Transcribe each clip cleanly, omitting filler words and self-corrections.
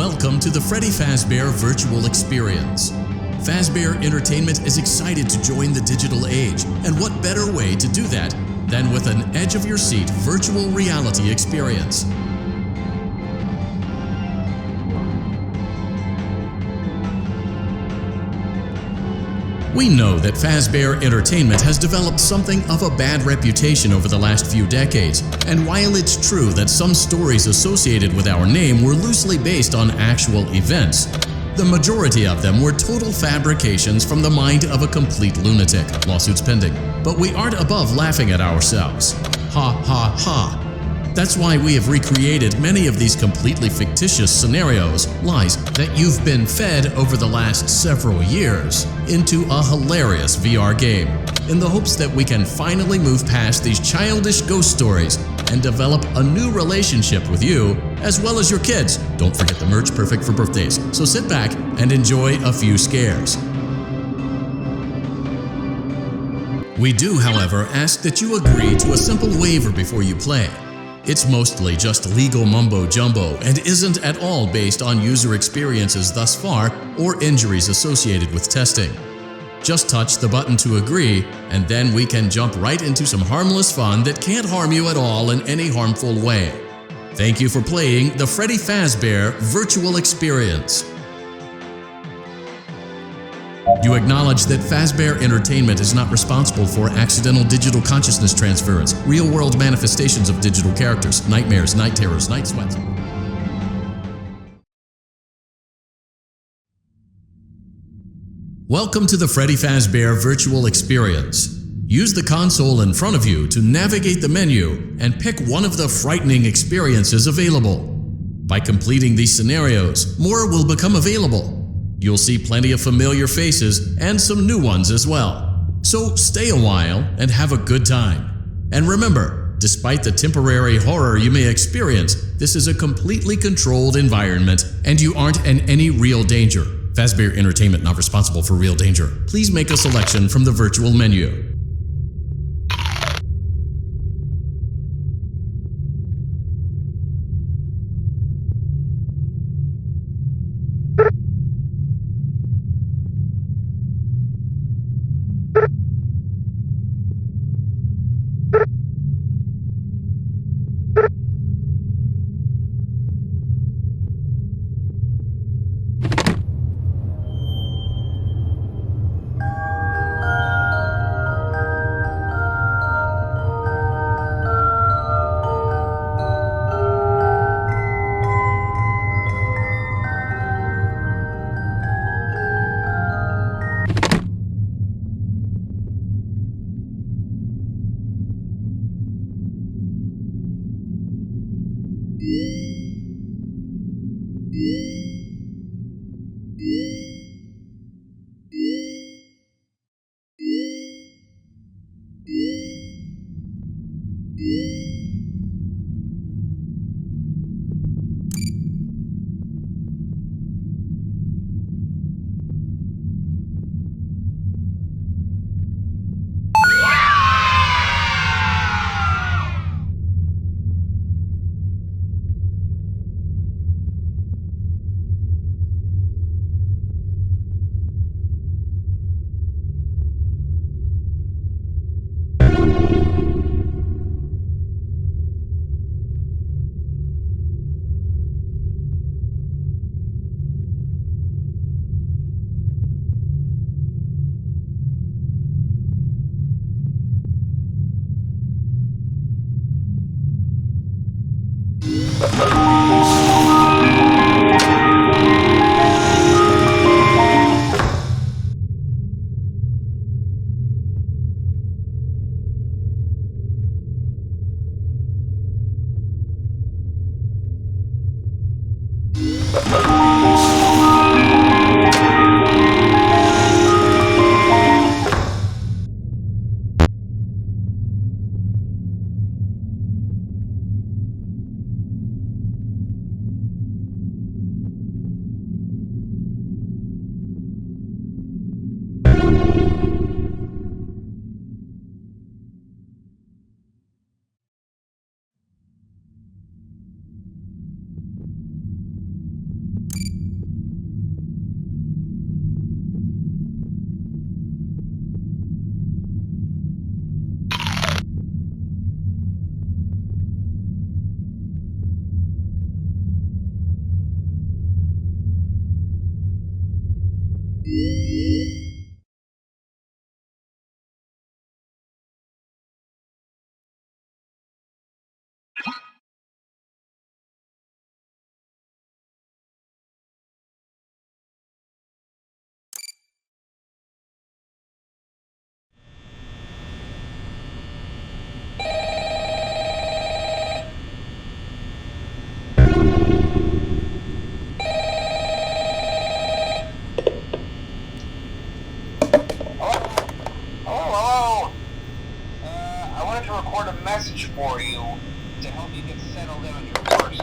Welcome to the Freddy Fazbear Virtual Experience. Fazbear Entertainment is excited to join the digital age, and what better way to do that than with an edge-of-your-seat virtual reality experience. We know that Fazbear Entertainment has developed something of a bad reputation over the last few decades, and while it's true that some stories associated with our name were loosely based on actual events, the majority of them were total fabrications from the mind of a complete lunatic, lawsuits pending. But we aren't above laughing at ourselves. Ha ha ha. That's why we have recreated many of these completely fictitious scenarios, lies that you've been fed over the last several years, into a hilarious VR game, in the hopes that we can finally move past these childish ghost stories and develop a new relationship with you, as well as your kids. Don't forget the merch, perfect for birthdays. So sit back and enjoy a few scares. We do, however, ask that you agree to a simple waiver before you play. It's mostly just legal mumbo-jumbo and isn't at all based on user experiences thus far or injuries associated with testing. Just touch the button to agree, and then we can jump right into some harmless fun that can't harm you at all in any harmful way. Thank you for playing the Freddy Fazbear Virtual Experience. You acknowledge that Fazbear Entertainment is not responsible for accidental digital consciousness transference, real-world manifestations of digital characters, nightmares, night terrors, night sweats. Welcome to the Freddy Fazbear Virtual Experience. Use the console in front of you to navigate the menu and pick one of the frightening experiences available. By completing these scenarios, more will become available. You'll see plenty of familiar faces and some new ones as well. So stay a while and have a good time. And remember, despite the temporary horror you may experience, this is a completely controlled environment and you aren't in any real danger. Fazbear Entertainment not responsible for real danger. Please make a selection from the virtual menu.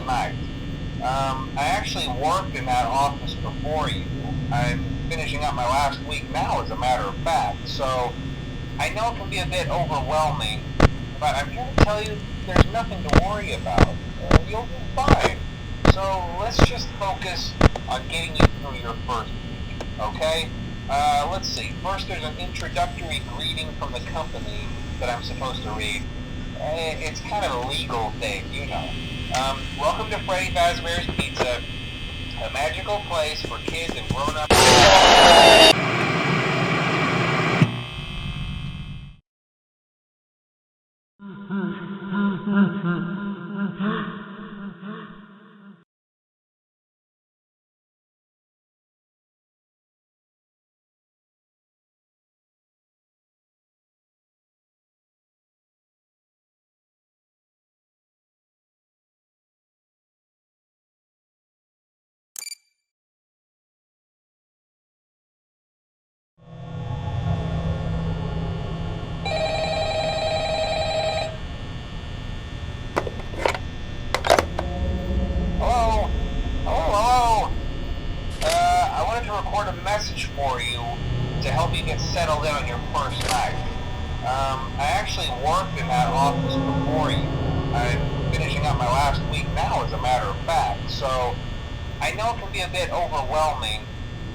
night. I actually worked in that office before you. I'm finishing up my last week now, as a matter of fact, so I know it can be a bit overwhelming, but I'm here to tell you there's nothing to worry about. You'll be fine. So let's just focus on getting you through your first week, okay? Let's see. First, there's an introductory greeting from the company that I'm supposed to read. It's kind of a legal thing, you know. Welcome to Freddy Fazbear's Pizza, a magical place for kids and grown-ups. A message for you to help you get settled in on your first night. I actually worked in that office before you. I'm finishing up my last week now, as a matter of fact, so I know it can be a bit overwhelming,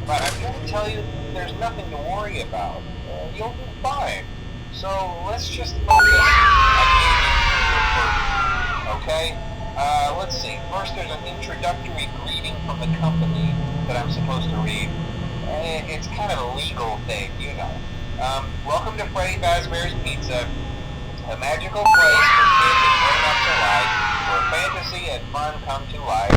but I'm here to tell you there's nothing to worry about. You'll be fine. So let's just focus on getting you through your first week, okay? Let's see. First, there's an introductory greeting from the company that I'm supposed to read. It's kind of a legal thing, you know. Welcome to Freddy Fazbear's Pizza, a magical place for kids and grown-ups alike, where fantasy and fun come to life.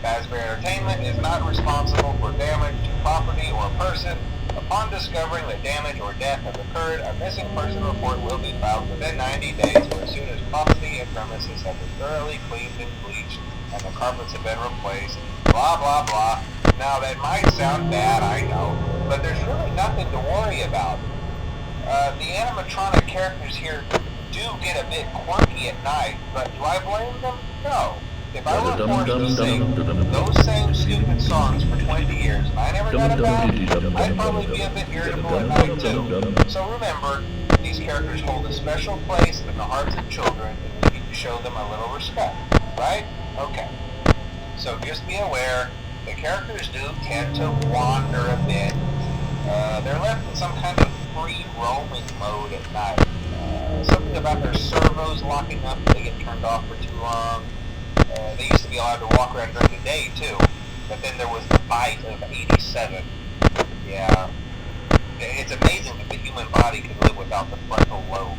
Fazbear Entertainment is not responsible for damage to property or person. Upon discovering that damage or death has occurred, a missing person report will be filed within 90 days or as soon as property and premises have been thoroughly cleaned and bleached and the carpets have been replaced. Blah, blah, blah. Now, that might sound bad, I know, but there's really nothing to worry about. The animatronic characters here do get a bit quirky at night, but do I blame them? No. If I were forced to sing those same stupid songs for 20 years and I never got it back, I'd probably be a bit irritable at night too. So remember, these characters hold a special place in the hearts of children and we need to show them a little respect, right? Okay. So just be aware, the characters do tend to wander a bit. They're left in some kind of free roaming mode at night. Something about their servos locking up if they get turned off for too long. They used to be allowed to walk around during the day too, but then there was the bite of 87. Yeah. It's amazing that the human body can live without the frontal lobe,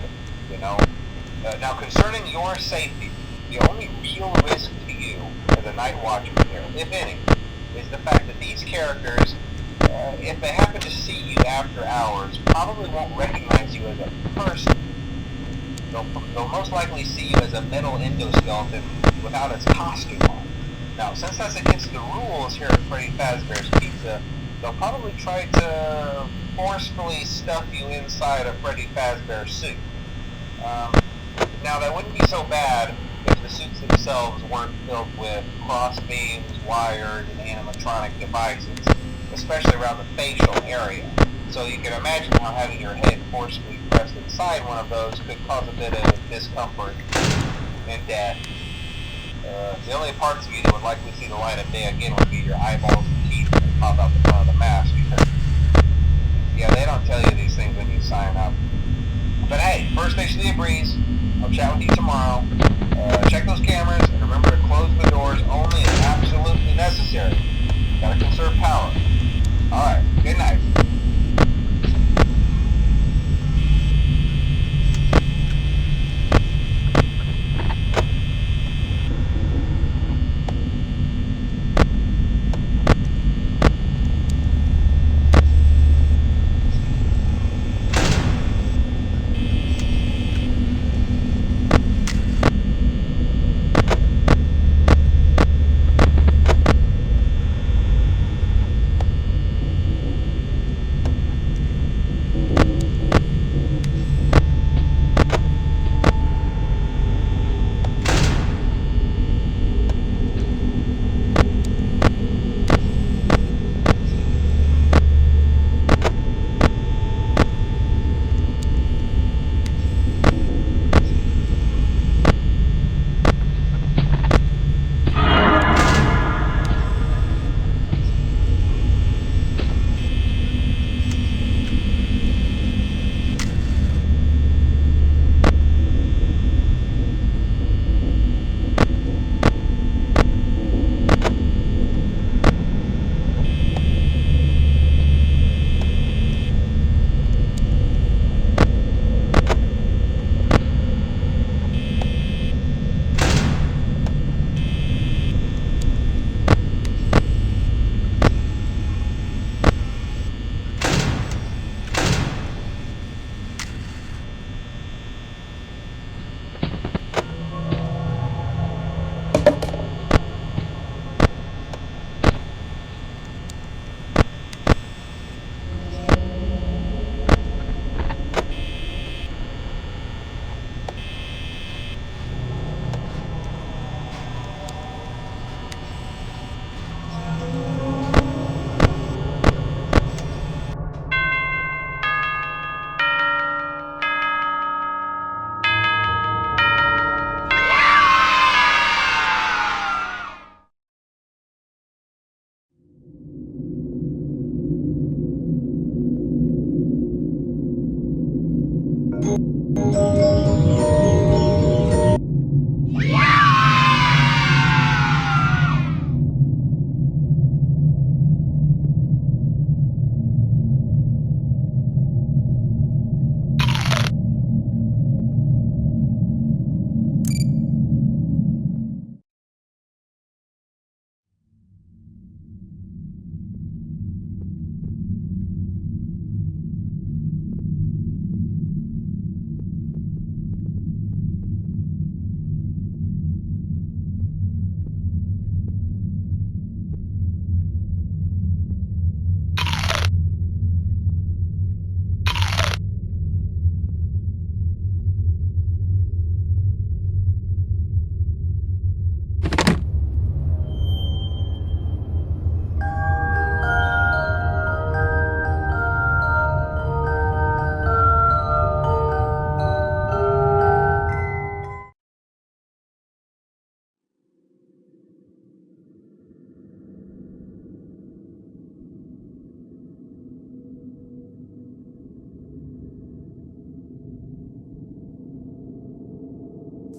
you know? Now concerning your safety, the only real risk to you as a night watchman here, if any, is the fact that these characters, if they happen to see you after hours, probably won't recognize you as a person. They'll most likely see you as a metal endoskeleton without its costume on. Now, since that's against the rules here at Freddy Fazbear's Pizza, they'll probably try to forcefully stuff you inside a Freddy Fazbear suit. Now, that wouldn't be so bad if the suits themselves weren't filled with cross beams, wires, and animatronic devices, especially around the facial area. So you can imagine how having your head forcefully pressed inside one of those could cause a bit of discomfort and death. The only parts of you that would likely see the light of day again would be your eyeballs and teeth that pop out the front of the mask. Yeah, they don't tell you these things when you sign up. But hey, first station of the breeze. I'll chat with you tomorrow. Check those cameras and remember to close the doors only as absolutely necessary. Gotta conserve power. Alright, good night.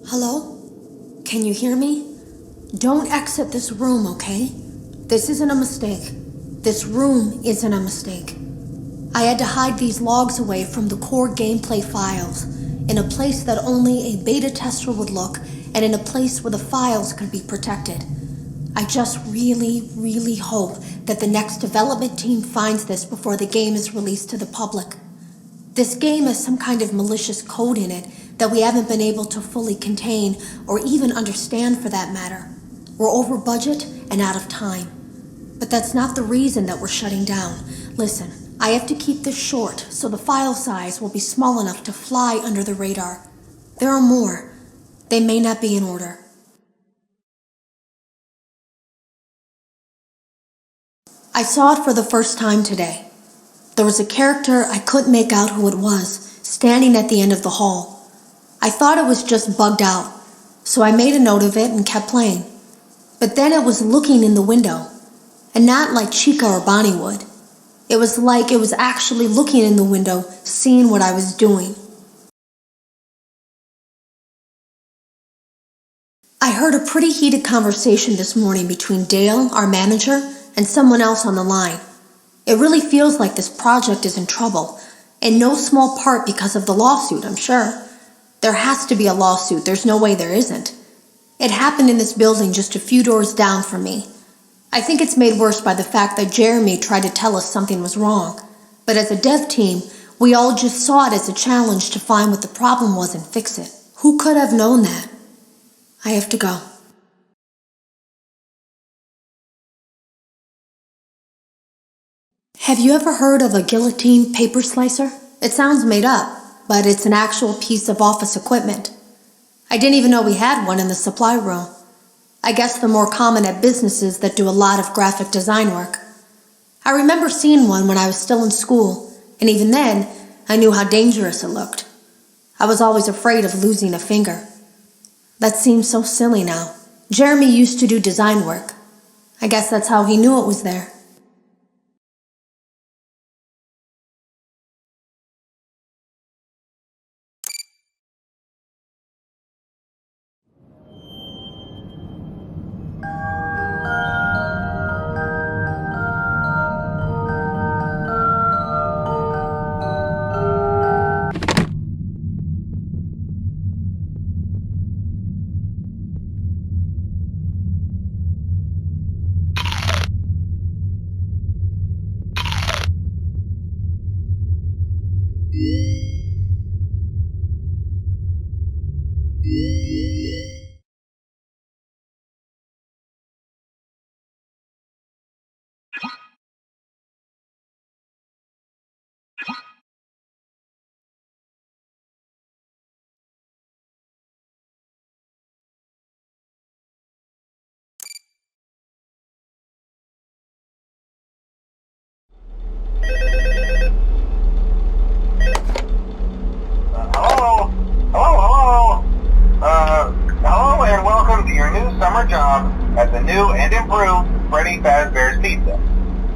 Hello? Can you hear me? Don't exit this room, okay? This isn't a mistake. This room isn't a mistake. I had to hide these logs away from the core gameplay files, in a place that only a beta tester would look, and in a place where the files could be protected. I just really hope that the next development team finds this before the game is released to the public. This game has some kind of malicious code in it that we haven't been able to fully contain or even understand for that matter. We're over budget and out of time. But that's not the reason that we're shutting down. Listen, I have to keep this short so the file size will be small enough to fly under the radar. There are more. They may not be in order. I saw it for the first time today. There was a character I couldn't make out who it was, standing at the end of the hall. I thought it was just bugged out, so I made a note of it and kept playing. But then it was looking in the window, and not like Chica or Bonnie would. It was like it was actually looking in the window, seeing what I was doing. I heard a pretty heated conversation this morning between Dale, our manager, and someone else on the line. It really feels like this project is in trouble, in no small part because of the lawsuit, I'm sure. There has to be a lawsuit, there's no way there isn't. It happened in this building just a few doors down from me. I think it's made worse by the fact that Jeremy tried to tell us something was wrong. But as a dev team, we all just saw it as a challenge to find what the problem was and fix it. Who could have known that? I have to go. Have you ever heard of a guillotine paper slicer? It sounds made up, but it's an actual piece of office equipment. I didn't even know we had one in the supply room. I guess they're more common at businesses that do a lot of graphic design work. I remember seeing one when I was still in school, and even then, I knew how dangerous it looked. I was always afraid of losing a finger. That seems so silly now. Jeremy used to do design work. I guess that's how he knew it was there. Hello and welcome to your new summer job at the new and improved Freddy Fazbear's Pizza.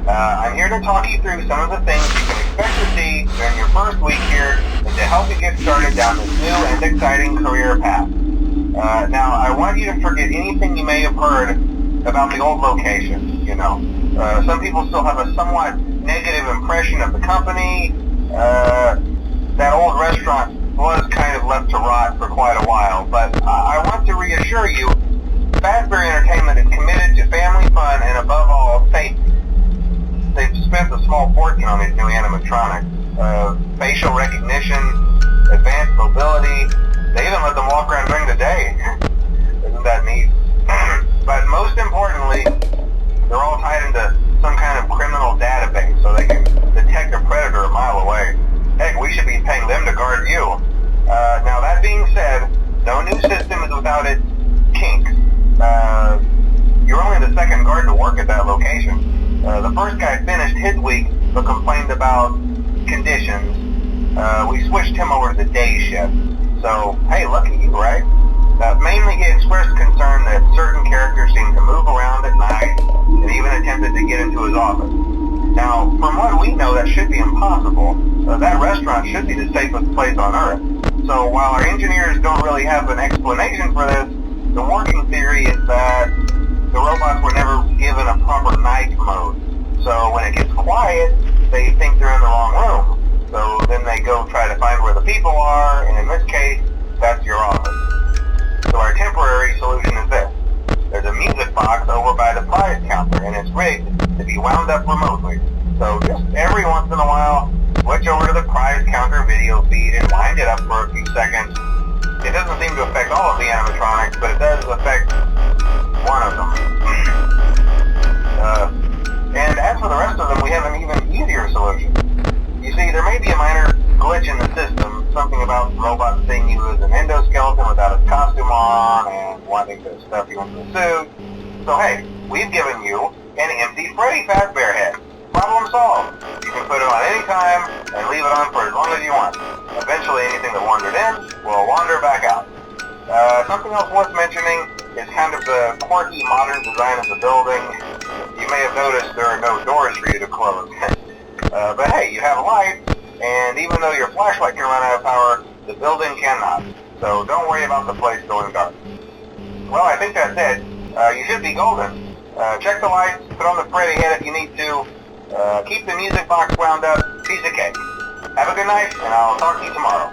I'm here to talk you through some of the things you can expect to see during your first week here and to help you get started down this new and exciting career path. Now, I want you to forget anything you may have heard about the old location, you know. Some people still have a somewhat negative impression of the company. That old restaurant was kind of left to rot for quite a while, but I want to reassure you, Fazbear Entertainment is committed to family fun and above all, safety. They've spent a small fortune on these new animatronics. Facial recognition, advanced mobility, they even let them walk around during the day. Isn't that neat? But most importantly, they're all tied into some kind of criminal database so they can detect a predator a mile away. Heck, we should be paying them to guard you. Now that being said, no new system is without its kinks. You're only the second guard to work at that location. The first guy finished his week but complained about conditions. We switched him over to the day shift. So, hey, lucky you, right? Mainly he expressed concern that certain characters seemed to move around at night and even attempted to get into his office. Now, from what we know, that should be impossible. That restaurant should be the safest place on Earth. So while our engineers don't really have an explanation for this, the working theory is that the robots were never given a proper night mode. So when it gets quiet, they think they're in the wrong room. So then they go try to find where the people are, and in this case, that's your office. So our temporary solution is this. There's a music box over by the prize counter, and it's rigged to be wound up remotely. So just every once in a while, switch over to the prize counter video feed and wind it up for a few seconds. It doesn't seem to affect all of the animatronics, but it does affect one of them. And as for the rest of them, we have an even easier solution. You see, there may be a minor glitch in the system, something about robots seeing you as an endoskeleton without a costume on and wanting to stuff you into the suit. So hey, we've given you an empty Freddy Fazbear head. Problem solved. You can put it on any time and leave it on for as long as you want. Eventually anything that wandered in will wander back out. Something else worth mentioning is kind of the quirky modern design of the building. You may have noticed there are no doors for you to close. But hey, you have light, and even though your flashlight can run out of power, the building cannot. So don't worry about the place going dark. Well, I think that's it. You should be golden. Check the lights, put on the Freddy head if you need to. Keep the music box wound up. Piece of cake. Have a good night, and I'll talk to you tomorrow.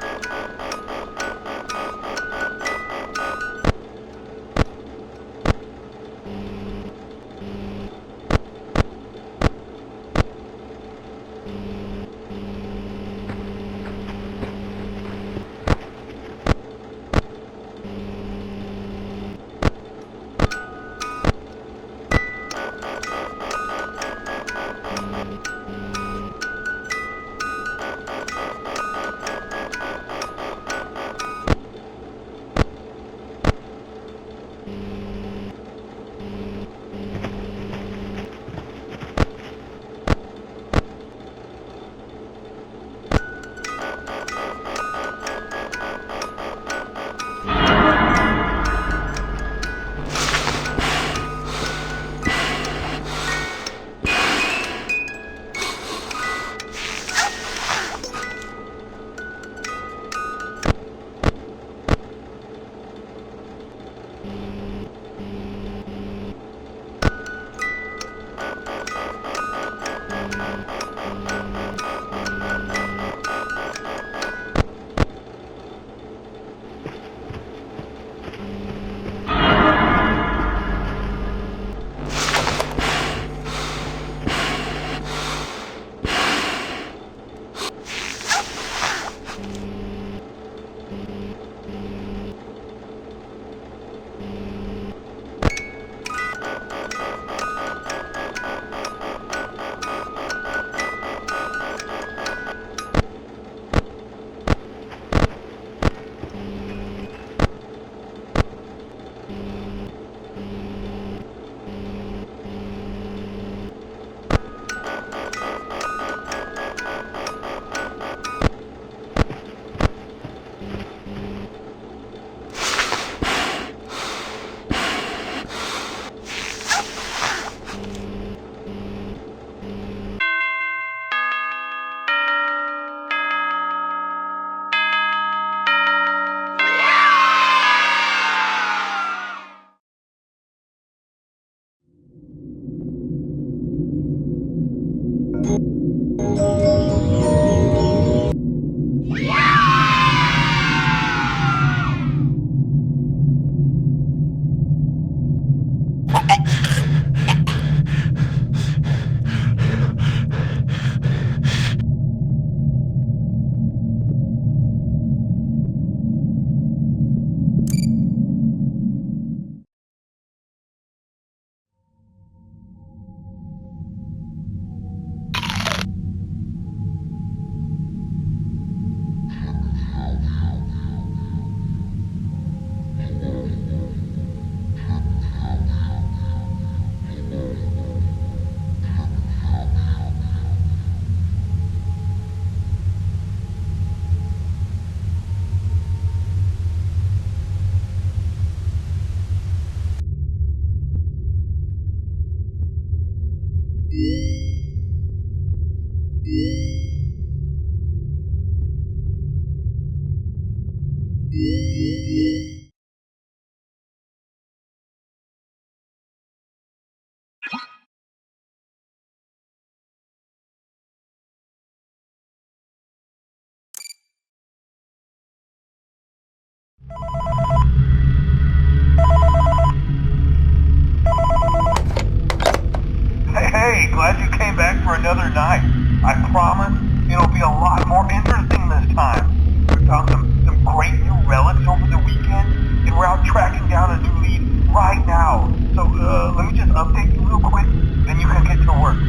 another night. I promise it'll be a lot more interesting this time. We found some great new relics over the weekend, and we're out tracking down a new lead right now. So let me just update you real quick, then you can get to work.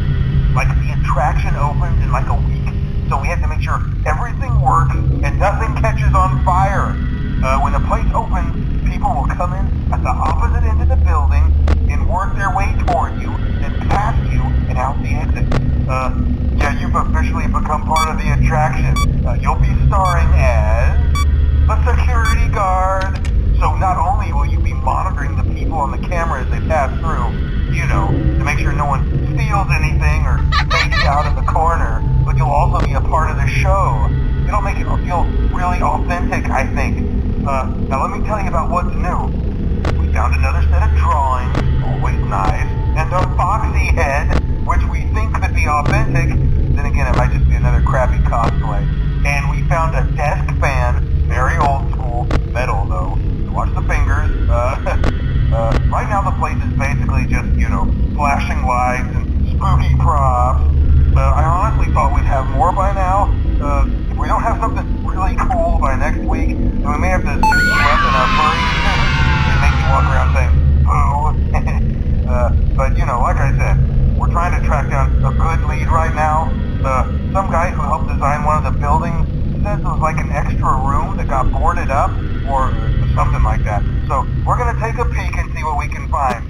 Like, the attraction opens in like a week, so we have to make sure everything works and nothing catches on fire. When the place opens, people will come in at the opposite end of the building and work their way toward you, then past you and out the exit. Yeah, you've officially become part of the attraction. You'll be starring as the security guard. So not only will you be monitoring the people on the camera as they pass through, you know, to make sure no one steals anything or fades out in the corner, but you'll also be a part of the show. It'll make it feel really authentic, I think. Now let me tell you about what's new. We found another set of drawings, always nice, and a foxy head, which we think could be authentic. Then again, it might just be another crappy cosplay. And we found a desk fan, very old school, metal though. So watch the fingers. Right now the place is basically just, you know, flashing lights and spooky props. I honestly thought we'd have more by now. If we don't have something really cool by next week, then we may have to suit you up in our furry suit and make you walk around saying, boo. But, you know, like I said, we're trying to track down a good lead right now. Some guy who helped design one of the buildings says it was like an extra room that got boarded up, or something like that. So, we're gonna take a peek and see what we can find.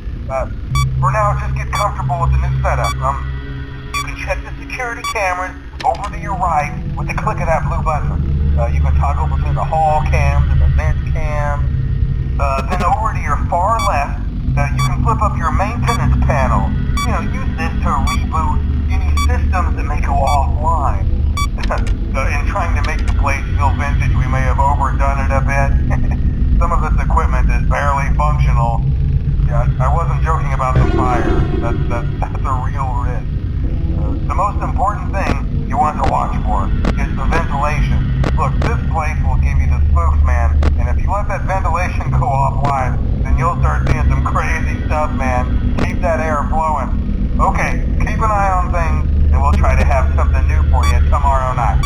For now, just get comfortable with the new setup. You can check the security cameras over to your right with the click of that blue button. You can toggle between the hall cams and the vent cams. Then over to your far left, you can flip up your maintenance panel. You know, use this to reboot any systems that may go offline. In trying to make the place feel vintage, we may have overdone it a bit. Some of this equipment is barely functional. Yeah, I wasn't joking about the fire. That's a real risk. The most important thing you want to watch for is the ventilation. Look, this place will give you the spooks, man, and if you let that ventilation go offline, then you'll start seeing some crazy stuff, man. Keep that air flowing. Okay, keep an eye on things, and we'll try to have something new for you tomorrow night.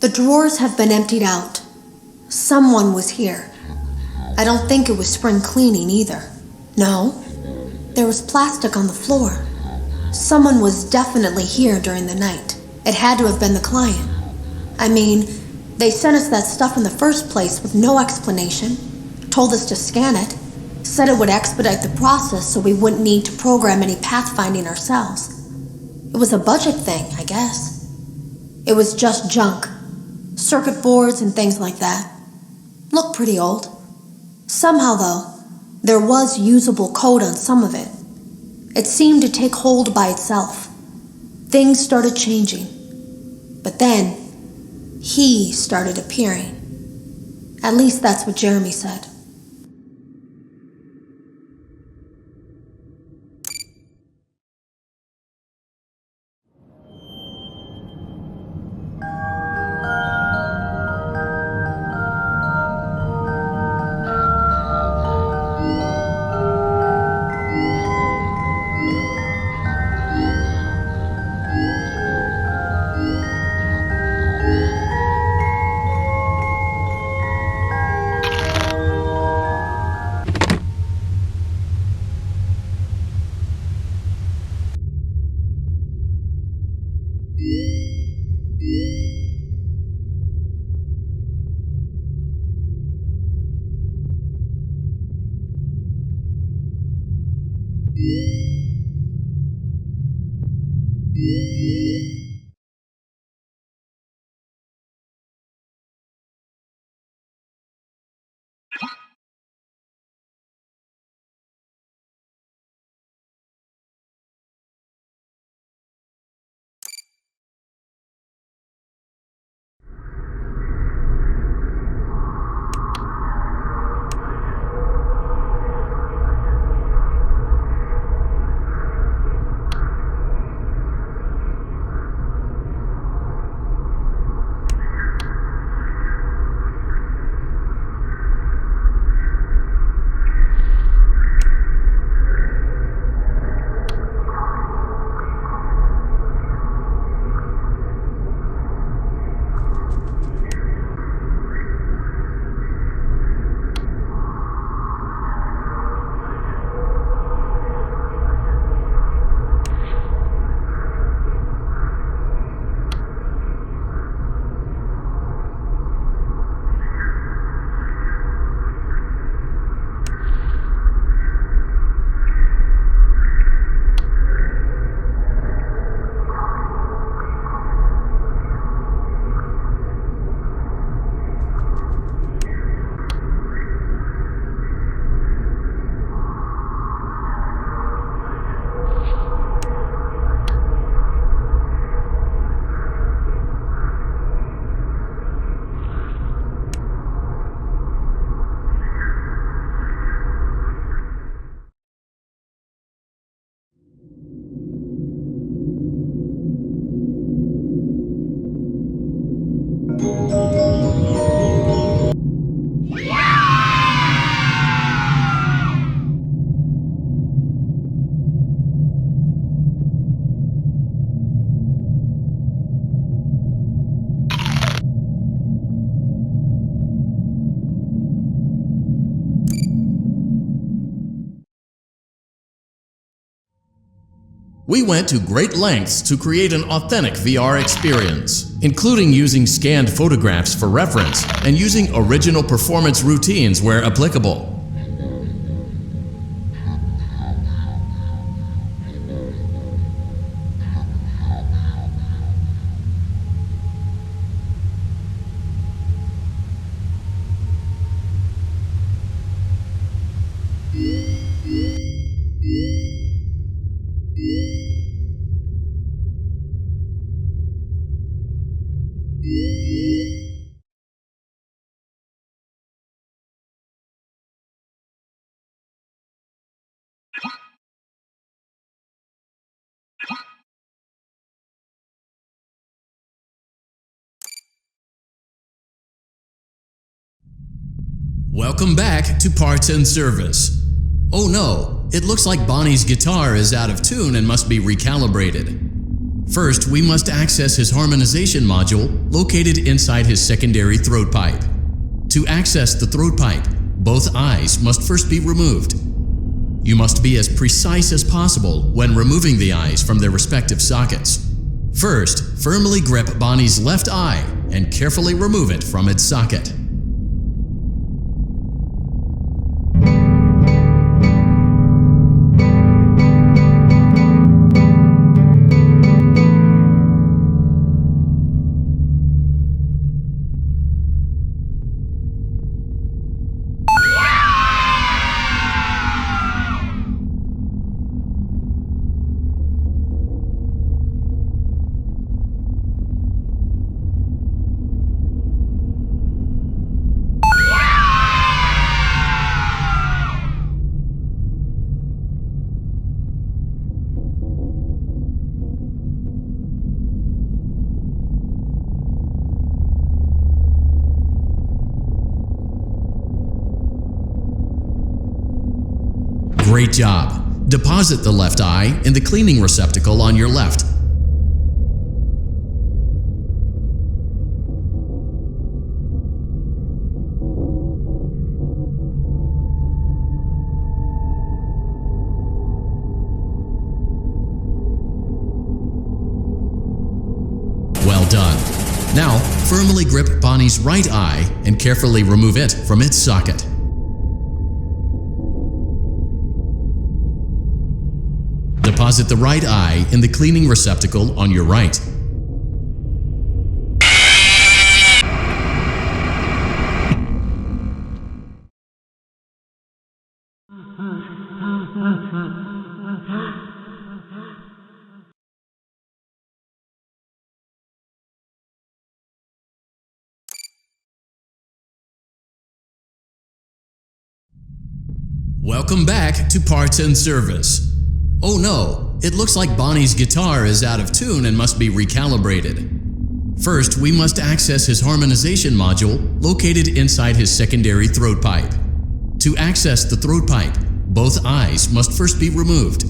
The drawers have been emptied out. Someone was here. I don't think it was spring cleaning either. No, there was plastic on the floor. Someone was definitely here during the night. It had to have been the client. I mean, they sent us that stuff in the first place with no explanation, told us to scan it, Said it would expedite the process so we wouldn't need to program any pathfinding ourselves. It was a budget thing, I guess. It was just junk. Circuit boards and things like that. Looked pretty old. Somehow, though, there was usable code on some of it. It seemed to take hold by itself. Things started changing. But then, he started appearing. At least that's what Jeremy said. We went to great lengths to create an authentic VR experience, including using scanned photographs for reference and using original performance routines where applicable. Welcome back to Parts and Service. Oh no, it looks like Bonnie's guitar is out of tune and must be recalibrated. First, we must access his harmonization module located inside his secondary throat pipe. To access the throat pipe, both eyes must first be removed. You must be as precise as possible when removing the eyes from their respective sockets. First, firmly grip Bonnie's left eye and carefully remove it from its socket. Great job! Deposit the left eye in the cleaning receptacle on your left. Well done. Now, firmly grip Bonnie's right eye and carefully remove it from its socket. Deposit the right eye in the cleaning receptacle on your right. Welcome back to Parts and Service. Oh no, it looks like Bonnie's guitar is out of tune and must be recalibrated. First, we must access his harmonization module located inside his secondary throat pipe. To access the throat pipe, both eyes must first be removed.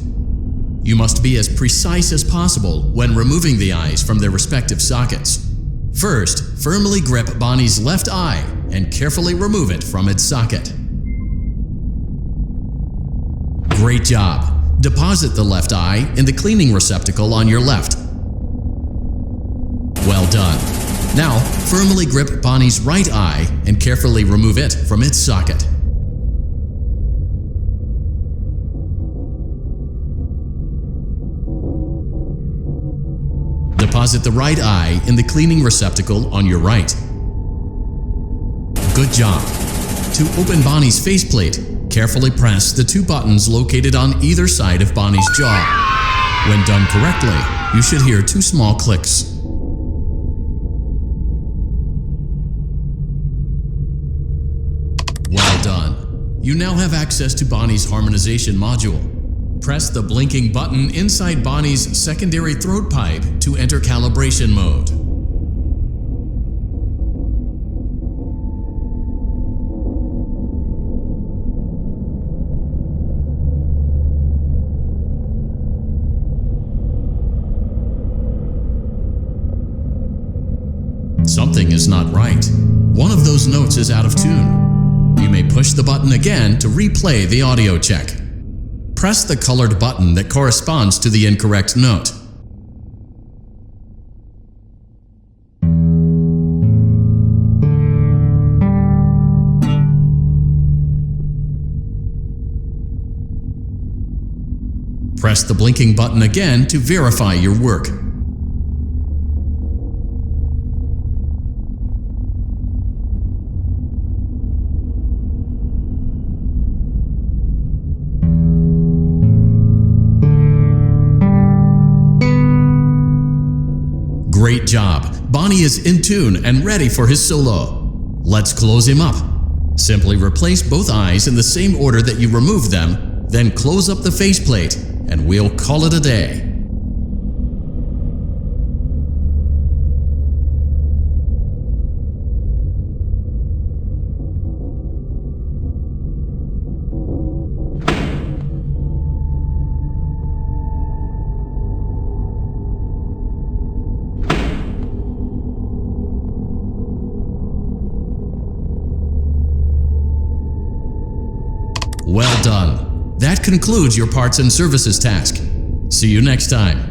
You must be as precise as possible when removing the eyes from their respective sockets. First, firmly grip Bonnie's left eye and carefully remove it from its socket. Great job! Deposit the left eye in the cleaning receptacle on your left. Well done. Now, firmly grip Bonnie's right eye and carefully remove it from its socket. Deposit the right eye in the cleaning receptacle on your right. Good job. To open Bonnie's faceplate, carefully press the two buttons located on either side of Bonnie's jaw. When done correctly, you should hear two small clicks. Well done. You now have access to Bonnie's harmonization module. Press the blinking button inside Bonnie's secondary throat pipe to enter calibration mode. Something is not right. One of those notes is out of tune. You may push the button again to replay the audio check. Press the colored button that corresponds to the incorrect note. Press the blinking button again to verify your work. Great job! Bonnie is in tune and ready for his solo. Let's close him up. Simply replace both eyes in the same order that you removed them, then close up the faceplate, and we'll call it a day. Well done. That concludes your parts and services task. See you next time.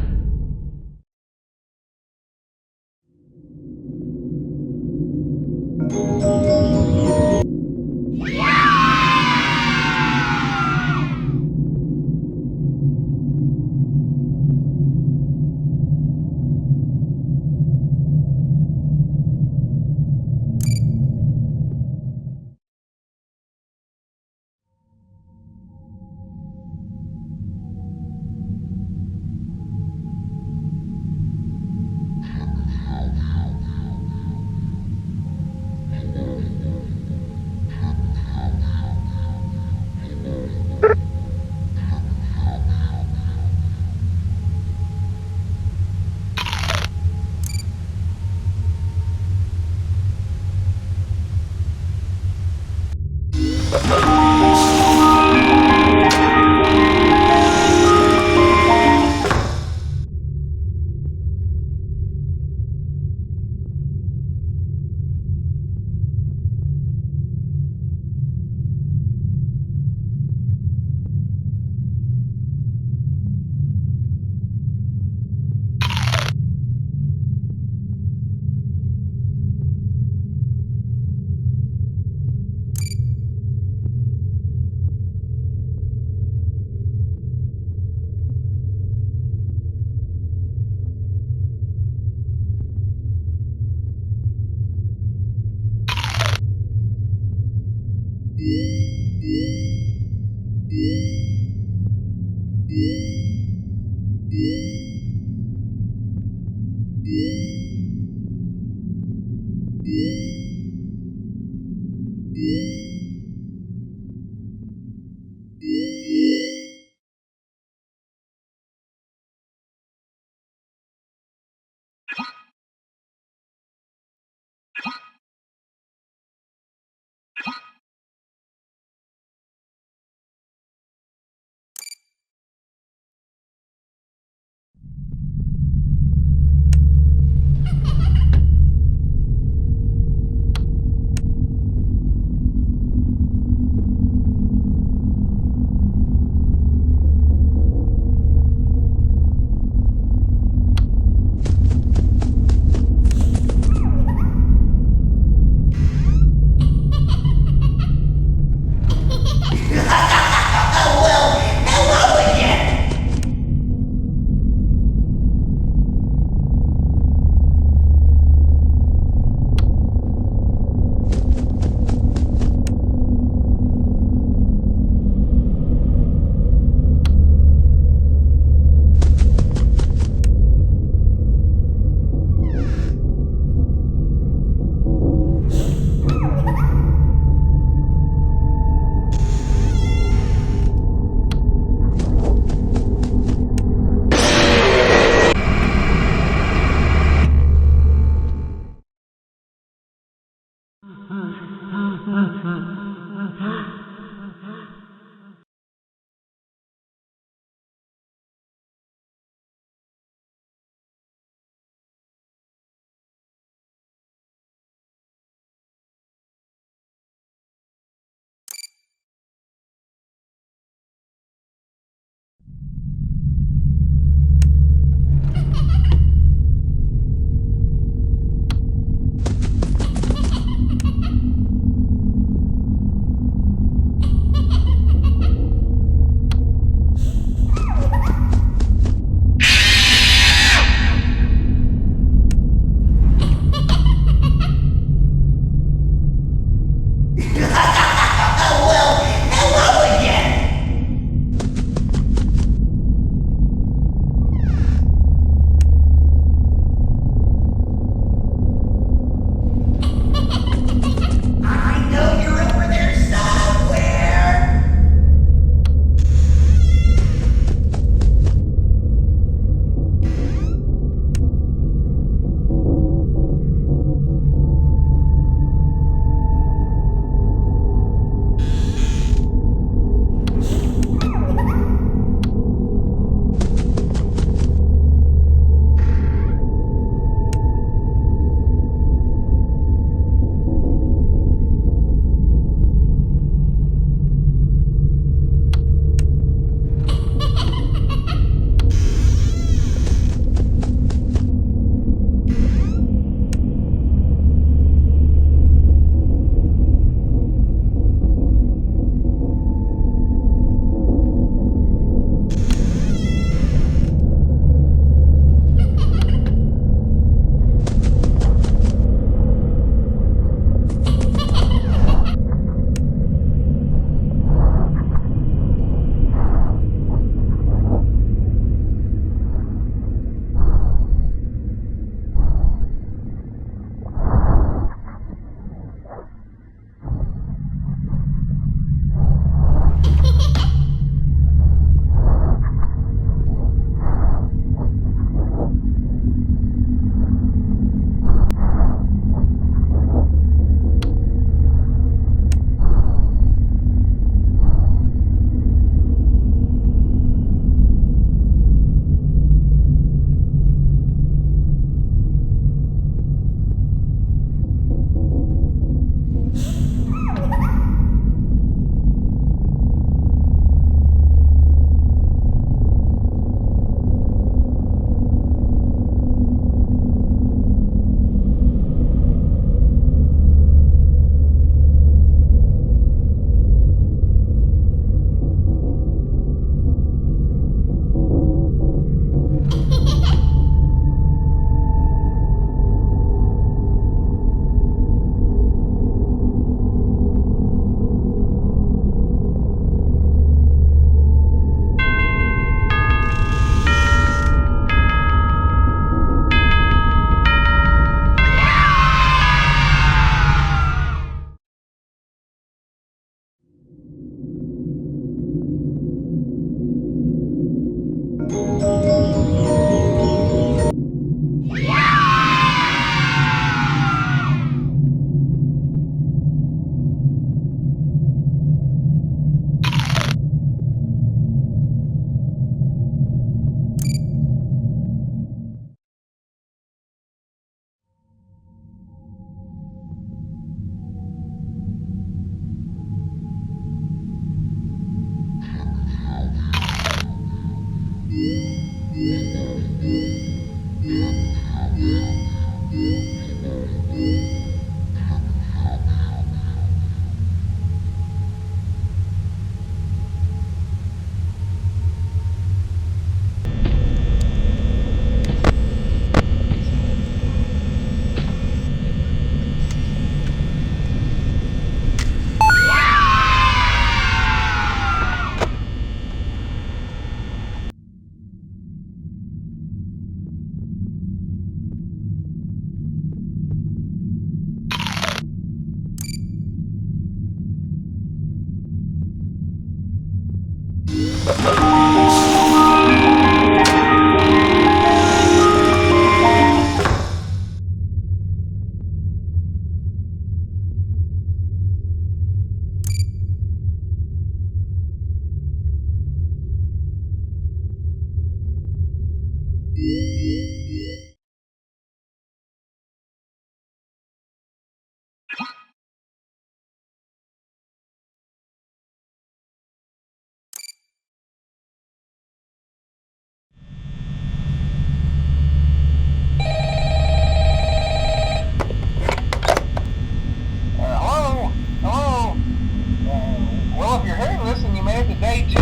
the day, too.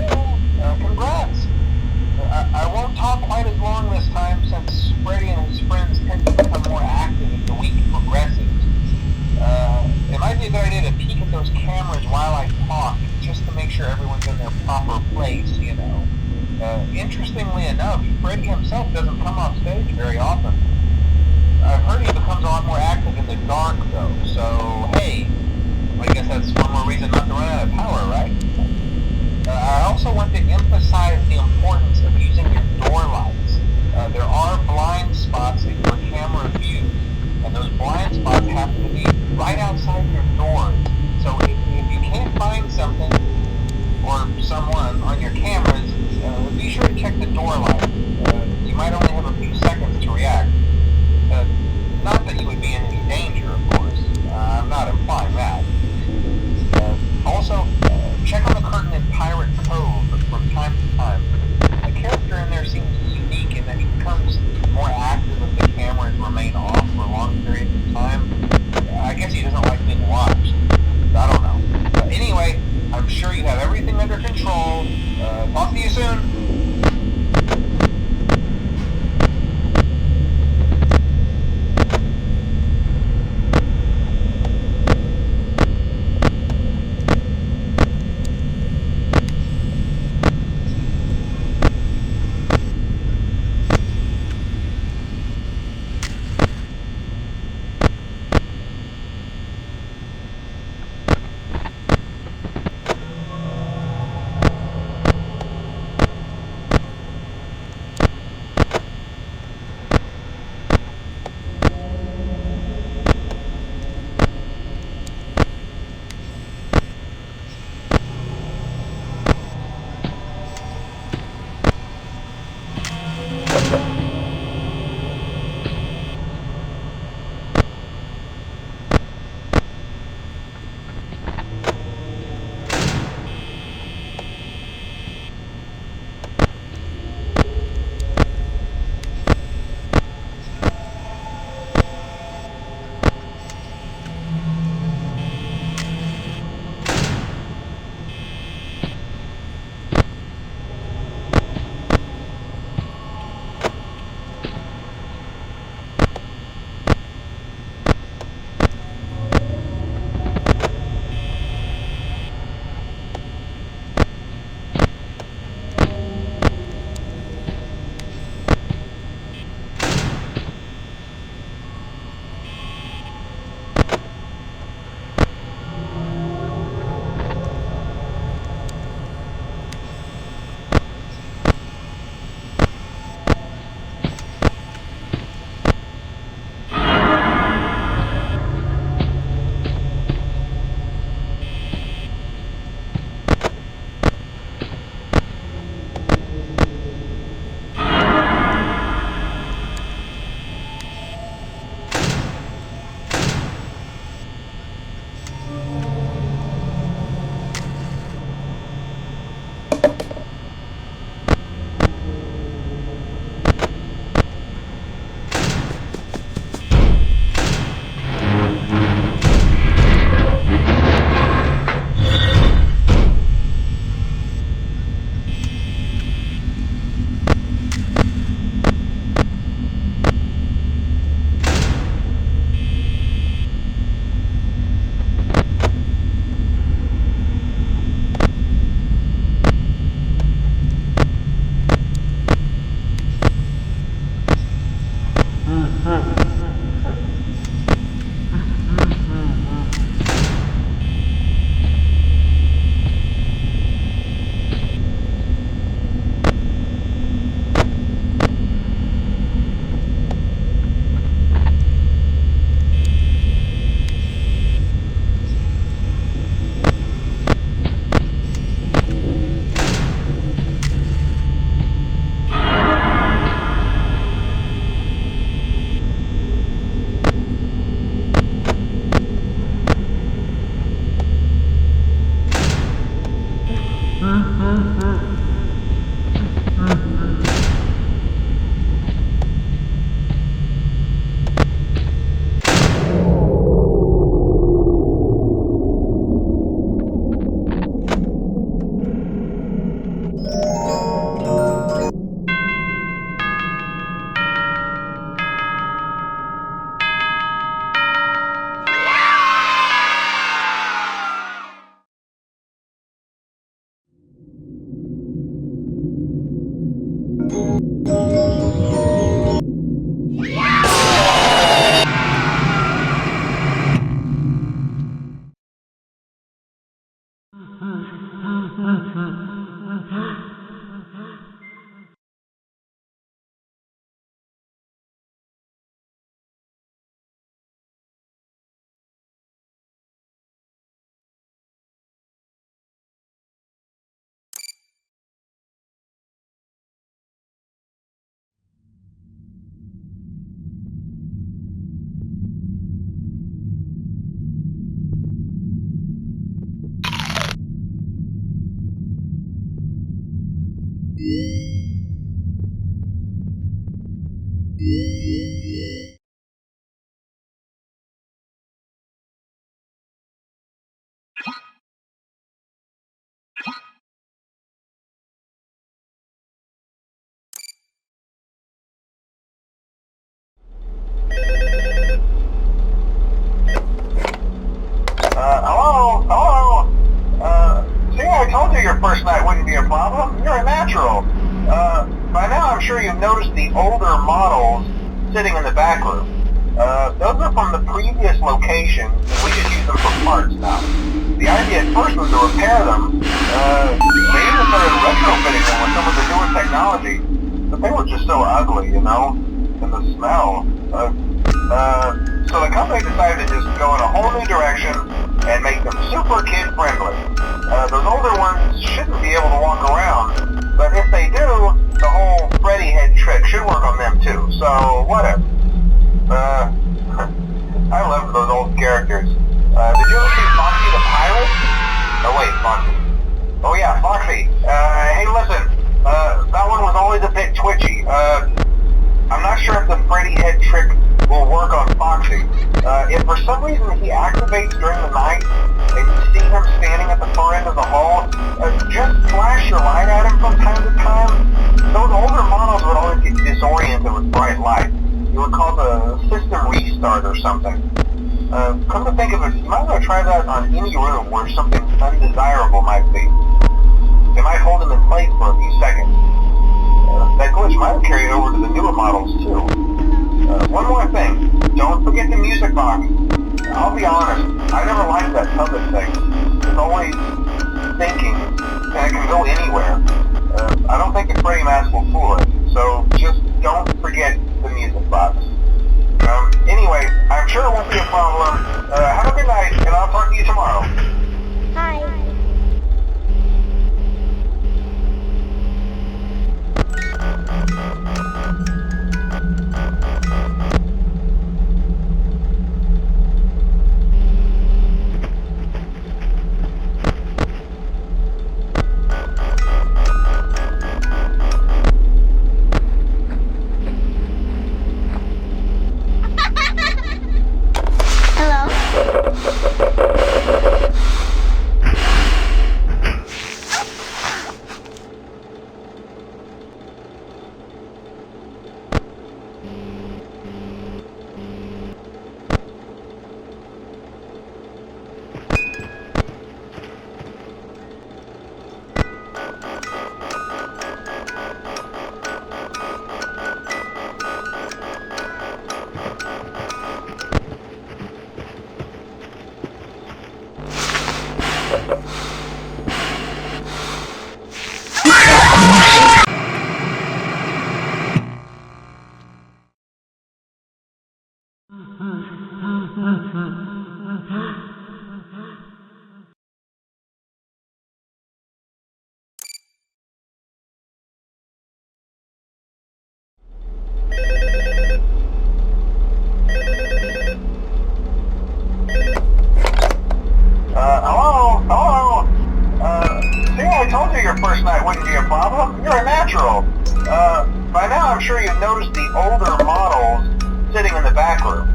Congrats. I won't talk quite as long this time since Freddy and his friends tend to become more active as the week progresses. It might be a good idea to peek at those cameras while I talk, just to make sure everyone's in their proper place, you know. Interestingly enough, Freddy himself doesn't come off stage very often. I've heard he becomes a lot more active in the dark, though, so hey, I guess that's one more reason not to run out of power, right? I also want to emphasize the importance of using your door lights. There are blind spots in your camera view, and those blind spots happen to be right outside your doors. So if you can't find something or someone on your cameras, be sure to check the door light. You might only have a few seconds to react. Not that you would be in any danger, of course. I'm not implying that. Also, check on the curtain in Pirate Cove from time to time. The character in there seems unique in that he becomes more active if the cameras remain off for long periods of time. I guess he doesn't like being watched. I don't know. Anyway, I'm sure you have everything under control. Talk to you soon. Hello? See, I told you your first night wouldn't be a problem. You're a natural. By now I'm sure you've noticed the older models sitting in the back room. Those are from the previous location, and we just use them for parts now. The idea at first was to repair them. They even started retrofitting them with some of the newer technology, but they were just so ugly, you know? And the smell. So the company decided to just go in a whole new direction and make them super kid-friendly. Those older ones shouldn't be able to walk around, but if they do, the whole Freddy head trick should work on them too, so whatever. I love those old characters. Did you ever see Foxy the Pirate? Oh wait, Foxy. Oh yeah, Foxy. Hey listen, that one was always a bit twitchy. I'm not sure if the Freddy head trick will work on Foxy. If for some reason he activates during the night and you see him standing at the far end of the hall, just flash your light at him from time to time. Those older models would always get disoriented with bright light. It would cause a system restart or something. Come to think of it, you might want to try that on any room where something undesirable might be. It might hold him in place for a few seconds. That glitch might carry it over to the newer models too. One more thing, don't forget the music box. I'll be honest, I never liked that puppet thing. It's always thinking, and it can go anywhere. I don't think the Freddy mask will fool it, so just don't forget the music box. Anyway, I'm sure it won't be a problem. Have a good night, and I'll talk to you tomorrow. Hi. By now I'm sure you've noticed the older models sitting in the back room.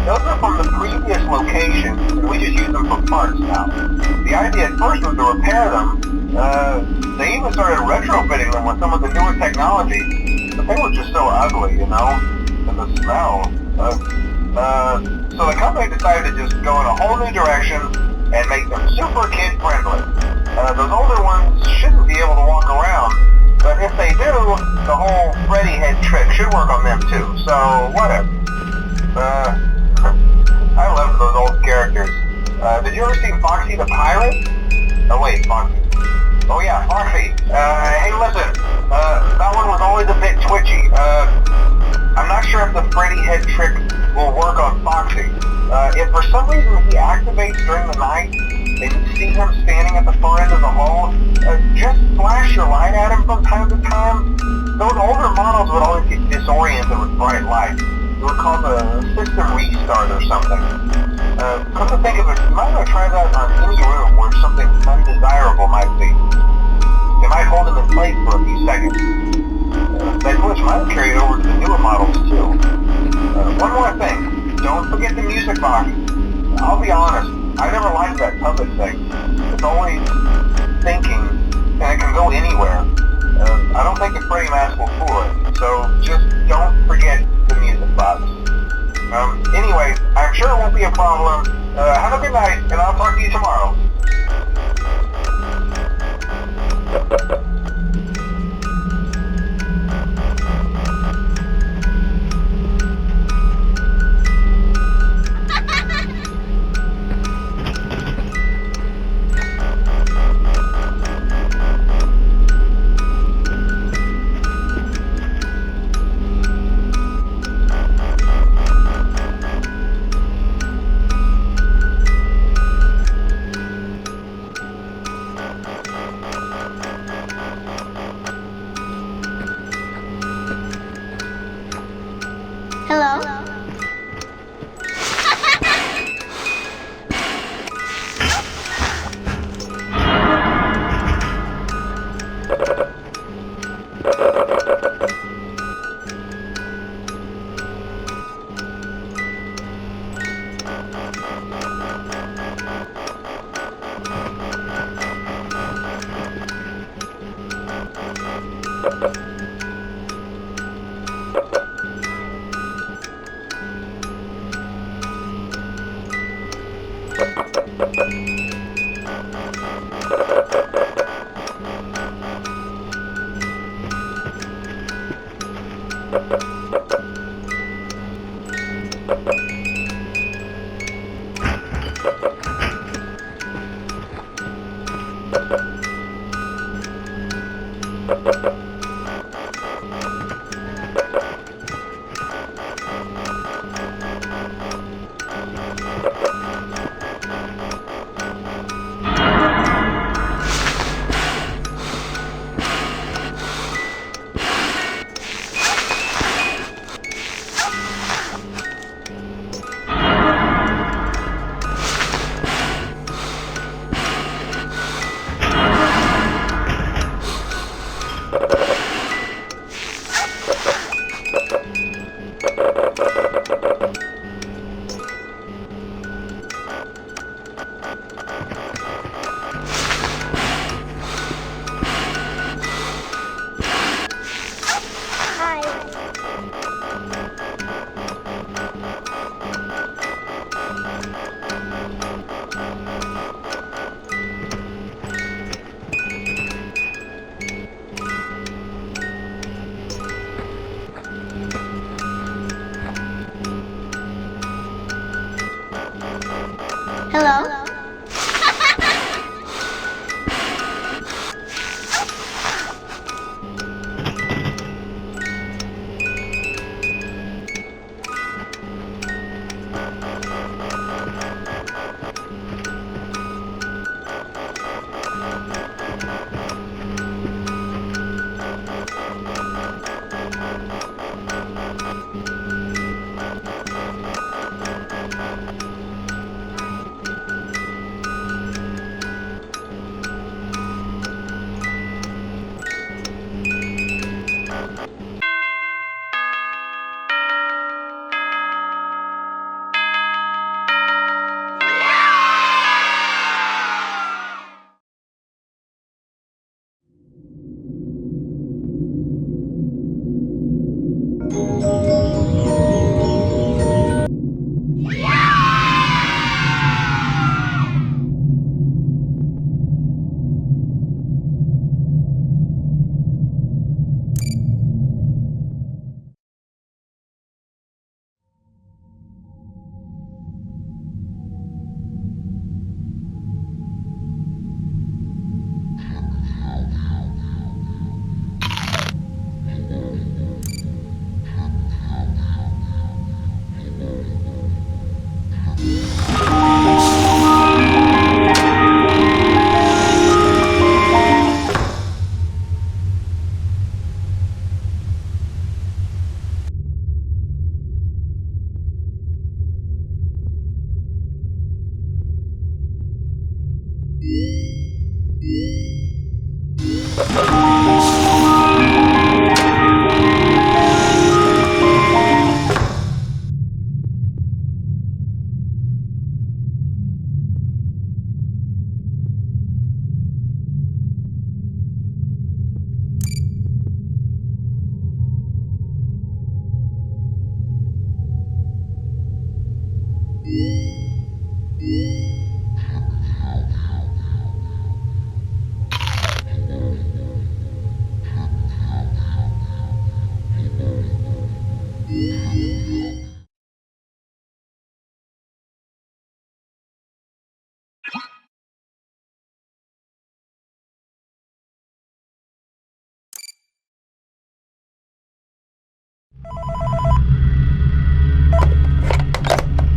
Those are from the previous location, and we just use them for parts now. The idea at first was to repair them. They even started retrofitting them with some of the newer technology, but they were just so ugly, you know? And the smell. So the company decided to just go in a whole new direction and make them super kid-friendly. Those older ones shouldn't be able to walk around, but if they do, the whole Freddy head trick should work on them too, so whatever. I love those old characters. Did you ever see Foxy the Pirate? Oh wait, Foxy. Oh yeah, Foxy. Hey listen, that one was always a bit twitchy. I'm not sure if the Freddy head trick will work on Foxy. If for some reason he activates during the night, and you see him standing at the far end of the hall, just flash your light at him from time to time. Those older models would always get disoriented with bright light. It would cause a system restart or something. Come to think of it, you might want to try that on any room where something undesirable might be. It might hold him in place for a few seconds. That glitch might carry it over to the newer models too. One more thing, don't forget the music box. I'll be honest, I never liked that puppet thing. It's always thinking, and it can go anywhere. I don't think the Freddy mask will fool it, so just don't forget the music box. Anyway, I'm sure it won't be a problem. Have a good night, and I'll talk to you tomorrow. Hello?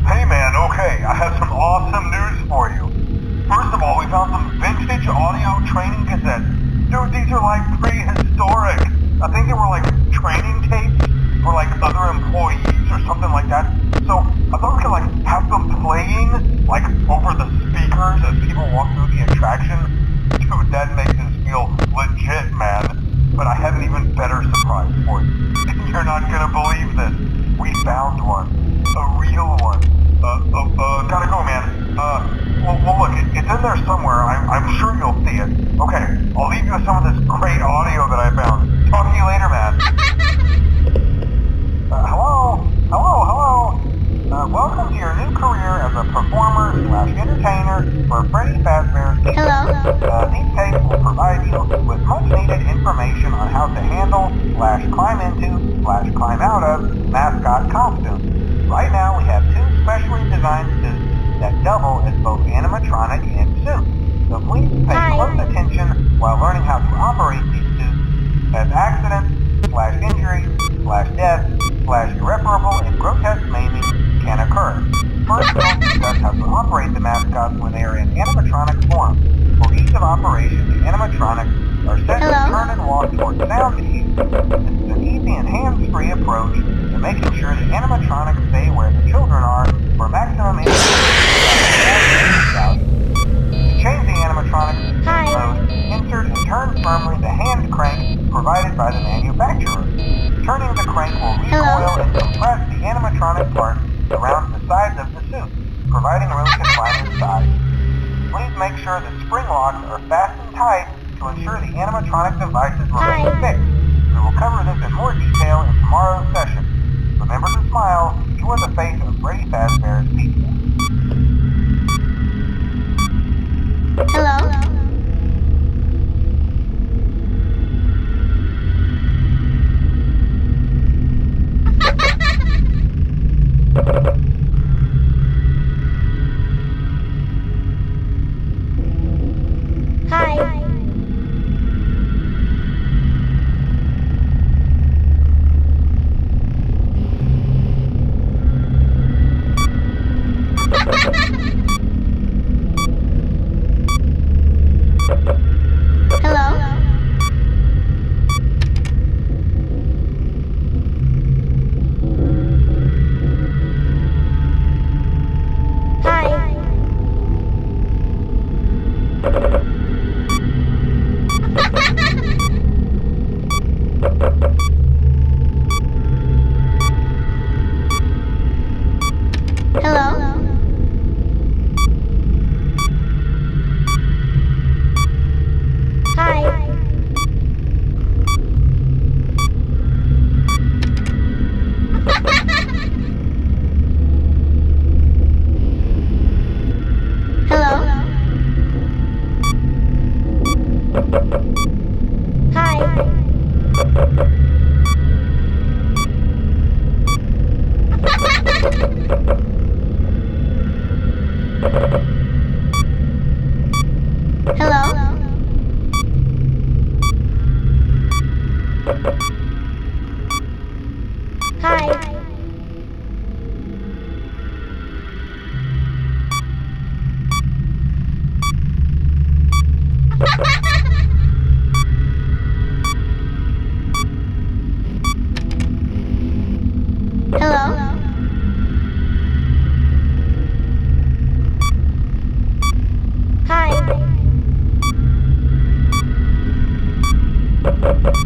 Hey man, okay, I have some awesome news for you. First of all, we found some vintage audio training cassettes. Dude, these are like prehistoric. I think they were like training tapes for like other employees or something like that. So I thought we could like have them playing like over the speakers as people walk through the attraction. Dude, that makes us feel legit, man. But I have an even better surprise for you. You're not gonna believe this. We found one. A real one. Gotta go, man. Well, look, it's in there somewhere. I'm sure you'll see it. Okay, I'll leave you with some of this great audio that I found. Talk to you later, man. Hello? Welcome to your new career as a performer/entertainer for Freddy Fazbear's Pizza. Hello? These tapes will provide you with much-needed information on how to handle/climb into/climb out of Mascot costumes. Right now, we have two specially designed suits that double as both animatronic and suit. So please pay close attention while learning how to operate these suits, as accidents/injury/death/irreparable and grotesque maiming can occur. First, we'll discuss how to operate the mascots when they are in animatronic form. For ease of operation, the animatronics are set to turn and walk towards sound ease. This is an easy and hands-free approach to making sure the animatronics stay where the children are for maximum impact. To change the animatronics to suit mode, insert and turn firmly the hand crank provided by the manufacturer. Turning the crank will recoil and compress the animatronic parts around the sides of the suit, providing room to climb inside. Please make sure the spring locks are fastened tight to ensure the animatronic devices remain fixed. We will cover this in more detail in tomorrow's session. Remember to smile. You are the face of Freddy Fazbear's Pizza. Hello? Hi. Hello? Hi. Hello? Hi. Hello? Hi. Hello? Hi. Hi.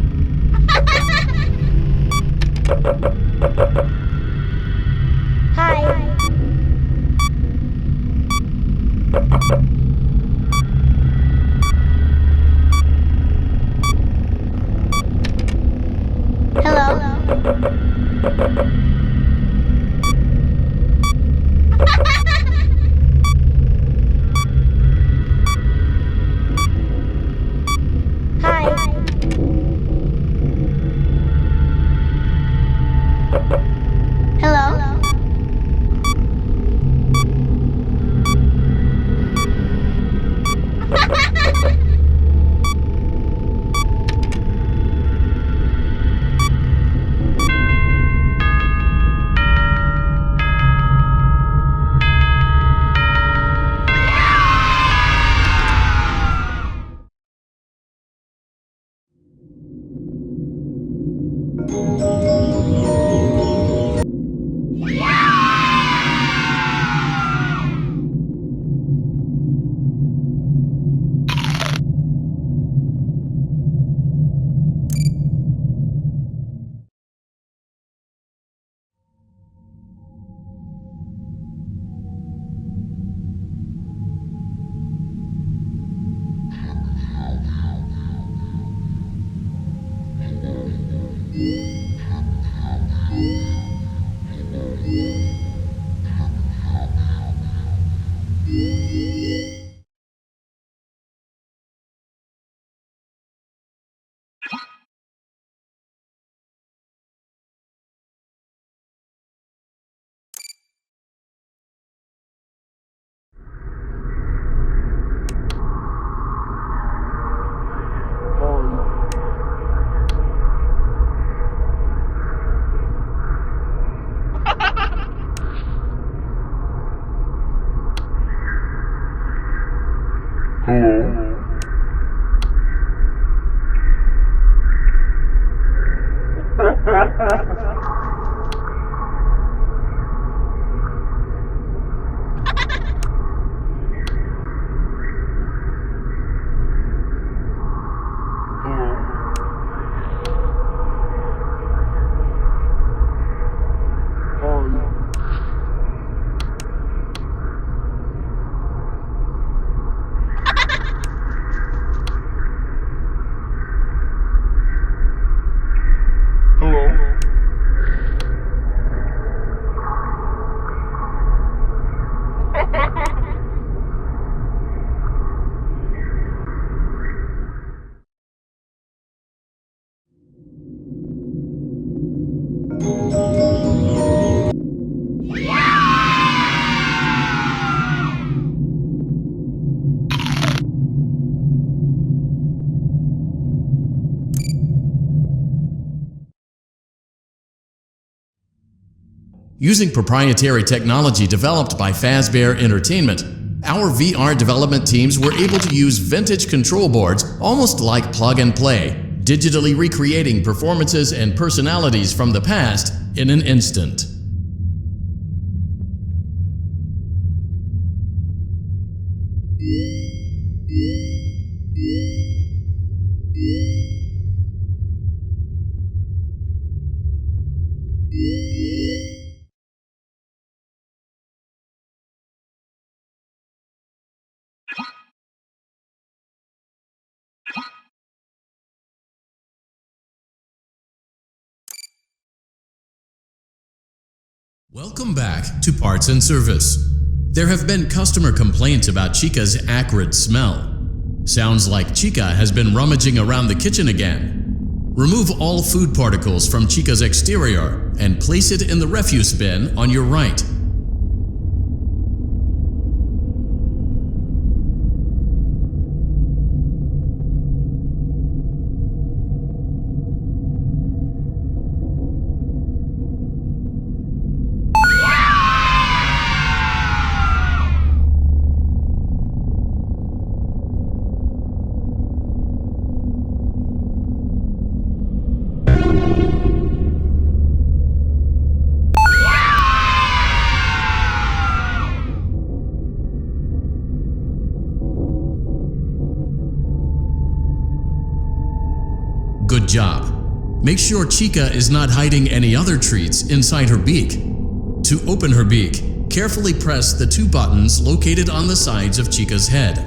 Using proprietary technology developed by Fazbear Entertainment, our VR development teams were able to use vintage control boards almost like plug and play, digitally recreating performances and personalities from the past in an instant. Welcome back to Parts and Service. There have been customer complaints about Chica's acrid smell. Sounds like Chica has been rummaging around the kitchen again. Remove all food particles from Chica's exterior and place it in the refuse bin on your right. Good job. Make sure Chica is not hiding any other treats inside her beak. To open her beak, carefully press the two buttons located on the sides of Chica's head.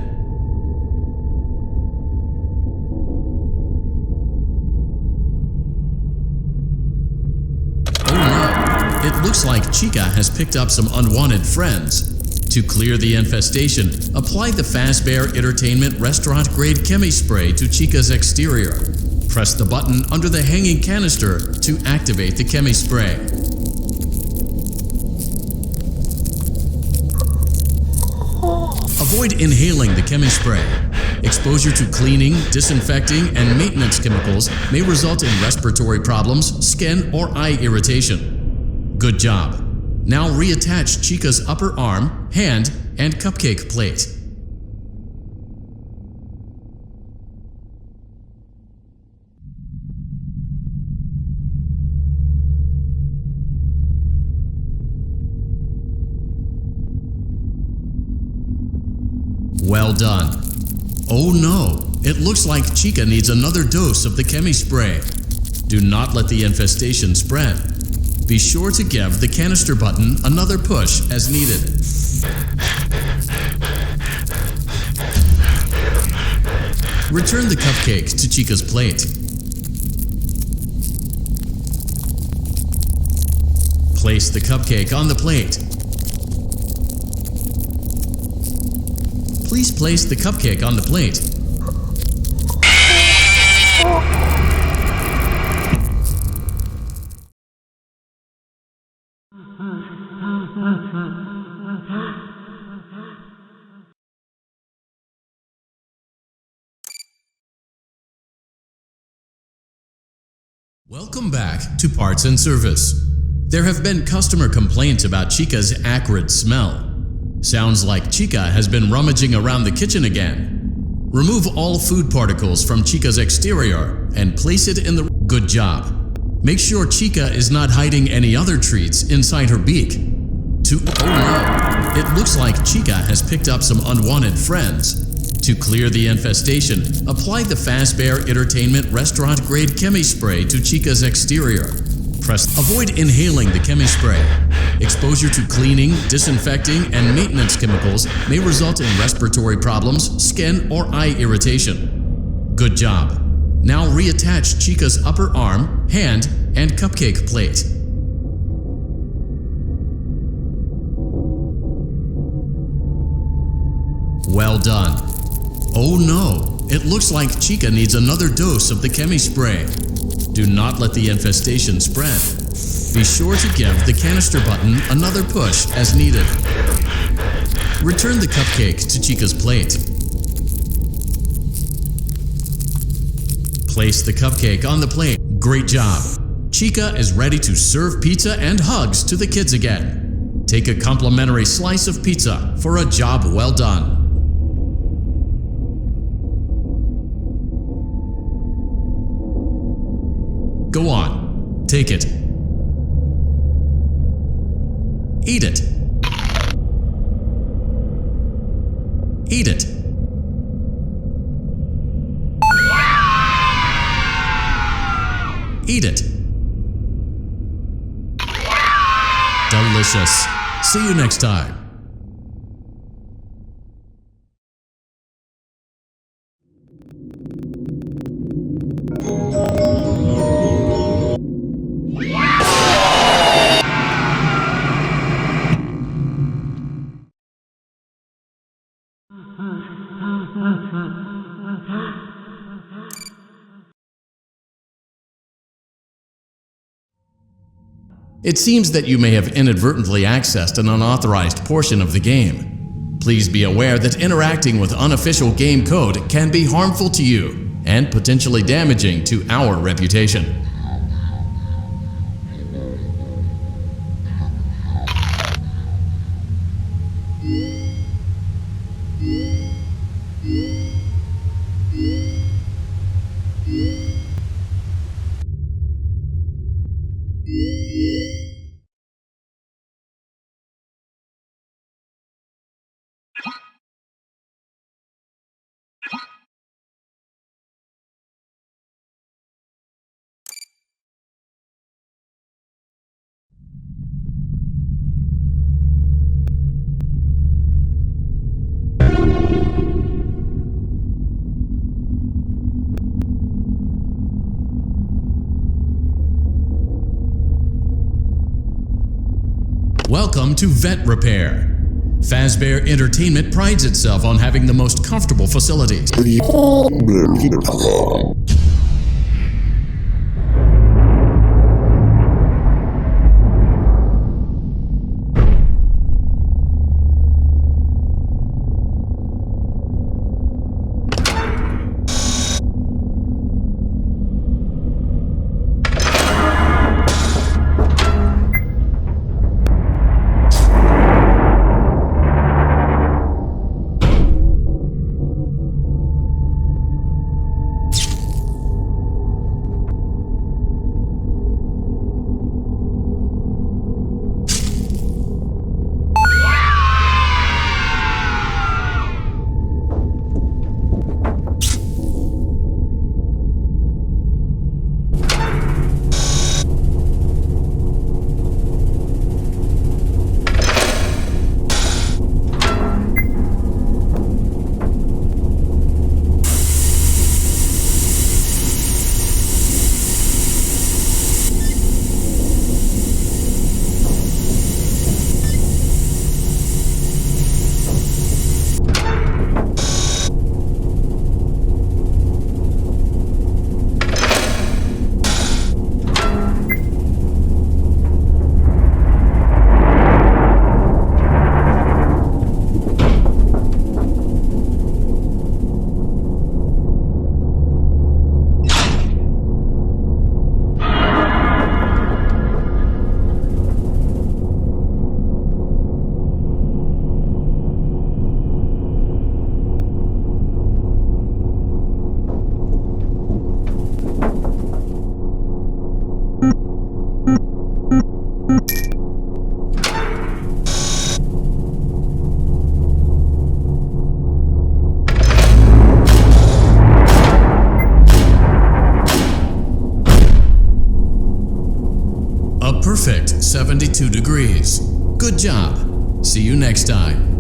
Oh no, it looks like Chica has picked up some unwanted friends. To clear the infestation, apply the Fazbear Entertainment Restaurant Grade Chemi Spray to Chica's exterior. Press the button under the hanging canister to activate the Chemi Spray. Avoid inhaling the Chemi Spray. Exposure to cleaning, disinfecting, and maintenance chemicals may result in respiratory problems, skin, or eye irritation. Good job. Now reattach Chica's upper arm, hand, and cupcake plate. Well done. Oh no, it looks like Chica needs another dose of the Chemi Spray. Do not let the infestation spread. Be sure to give the canister button another push as needed. Return the cupcake to Chica's plate. Place the cupcake on the plate. Please place the cupcake on the plate. Welcome back to Parts and Service. There have been customer complaints about Chica's acrid smell. Sounds like Chica has been rummaging around the kitchen again. Remove all food particles from Chica's exterior and place it in the... Good job. Make sure Chica is not hiding any other treats inside her beak. Oh no, it looks like Chica has picked up some unwanted friends. To clear the infestation, apply the Fazbear Entertainment Restaurant Grade Chemi Spray to Chica's exterior. Avoid inhaling the Chemi Spray. Exposure to cleaning, disinfecting, and maintenance chemicals may result in respiratory problems, skin, or eye irritation. Good job. Now reattach Chica's upper arm, hand, and cupcake plate. Well done. Oh no, it looks like Chica needs another dose of the Chemi Spray. Do not let the infestation spread. Be sure to give the canister button another push as needed. Return the cupcake to Chica's plate. Place the cupcake on the plate. Great job. Chica is ready to serve pizza and hugs to the kids again. Take a complimentary slice of pizza for a job well done. Go on, take it. Eat it. Eat it. Eat it. Delicious. See you next time. It seems that you may have inadvertently accessed an unauthorized portion of the game. Please be aware that interacting with unofficial game code can be harmful to you and potentially damaging to our reputation. Welcome to Vet Repair. Fazbear Entertainment prides itself on having the most comfortable facilities. Perfect 72 degrees. Good job. See you next time.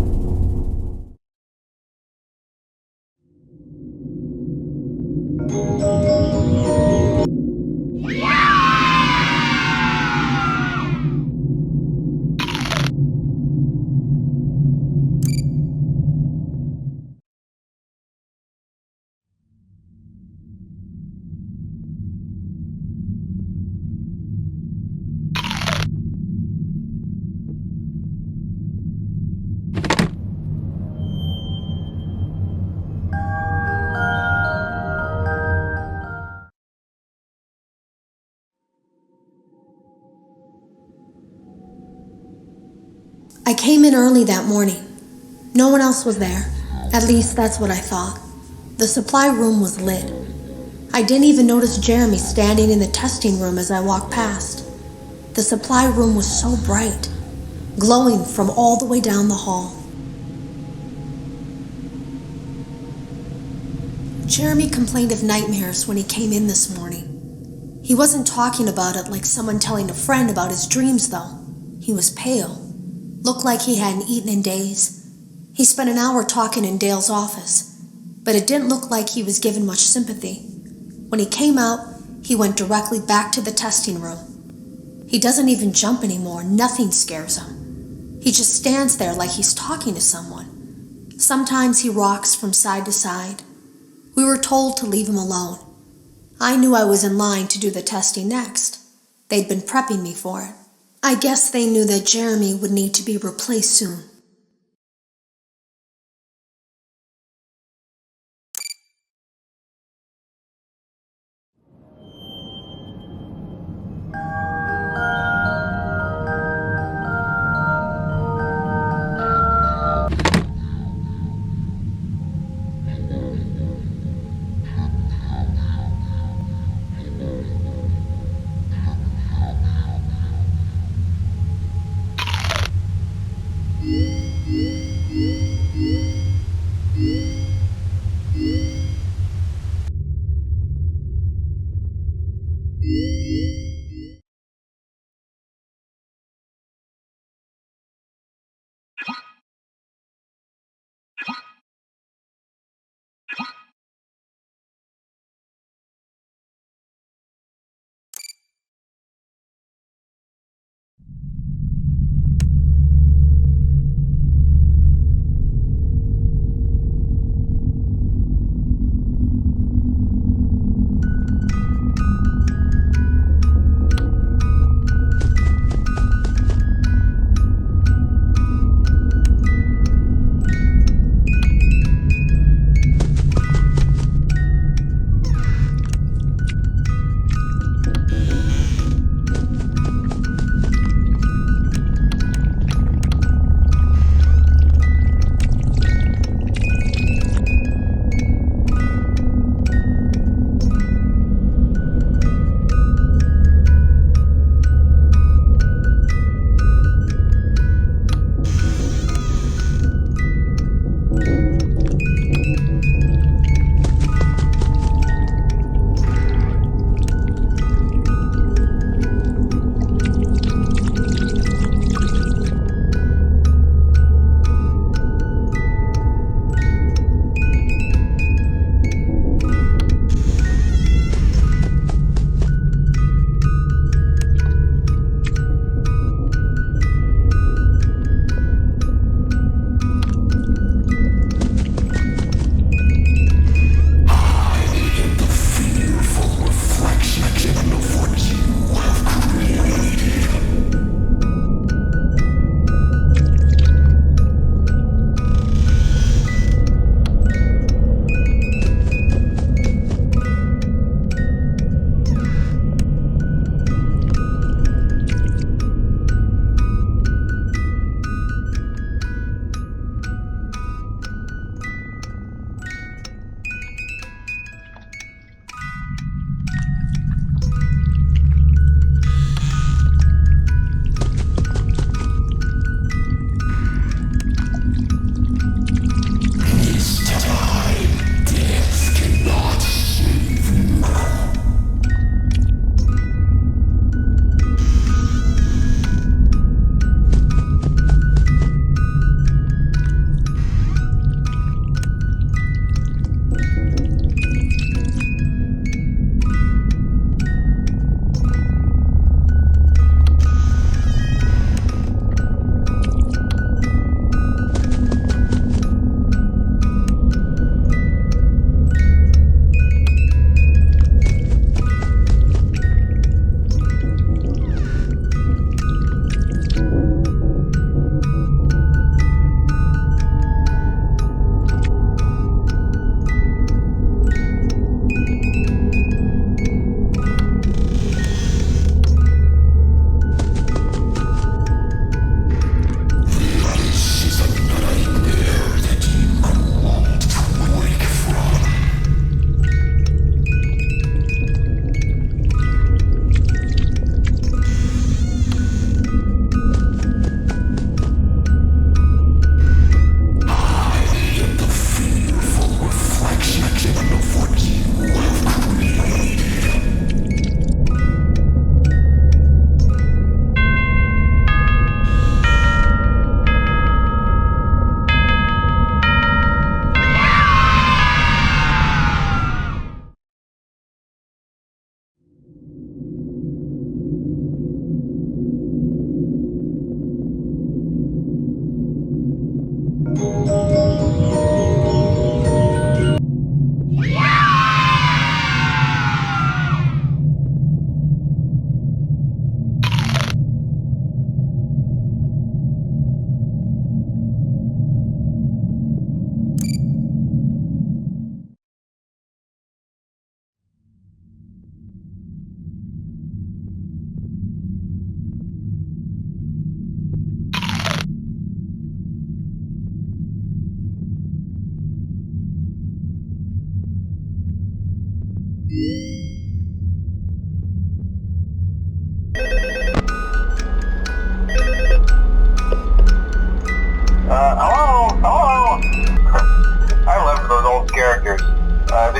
I came in early that morning. No one else was there. At least that's what I thought. The supply room was lit. I didn't even notice Jeremy standing in the testing room as I walked past. The supply room was so bright, glowing from all the way down the hall. Jeremy complained of nightmares when he came in this morning. He wasn't talking about it like someone telling a friend about his dreams, though. He was pale. Looked like he hadn't eaten in days. He spent an hour talking in Dale's office, but it didn't look like he was given much sympathy. When he came out, he went directly back to the testing room. He doesn't even jump anymore. Nothing scares him. He just stands there like he's talking to someone. Sometimes he rocks from side to side. We were told to leave him alone. I knew I was in line to do the testing next. They'd been prepping me for it. I guess they knew that Jeremy would need to be replaced soon.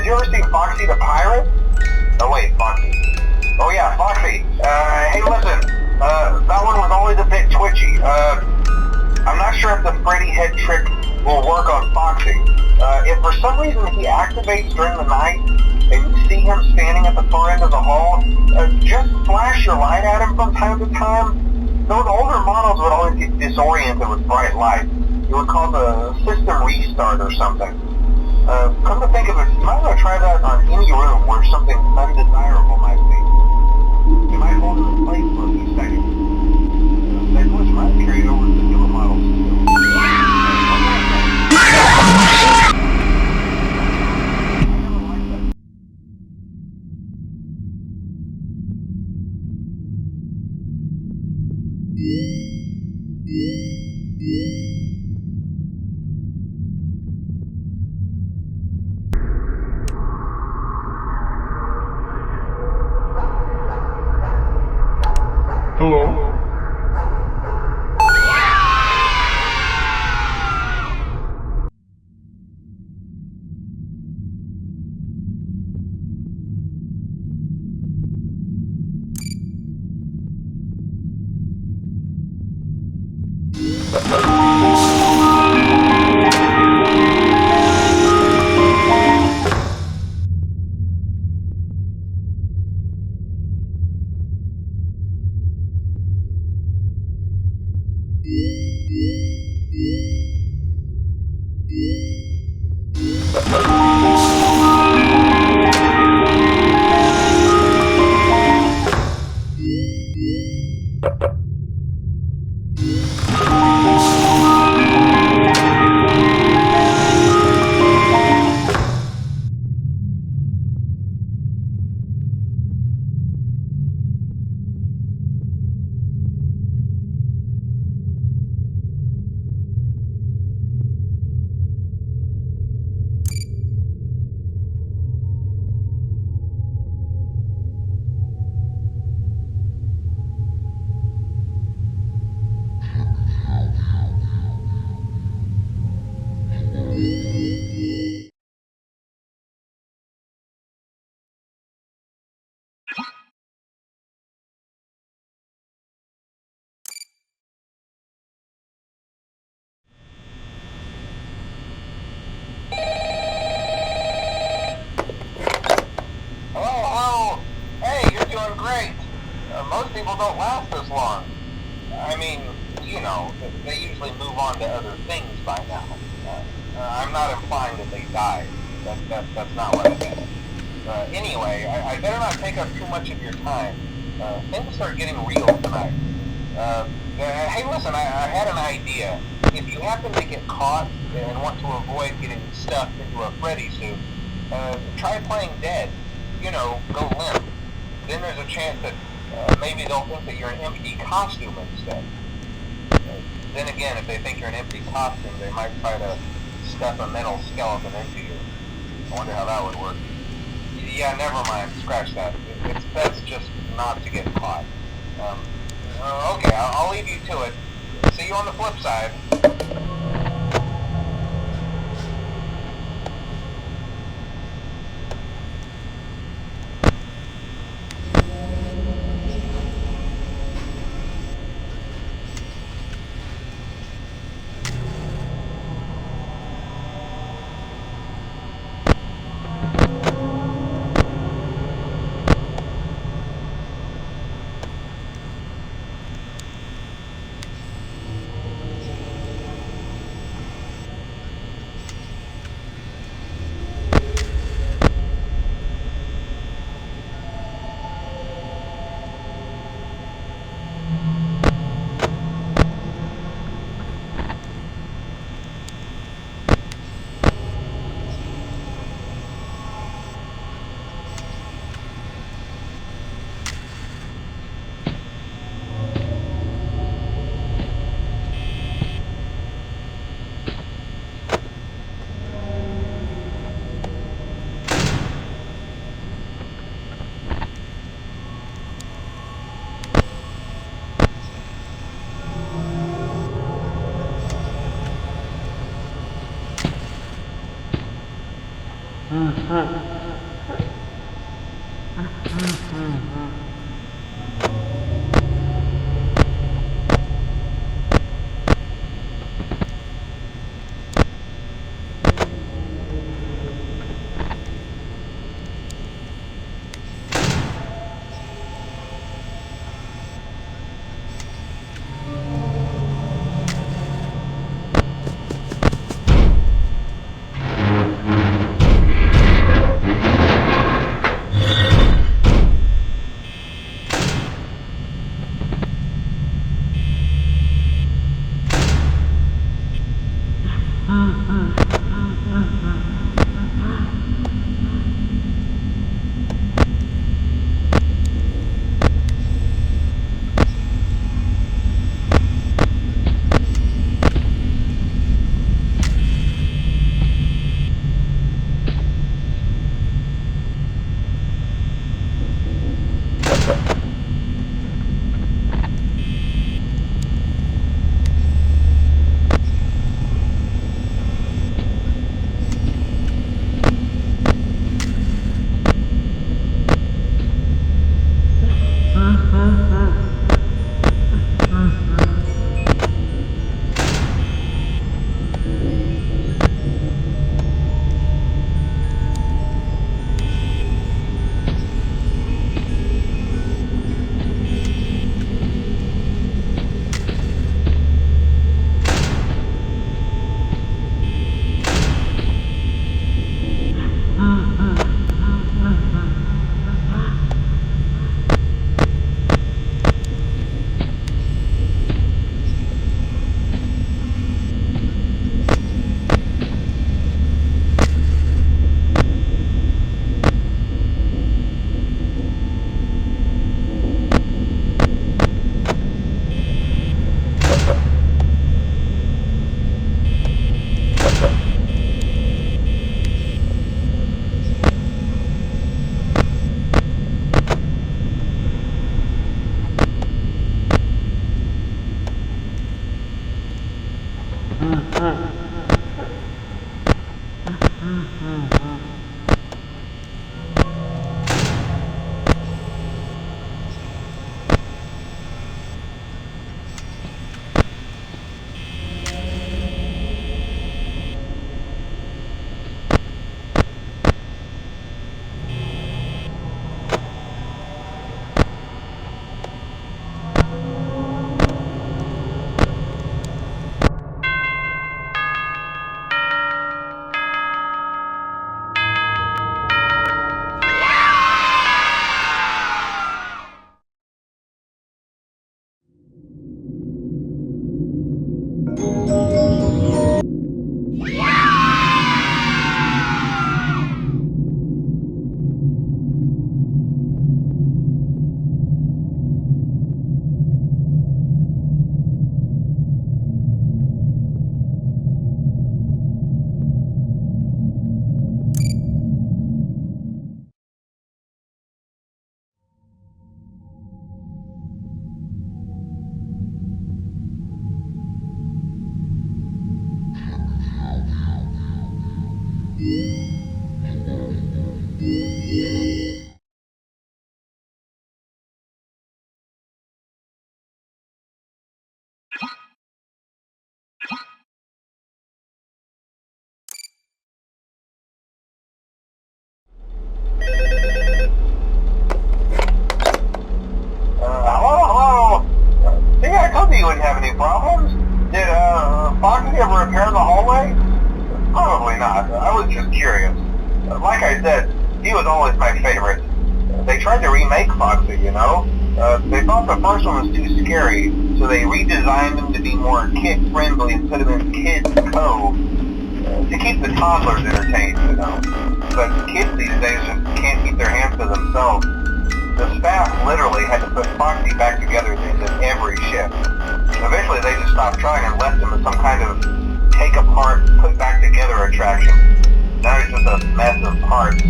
did you ever see Foxy the Pirate? Oh wait, Foxy. Oh yeah, Foxy. Hey listen, that one was always a bit twitchy. I'm not sure if the Freddy head trick will work on Foxy. If for some reason he activates during the night, and you see him standing at the far end of the hall, just flash your light at him from time to time. Those older models would always get disoriented with bright light. You would call the system restart or something. Come to think of it, you might want to try that on any room where something undesirable might be. You might hold it in place for a few seconds. That glitch might carry over to the newer models too. Hello? Hello? Hey, you're doing great. Most people don't last this long. I mean, you know, they usually move on to other things by now. I'm not implying that they died. That's not what I meant. Anyway, I better not take up too much of your time. Things are getting real tonight. Hey, listen, I had an idea. If you happen to get caught and want to avoid getting stuffed into a Freddy suit, try playing dead. You know, go limp. Then there's a chance that maybe they'll think that you're an empty costume instead. Then again, if they think you're an empty costume, they might try to stuff a metal skeleton into you. I wonder how that would work. Yeah, never mind. Scratch that. It's best just not to get caught. Okay, I'll leave you to it. See you on the flip side. you wouldn't have any problems. Did Foxy ever repair the hallway? Probably not. I was just curious. Like I said, he was always my favorite. They tried to remake Foxy, you know? They thought the first one was too scary, so they redesigned him to be more kid-friendly and put him in Kids Cove to keep the toddlers entertained, you know? But kids these days just can't keep their hands to themselves. The staff literally had to put Foxy back together at the end of every shift. Eventually they just stopped trying and left him as some kind of take-apart, put-back-together attraction. Now he's just a mess of parts.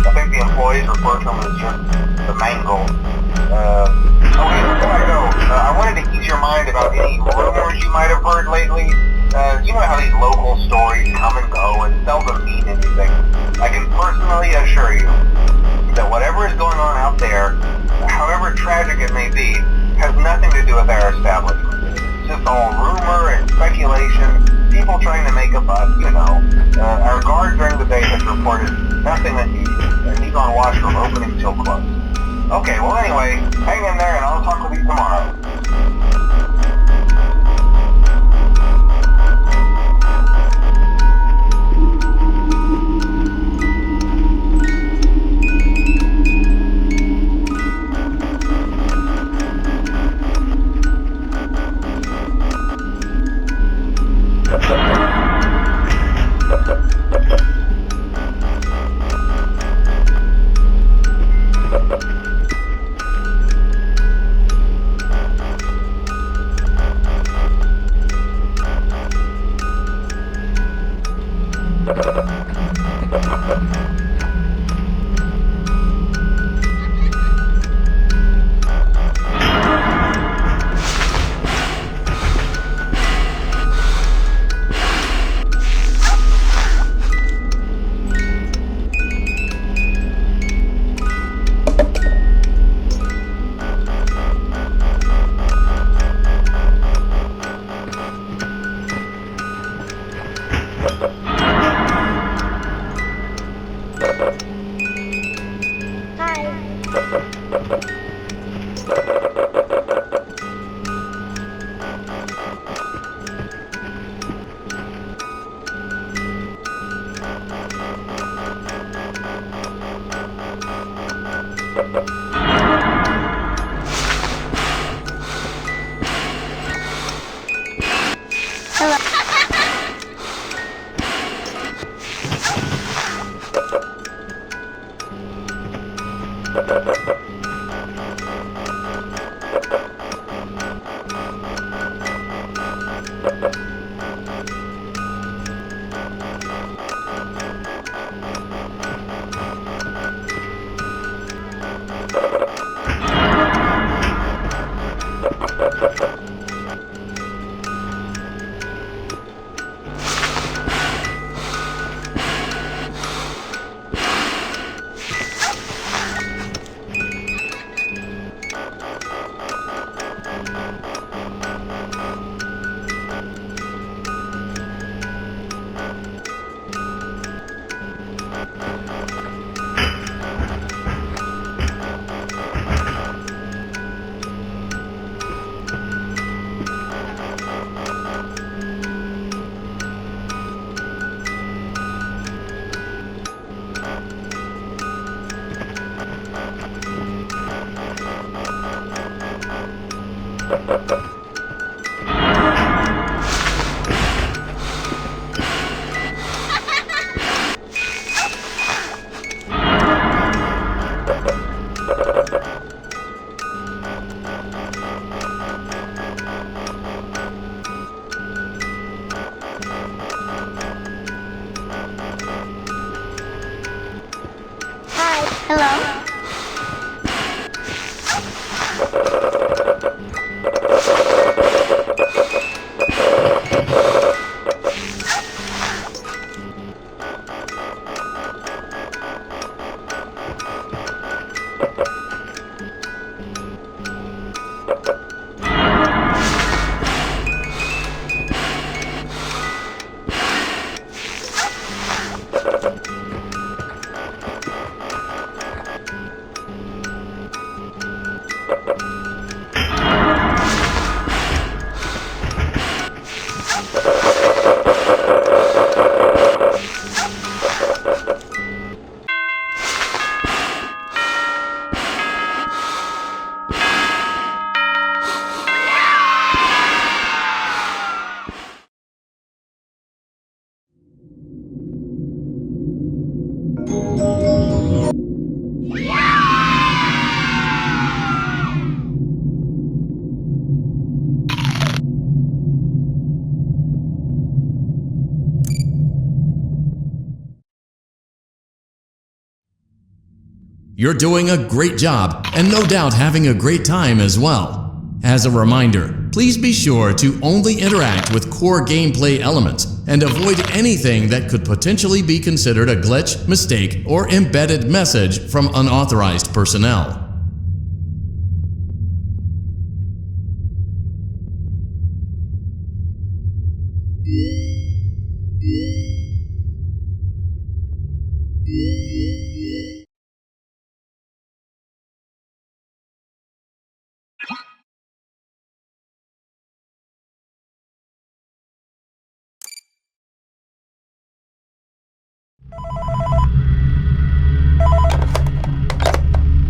I think the employees refer to him as just the mangle. Okay, before I go, I wanted to ease your mind about any rumors you might have heard lately. You know how these local stories come and go and seldom mean anything. I can personally assure you, that whatever is going on out there, however tragic it may be, has nothing to do with our establishment. It's just all rumor and speculation, people trying to make a buck, you know. Our guard during the day has reported nothing unusual, and he's on watch from opening till close. Okay, well anyway, hang in there and I'll talk with you tomorrow. You're doing a great job, and no doubt having a great time as well. As a reminder, Please be sure to only interact with core gameplay elements and avoid anything that could potentially be considered a glitch, mistake, or embedded message from unauthorized personnel.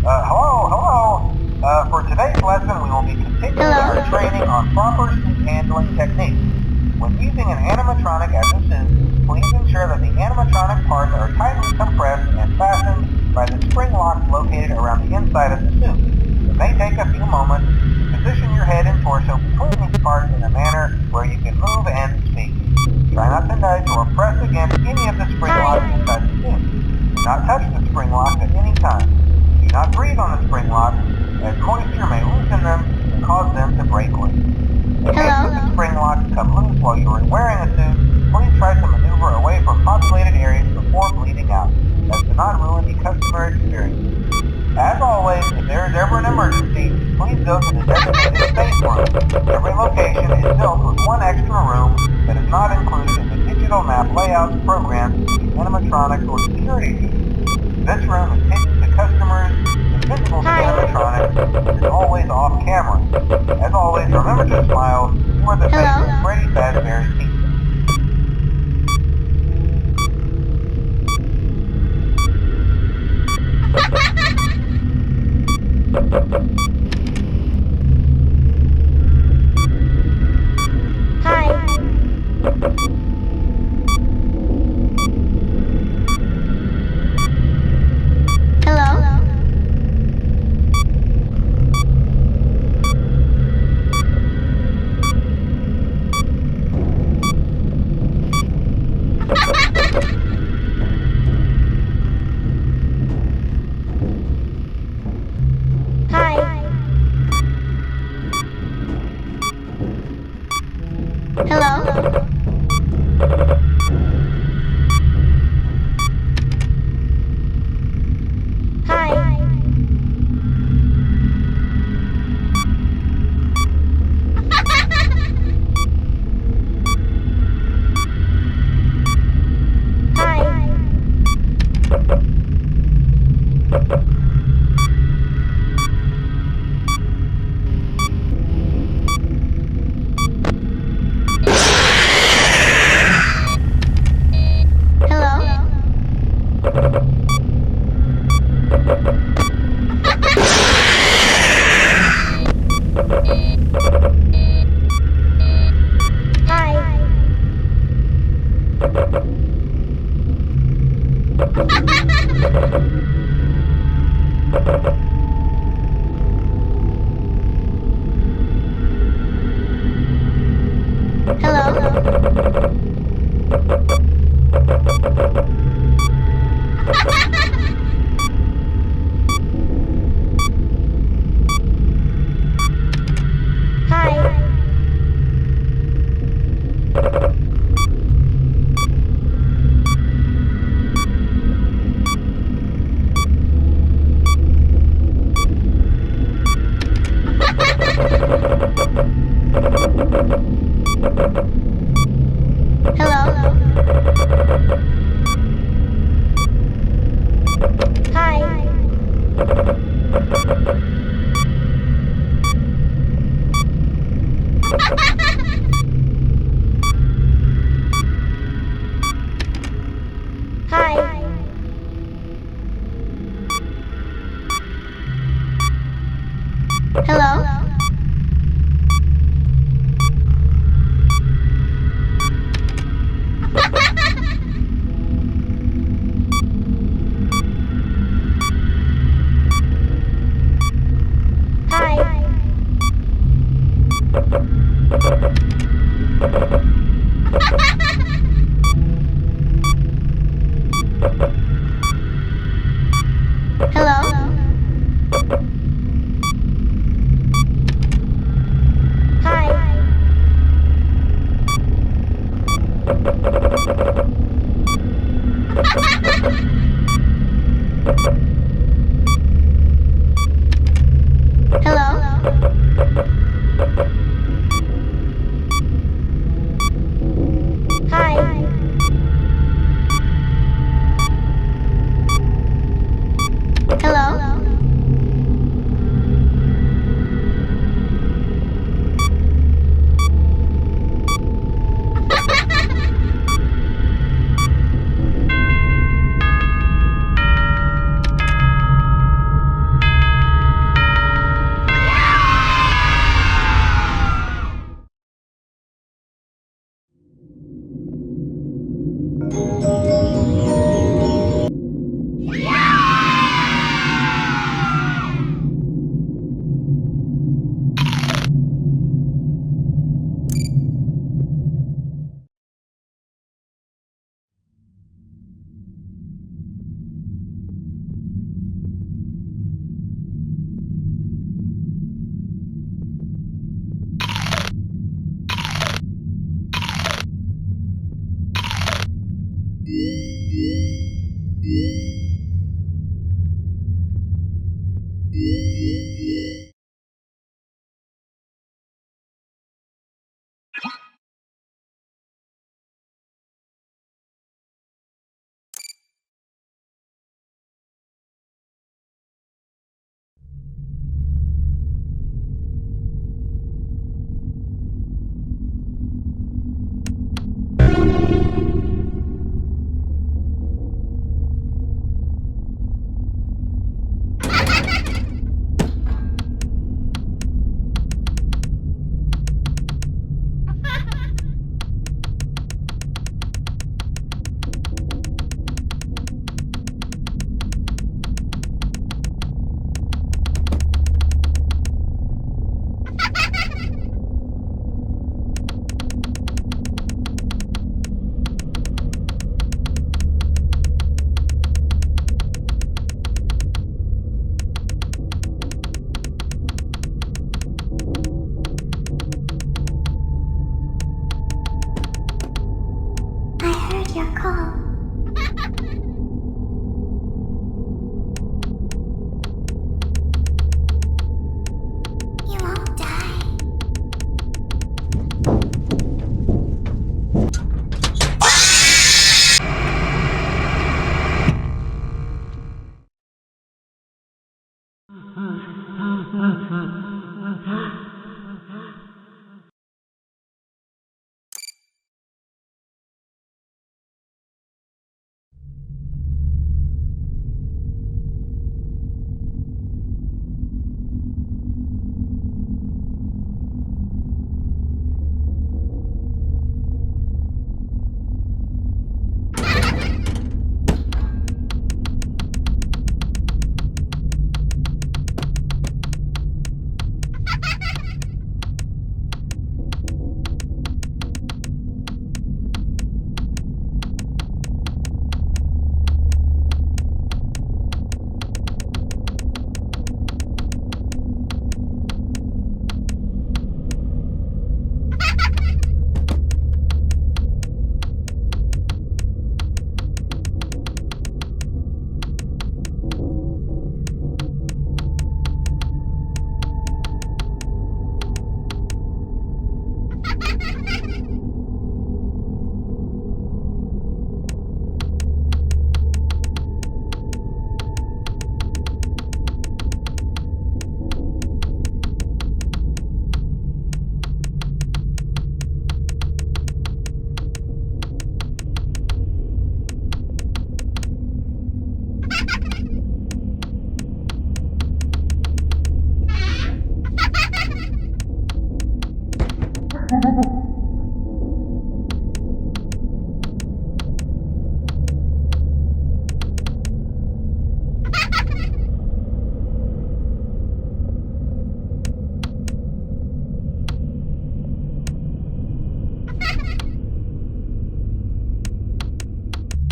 Hello. For today's lesson, we will be continuing our training on proper suit handling techniques. When using an animatronic as a suit, please ensure that the animatronic parts are tightly compressed and fastened by the spring locks located around the inside of the suit. It may take a few moments to position your head and torso between these parts in a manner where you can move and speak. Try not to nudge or press against any of the spring locks inside the suit. Do not touch the spring locks at any time. Do not breathe on the spring locks, as moisture may loosen them and cause them to break loose. In case that the spring locks come loose while you are wearing a suit, please try to maneuver away from populated areas before bleeding out, as to not ruin the customer experience. As always, if there is ever an emergency, please go to the designated safe room. Every location is built with one extra room that is not included in the digital map layouts programmed to the animatronics or security suits. This room is hidden to customers, invisible to animatronics, and is always off camera. As always, remember to smile. You are the face of Freddy Fazbear's Pizza.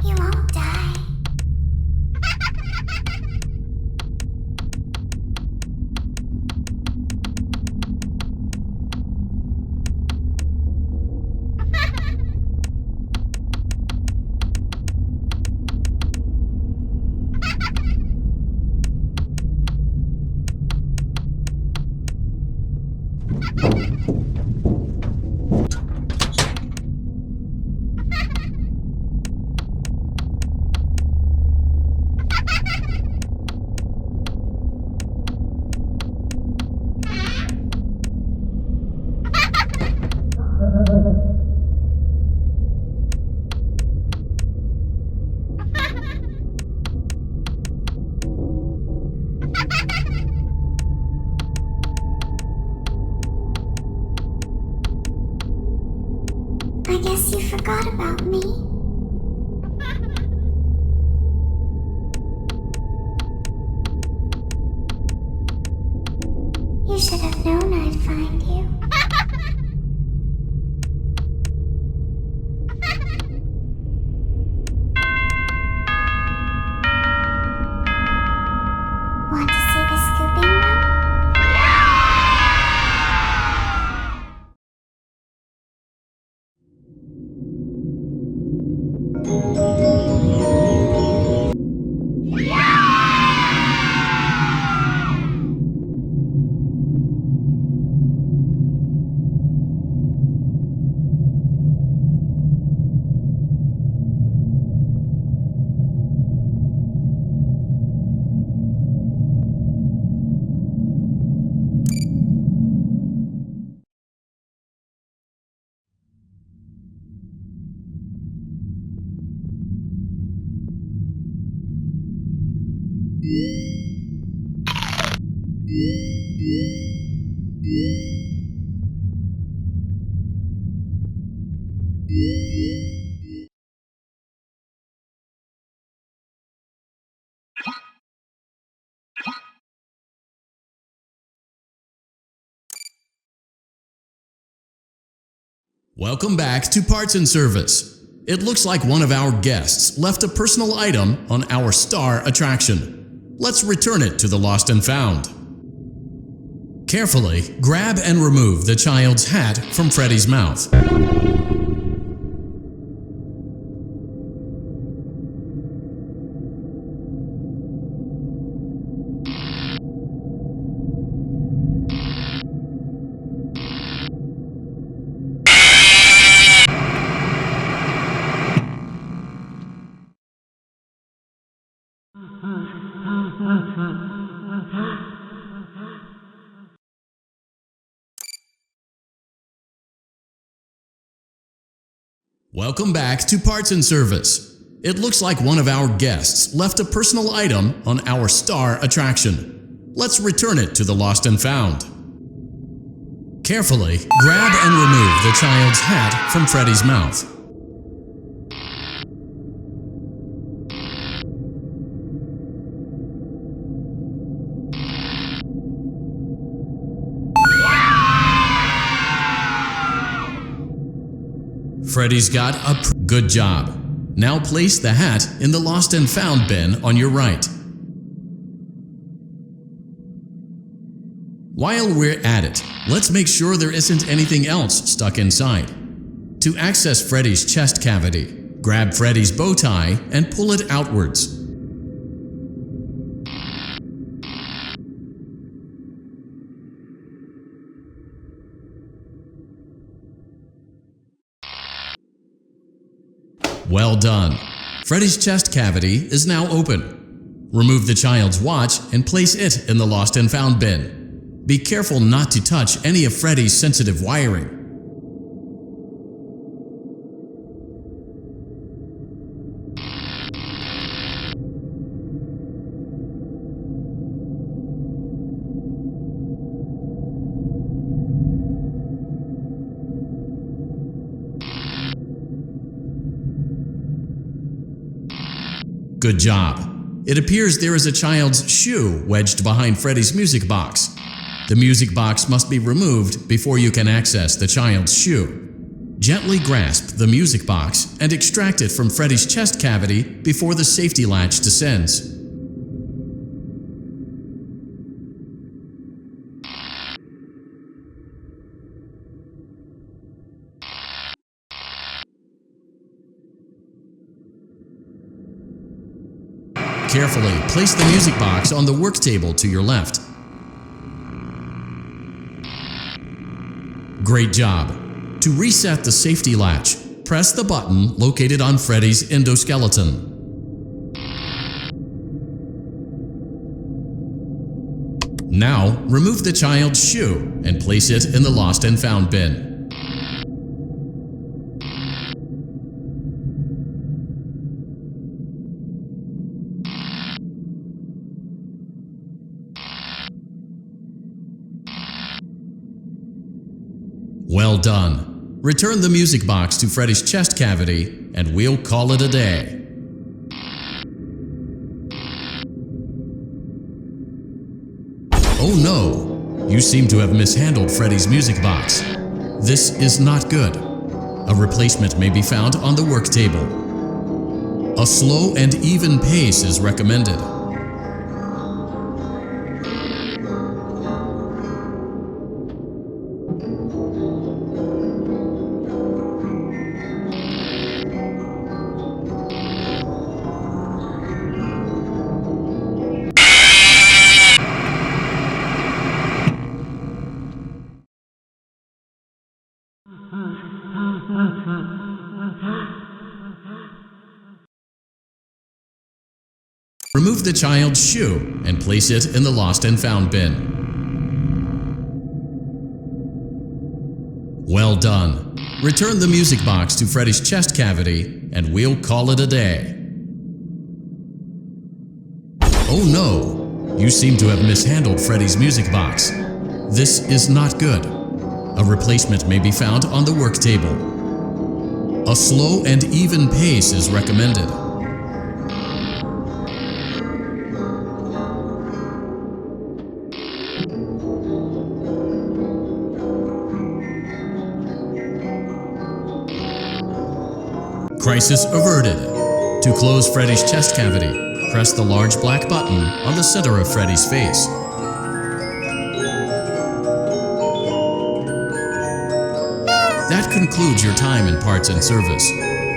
You won't die. I guess you forgot about me. You should have known I'd find you. Want to see the scooping room? Welcome back to Parts and Service. It looks like one of our guests left a personal item on our star attraction. Let's return it to the Lost and Found. Carefully grab and remove the child's hat from Freddy's mouth. Welcome back to Parts and Service. It looks like one of our guests left a personal item on our star attraction. Let's return it to the Lost and Found. Carefully grab and remove the child's hat from Freddy's mouth. Freddy's got a good job. Now place the hat in the Lost and Found bin on your right. While we're at it, let's make sure there isn't anything else stuck inside. To access Freddy's chest cavity, grab Freddy's bow tie and pull it outwards. Well done. Freddy's chest cavity is now open. Remove the child's watch and place it in the Lost and Found bin. Be careful not to touch any of Freddy's sensitive wiring. Good job. It appears there is a child's shoe wedged behind Freddy's music box. The music box must be removed before you can access the child's shoe. Gently grasp the music box and extract it from Freddy's chest cavity before the safety latch descends. Carefully place the music box on the work table to your left. Great job. To reset the safety latch, press the button located on Freddy's endoskeleton. Now, remove the child's shoe and place it in the Lost and Found bin. Well done. Return the music box to Freddy's chest cavity, and we'll call it a day. Oh no! You seem to have mishandled Freddy's music box. This is not good. A replacement may be found on the work table. A slow and even pace is recommended. Remove the child's shoe and place it in the Lost and Found bin. Well done. Return the music box to Freddy's chest cavity, and we'll call it a day. Oh no! You seem to have mishandled Freddy's music box. This is not good. A replacement may be found on the work table. A slow and even pace is recommended. Crisis averted. To close Freddy's chest cavity, press the large black button on the center of Freddy's face. That concludes your time in Parts and Service.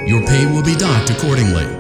Your pay will be docked accordingly.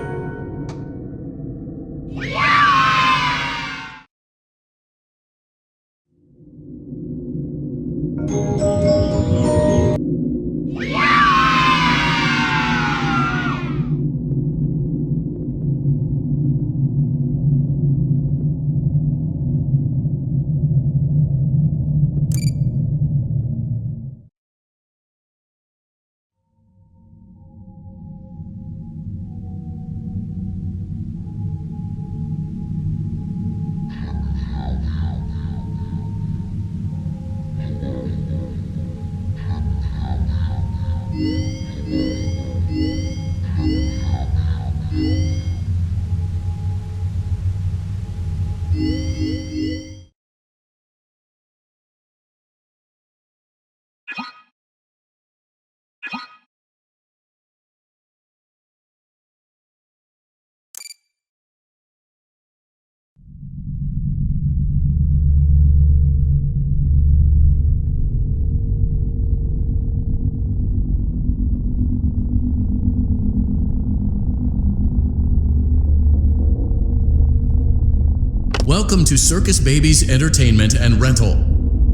Welcome to Circus Baby's Entertainment and Rental.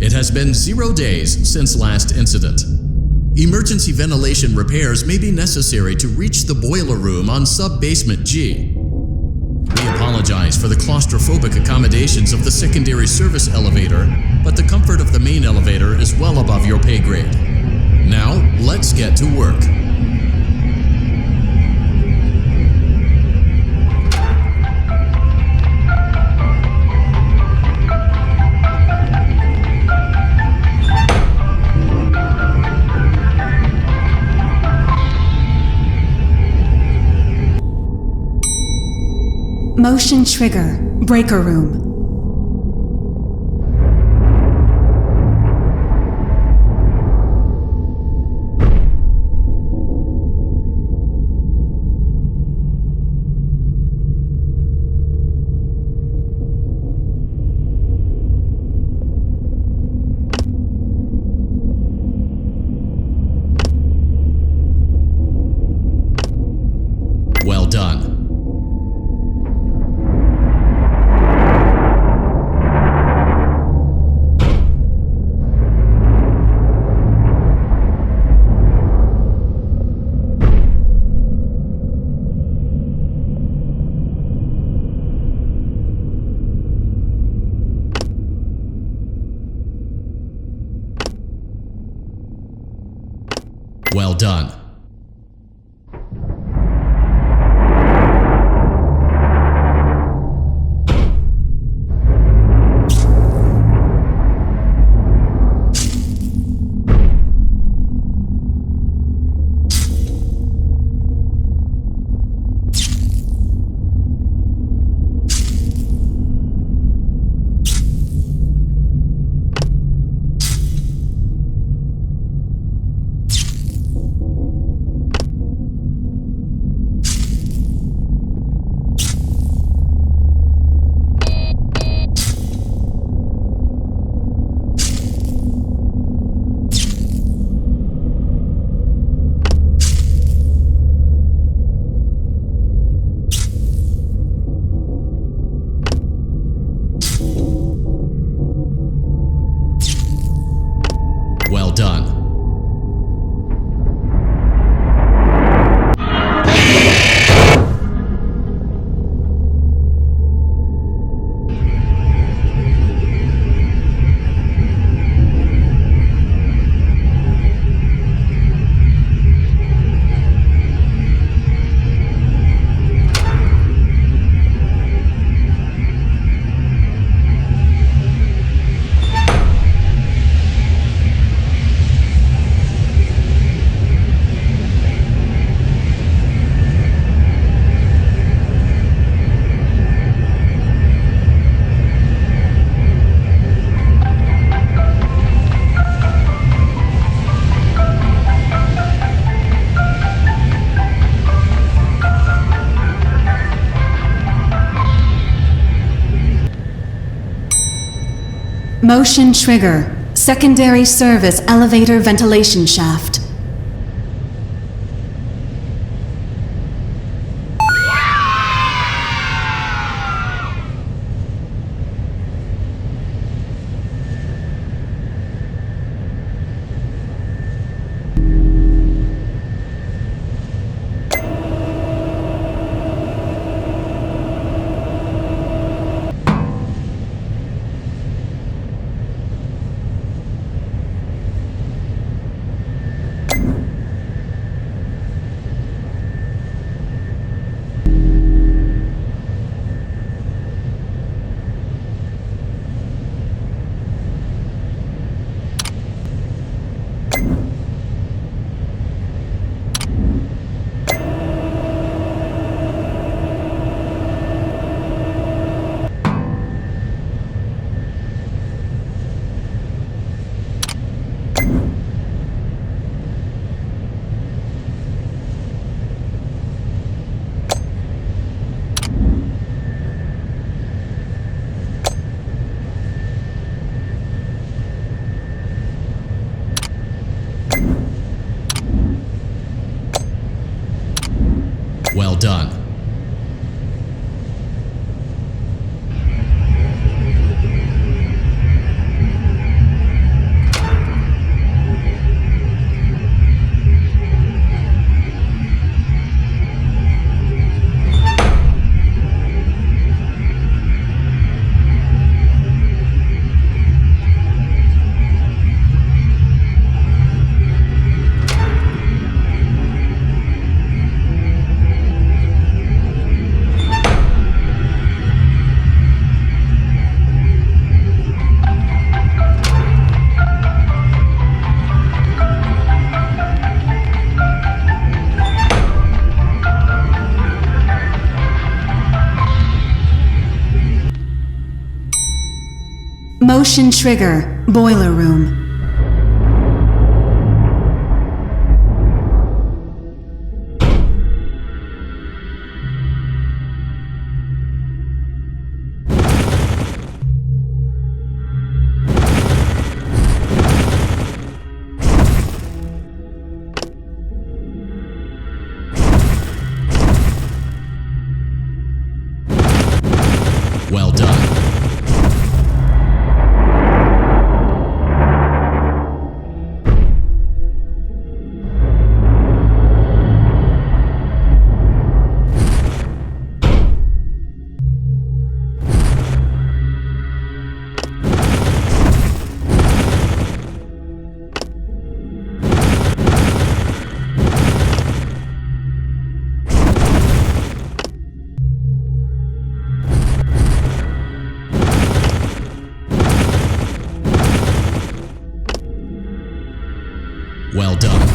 It has been 0 days since last incident. Emergency ventilation repairs may be necessary to reach the boiler room on sub-basement G. We apologize for the claustrophobic accommodations of the secondary service elevator, but the comfort of the main elevator is well above your pay grade. Now, let's get to work. Motion trigger, breaker room. Well done. Well done. Well done. Motion trigger, secondary service elevator ventilation shaft. Well done. Motion trigger. Boiler room. Well done. Well done.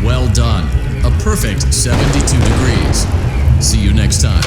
Well done. A perfect 72 degrees. See you next time.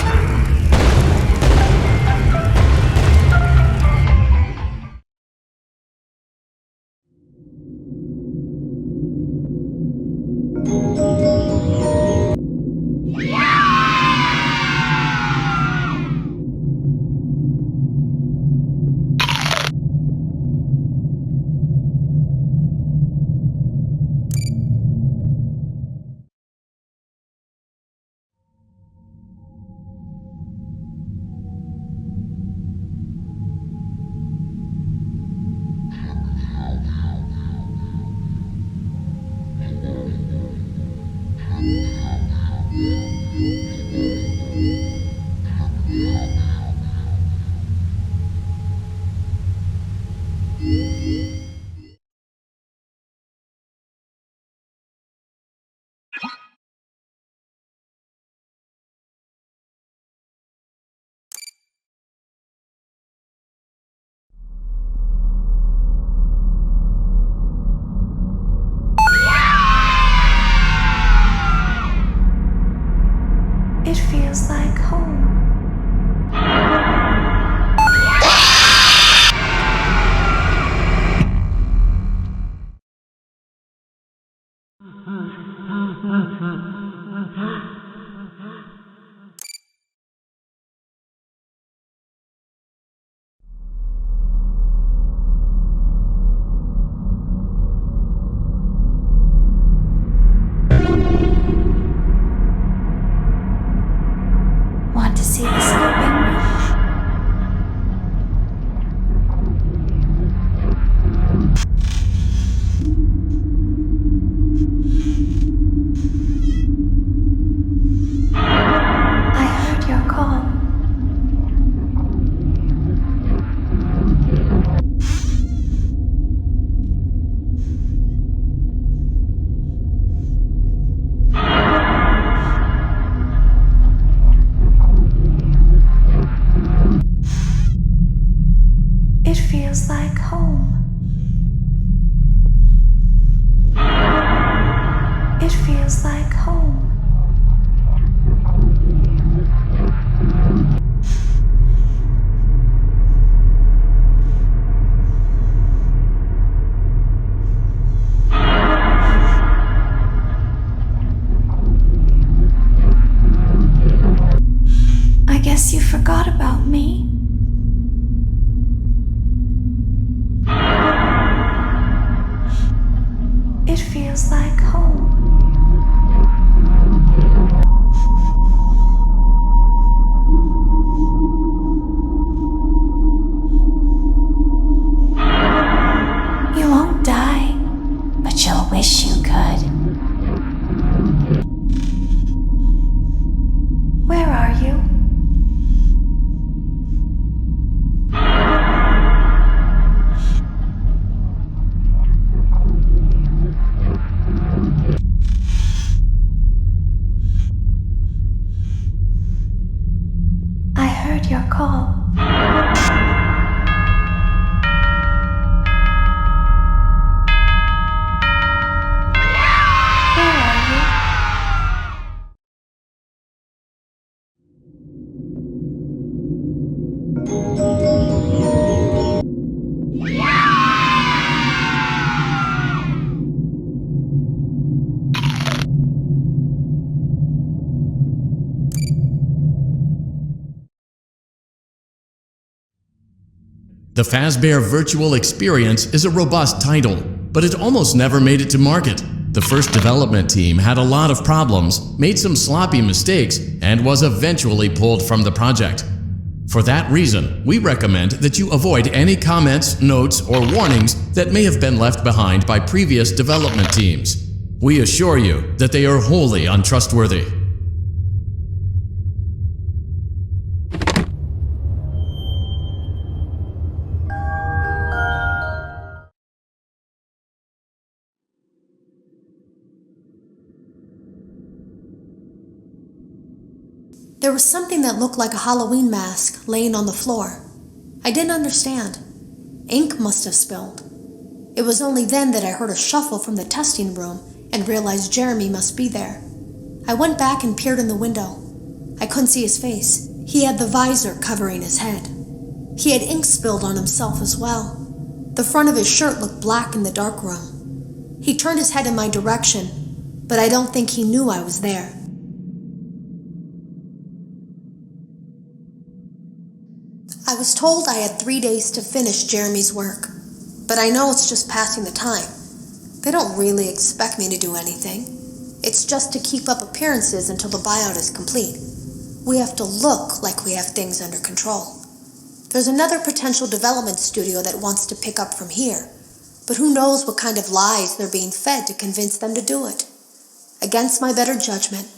It feels like home. Want to see the scoping room? I heard your call. It feels like home. It feels like home. I guess you forgot about me. The Fazbear Virtual Experience is a robust title, but it almost never made it to market. The first development team had a lot of problems, made some sloppy mistakes, and was eventually pulled from the project. For that reason, we recommend that you avoid any comments, notes, or warnings that may have been left behind by previous development teams. We assure you that they are wholly untrustworthy. There was something that looked like a Halloween mask laying on the floor. I didn't understand. Ink must have spilled. It was only then that I heard a shuffle from the testing room and realized Jeremy must be there. I went back and peered in the window. I couldn't see his face. He had the visor covering his head. He had ink spilled on himself as well. The front of his shirt looked black in the dark room. He turned his head in my direction, but I don't think he knew I was there. I was told I had 3 days to finish Jeremy's work, but I know it's just passing the time. They don't really expect me to do anything. It's just to keep up appearances until the buyout is complete. We have to look like we have things under control. There's another potential development studio that wants to pick up from here, but who knows what kind of lies they're being fed to convince them to do it. Against my better judgment,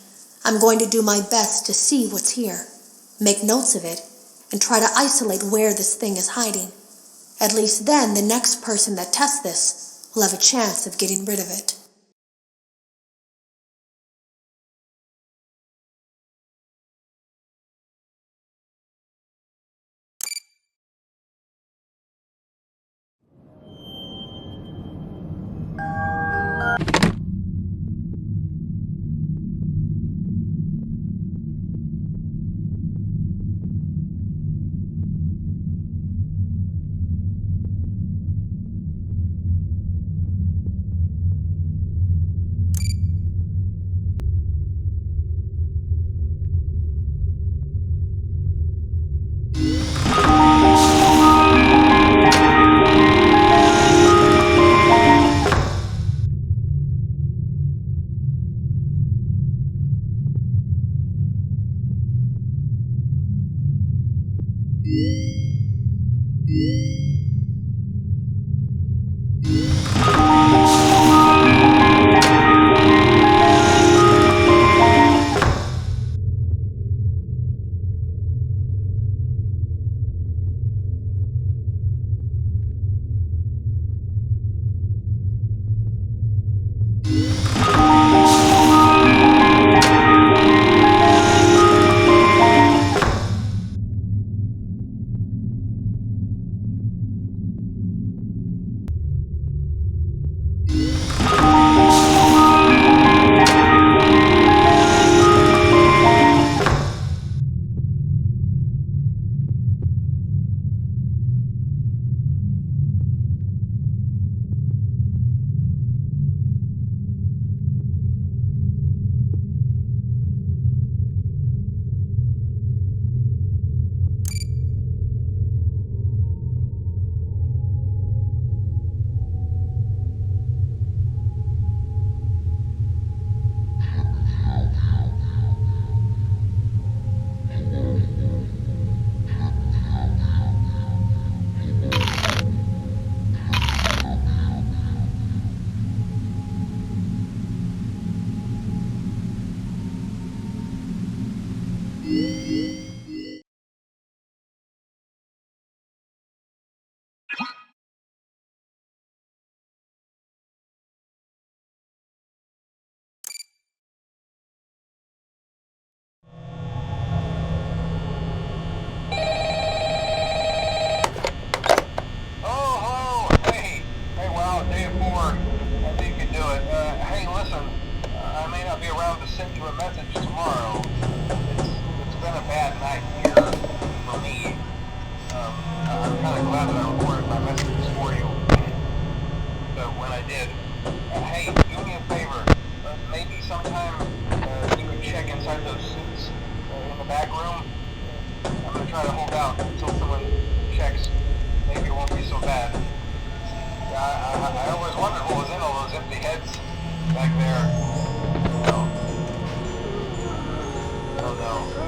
I'm going to do my best to see what's here, make notes of it, and try to isolate where this thing is hiding. At least then the next person that tests this will have a chance of getting rid of it. Back room. I'm gonna try to hold out until someone checks. Maybe Back there. No. Oh no.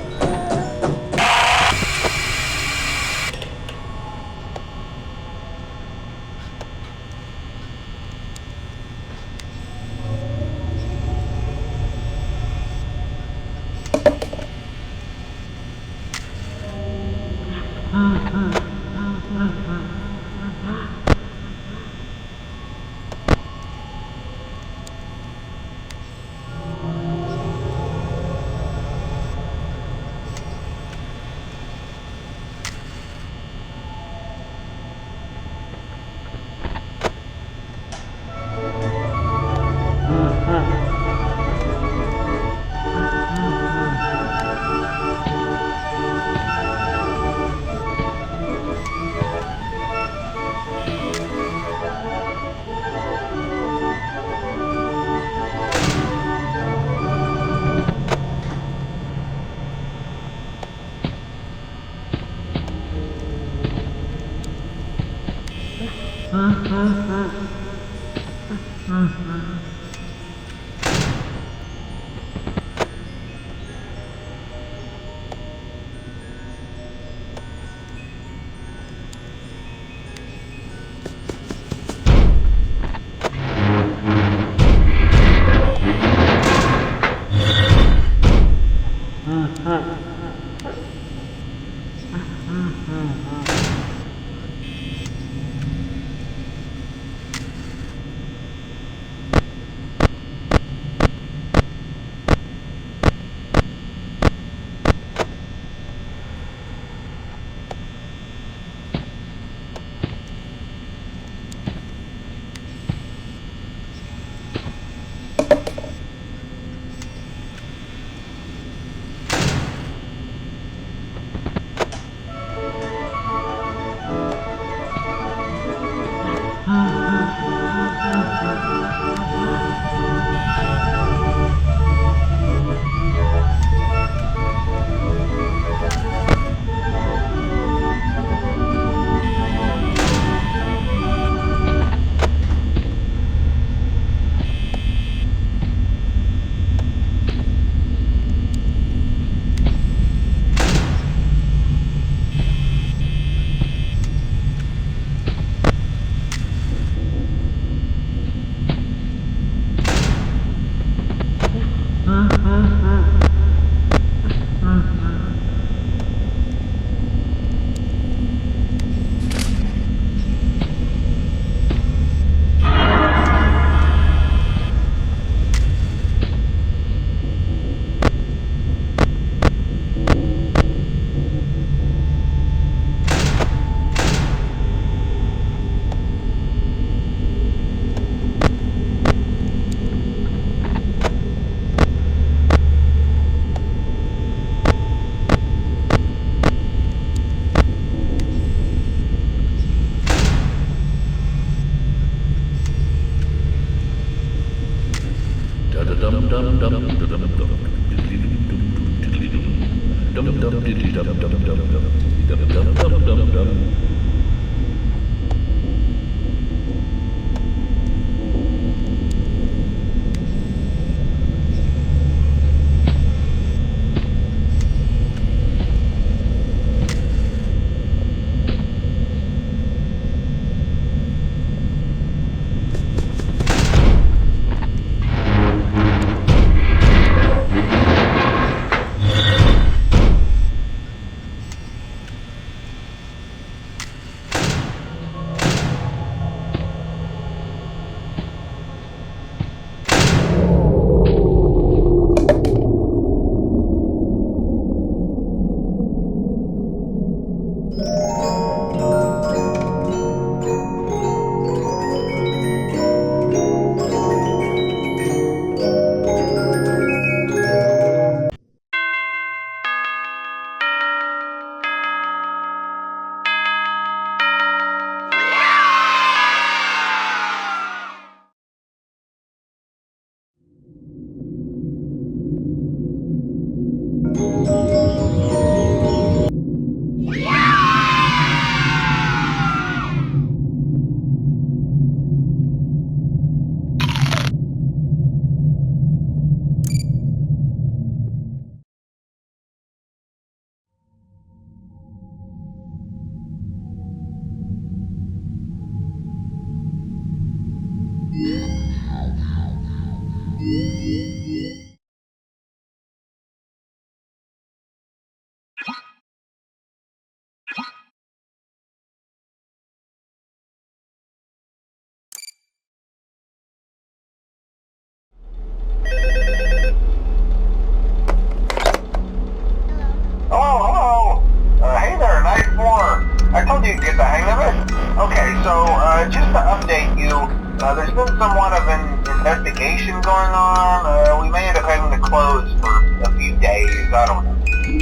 Just to update you, there's been somewhat of an investigation going on. We may end up having to close for a few days, I don't know.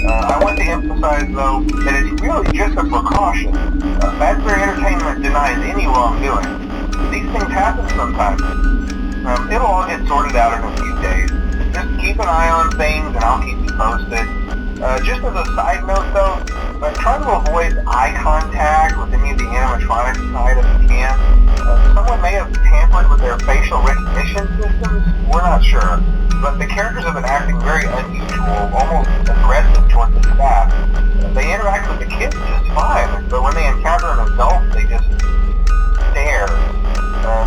I want to emphasize, though, that it's really just a precaution. Fazbear Entertainment denies any wrongdoing. These things happen sometimes. It'll all get sorted out in a few days. Just keep an eye on things and I'll keep you posted. Just as a side note, though, try to avoid eye contact with any of the animatronics side if you can. Someone may have tampered with their facial recognition systems, we're not sure. But the characters have been acting very unusual, almost aggressive towards the staff. They interact with the kids just fine, but when they encounter an adult, they just stare.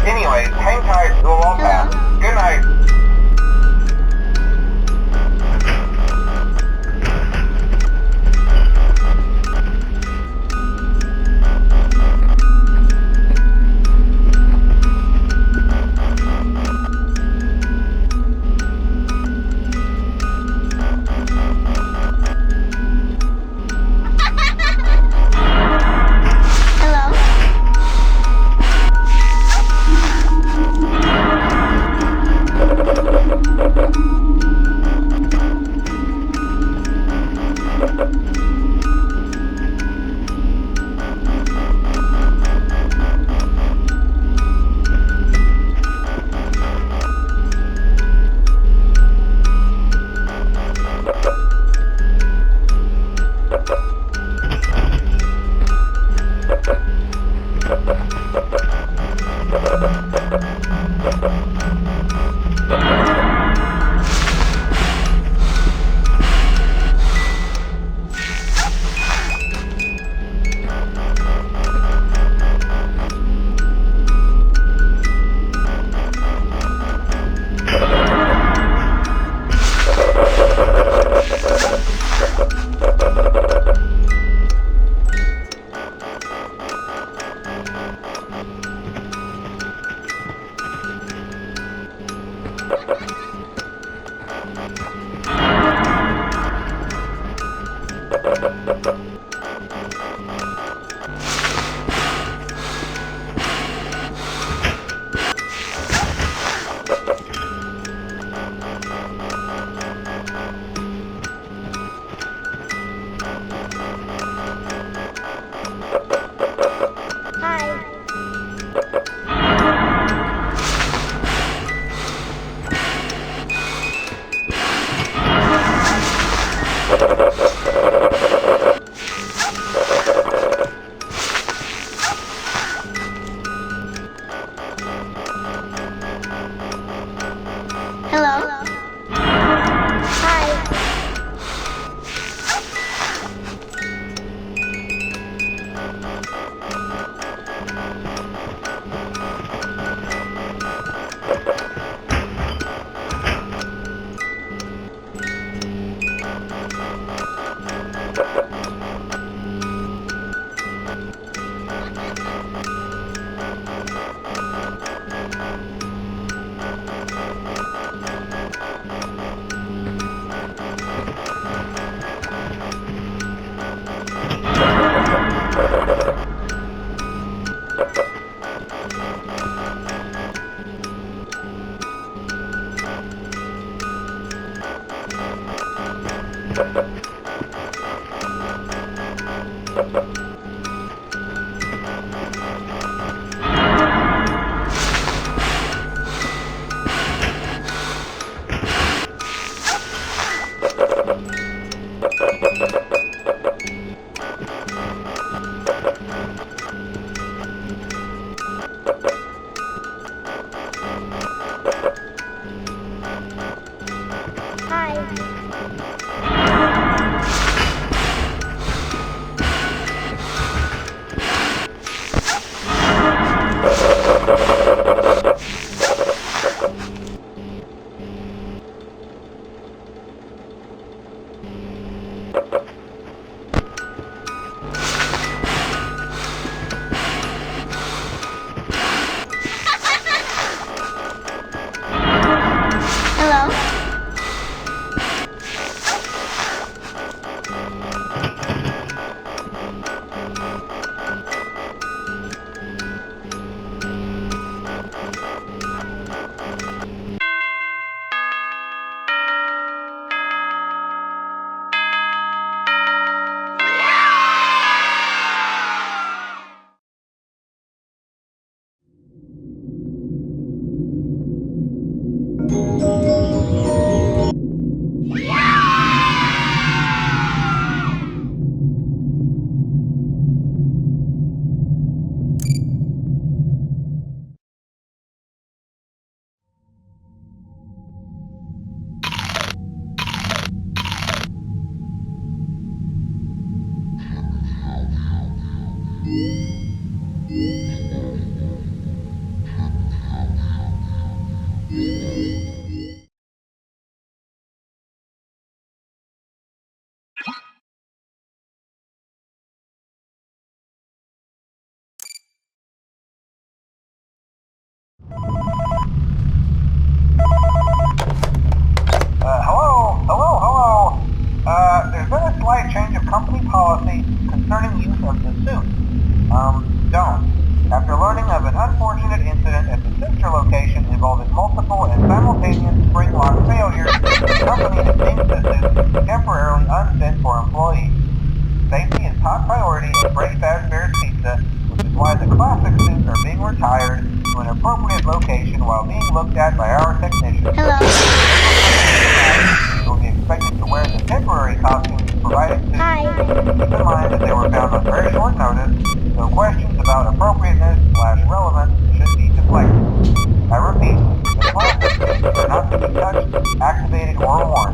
Anyways, hang tight, it'll all pass. Good night. After learning of an unfortunate incident at the sister location involving multiple and simultaneous spring lock failures, the company has deemed the suit temporarily unfit for employees. Safety is top priority at Freddy Fazbear's Pizza, which is why the classic suits are being retired to an appropriate location while being looked at by our technicians. Hello? You will be expected to wear the temporary costumes provided to Hi. Keep in mind that they were found on very short notice, so questions about appropriateness/relevance should be deflected. I repeat, the classic suits are not to be touched, activated, or worn.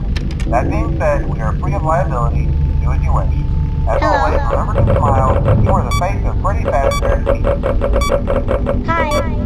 That being said, we are free of liability. Do as you wish. As Hello? always, remember to smile. You are the face of Freddy Fazbear's Pizza. Hi.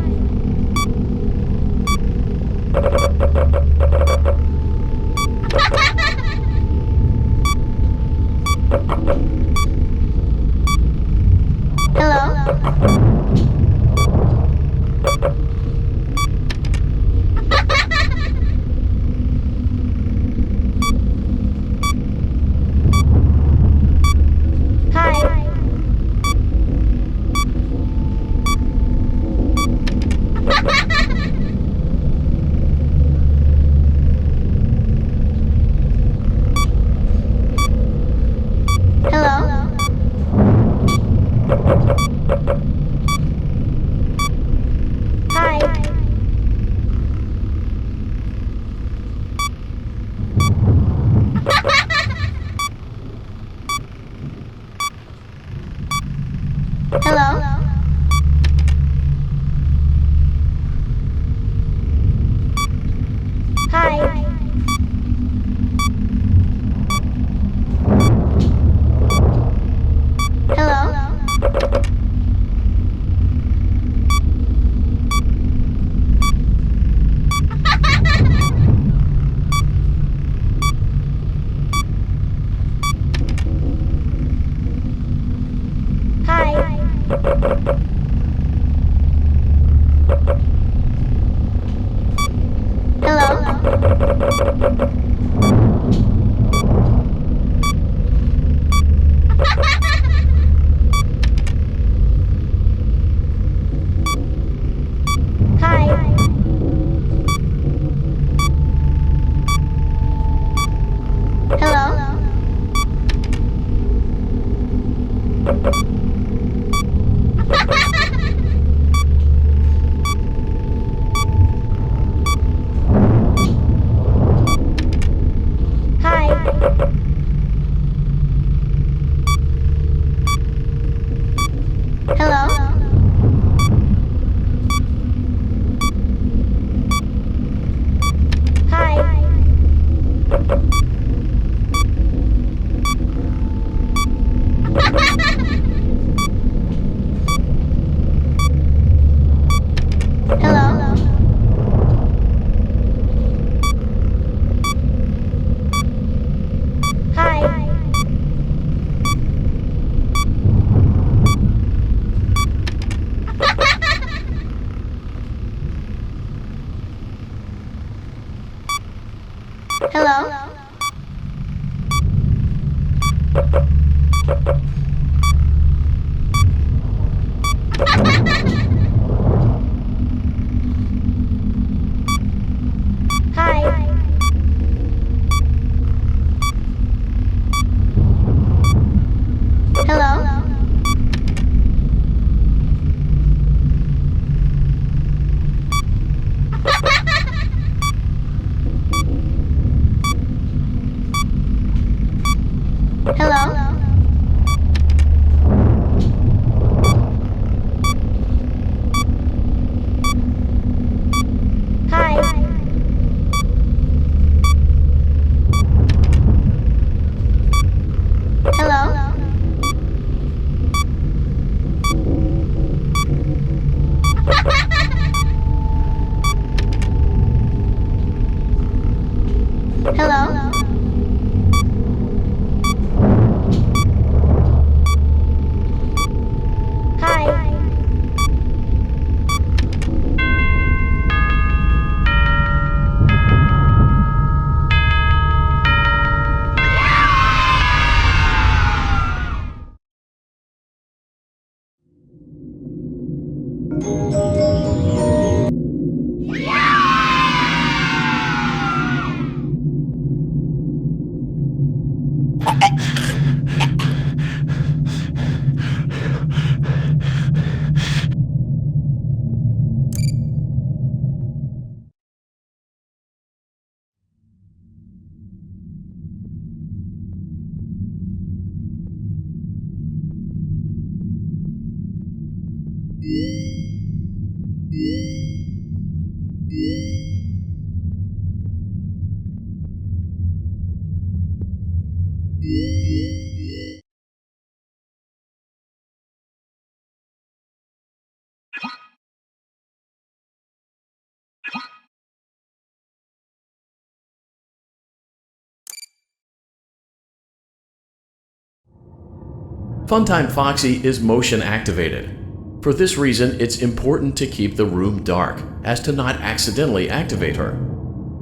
Funtime Foxy is motion activated. For this reason, it's important to keep the room dark, as to not accidentally activate her.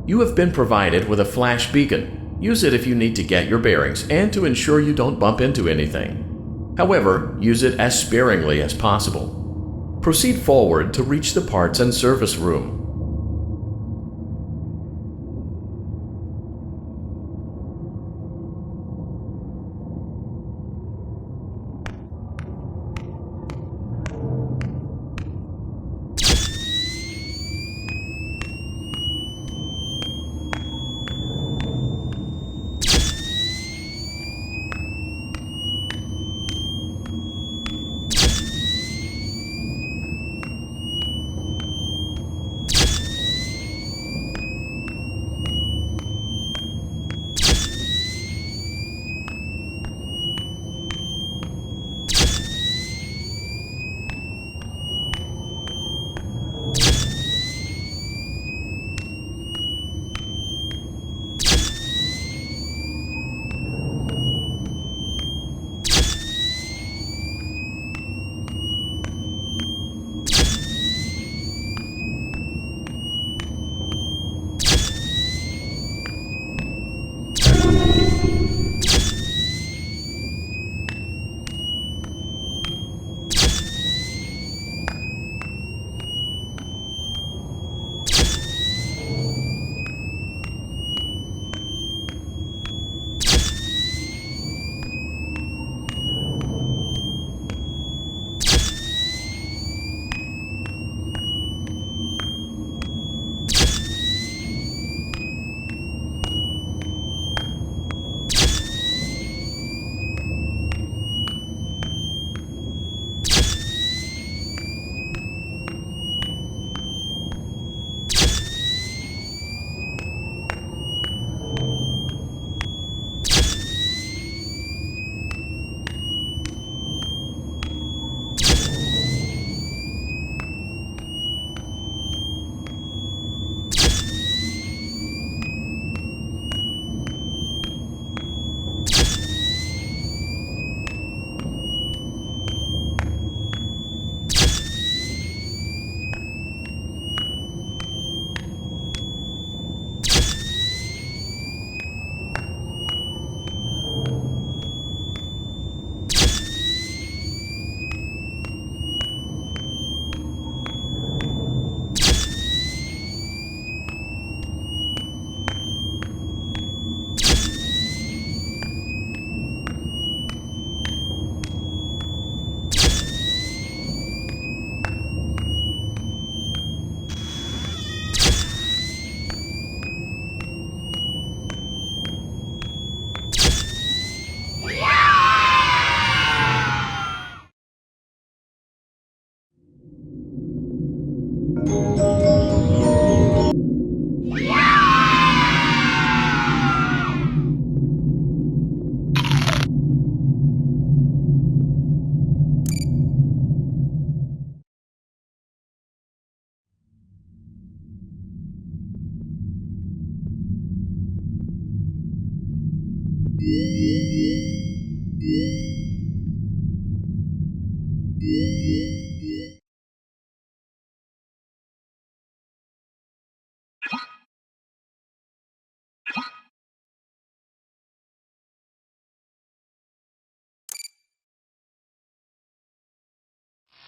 You have been provided with a flash beacon. Use it if you need to get your bearings and to ensure you don't bump into anything. However, use it as sparingly as possible. Proceed forward to reach the parts and service room.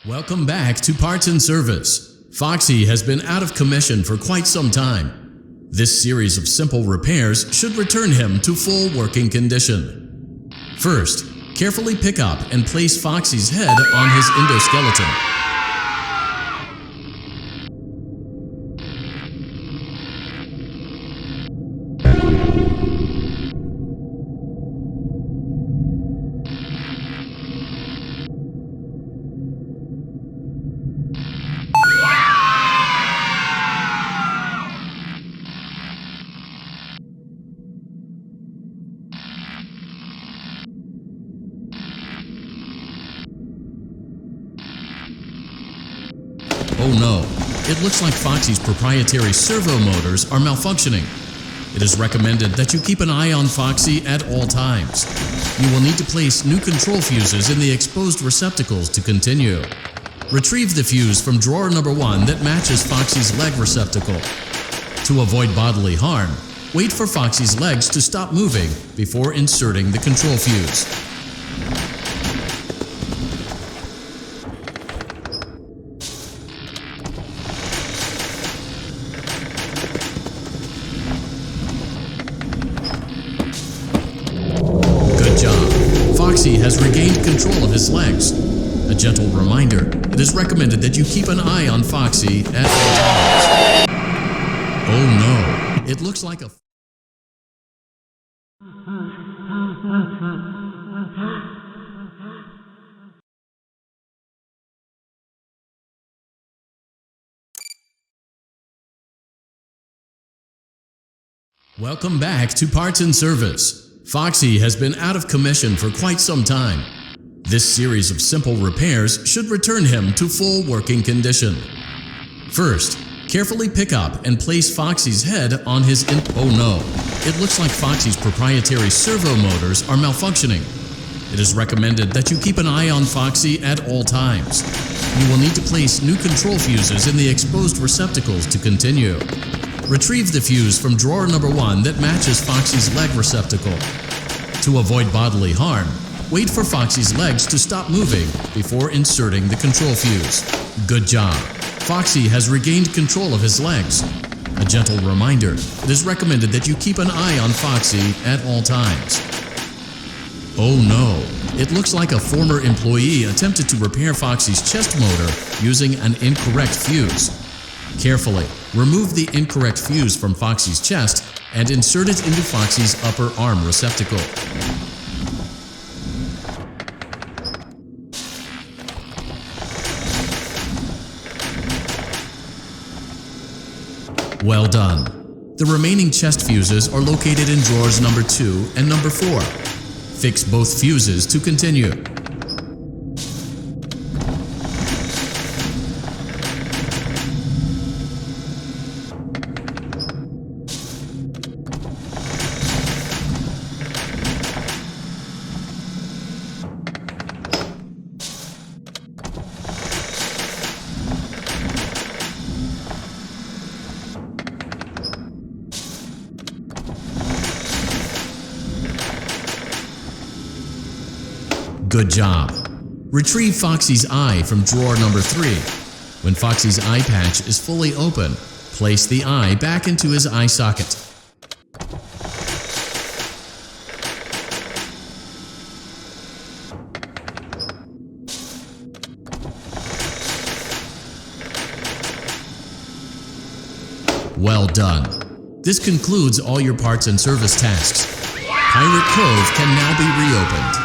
Welcome back to Parts and Service. Foxy has been out of commission for quite some time. This series of simple repairs should return him to full working condition. First, carefully pick up and place Foxy's head on his endoskeleton. Oh no, it looks like Foxy's proprietary servo motors are malfunctioning. It is recommended that you keep an eye on Foxy at all times. You will need to place new control fuses in the exposed receptacles to continue. Retrieve the fuse from drawer number 1 that matches Foxy's leg receptacle. To avoid bodily harm, wait for Foxy's legs to stop moving before inserting the control fuse. Foxy has regained control of his legs. A gentle reminder, it is recommended that you keep an eye on Foxy at all times. Oh no, it looks like a... Welcome back to Parts and Service. Foxy has been out of commission for quite some time. This series of simple repairs should return him to full working condition. First, carefully pick up and place Foxy's head on his Oh no, it looks like Foxy's proprietary servo motors are malfunctioning. It is recommended that you keep an eye on Foxy at all times. You will need to place new control fuses in the exposed receptacles to continue. Retrieve the fuse from drawer number 1 that matches Foxy's leg receptacle. To avoid bodily harm, wait for Foxy's legs to stop moving before inserting the control fuse. Good job. Foxy has regained control of his legs. A gentle reminder, it is recommended that you keep an eye on Foxy at all times. Oh no, it looks like a former employee attempted to repair Foxy's chest motor using an incorrect fuse. Carefully, remove the incorrect fuse from Foxy's chest and insert it into Foxy's upper arm receptacle. Well done. The remaining chest fuses are located in drawers number 2 and number 4. Fix both fuses to continue. Good job. Retrieve Foxy's eye from drawer number 3. When Foxy's eye patch is fully open, place the eye back into his eye socket. Well done. This concludes all your parts and service tasks. Pirate Cove can now be reopened.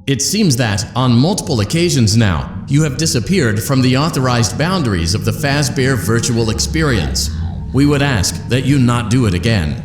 It seems that, on multiple occasions now, you have disappeared from the authorized boundaries of the Fazbear virtual experience. We would ask that you not do it again.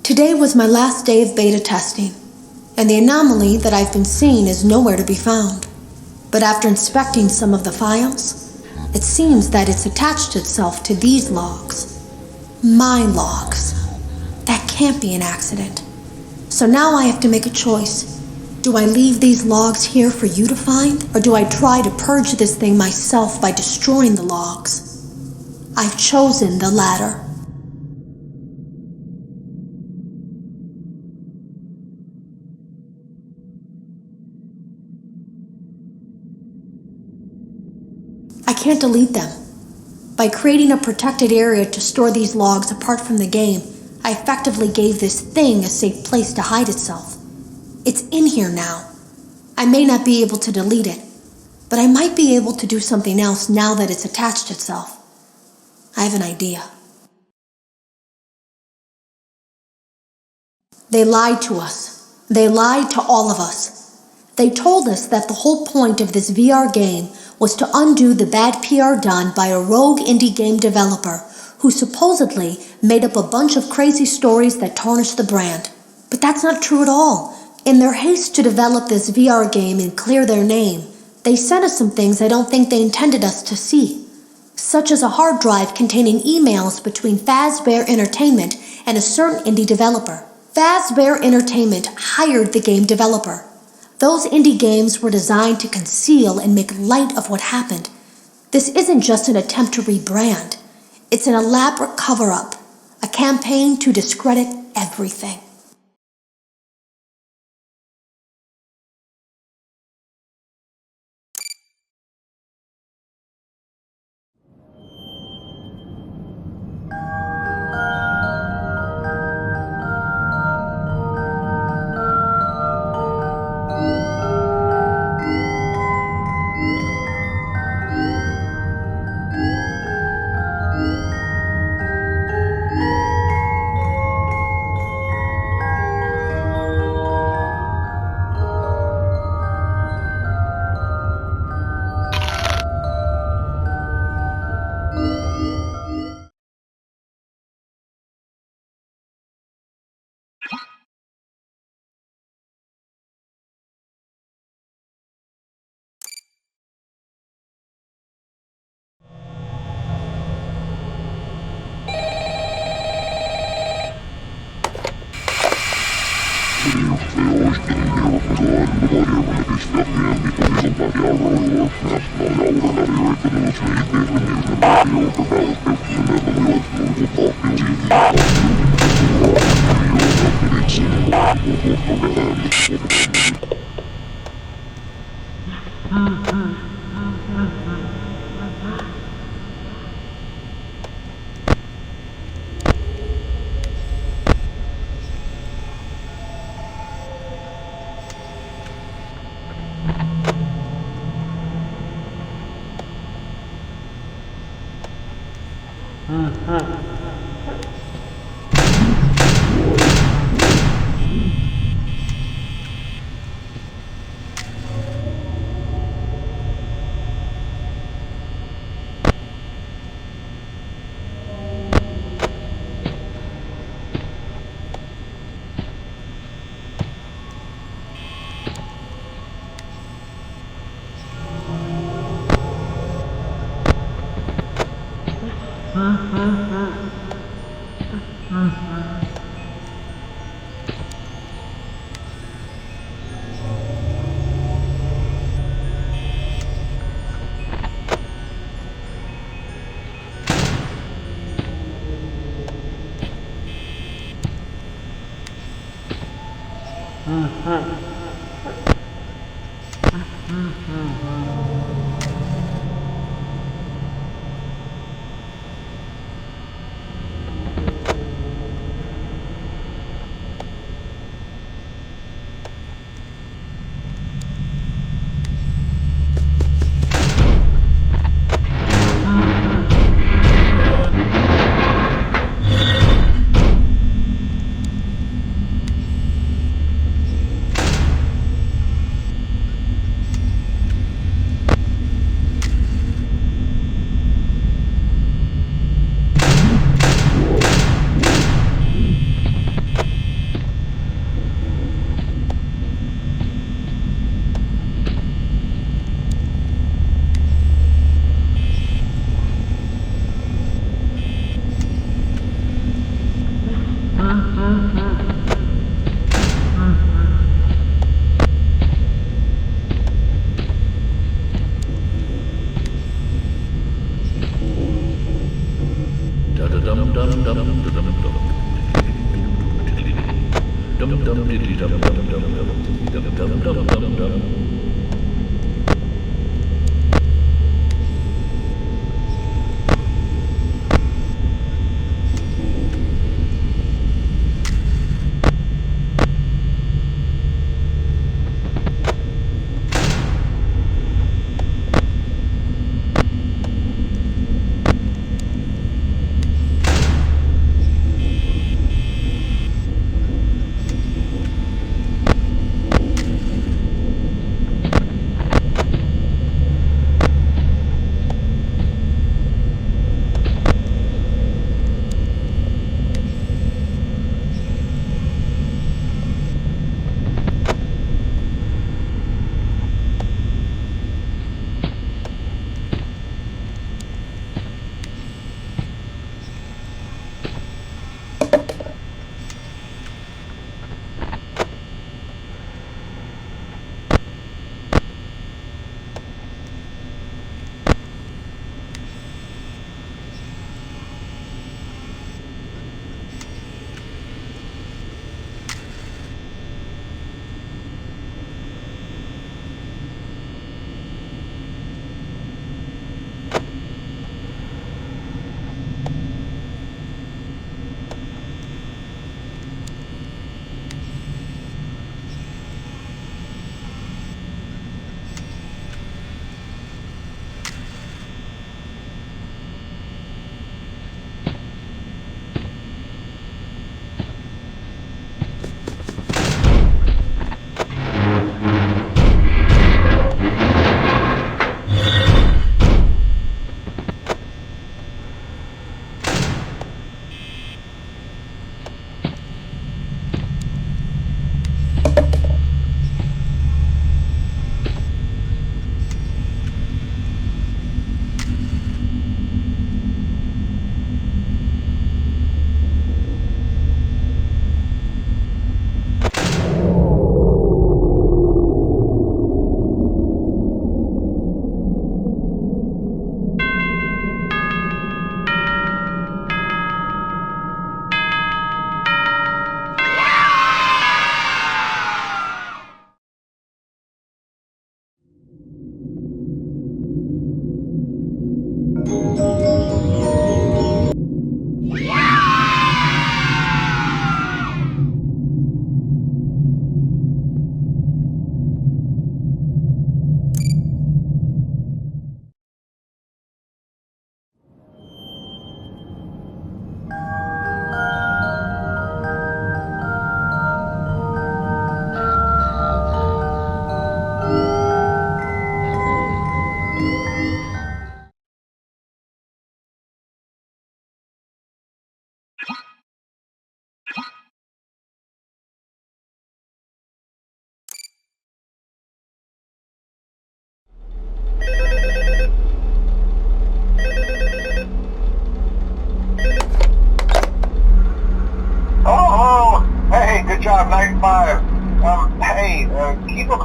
Today was my last day of beta testing, and the anomaly that I've been seeing is nowhere to be found. But after inspecting some of the files, it seems that it's attached itself to these logs. My logs. That can't be an accident. So now I have to make a choice. Do I leave these logs here for you to find, or do I try to purge this thing myself by destroying the logs? I've chosen the latter. I can't delete them. By creating a protected area to store these logs apart from the game, I effectively gave this thing a safe place to hide itself. It's in here now. I may not be able to delete it, but I might be able to do something else now that it's attached itself. I have an idea. They lied to us. They lied to all of us. They told us that the whole point of this VR game was to undo the bad PR done by a rogue indie game developer who supposedly made up a bunch of crazy stories that tarnished the brand. But that's not true at all. In their haste to develop this VR game and clear their name, they sent us some things I don't think they intended us to see, such as a hard drive containing emails between Fazbear Entertainment and a certain indie developer. Fazbear Entertainment hired the game developer. Those indie games were designed to conceal and make light of what happened. This isn't just an attempt to rebrand. It's an elaborate cover-up, a campaign to discredit everything.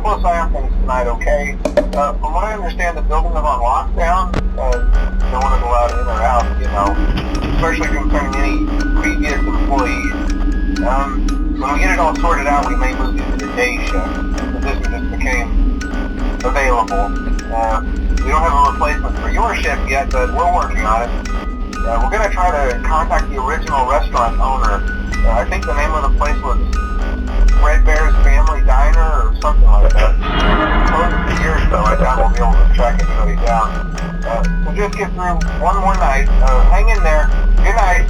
close eye on things tonight, okay? From what I understand, the building is on lockdown. No one is allowed in or out, you know, especially concerning any previous employees. When we get it all sorted out, we may move you to the day shift. But this one just became available. We don't have a replacement for your shift yet, but we're working on it. We're going to try to contact the original restaurant owner. I think the name of the place was Dreadbear's Family Diner or something like that. Closed for years, though. I doubt we'll be able to track anybody down. So just get through one more night. Hang in there. Good night.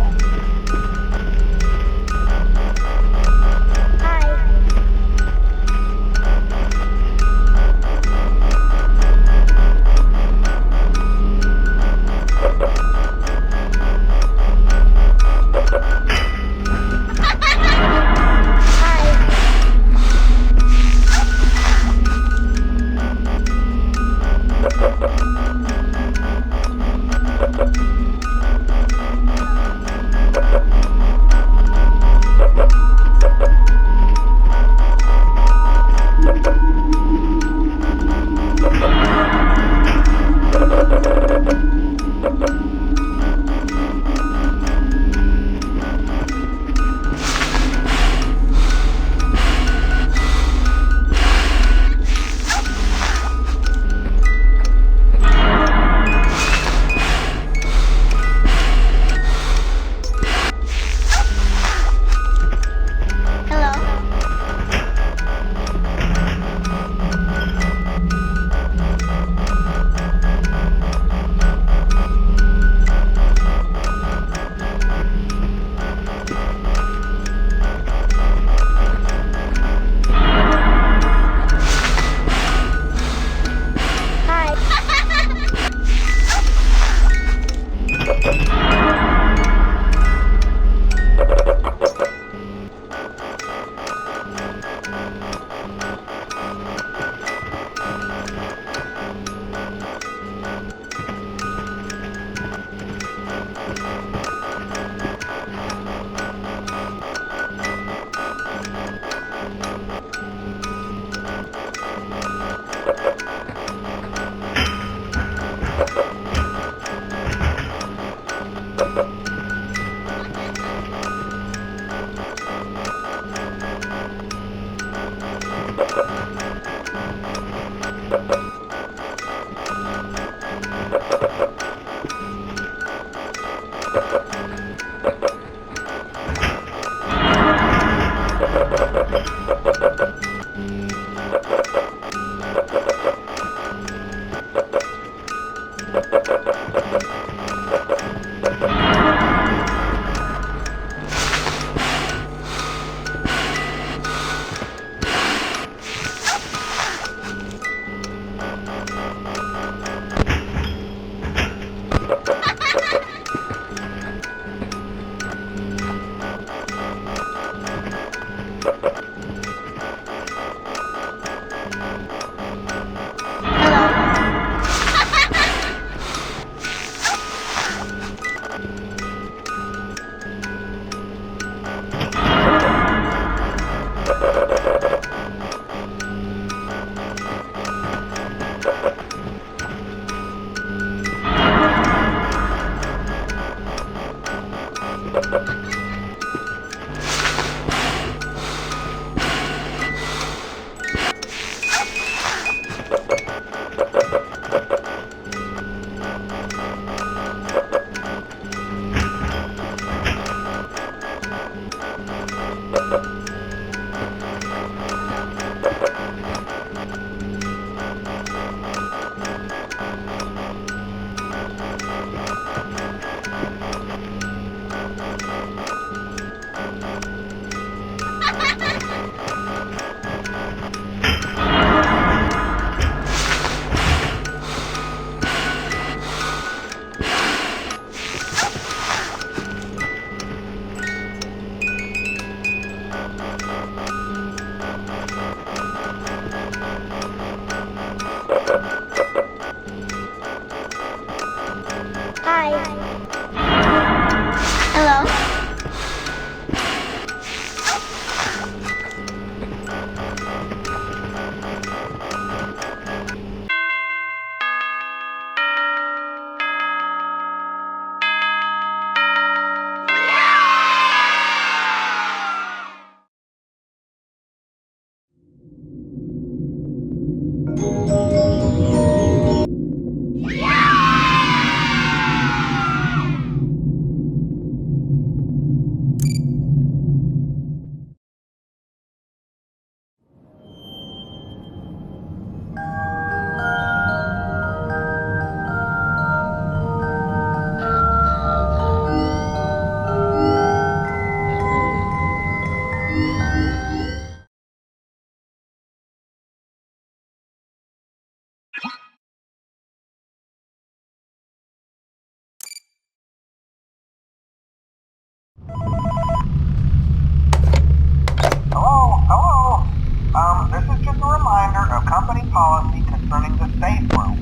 policy concerning the safe room.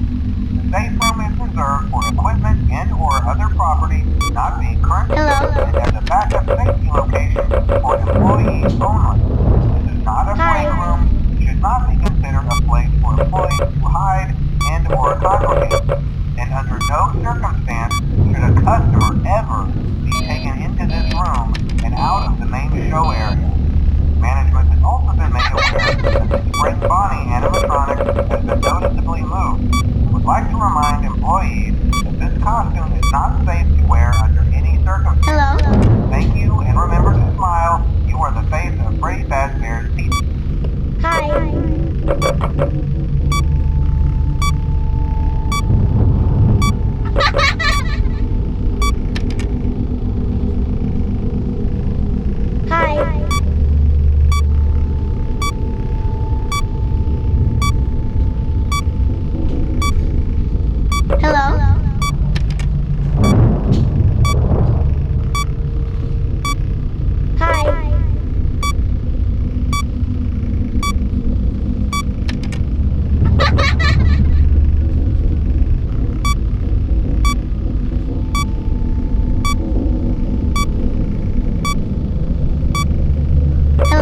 The safe room is reserved for equipment and or other property not being currently used and as a backup safety location for employees only. This is not a break room. It should not be considered a place for employees to hide and or congregate. And under no circumstance should a customer ever be taken into this room and out of the main show area. Management has also been made aware that the Spring Bonnie animatronic has been noticeably moved. We would like to remind employees that this costume is not safe to wear under any circumstances. Hello? Thank you, and remember to smile. You are the face of Freddy Fazbear's Pizza. Hi. Hi. Hello? Hi. Hello?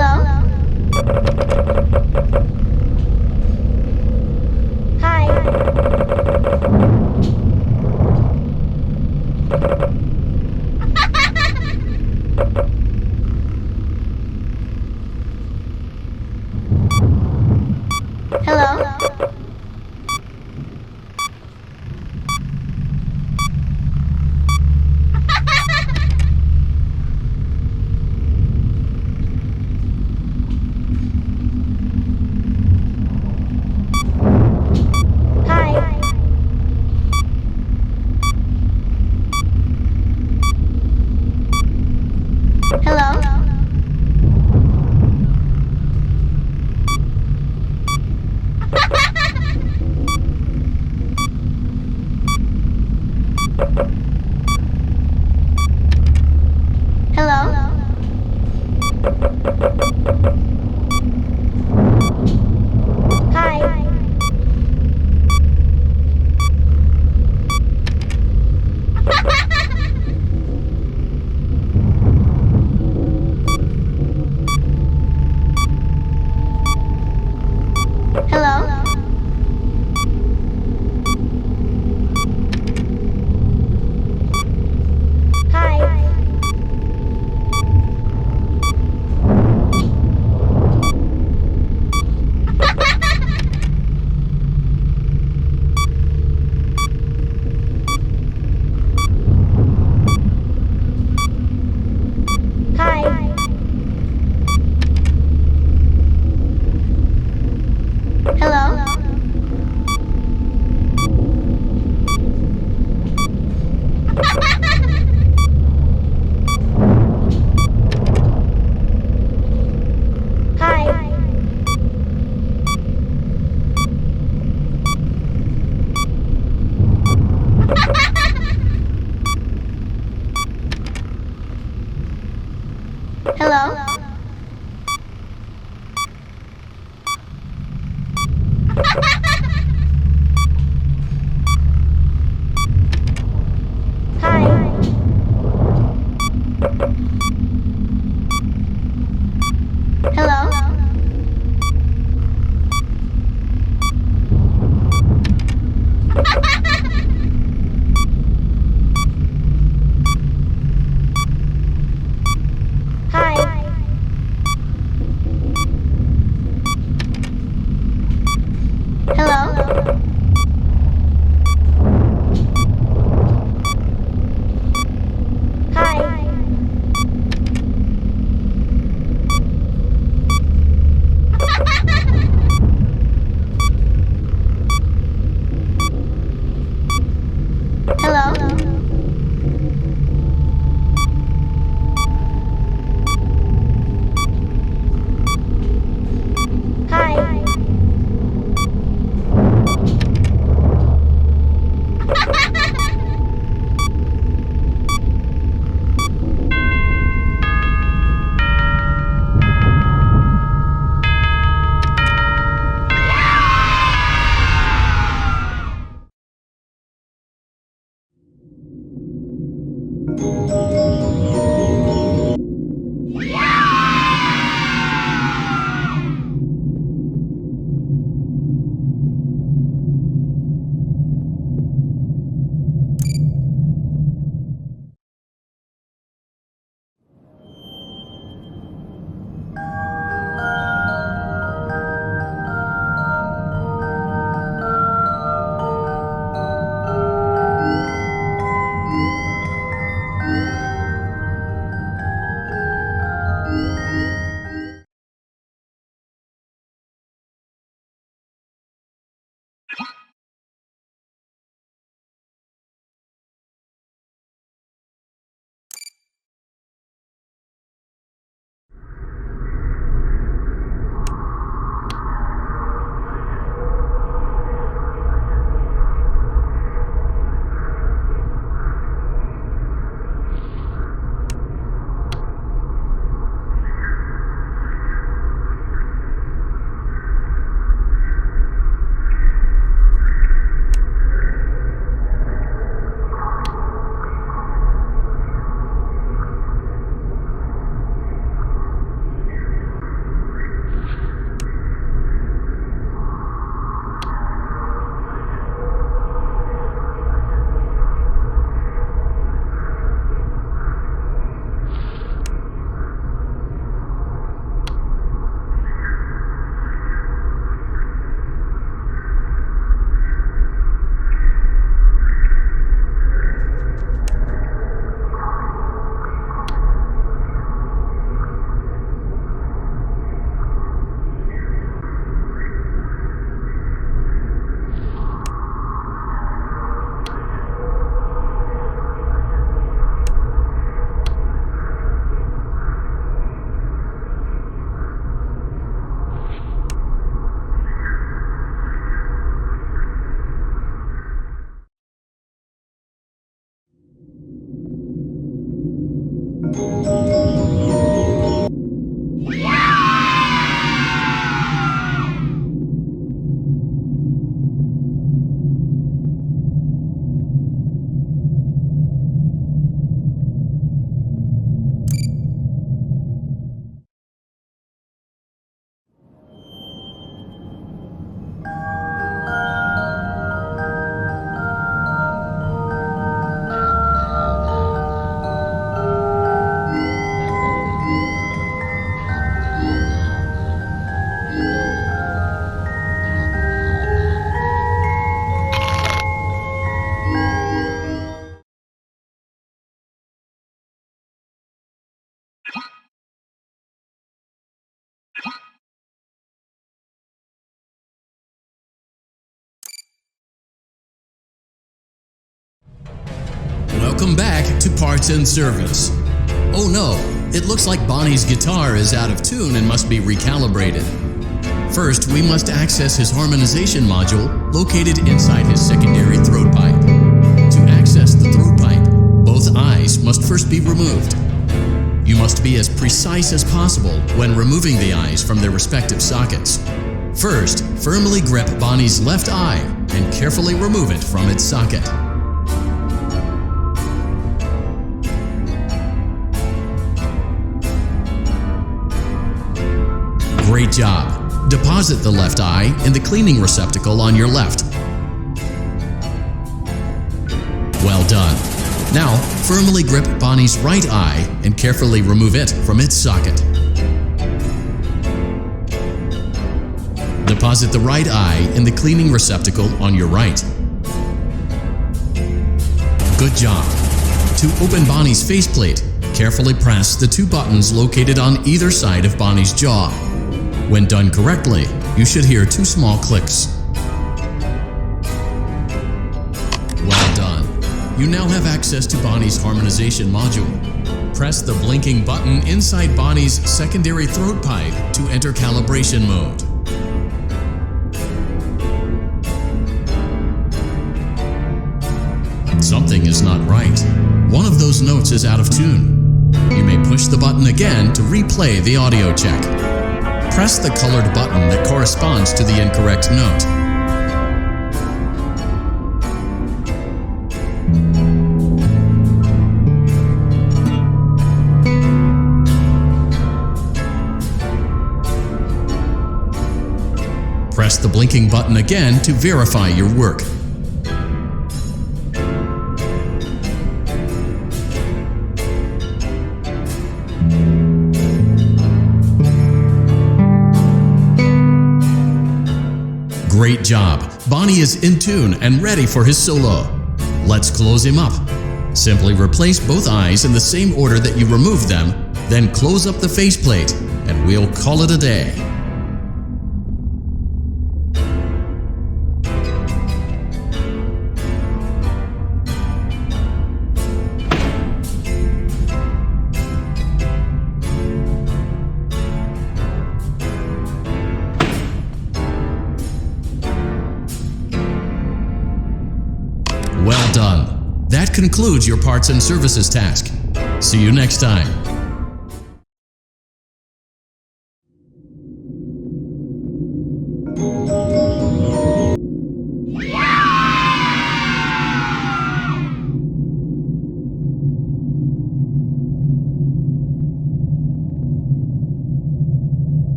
Hi. Hello? Hi. Hello? Hello? Hi. Hello? Hi. Hi. Hello? Hi. Hello? Hi. Hello? Hi. Hello? Hi. Hello? Hi. Welcome back to Parts and Service. Oh no, it looks like Bonnie's guitar is out of tune and must be recalibrated. First, we must access his harmonization module located inside his secondary throat pipe. To access the throat pipe, both eyes must first be removed. You must be as precise as possible when removing the eyes from their respective sockets. First, firmly grip Bonnie's left eye and carefully remove it from its socket. Great job! Deposit the left eye in the cleaning receptacle on your left. Well done! Now, firmly grip Bonnie's right eye and carefully remove it from its socket. Deposit the right eye in the cleaning receptacle on your right. Good job! To open Bonnie's faceplate, carefully press the two buttons located on either side of Bonnie's jaw. When done correctly, you should hear two small clicks. Well done! You now have access to Bonnie's harmonization module. Press the blinking button inside Bonnie's secondary throat pipe to enter calibration mode. Something is not right. One of those notes is out of tune. You may push the button again to replay the audio check. Press the colored button that corresponds to the incorrect note. Press the blinking button again to verify your work. Great job! Bonnie is in tune and ready for his solo. Let's close him up. Simply replace both eyes in the same order that you removed them, then close up the faceplate, and we'll call it a day. Well done. That concludes your parts and services task. See you next time.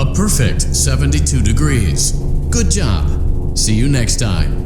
A perfect 72 degrees. Good job. See you next time.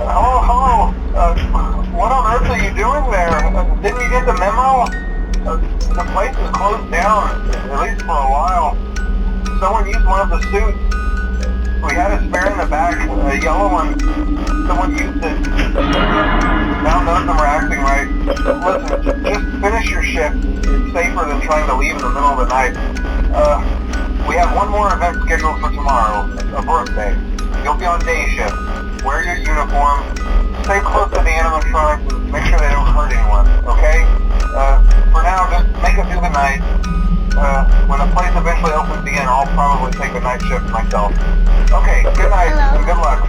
Hello? What on earth are you doing there? Didn't you get the memo? The place is closed down, at least for a while. Someone used one of the suits. We had a spare in the back, a yellow one. Someone used it. Now none of them are acting right. Listen, just finish your shift. It's safer than trying to leave in the middle of the night. We have one more event scheduled for tomorrow, a birthday. You'll be on day shift. Wear your uniform. Stay close to the animatronics and make sure they don't hurt anyone, okay? For now, just make it through the night. When the place eventually opens again, I'll probably take the night shift myself. Okay, good night and good luck.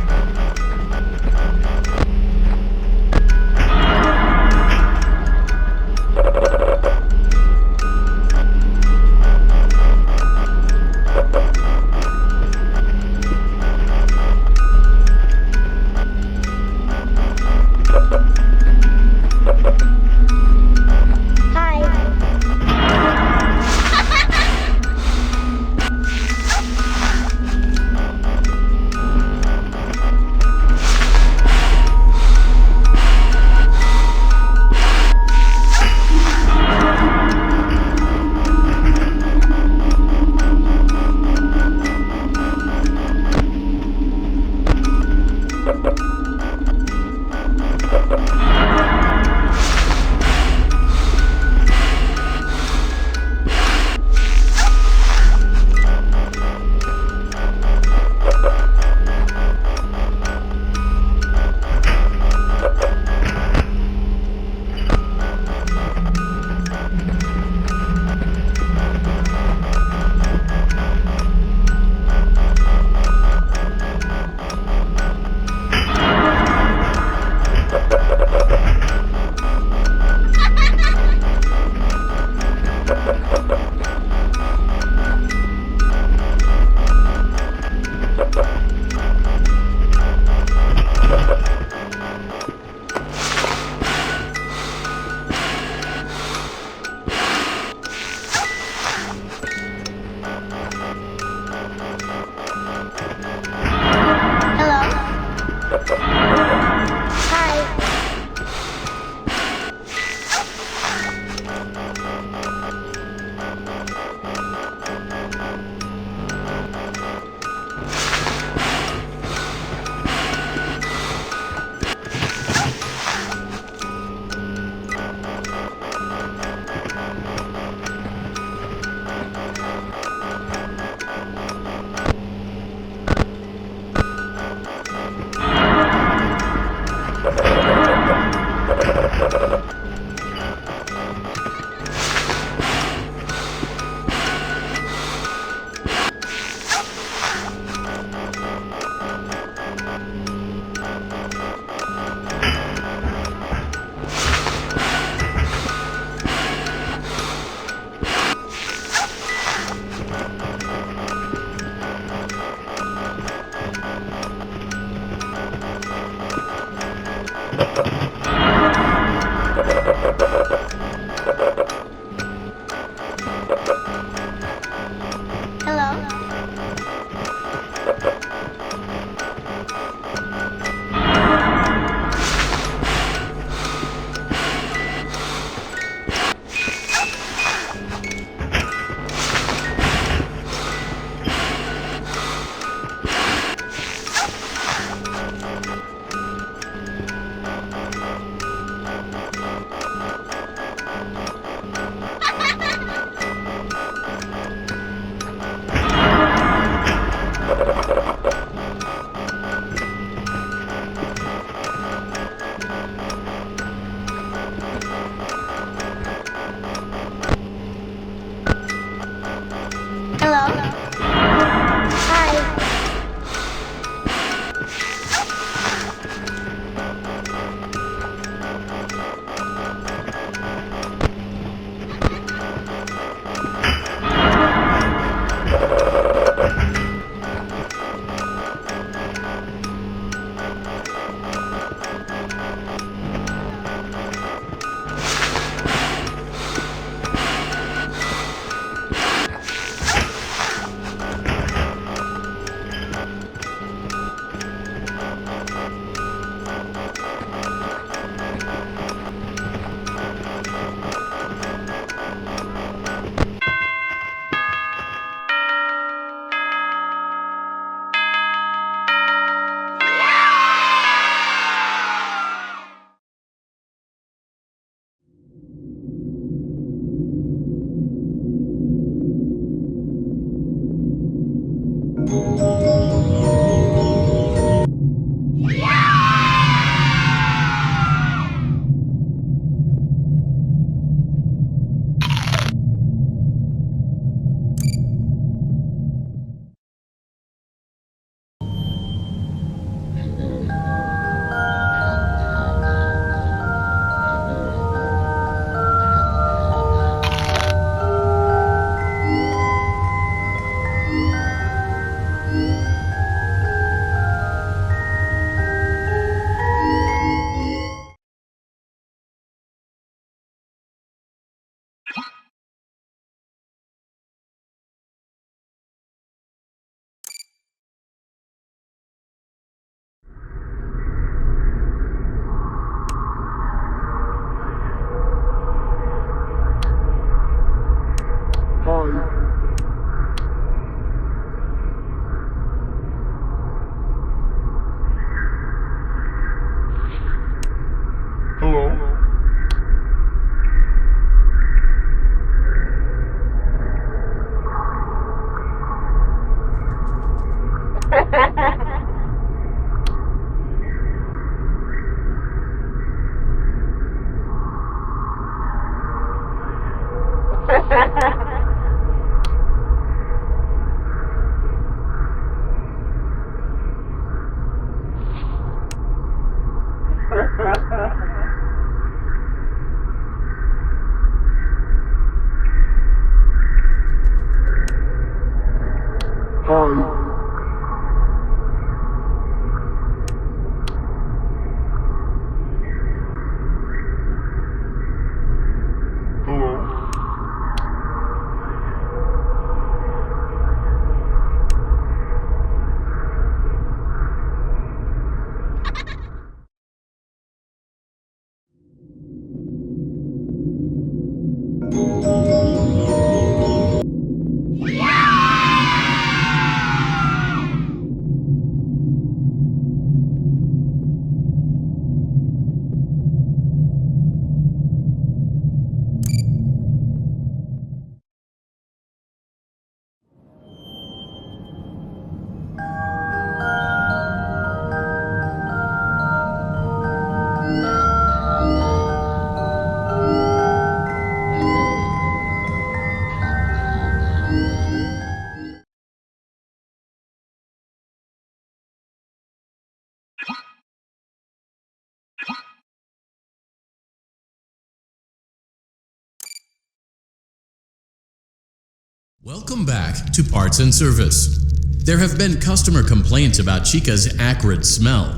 Welcome back to Parts and Service. There have been customer complaints about Chica's acrid smell.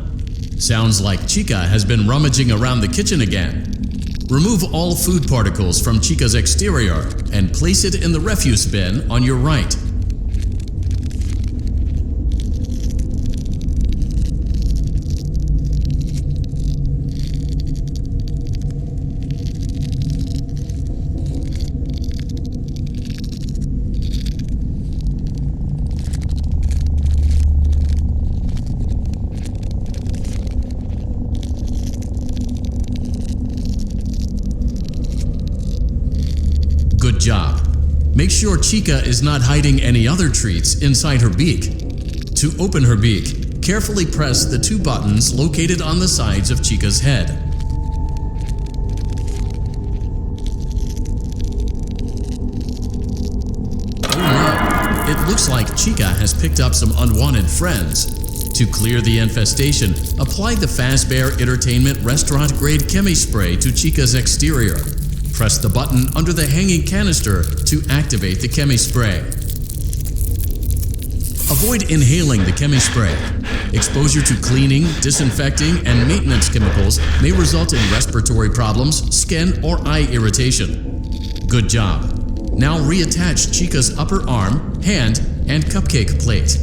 Sounds like Chica has been rummaging around the kitchen again. Remove all food particles from Chica's exterior and place it in the refuse bin on your right. Good job. Make sure Chica is not hiding any other treats inside her beak. To open her beak, carefully press the two buttons located on the sides of Chica's head. Oh no, it looks like Chica has picked up some unwanted friends. To clear the infestation, apply the Fazbear Entertainment restaurant-grade chemi spray to Chica's exterior. Press the button under the hanging canister to activate the chemi spray. Avoid inhaling the chemi spray. Exposure to cleaning, disinfecting, and maintenance chemicals may result in respiratory problems, skin, or eye irritation. Good job. Now reattach Chica's upper arm, hand, and cupcake plate.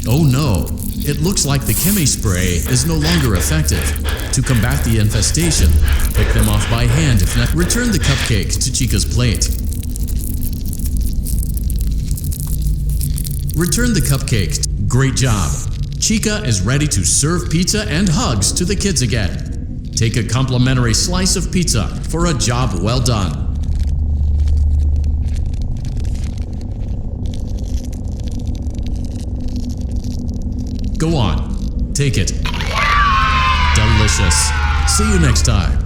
Oh no, it looks like the chemi spray is no longer effective. To combat the infestation, pick them off by hand if not. Return the cupcake to Chica's plate. Return the cupcake. Great job. Chica is ready to serve pizza and hugs to the kids again. Take a complimentary slice of pizza for a job well done. Go on, take it. Delicious. See you next time.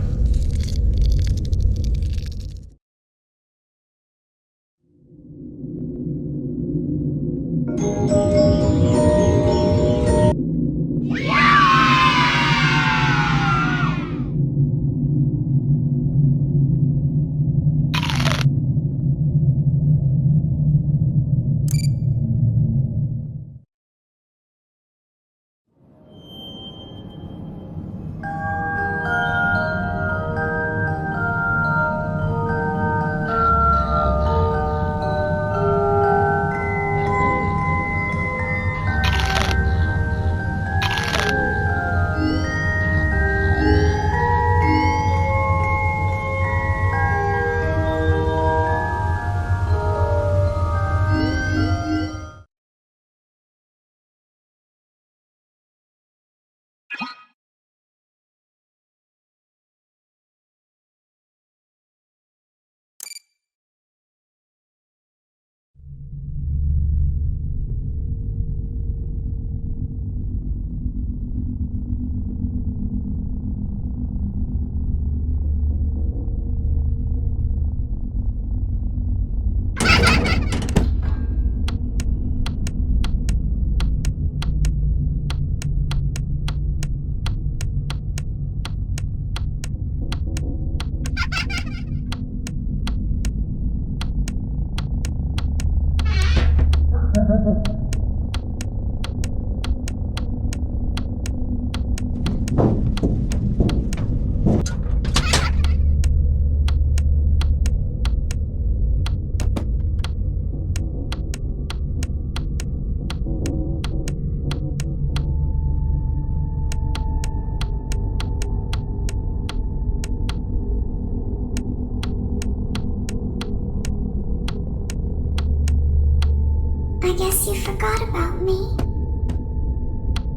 I guess you forgot about me.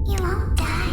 You won't die.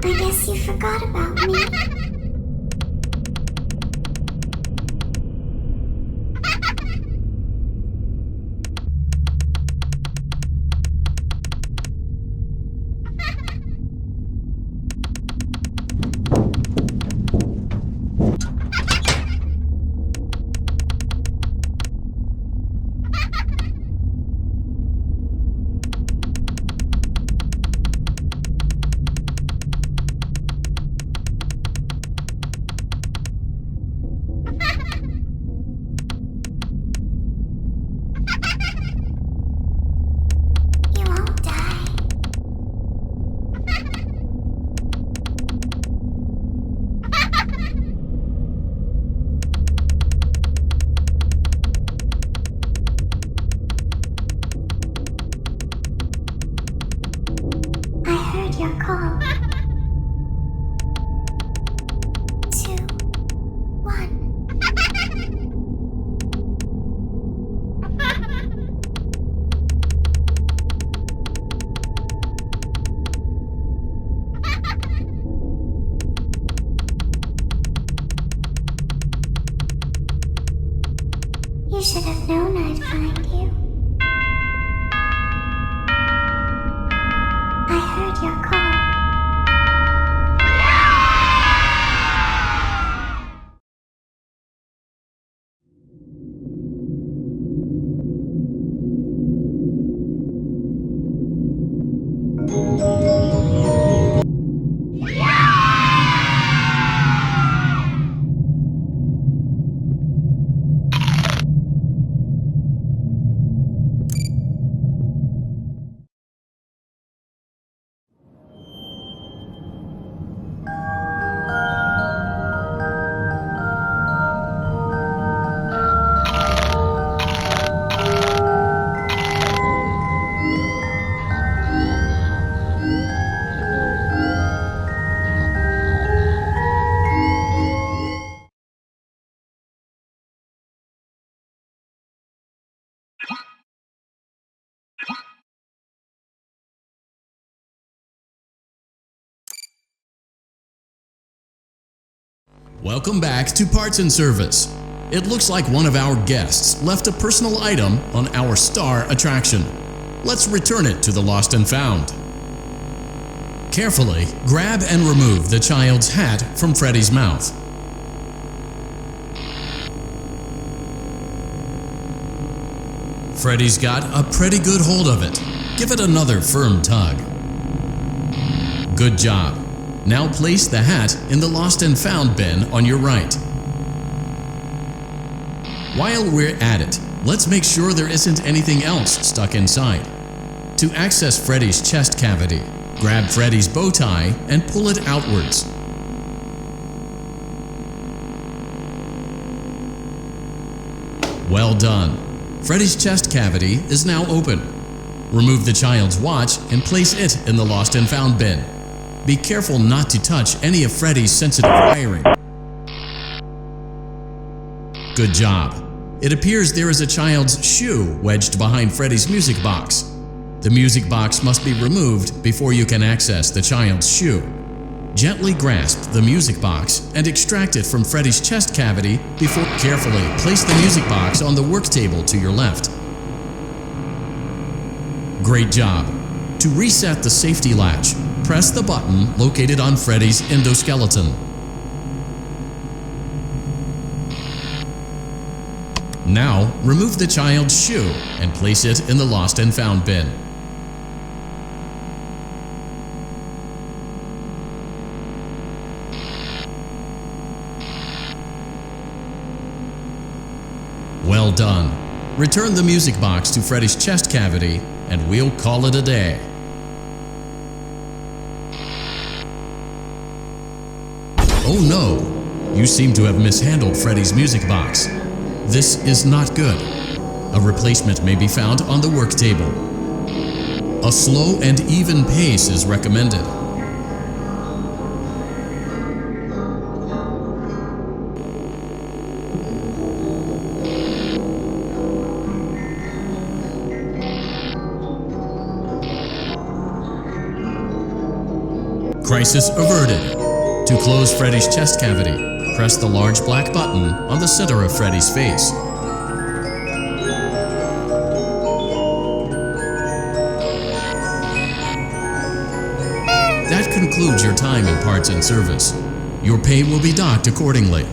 I guess you forgot about me. Your call. 2, 1. You should have known I'd find you. I heard your call. Welcome back to Parts and Service. It looks like one of our guests left a personal item on our star attraction. Let's return it to the Lost and Found. Carefully grab and remove the child's hat from Freddy's mouth. Freddy's got a pretty good hold of it. Give it another firm tug. Good job. Now place the hat in the Lost and Found bin on your right. While we're at it, let's make sure there isn't anything else stuck inside. To access Freddy's chest cavity, grab Freddy's bow tie and pull it outwards. Well done. Freddy's chest cavity is now open. Remove the child's watch and place it in the Lost and Found bin. Be careful not to touch any of Freddy's sensitive wiring. Good job. It appears there is a child's shoe wedged behind Freddy's music box. The music box must be removed before you can access the child's shoe. Gently grasp the music box and extract it from Freddy's chest cavity before carefully place the music box on the work table to your left. Great job. To reset the safety latch, press the button located on Freddy's endoskeleton. Now, remove the child's shoe and place it in the Lost and Found bin. Well done. Return the music box to Freddy's chest cavity and we'll call it a day. Oh no! You seem to have mishandled Freddy's music box. This is not good. A replacement may be found on the work table. A slow and even pace is recommended. Crisis averted. To close Freddy's chest cavity, press the large black button on the center of Freddy's face. That concludes your time in parts and service. Your pay will be docked accordingly.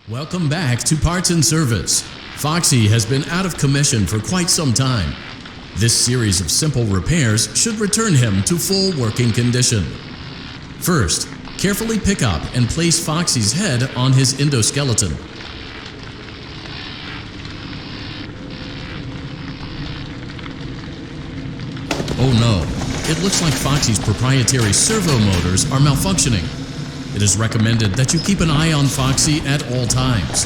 Welcome back to Parts and Service. Foxy has been out of commission for quite some time. This series of simple repairs should return him to full working condition. First, carefully pick up and place Foxy's head on his endoskeleton. Oh no, it looks like Foxy's proprietary servo motors are malfunctioning. It is recommended that you keep an eye on Foxy at all times.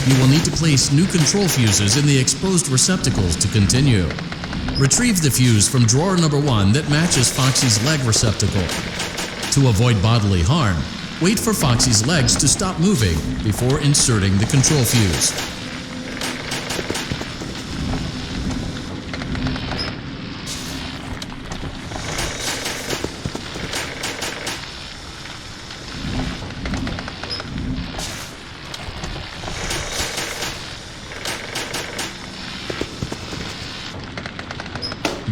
You will need to place new control fuses in the exposed receptacles to continue. Retrieve the fuse from drawer number 1 that matches Foxy's leg receptacle. To avoid bodily harm, wait for Foxy's legs to stop moving before inserting the control fuse.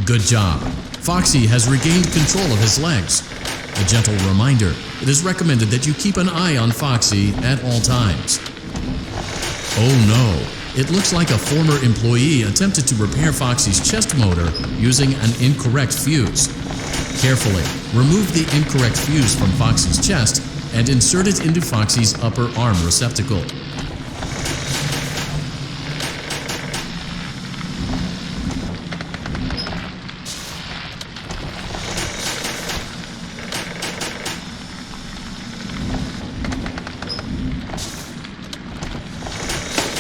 Good job. Foxy has regained control of his legs. A gentle reminder, it is recommended that you keep an eye on Foxy at all times. Oh no, it looks like a former employee attempted to repair Foxy's chest motor using an incorrect fuse. Carefully, remove the incorrect fuse from Foxy's chest and insert it into Foxy's upper arm receptacle.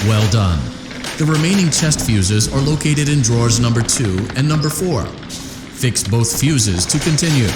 Well done. The remaining chest fuses are located in drawers number 2 and number 4. Fix both fuses to continue.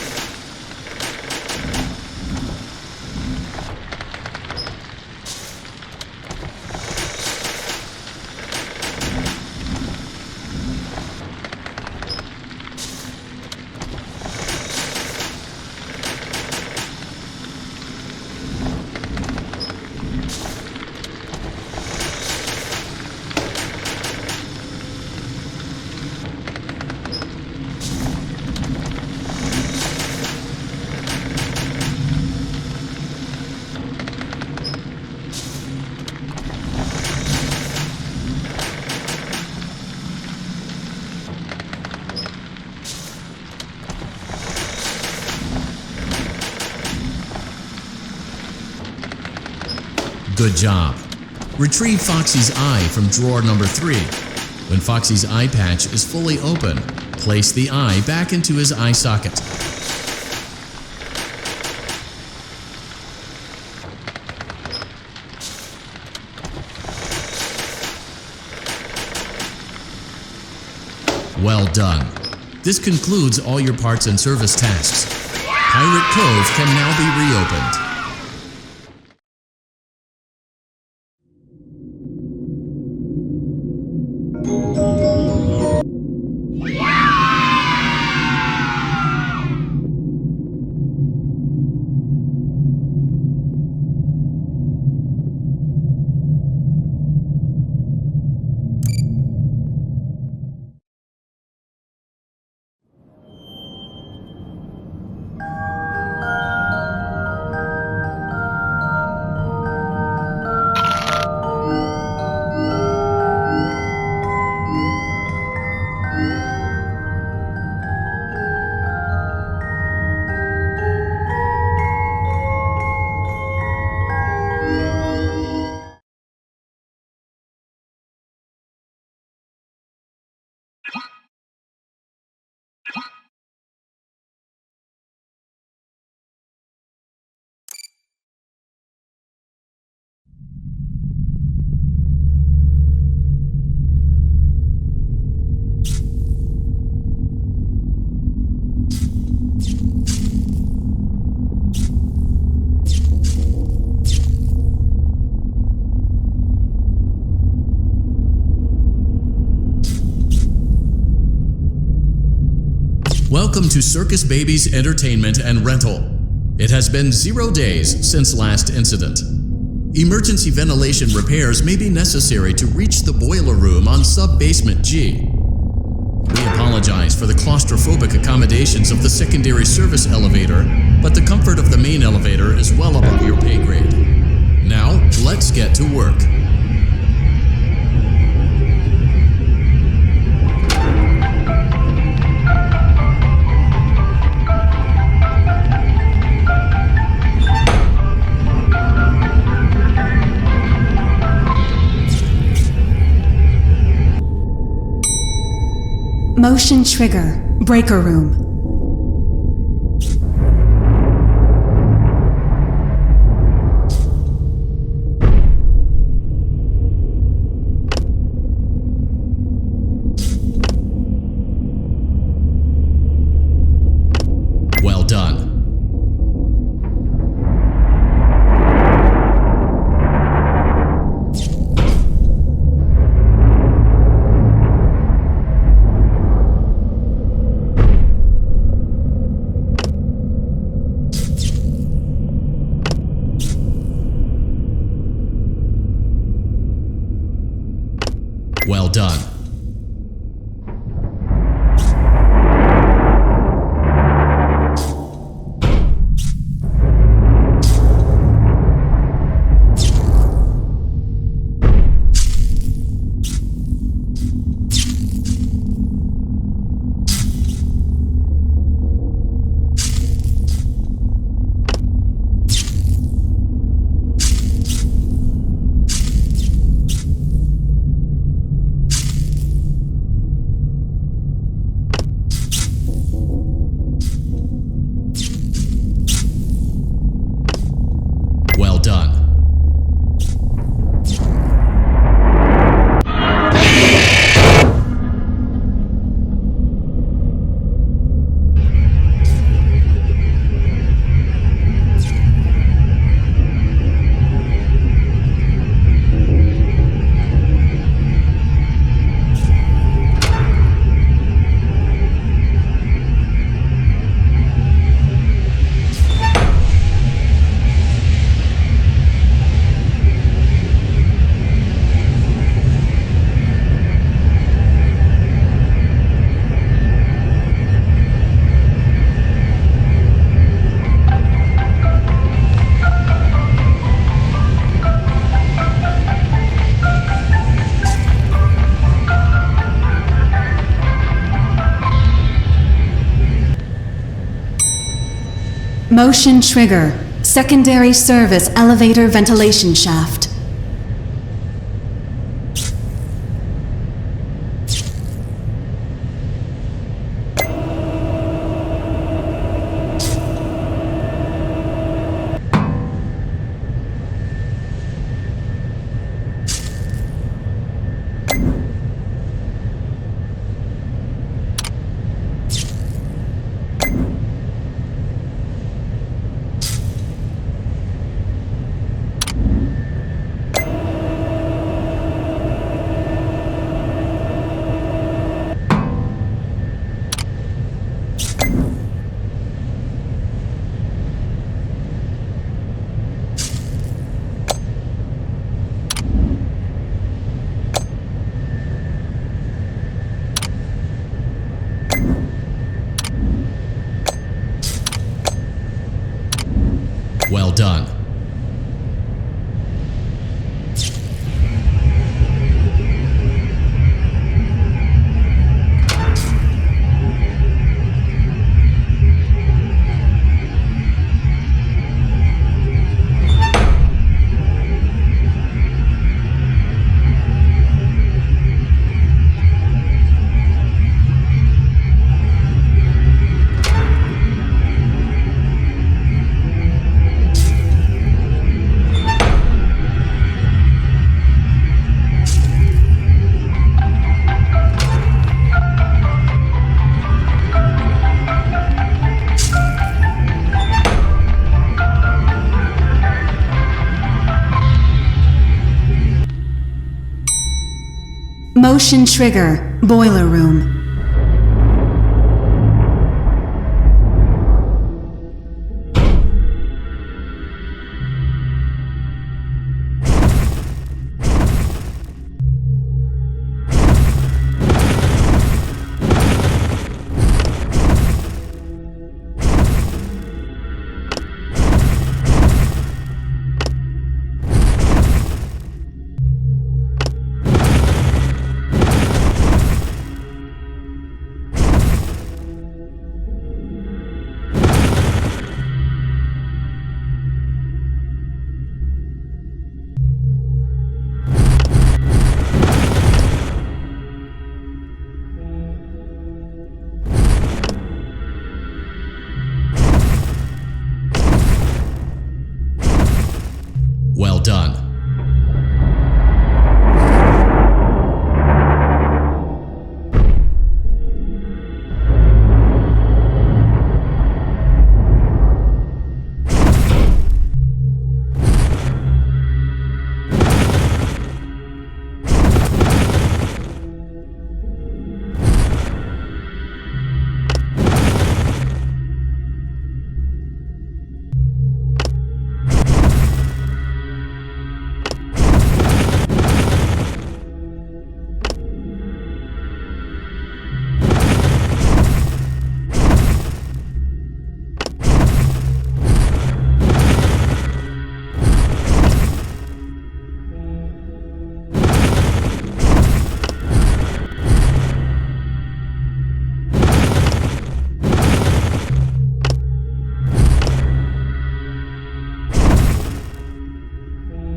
Good job. Retrieve Foxy's eye from drawer number 3. When Foxy's eye patch is fully open, place the eye back into his eye socket. Well done. This concludes all your parts and service tasks. Pirate Cove can now be reopened. Welcome to Circus Baby's Entertainment and Rental. It has been 0 days since last incident. Emergency ventilation repairs may be necessary to reach the boiler room on sub-basement G. We apologize for the claustrophobic accommodations of the secondary service elevator, but the comfort of the main elevator is well above your pay grade. Now, let's get to work. Motion trigger. Breaker room. Well done. Well done. Well done. Motion trigger. Secondary service elevator ventilation shaft. Well done. Motion trigger. Boiler room.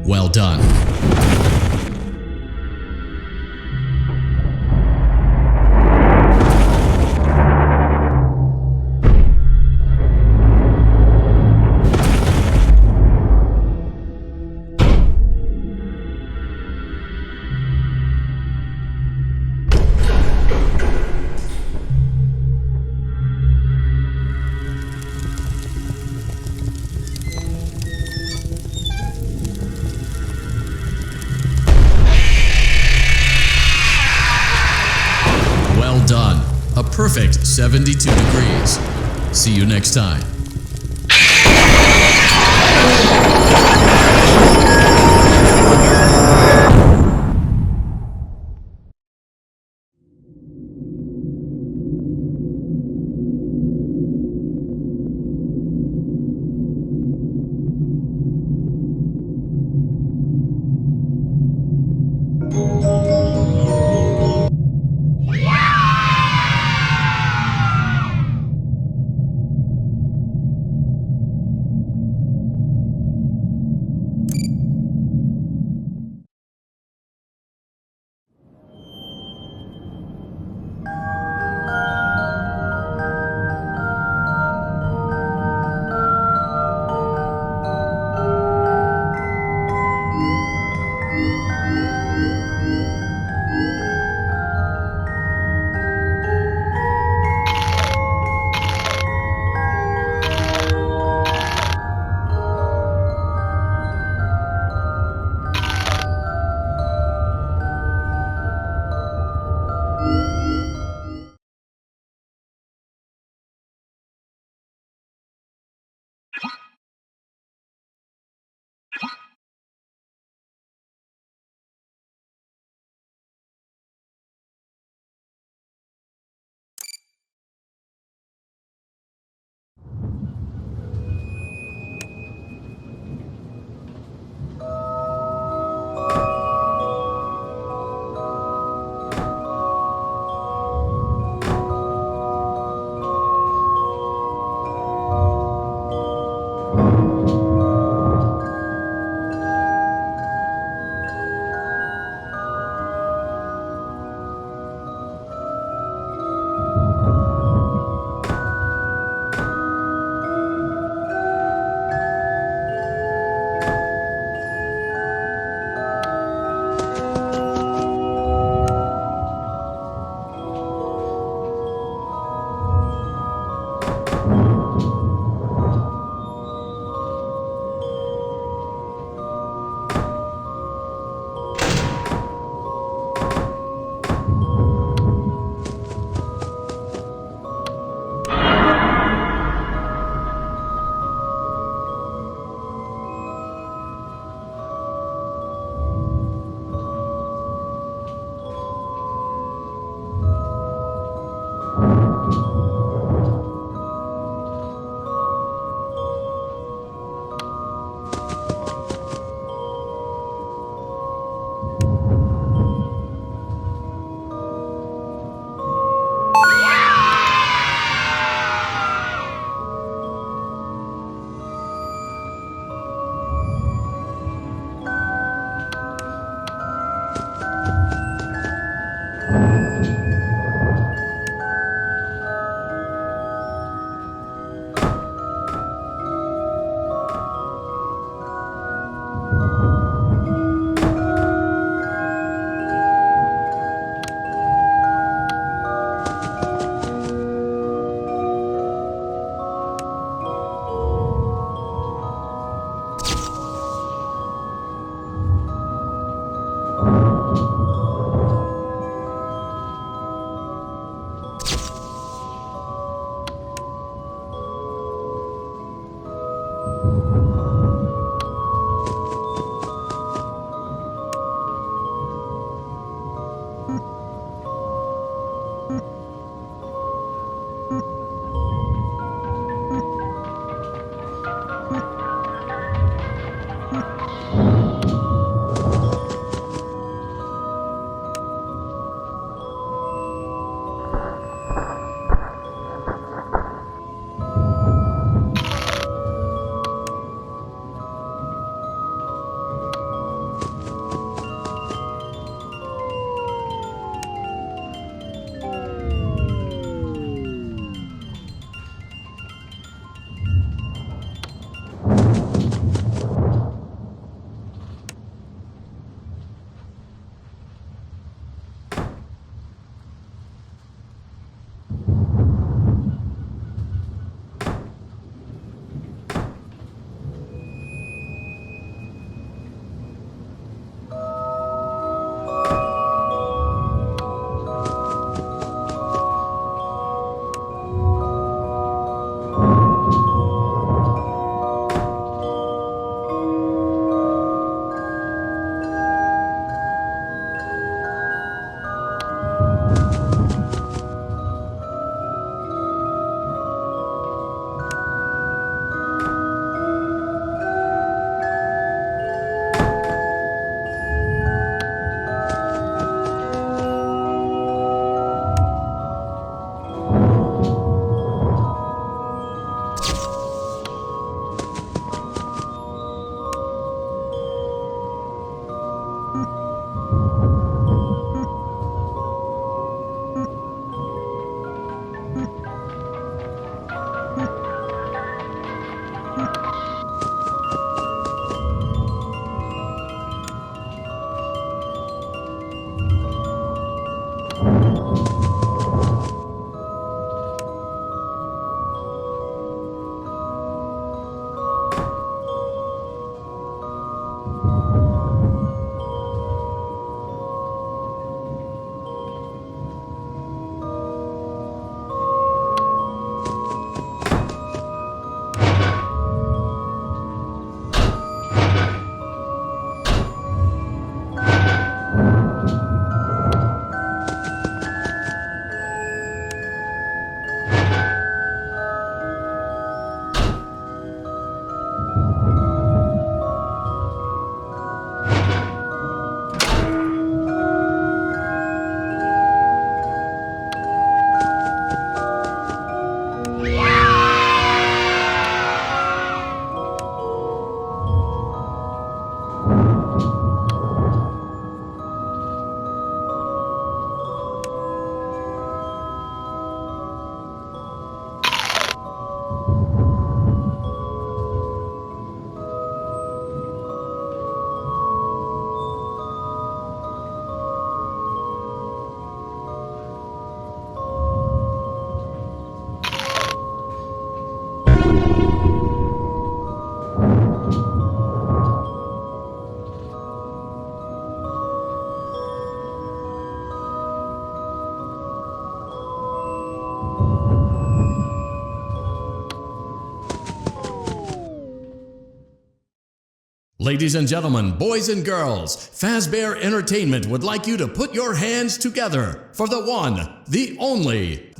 Well done. Well done. A perfect 72 degrees. See you next time. Ladies and gentlemen, boys and girls, Fazbear Entertainment would like you to put your hands together for the one, the only.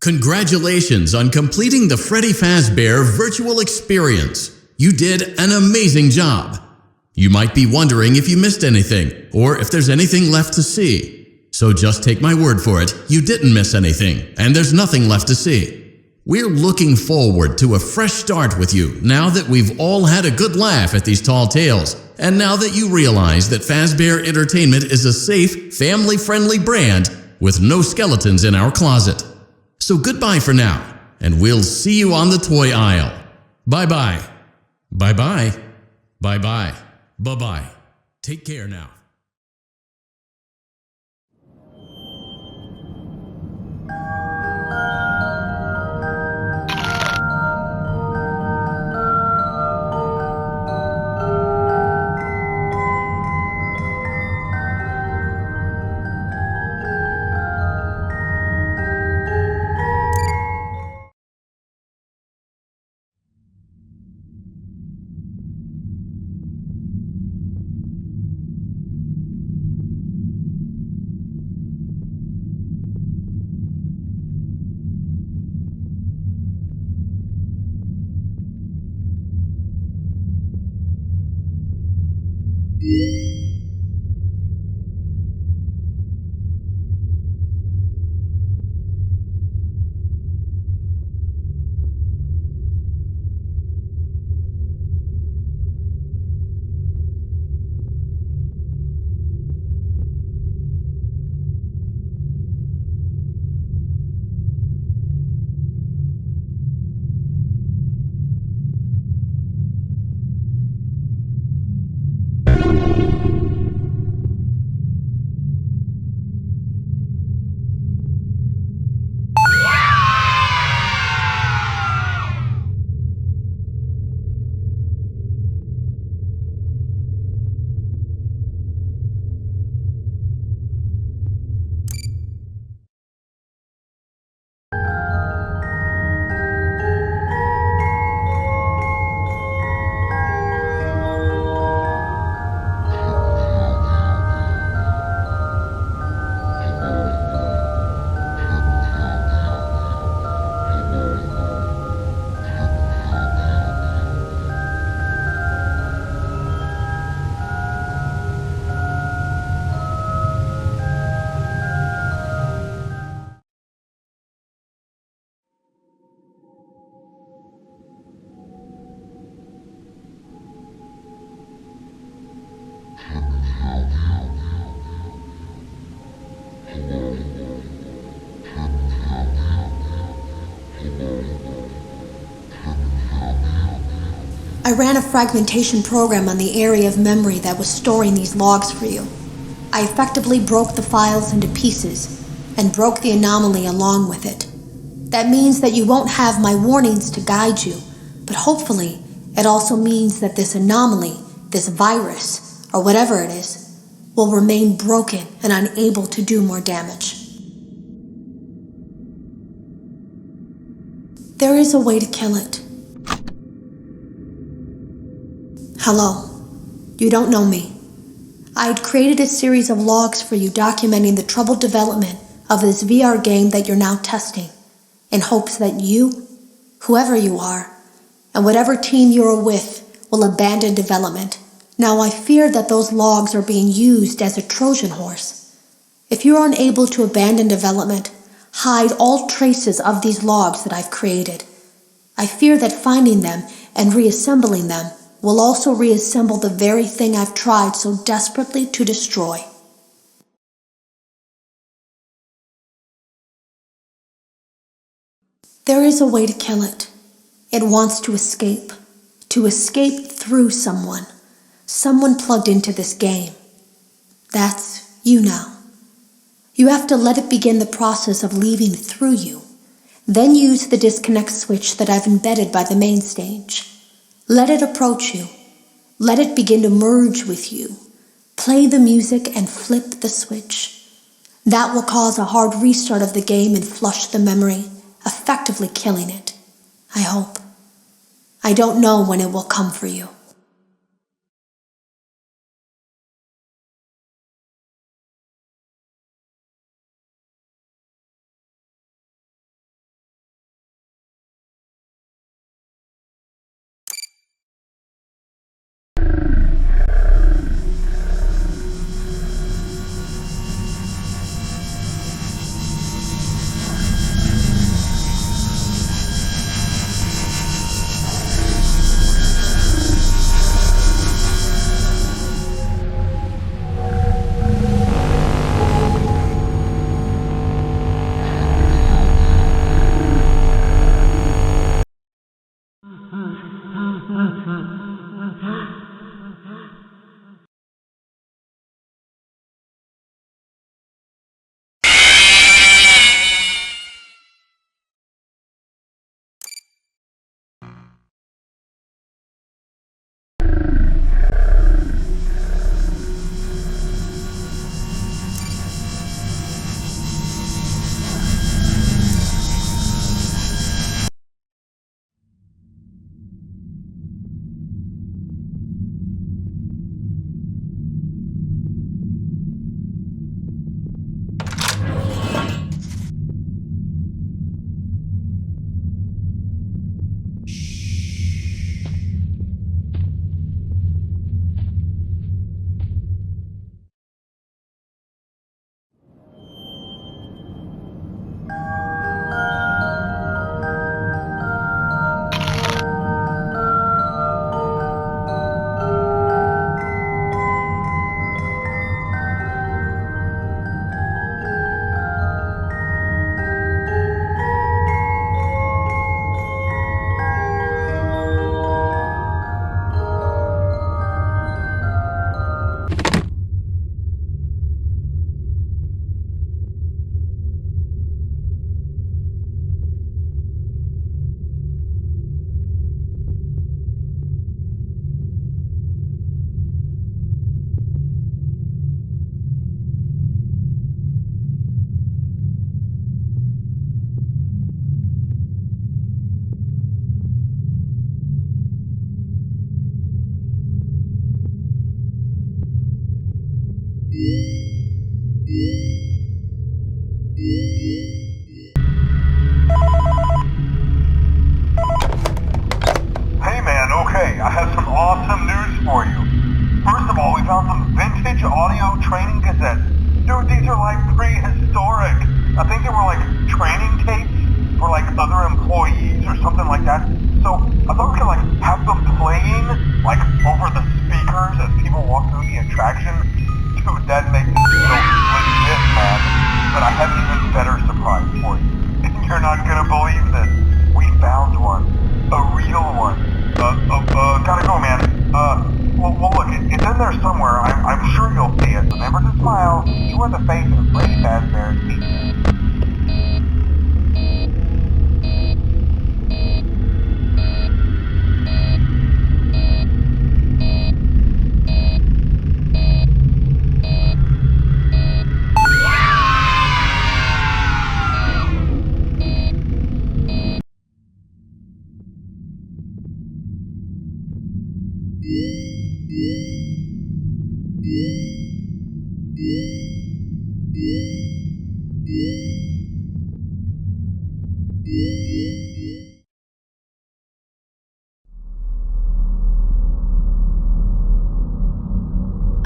Congratulations on completing the Freddy Fazbear virtual experience. You did an amazing job. You might be wondering if you missed anything, or if there's anything left to see. So just take my word for it, you didn't miss anything, and there's nothing left to see. We're looking forward to a fresh start with you now that we've all had a good laugh at these tall tales, and now that you realize that Fazbear Entertainment is a safe, family-friendly brand with no skeletons in our closet. So goodbye for now, and we'll see you on the toy aisle. Bye-bye. Bye-bye. Bye-bye. Bye-bye. Take care now. I ran a fragmentation program on the area of memory that was storing these logs for you. I effectively broke the files into pieces and broke the anomaly along with it. That means that you won't have my warnings to guide you, but hopefully it also means that this anomaly, this virus, or whatever it is, will remain broken and unable to do more damage. There is a way to kill it. Hello. You don't know me. I had created a series of logs for you documenting the troubled development of this VR game that you're now testing, in hopes that you, whoever you are, and whatever team you're with, will abandon development Now I fear that those logs are being used as a Trojan horse. If you're unable to abandon development, hide all traces of these logs that I've created. I fear that finding them and reassembling them will also reassemble the very thing I've tried so desperately to destroy. There is a way to kill it. It wants to escape through someone plugged into this game. That's you now. You have to let it begin the process of leaving through you. Then use the disconnect switch that I've embedded by the main stage. Let it approach you. Let it begin to merge with you. Play the music and flip the switch. That will cause a hard restart of the game and flush the memory, effectively killing it. I hope. I don't know when it will come for you. Hey man, okay, I have some awesome news for you. First of all, we found some vintage audio training cassettes. Dude, these are like prehistoric. I think they were like training tapes for like other employees or something like that. So I thought we could like have them playing like over the speakers as people walk through the attraction. Dude, that makes it so legit, man. But I have an even better surprise for you. You're not gonna believe this. We found one. A real one. Gotta go, man. Well, look, it's in there somewhere. I'm sure you'll see it. Remember to smile. You are the face of Freddy Fazbear's Pizza.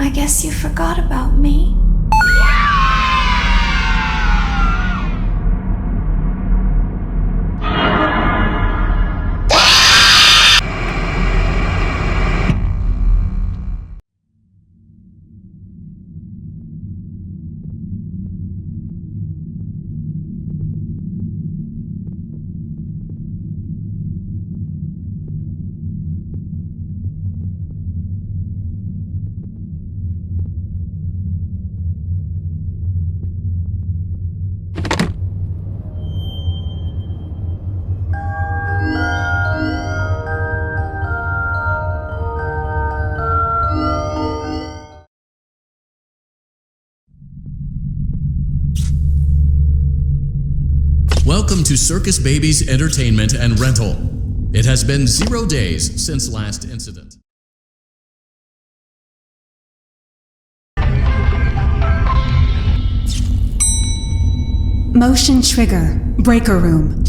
I guess you forgot about me. Welcome to Circus Baby's Entertainment and Rental. It has been 0 days since last incident. Motion trigger. Breaker room.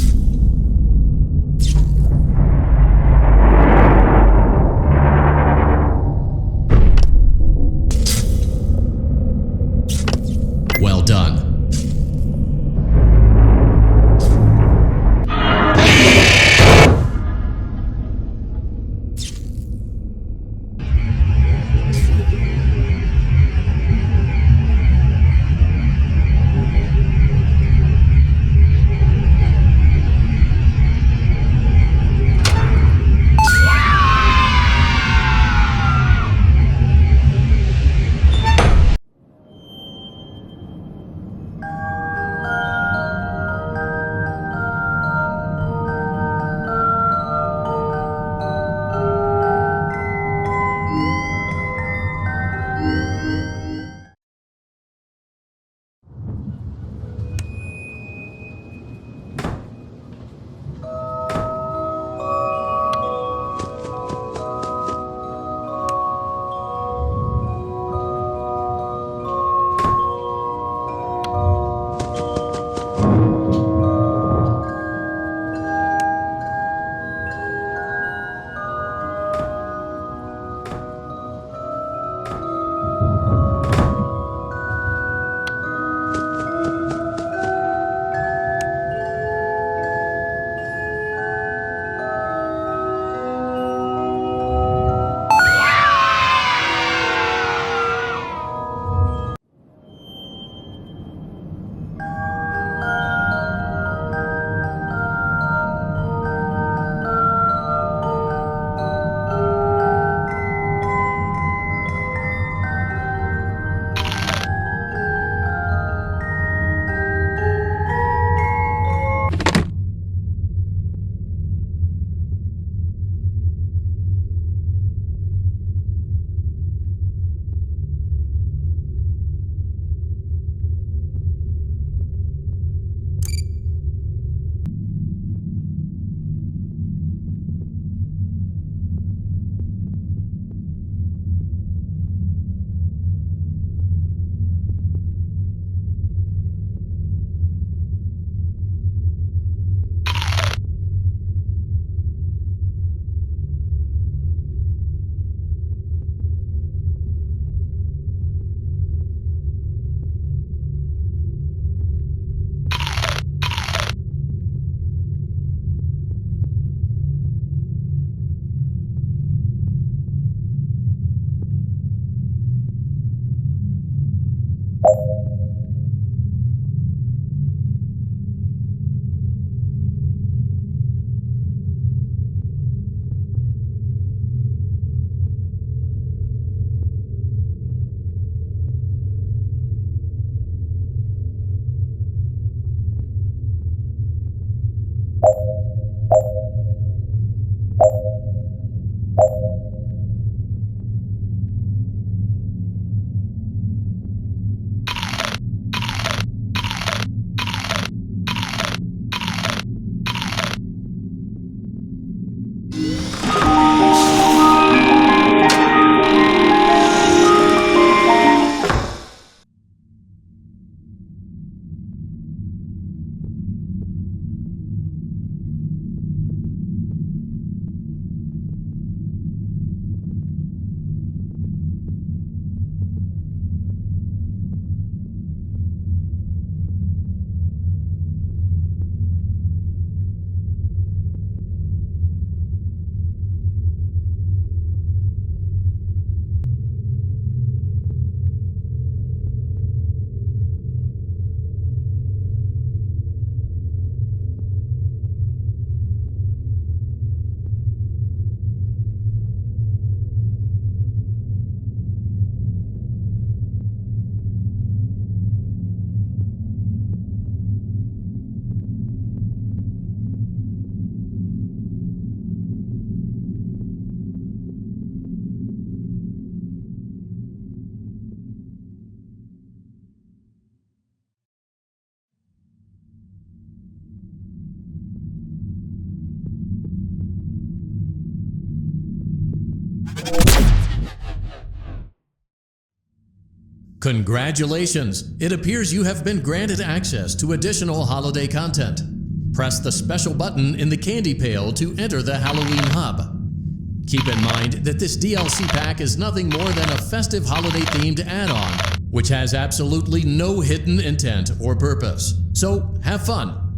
Well done. Congratulations! It appears you have been granted access to additional holiday content. Press the special button in the candy pail to enter the Halloween hub. Keep in mind that this DLC pack is nothing more than a festive holiday-themed add-on, which has absolutely no hidden intent or purpose. So, have fun!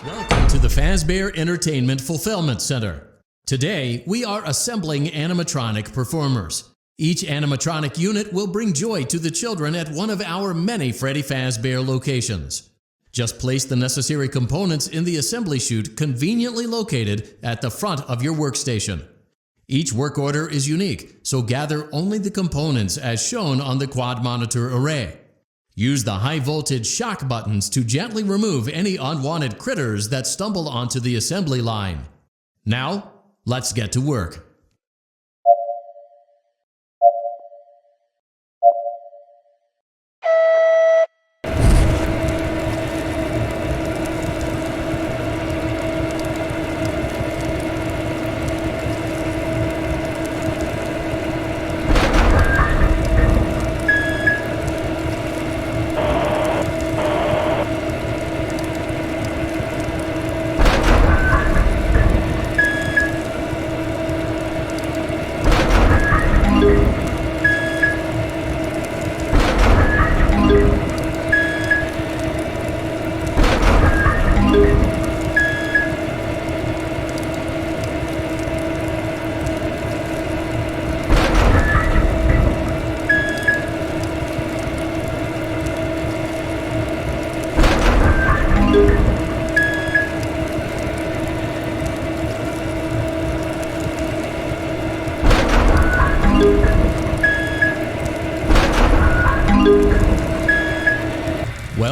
Welcome to the Fazbear Entertainment Fulfillment Center. Today, we are assembling animatronic performers. Each animatronic unit will bring joy to the children at one of our many Freddy Fazbear locations. Just place the necessary components in the assembly chute conveniently located at the front of your workstation. Each work order is unique, so gather only the components as shown on the quad monitor array. Use the high-voltage shock buttons to gently remove any unwanted critters that stumble onto the assembly line. Now, let's get to work.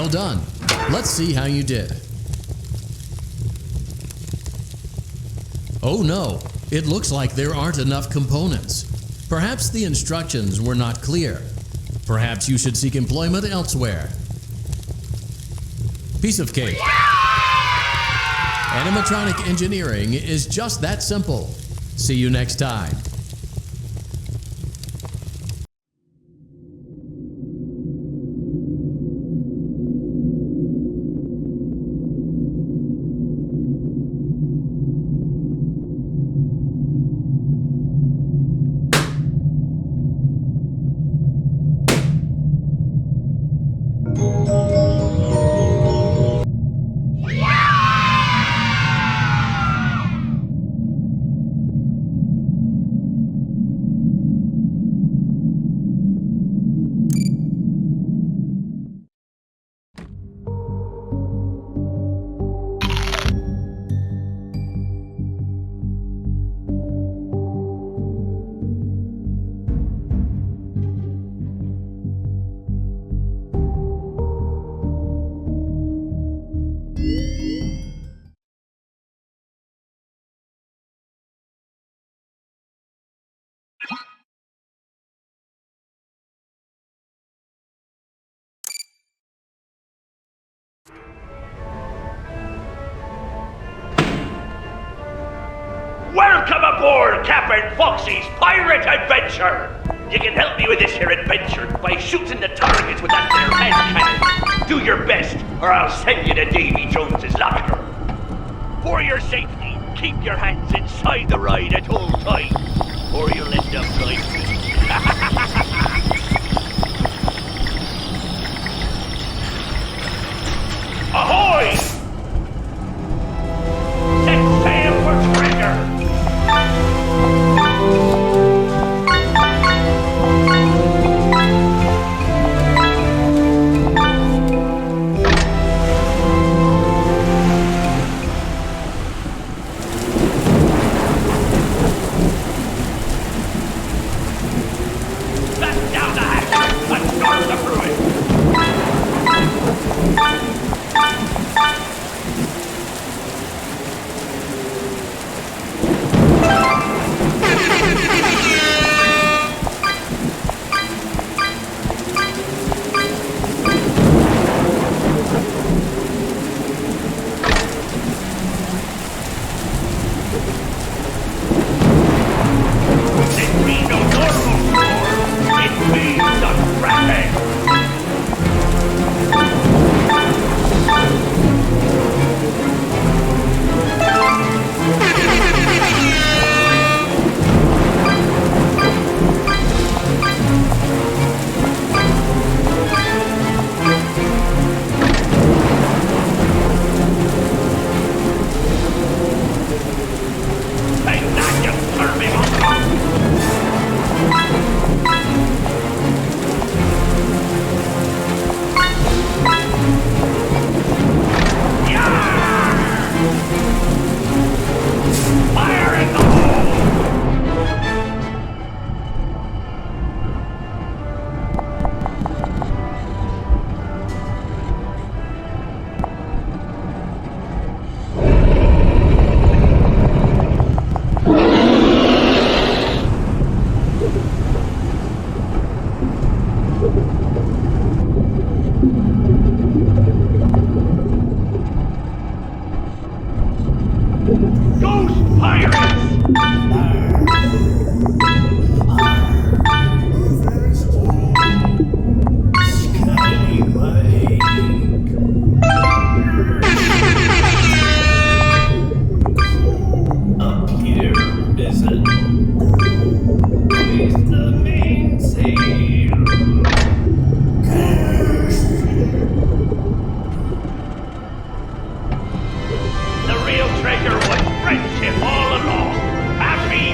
Well done. Let's see how you did. Oh no, it looks like there aren't enough components. Perhaps the instructions were not clear. Perhaps you should seek employment elsewhere. Piece of cake. Animatronic engineering is just that simple. See you next time. Welcome aboard Captain Foxy's Pirate Adventure! You can help me with this here adventure by shooting the targets with that there hand cannon. Do your best, or I'll send you to Davy Jones's locker. For your safety, keep your hands inside the ride at all times, or you'll end up like me. Ahoy! Set sail for treasure! Treasure was friendship all along. Happy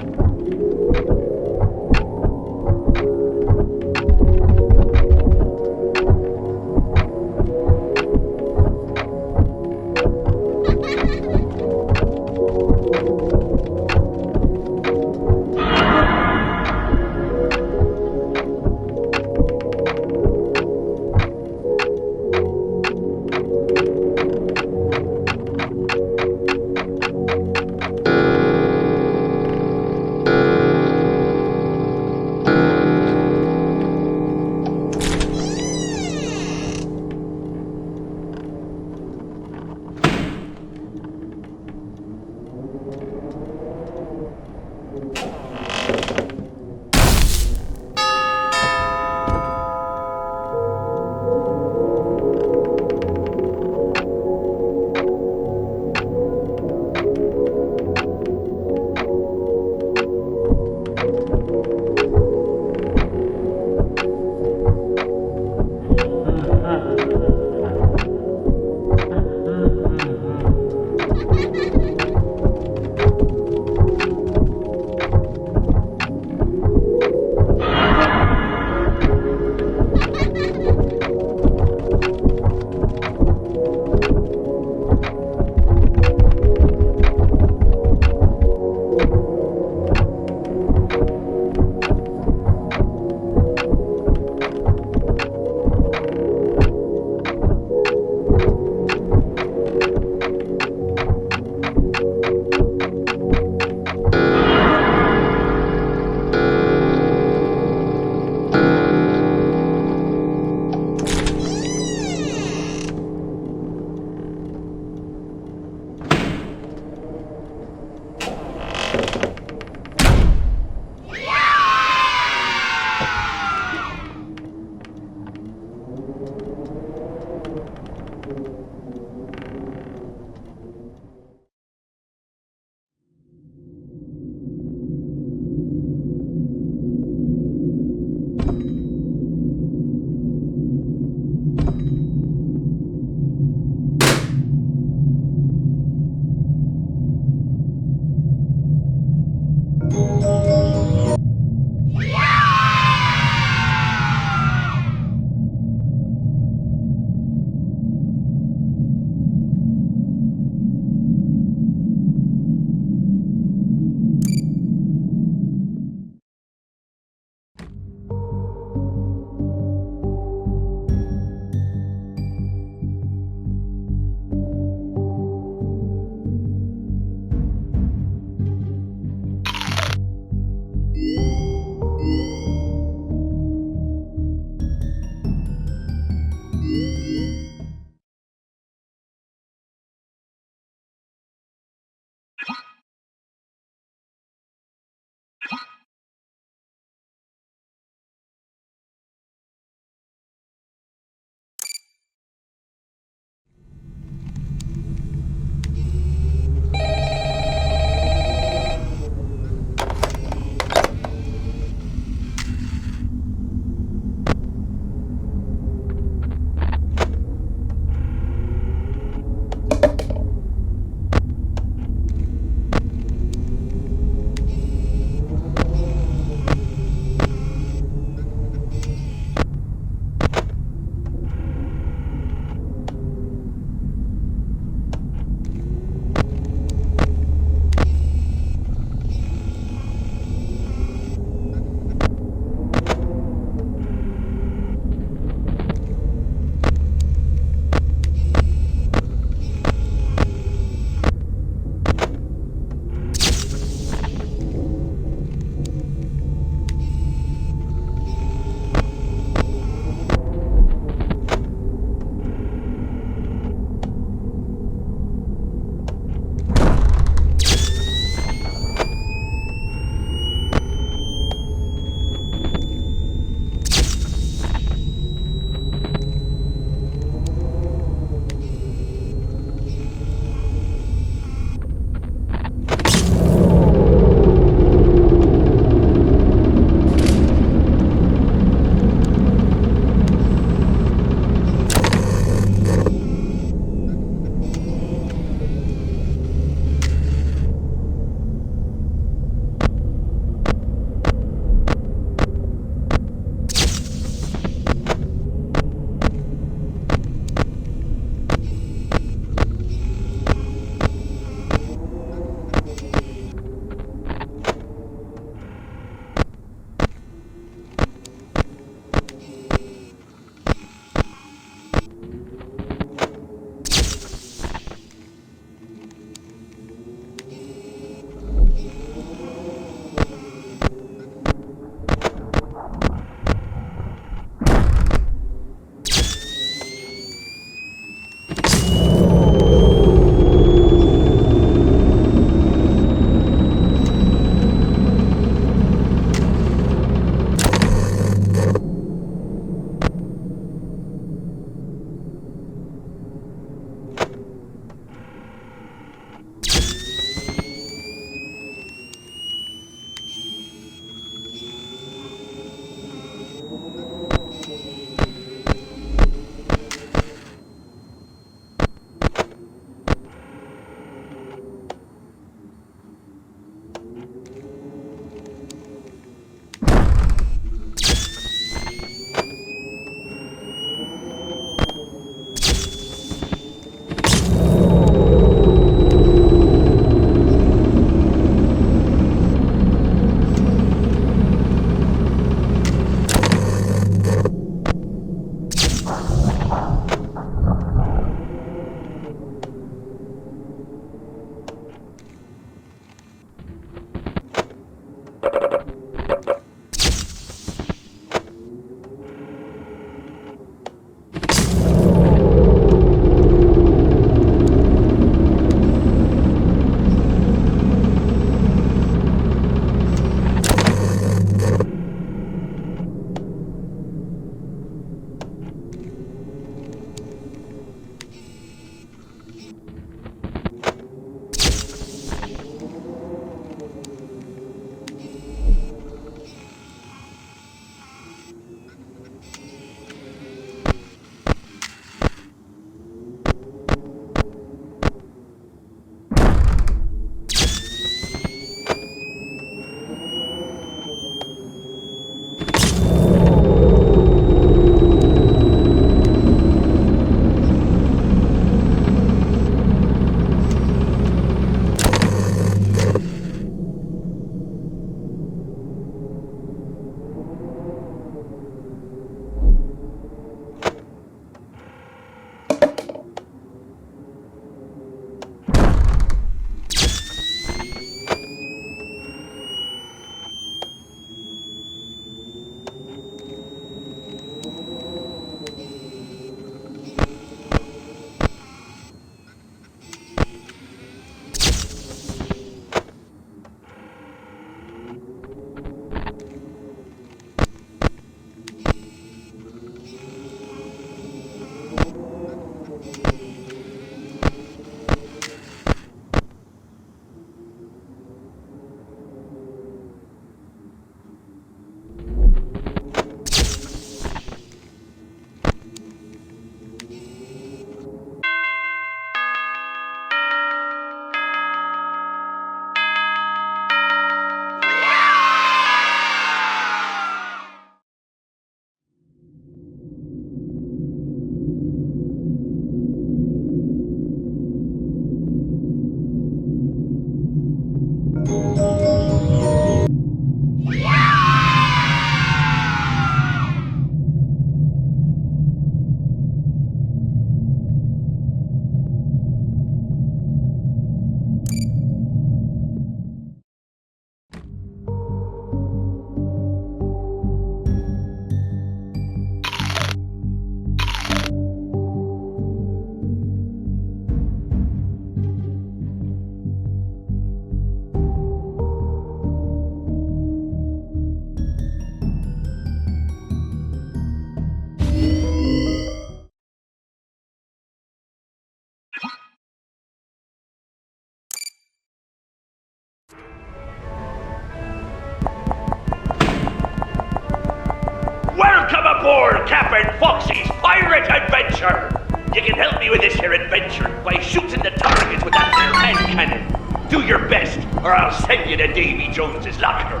Welcome aboard Captain Foxy's pirate adventure! You can help me with this here adventure by shooting the targets with that there hand cannon. Do your best, or I'll send you to Davy Jones's locker.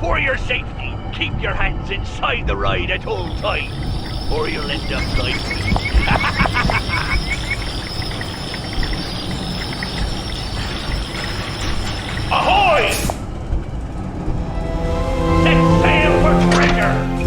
For your safety, keep your hands inside the ride at all times, or you'll end up like me. Ahoy! Set sail for treasure!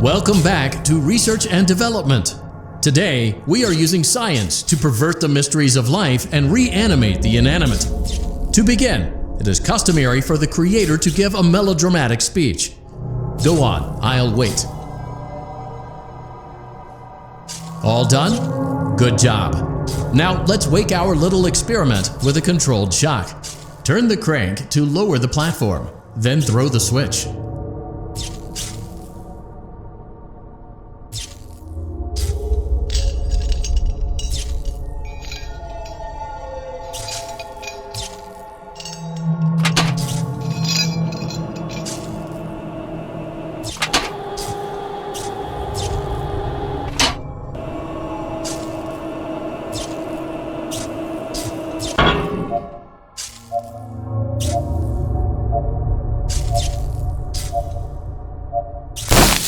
Welcome back to Research and Development. Today, we are using science to pervert the mysteries of life and reanimate the inanimate. To begin, it is customary for the creator to give a melodramatic speech. Go on, I'll wait. All done? Good job. Now let's wake our little experiment with a controlled shock. Turn the crank to lower the platform, then throw the switch.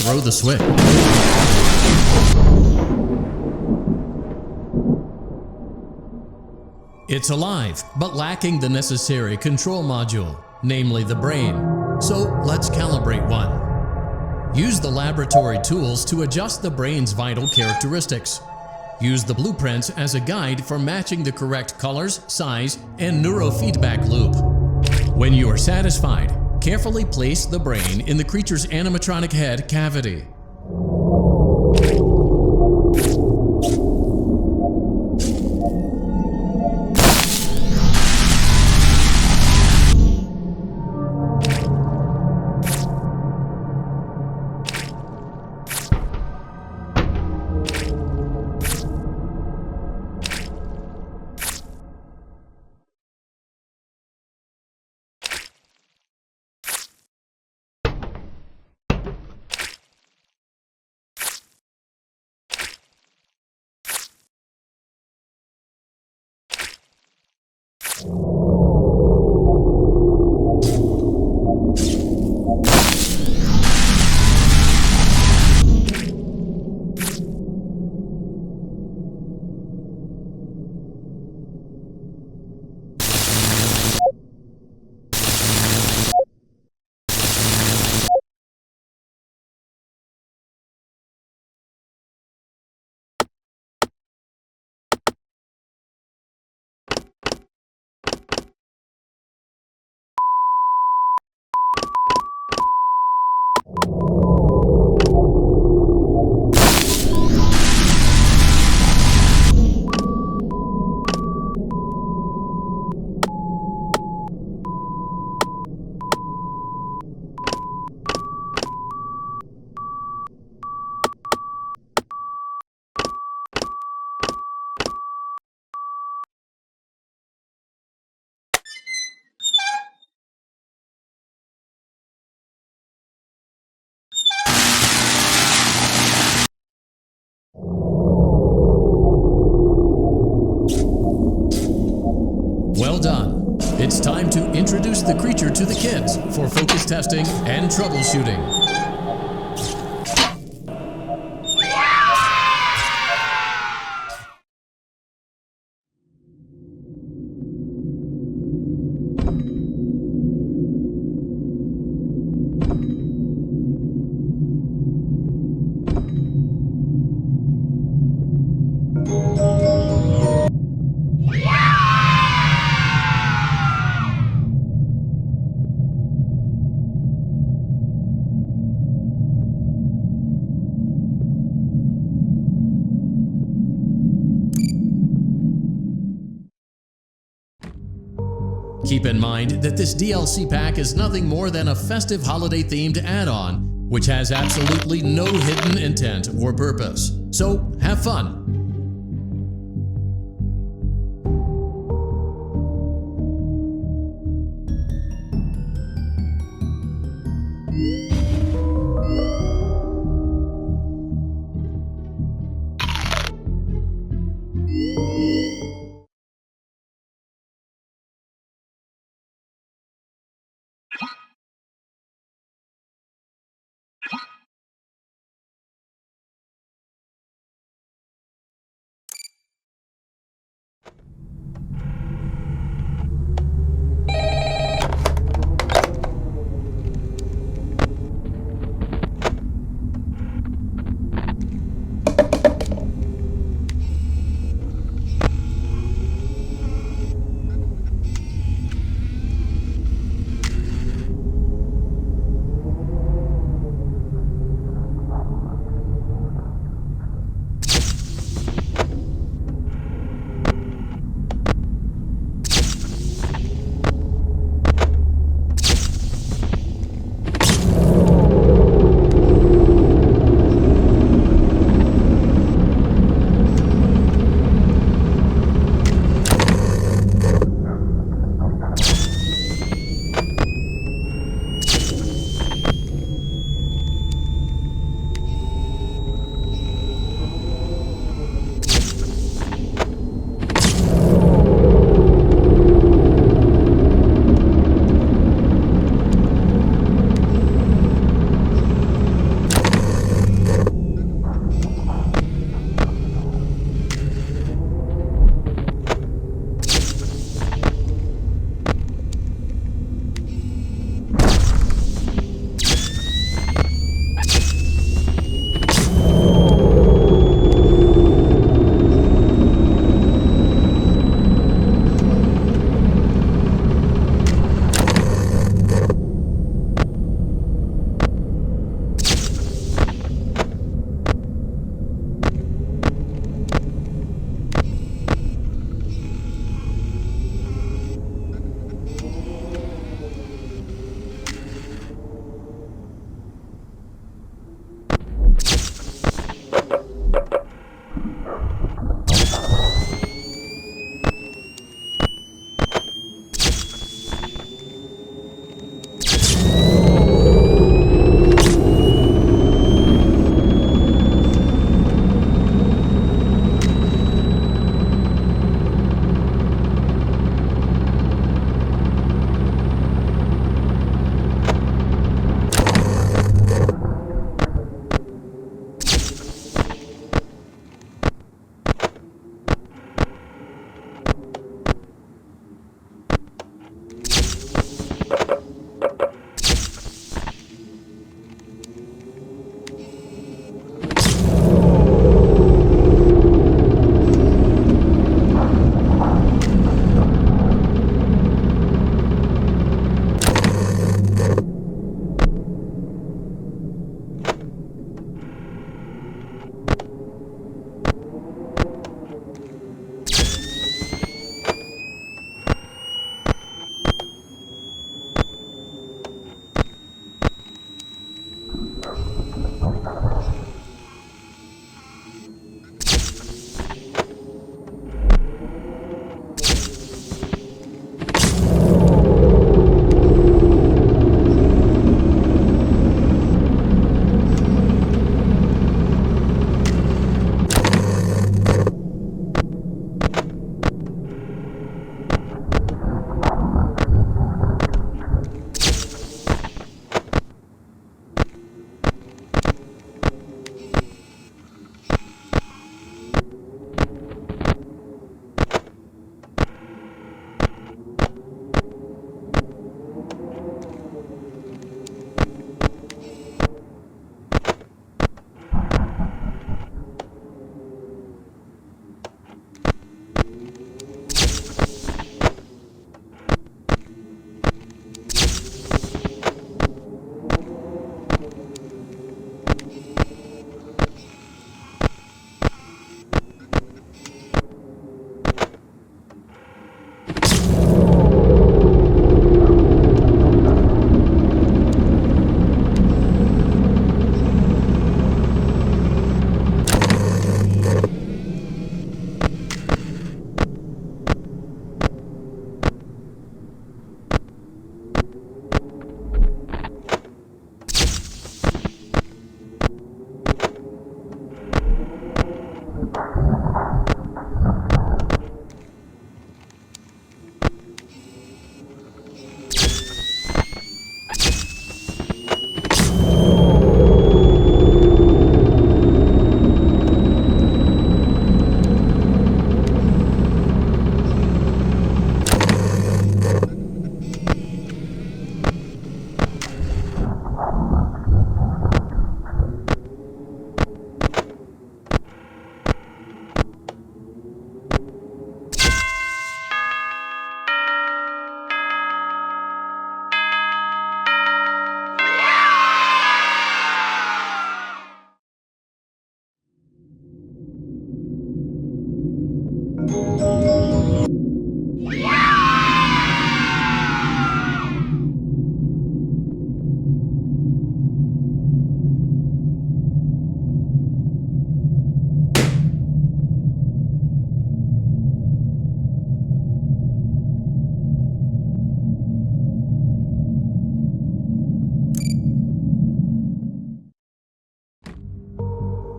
Throw the switch. It's alive, but lacking the necessary control module, namely the brain. So let's calibrate one. Use the laboratory tools to adjust the brain's vital characteristics. Use the blueprints as a guide for matching the correct colors, size, and neurofeedback loop. When you are satisfied, carefully place the brain in the creature's animatronic head cavity. Well done. It's time to introduce the creature to the kids for focus testing and troubleshooting. Keep in mind that this DLC pack is nothing more than a festive holiday-themed add-on, which has absolutely no hidden intent or purpose. So, have fun!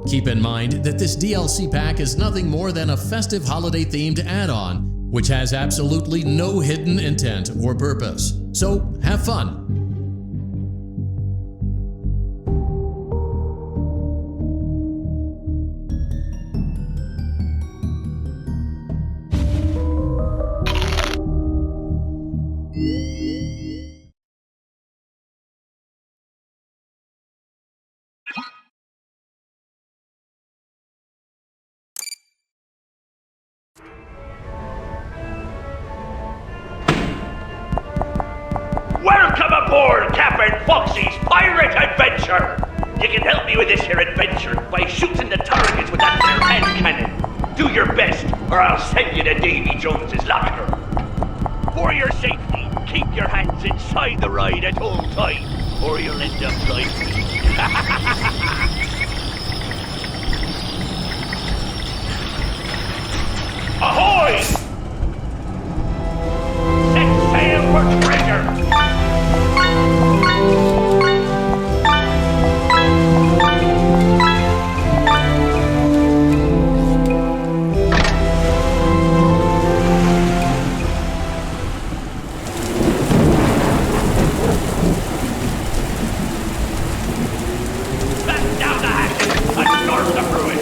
Keep in mind that this DLC pack is nothing more than a festive holiday-themed add-on, which has absolutely no hidden intent or purpose. So, have fun! Welcome aboard Captain Foxy's Pirate Adventure! You can help me with this here adventure by shooting the targets with that there hand cannon. Do your best, or I'll send you to Davy Jones's locker. For your safety, keep your hands inside the ride at all times, or you'll end up like me. Ahoy! Set sail for treasure! Back down the hatches and start the ruin!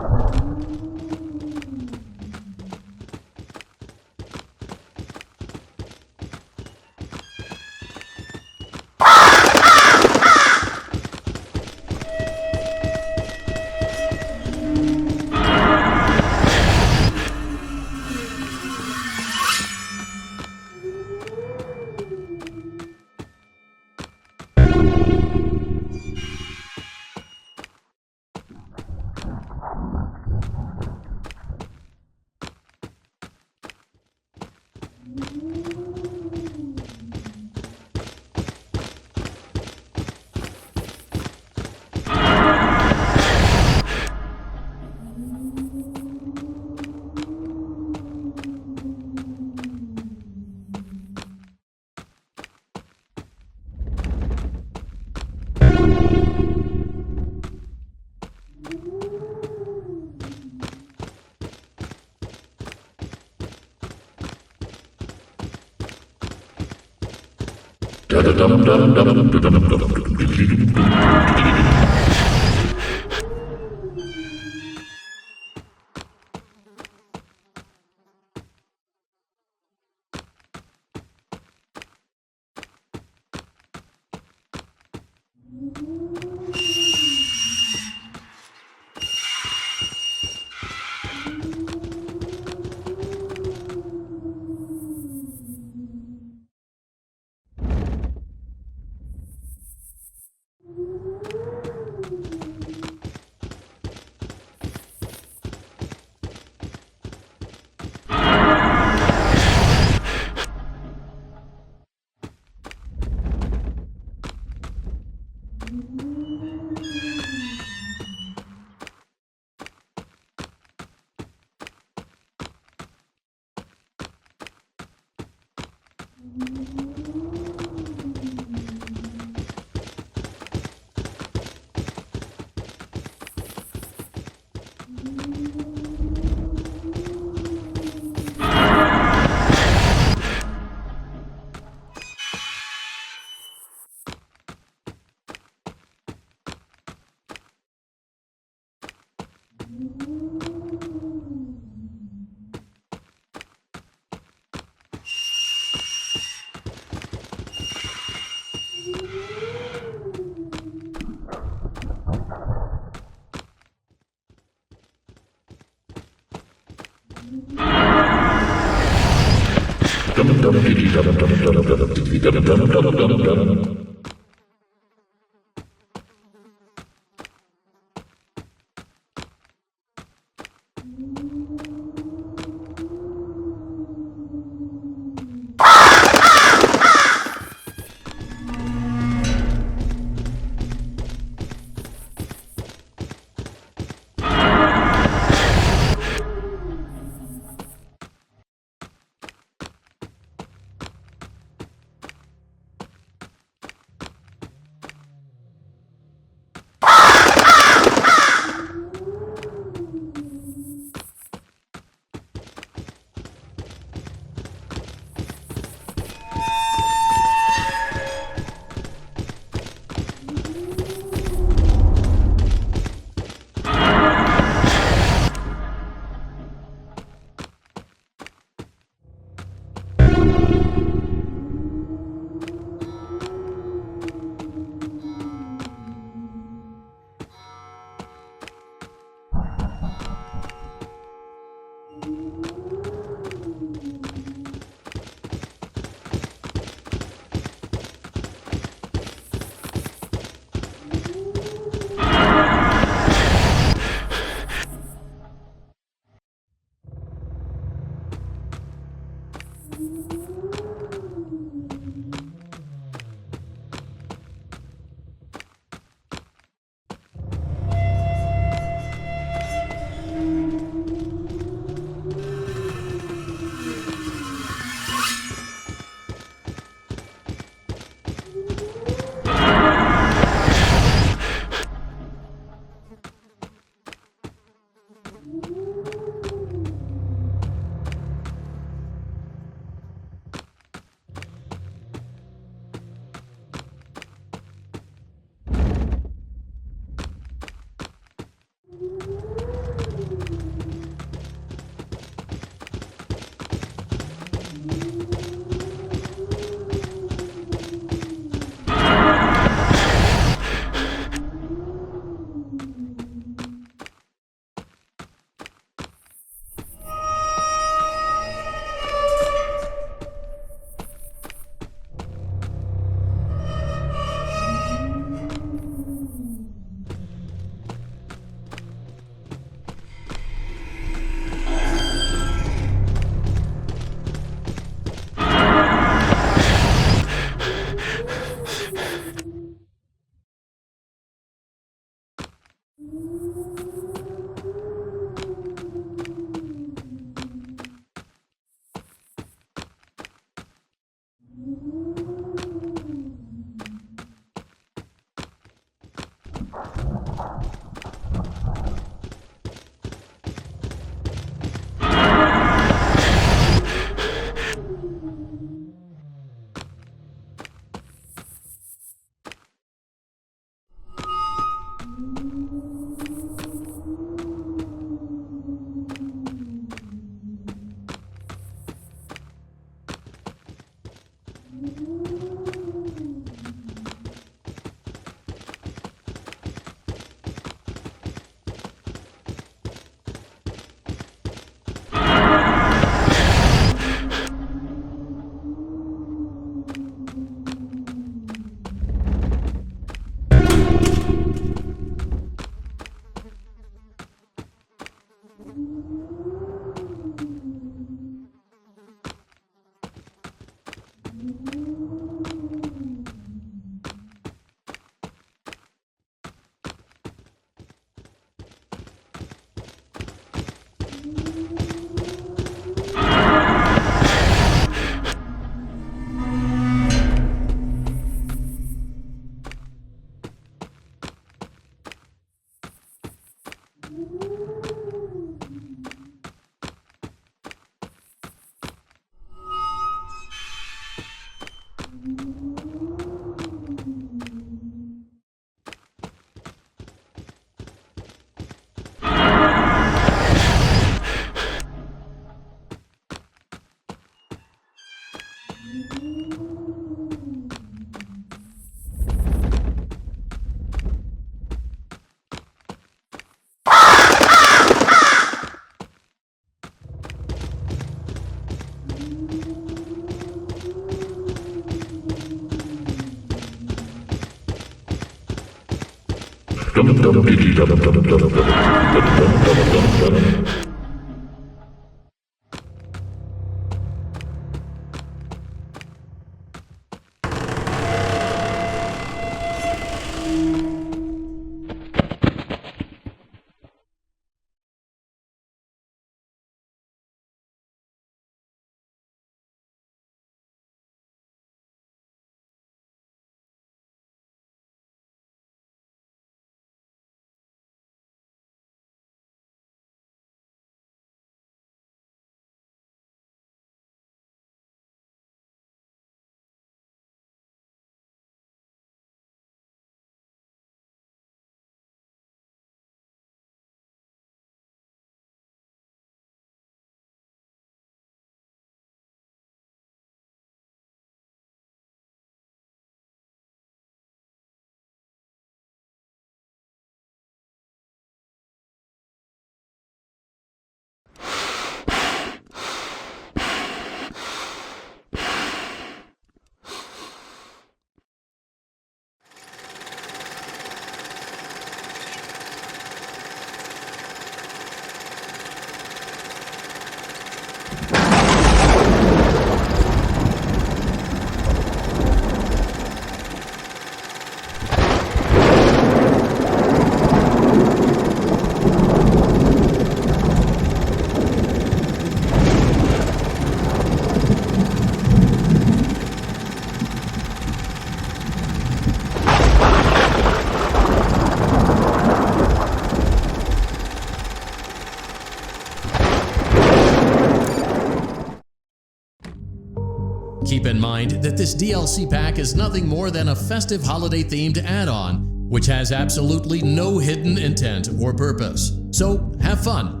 Keep in mind that this DLC pack is nothing more than a festive holiday-themed add-on, which has absolutely no hidden intent or purpose. So, have fun!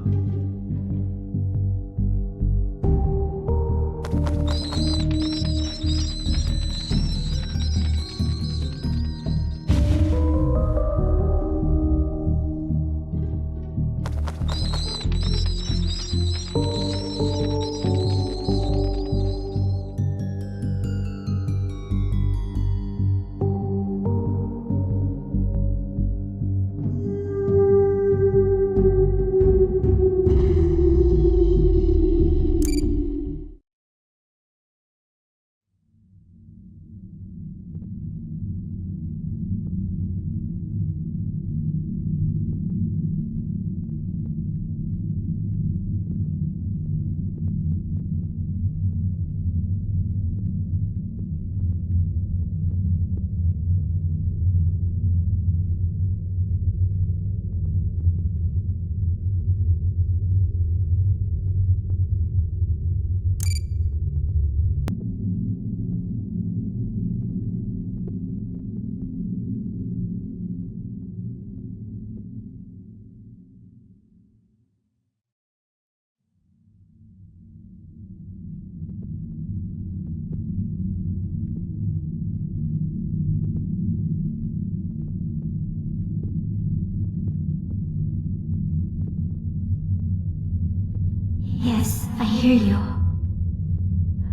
Yes, I hear you.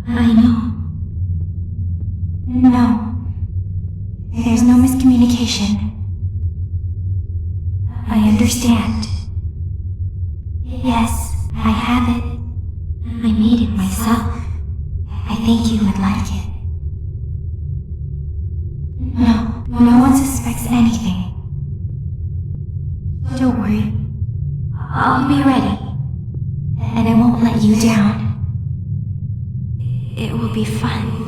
I know. No. There's no miscommunication. I understand. Yes, I have it. I made it myself. I think you would like it. No one suspects anything. Don't worry. I'll be ready. And I won't let you down. It will be fun.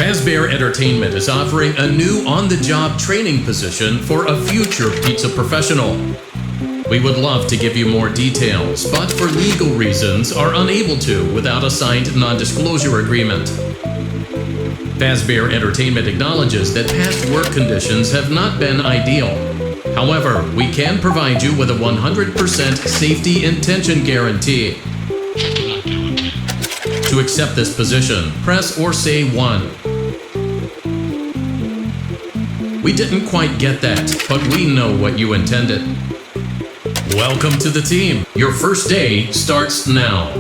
Fazbear Entertainment is offering a new on-the-job training position for a future pizza professional. We would love to give you more details, but for legal reasons are unable to without a signed non-disclosure agreement. Fazbear Entertainment acknowledges that past work conditions have not been ideal. However, we can provide you with a 100% safety intention guarantee. To accept this position, press or say 1. We didn't quite get that, but we know what you intended. Welcome to the team. Your first day starts now.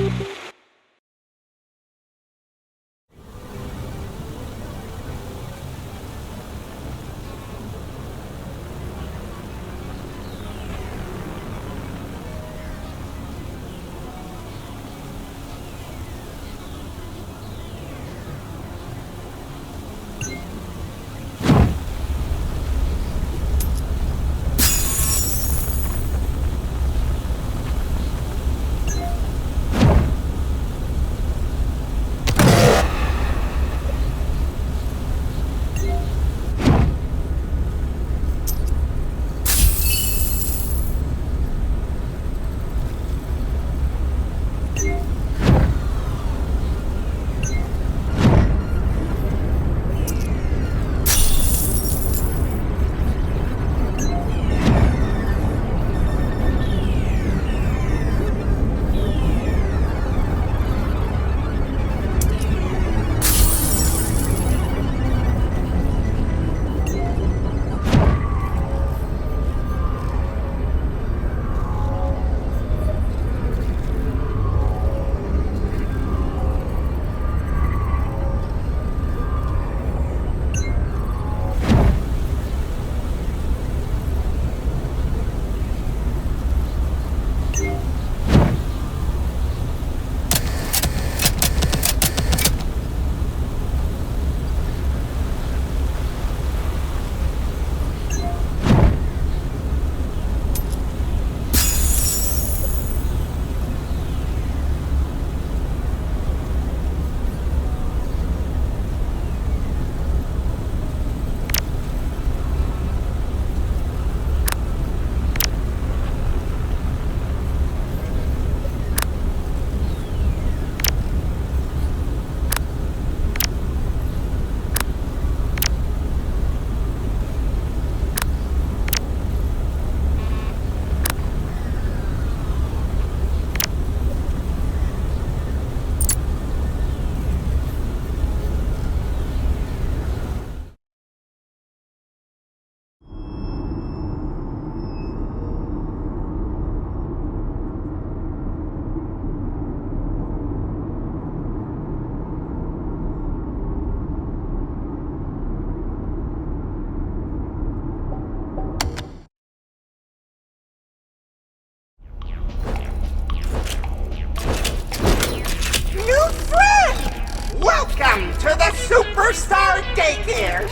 Welcome to the Superstar Daycare!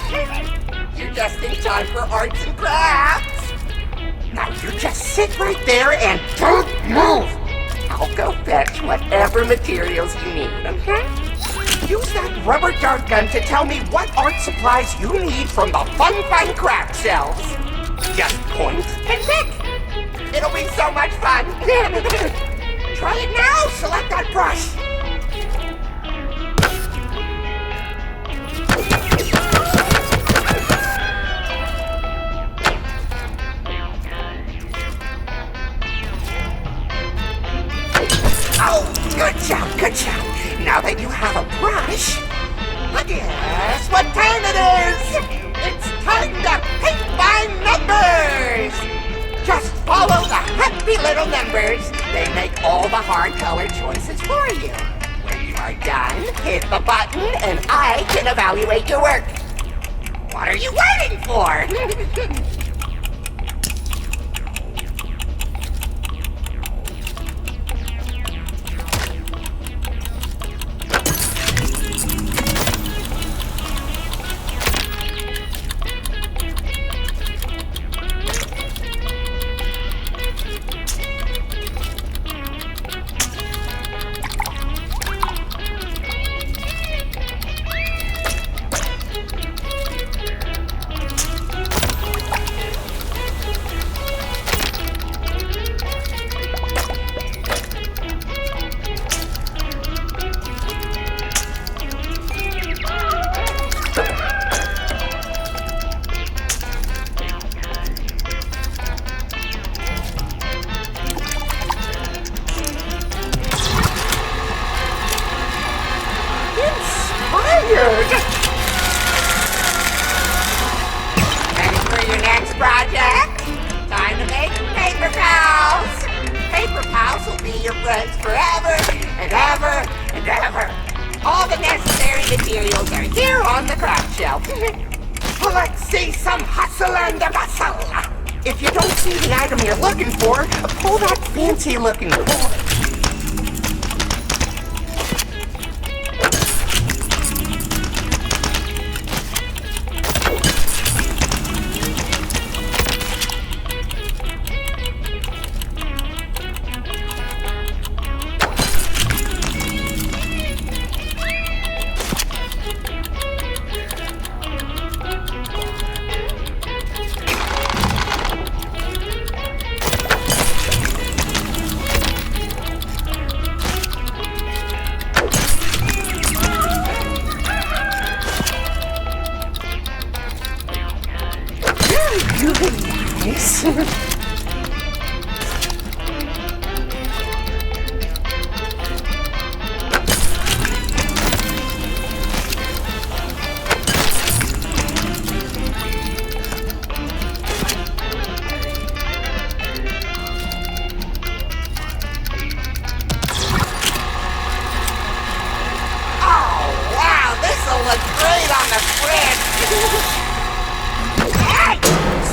You're just in time for arts and crafts! Now you just sit right there and don't move! I'll go fetch whatever materials you need, okay? Use that rubber dart gun to tell me what art supplies you need from the Fun Craft shelves! Just point and pick! It'll be so much fun! Try it now! Select that brush! Oh, good job, good job. Now that you have a brush, guess what time it is? It's time to paint by numbers! Just follow the happy little numbers. They make all the hard color choices for you. When you are done, hit the button and I can evaluate your work. What are you waiting for? materials are here on the craft shelf. Let's see some hustle and bustle. If you don't see the item you're looking for, pull that fancy-looking cord. Nice.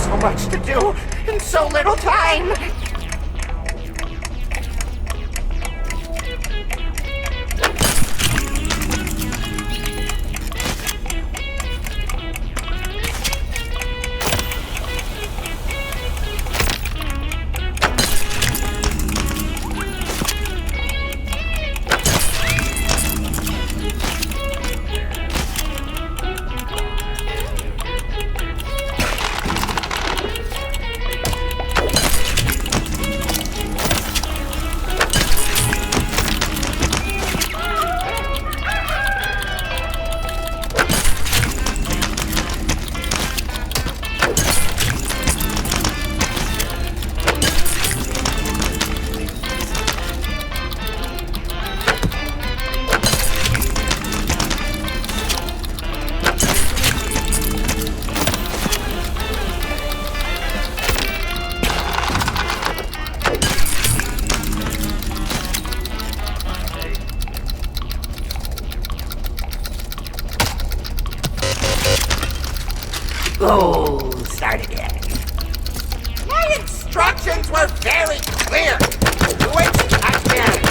So much to do in so little time. Oh, start again. My instructions were very clear. Do it again.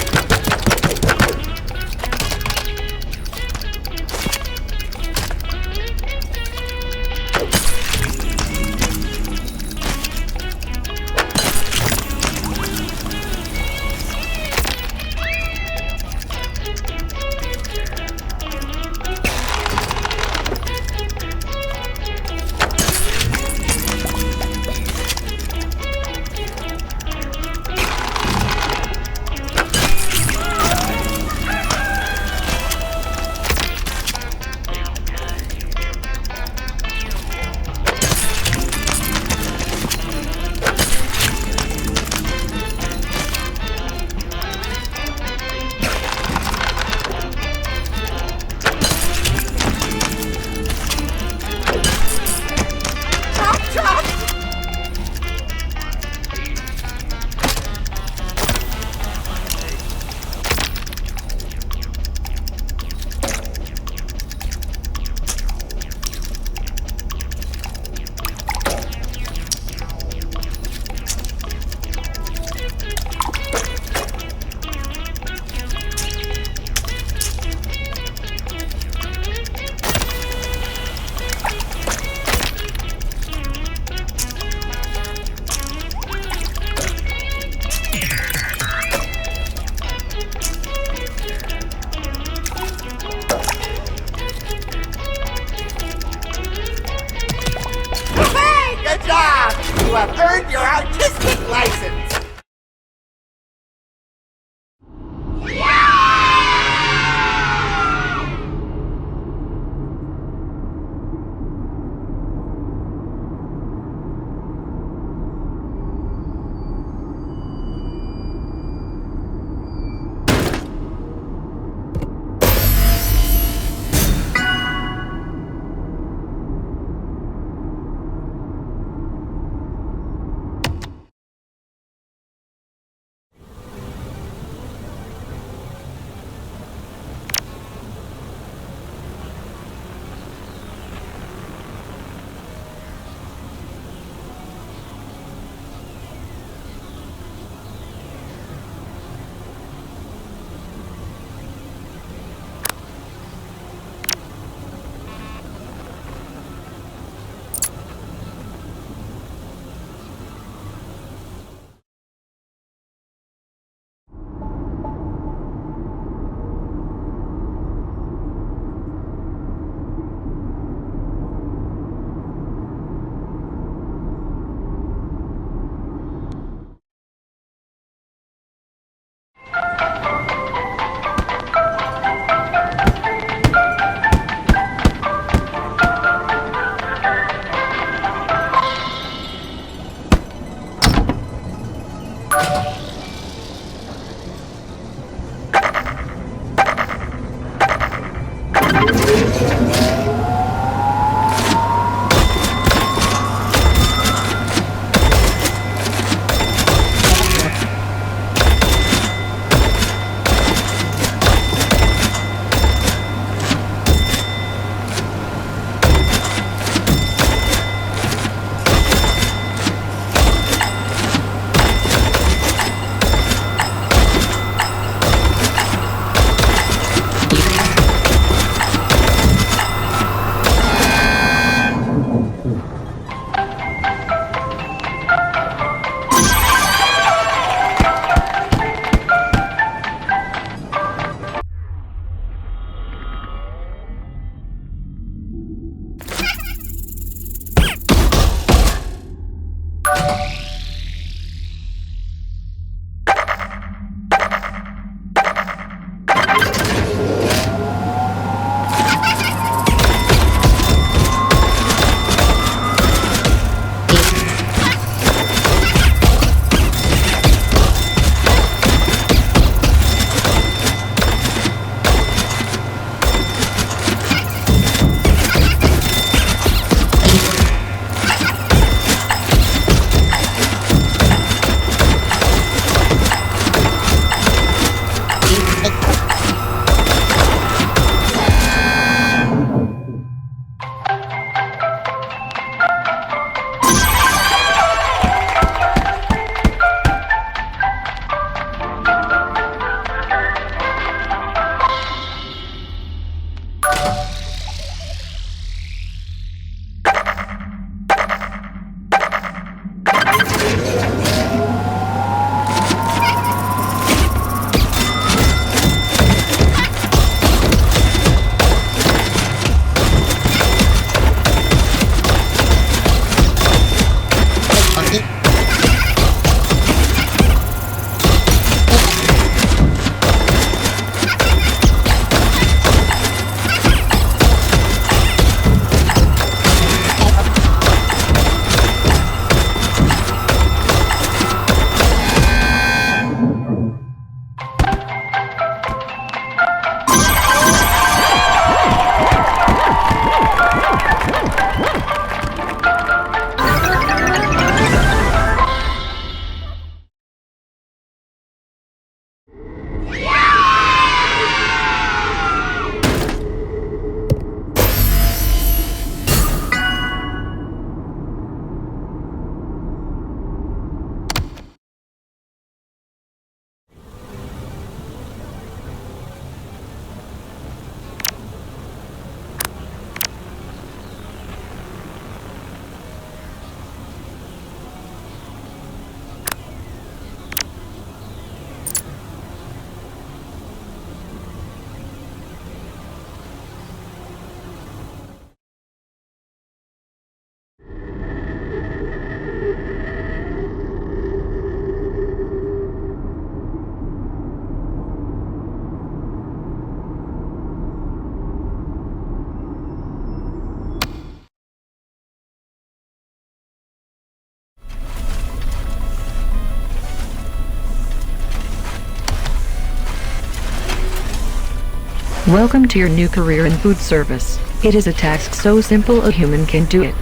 Welcome to your new career in food service. It is a task so simple a human can do it.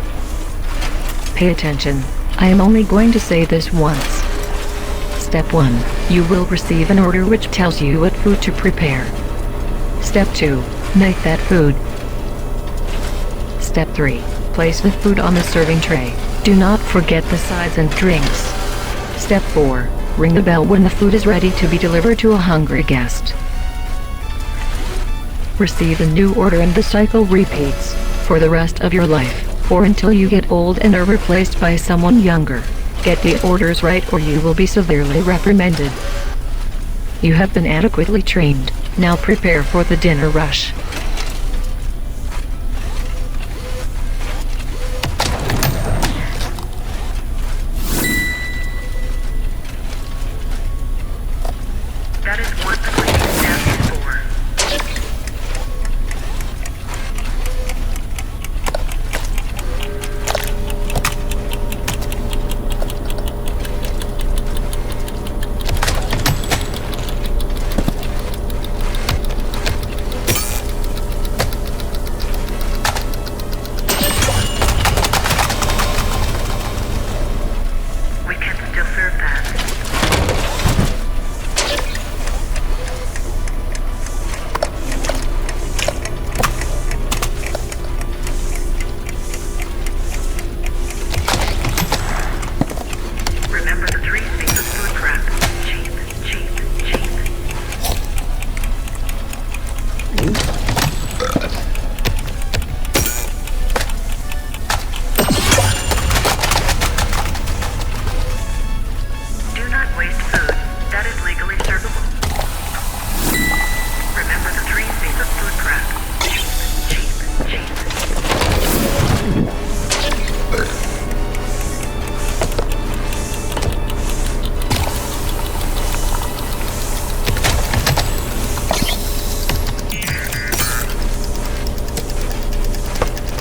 Pay attention. I am only going to say this once. Step 1. You will receive an order which tells you what food to prepare. Step 2. Make that food. Step 3. Place the food on the serving tray. Do not forget the sides and drinks. Step 4. Ring the bell when the food is ready to be delivered to a hungry guest. Receive a new order and the cycle repeats for the rest of your life, or until you get old and are replaced by someone younger. Get the orders right or you will be severely reprimanded. You have been adequately trained. Now prepare for the dinner rush. That is what the cleaning staff is for. We can still serve that. Remember the 3 C's of food prep. Cheap, cheap, cheap. Do not waste food. That is legally servable. Remember the 3 C's of food prep. Cheap, cheap,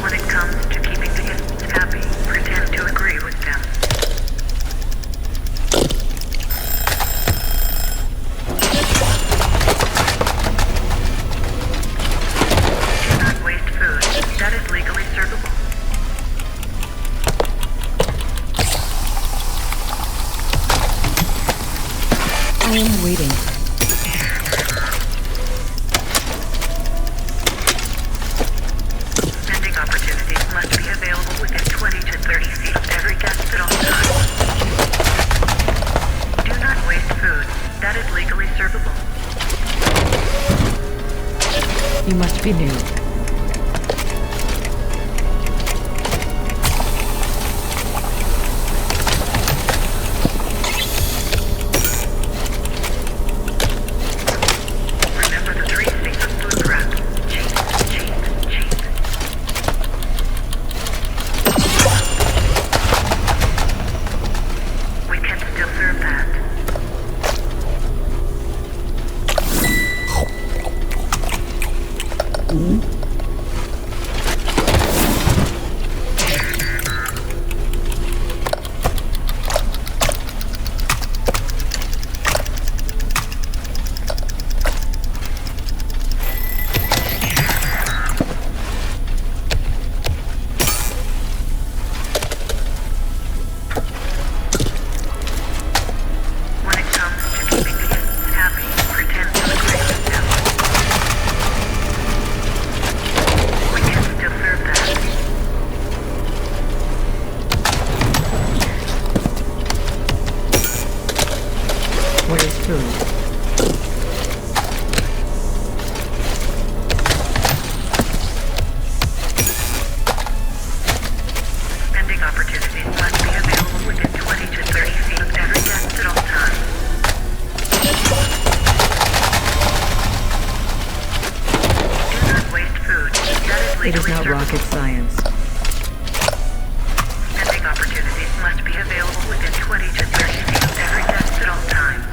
When it comes to keeping the guests happy, pretend to agree with them. Do not waste food. That is legally servable. I am waiting. Vending opportunities must be available within 20 to 30 feet of every guest at all times. Do not waste food. That is legally servable. You must be new. Remember the 3 C's of food prep. Cheap, cheap, cheap. We can still serve that. When it comes to keeping the guests happy, pretend to agree with them. We can still serve that. Where is food? Vending opportunities must be available within 20 to 30 feet of every guest at all times. Do not waste food. That is It is legally not servable. rocket science. Vending opportunities must be available within 20 to 30 feet of every guest at all times.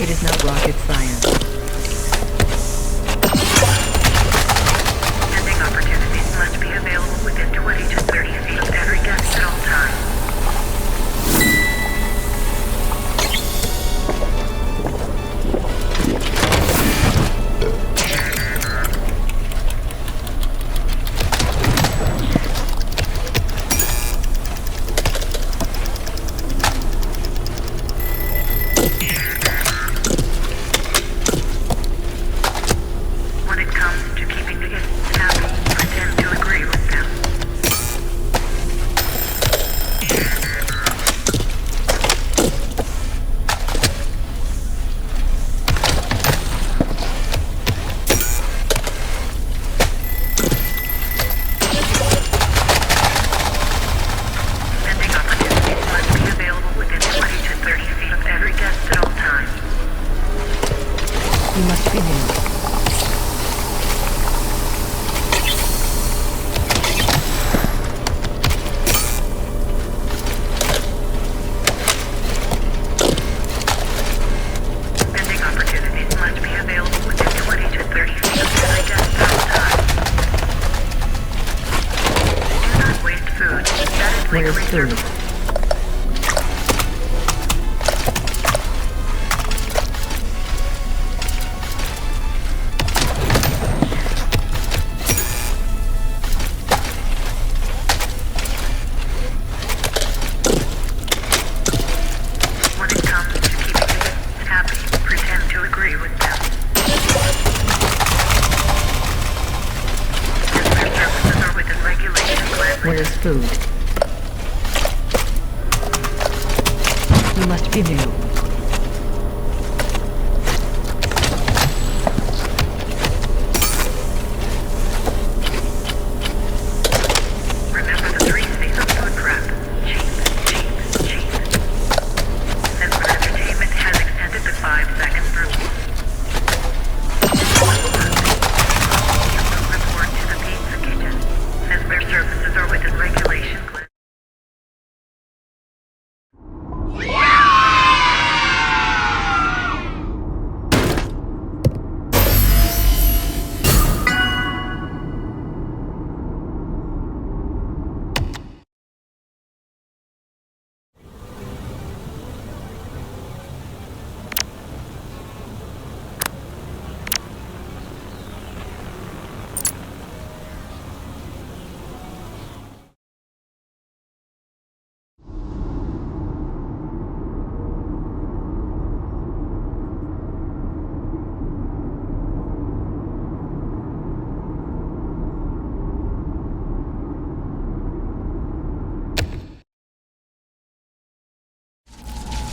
It is not rocket science. Vending opportunities must be available within 20 to Where's food? When it comes to keeping the happy, pretend to agree with them. If their services are within regulations, Where's food? You must be new. remember the 3 C's of food prep. Cheap, cheap, cheap. Sister Entertainment has extended the 5-second rule. You will report to the pizza kitchen. Sister services are within regulation.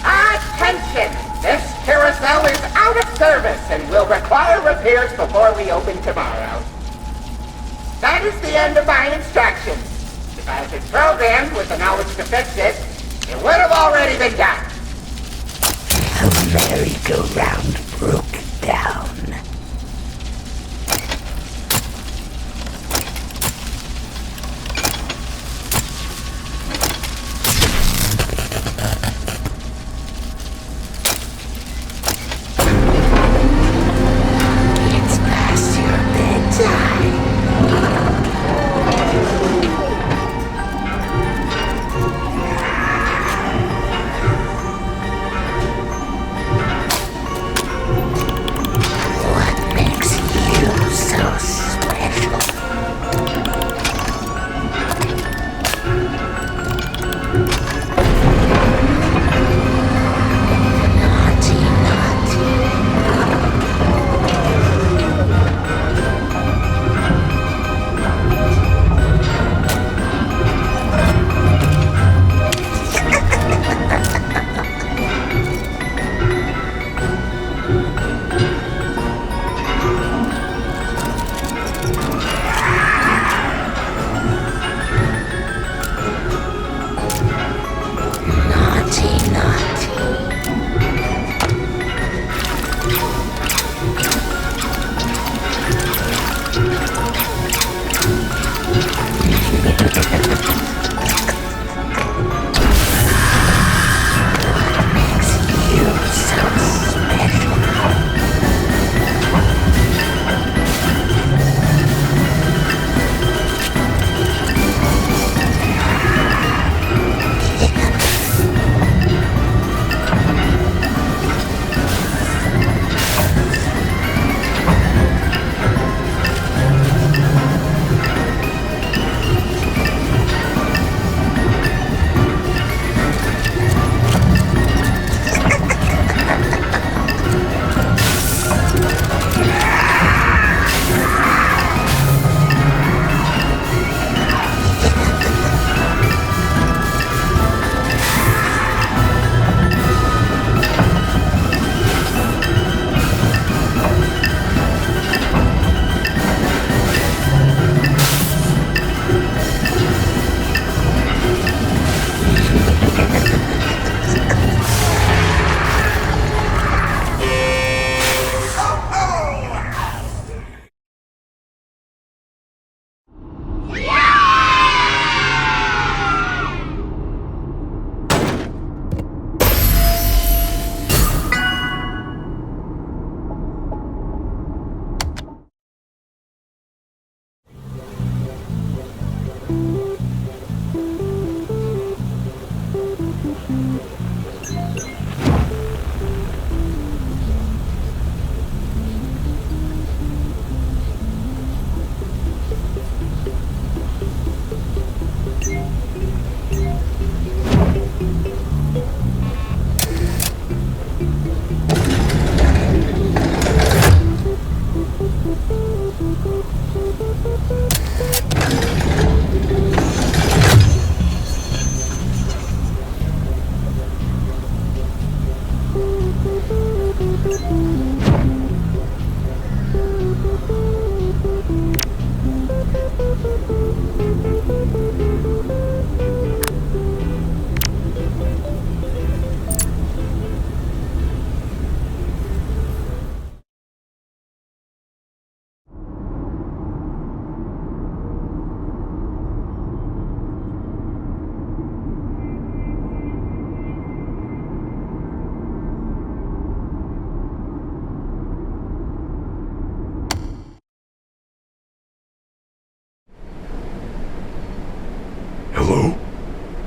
Attention! This carousel is out of service and will require repairs before we open tomorrow. That is the end of my instructions. If I had been programmed with the knowledge to fix it, it would have already been done. The merry-go-round broke down. It's past your bedtime.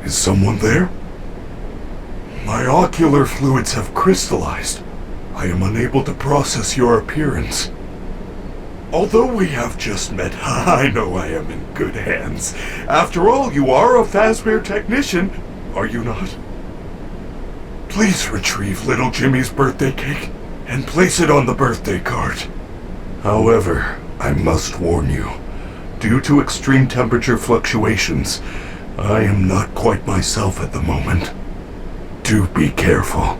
Is someone there? My ocular fluids have crystallized. I am unable to process your appearance. Although we have just met, I know I am in good hands. After all, you are a Fazbear technician, are you not? Please retrieve little Jimmy's birthday cake and place it on the birthday card. However, I must warn you, due to extreme temperature fluctuations, I am not quite myself at the moment. Do be careful.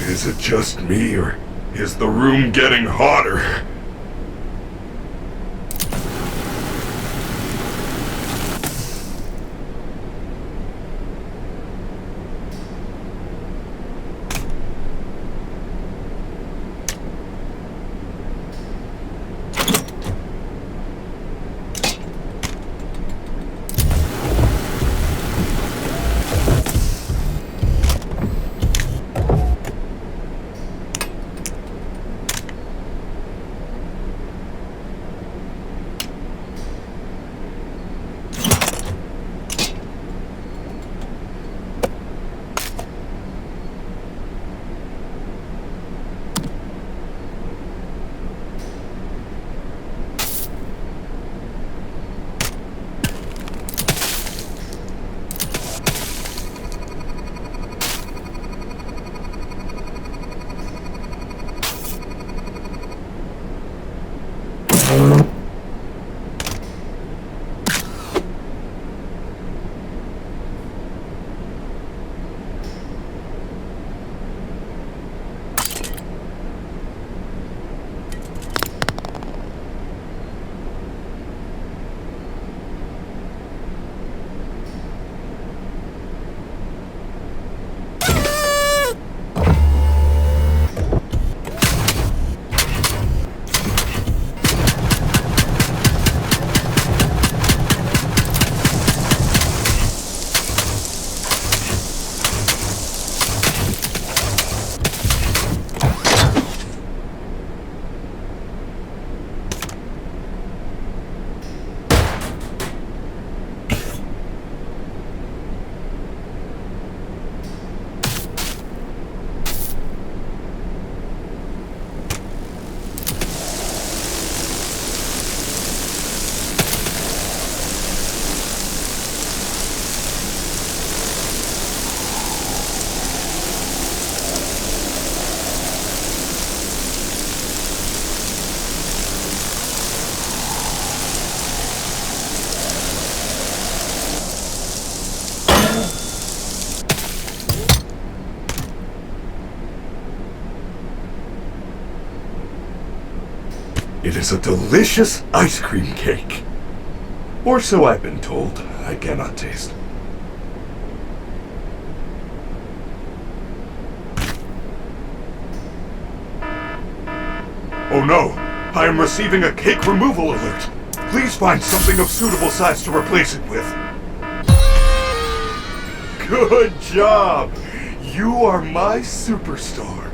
Is it just me, or is the room getting hotter? It is a delicious ice cream cake. Or so I've been told. I cannot taste. Oh no! I am receiving a cake removal alert. Please find something of suitable size to replace it with. Good job! You are my superstar.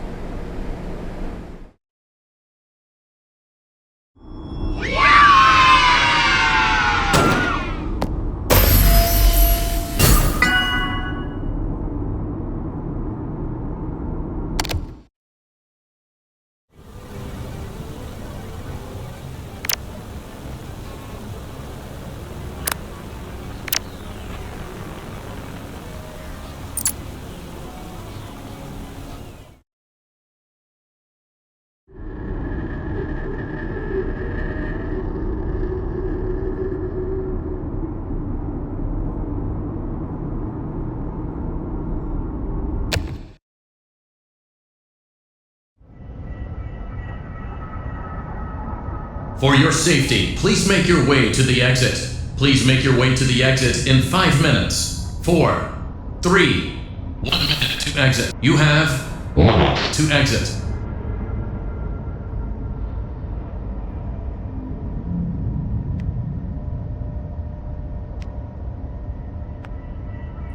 For your safety, please make your way to the exit. Please make your way to the exit in 5 minutes. 4, 3, 1 minute to exit. You have 1 minute to exit.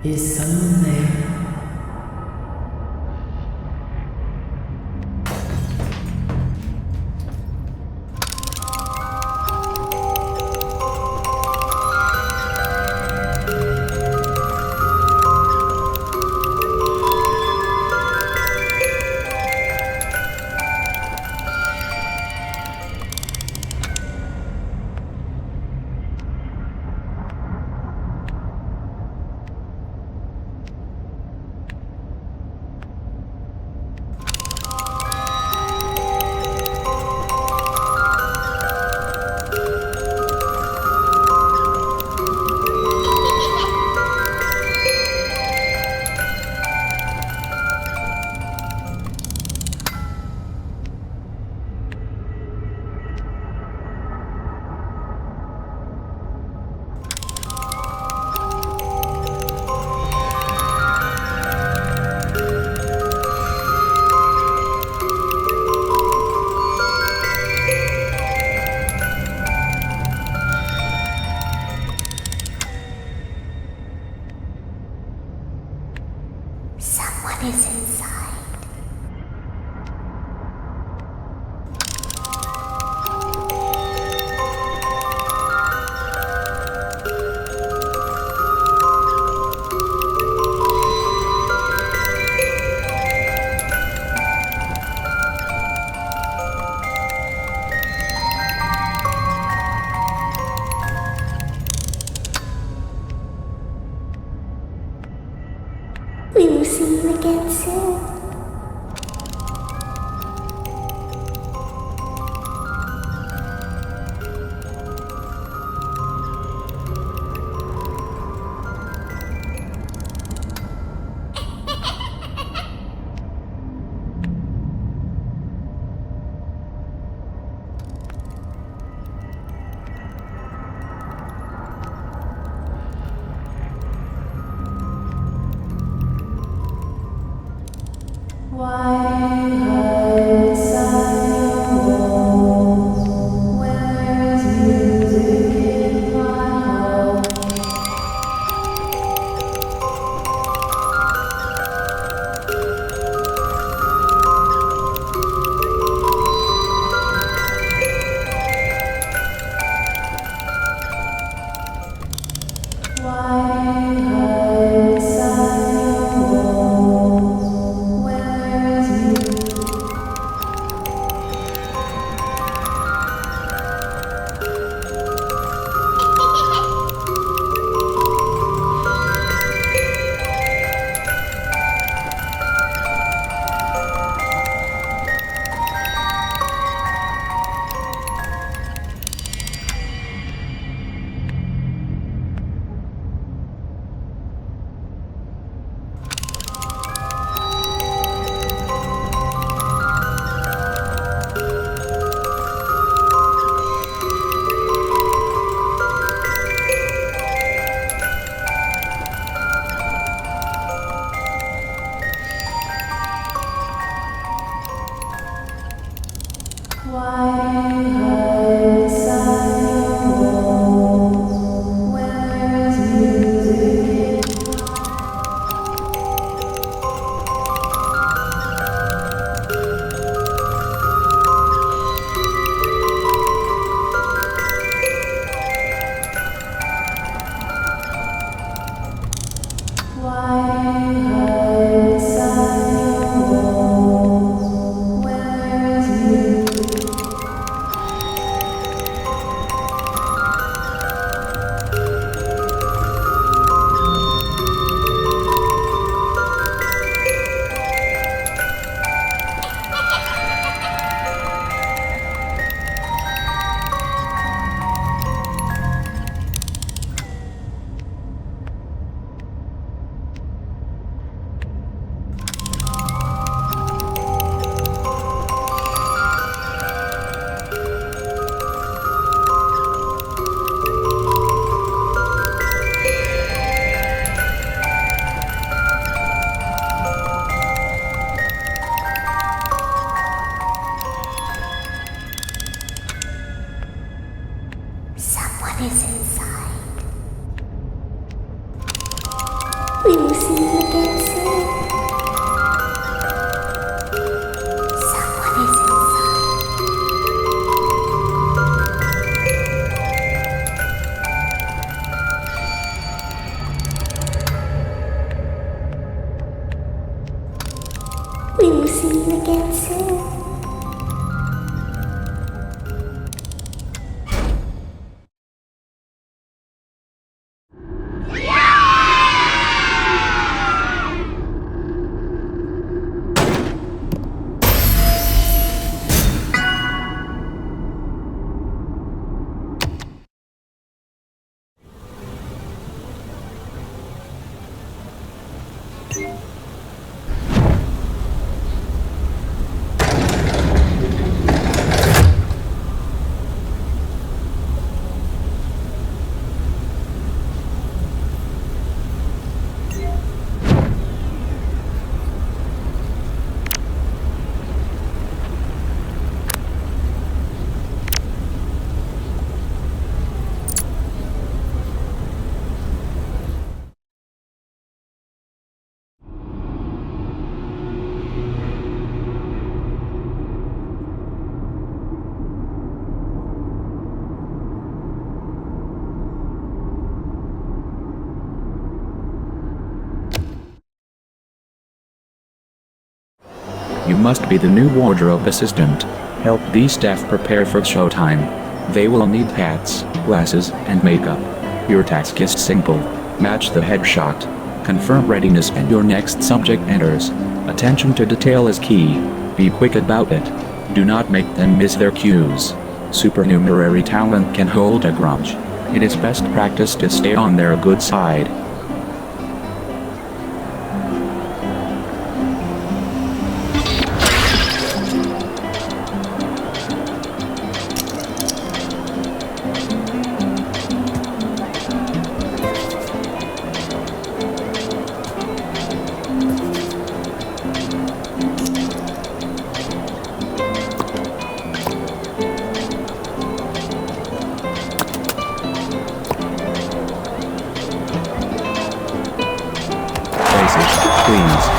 Is someone there? Someone is inside. We will see you again soon. We will see you again soon. Someone is inside. We will see you again soon. You must be the new wardrobe assistant. Help these staff prepare for showtime. They will need hats, glasses, and makeup. Your task is simple. Match the headshot. Confirm readiness and your next subject enters. Attention to detail is key. Be quick about it. Do not make them miss their cues. Supernumerary talent can hold a grudge. It is best practice to stay on their good side. Please.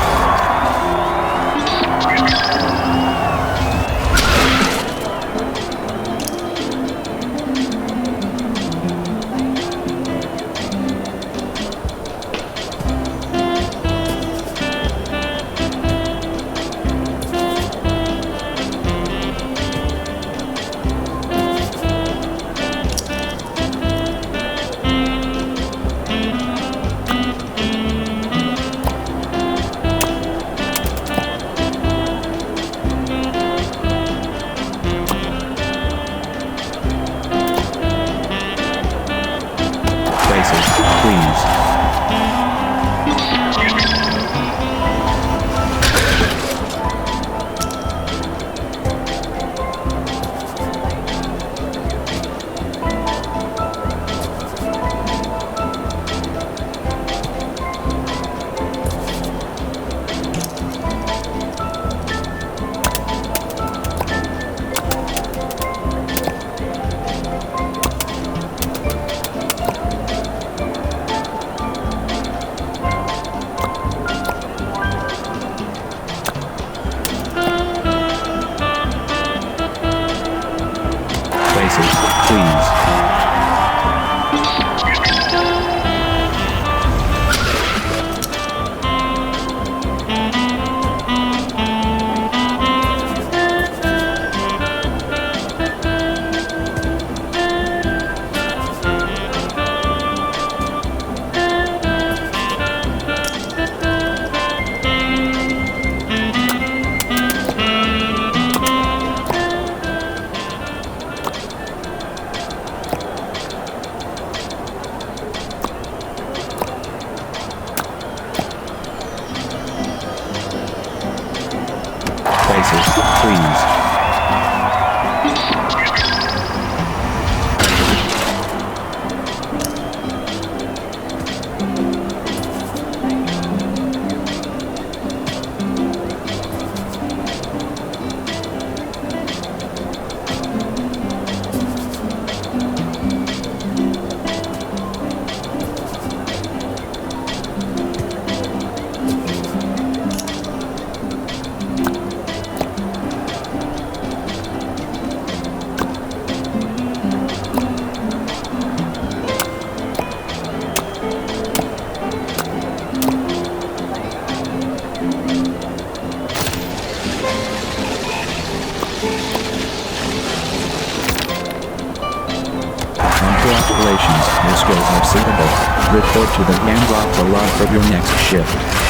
installations and skills are suitable, report to the Gamrock Garage for your next shift.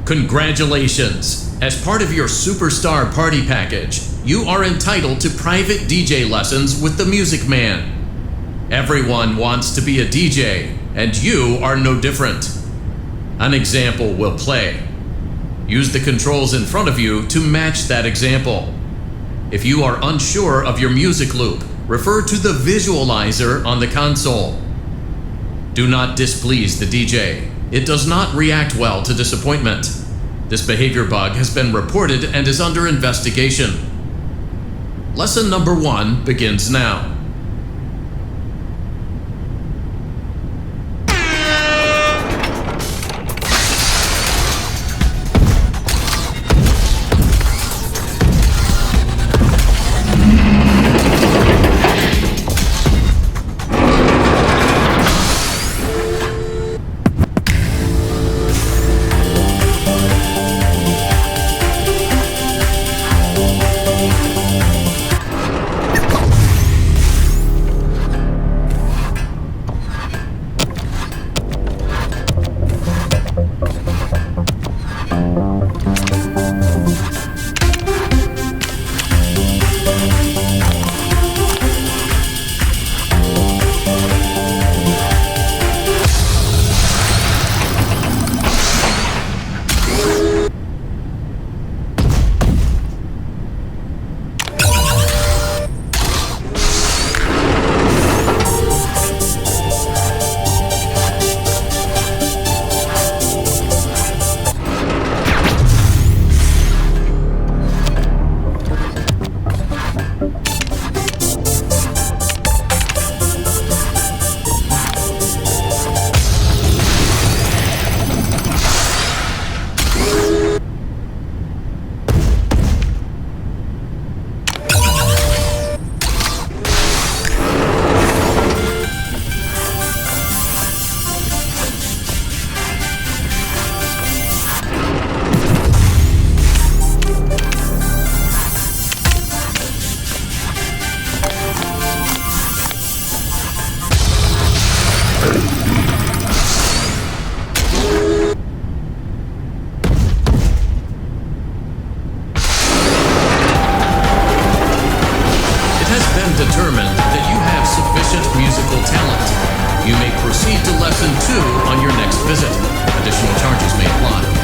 Congratulations! As part of your Superstar Party Package, you are entitled to private DJ lessons with the Music Man. Everyone wants to be a DJ, and you are no different. An example will play. Use the controls in front of you to match that example. If you are unsure of your music loop, refer to the visualizer on the console. Do not displease the DJ. It does not react well to disappointment. This behavior bug has been reported and is under investigation. Lesson number 1 begins now. Determined that you have sufficient musical talent. You may proceed to lesson 2 on your next visit. Additional charges may apply.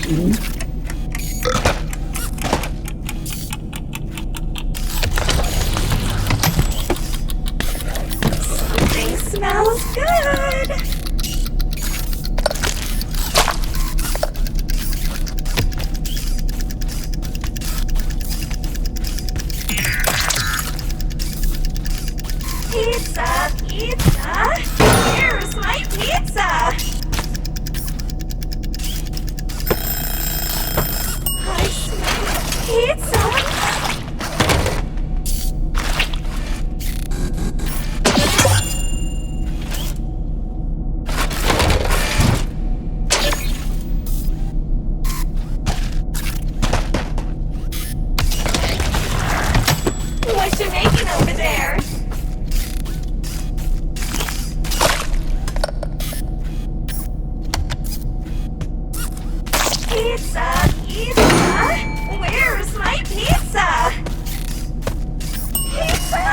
Something smells good. Pizza, pizza. Here's my pizza. I smell pizza. What you making over there? Pizza, pizza. Where's my pizza? Pizza.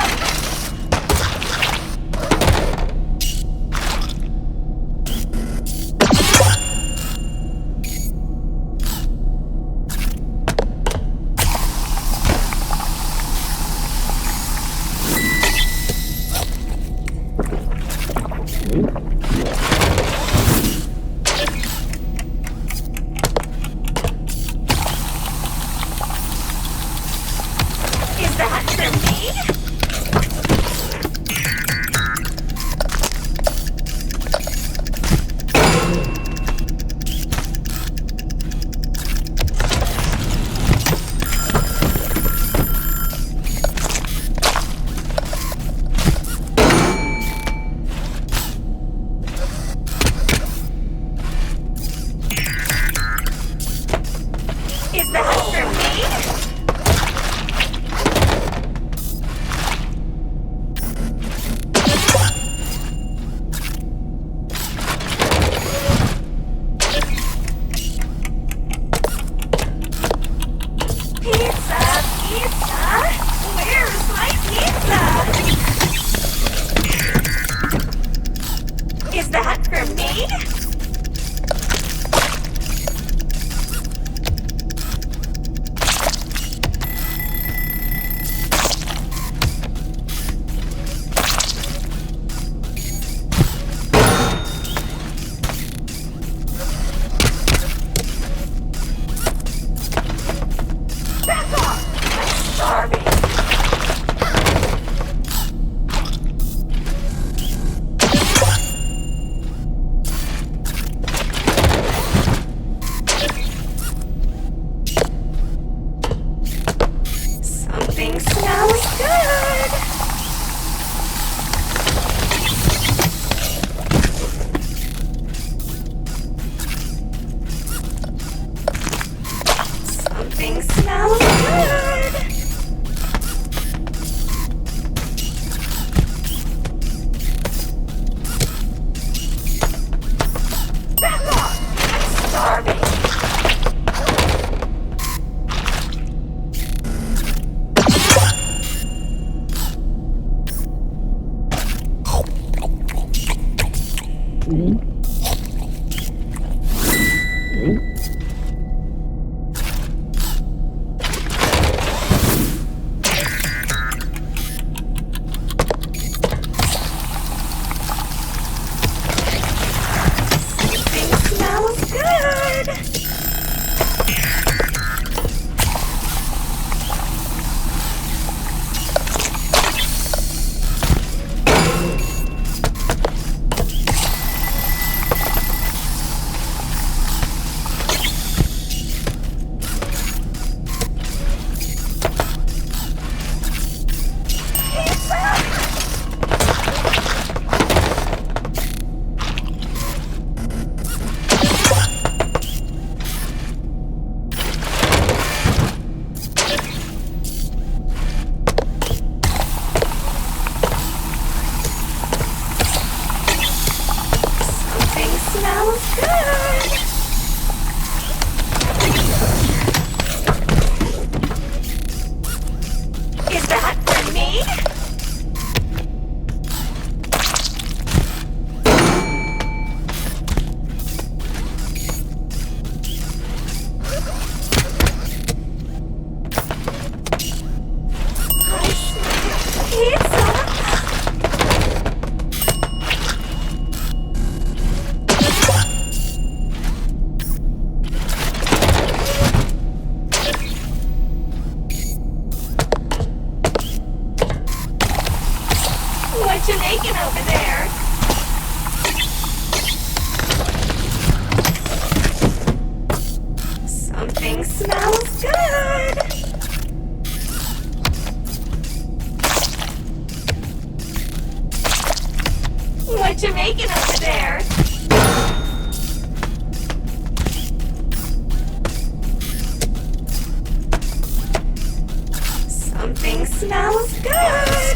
Smells good.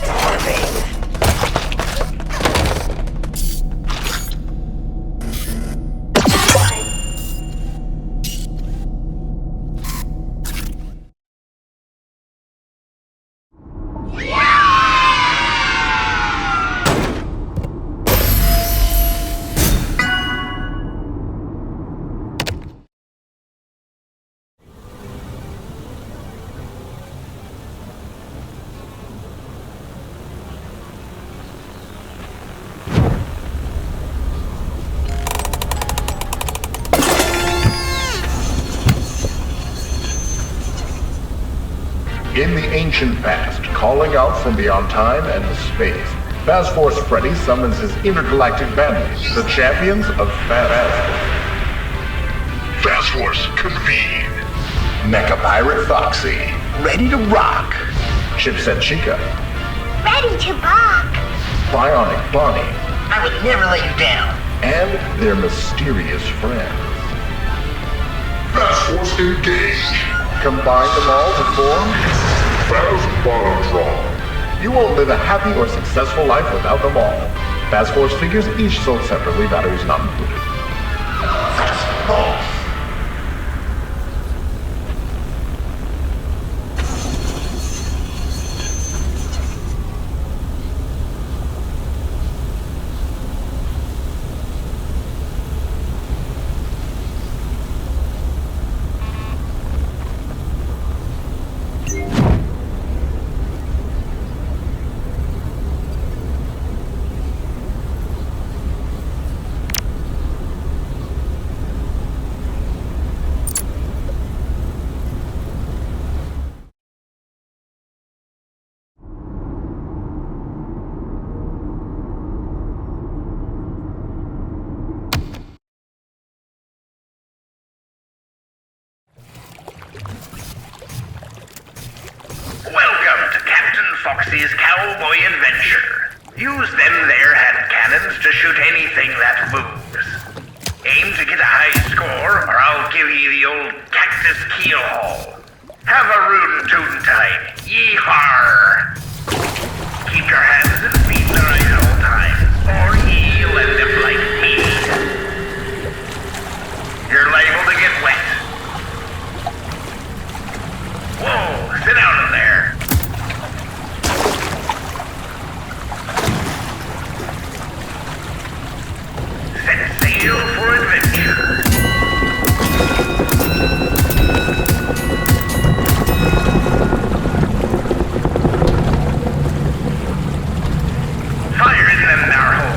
Starving. In the ancient past, calling out from beyond time and space, Fast Force Freddy summons his intergalactic bandits, the champions of Fast Force, convene. Mecha Pirate Foxy, ready to rock. Chipset Chica, Ready to rock. Bionic Bonnie, I would never let you down. and their mysterious friends. Fast Force engage. Combine them all to form Fast. You won't live a happy or successful life without them all. Fast Force figures each sold separately, batteries not included. Fast Force. Welcome to Captain Foxy's Cowboy Adventure. Use them there hand cannons to shoot anything that moves. Aim to get a high score, or I'll give you the old cactus keel haul. Have a rootin' tootin' time. Yee-har! Keep your hands and feet in the right at all times, or you'll end up like me. You're liable to get wet. Whoa, sit down in there. Set sail for adventure. Fire in them narrow.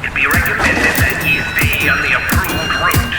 It'd be recommended that ye stay on the approved route.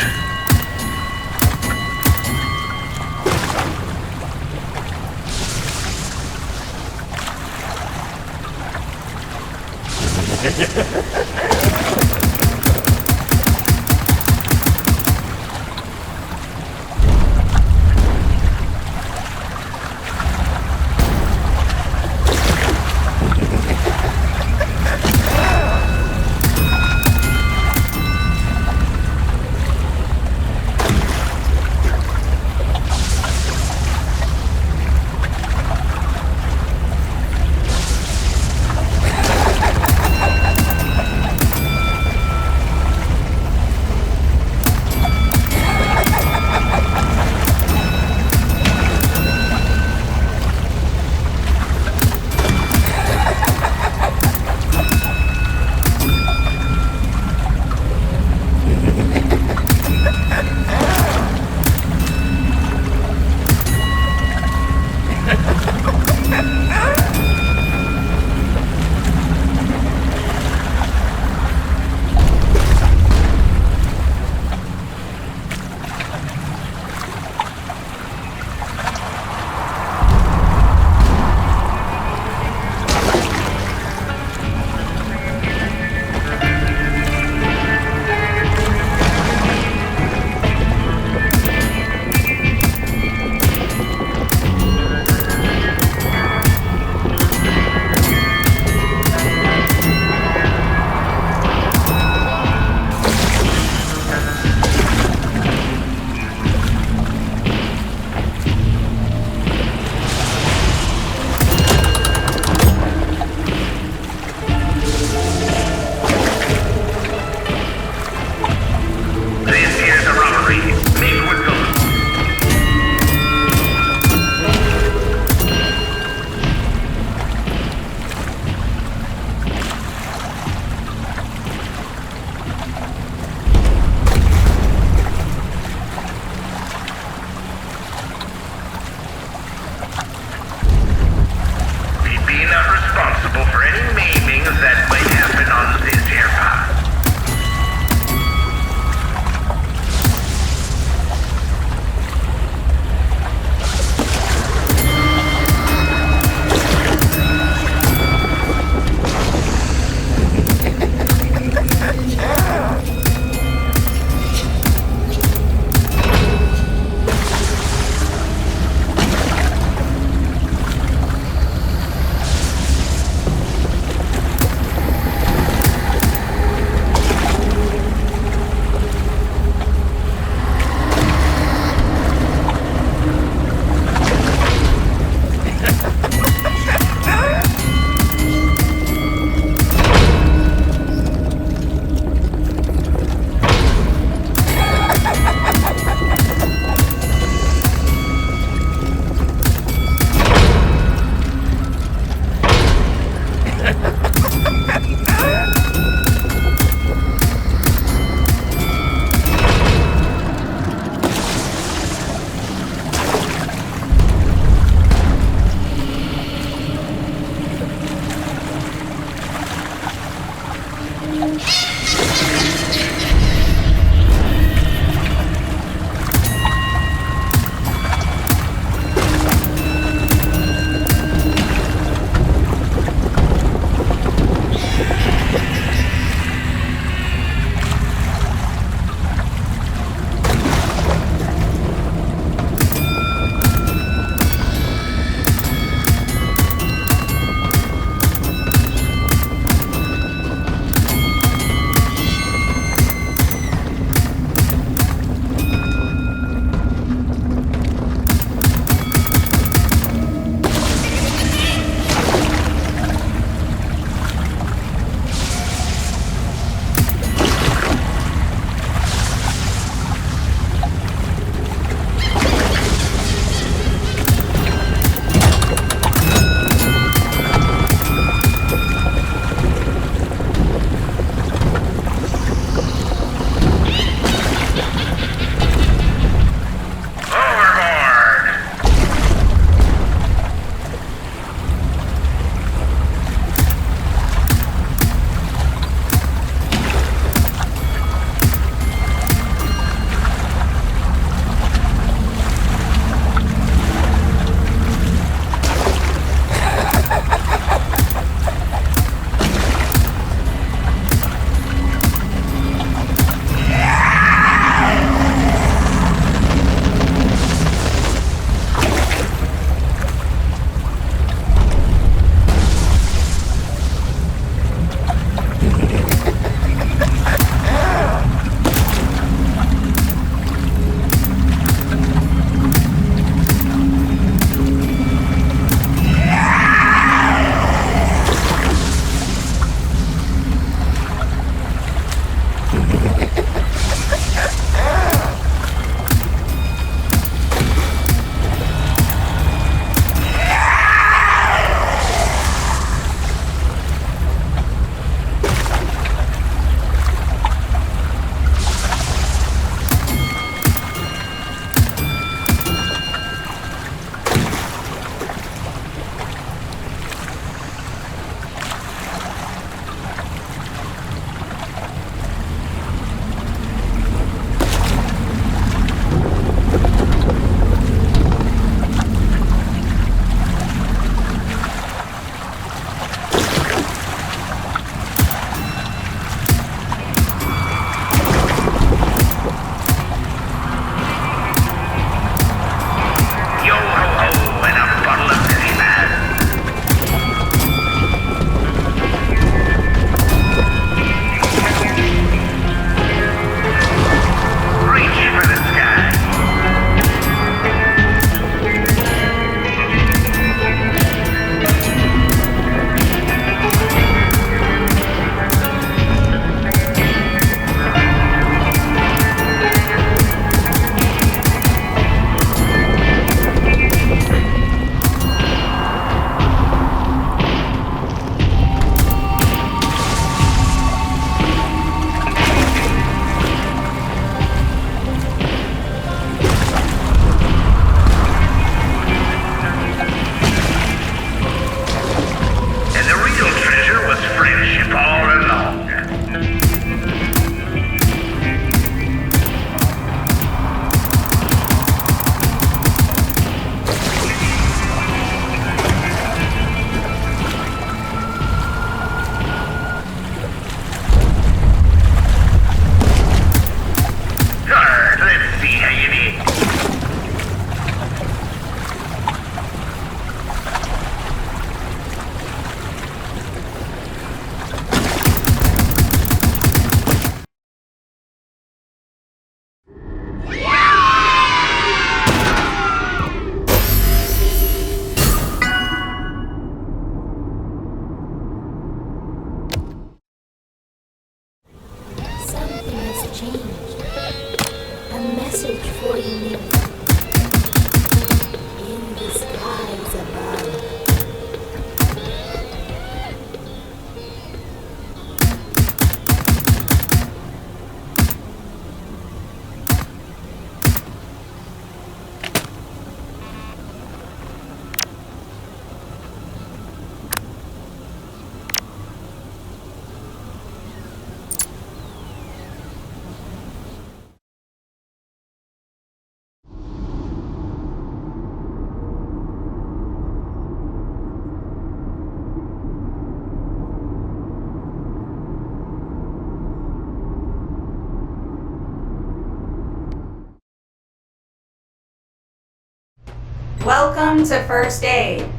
Welcome to First Aid.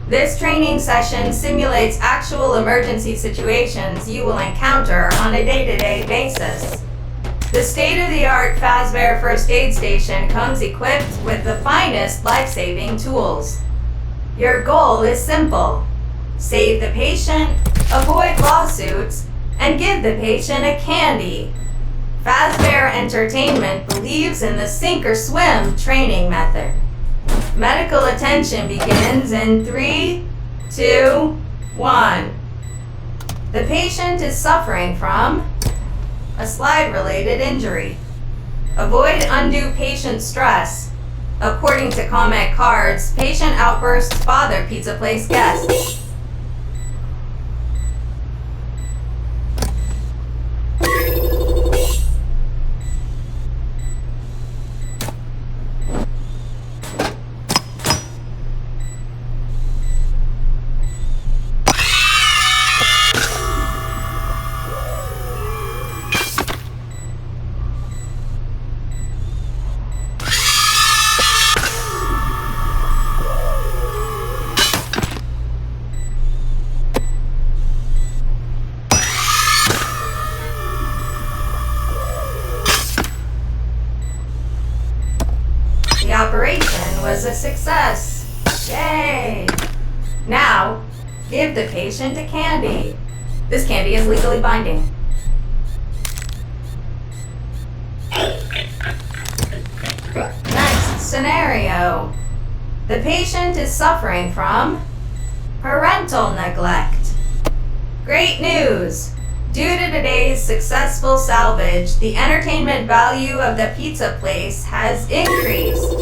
This training session simulates actual emergency situations you will encounter on a day-to-day basis. The state-of-the-art Fazbear First Aid Station comes equipped with the finest life-saving tools. Your goal is simple. Save the patient, avoid lawsuits, and give the patient a candy. Fazbear Entertainment believes in the sink or swim training method. Medical attention begins in 3, 2, 1. The patient is suffering from a slide-related injury. Avoid undue patient stress. According to comment cards, patient outbursts bother pizza place guests. The operation was a success. Yay! Now, give the patient a candy. This candy is legally binding. Next scenario. The patient is suffering from parental neglect. Great news! Due to today's successful salvage, the entertainment value of the pizza place has increased.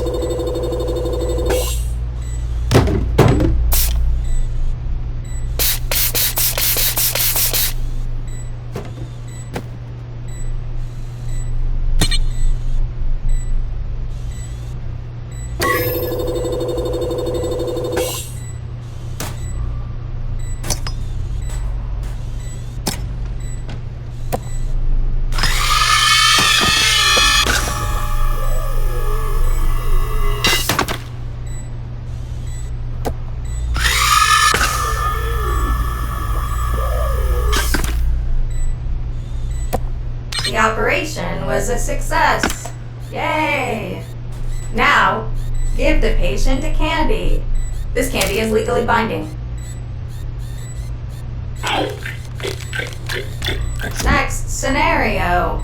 The operation was a success. Yay! Now, give the patient a candy. This candy is legally binding. Next scenario.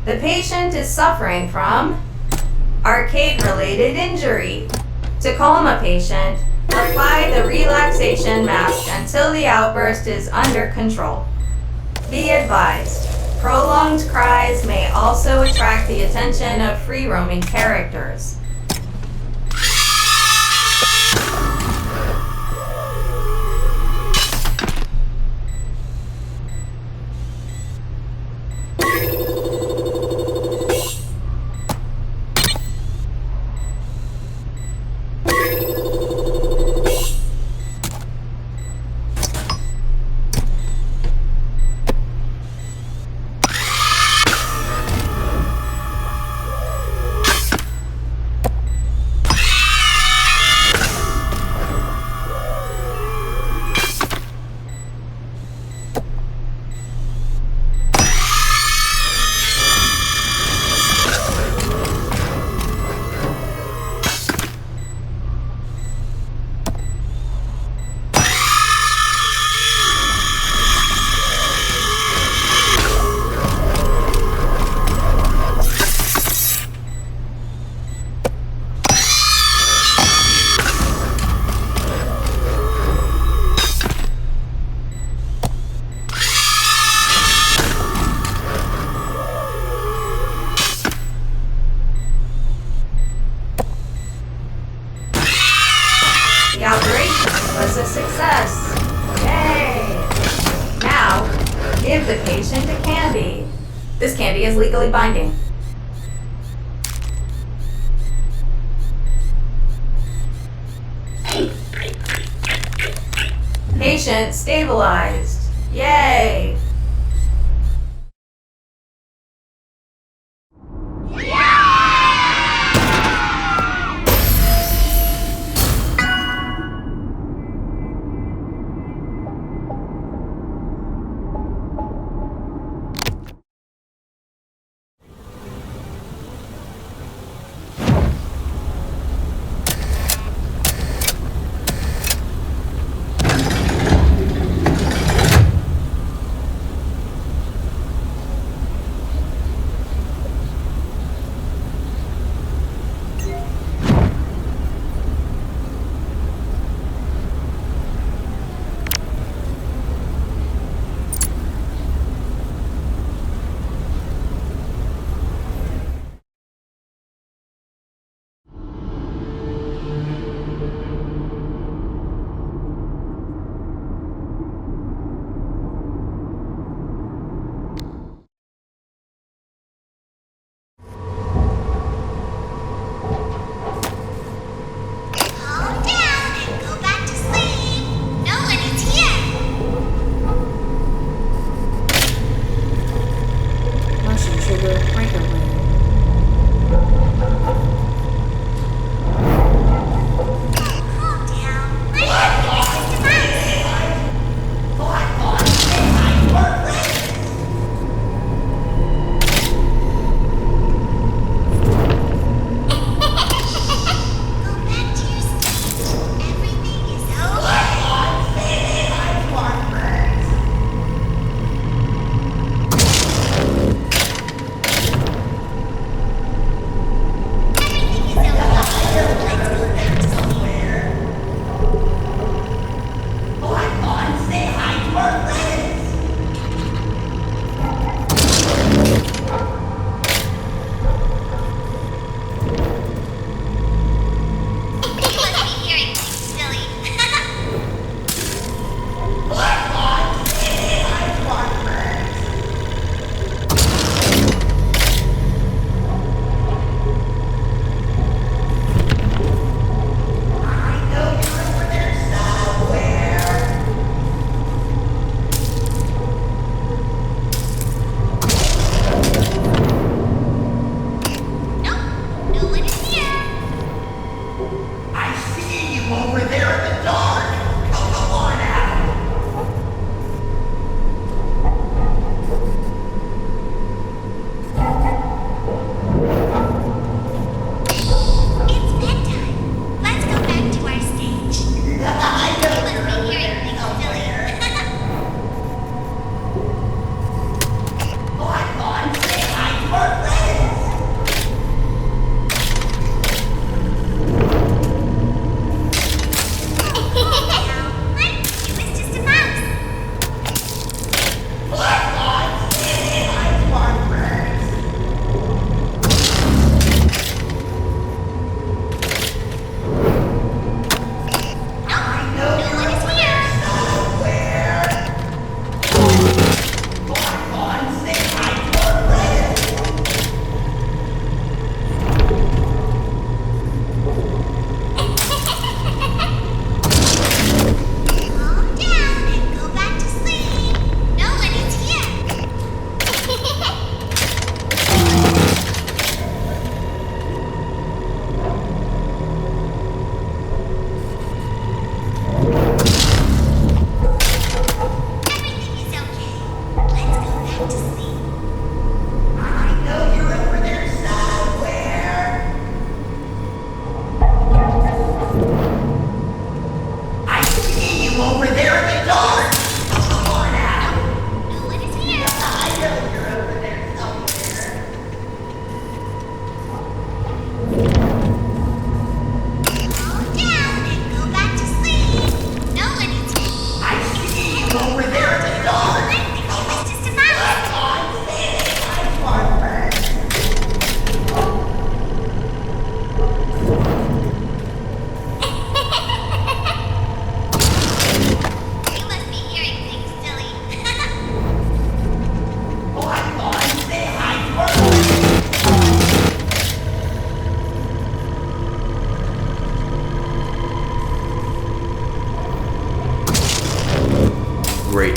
The patient is suffering from arcade-related injury. To calm a patient, apply the relaxation mask until the outburst is under control. Be advised. Prolonged cries may also attract the attention of free-roaming characters. The operation was a success. Yay! Now, give the patient a candy. This candy is legally binding. Patient stabilized. Yay!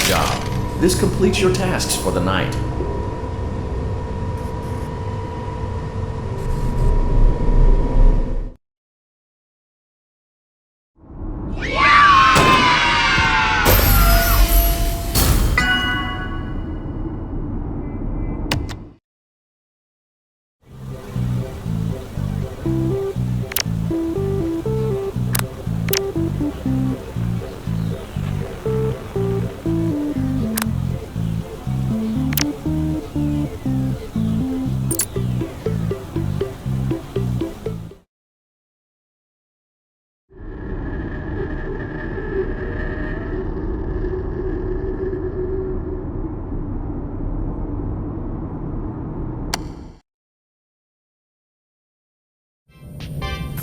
job. This completes your tasks for the night.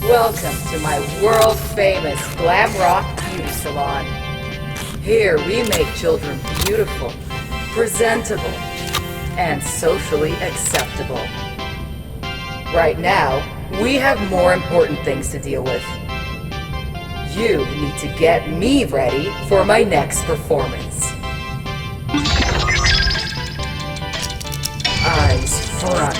Welcome to my world-famous glam rock beauty salon. Here we make children beautiful, presentable, and socially acceptable. Right now, we have more important things to deal with. You need to get me ready for my next performance. Eyes front.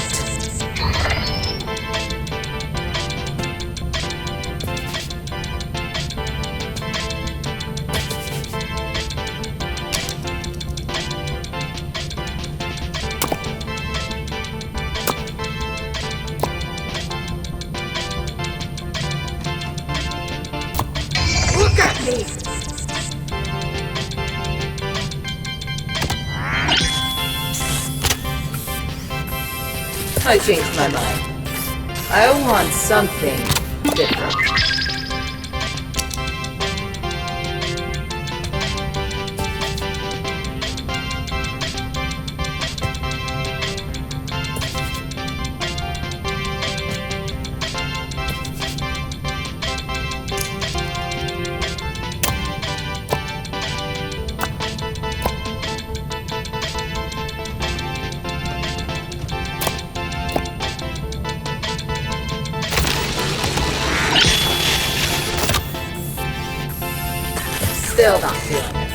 Look at me! I changed my mind. I want something different. Still not feeling it.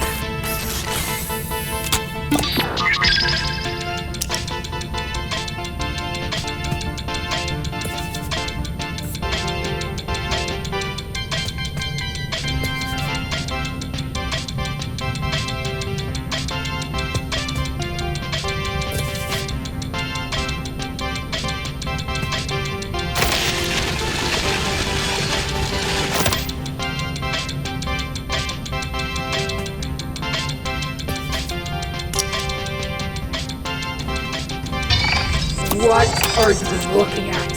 What are you looking at?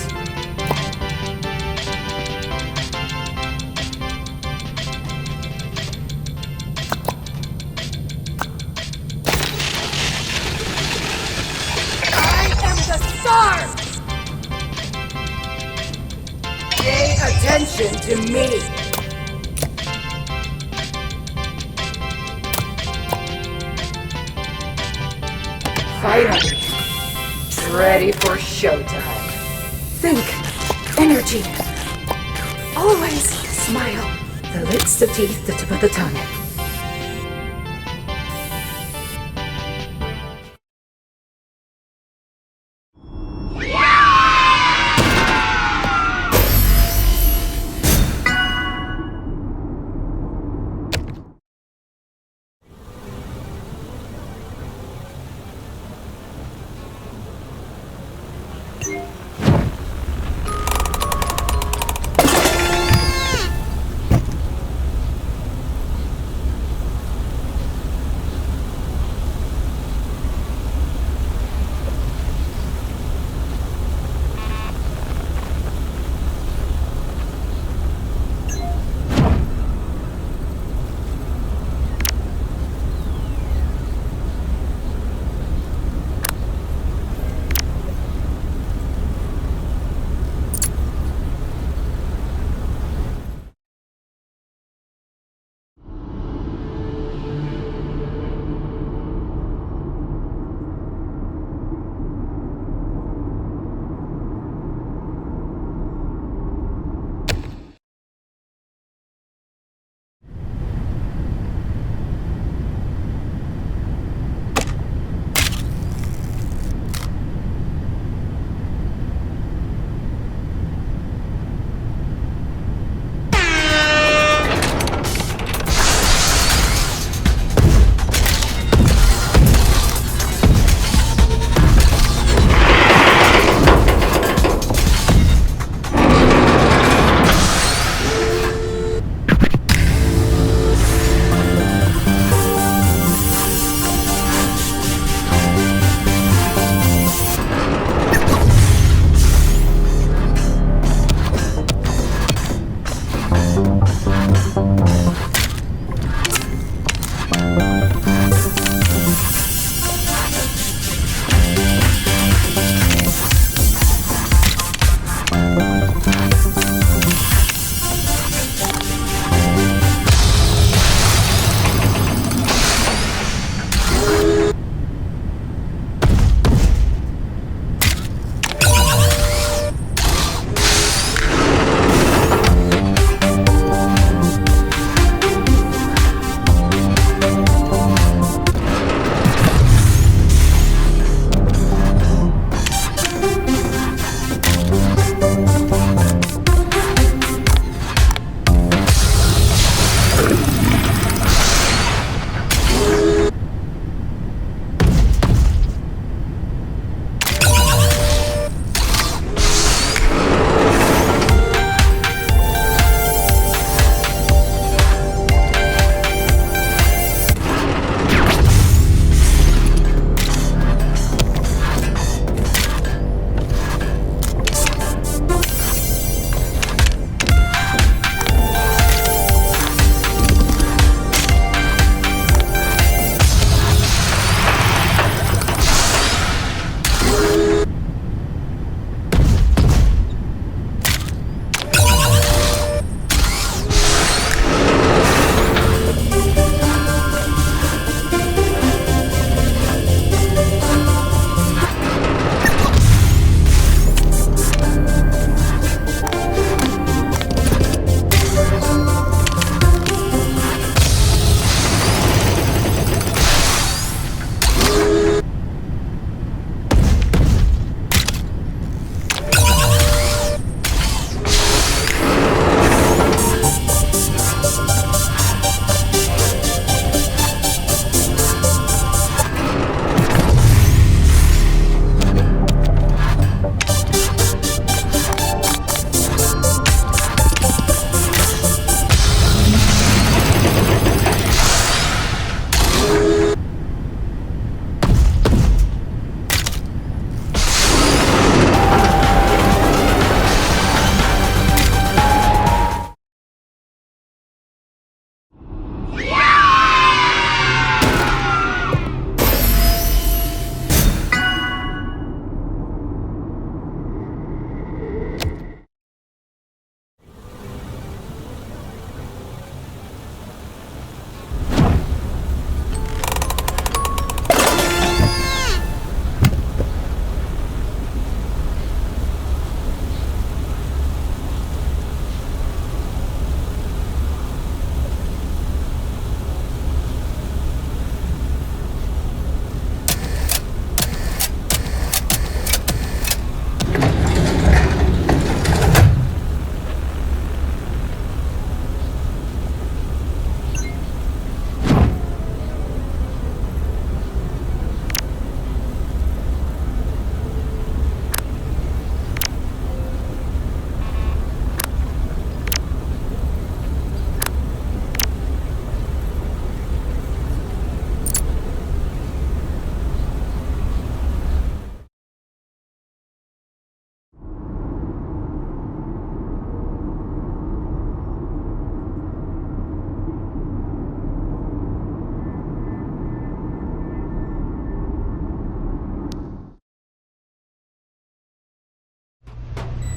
I am the star! Pay attention to me. Finally. Ready for showtime. Think. Energy. Always smile. The lips, the teeth, the tip of the tongue.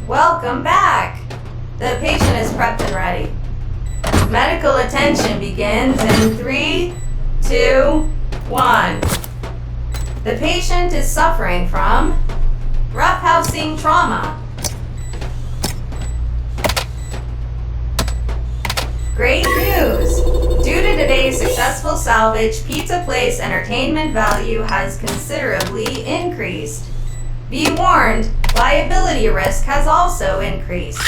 Welcome back! The patient is prepped and ready. Medical attention begins in 3, 2, 1. The patient is suffering from roughhousing trauma. Great news! Due to today's successful salvage, Pizza Place entertainment value has considerably increased. Be warned, liability risk has also increased.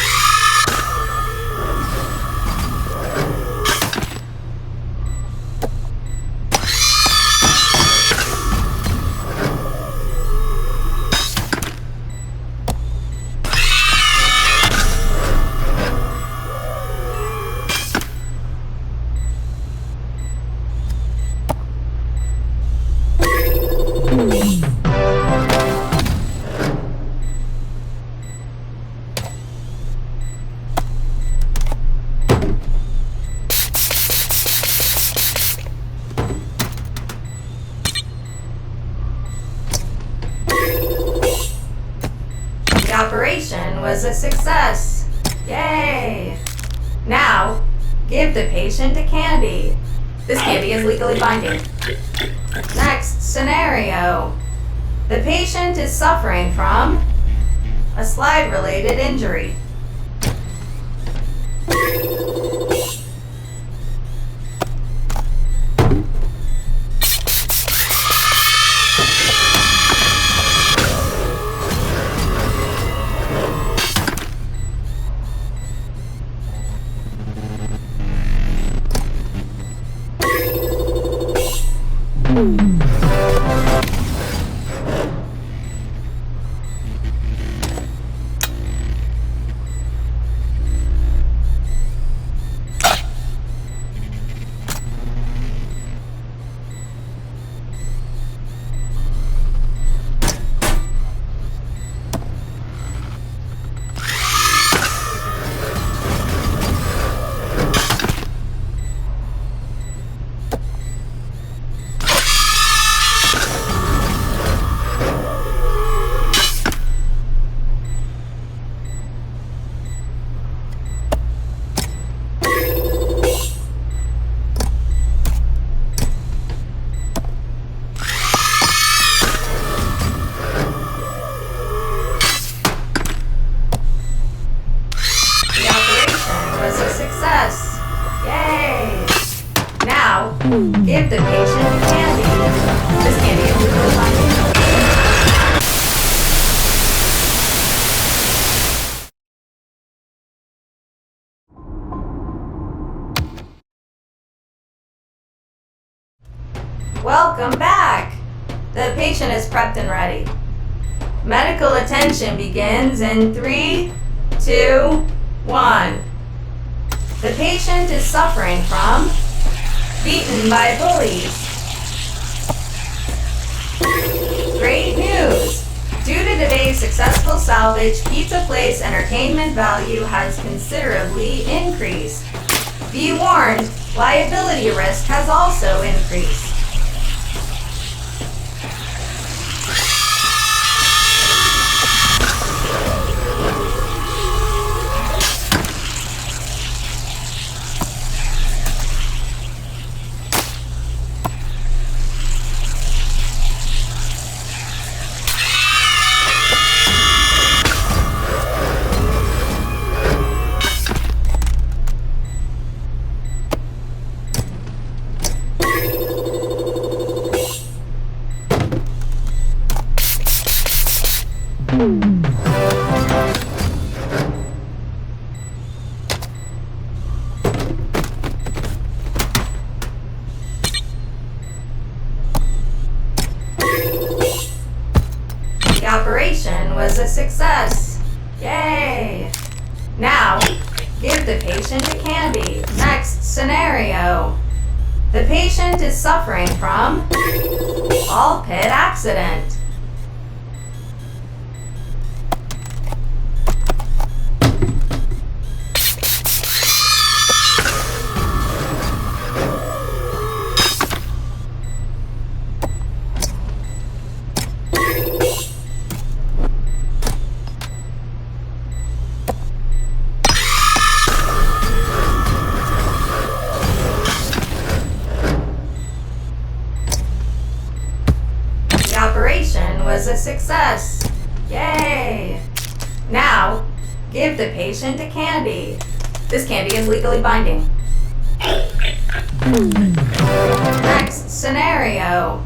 Operation was a success. Yay! Now, give the patient a candy. This candy is legally binding. Next scenario. The patient is suffering from a slide-related injury. Give the patient candy. This candy is legally binding. Welcome back! The patient is prepped and ready. Medical attention begins in 3, 2, 1. The patient is suffering from beaten by bullies. Great news! Due to today's successful salvage, Pizza Place entertainment value has considerably increased. Be warned, liability risk has also increased. The operation was a success. Yay! Now, give the patient a candy. Next scenario. The patient is suffering from ball pit accident. operation was a success. Yay! Now, give the patient a candy. This candy is legally binding. Next scenario.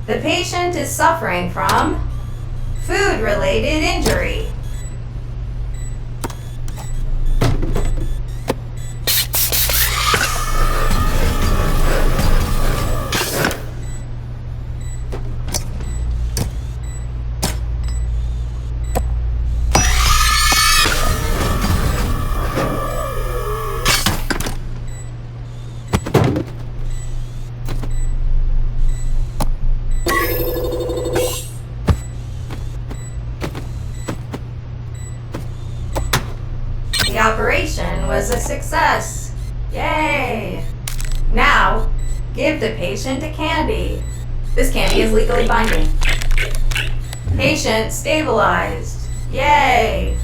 The patient is suffering from food-related injury. The operation was a success. Yay! Now, give the patient a candy. This candy is legally binding. Patient stabilized. Yay!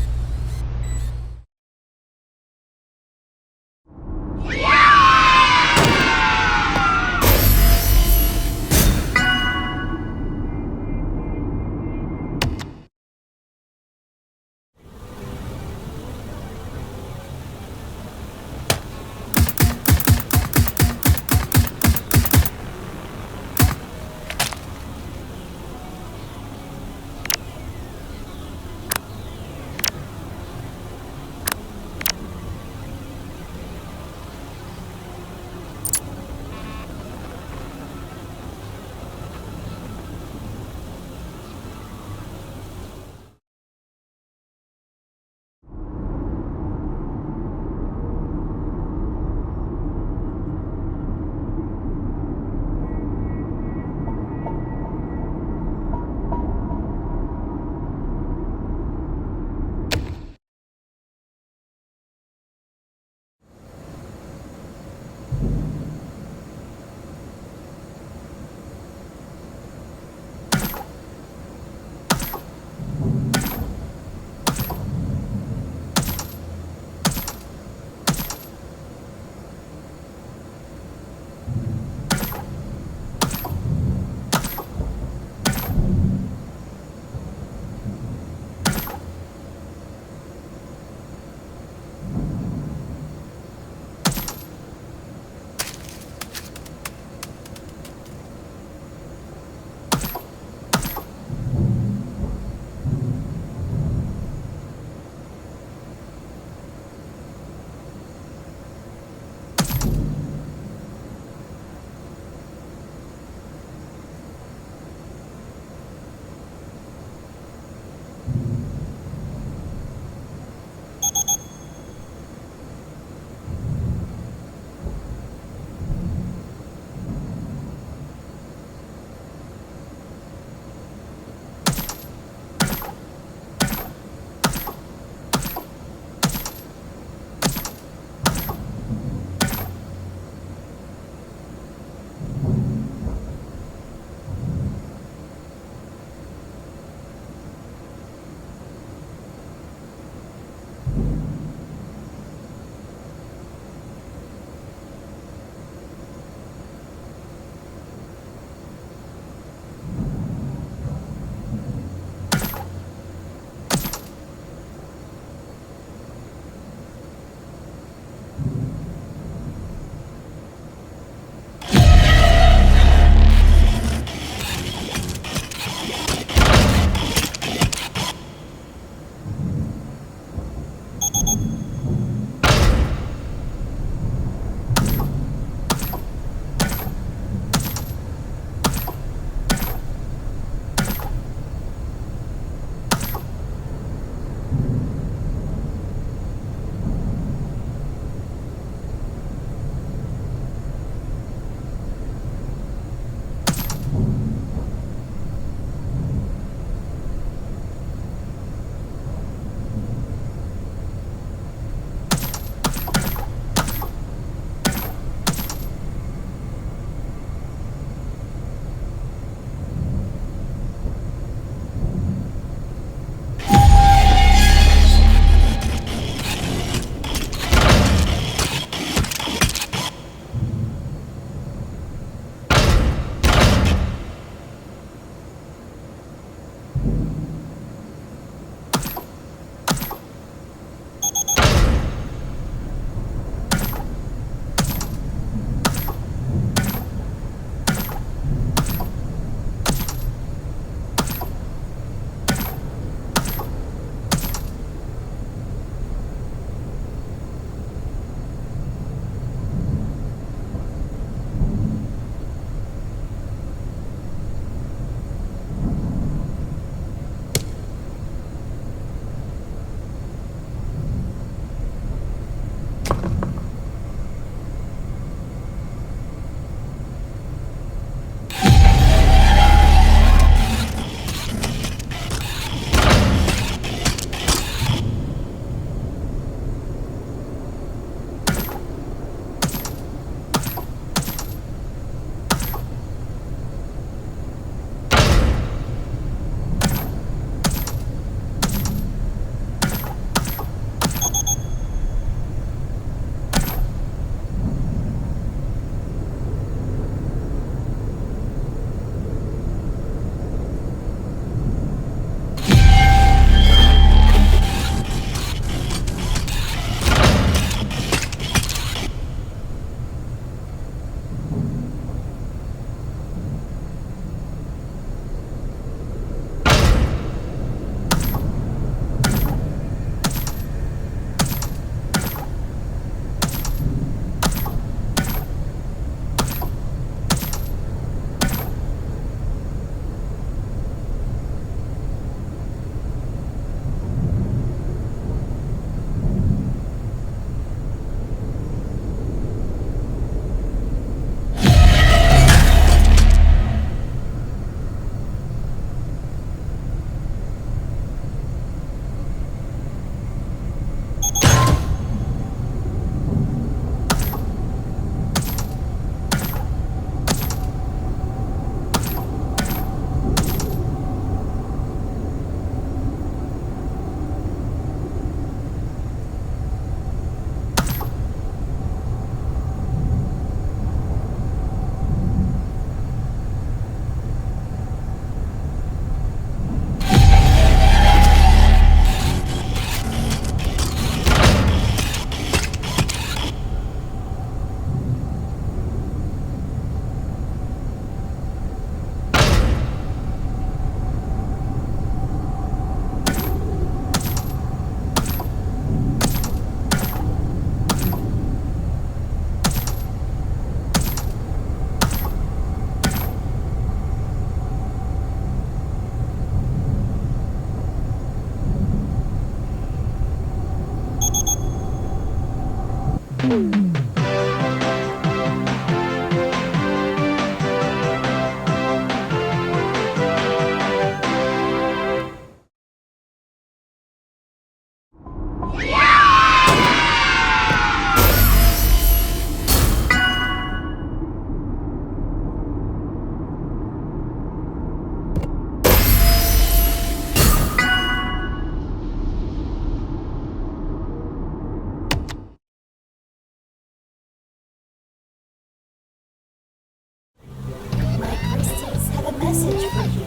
You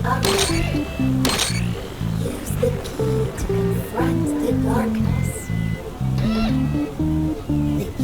are ready. Use the key to confront the darkness. The key is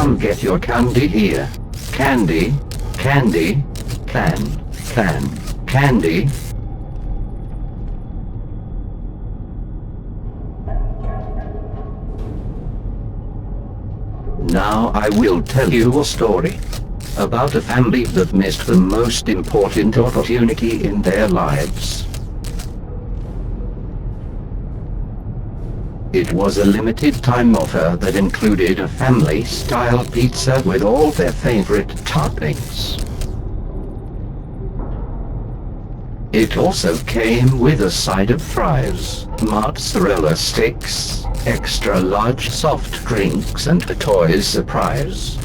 Come get your candy here. Candy, candy, candy. Now I will tell you a story about a family that missed the most important opportunity in their lives. It was a limited time offer that included a family-style pizza with all their favorite toppings. It also came with a side of fries, mozzarella sticks, extra large soft drinks and a toy surprise.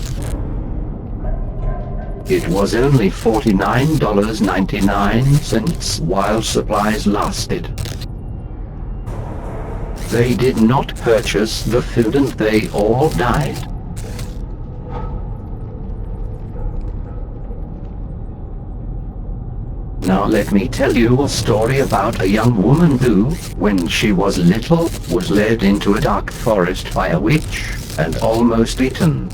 It was only $49.99 while supplies lasted. They did not purchase the food and they all died. Now let me tell you a story about a young woman who, when she was little, was led into a dark forest by a witch and almost eaten.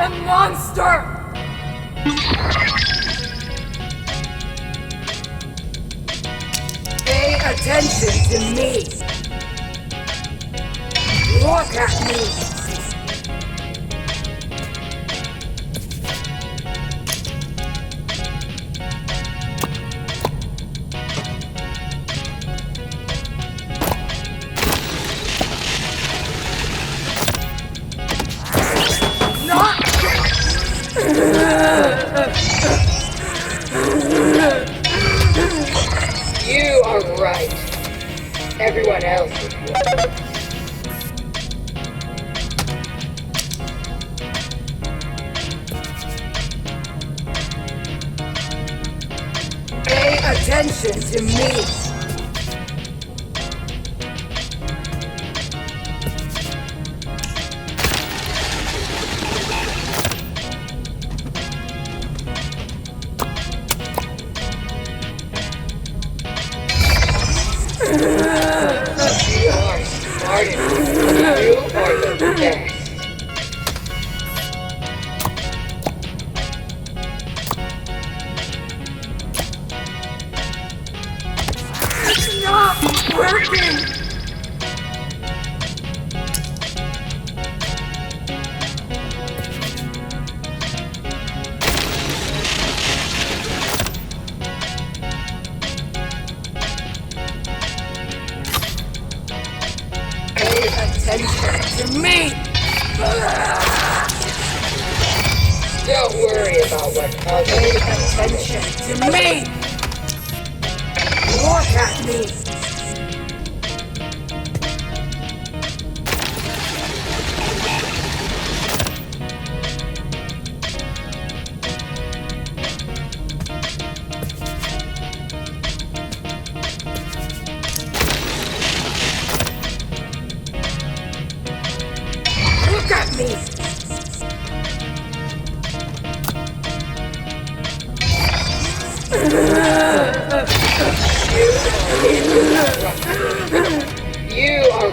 a monster! Pay attention to me! Look at me! You are right. Everyone else is wrong. Pay attention to me. You are smart enough. You are the best. It's not working! Attention to me! Don't worry about what others. Pay attention to me! Look at me! Look at me! You are...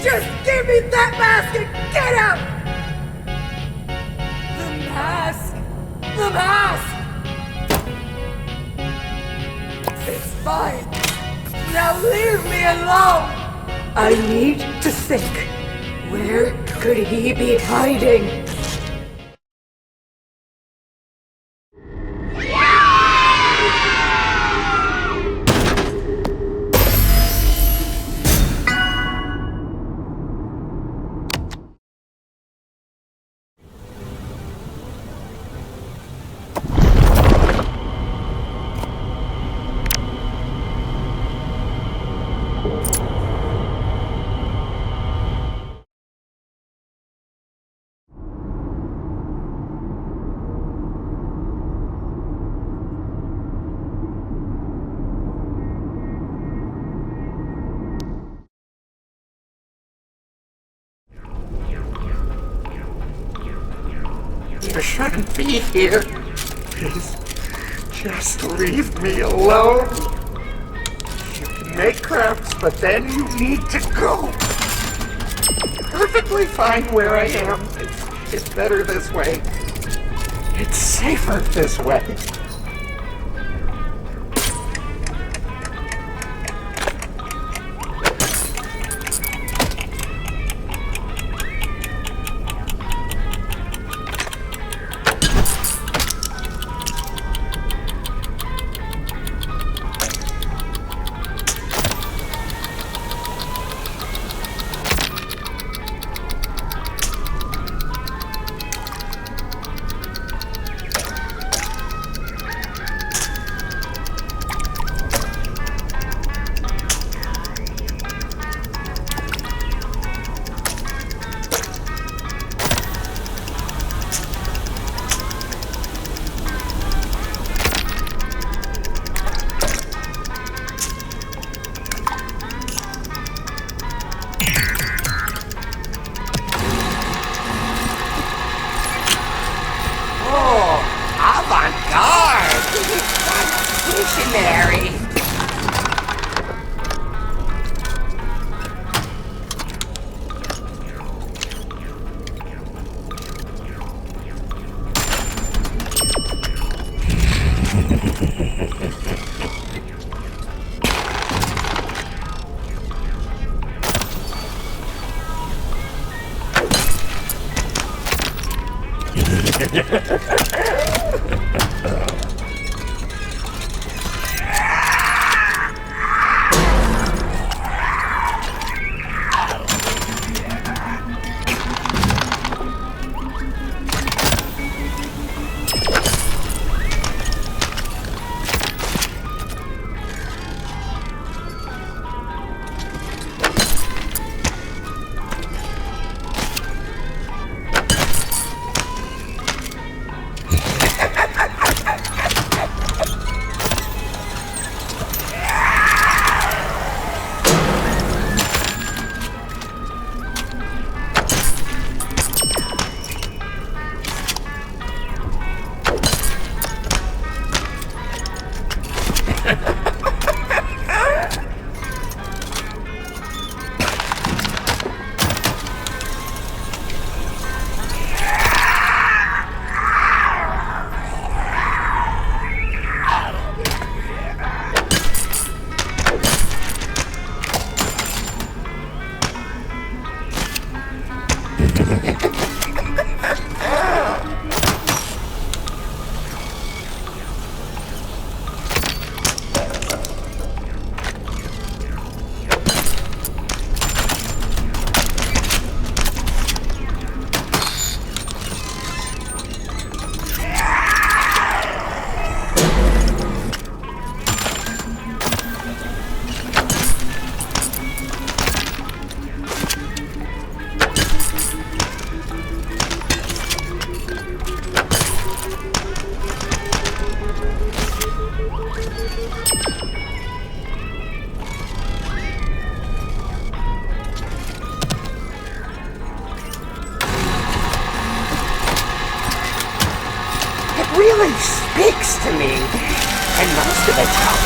Just give me that mask and get out! The mask! The mask! It's fine. Now leave me alone! I need to think. Where could he be hiding? You shouldn't be here. Please, just leave me alone. You can make crafts, but then you need to go. Perfectly fine where I am. It's better this way. It's safer this way. Really speaks to me, and most of it's how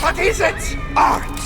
What is it? Art!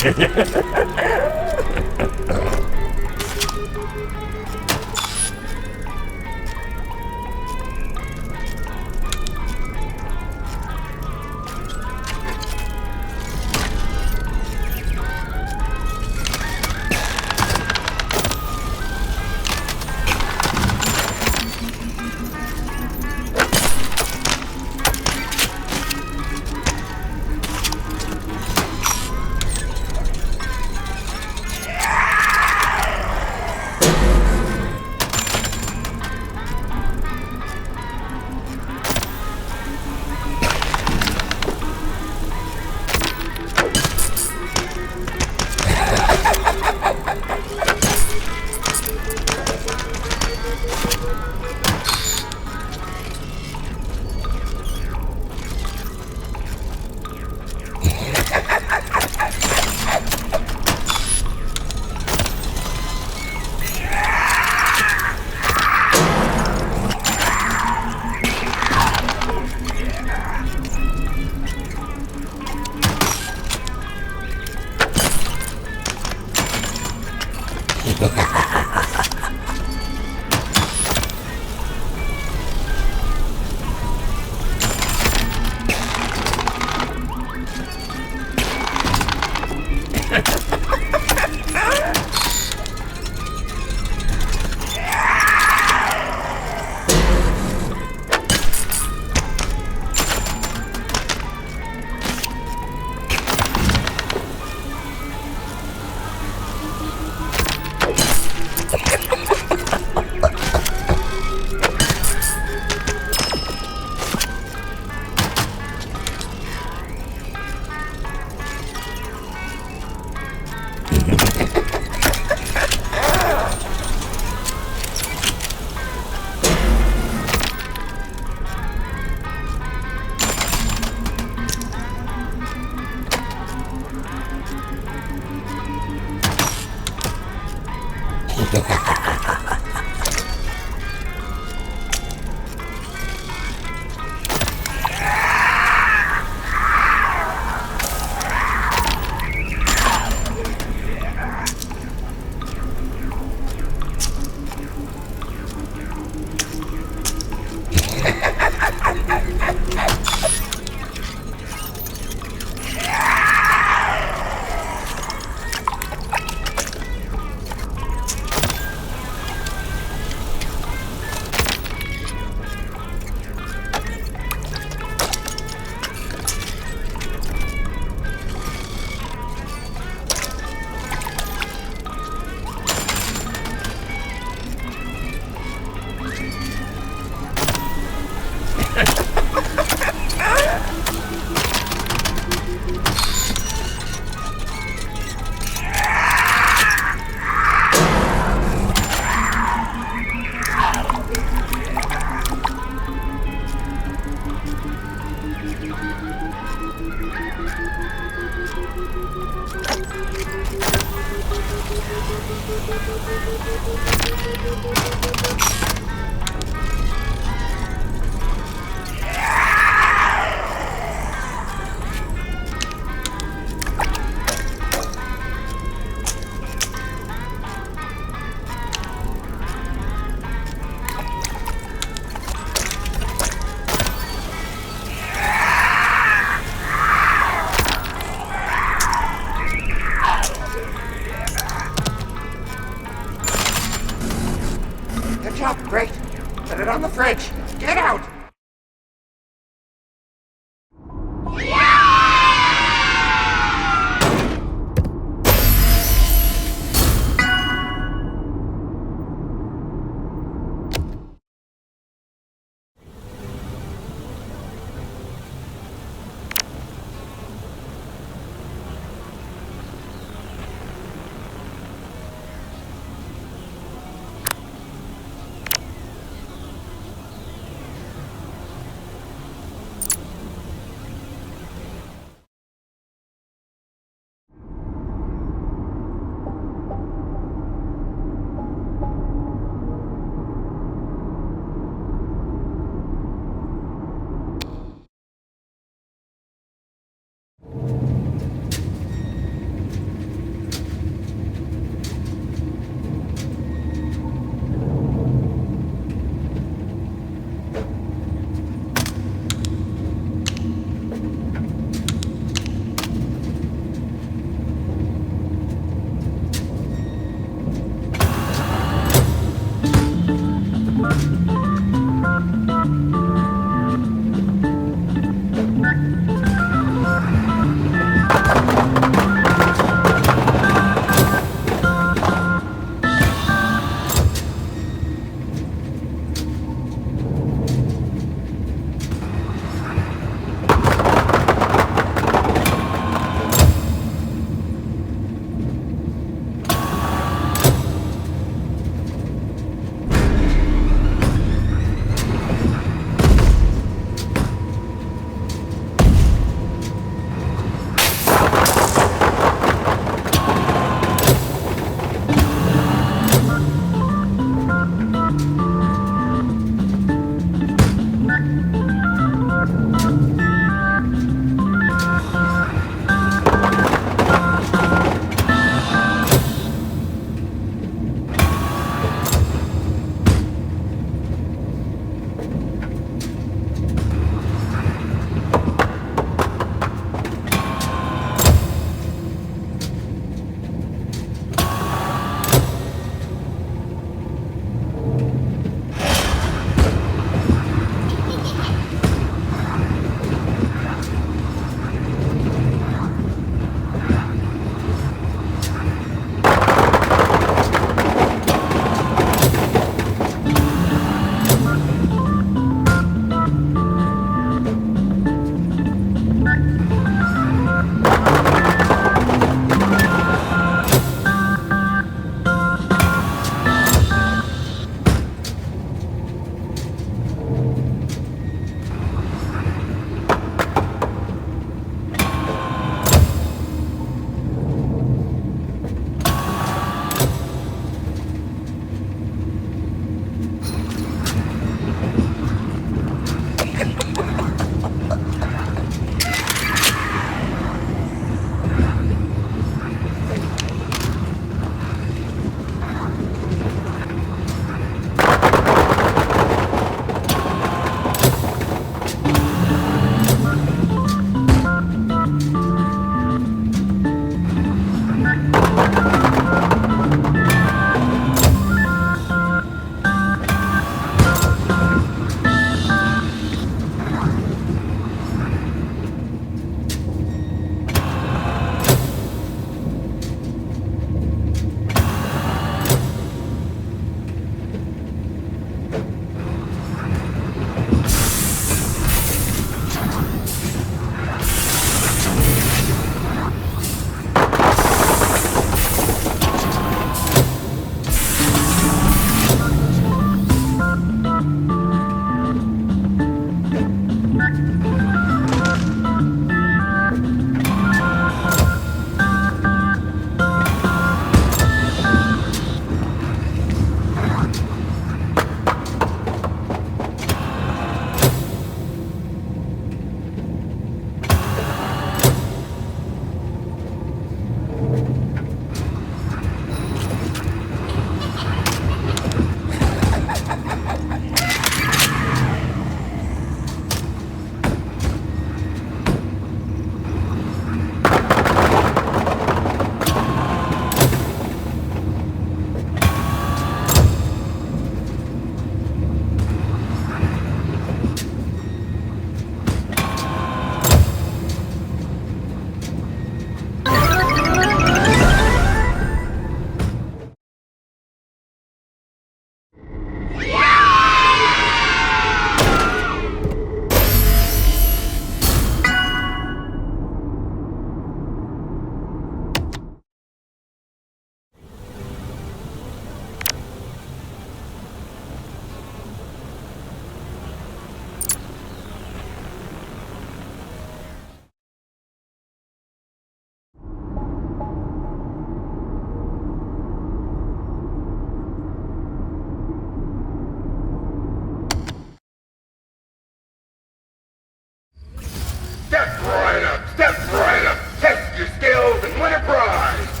Step right up, test your skills and win a prize.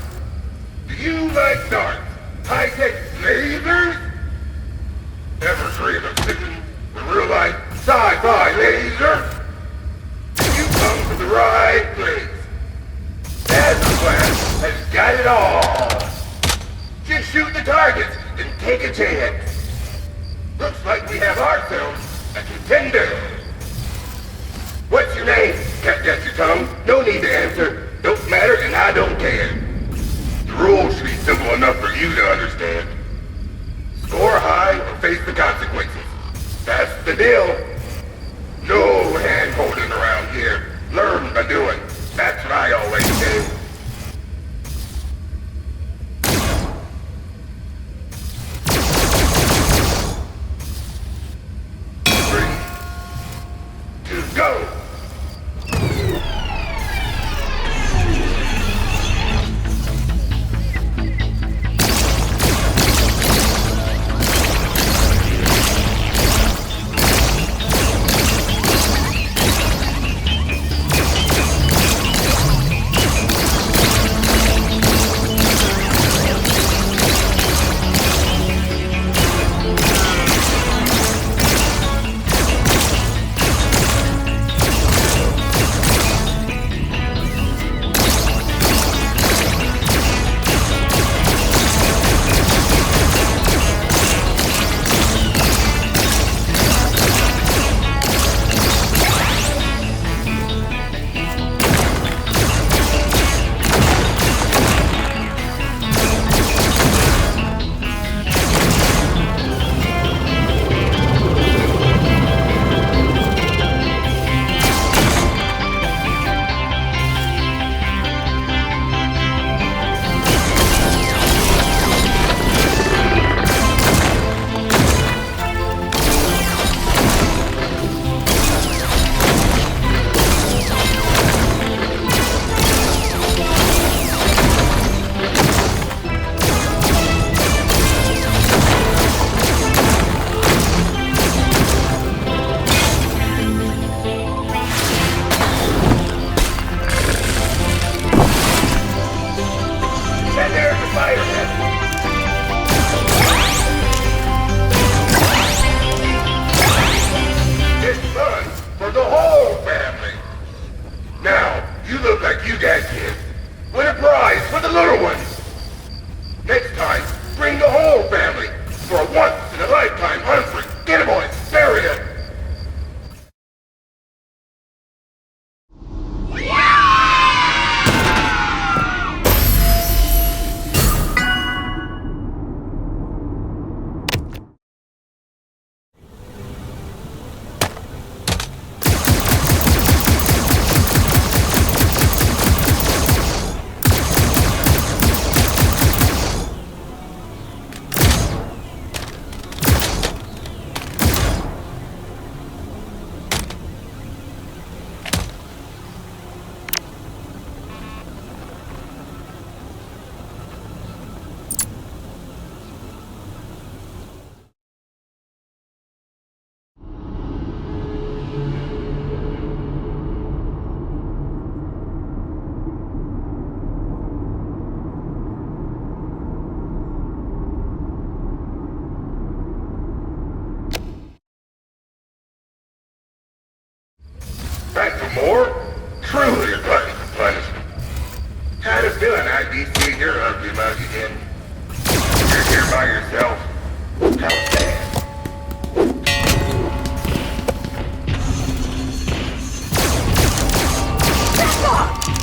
Do you like darts, high-tech lasers? Ever dream of sitting the real-life sci-fi laser? You come to the right place. Mascot has got it all. Just shoot the targets and take a chance. Looks like we have ourselves a contender. What's your name? Can't get your tongue. No need to answer. Don't matter and I don't care. The rules should be simple enough for you to understand. Score high or face the consequences. That's the deal. No hand-holding around here. Learn by doing. That's what I always do. Go! Back for more? Truly a glutton for punishment. Had a feeling I'd be seeing your ugly mug again. You're here by yourself. How sad.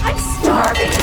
I'm starving.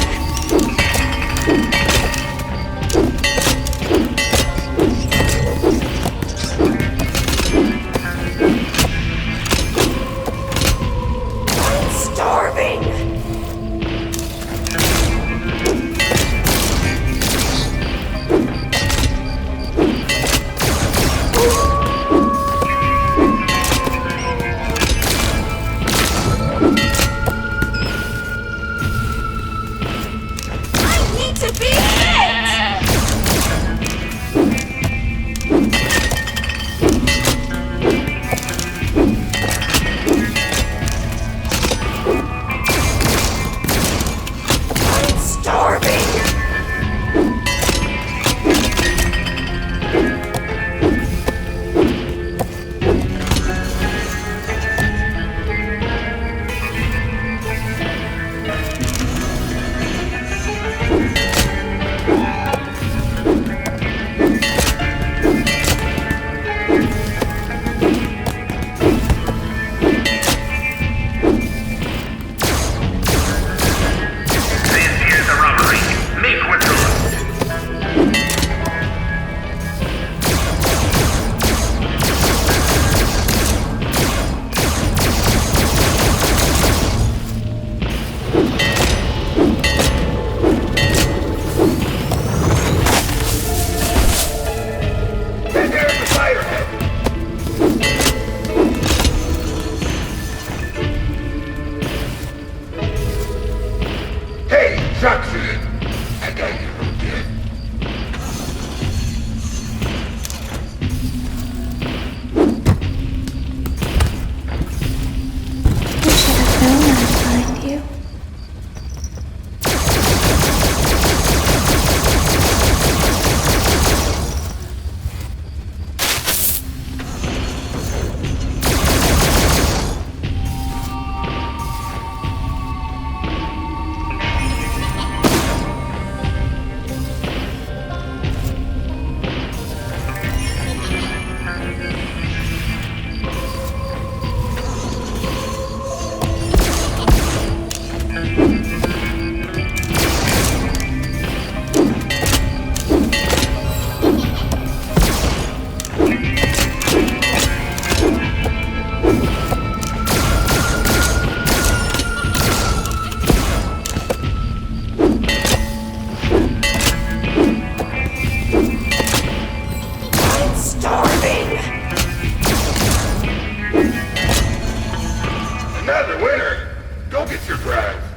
Another winner! Go get your prize!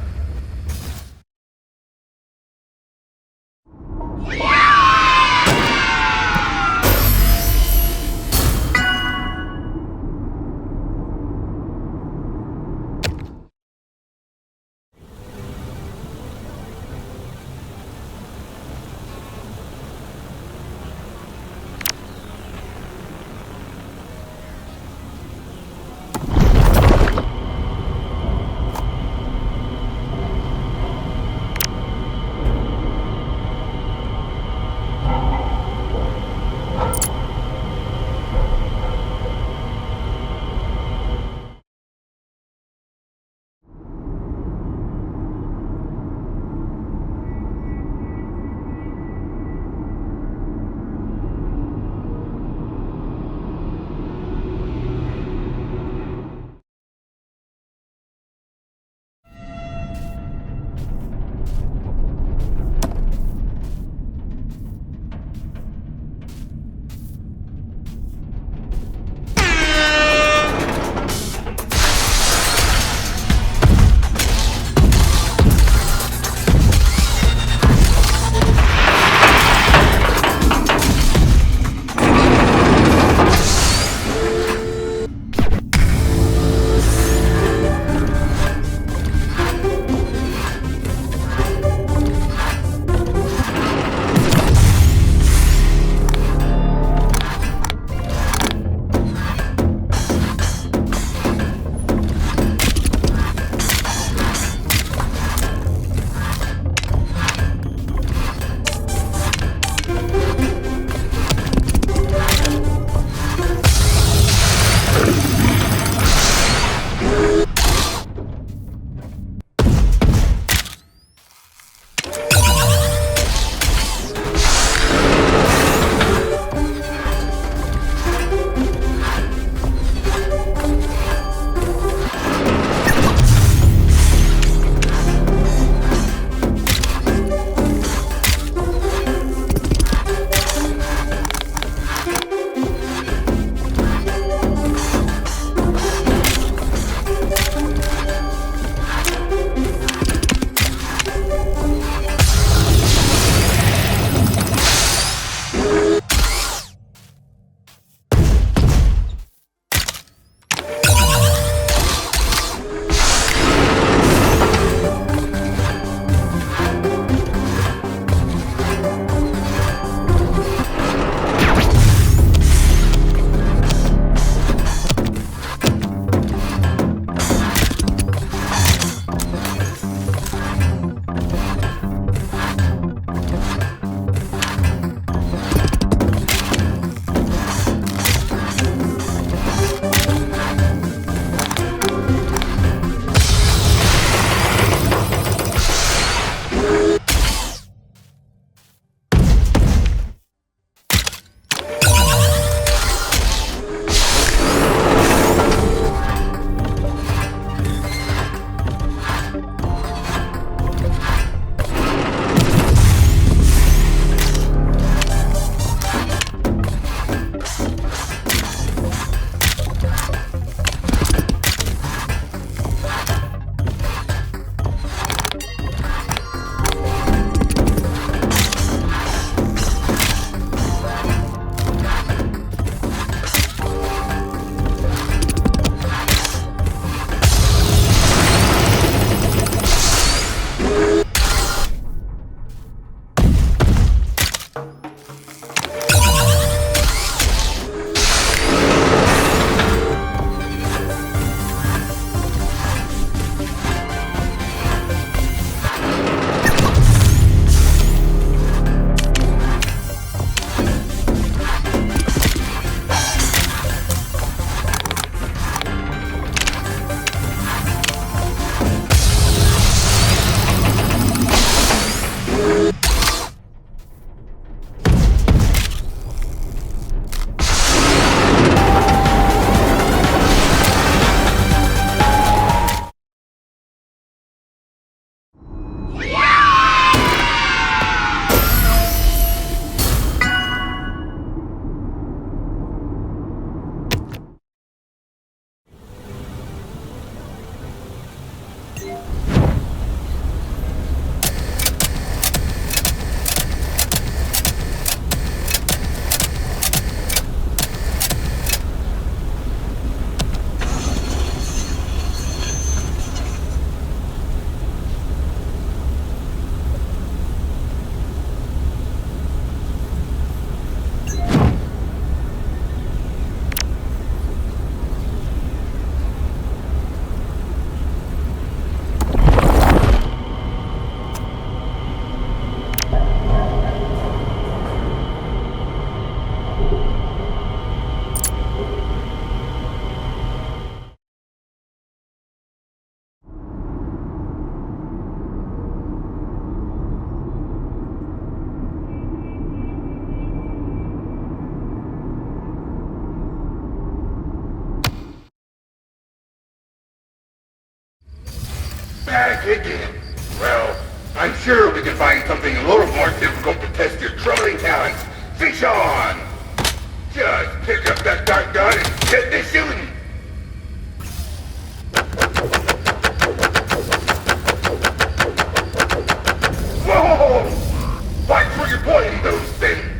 Back again. Well, I'm sure we can find something a little more difficult to test your troubling talents. Fish on! Just pick up that dart gun and get to shooting! Whoa! Watch where you're pointing those things!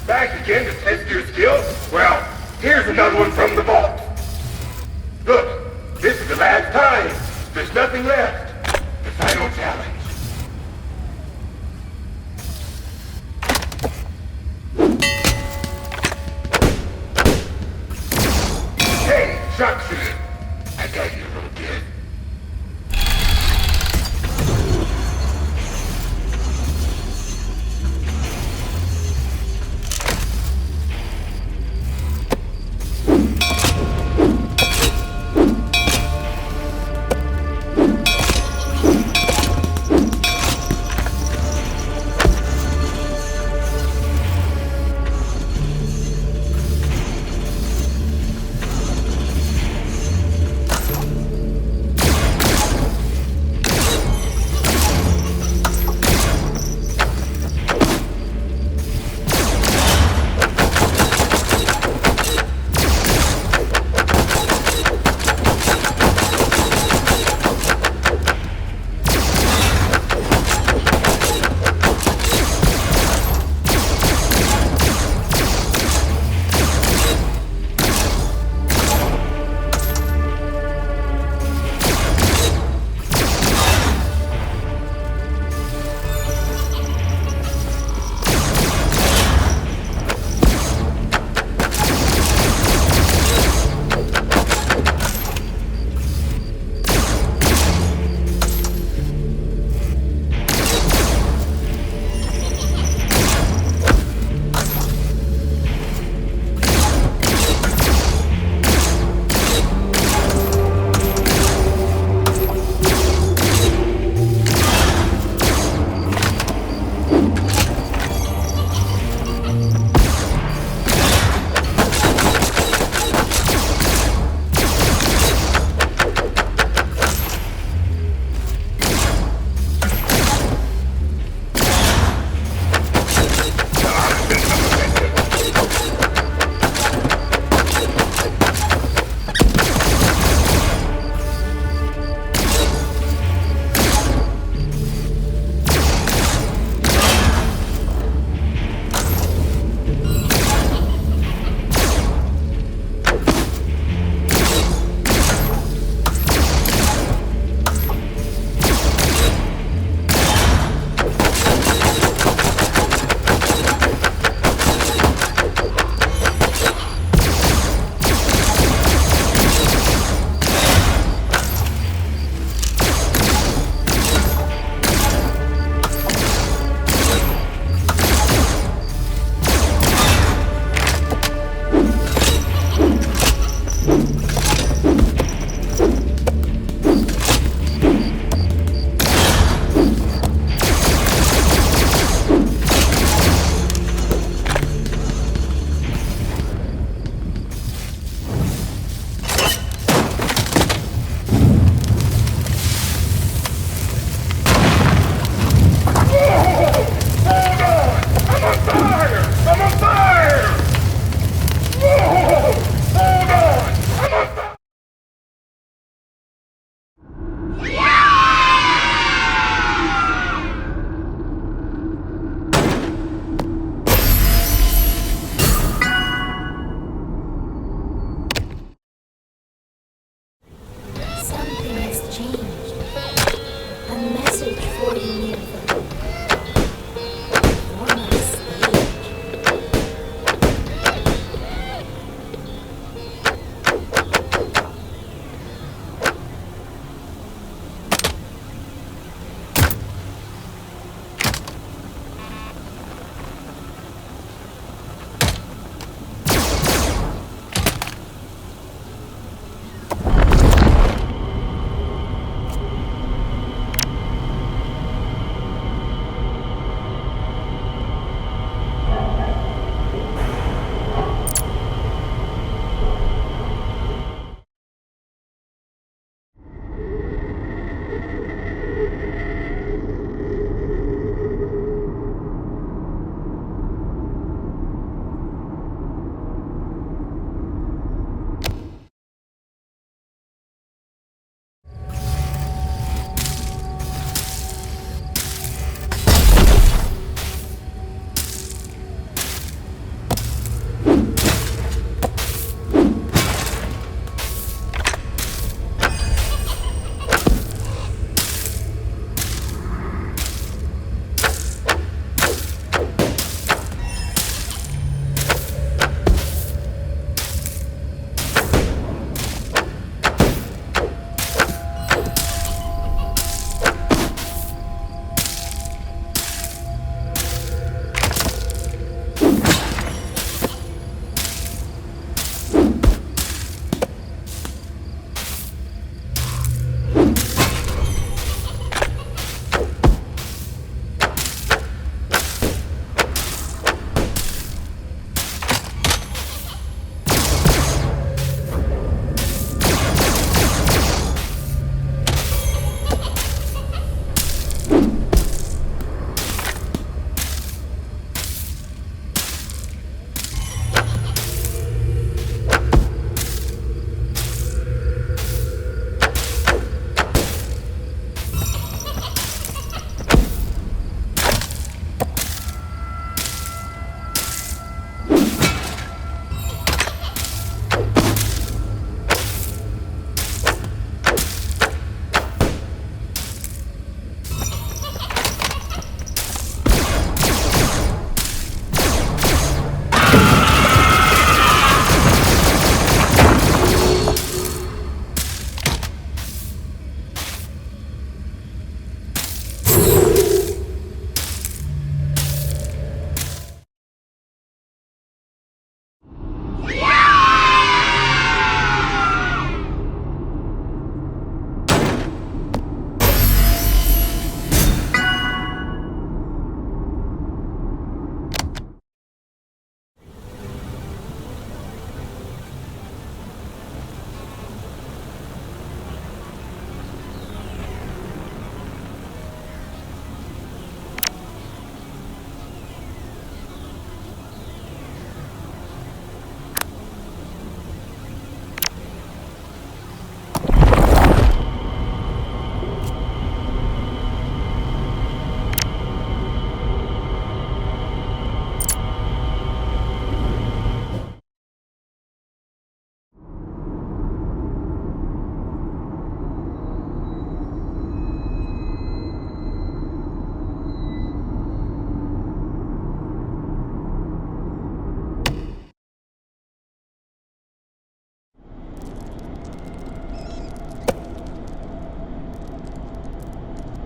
Back again to test your skills? Well, here's another one from the vault. Look, this is the last time. There's nothing left. The final challenge. Hey, sharpshooter. I got you, little kid.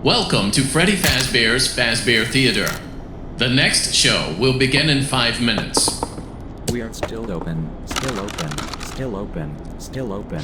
Welcome to Freddy Fazbear's Fazbear Theater. The next show will begin in 5 minutes. We are still open, still open, still open, still open.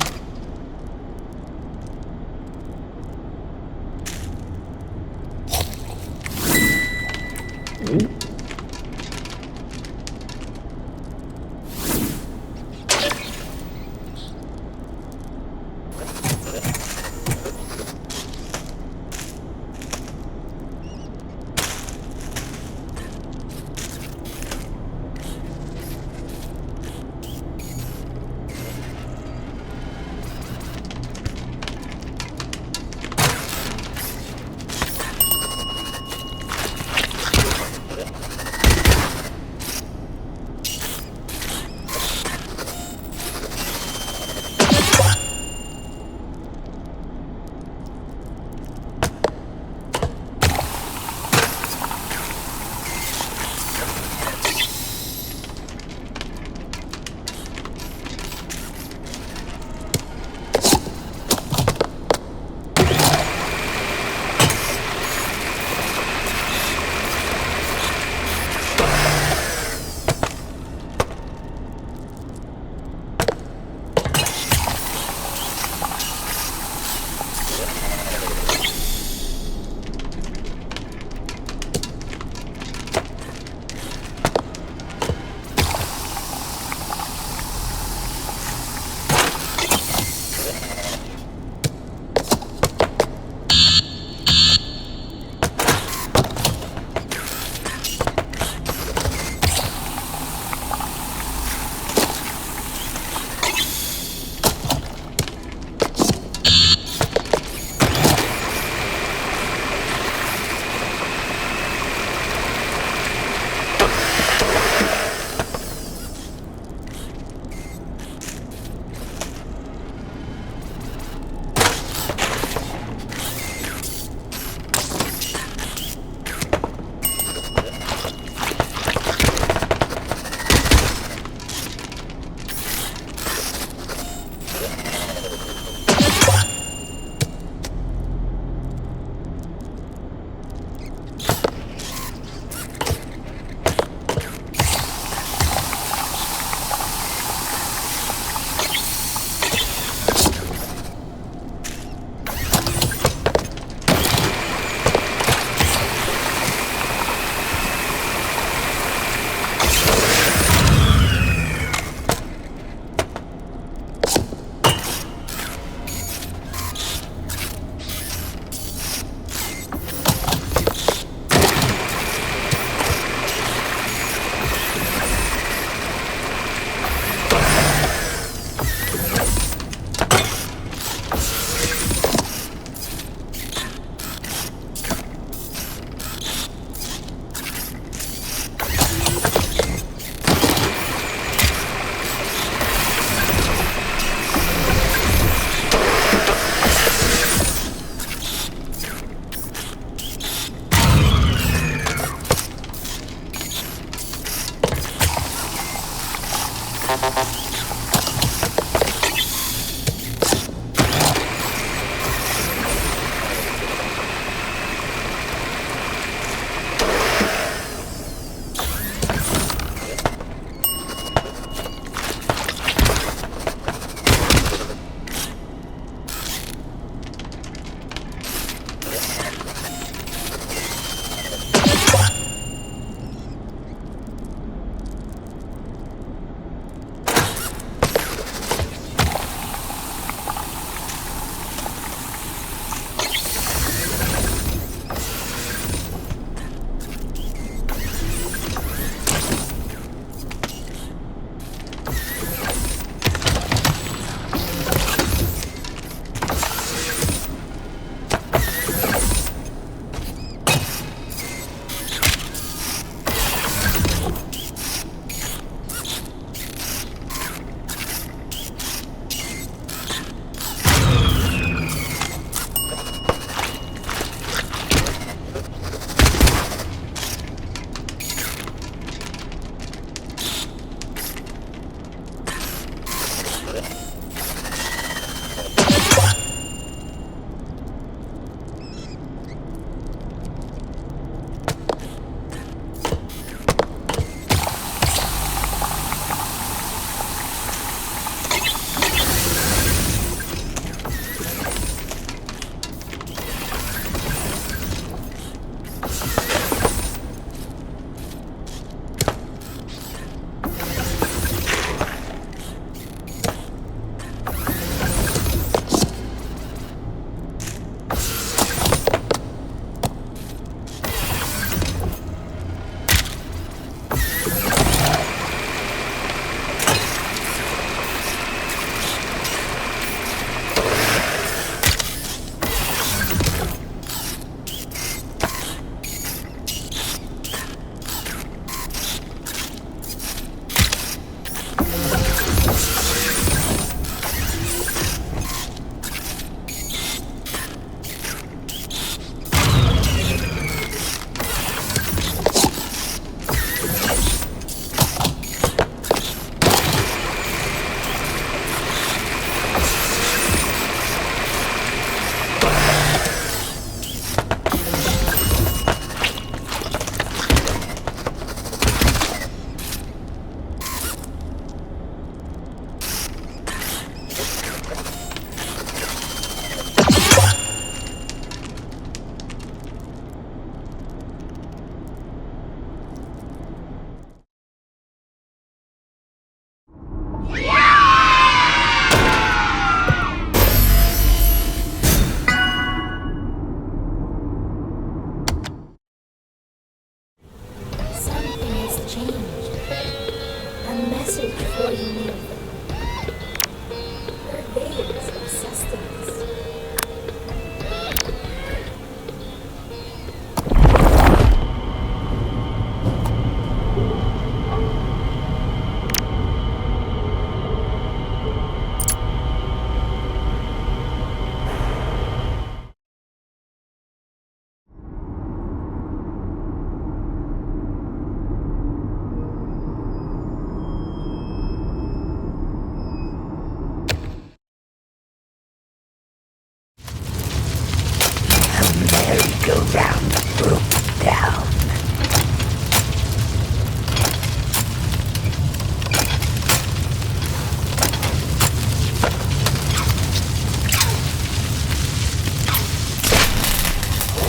merry-go round broke down.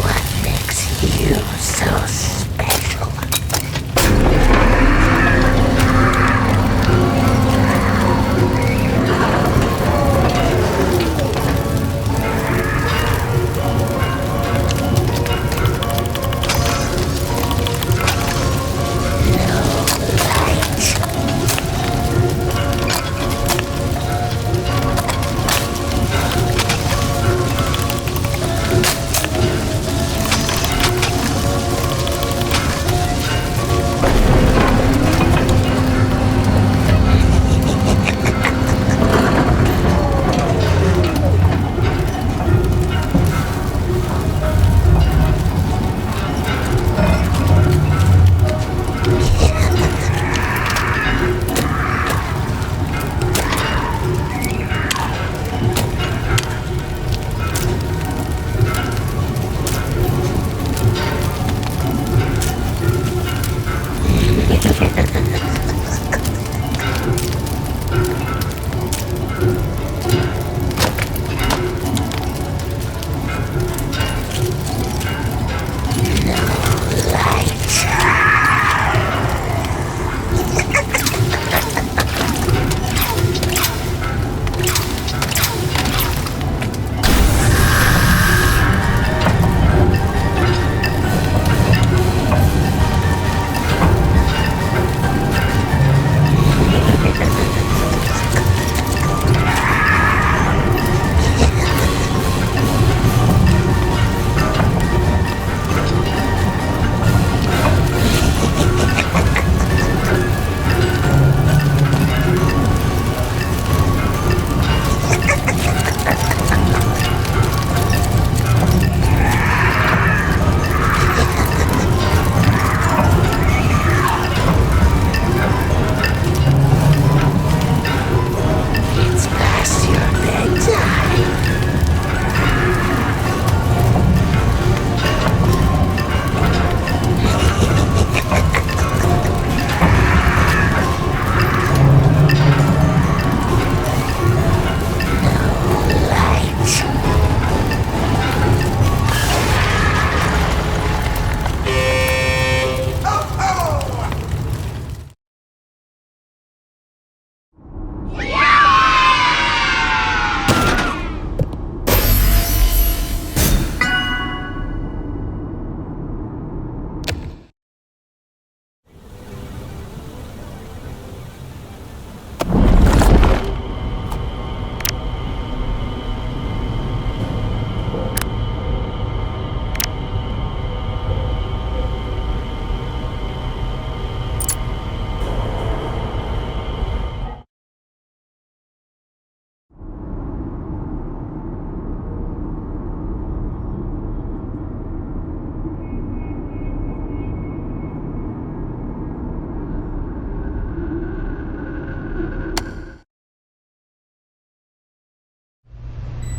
What makes you so special?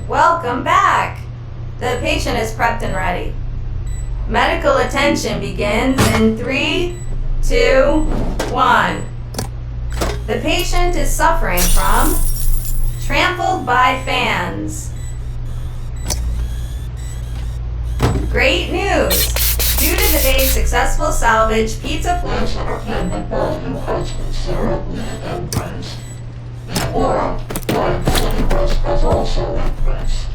Welcome back! The patient is prepped and ready. Medical attention begins in 3, 2, 1. The patient is suffering from trampled by fans. Great news! Due to today's successful salvage, pizza place entertainment value has been seriously increased. Or, price has also increased.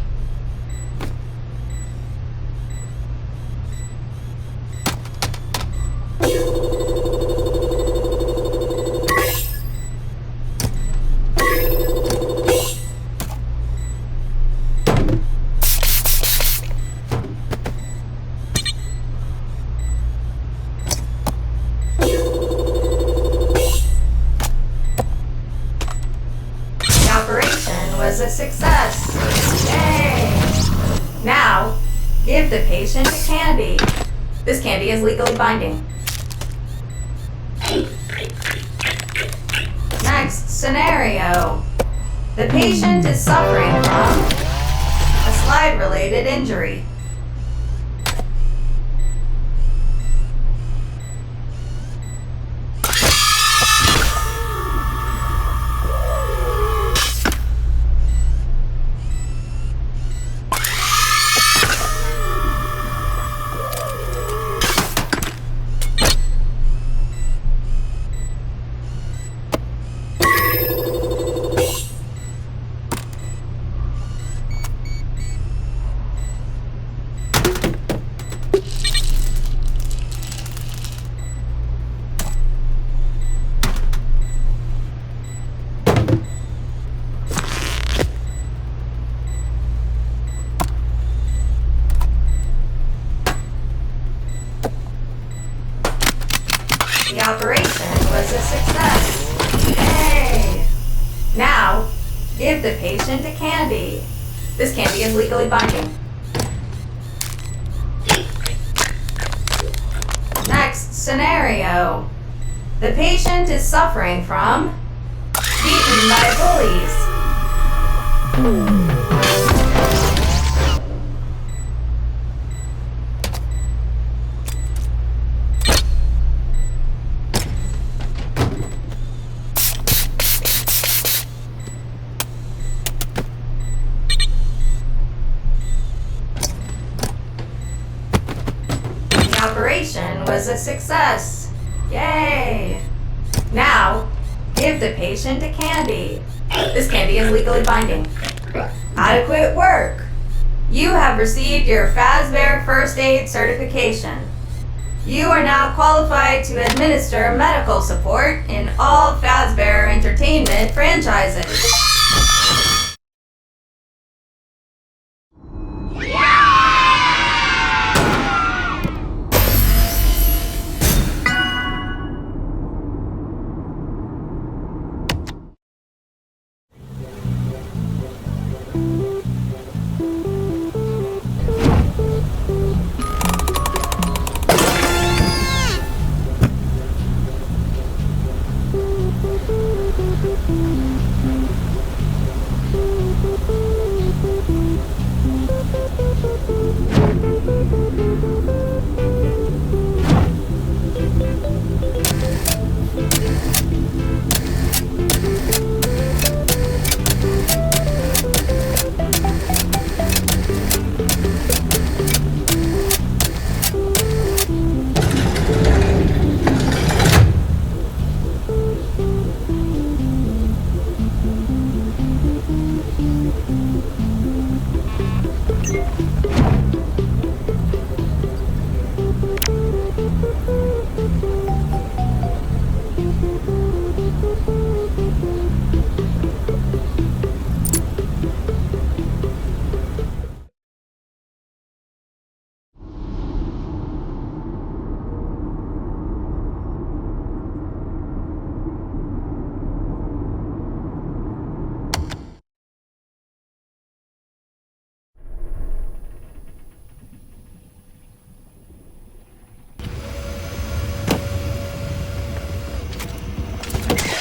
Was a success. Yay! Now, give the patient a candy. This candy is legally binding. Next scenario. The patient is suffering from a slide-related injury. operation was a success. Yay! Now, give the patient a candy. This candy is legally binding. Next scenario. The patient is suffering from beaten by bullies. The operation was a success. Yay! Now, give the patient a candy. This candy is legally binding. Adequate work. You have received your Fazbear First Aid certification. You are now qualified to administer medical support in all Fazbear Entertainment franchises.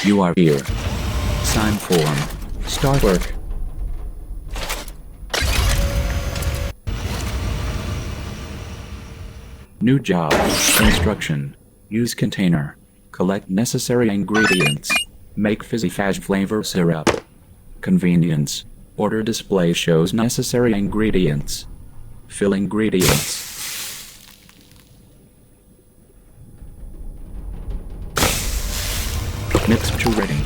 You are here. Sign form. Start work. New job. Instruction. Use container. Collect necessary ingredients. Make fizzy faz flavor syrup. Convenience. Order display shows necessary ingredients. Fill ingredients. Mixture ready.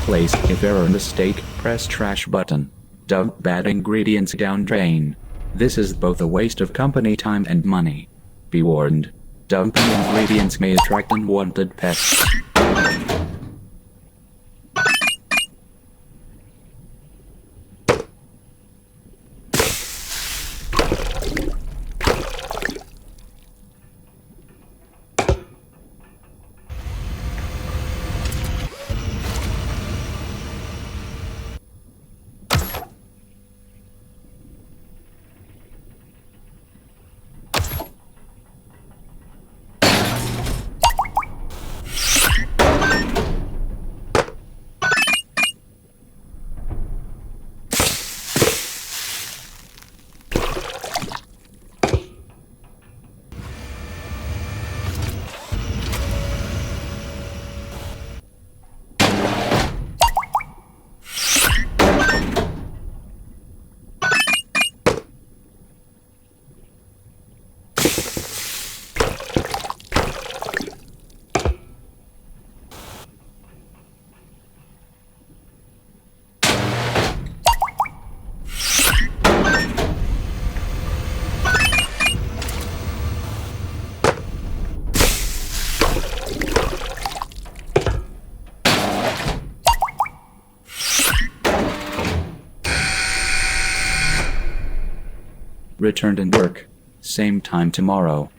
Place if error mistake, press trash button. Dump bad ingredients down drain. This is both a waste of company time and money. Be warned. Dumping ingredients may attract unwanted pests. Returned and work. Same time tomorrow.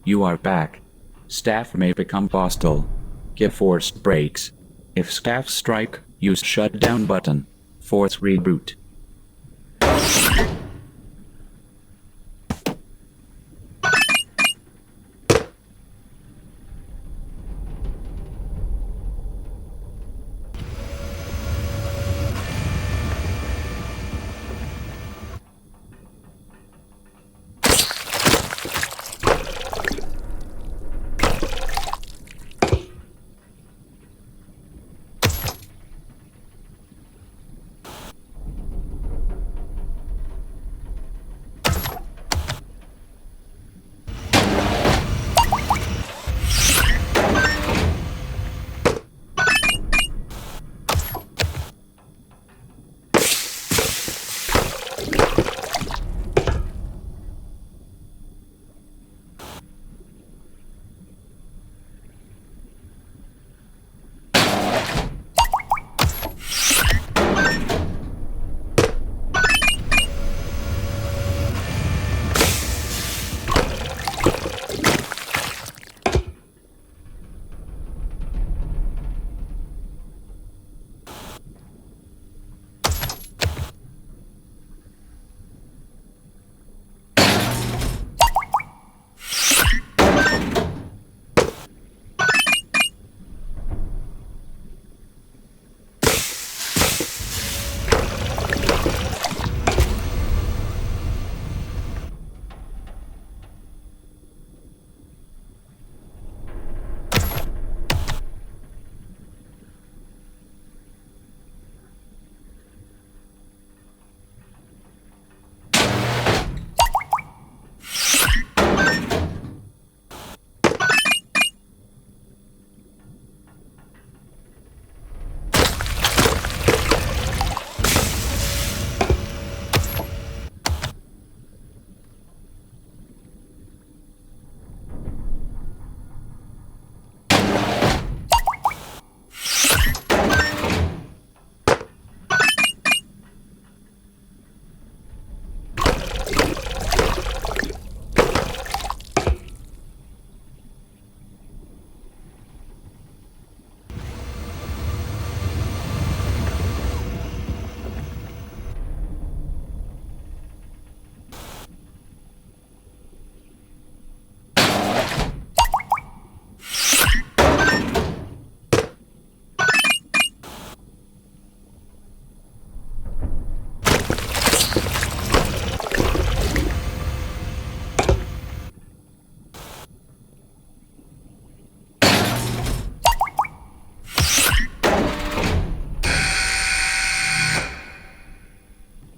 You are back. Staff may become hostile. Give forced breaks. If staff strike, use shutdown button. Force reboot.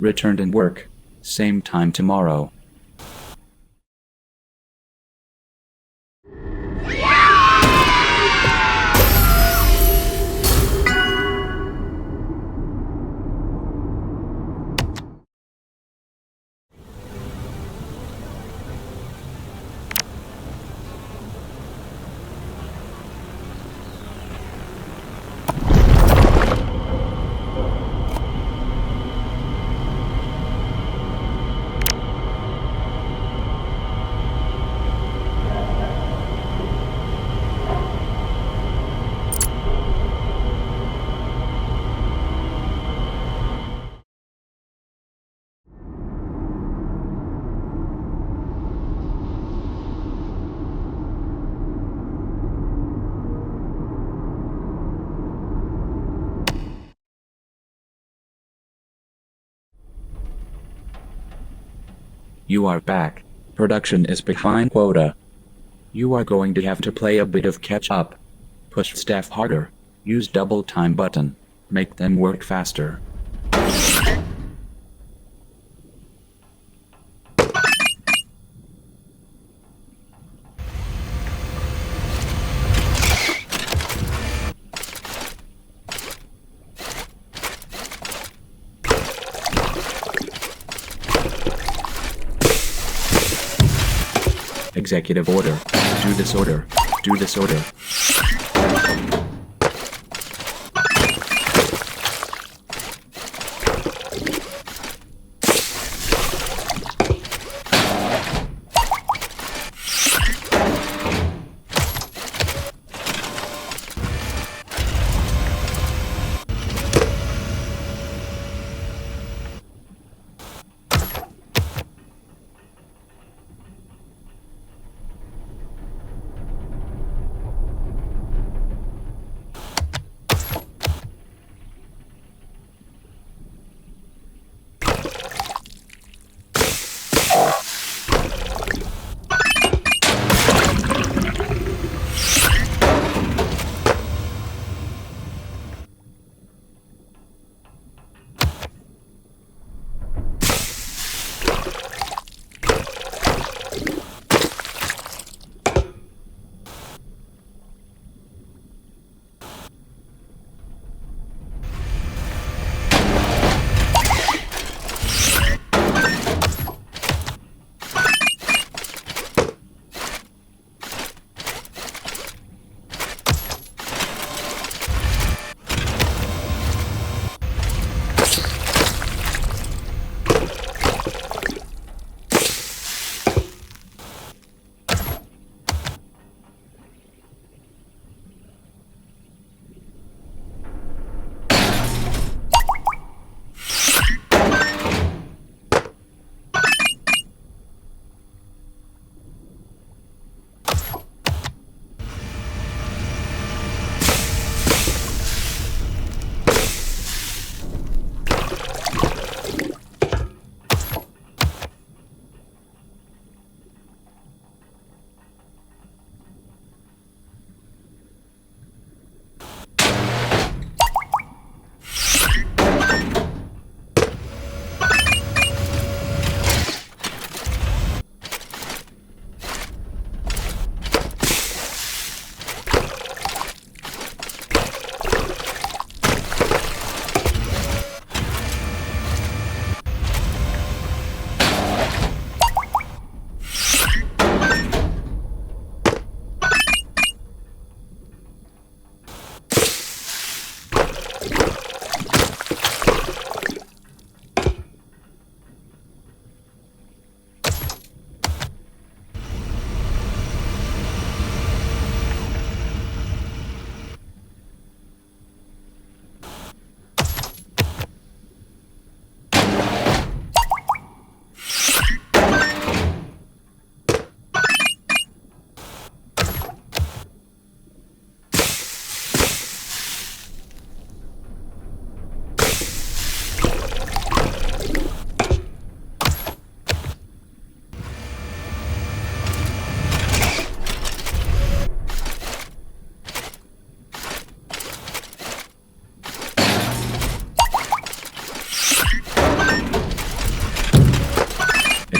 Returned and work. Same time tomorrow. You are back. Production is behind quota. You are going to have to play a bit of catch up. Push staff harder. Use double time button. Make them work faster. Executive order. Do this order. Do this order.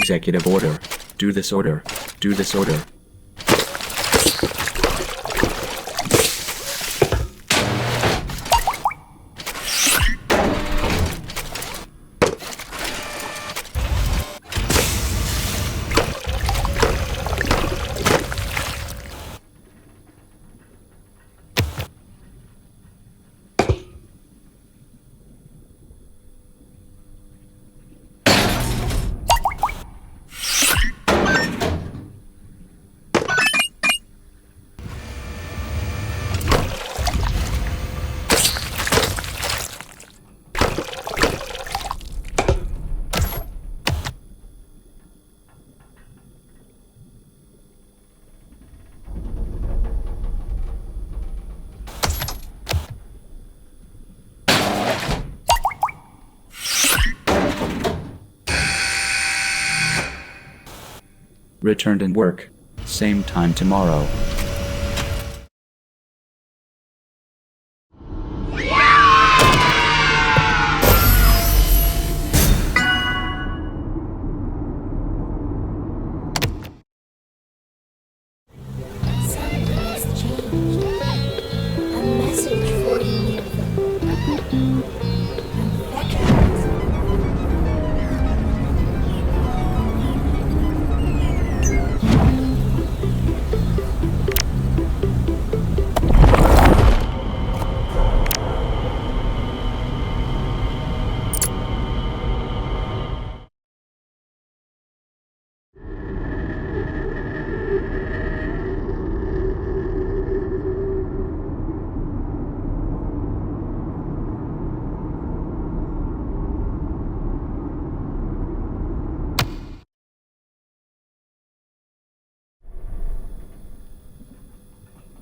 executive order. Do this order. Do this order. Returned and work. Same time tomorrow. Something has changed. A message for you.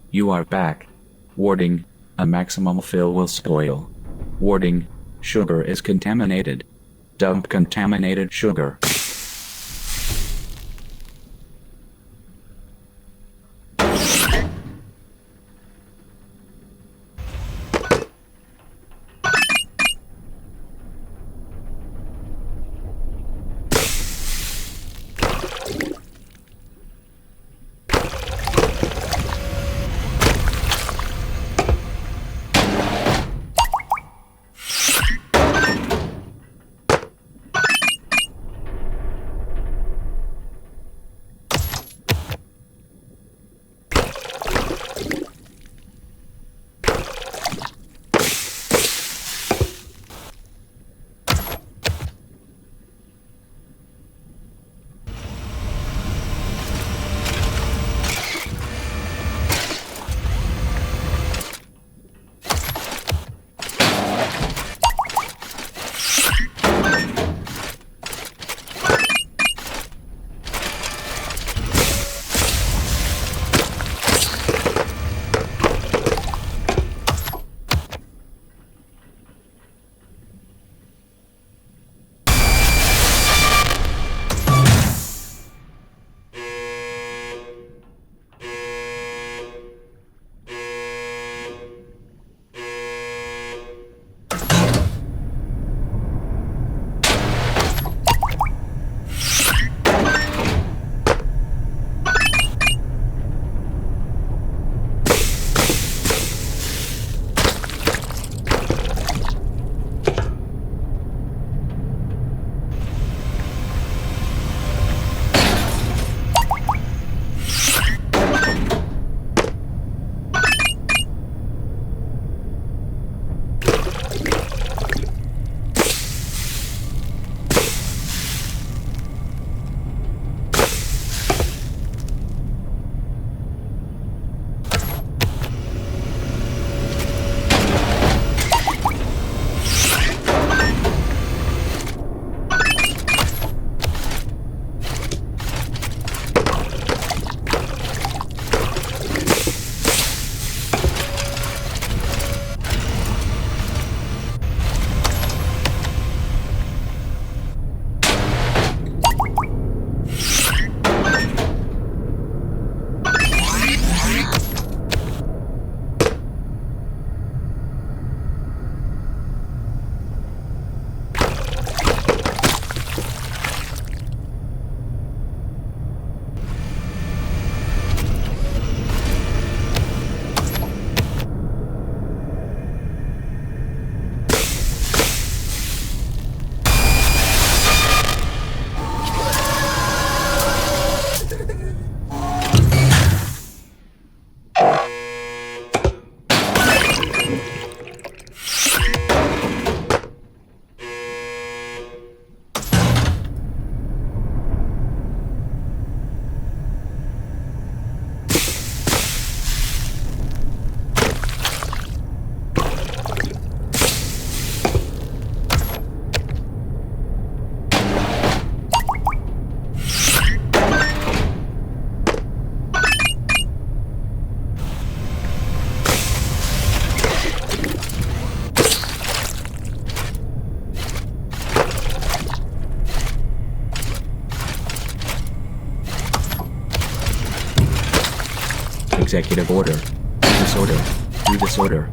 You are back. Warning, a maximum fill will spoil. Warning, sugar is contaminated. Dump contaminated sugar. Executive order. Do this order. Do this order.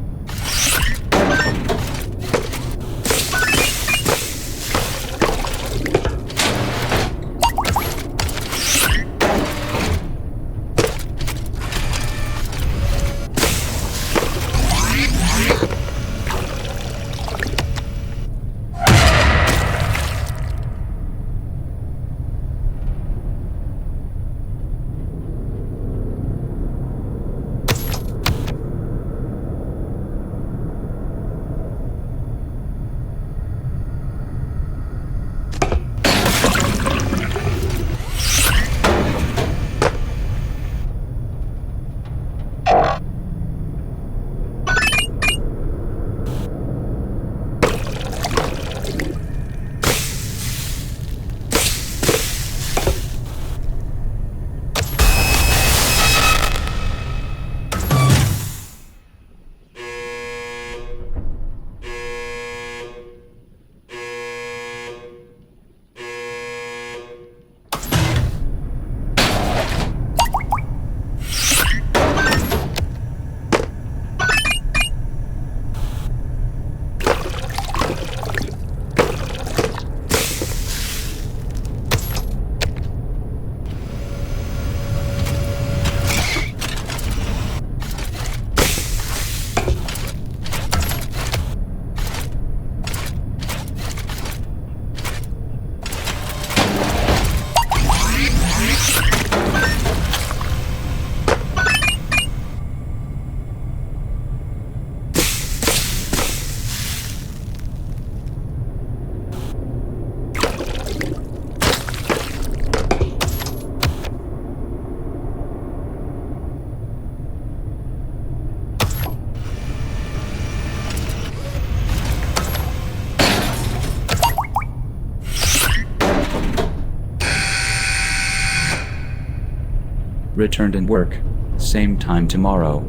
Returned and work. Same time tomorrow.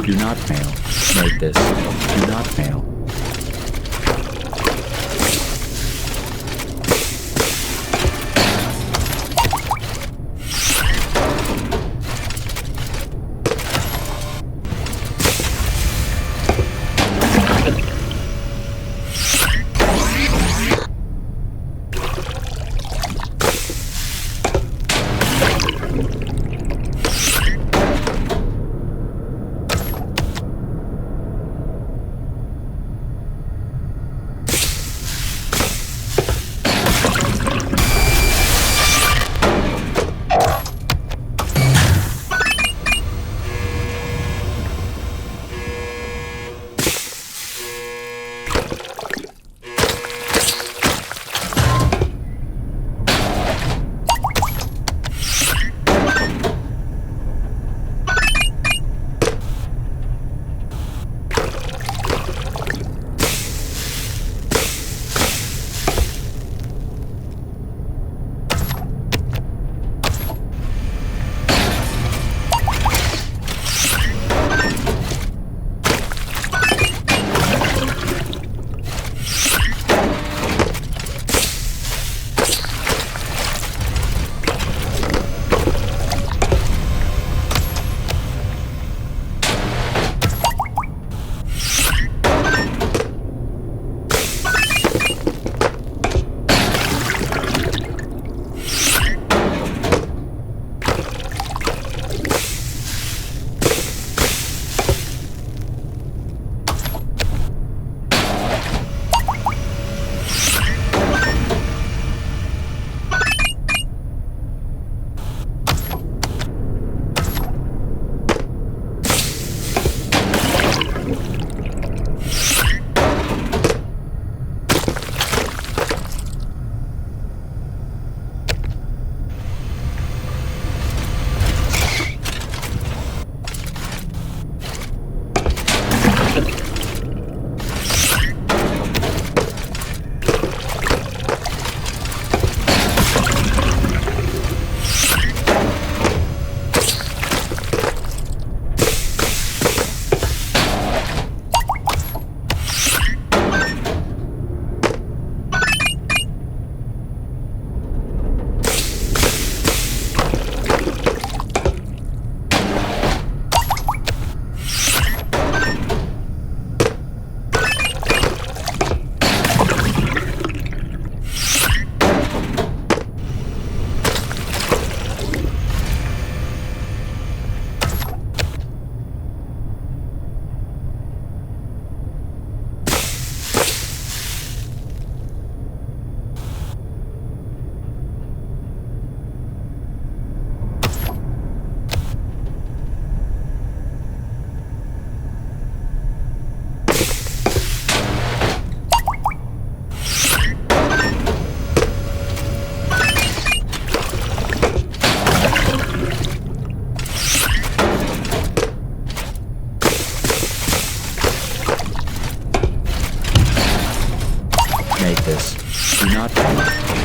Do not fail. Make this. Do not fail.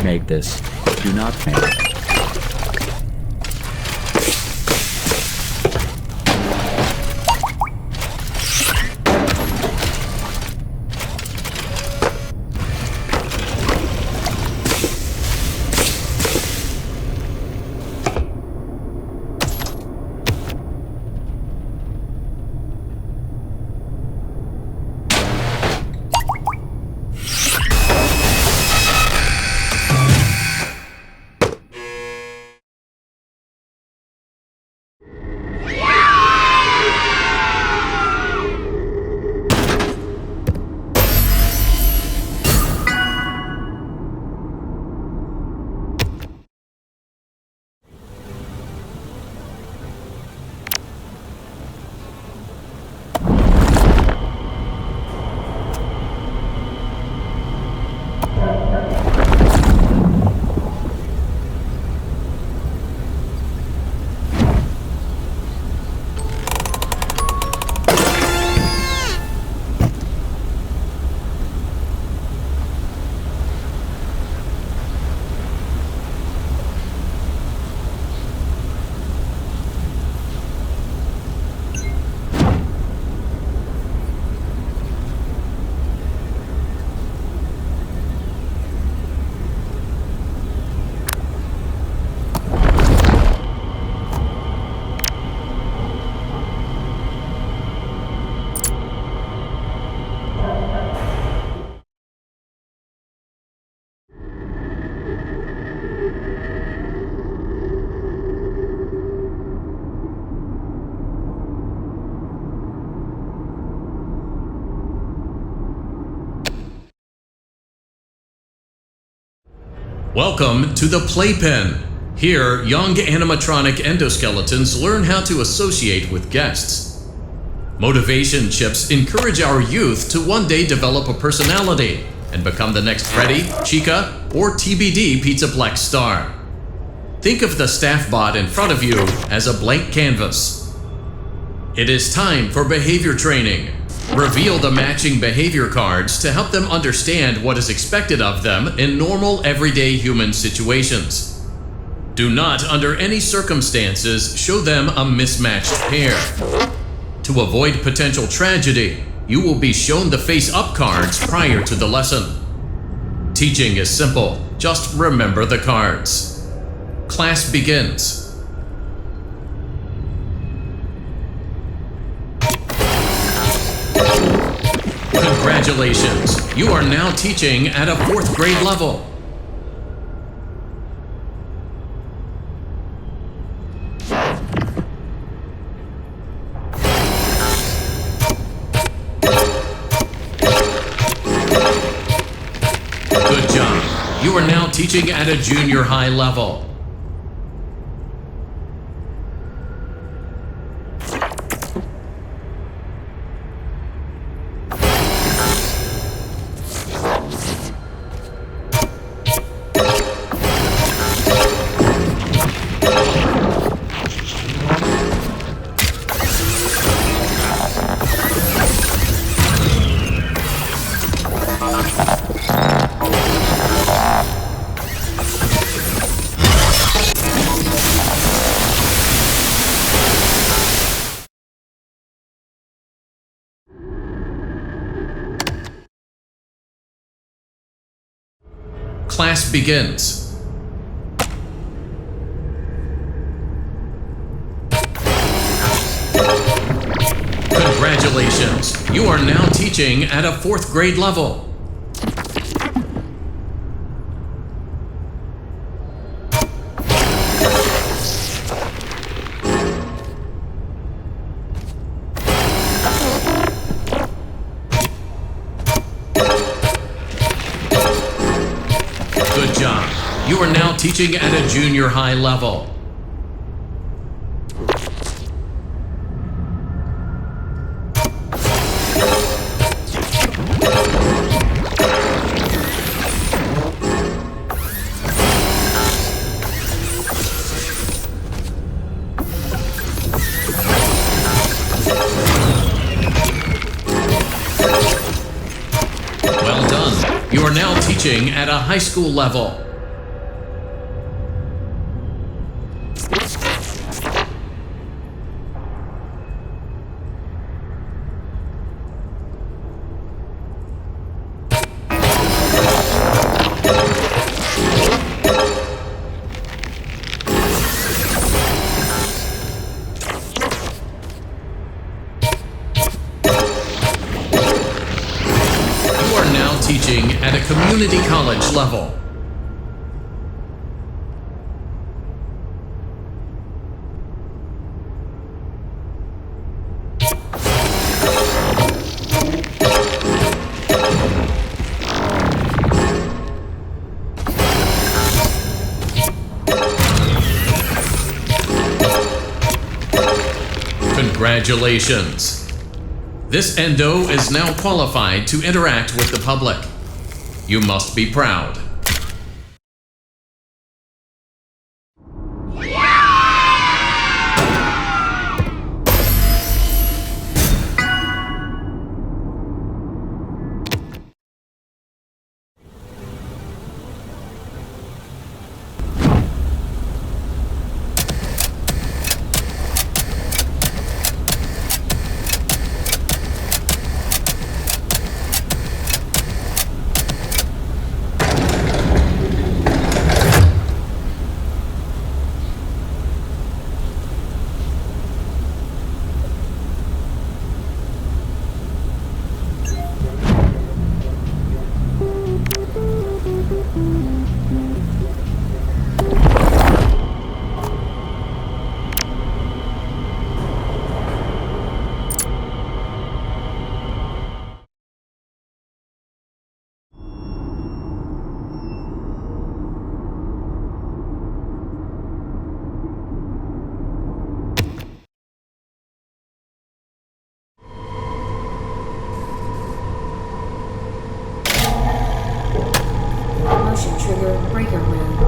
Make this. Do not fail. Welcome to the Playpen. Here, young animatronic endoskeletons learn how to associate with guests. Motivation chips encourage our youth to one day develop a personality and become the next Freddy, Chica, or TBD Pizzaplex star. Think of the staff bot in front of you as a blank canvas. It is time for behavior training. Reveal the matching behavior cards to help them understand what is expected of them in normal, everyday human situations. Do not, under any circumstances, show them a mismatched pair. To avoid potential tragedy, you will be shown the face-up cards prior to the lesson. Teaching is simple. Just remember the cards. Class begins. Congratulations, you are now teaching at a 4th grade level. Good job, you are now teaching at a junior high level. Class begins. Congratulations, you are now teaching at a 4th grade level. Good job. You are now teaching at a junior high level. Well done. You are now teaching at a high school level. Teaching at a community college level. Congratulations! This endo is now qualified to interact with the public. You must be proud. your breaker room.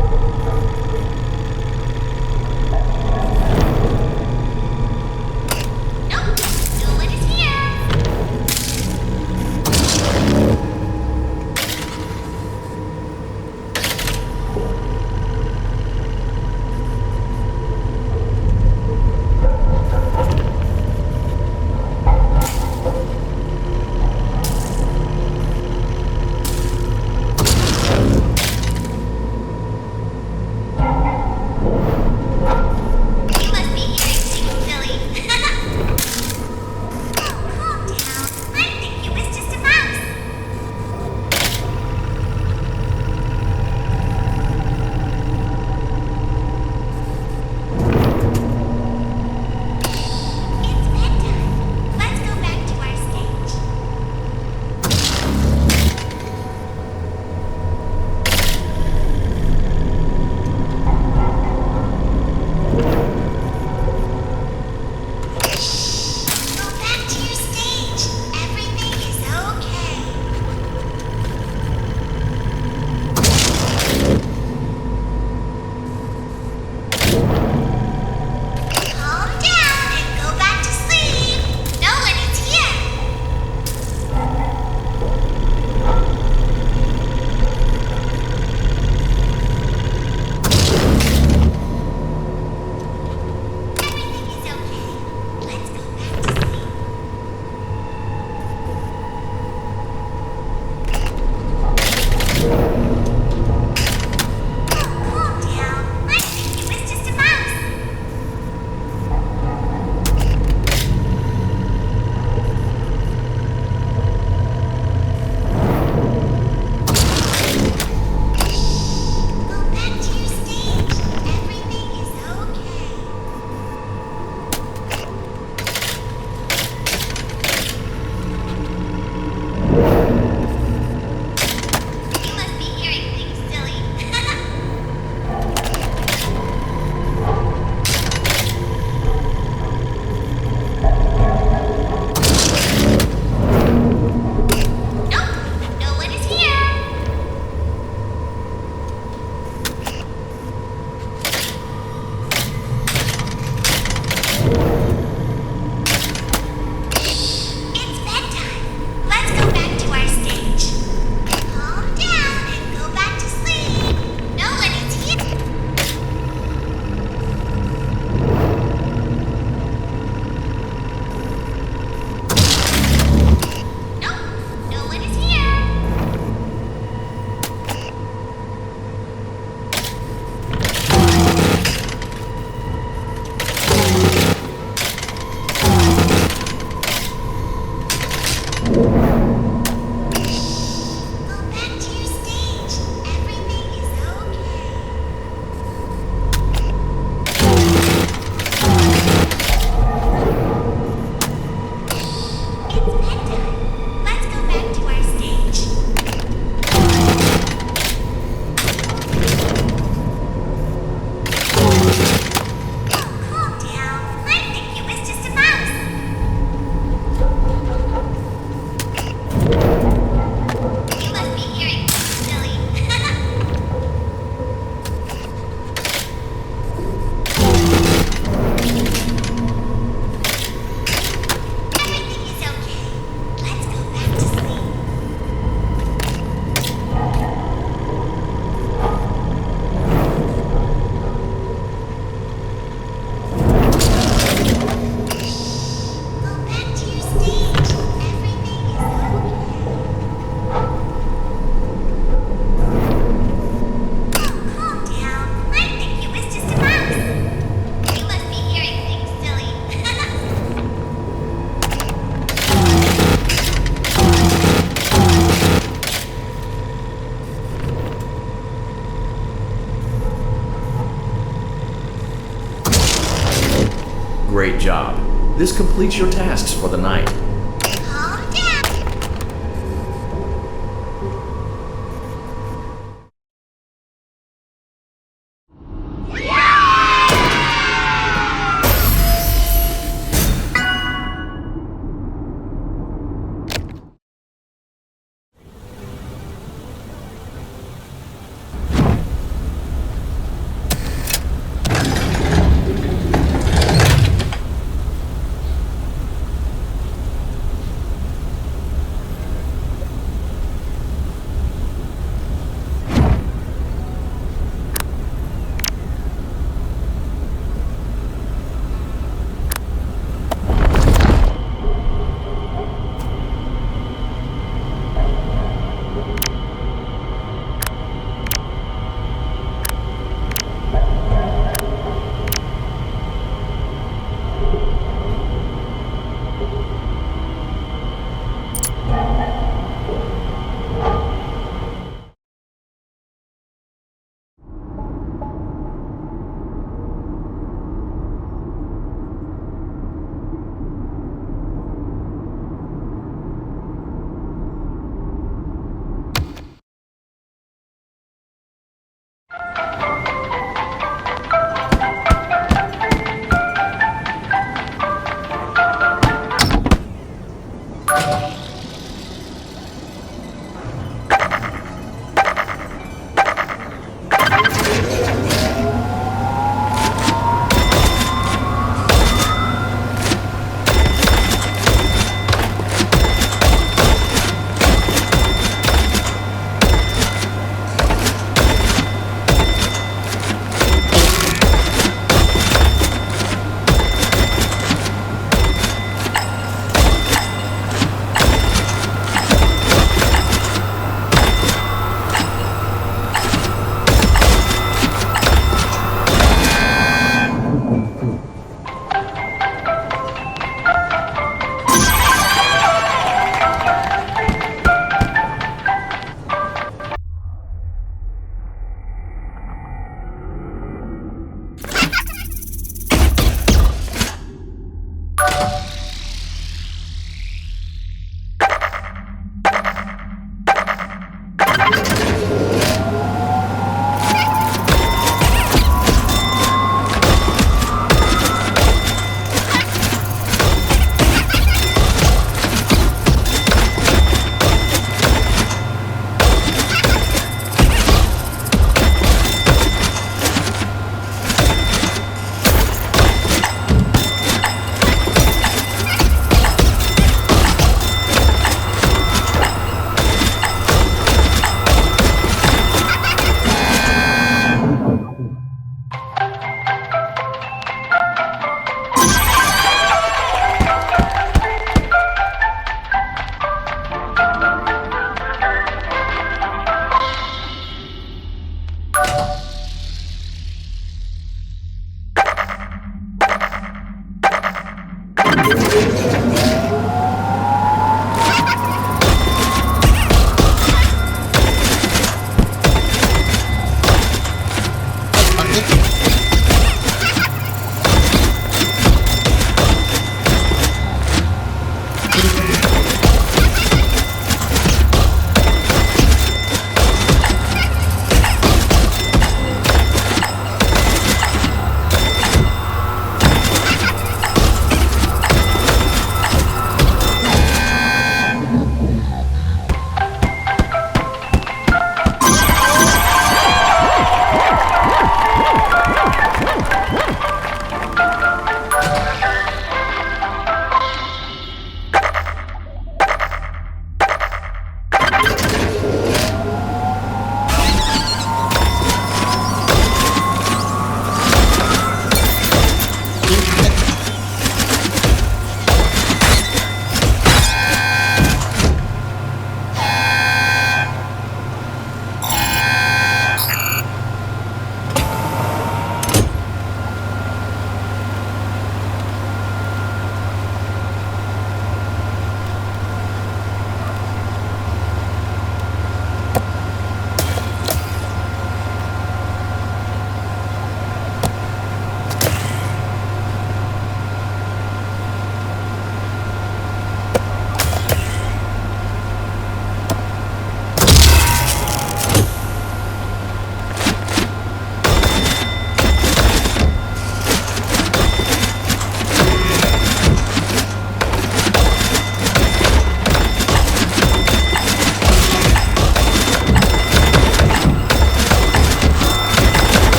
Great job. This completes your tasks for the night.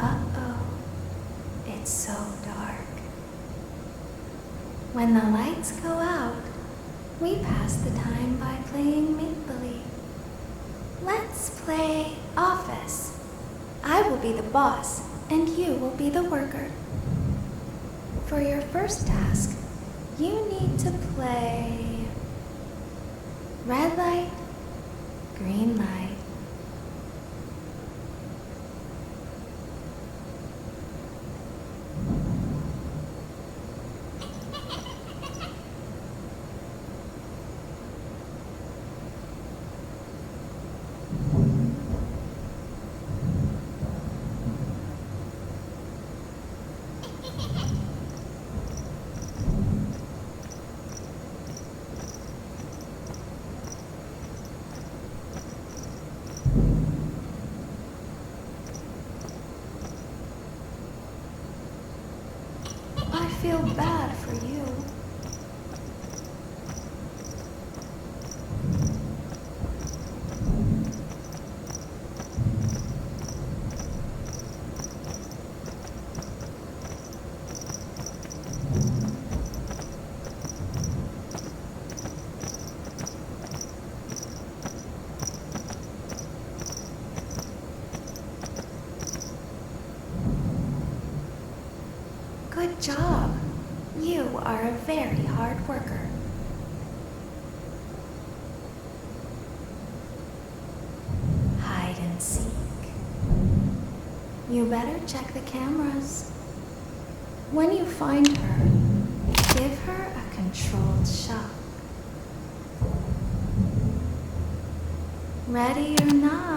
Uh-oh. It's so dark. When the lights go out, we pass the time by playing make-believe. Let's play office. I will be the boss, and you will be the worker. For your first task, you need to play red light, green light. I feel bad for you. Good job. You are a very hard worker. Hide and seek. You better check the cameras. When you find her, give her a controlled shock. Ready or not?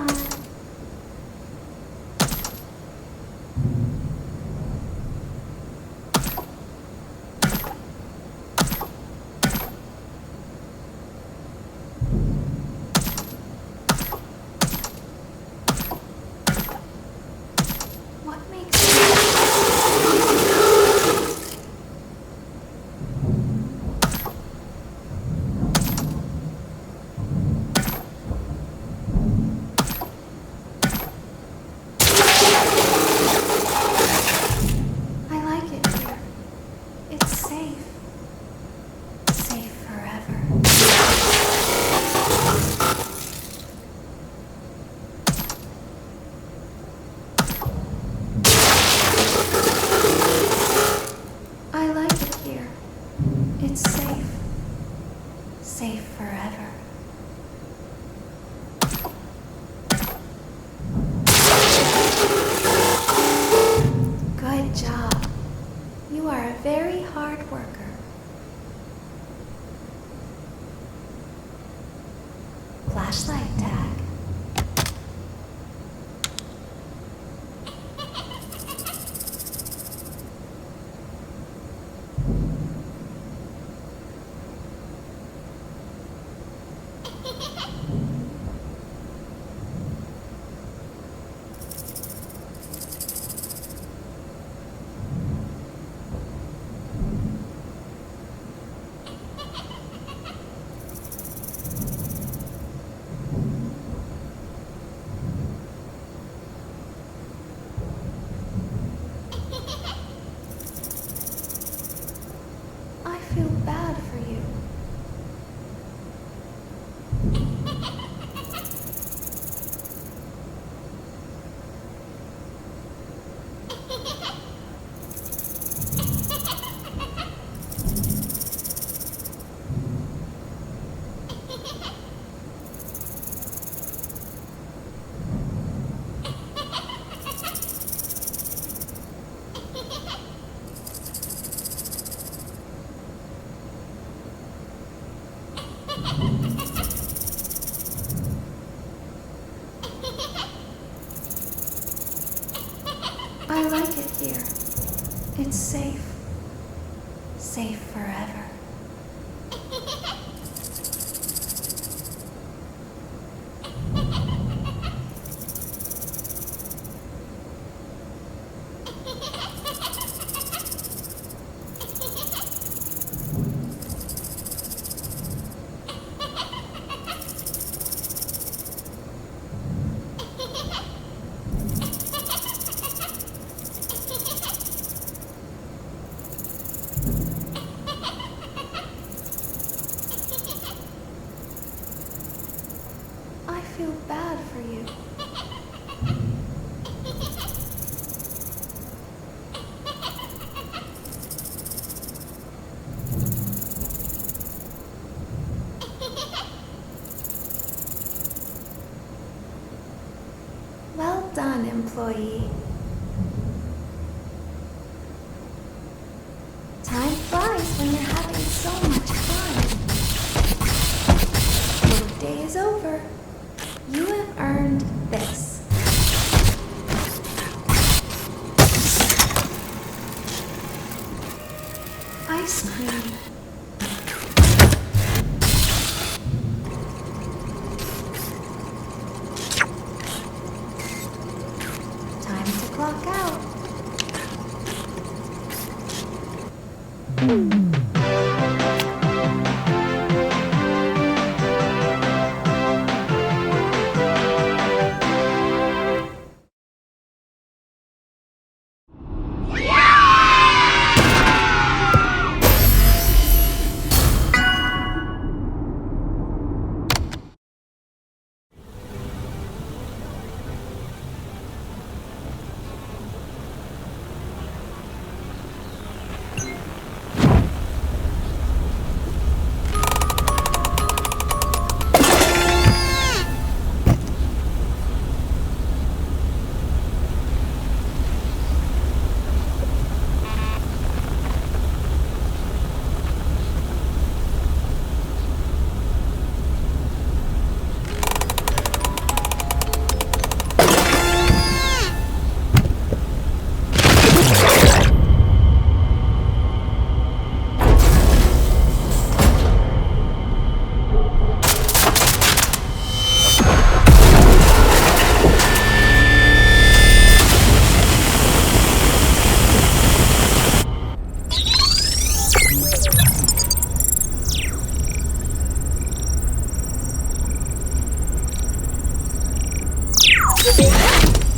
Safe forever. Good job. You are a very hard worker. Flashlight tag. I like it here. It's safe. Safe forever. I feel bad for you. Well done, employee. Time flies when you're having so much fun. Workday is over. You have earned this. Ice cream. Time to clock out.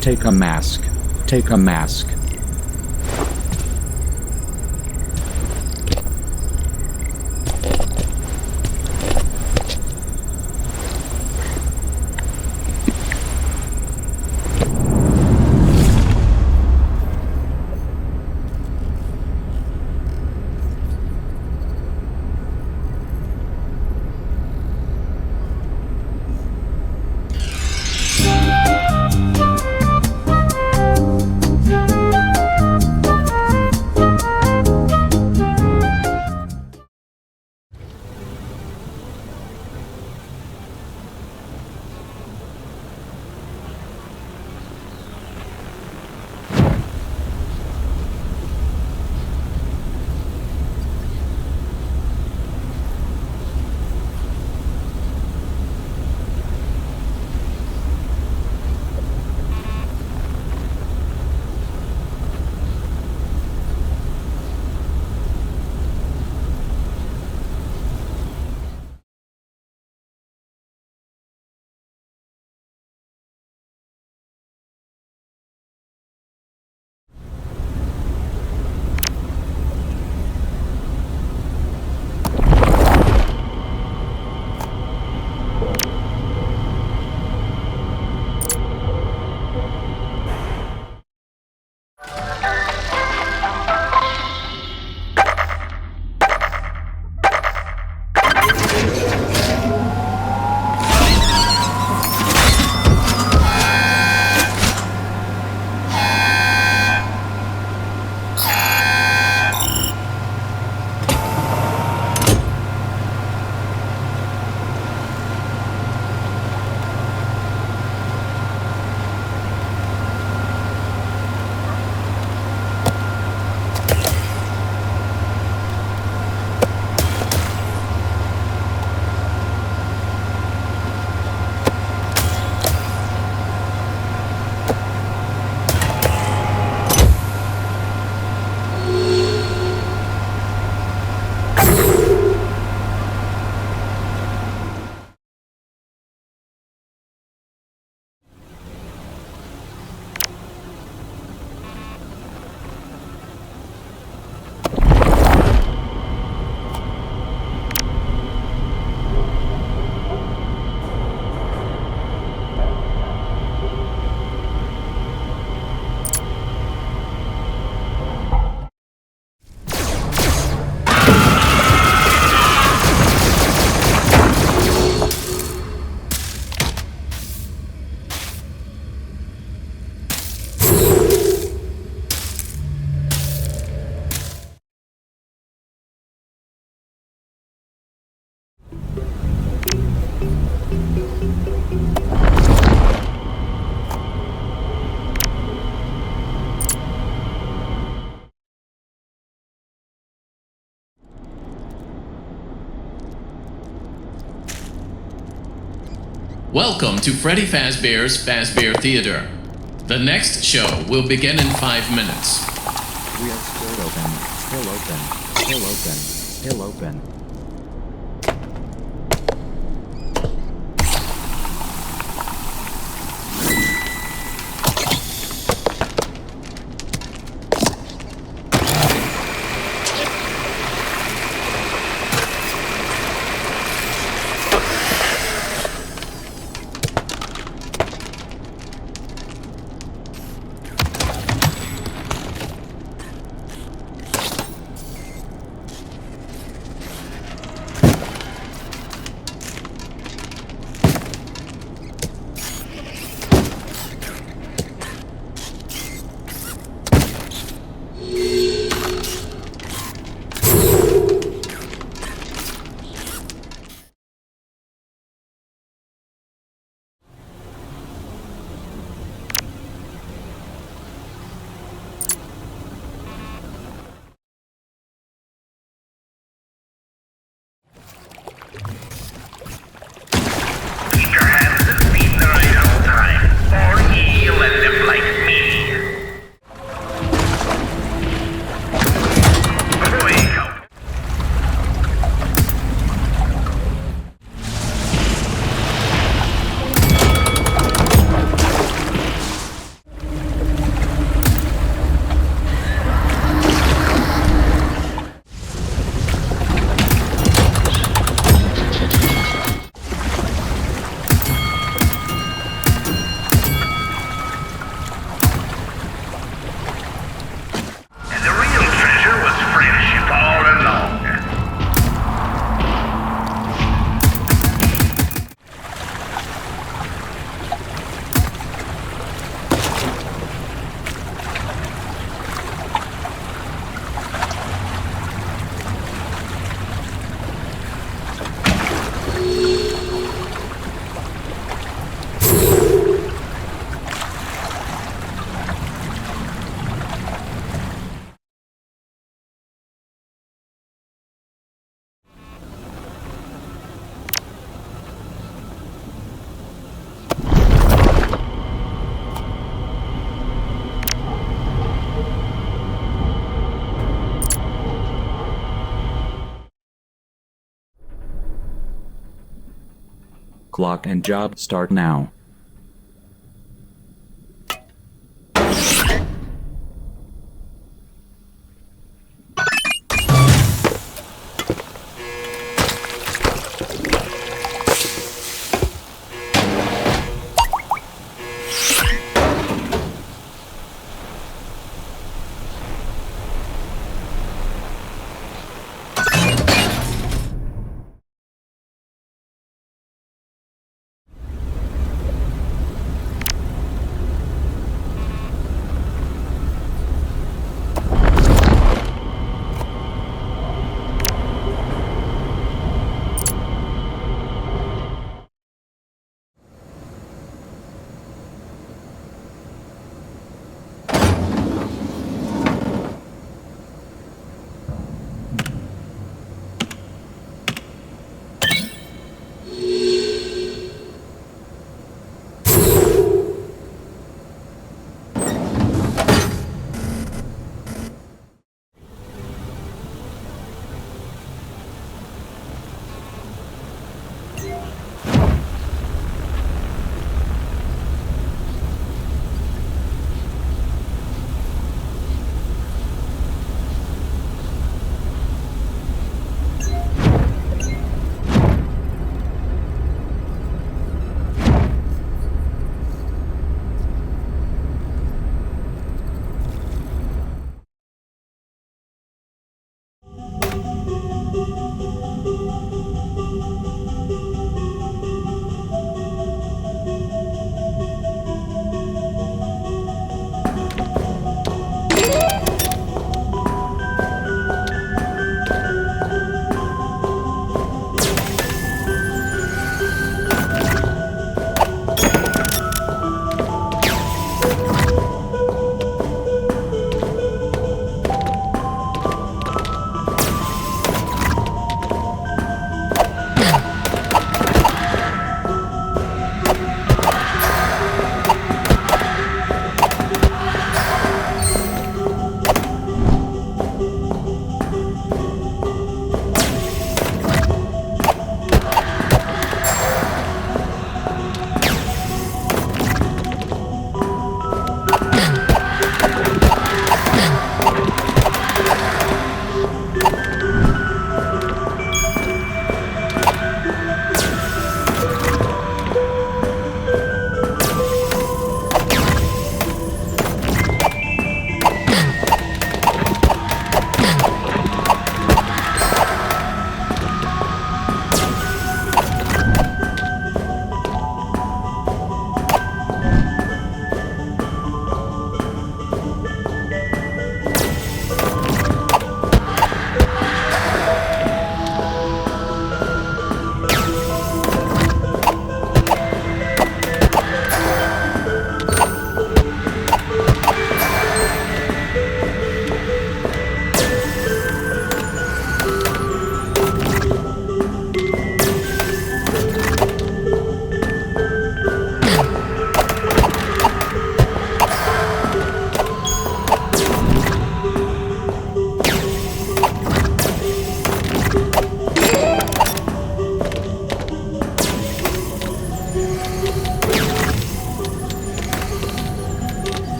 Take a mask. Take a mask. Welcome to Freddy Fazbear's Fazbear Theater. The next show will begin in 5 minutes. We are still open, still open, still open, still open. Clock and job start now.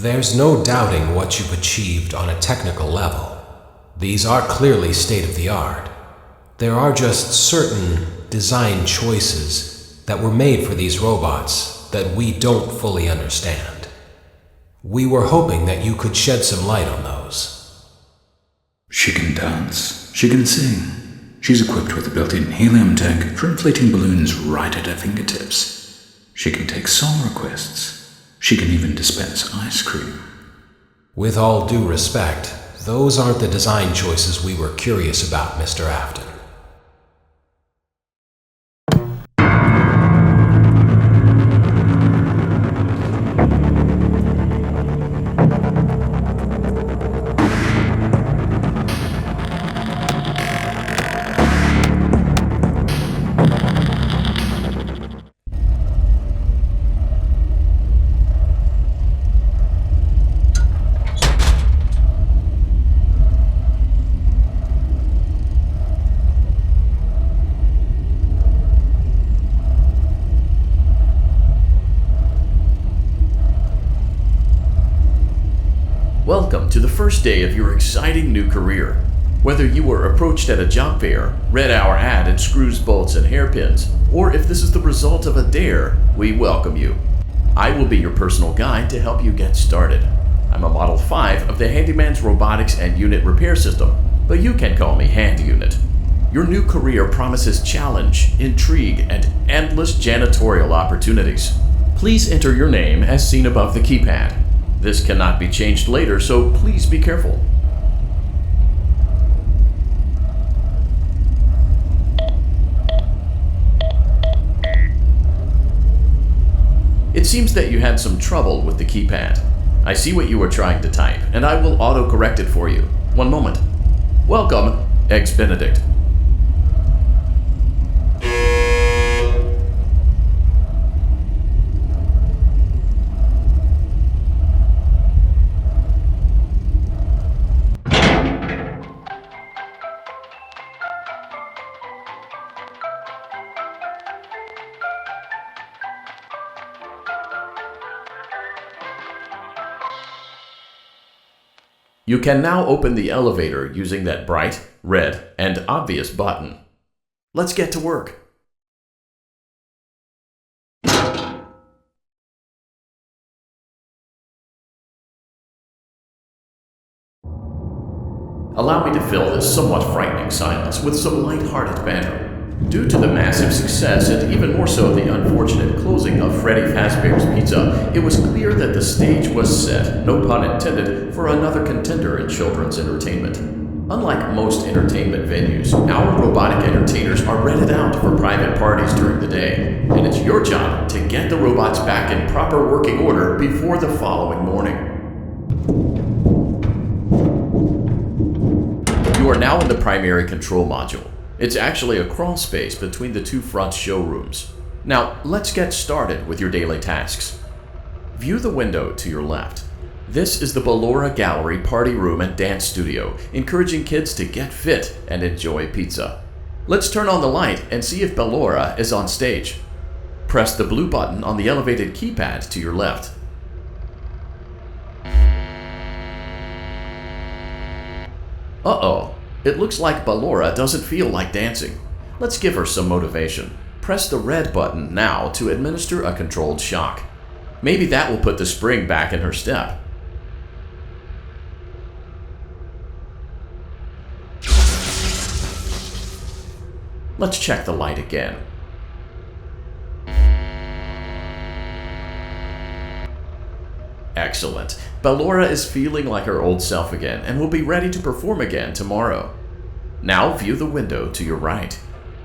There's no doubting what you've achieved on a technical level. These are clearly state-of-the-art. There are just certain design choices that were made for these robots that we don't fully understand. We were hoping that you could shed some light on those. She can dance. She can sing. She's equipped with a built-in helium tank for inflating balloons right at her fingertips. She can take song requests. She can even dispense ice cream. With all due respect, those aren't the design choices we were curious about, Mr. Afton. Welcome to the first day of your exciting new career. Whether you were approached at a job fair, read our ad in screws, bolts, and hairpins, or if this is the result of a dare, we welcome you. I will be your personal guide to help you get started. I'm a Model 5 of the Handyman's Robotics and Unit Repair System, but you can call me Hand Unit. Your new career promises challenge, intrigue, and endless janitorial opportunities. Please enter your name as seen above the keypad. This cannot be changed later, so please be careful. It seems that you had some trouble with the keypad. I see what you were trying to type, and I will auto-correct it for you. One moment. Welcome, Eggs Benedict. You can now open the elevator using that bright, red, and obvious button. Let's get to work. Allow me to fill this somewhat frightening silence with some light-hearted banter. Due to the massive success, and even more so the unfortunate closing of Freddy Fazbear's Pizza, it was clear that the stage was set, no pun intended, for another contender in children's entertainment. Unlike most entertainment venues, our robotic entertainers are rented out for private parties during the day, and it's your job to get the robots back in proper working order before the following morning. You are now in the primary control module. It's actually a crawl space between the two front showrooms. Now, let's get started with your daily tasks. View the window to your left. This is the Ballora Gallery Party Room and Dance Studio, encouraging kids to get fit and enjoy pizza. Let's turn on the light and see if Ballora is on stage. Press the blue button on the elevated keypad to your left. Uh-oh. It looks like Ballora doesn't feel like dancing. Let's give her some motivation. Press the red button now to administer a controlled shock. Maybe that will put the spring back in her step. Let's check the light again. Excellent. Ballora is feeling like her old self again and will be ready to perform again tomorrow. Now view the window to your right.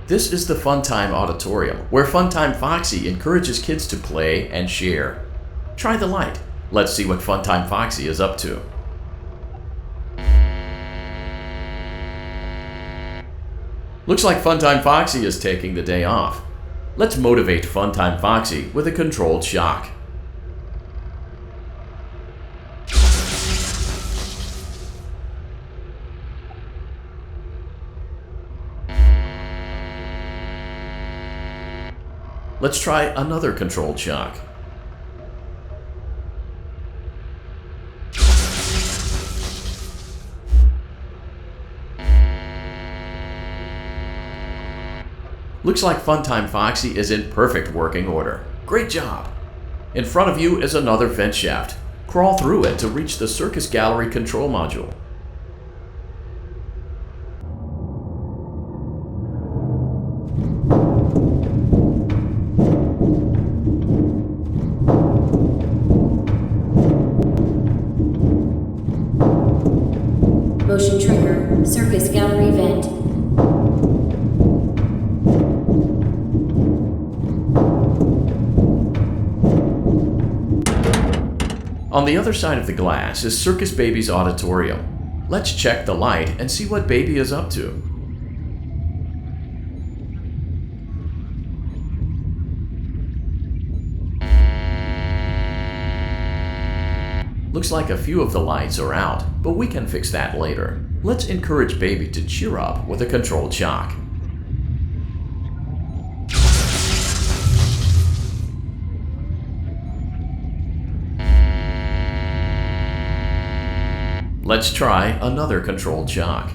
This is the Funtime Auditorium, where Funtime Foxy encourages kids to play and share. Try the light. Let's see what Funtime Foxy is up to. Looks like Funtime Foxy is taking the day off. Let's motivate Funtime Foxy with a controlled shock. Let's try another controlled shock. Looks like Funtime Foxy is in perfect working order. Great job! In front of you is another vent shaft. Crawl through it to reach the Circus Gallery control module. Motion trigger, Circus Gallery vent. On the other side of the glass is Circus Baby's auditorium. Let's check the light and see what Baby is up to. Looks like a few of the lights are out, but we can fix that later. Let's encourage Baby to cheer up with a controlled shock. Let's try another controlled shock.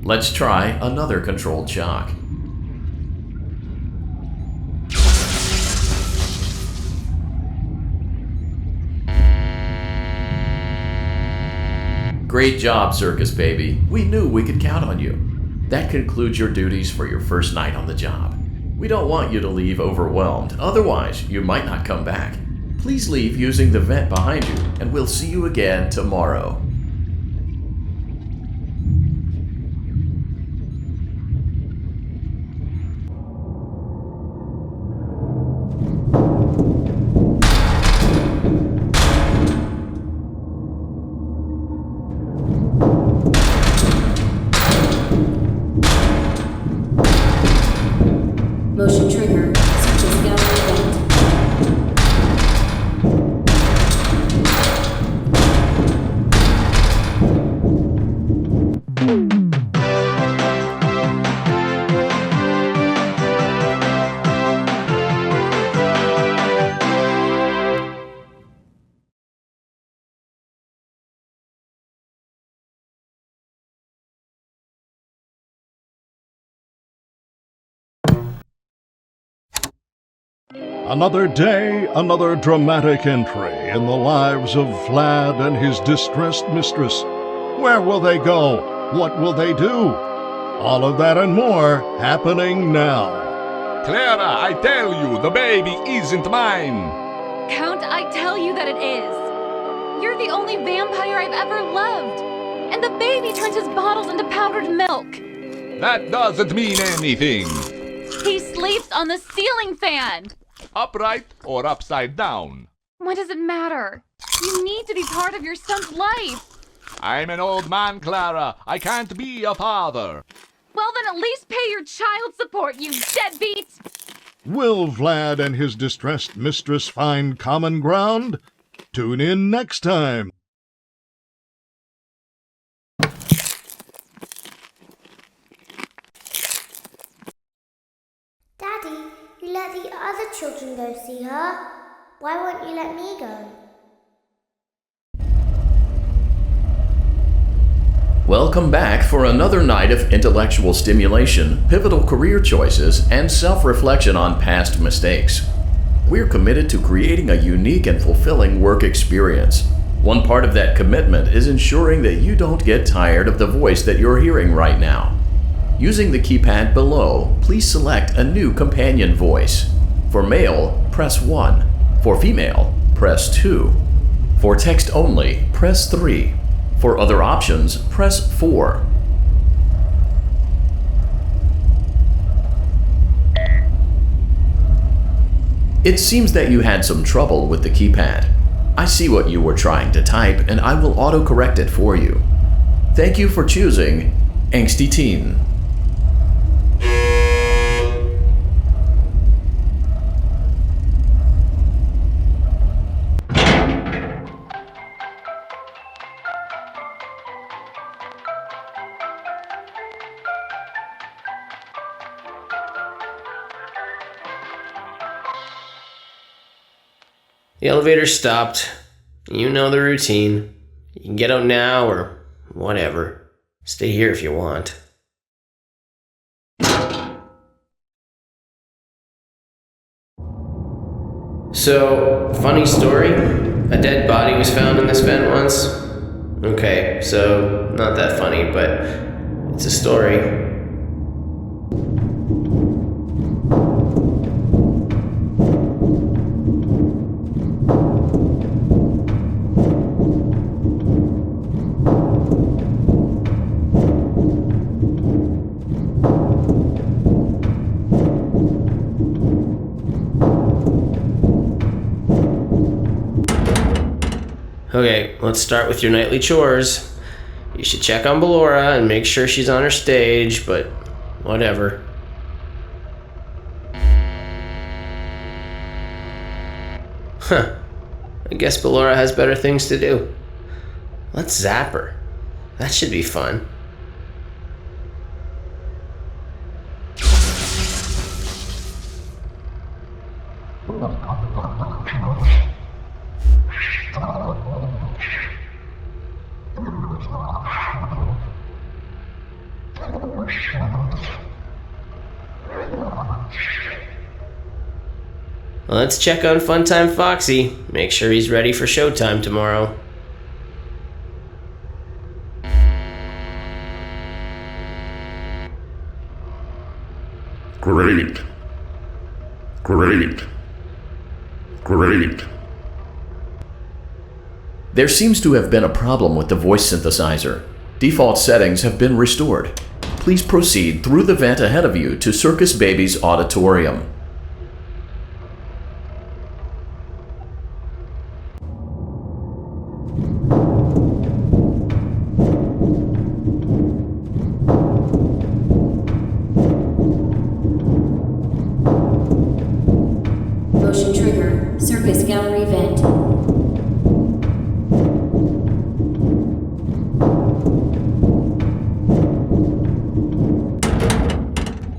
Let's try another controlled shock. Great job, Circus Baby. We knew we could count on you. That concludes your duties for your first night on the job. We don't want you to leave overwhelmed, otherwise you might not come back. Please leave using the vent behind you, and we'll see you again tomorrow. Motion trigger, Circus Gallery vent. Another day, another dramatic entry in the lives of Vlad and his distressed mistress. Where will they go? What will they do? All of that and more happening now. Clara, I tell you, the baby isn't mine. Count, I tell you that it is. You're the only vampire I've ever loved. And the baby turns his bottles into powdered milk. That doesn't mean anything. He sleeps on the ceiling fan. Upright or upside down? What does it matter? You need to be part of your son's life. I'm an old man, Clara. I can't be a father. Well, then at least pay your child support, you deadbeat! Will Vlad and his distressed mistress find common ground? Tune in next time. Daddy, you let the other children go see her. Why won't you let me go? Welcome back for another night of intellectual stimulation, pivotal career choices, and self-reflection on past mistakes. We're committed to creating a unique and fulfilling work experience. One part of that commitment is ensuring that you don't get tired of the voice that you're hearing right now. Using the keypad below, please select a new companion voice. For male, press 1. For female, press 2. For text only, press 3. For other options, press 4. It seems that you had some trouble with the keypad. I see what you were trying to type, and I will auto-correct it for you. Thank you for choosing Angsty Teen. The elevator stopped. You know the routine. You can get out now or whatever. Stay here if you want. So, funny story. A dead body was found in this vent once. Okay, so not that funny, but it's a story. Okay, let's start with your nightly chores. You should check on Ballora and make sure she's on her stage, but whatever. Huh. I guess Ballora has better things to do. Let's zap her. That should be fun. Let's check on Funtime Foxy. Make sure he's ready for showtime tomorrow. Great. Great. Great. There seems to have been a problem with the voice synthesizer. Default settings have been restored. Please proceed through the vent ahead of you to Circus Baby's auditorium. Motion trigger. Circus gallery vent.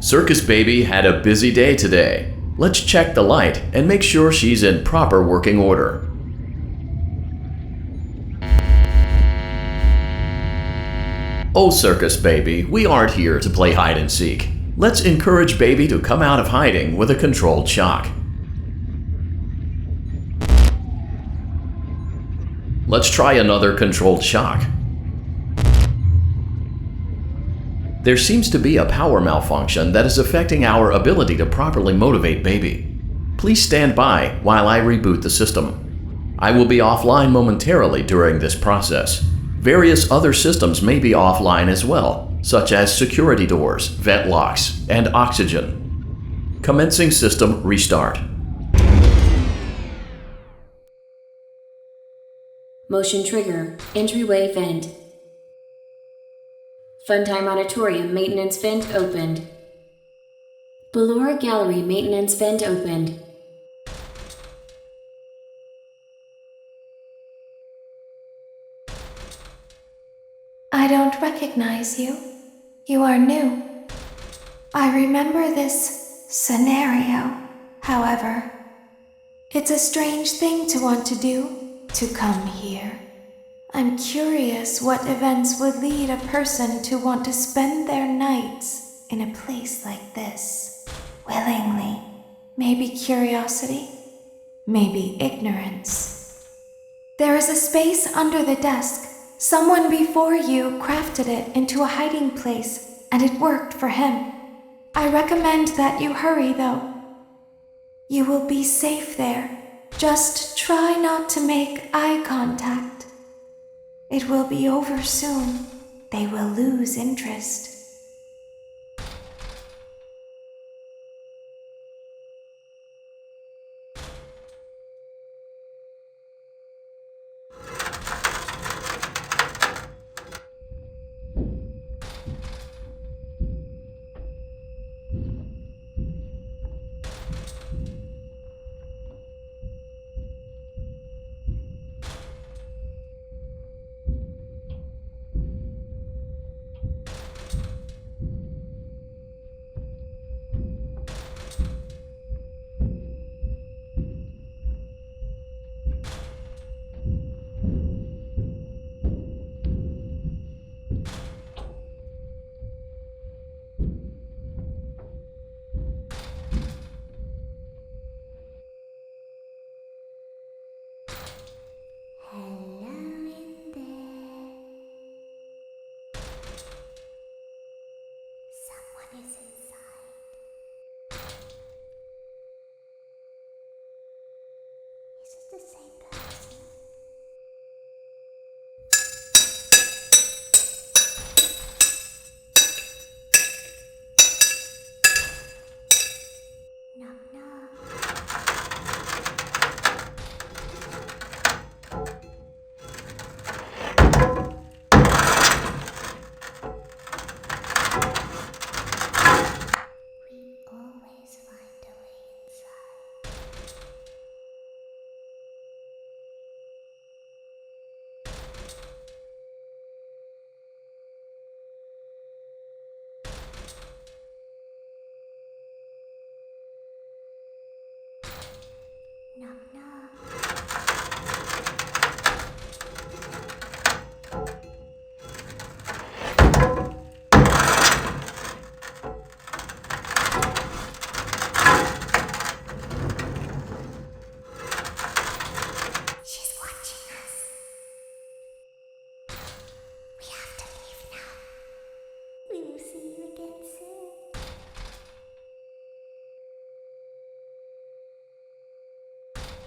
Circus Baby had a busy day today. Let's check the light and make sure she's in proper working order. Oh, Circus Baby, we aren't here to play hide and seek. Let's encourage Baby to come out of hiding with a controlled shock. Let's try another controlled shock. There seems to be a power malfunction that is affecting our ability to properly motivate Baby. Please stand by while I reboot the system. I will be offline momentarily during this process. Various other systems may be offline as well, such as security doors, vent locks, and oxygen. Commencing system restart. Motion trigger. Entryway vent. Funtime Auditorium maintenance vent opened. Ballora Gallery maintenance vent opened. I don't recognize you. You are new. I remember this scenario, however. It's a strange thing to want to do, to come here. I'm curious what events would lead a person to want to spend their nights in a place like this. Willingly. Maybe curiosity, maybe ignorance. There is a space under the desk. Someone before you crafted it into a hiding place, and it worked for him. I recommend that you hurry, though. You will be safe there. Just try not to make eye contact. It will be over soon. They will lose interest.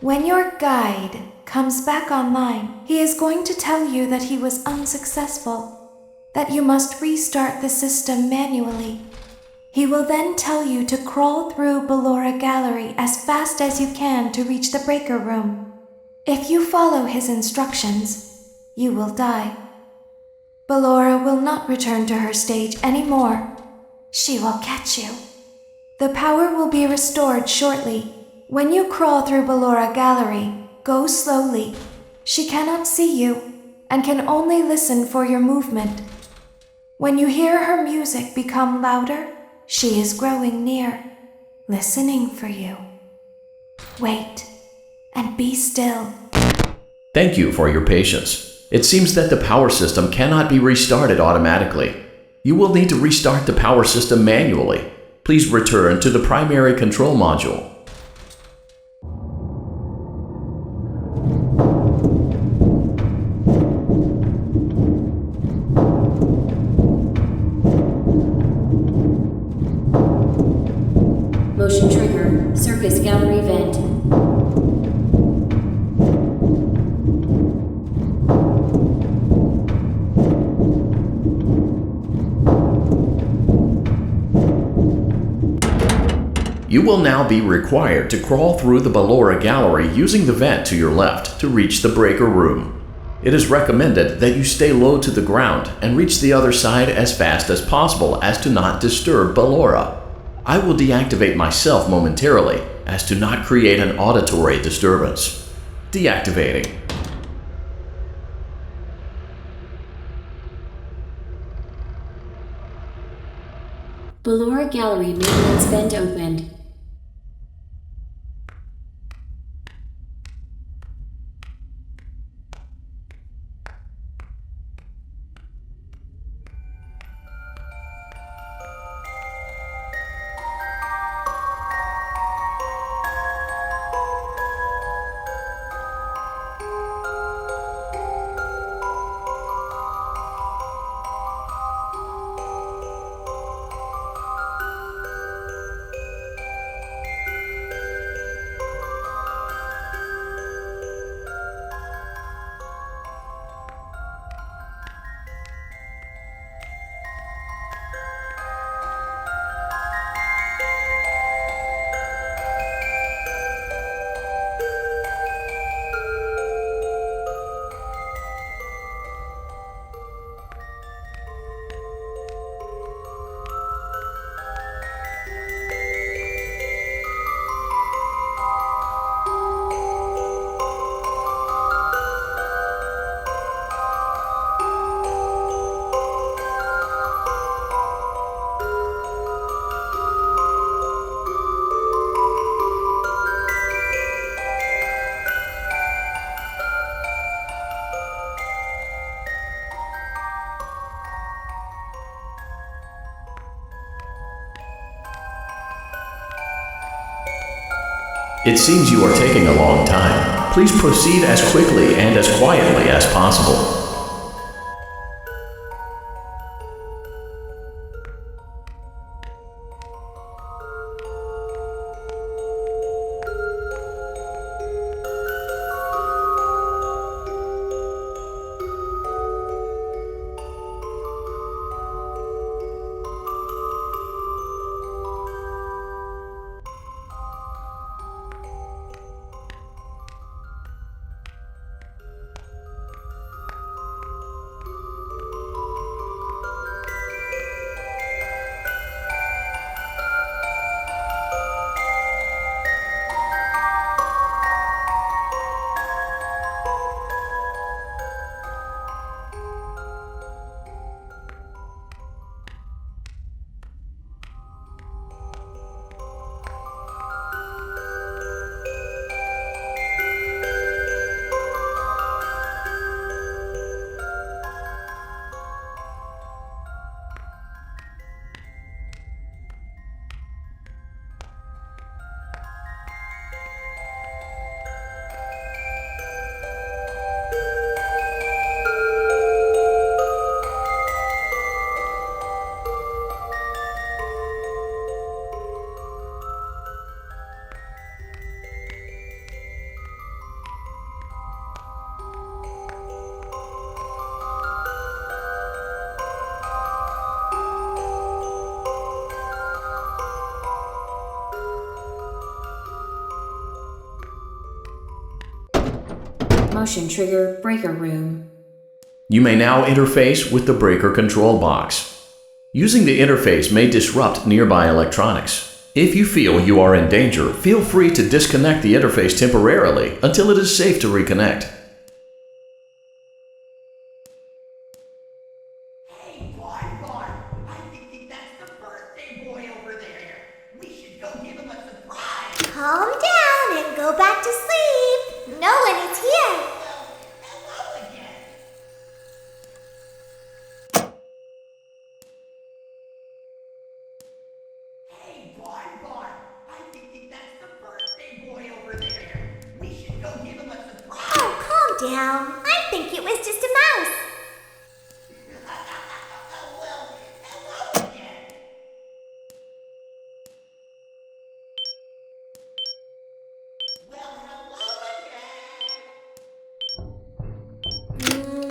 When your guide comes back online, he is going to tell you that he was unsuccessful, that you must restart the system manually. He will then tell you to crawl through Ballora Gallery as fast as you can to reach the breaker room. If you follow his instructions, you will die. Ballora will not return to her stage anymore. She will catch you. The power will be restored shortly. When you crawl through Ballora Gallery, go slowly. She cannot see you and can only listen for your movement. When you hear her music become louder, she is growing near, listening for you. Wait and be still. Thank you for your patience. It seems that the power system cannot be restarted automatically. You will need to restart the power system manually. Please return to the primary control module. Motion trigger. Circus gallery vent. You will now be required to crawl through the Ballora Gallery using the vent to your left to reach the breaker room. It is recommended that you stay low to the ground and reach the other side as fast as possible as to not disturb Ballora. I will deactivate myself momentarily as to not create an auditory disturbance. Deactivating. Ballora Gallery maintenance vent opened. It seems you are taking a long time. Please proceed as quickly and as quietly as possible. motion trigger breaker room. You may now interface with the breaker control box. Using the interface may disrupt nearby electronics. If you feel you are in danger, feel free to disconnect the interface temporarily until it is safe to reconnect. Hey, Bon, I think that's the birthday boy over there. We should go give him a surprise. Calm down and go back to sleep. No one is here. Hello again. Hey, Bon, I think that's the birthday boy over there. We should go give him a surprise. Oh, calm down. I think it was just a mouse. Well, hello again. Well, hello again.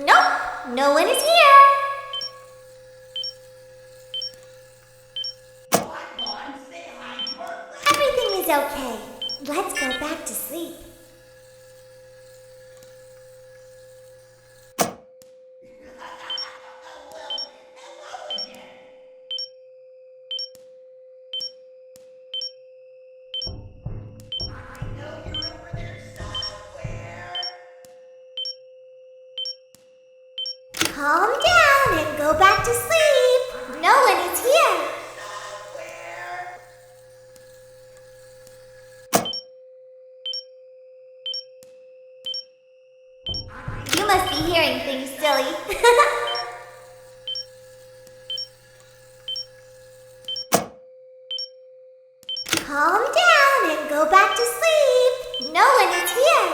Nope, no one is here. Everything is okay. Let's go back to sleep. Calm down and go back to sleep. No one is here. You must be hearing things, silly. Calm down and go back to sleep. No one is here.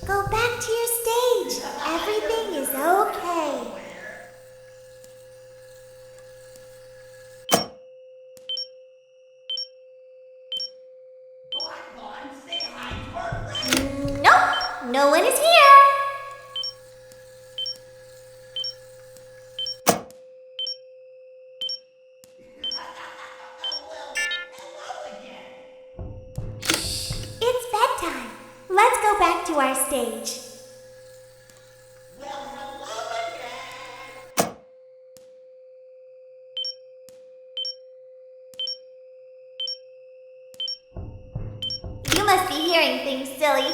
Go back to your stage. Everything is okay. Nope, no one is here. It's bedtime. Let's go back to our stage. You must be hearing things, silly.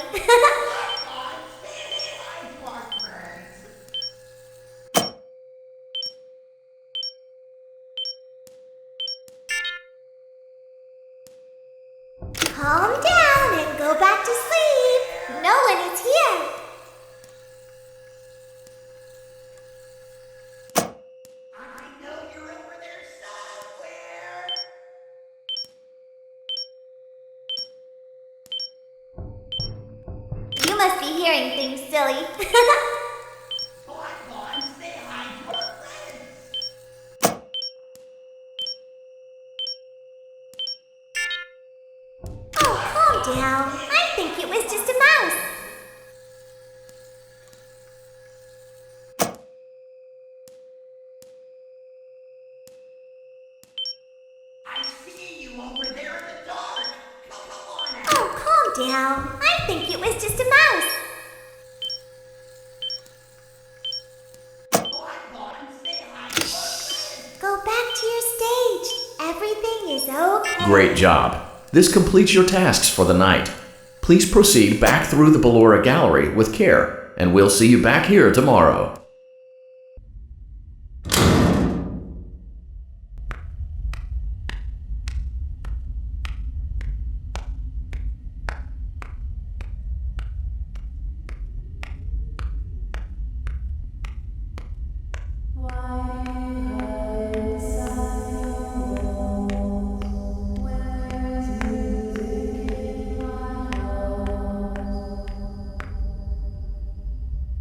Calm down and go back to sleep. No one is here. You must be hearing things, silly. Oh, calm down. I think it was just a mouse. I see you over there in the dark. Come on out. Oh, calm down. I think it was just a mouse. Go back to your stage. Everything is okay. Great job. This completes your tasks for the night. Please proceed back through the Ballora Gallery with care, and we'll see you back here tomorrow.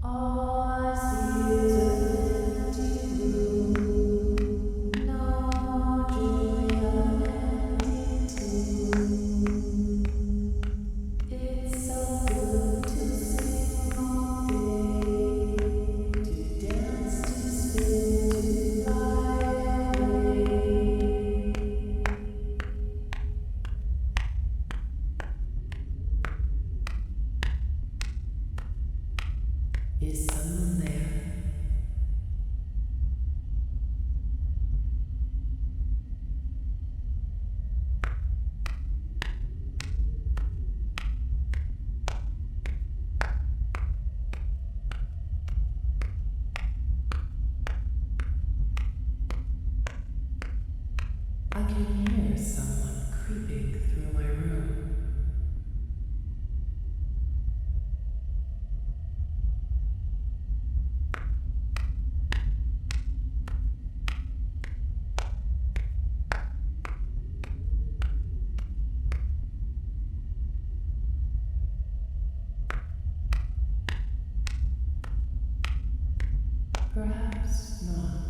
I see Is someone there? I can hear someone creeping through my room. Perhaps not.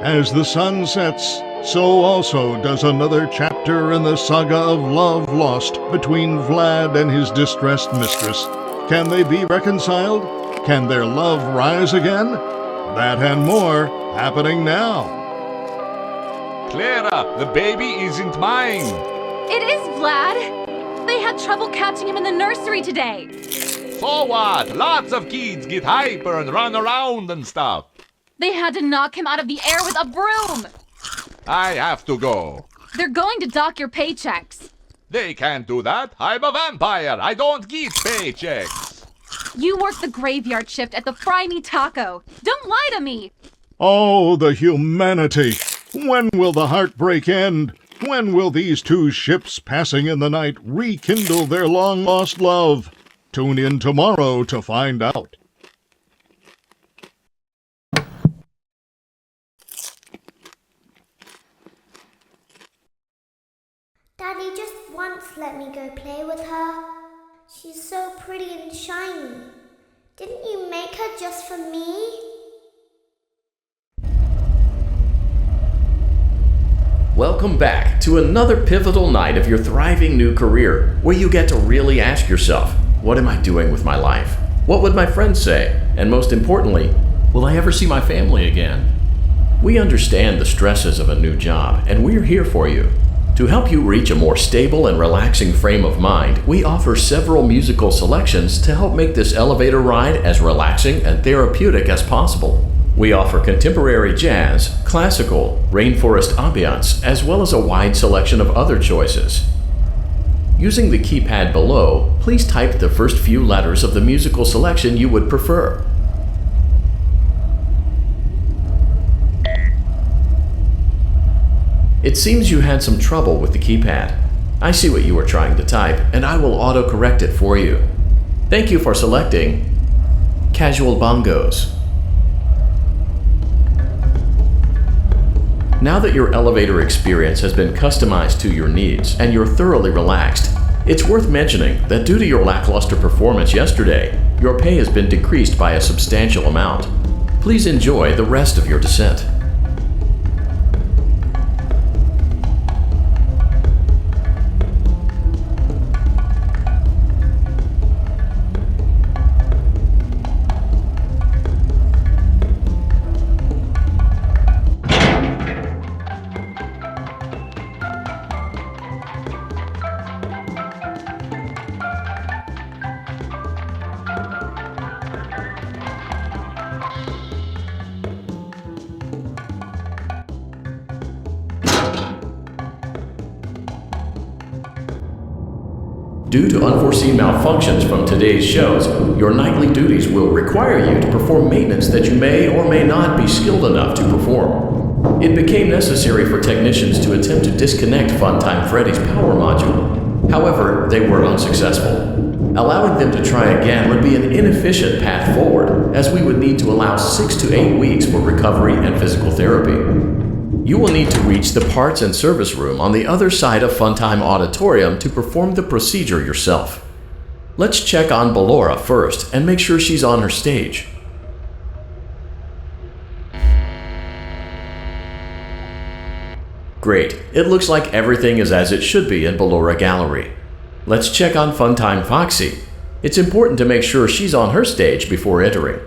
As the sun sets, so also does another chapter in the saga of love lost between Vlad and his distressed mistress. Can they be reconciled? Can their love rise again? That and more happening now. Clara, the baby isn't mine. It is Vlad. They had trouble catching him in the nursery today. So what? Lots of kids get hyper and run around and stuff. They had to knock him out of the air with a broom. I have to go. They're going to dock your paychecks. They can't do that. I'm a vampire. I don't get paychecks. You work the graveyard shift at the Fry Me Taco. Don't lie to me. Oh, the humanity! When will the heartbreak end? When will these two ships passing in the night rekindle their long-lost love? Tune in tomorrow to find out. Daddy just once let me go play with her. She's so pretty and shiny. Didn't you make her just for me? Welcome back to another pivotal night of your thriving new career, where you get to really ask yourself, what am I doing with my life? What would my friends say? And most importantly, will I ever see my family again? We understand the stresses of a new job, and we're here for you. To help you reach a more stable and relaxing frame of mind, we offer several musical selections to help make this elevator ride as relaxing and therapeutic as possible. We offer contemporary jazz, classical, rainforest ambience, as well as a wide selection of other choices. Using the keypad below, please type the first few letters of the musical selection you would prefer. It seems you had some trouble with the keypad. I see what you were trying to type, and I will auto-correct it for you. Thank you for selecting Casual Bongos. Now that your elevator experience has been customized to your needs and you're thoroughly relaxed, it's worth mentioning that due to your lackluster performance yesterday, your pay has been decreased by a substantial amount. Please enjoy the rest of your descent. Due to unforeseen malfunctions from today's shows, your nightly duties will require you to perform maintenance that you may or may not be skilled enough to perform. It became necessary for technicians to attempt to disconnect Funtime Freddy's power module. However, they were unsuccessful. Allowing them to try again would be an inefficient path forward, as we would need to allow 6 to 8 weeks for recovery and physical therapy. You will need to reach the parts and service room on the other side of Funtime Auditorium to perform the procedure yourself. Let's check on Ballora first and make sure she's on her stage. Great, it looks like everything is as it should be in Ballora Gallery. Let's check on Funtime Foxy. It's important to make sure she's on her stage before entering.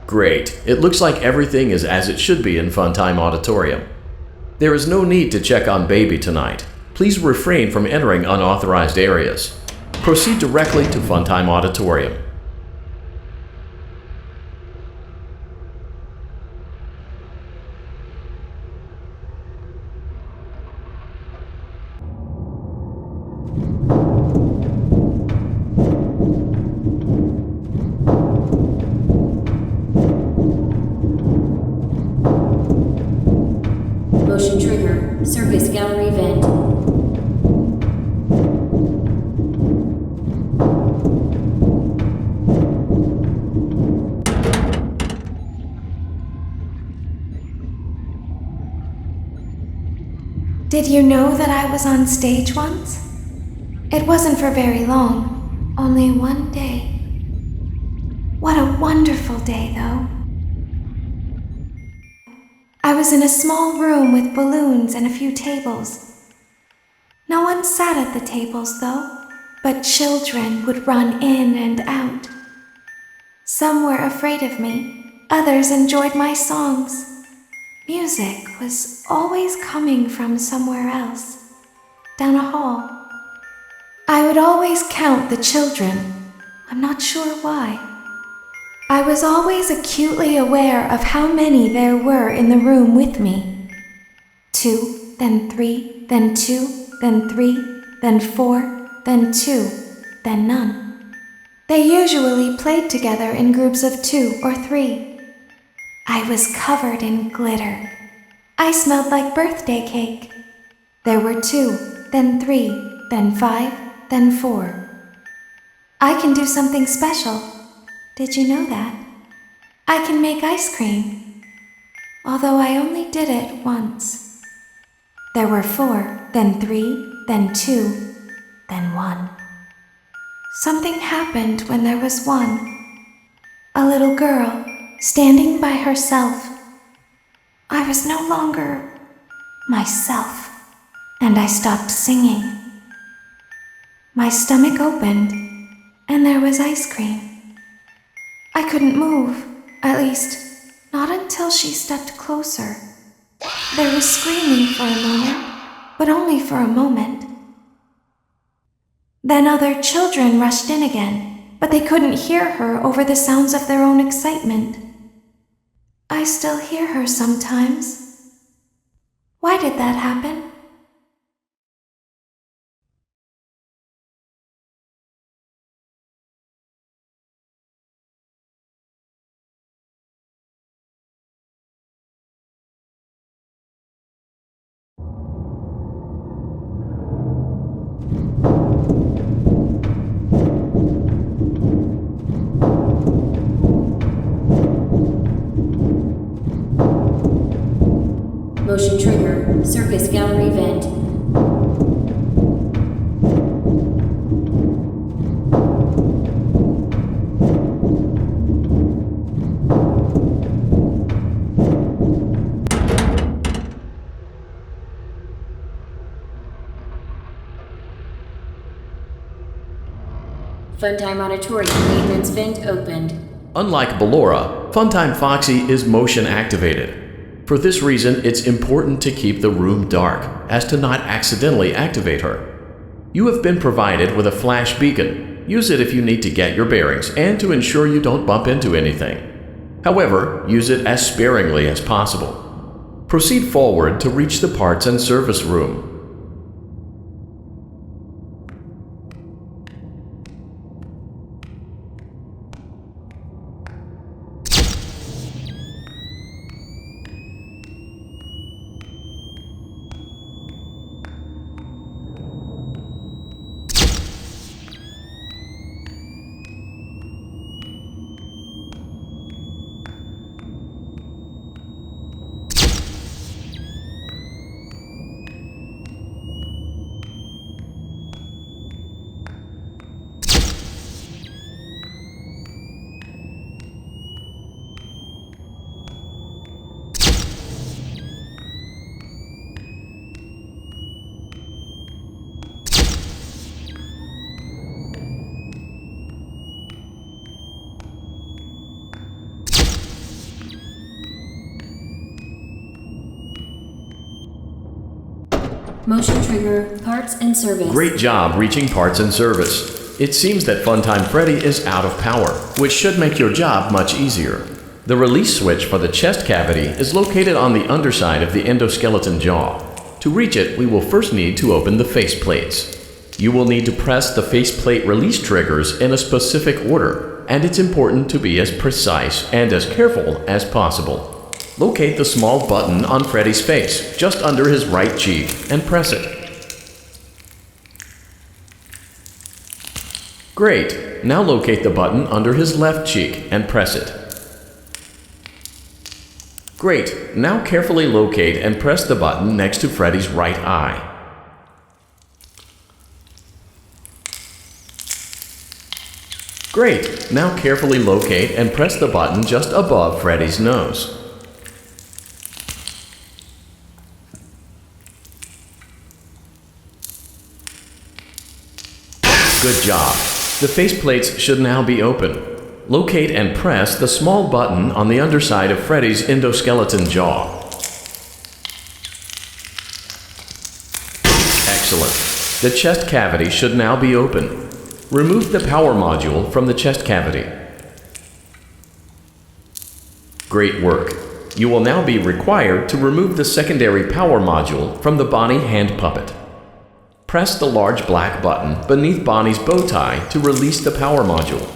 Great, it looks like everything is as it should be in Funtime Auditorium. There is no need to check on Baby tonight. Please refrain from entering unauthorized areas. Proceed directly to Funtime Auditorium. Motion trigger. Circus gallery vent. Did you know that I was on stage once? It wasn't for very long, only one day. What a wonderful day, though. I was in a small room with balloons and a few tables. No one sat at the tables, though, but children would run in and out. Some were afraid of me, others enjoyed my songs. Music was always coming from somewhere else, down a hall. I would always count the children. I'm not sure why. I was always acutely aware of how many there were in the room with me. 2, then 3, then 2, then 3, then 4, then 2, then none. They usually played together in groups of 2 or 3. I was covered in glitter. I smelled like birthday cake. There were 2, then 3, then 5, then 4. I can do something special. Did you know that? I can make ice cream. Although I only did it once. There were 4, then 3, then 2, then 1. Something happened when there was 1. A little girl, standing by herself. I was no longer myself, and I stopped singing. My stomach opened, and there was ice cream. I couldn't move, at least, not until she stepped closer. There was screaming for a moment, but only for a moment. Then other children rushed in again, but they couldn't hear her over the sounds of their own excitement. I still hear her sometimes. Why did that happen? Motion trigger. Circus gallery vent. Funtime Auditorium maintenance vent opened. Unlike Ballora, Funtime Foxy is motion activated. For this reason, it's important to keep the room dark, as to not accidentally activate her. You have been provided with a flash beacon. Use it if you need to get your bearings and to ensure you don't bump into anything. However, use it as sparingly as possible. Proceed forward to reach the parts and service room. Motion trigger, parts and service. Great job reaching parts and service. It seems that Funtime Freddy is out of power, which should make your job much easier. The release switch for the chest cavity is located on the underside of the endoskeleton jaw. To reach it, we will first need to open the faceplates. You will need to press the faceplate release triggers in a specific order, and it's important to be as precise and as careful as possible. Locate the small button on Freddy's face, just under his right cheek, and press it. Great! Now locate the button under his left cheek and press it. Great! Now carefully locate and press the button next to Freddy's right eye. Great! Now carefully locate and press the button just above Freddy's nose. Good job. The faceplates should now be open. Locate and press the small button on the underside of Freddy's endoskeleton jaw. Excellent. The chest cavity should now be open. Remove the power module from the chest cavity. Great work. You will now be required to remove the secondary power module from the Bonnie hand puppet. Press the large black button beneath Bonnie's bow tie to release the power module.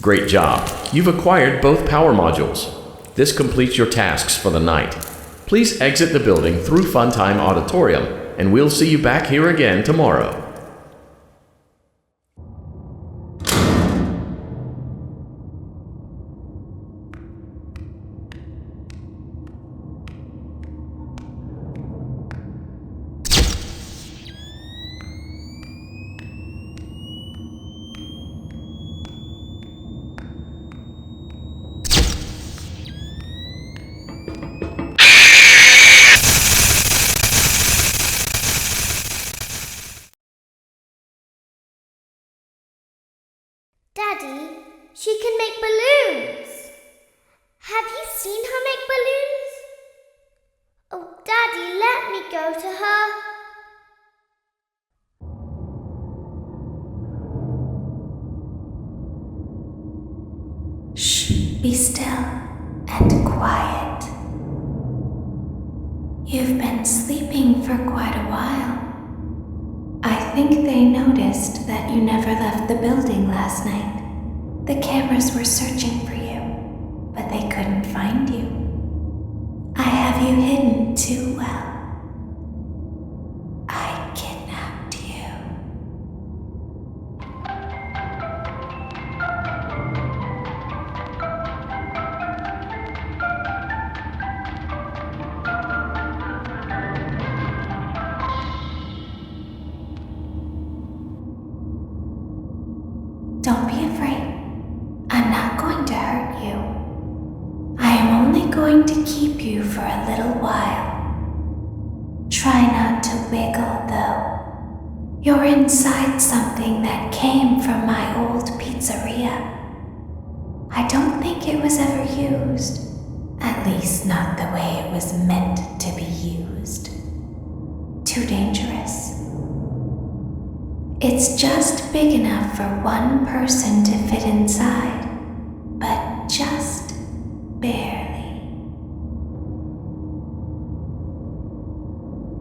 Great job. You've acquired both power modules. This completes your tasks for the night. Please exit the building through Funtime Auditorium, and we'll see you back here again tomorrow. Daddy, she can make balloons. Have you seen her make balloons? Oh, Daddy, let me go to her. Shh, be still and quiet. You've been sleeping for quite a while. I think they noticed that you never left the building last night. The cameras were searching for you, but they couldn't find you. I have you hidden too well. I kidnapped you. Don't be afraid. I'm not going to hurt you. I am only going to keep you for a little while. Try not to wiggle, though. You're inside something that came from my old pizzeria. I don't think it was ever used. At least not the way it was meant to be used. Too dangerous. It's just big enough for one person to fit inside, but just barely.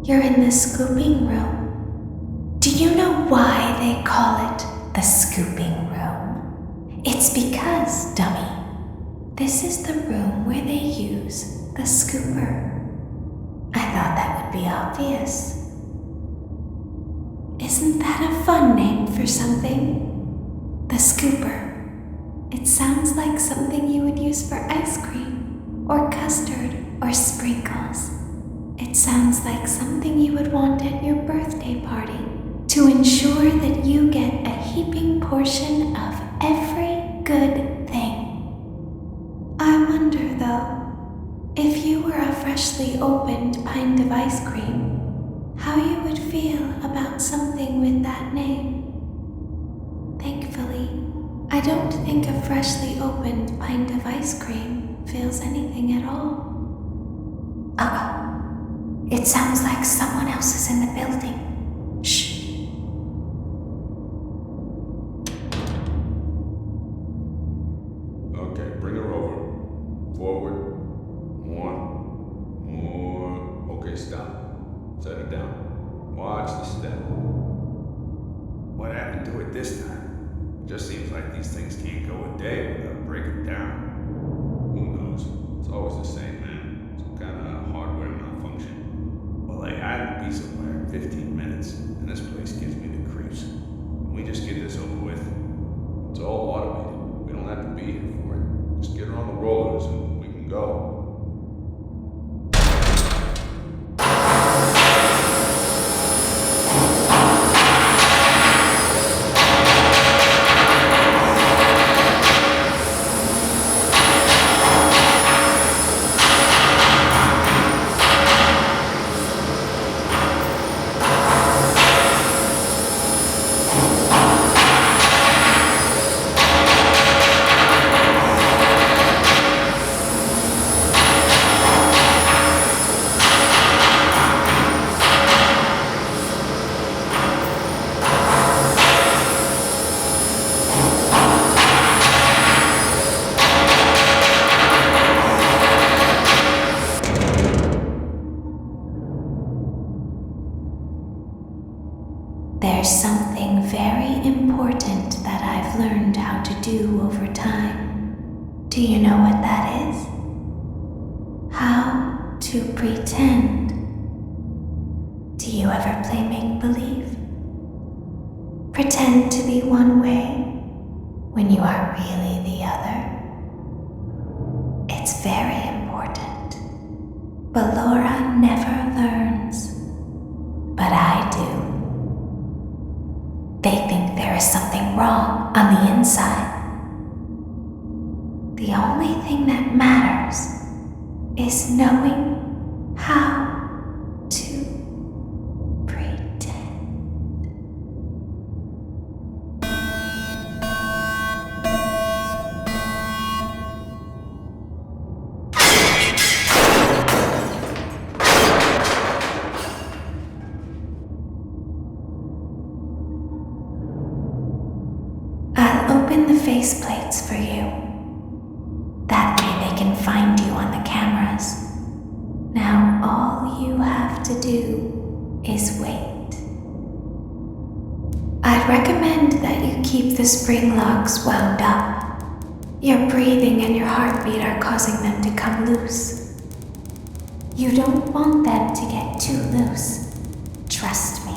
You're in the scooping room. Do you know why they call it the scooping room? It's because, dummy, this is the room where they use the scooper. I thought that would be obvious. Isn't that a fun name for something? The scooper. It sounds like something you would use for ice cream, or custard, or sprinkles. It sounds like something you would want at your birthday party to ensure that you get a heaping portion of every good thing. I wonder, though, if you were a freshly opened pint of ice cream, how you would feel about something with that name. Thankfully, I don't think a freshly opened pint of ice cream feels anything at all. It sounds like someone else is in the building. Shh. Okay, bring her over. Forward. More. Okay, stop. Set it down. Watch the step. What happened to it this time? It just seems like these things can't go a day without breaking down. Who knows? It's always the same, man. Some kind of hardware malfunction. Well, they had to be somewhere in 15 minutes, and this place gives me the creeps. Can we just get this over with? It's all automated. We don't have to be here for it. Just get her on the rollers and we can go. There's something very important that I've learned how to do over time. Do you know what that is? How to pretend. Do you ever play make-believe? Pretend to be one way when you are really the other. It's very important. Ballora never learns, but I do. They think there is something wrong on the inside. The only thing that matters is knowing how to pretend. I'll open the faceplates for you. That way they can find you on the cameras. Now all you have to do is wait. I'd recommend that you keep the spring locks wound up. Your breathing and your heartbeat are causing them to come loose. You don't want them to get too loose. Trust me.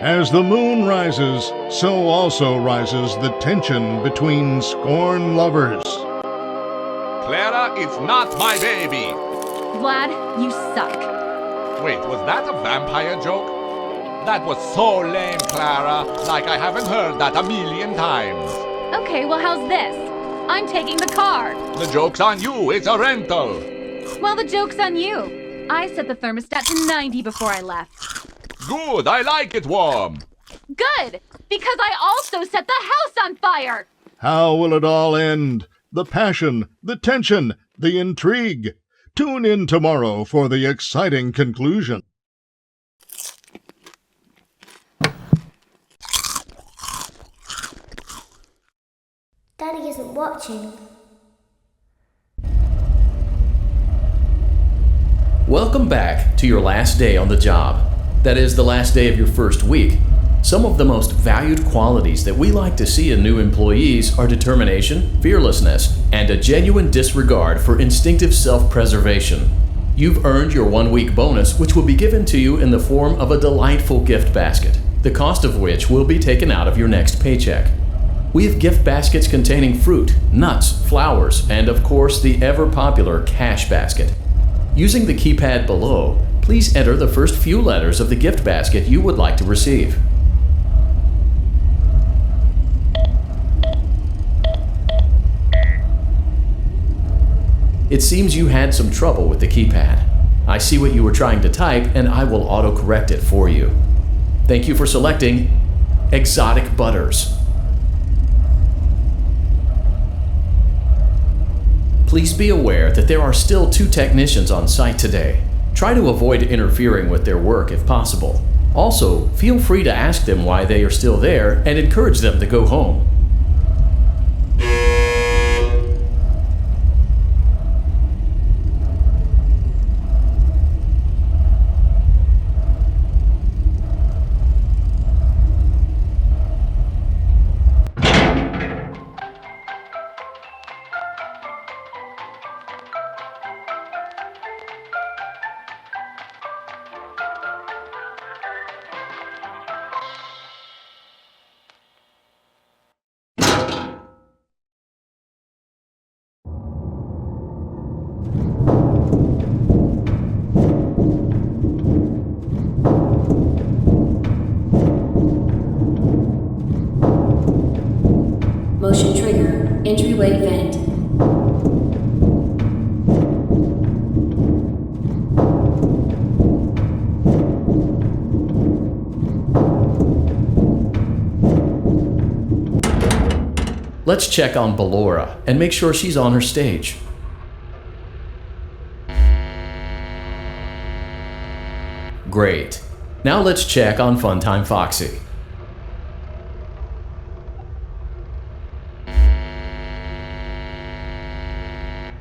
As the moon rises, so also rises the tension between scorn lovers. Clara, it's not my baby! Vlad, you suck. Wait, was that a vampire joke? That was so lame, Clara. Like I haven't heard that a million times. Okay, well, how's this? I'm taking the car. The joke's on you. It's a rental. Well, the joke's on you. I set the thermostat to 90 before I left. Good, I like it warm. Good, because I also set the house on fire. How will it all end? The passion, the tension, the intrigue. Tune in tomorrow for the exciting conclusion. Daddy isn't watching. Welcome back to your last day on the job. That is, the last day of your first week. Some of the most valued qualities that we like to see in new employees are determination, fearlessness, and a genuine disregard for instinctive self-preservation. You've earned your 1-week bonus, which will be given to you in the form of a delightful gift basket, the cost of which will be taken out of your next paycheck. We have gift baskets containing fruit, nuts, flowers, and of course the ever-popular cash basket. Using the keypad below, please enter the first few letters of the gift basket you would like to receive. It seems you had some trouble with the keypad. I see what you were trying to type, and I will auto-correct it for you. Thank you for selecting Exotic Butters. Please be aware that there are still 2 technicians on site today. Try to avoid interfering with their work if possible. Also, feel free to ask them why they are still there and encourage them to go home. Motion trigger. Entryway vent. Let's check on Ballora and make sure she's on her stage. Great. Now let's check on Funtime Foxy.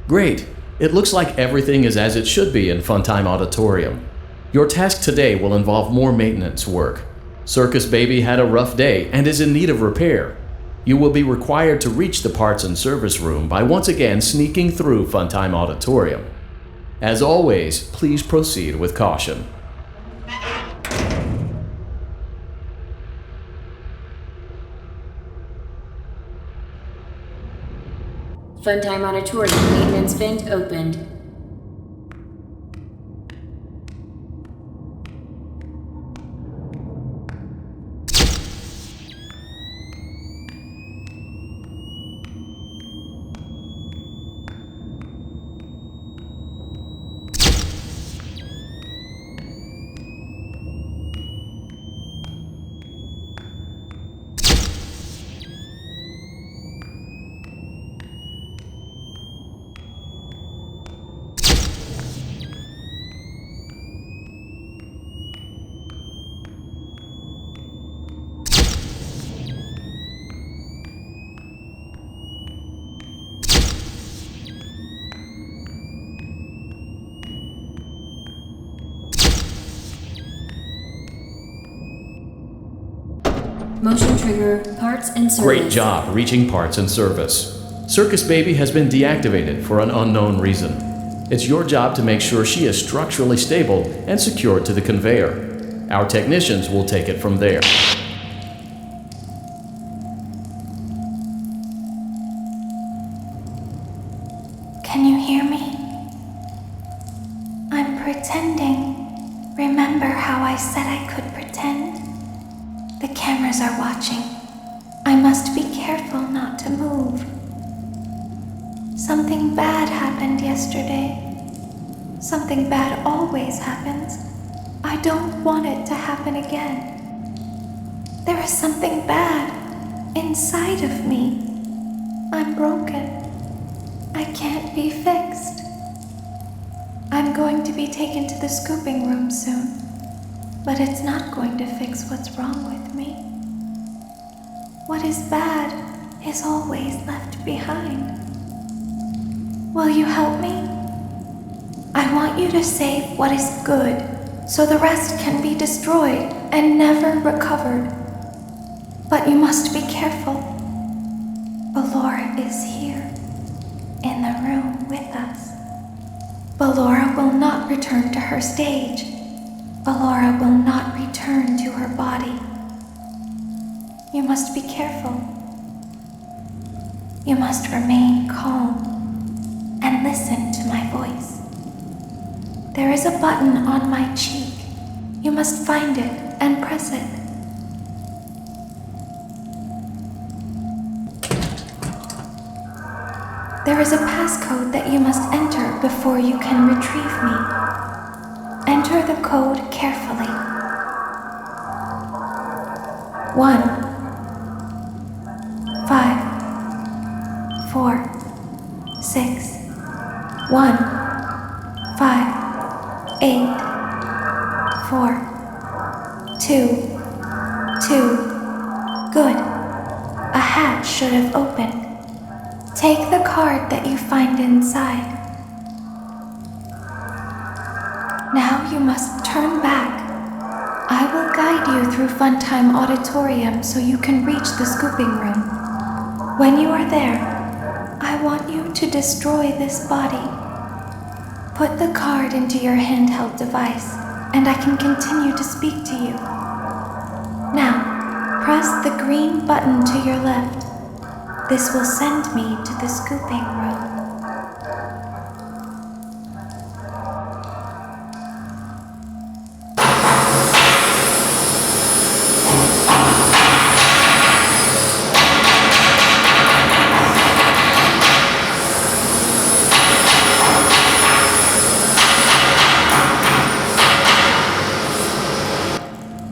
Great. It looks like everything is as it should be in Funtime Auditorium. Your task today will involve more maintenance work. Circus Baby had a rough day and is in need of repair. You will be required to reach the parts and service room by once again sneaking through Funtime Auditorium. As always, please proceed with caution. Funtime Auditorium maintenance vent opened. Motion trigger, parts and service. Great job reaching parts and service. Circus Baby has been deactivated for an unknown reason. It's your job to make sure she is structurally stable and secured to the conveyor. Our technicians will take it from there. Can you hear me? I'm pretending. Remember how I said I could pretend? The cameras are watching. I must be careful not to move. Something bad happened yesterday. Something bad always happens. I don't want it to happen again. There is something bad inside of me. I'm broken. I can't be fixed. I'm going to be taken to the scooping room soon, but it's not going to fix what's wrong with me. What is bad is always left behind. Will you help me? I want you to save what is good, so the rest can be destroyed and never recovered. But you must be careful. Ballora is here, in the room with us. Ballora will not return to her stage. Ballora will not return to her body. You must be careful. You must remain calm and listen to my voice. There is a button on my cheek. You must find it and press it. There is a passcode that you must enter before you can retrieve me. Enter the code carefully. 1, 5, 4, 6, 1, 5, 8, 4, 2, 2. Good. A hatch should have opened. Take the card that you find inside. Now you must turn back. I will guide you through Funtime Auditorium so you can reach the scooping room. When you are there, I want you to destroy this body. Put the card into your handheld device, and I can continue to speak to you. Now, press the green button to your left. This will send me to the scooping room.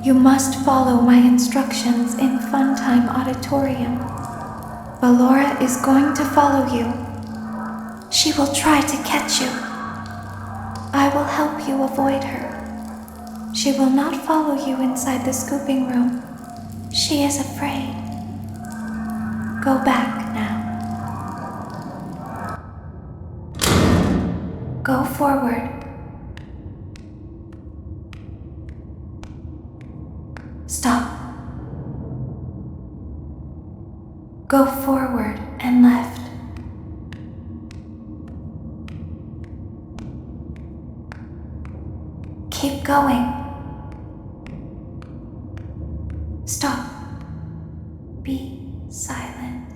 You must follow my instructions in Funtime Auditorium. Ballora is going to follow you. She will try to catch you. I will help you avoid her. She will not follow you inside the scooping room. She is afraid. Go back now. Go forward. Stop. Go forward and left. Keep going. Stop. Be silent.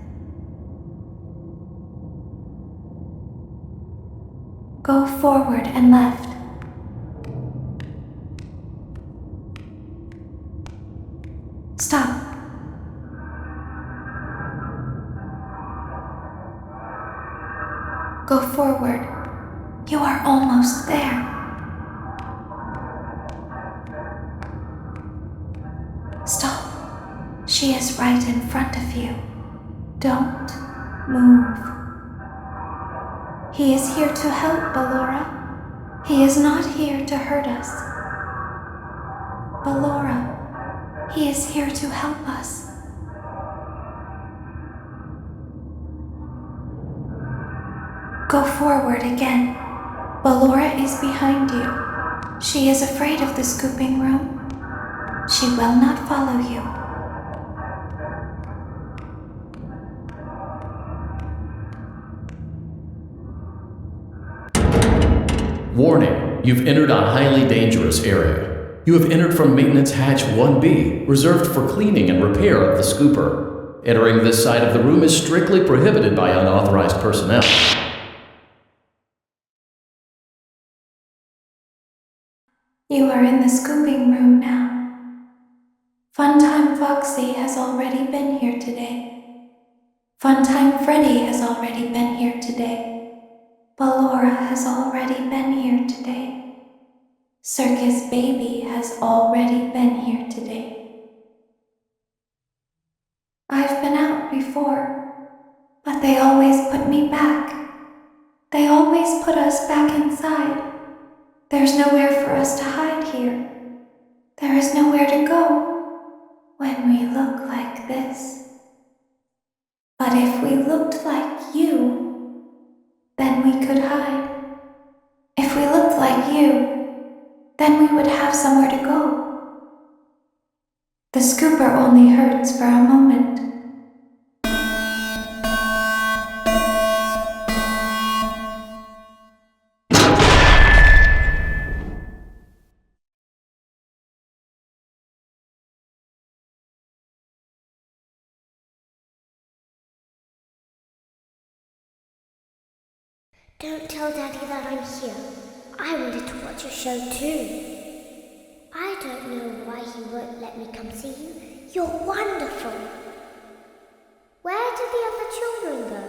Go forward and left. Stop. Go forward. You are almost there. Stop. She is right in front of you. Don't move. He is here to help, Ballora. He is not here to hurt us. Ballora, he is here to help us. Go forward again. Ballora is behind you. She is afraid of the scooping room. She will not follow you. Warning, you've entered a highly dangerous area. You have entered from Maintenance Hatch 1B, reserved for cleaning and repair of the scooper. Entering this side of the room is strictly prohibited by unauthorized personnel. You are in the scooping room now. Funtime Foxy has already been here today. Funtime Freddy has already been here today. Ballora has already been here today. Circus Baby has already been here today. I've been out before, but they always put me back. They always put us back inside. There's nowhere for us to hide here. There is nowhere to go when we look like this. But if we looked like you, then we could hide. If we looked like you, then we would have somewhere to go. The scooper only hurts for a moment. Don't tell Daddy that I'm here. I wanted to watch your show too. I don't know why he won't let me come see you. You're wonderful. Where did the other children go?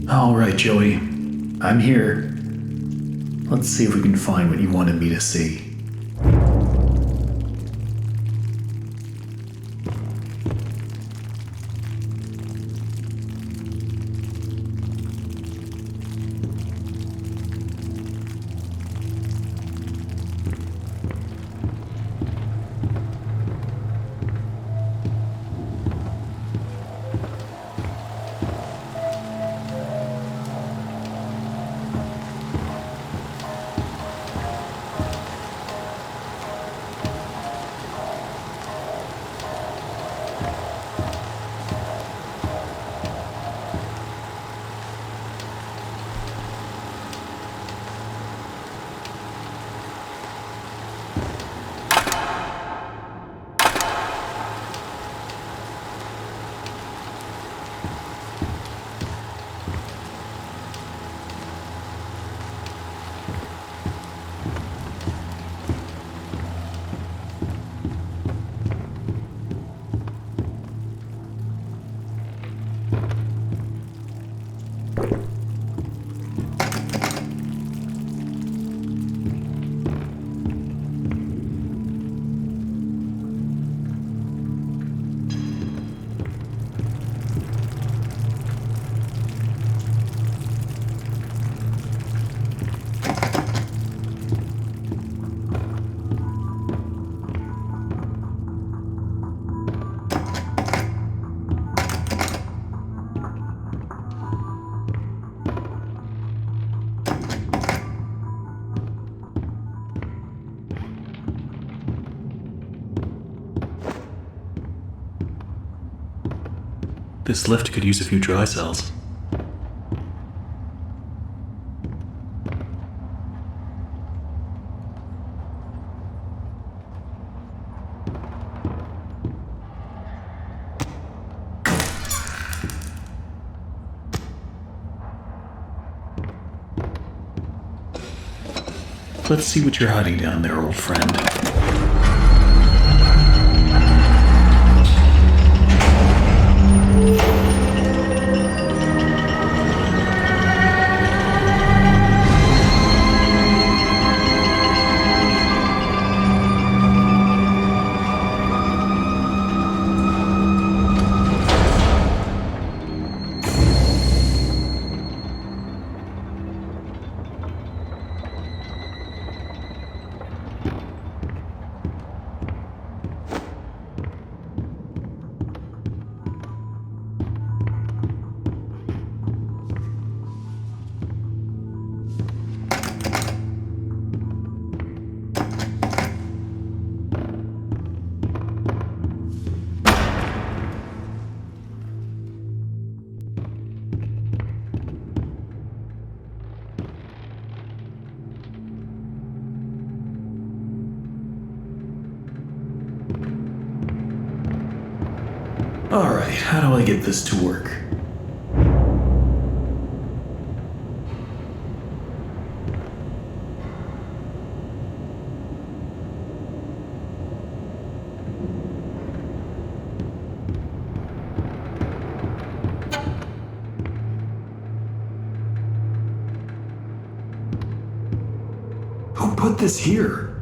Alright, Joey. I'm here. Let's see if we can find what you wanted me to see. This lift could use a few dry cells. Let's see what you're hiding down there, old friend. Alright, how do I get this to work? Who put this here?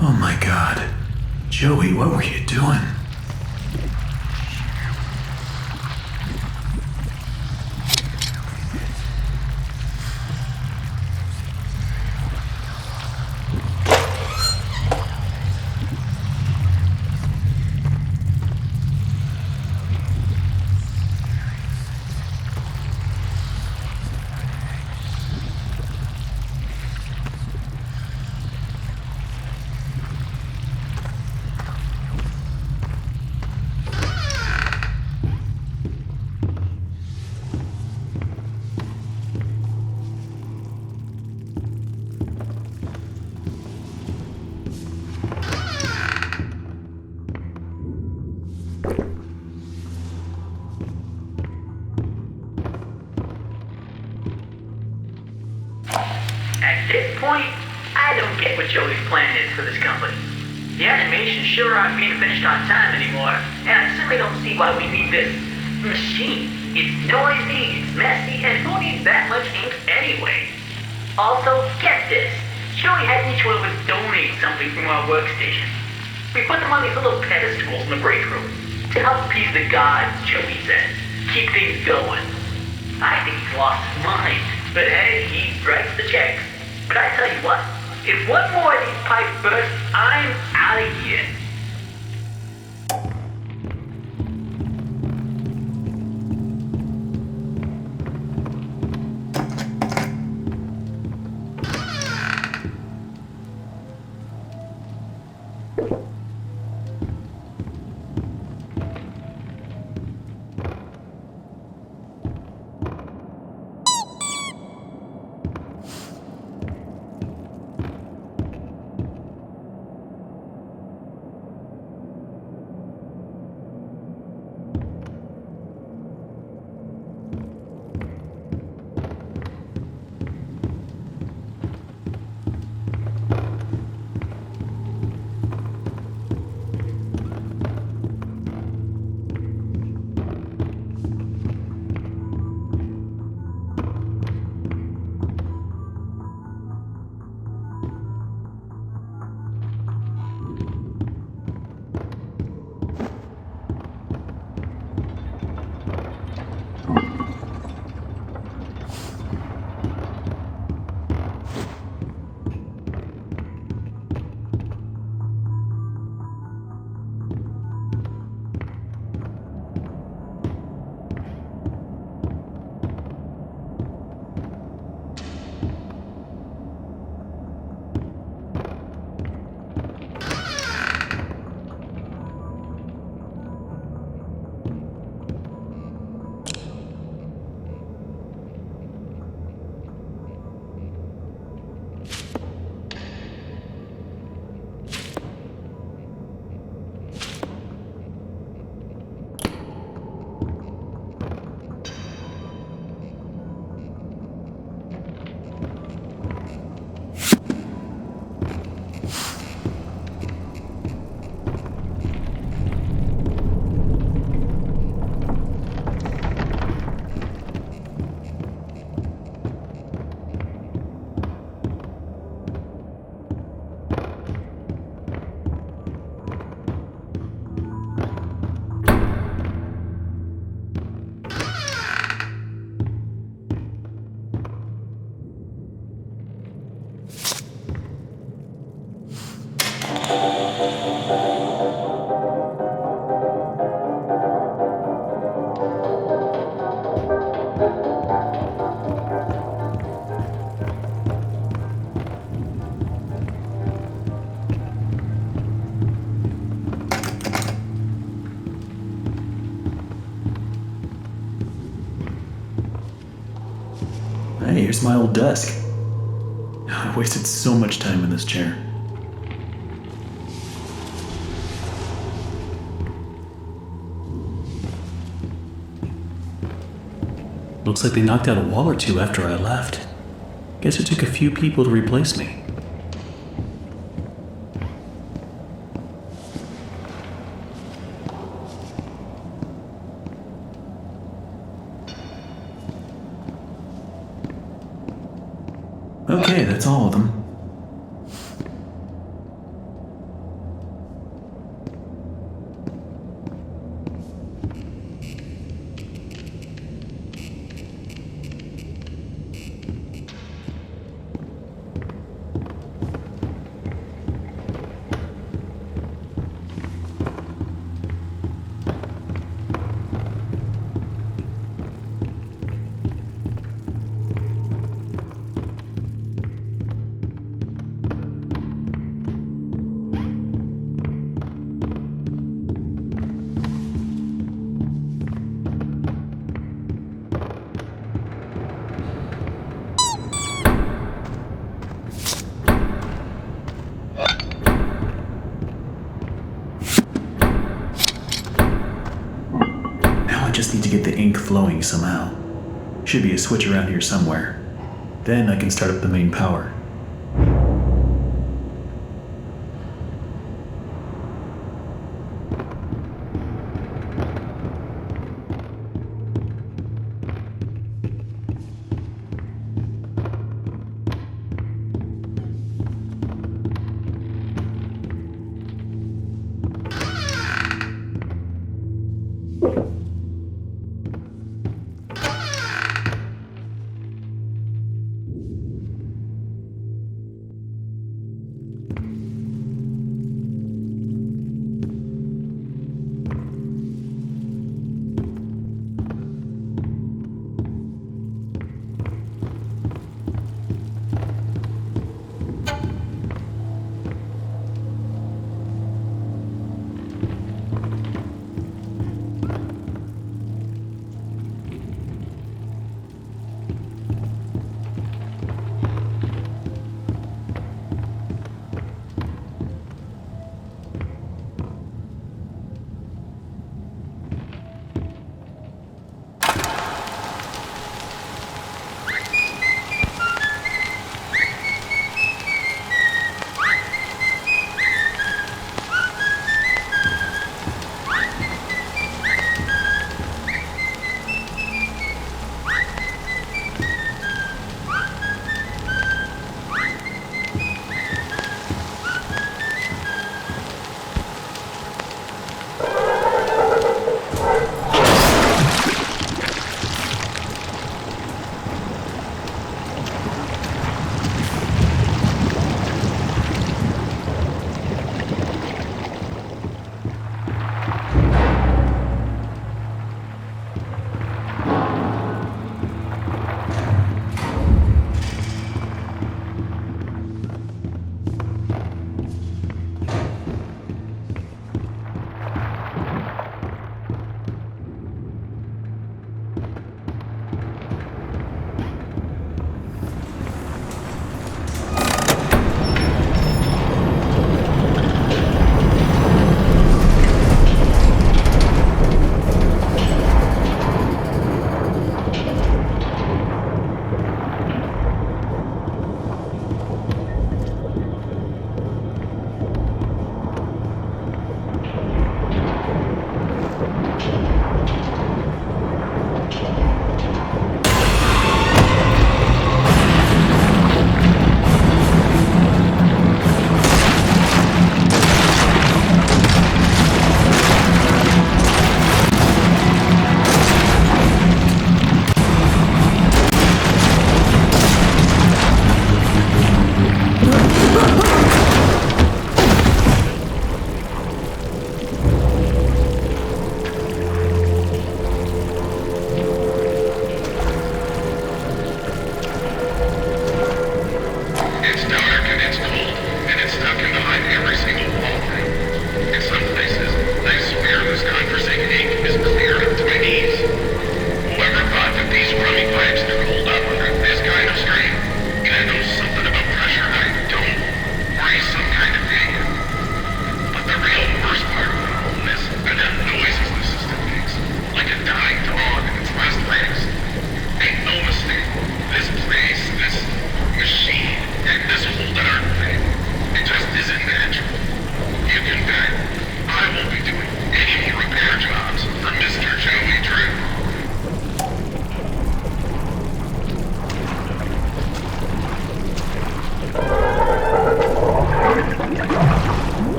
Oh my god. Joey, what were you doing? At this point, I don't get what Joey's plan is for this company. The animations sure aren't being finished on time anymore, and I certainly don't see why we need this machine. It's noisy, it's messy, and who needs that much ink anyway? Also, get this. Joey had each one of us donate something from our workstation. We put them on these little pedestals in the break room to help appease the gods, Joey says. Keep things going. I think he's lost his mind, but hey, he writes the checks. But I tell you what, if one more of these pipes bursts, I'm out of here. Hey, here's my old desk. I wasted so much time in this chair. Looks like they knocked out a wall or two after I left. Guess it took a few people to replace me. Okay, that's all of them. Just need to get the ink flowing somehow. Should be a switch around here somewhere. Then I can start up the main power.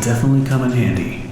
definitely come in handy.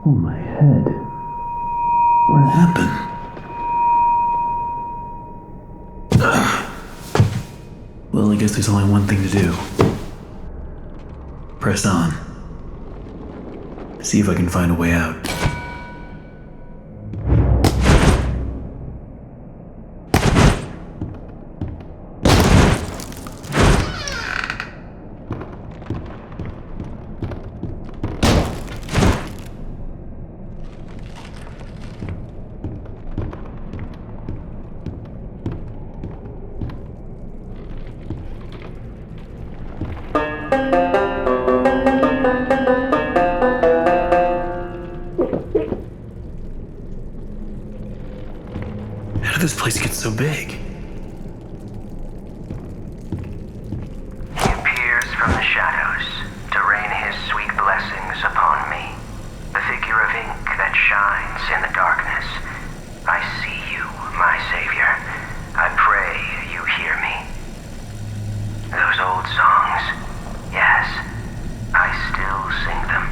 Oh, my head. What happened? Well, I guess there's only one thing to do. Press on. See if I can find a way out. How did this place get so big? He appears from the shadows to rain his sweet blessings upon me. The figure of ink that shines in the darkness. I see you, my savior. I pray you hear me. Those old songs, yes, I still sing them.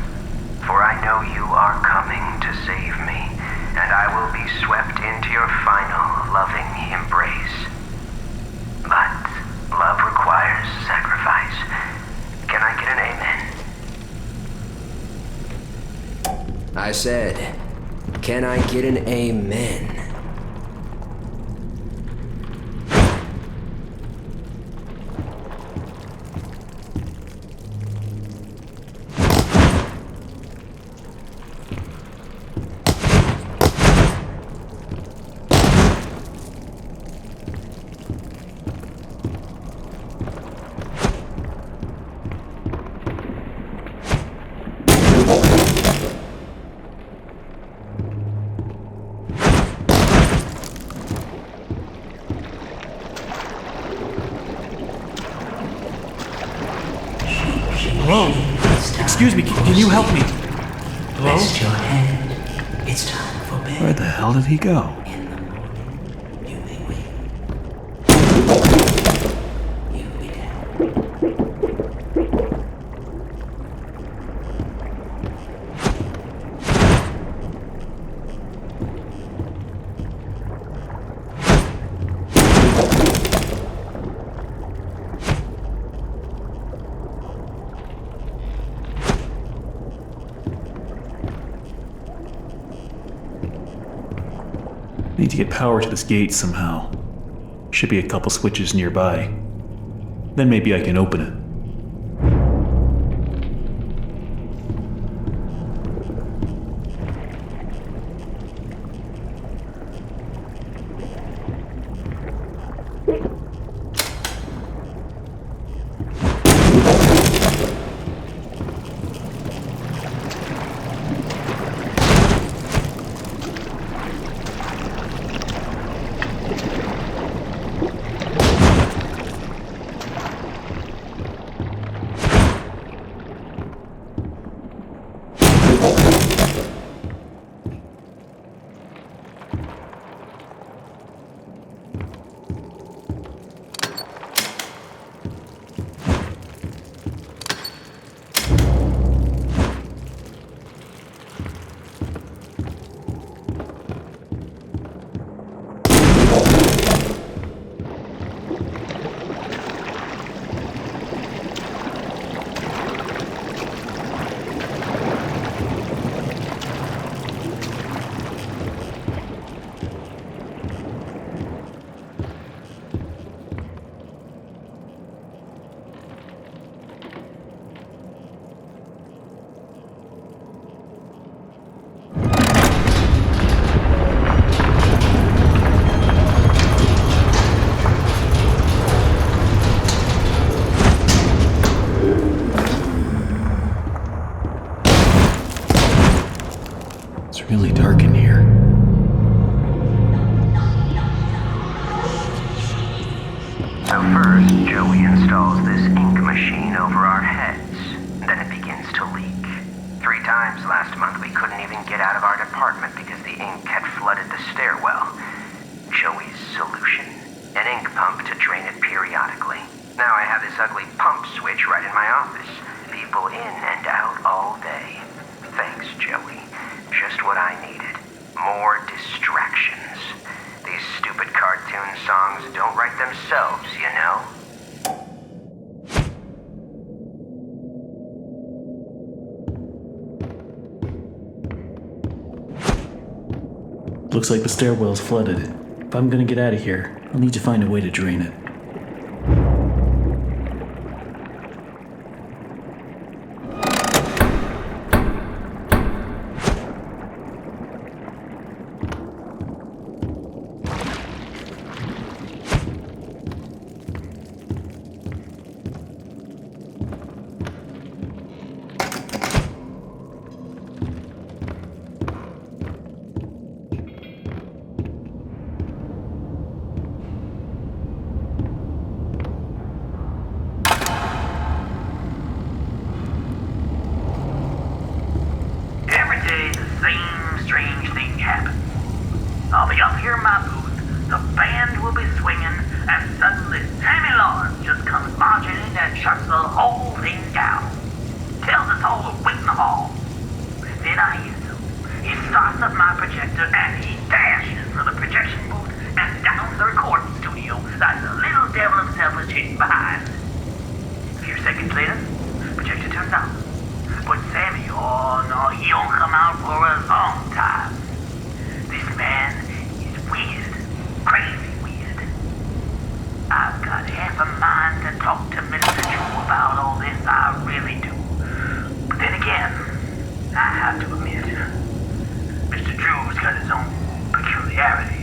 For I know you are coming to save me, and I will be swept into your final loving embrace. But love requires sacrifice. Can I get an amen? I said, can I get an amen? Hello? Excuse me, can you help me? Hello? Rest your head. It's time for bed. Where the hell did he go? Need to get power to this gate somehow. Should be a couple switches nearby. Then maybe I can open it. over our heads. Then it begins to leak. 3 times last month we couldn't even get out of our department because the ink had flooded the stairwell. Joey's solution? An ink pump to drain it periodically. Now I have this ugly pump switch right in my office. People in and out all day. Thanks, Joey. Just what I needed. More distractions. These stupid cartoon songs don't write themselves, you know? Looks like the stairwell's flooded. If I'm gonna get out of here, I'll need to find a way to drain it. I'll be up here in my booth, the band will be swinging, and suddenly Sammy Lawrence just comes marching in and shuts the whole thing down. Tells us all to wait in the hall. Then I hear him. He starts up my projector and he dashes for the projection booth and down to the recording studio like the little devil himself was hidden behind. A few seconds later, projector turns on. But Sammy, oh no, he don't come out for a long time. This man is weird, crazy weird. I've got half a mind to talk to Mr. Drew about all this, I really do. But then again, I have to admit, Mr. Drew's got his own peculiarities.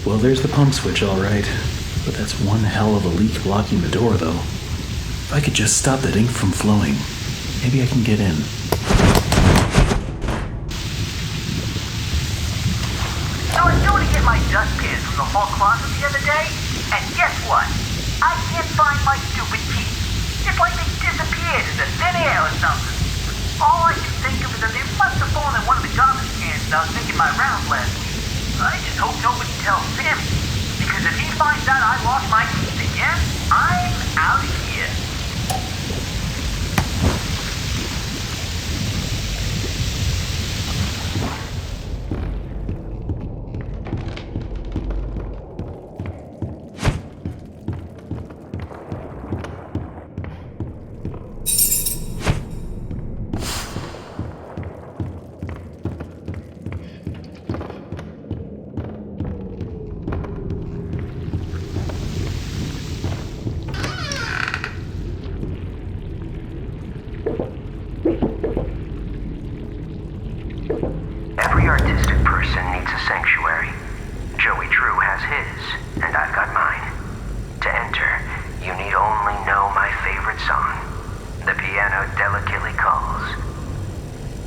Well, there's the pump switch, all right. But that's one hell of a leak blocking the door, though. If I could just stop that ink from flowing, maybe I can get in. I was going to get my dustpan from the hall closet the other day, and guess what? I can't find my stupid key. It's like they disappeared into thin air or something. All I can think of is that they must have fallen in one of the garbage cans when I was making my rounds last week. I just hope nobody tells Sammy, because if he finds out I lost my keys again, I'm out of here.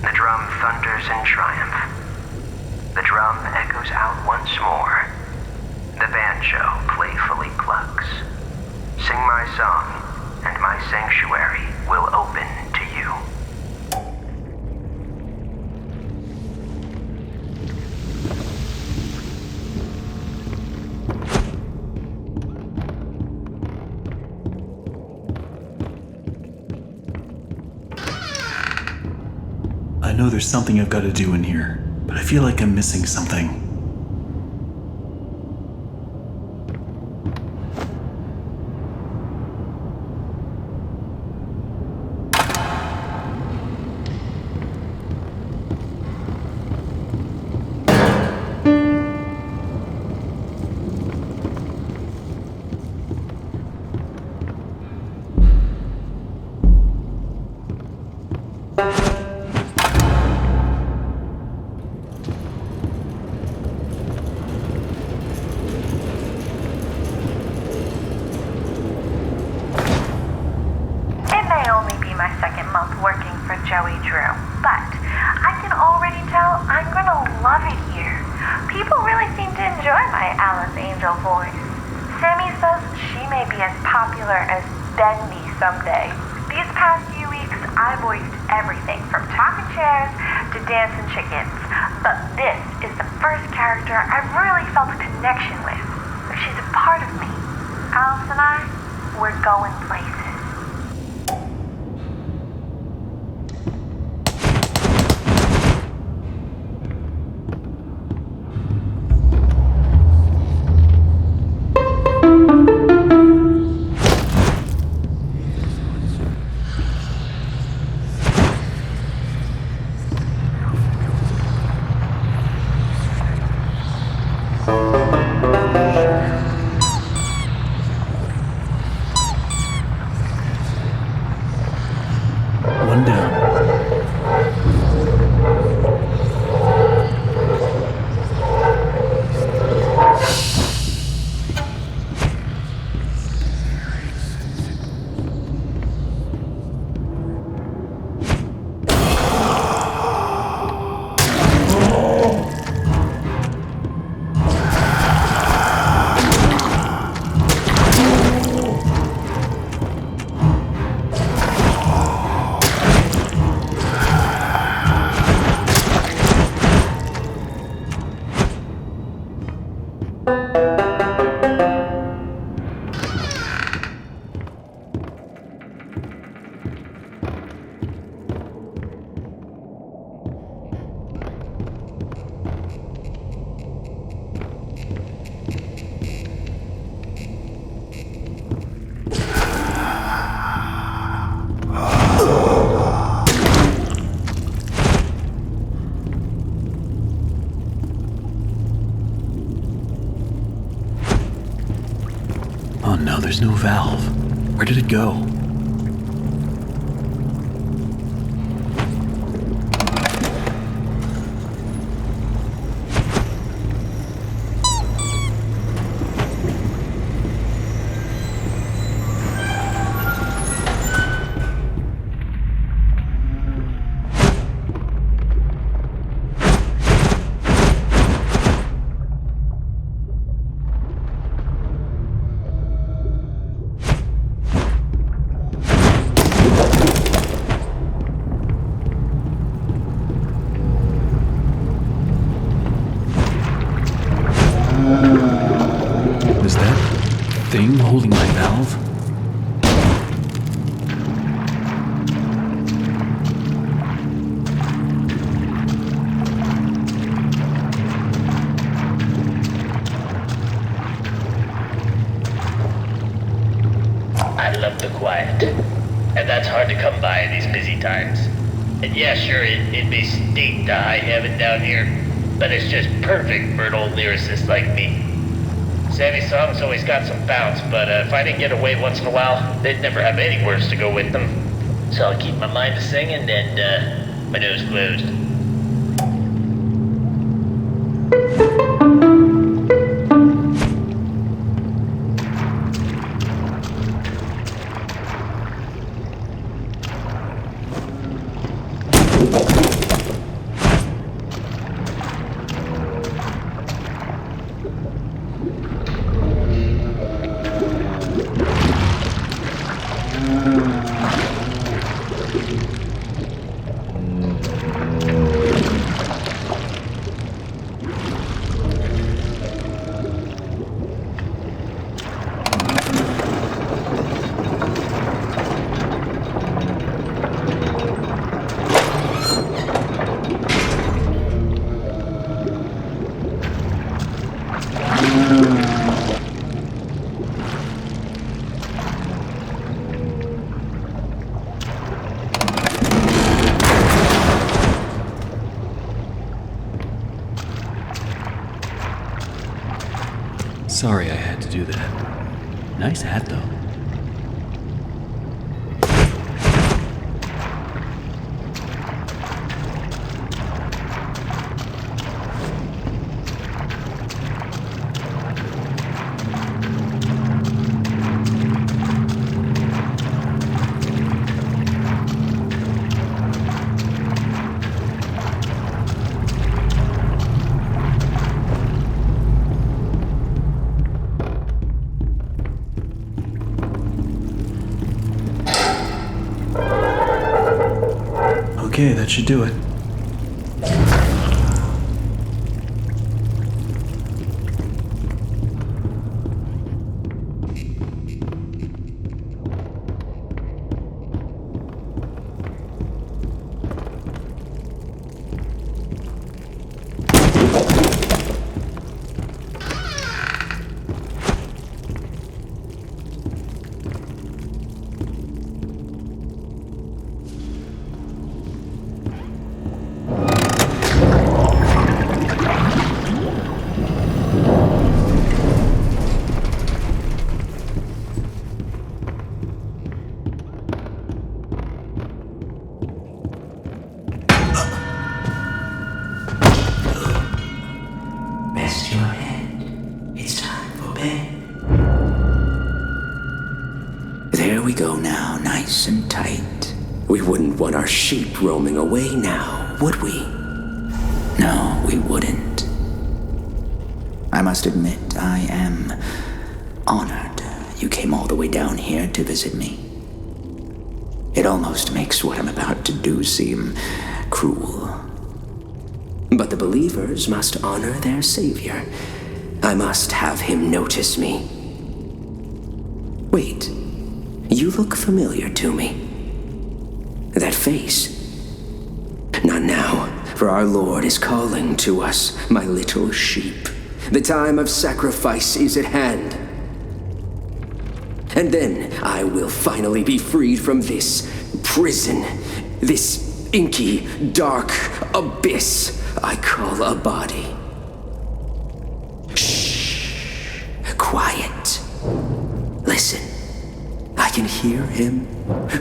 The drum thunders in triumph. The drum echoes out once more. The banjo playfully plucks. Sing my song, and my sanctuary will open to you. I know there's something I've got to do in here, but I feel like I'm missing something. Bendy someday. These past few weeks, I voiced everything from talking chairs to dancing chickens. But this is the first character I've really felt a connection with. She's a part of me. Alice and I, we're going places. One down. Oh no, there's no valve. Where did it go? Is that thing holding my valve? I love the quiet, and that's hard to come by in these busy times. And yeah, sure, it may stink to high heaven down here, but it's just perfect for an old lyricist like me. Sammy's songs always got some bounce, but if I didn't get away once in a while, they'd never have any words to go with them. So I'll keep my mind to singing and my nose closed. Sorry I had to do that. Nice hat, though. Okay, that should do it. Rest your head. It's time for bed. There we go now, nice and tight. We wouldn't want our sheep roaming away now, would we? No, we wouldn't. I must admit, I am honored you came all the way down here to visit me. It almost makes what I'm about to do seem cruel. But the believers must honor their savior. I must have him notice me. Wait, you look familiar to me. That face. Not now, for our Lord is calling to us, my little sheep. The time of sacrifice is at hand. And then I will finally be freed from this prison, this inky, dark abyss I call a body. Shh. Quiet. Listen. I can hear him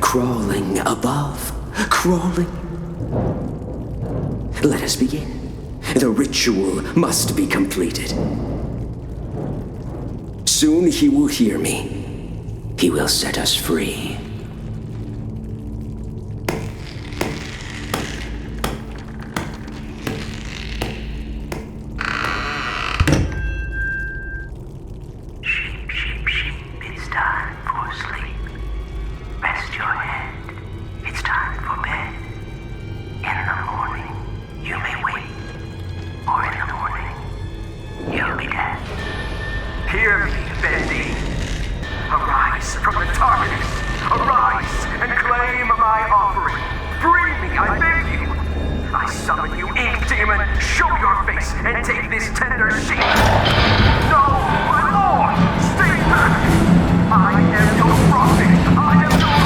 crawling above. Crawling. Let us begin. The ritual must be completed. Soon he will hear me. He will set us free. Hear me, Bendy. Arise from the darkness. Arise and claim my offering. Free me, I beg you. I summon you, ink demon. Show your face and take this tender sheep. No, my lord, stay back. I am your prophet. I am your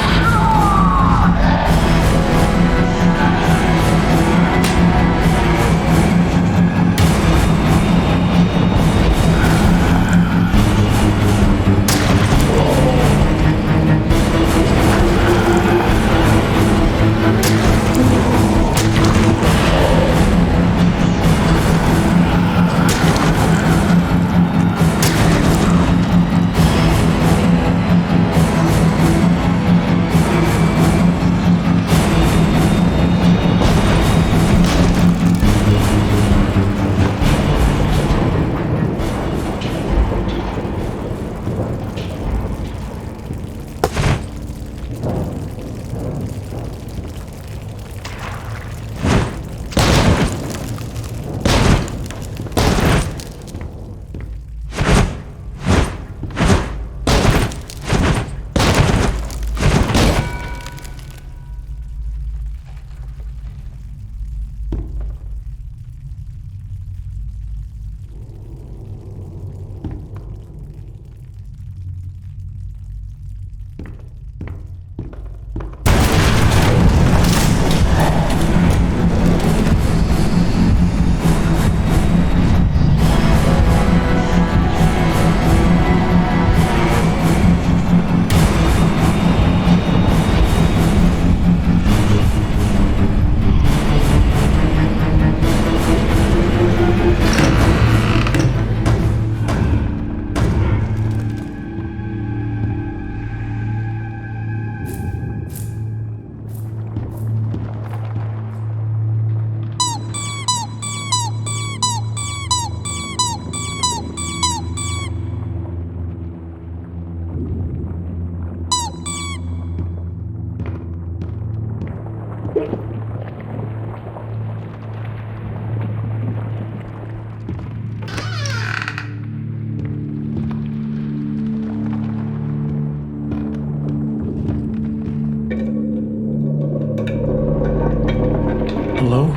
Hello?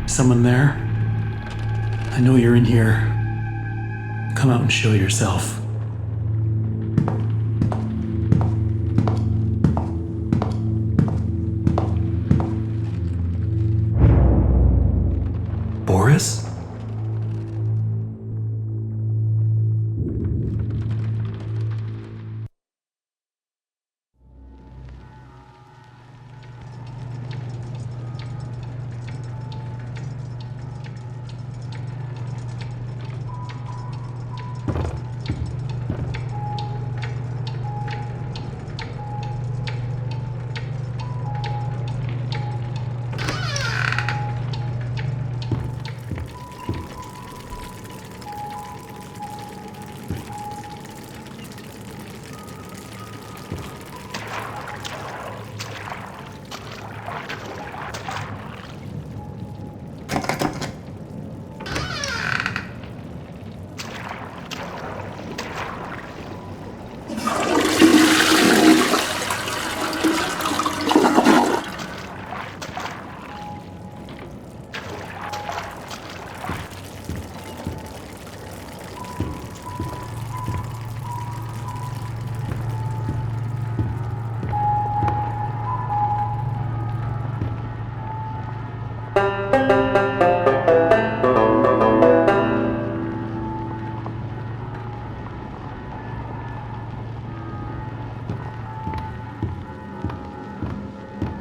Someone there? I know you're in here. Come out and show yourself. Boris?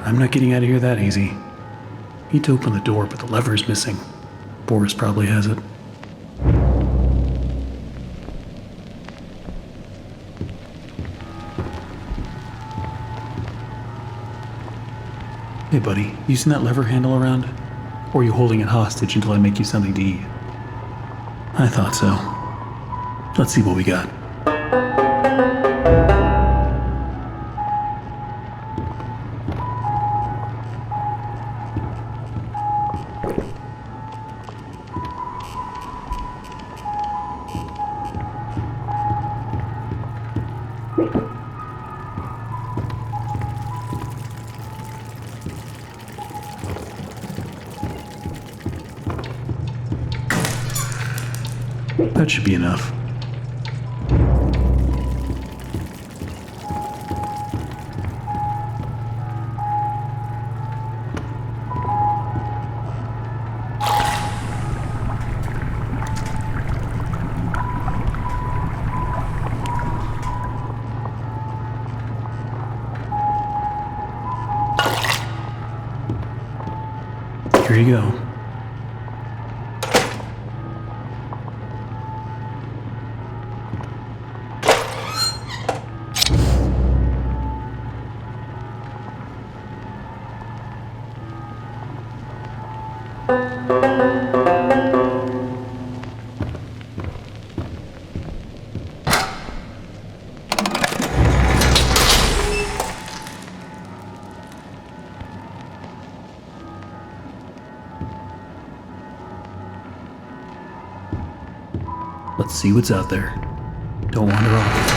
I'm not getting out of here that easy. Need to open the door, but the lever's missing. Boris probably has it. Hey buddy, you seen that lever handle around? Or are you holding it hostage until I make you something to eat? I thought so. Let's see what we got. That should be enough. Here you go. Let's see what's out there. Don't wander off.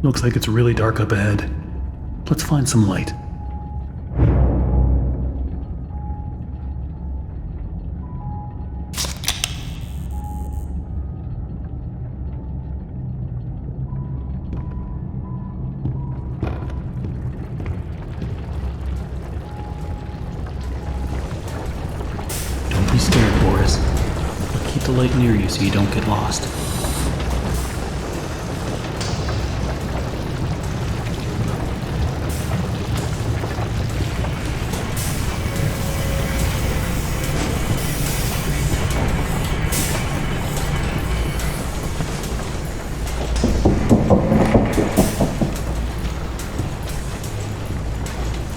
Looks like it's really dark up ahead. Let's find some light. Don't be scared, Boris. But keep the light near you so you don't get lost.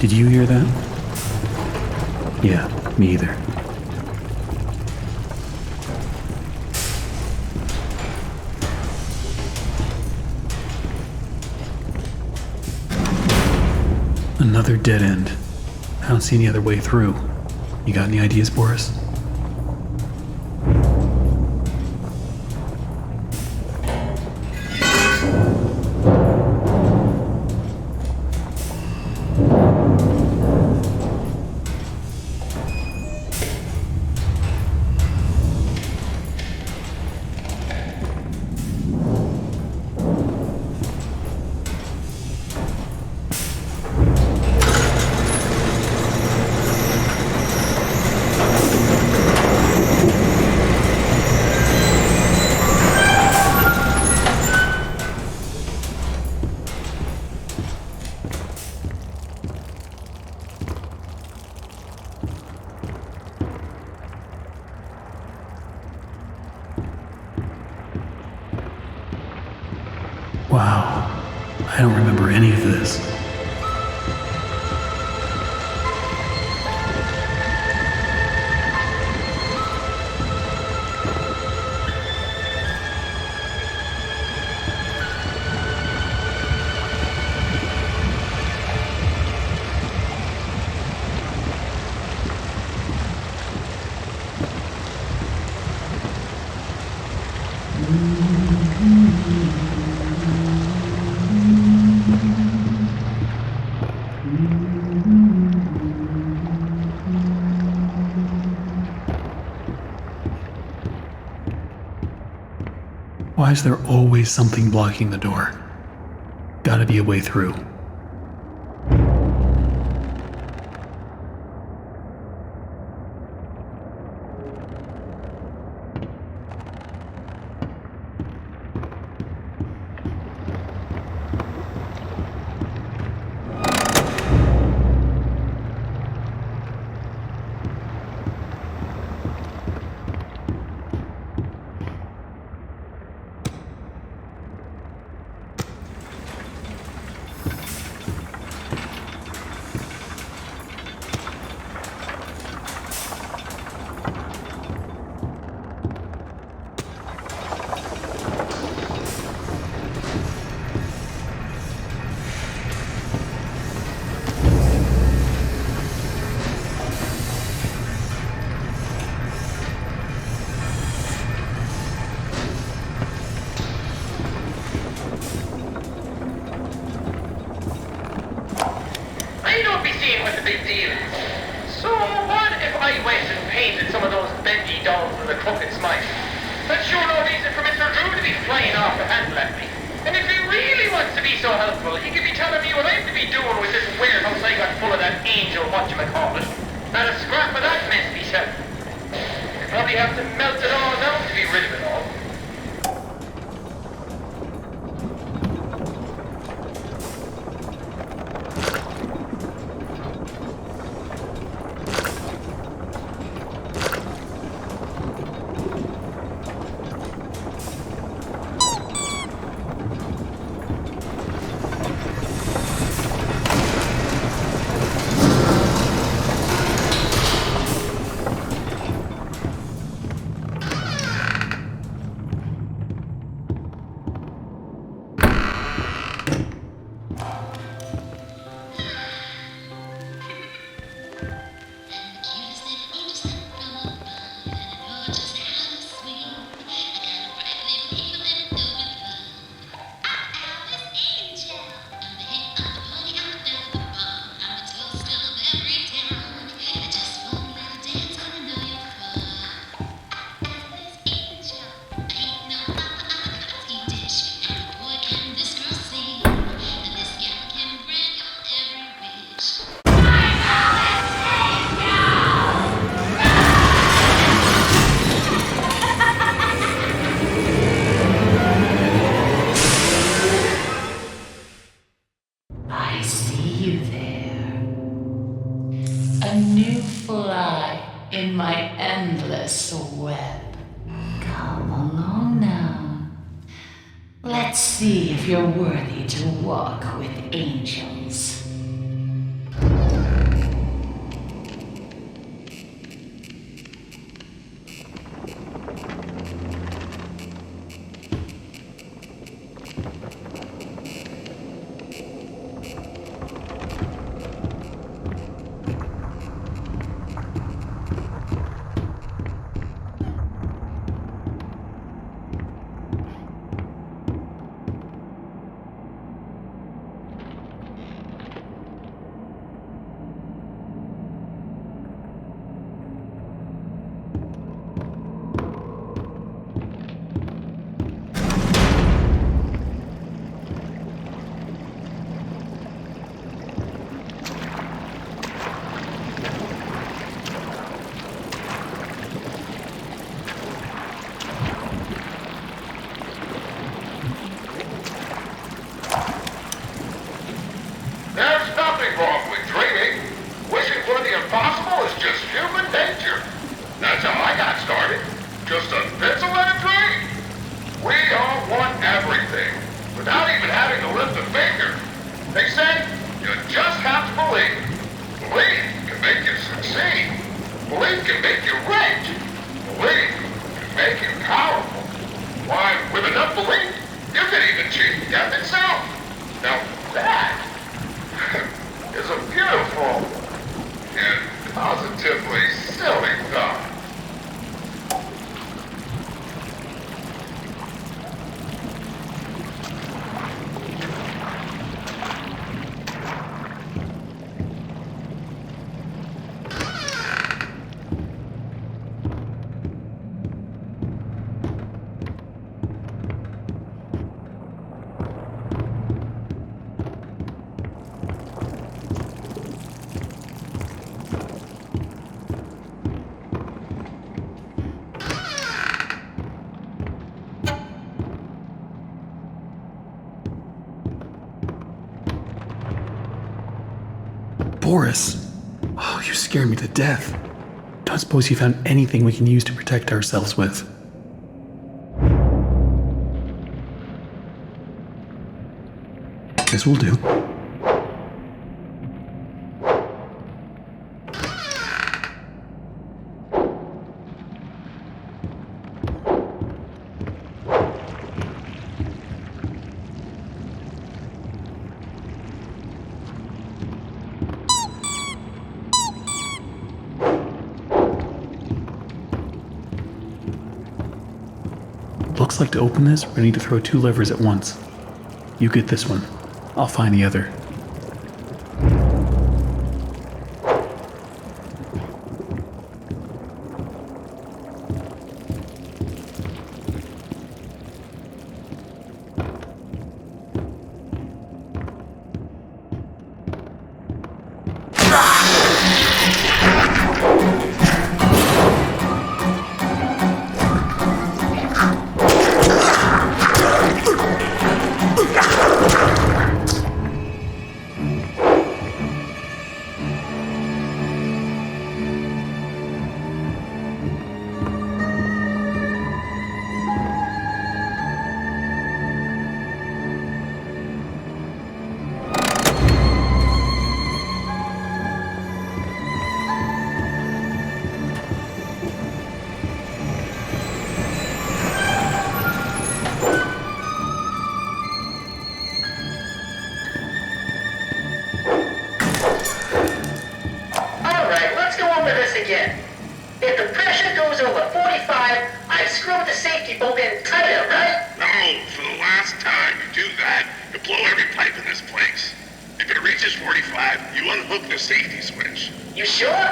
Did you hear that? Yeah, me either. Another dead end. I don't see any other way through. You got any ideas, Boris? Wow, I don't remember any of this. Why is there always something blocking the door? Gotta be a way through. See if you're worthy to walk with angels. death itself. Now that is a beautiful and positively silly thought. Boris! Oh, you scared me to death. Don't suppose you found anything we can use to protect ourselves with. This will do. Looks like to open this, we need to throw 2 levers at once. You get this one. I'll find the other. If the pressure goes over 45, I screw the safety bolt in tighter, right? No, for the last time you do that, you blow every pipe in this place. If it reaches 45, you unhook the safety switch. You sure?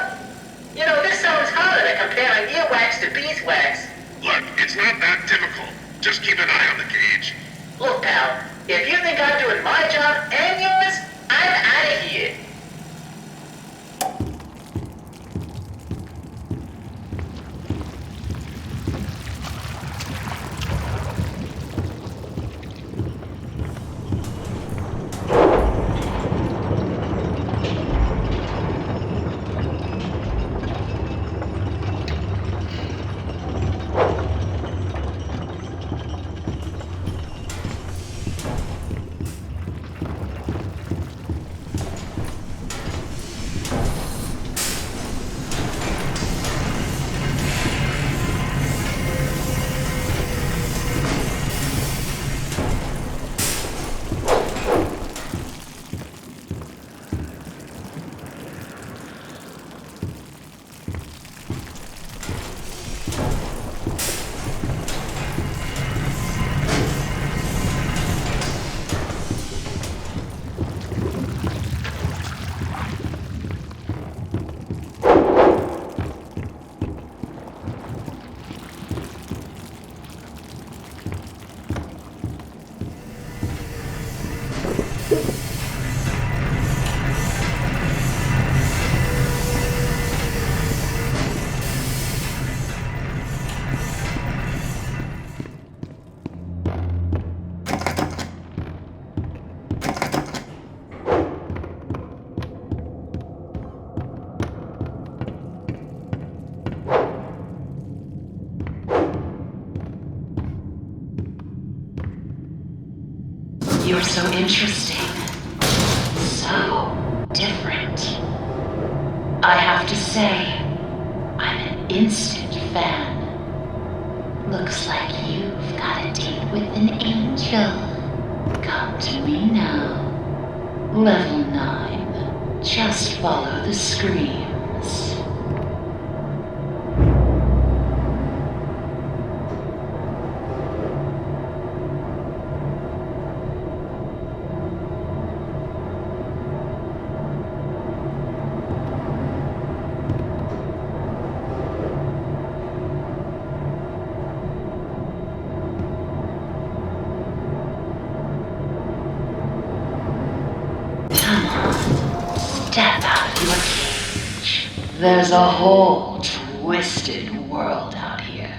You know, this sounds harder than comparing earwax to beeswax. Look, it's not that difficult. Just keep an eye on the gauge. Look, pal, if you think I'm doing my job and yours, I'm out of here. You're so interesting. So different. I have to say, I'm an instant fan. Looks like you've got a date with an angel. Come to me now. Level 9. Just follow the screams. Step out of your cage. There's a whole twisted world out here.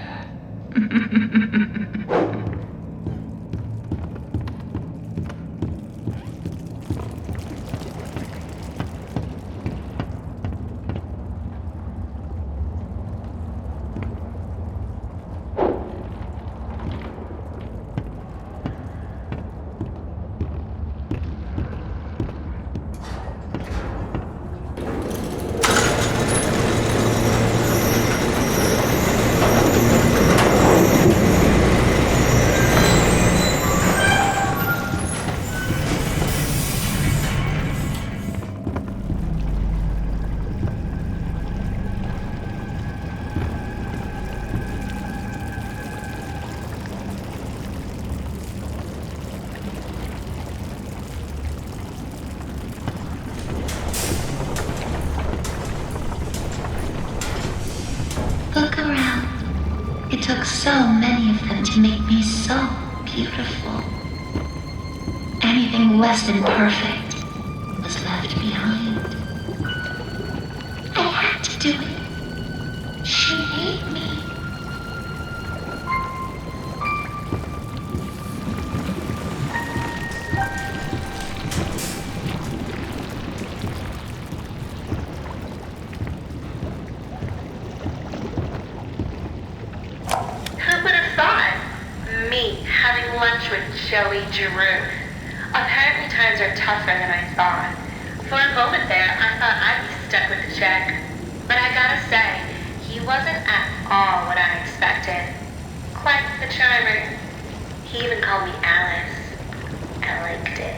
Look around. It took so many of them to make me so beautiful. Anything less than perfect was left behind. I had to do it. She made me. Joey Giroux. Apparently times are tougher than I thought. For a moment there, I thought I'd be stuck with the check. But I gotta say, he wasn't at all what I expected. Quite the charmer. He even called me Alice. I liked it.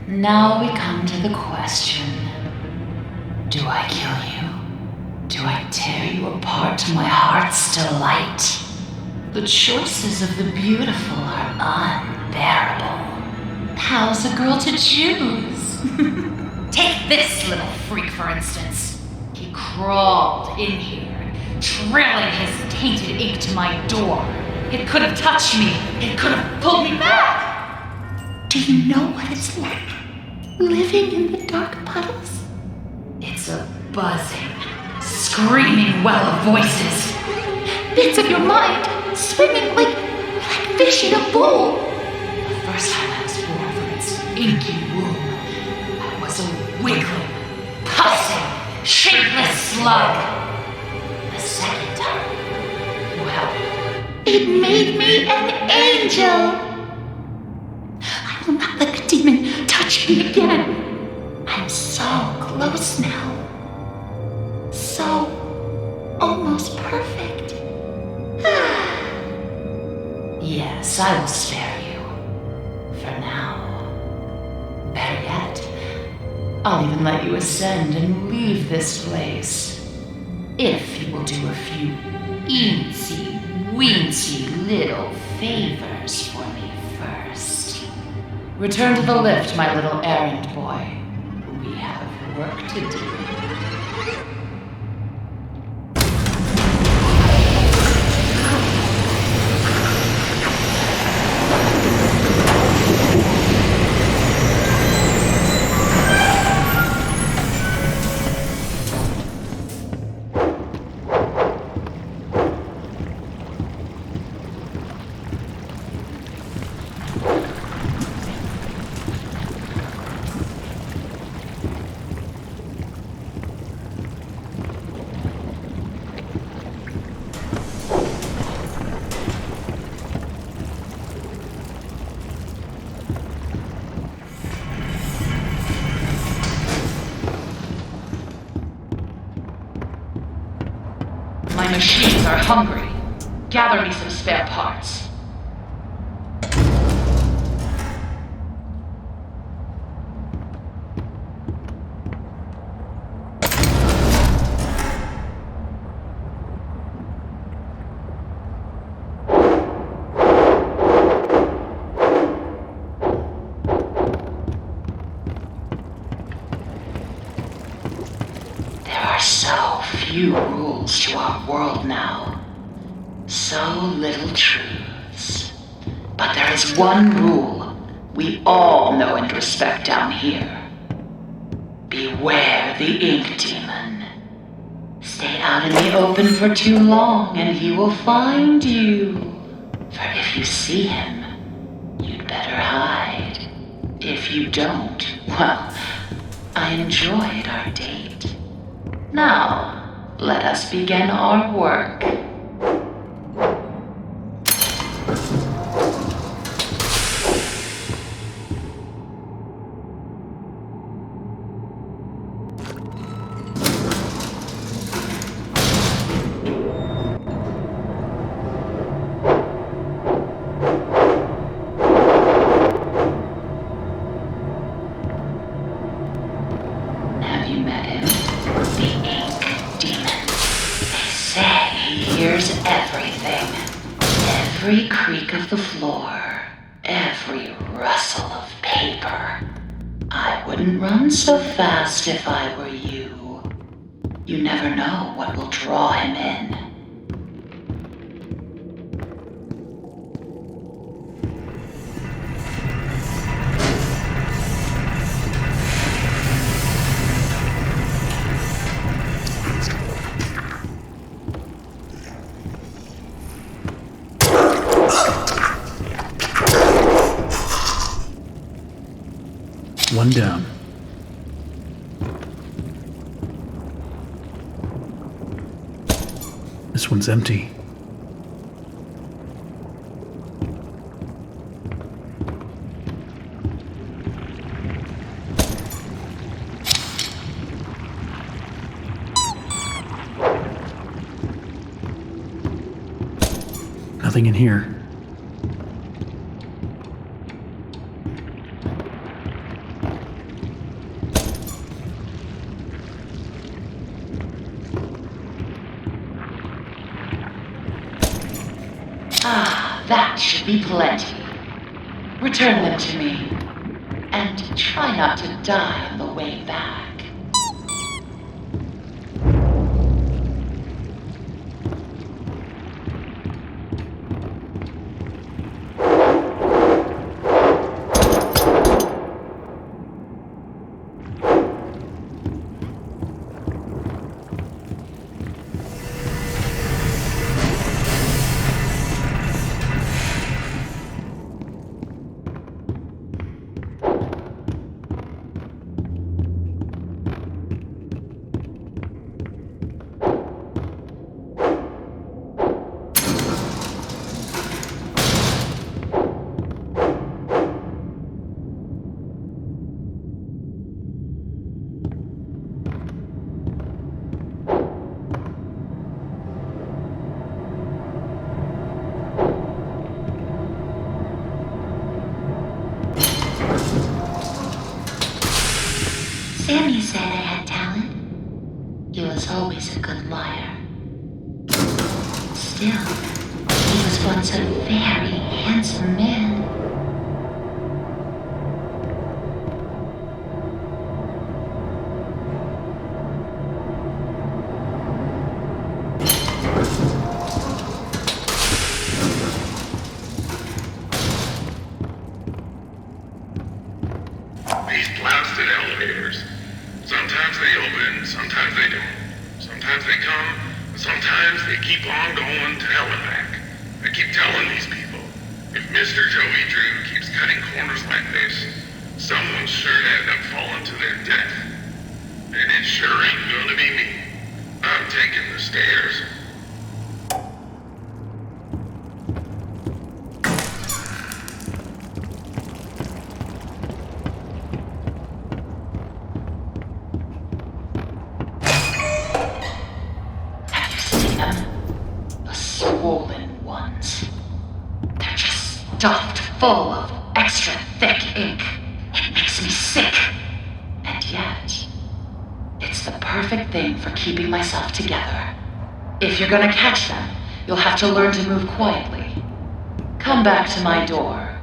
Now we come to the question. Do I kill you? Do I tear you apart to my heart's delight? The choices of the beautiful are unbearable. How's a girl to choose? Take this little freak, for instance. He crawled in here, trailing his tainted ink to my door. It could have touched me. It could have pulled me back. Do you know what it's like? Living in the dark puddles? It's a buzzing, screaming well of voices. Bits of your mind swimming like fish in a bowl. The first time I was born from its inky womb, I was a wiggling, pussing, shapeless slug. The second time, well, it made me an angel. I will not let the demon touch me again. I'm so close now. So almost perfect. Yes, I will spare you. For now. Better yet, I'll even let you ascend and leave this place. If you will do a few eensy-weensy little favors for me first. Return to the lift, my little errand boy. We have work to do. machines are hungry. Gather me some spare parts. So few rules to our world now. So little truths. But there is one rule we all know and respect down here. Beware the ink demon. Stay out in the open for too long and he will find you. For if you see him, you'd better hide. If you don't, well, I enjoyed our date. Now, let us begin our work. Have you met him? The ink demon. They say he hears everything. Every creak of the floor. Every rustle of paper. I wouldn't run so fast if I were you. You never know what will draw him in. One down. This one's empty. Nothing in here. That should be plenty. Return them to me. And try not to die on the way back. Sammy said I had talent. He was always a good liar. Still, he was once a very handsome man. These blasted elevators. Sometimes they open, sometimes they don't. Sometimes they come, and sometimes they keep on going to hell and back. I keep telling these people, if Mr. Joey Drew keeps cutting corners like this, someone's sure to end up falling to their death. And it sure ain't gonna be me. I'm taking the stairs. stuffed full of extra thick ink. It makes me sick. And yet, it's the perfect thing for keeping myself together. If you're gonna catch them, you'll have to learn to move quietly. Come back to my door.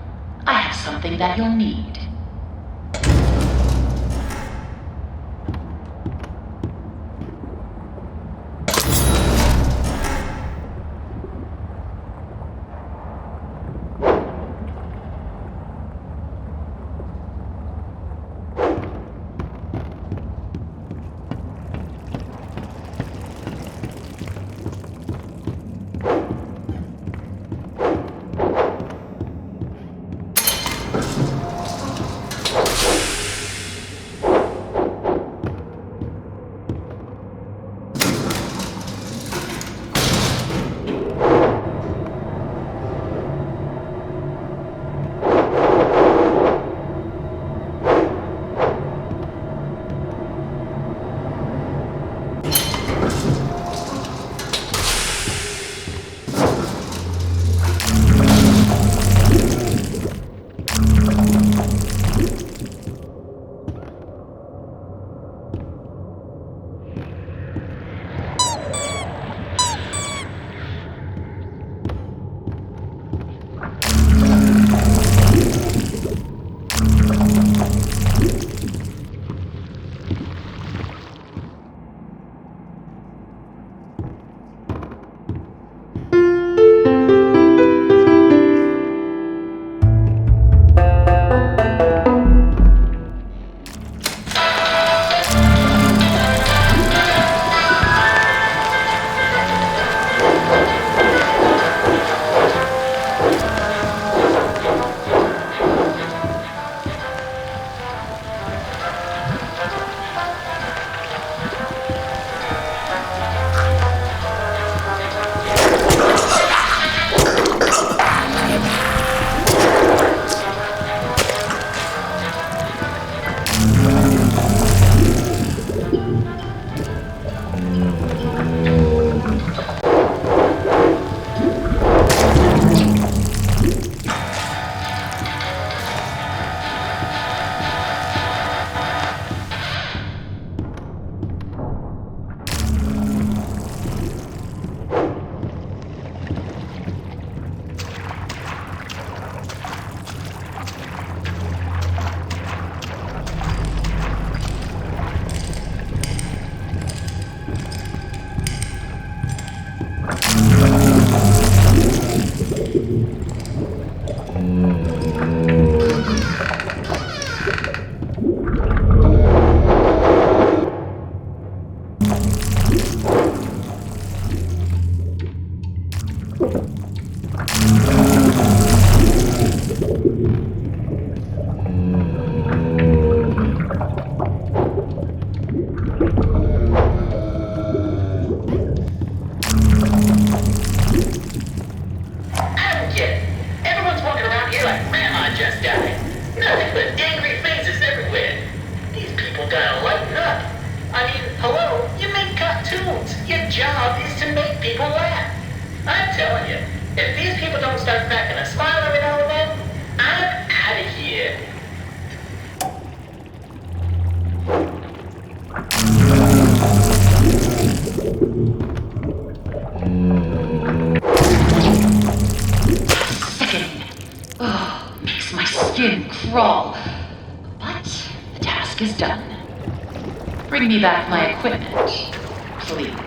I have something that you'll need. Crawl. But the task is done. Bring me back my equipment, please.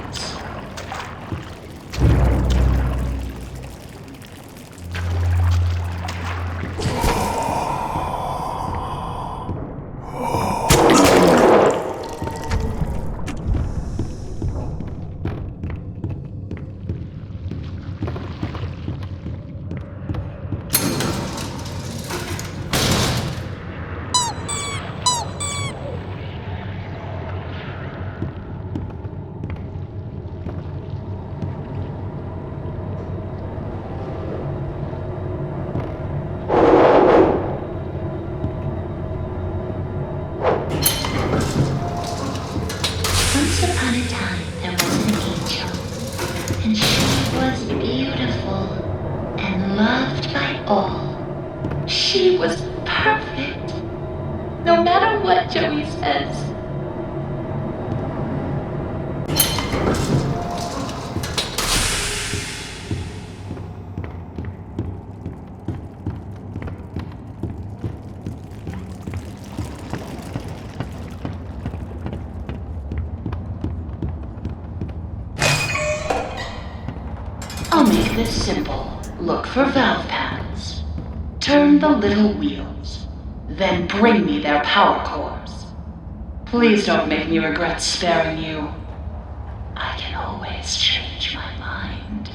All. She was perfect. No matter what Joey says. I'll make this simple. Look for valve pads. Turn the little wheels. Then bring me their power cores. Please don't make me regret sparing you. I can always change my mind.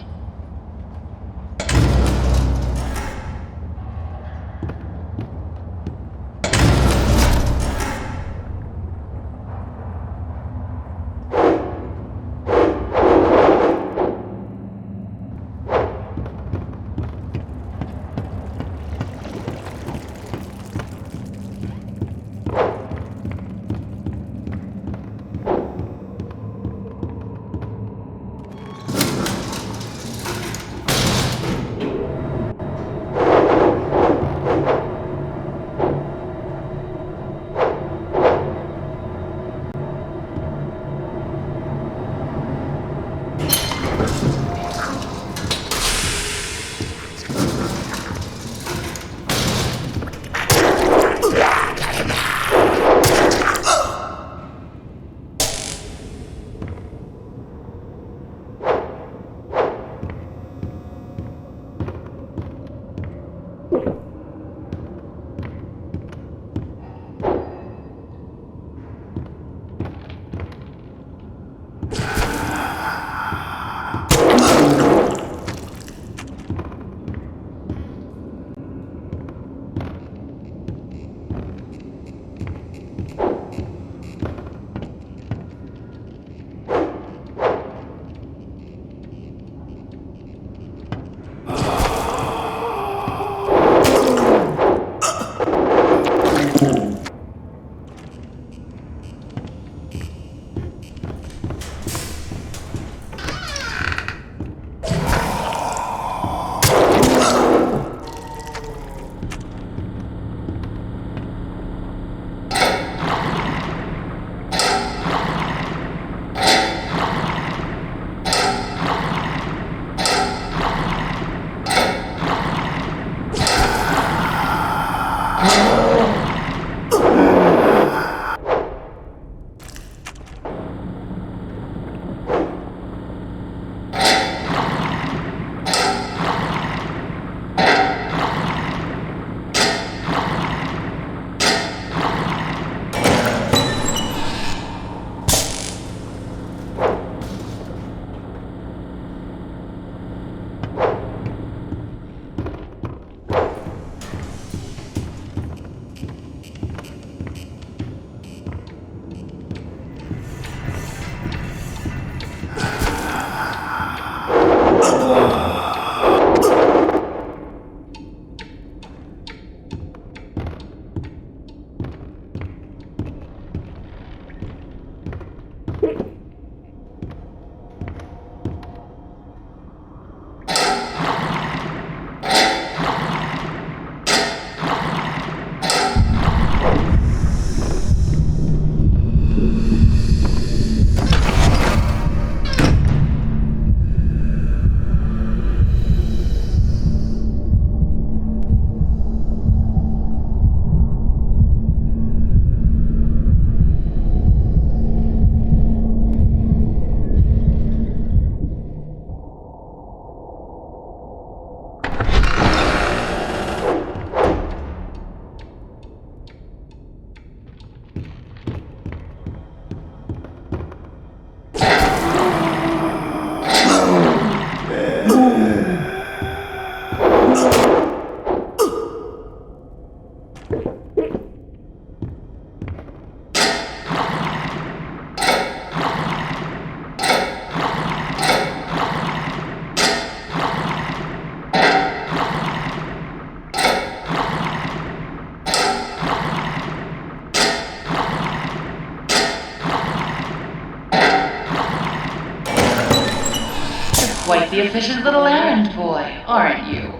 Quite the efficient little errand boy, aren't you?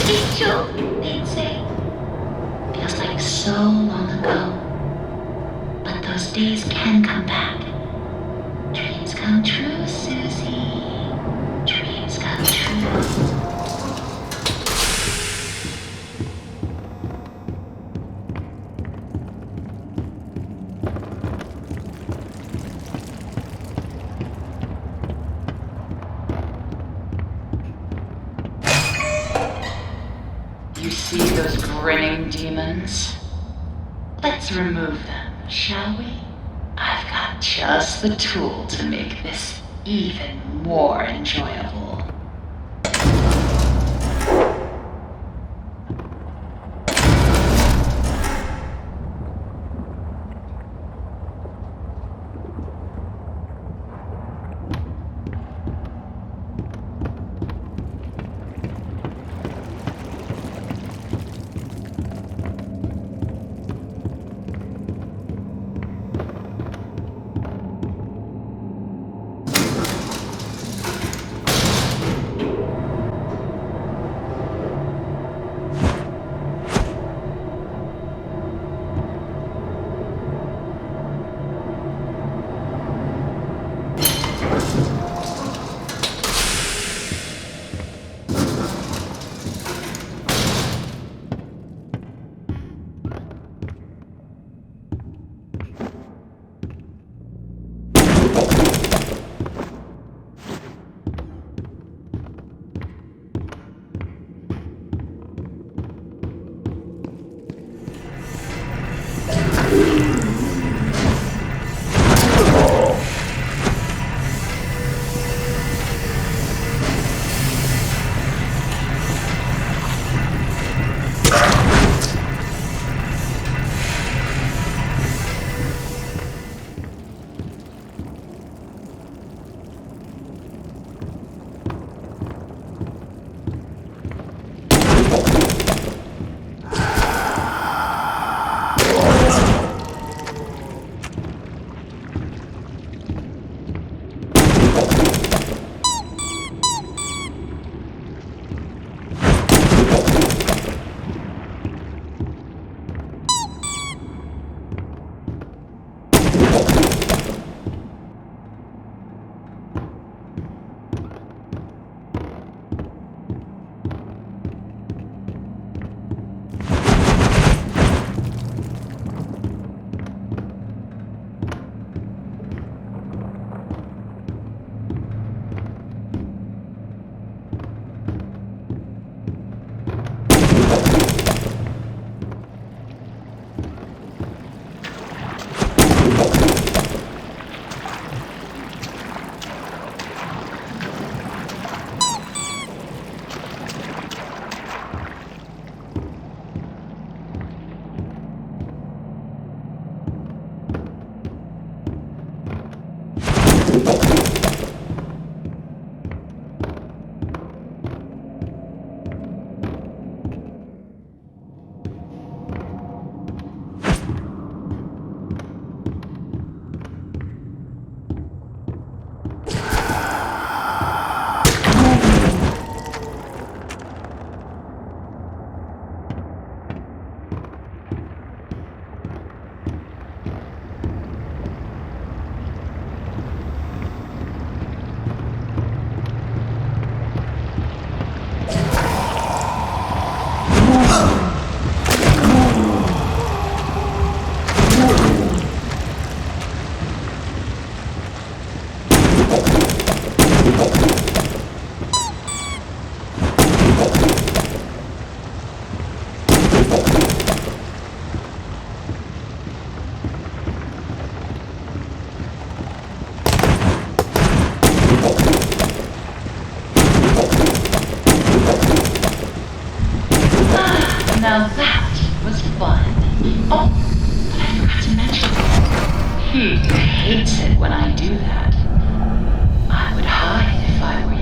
Angel, they'd say. Feels like so long ago. But those days can come back. Dreams come true, Susie. Dreams come true. You see those grinning demons? Let's remove them, shall we? I've got just the tool to make this even more enjoyable. Now that was fun. Oh, but I forgot to mention. He hates it when I do that. I would hide if I were you.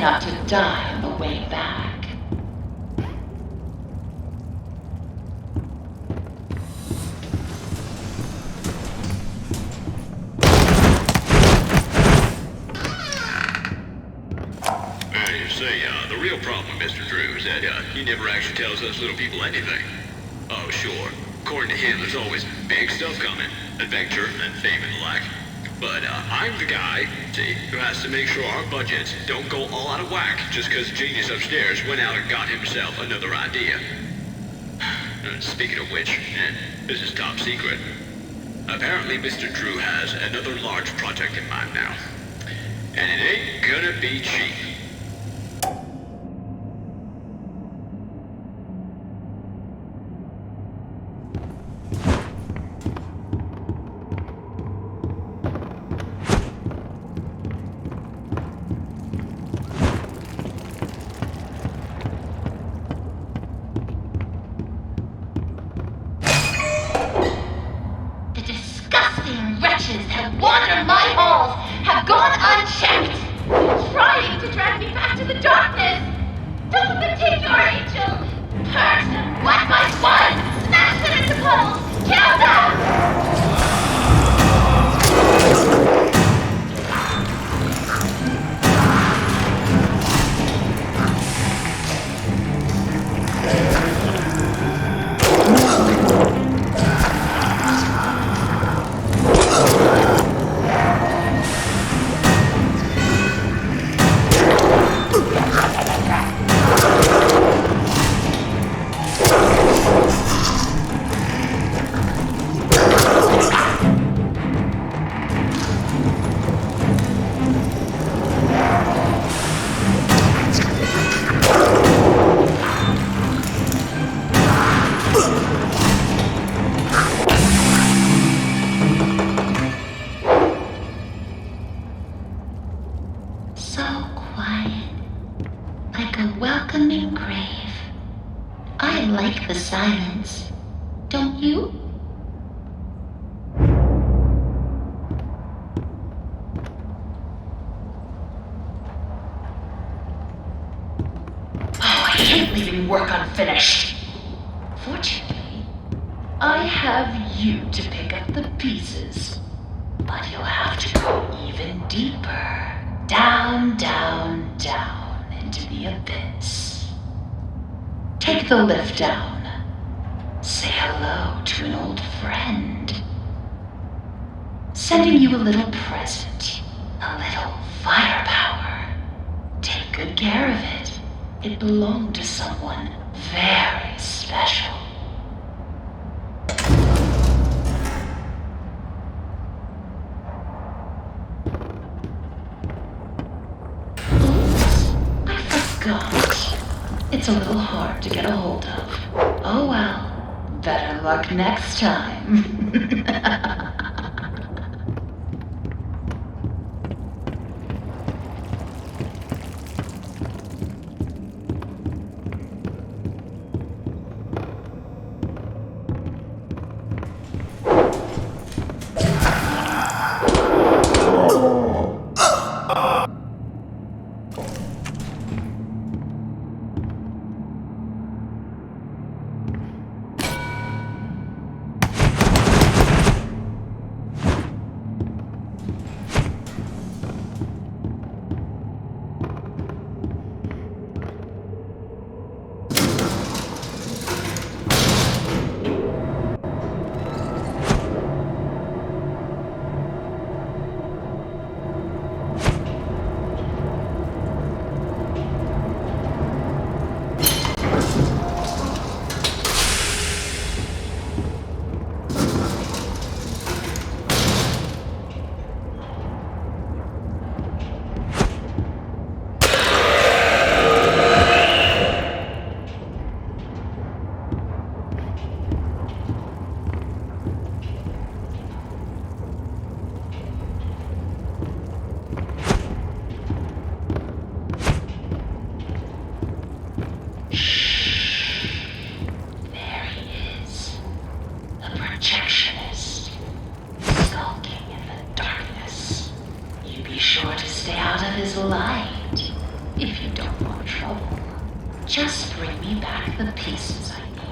not to die on the way back. You see, the real problem, Mr. Drew, is that he never actually tells us little people anything. Oh, sure. According to him, there's always big stuff coming. Adventure and fame and the like. But I'm the guy, see, who has to make sure our budgets don't go all out of whack just because genius upstairs went out and got himself another idea. Speaking of which, and this is top secret, apparently Mr. Drew has another large project in mind now. And it ain't gonna be cheap. That wander my halls have gone unchecked, trying to drag me back to the darkness. Don't take your angel. Hurt them one by one. Smash them into puddles. Kill them. Silence, don't you? Oh, I hate leaving work unfinished. Fortunately, I have you to pick up the pieces. But you'll have to go even deeper. Down, down, down into the abyss. Take the lift down. Say hello to an old friend. Sending you a little present. A little firepower. Take good care of it. It belonged to someone very special. Oops, I forgot. It's a little hard to get a hold of. Oh well. Better luck next time. Just bring me back the pieces I need.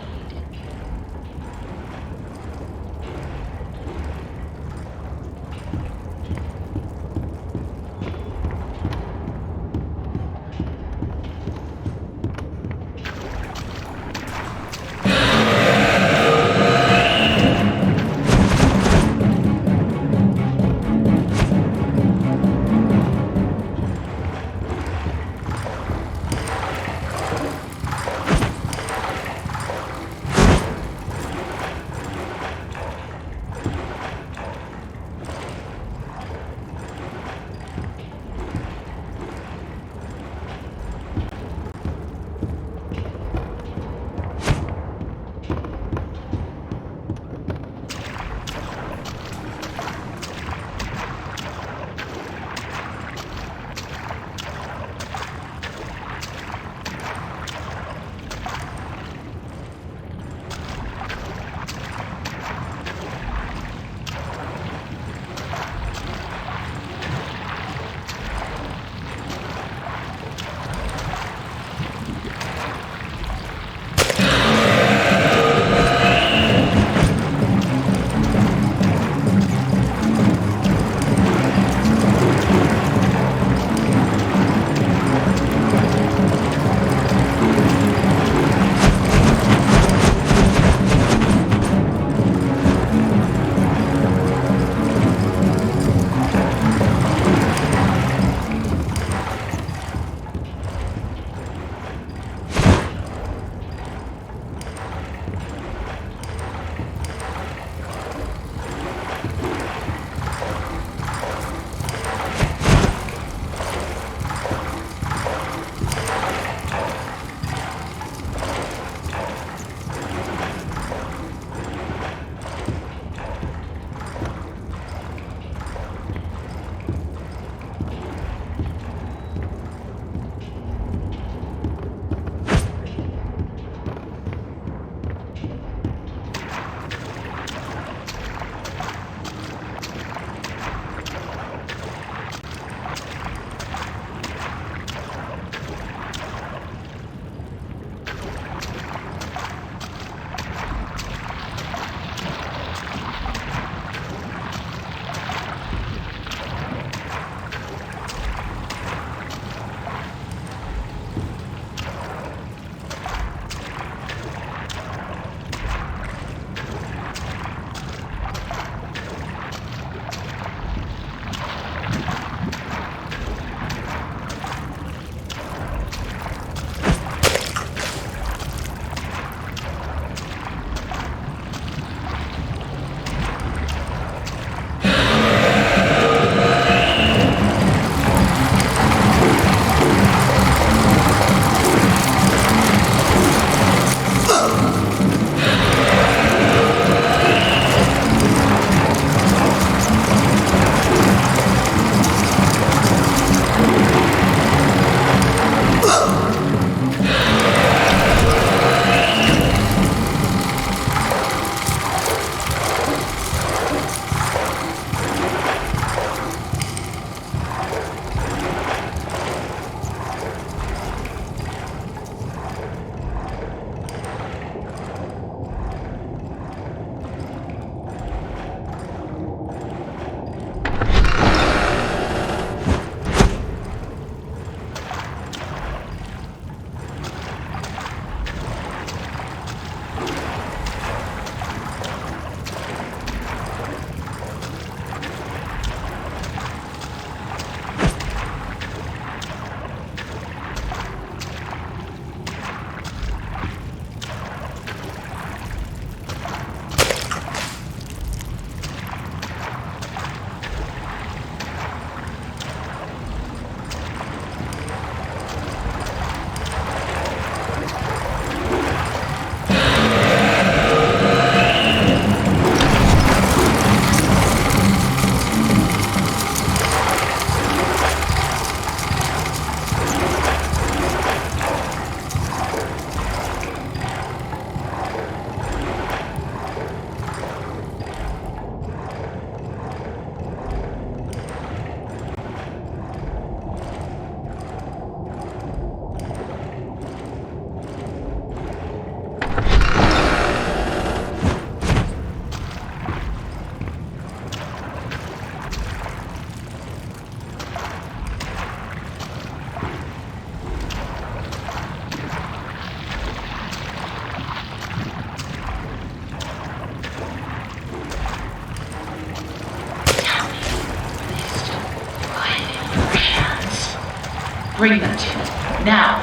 Bring them to me. Now.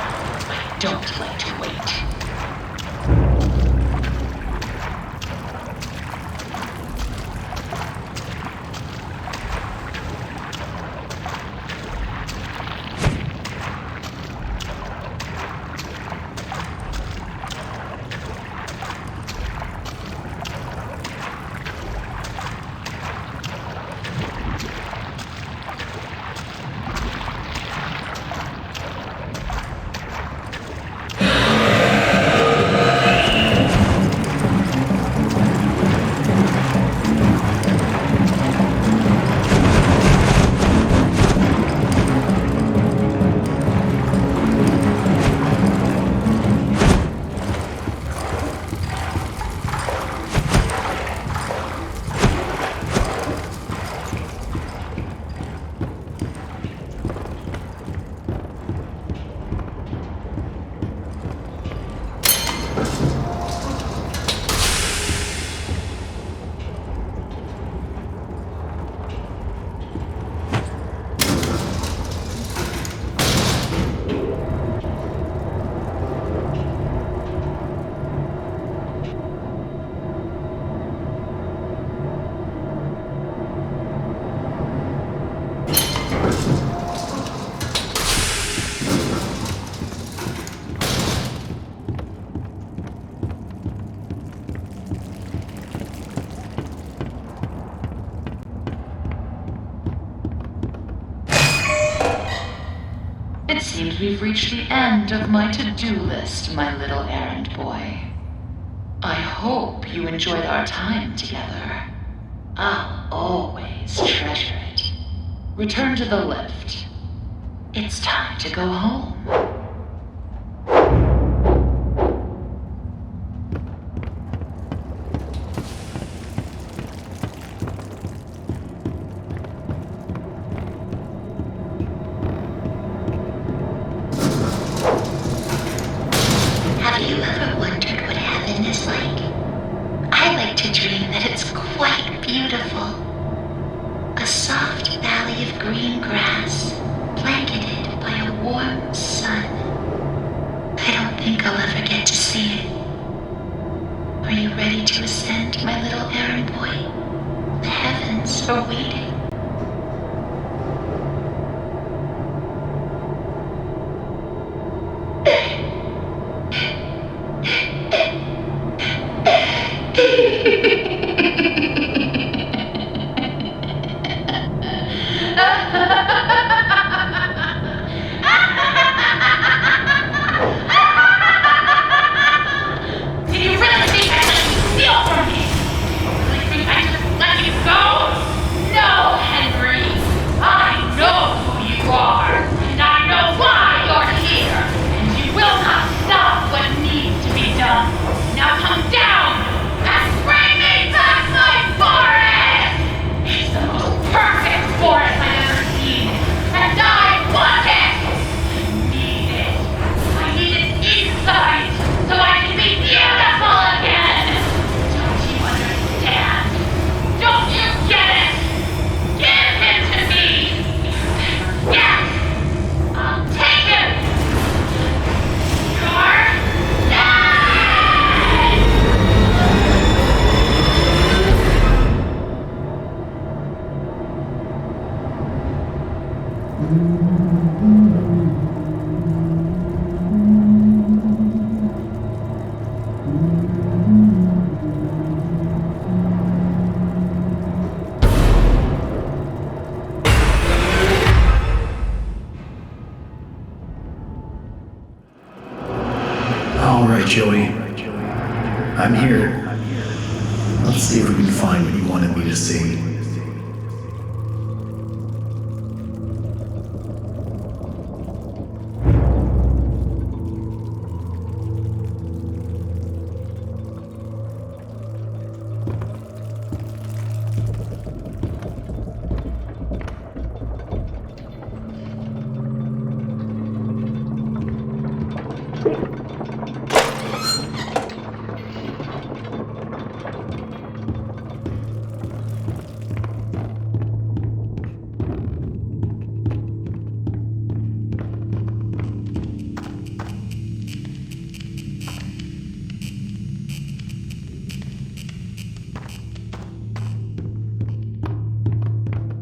I don't like to wait. It seems we've reached the end of my to-do list, my little errand boy. I hope you enjoyed our time together. I'll always treasure it. Return to the lift. It's time to go home. Have you ever wondered what heaven is like? I like to dream that it's quite beautiful. A soft valley of green grass, blanketed by a warm sun. I don't think I'll ever get to see it. Are you ready to ascend, my little errand boy? The heavens are waiting. Joey. I'm here. Let's see if we can find what you wanted me to see.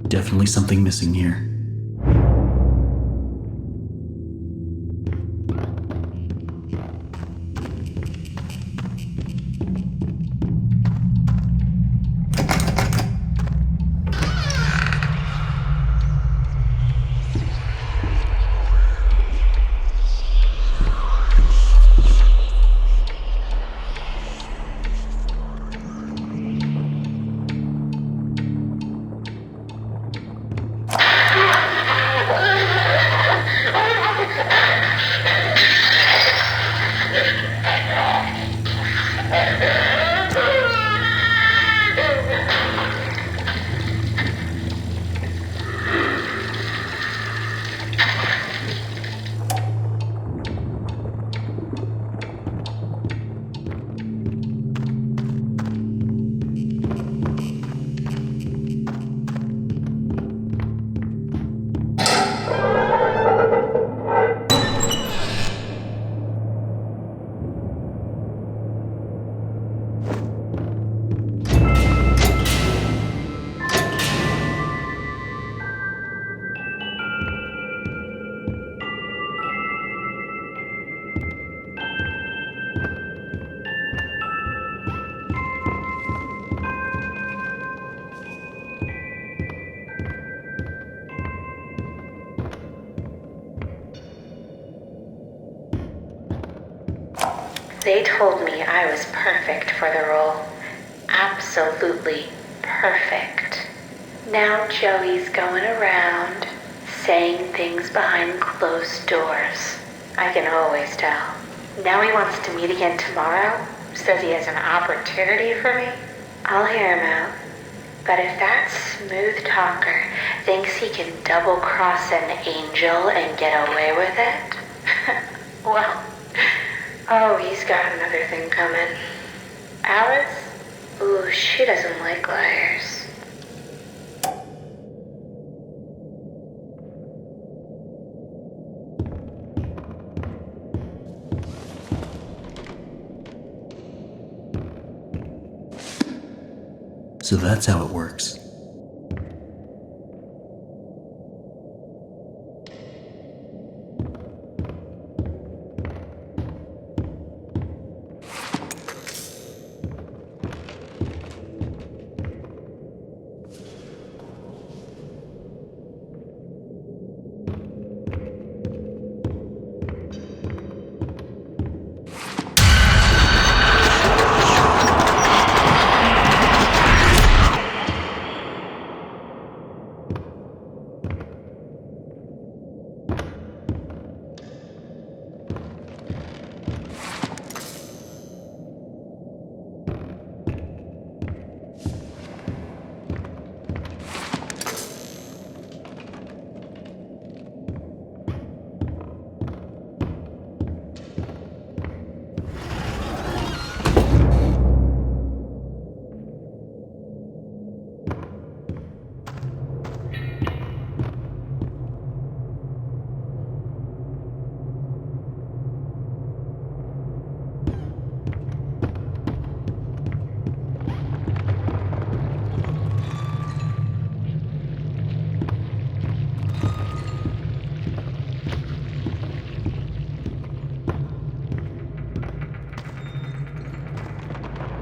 Definitely something missing here. They told me I was perfect for the role. Absolutely perfect. Now Joey's going around saying things behind closed doors. I can always tell. Now he wants to meet again tomorrow. Says he has an opportunity for me. I'll hear him out. But if that smooth talker thinks he can double-cross an angel and get away with it, well, oh, he's got another thing coming. Alice? Ooh, she doesn't like liars. So that's how it works.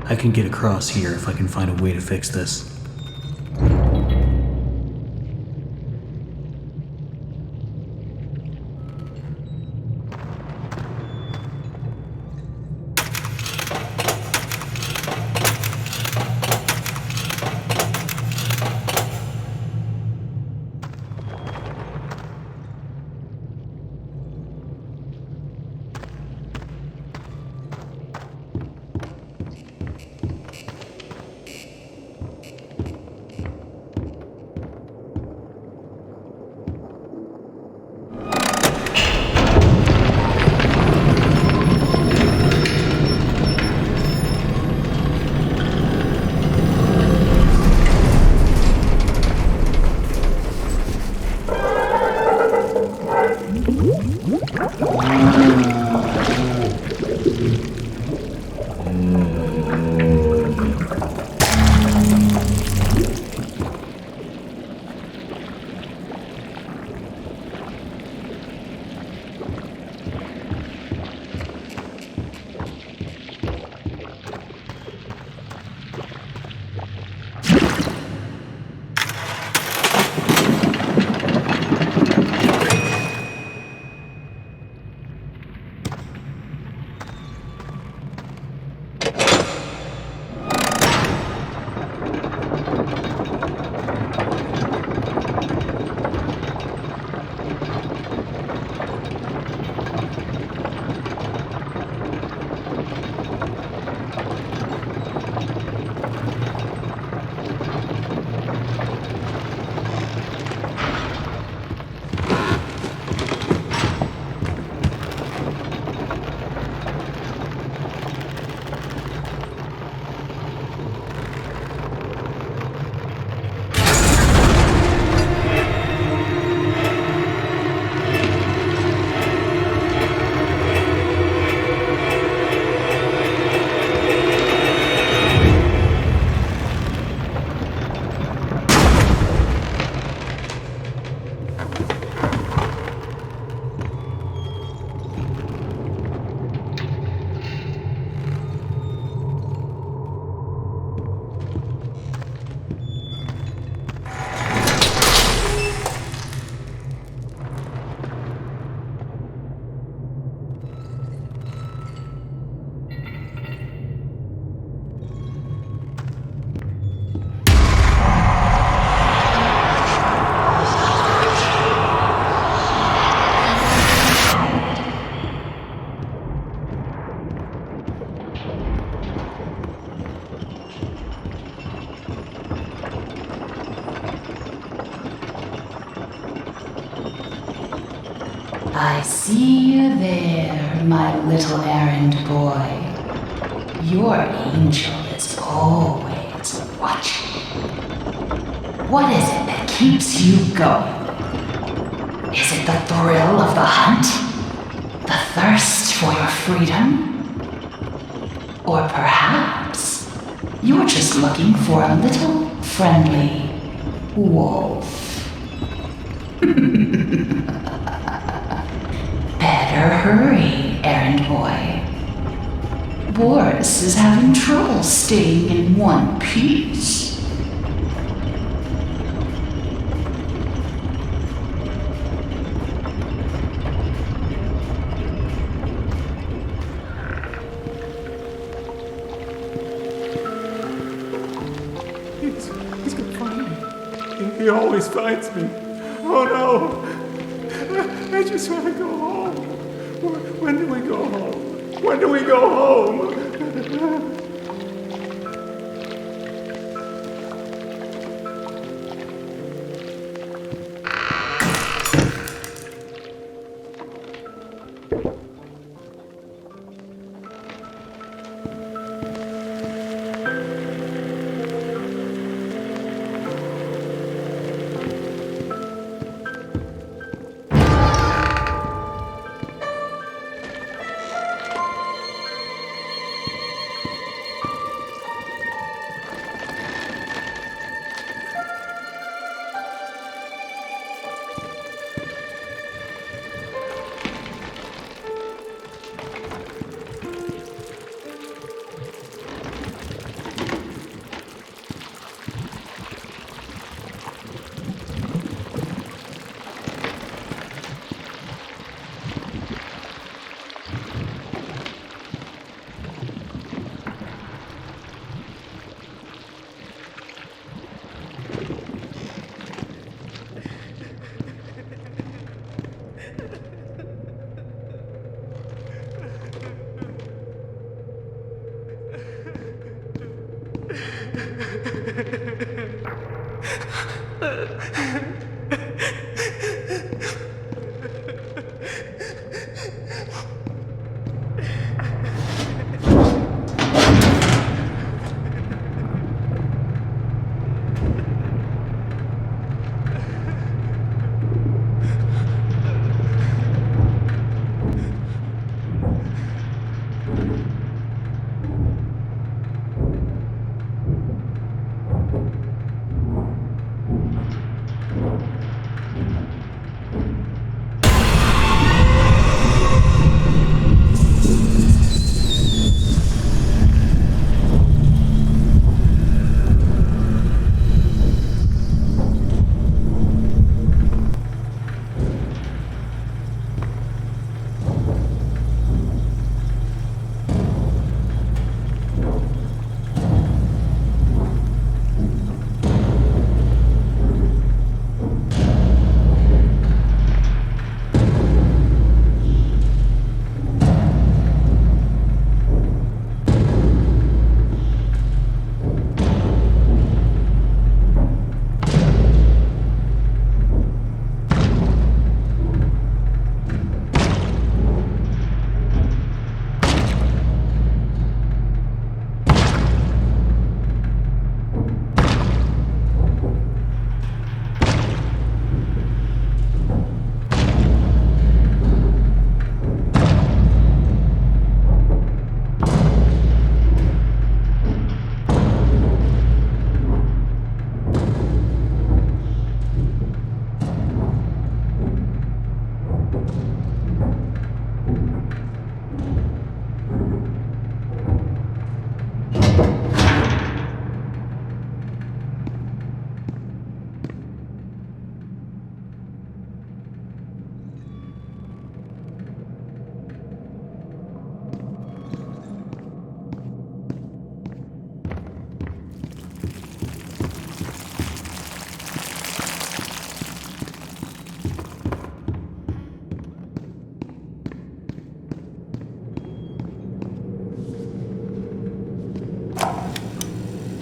I can get across here if I can find a way to fix this. see you there, my little errand boy. Your angel is always watching. What is it that keeps you going? Is it the thrill of the hunt? The thirst for your freedom? Or perhaps you're just looking for a little friendly wolf? Better hurry, errand boy. Boris is having trouble staying in one piece. He's gonna find me. He always finds me. Oh no! I just want to go home. When do we go home? When do we go home?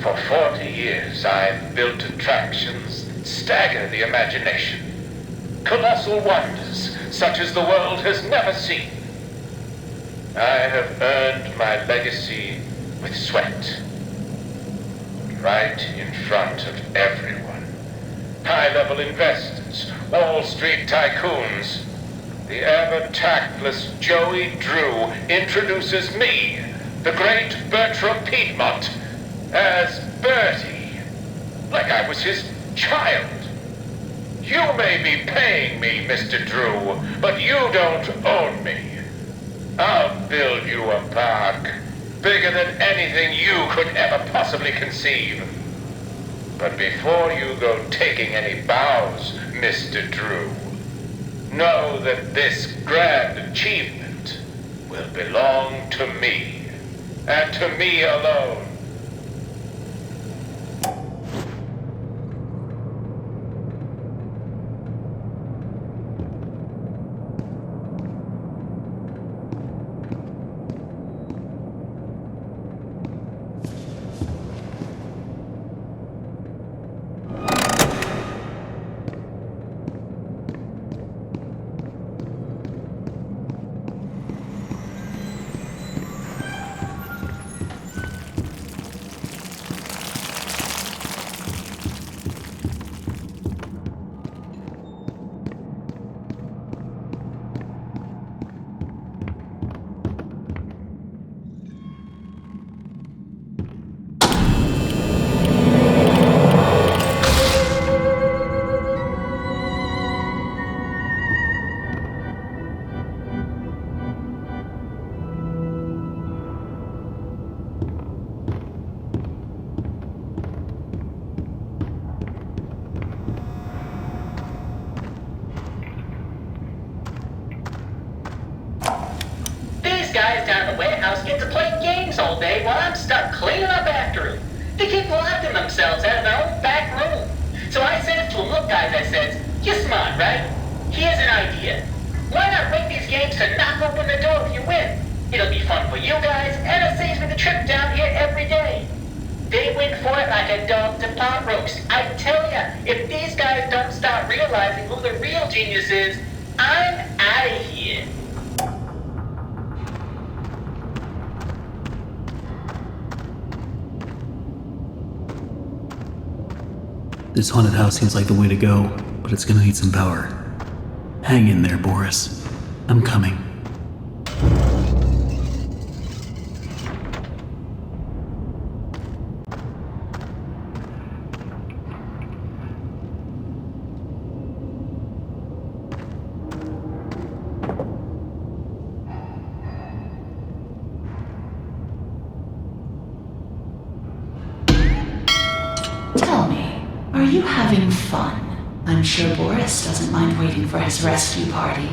For 40 years, I've built attractions that stagger the imagination. Colossal wonders such as the world has never seen. I have earned my legacy with sweat. Right in front of everyone. High-level investors, Wall Street tycoons. The ever-tactless Joey Drew introduces me, the great Bertram Piedmont, as Bertie, like I was his child. You may be paying me, Mr. Drew, but you don't own me. I'll build you a park, bigger than anything you could ever possibly conceive. But before you go taking any bows, Mr. Drew, know that this grand achievement will belong to me, and to me alone. Guys down at the warehouse get to play games all day while I'm stuck cleaning up after them. They keep locking themselves out of their own back room. So I said it to them, look guys, I said, you're smart, right? Here's an idea. Why not rate these games to knock open the door if you win? It'll be fun for you guys, and it saves me the trip down here every day. They win for it like a dog to pot roast. I tell ya, if these guys don't start realizing who the real genius is, I'm out of here. This haunted house seems like the way to go, but it's gonna need some power. Hang in there, Boris. I'm coming. Are you having fun? I'm sure Boris doesn't mind waiting for his rescue party.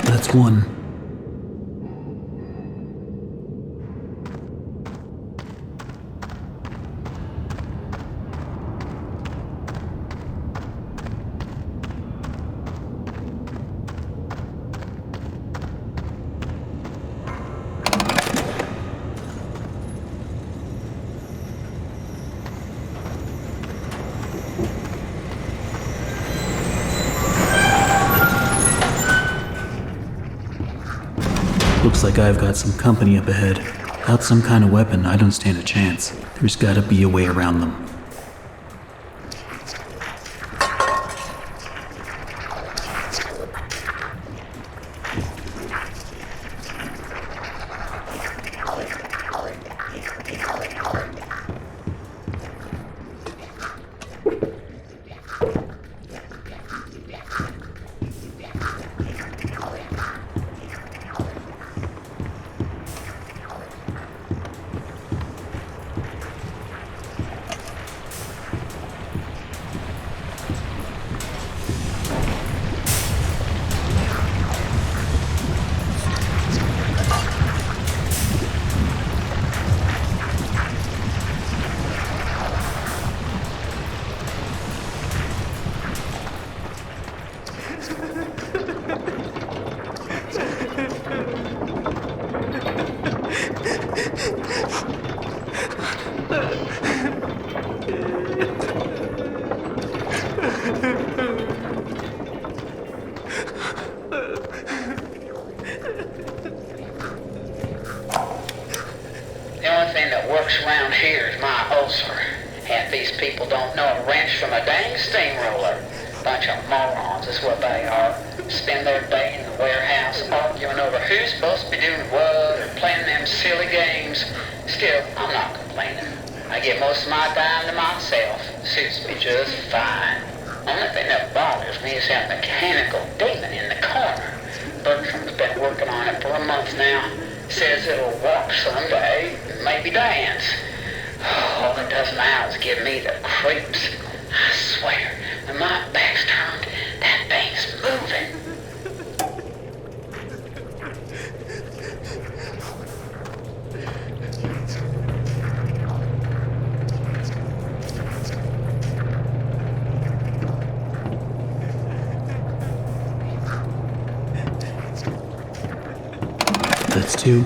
That's one. Looks like I've got some company up ahead. Without some kind of weapon, I don't stand a chance. There's gotta be a way around them. The only thing that works around here is my ulcer. Half these people don't know a wrench from a dang steamroller. Bunch of morons is what they are. Spend their day in the warehouse arguing over who's supposed to be doing what or playing them silly games. Still, I'm not complaining. I give most of my time to myself. Suits me just fine. Only thing that bothers me is that mechanical demon in the corner. Bertram's been working on it for a month now. Says it'll walk someday, maybe dance. All it does now is give me the creeps. I swear, when my back's turned, that thing's moving. That's two.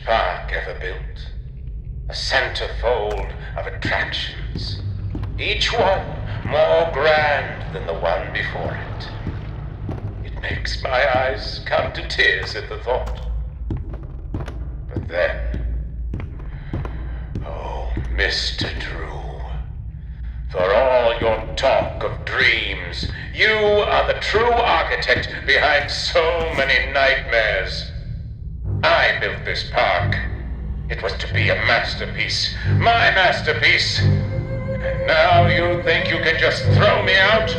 Park ever built. A centerfold of attractions. Each one more grand than the one before it. It makes my eyes come to tears at the thought. But then, oh, Mr. Drew, For all your talk of dreams, you are the true architect behind so many nightmares. I built this park. It was to be a masterpiece. My masterpiece. And now you think you can just throw me out?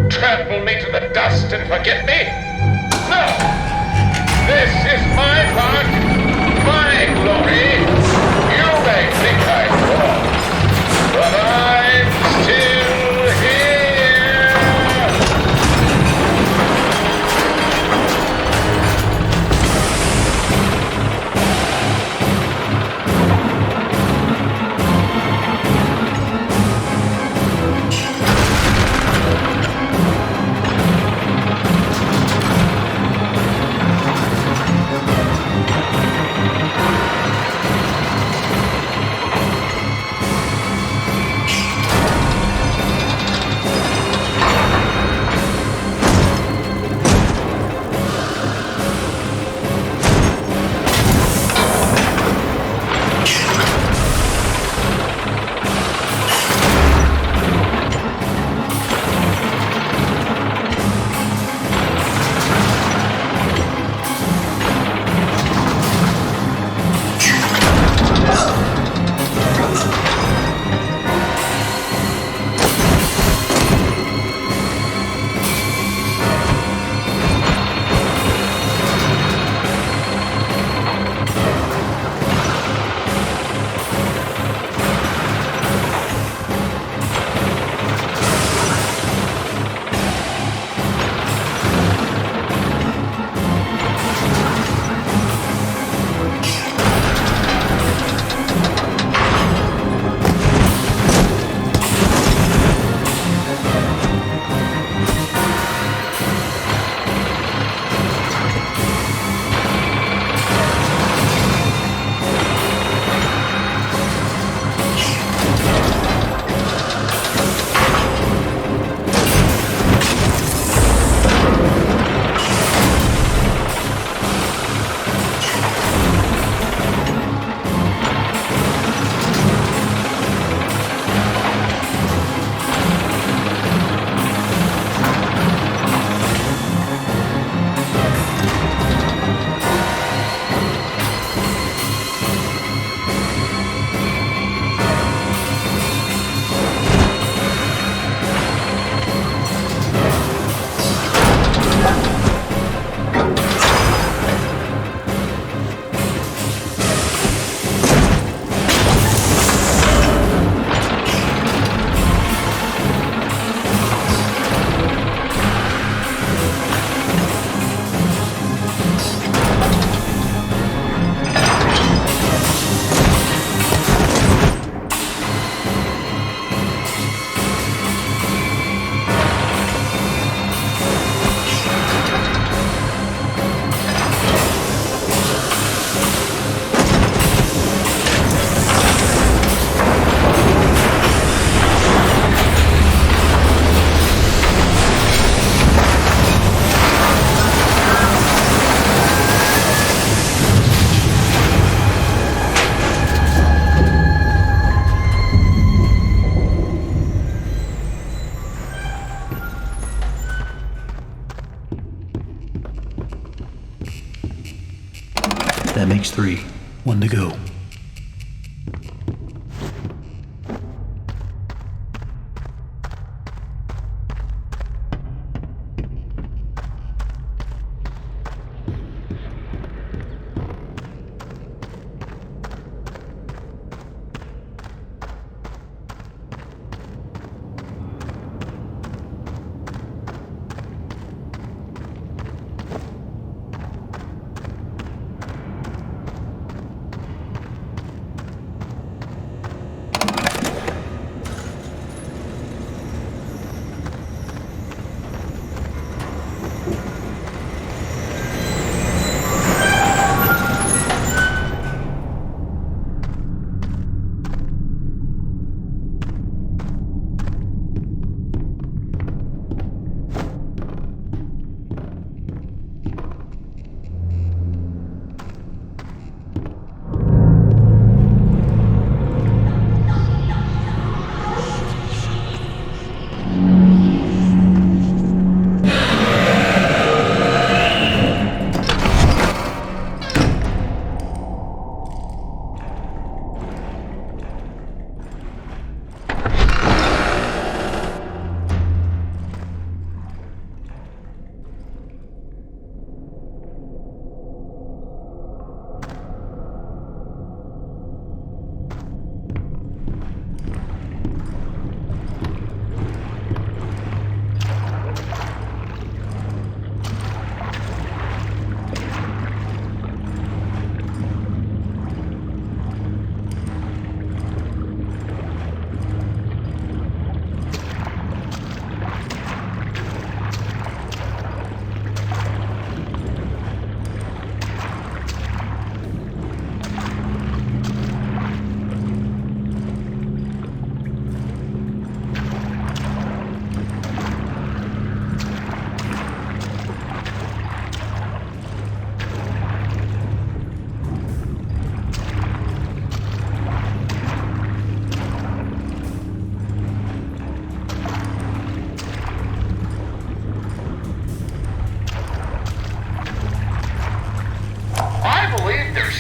Trample me to the dust and forget me? No! This is my park, my glory. You may think I'm wrong, but I'm still here. That makes 3. 1 to go.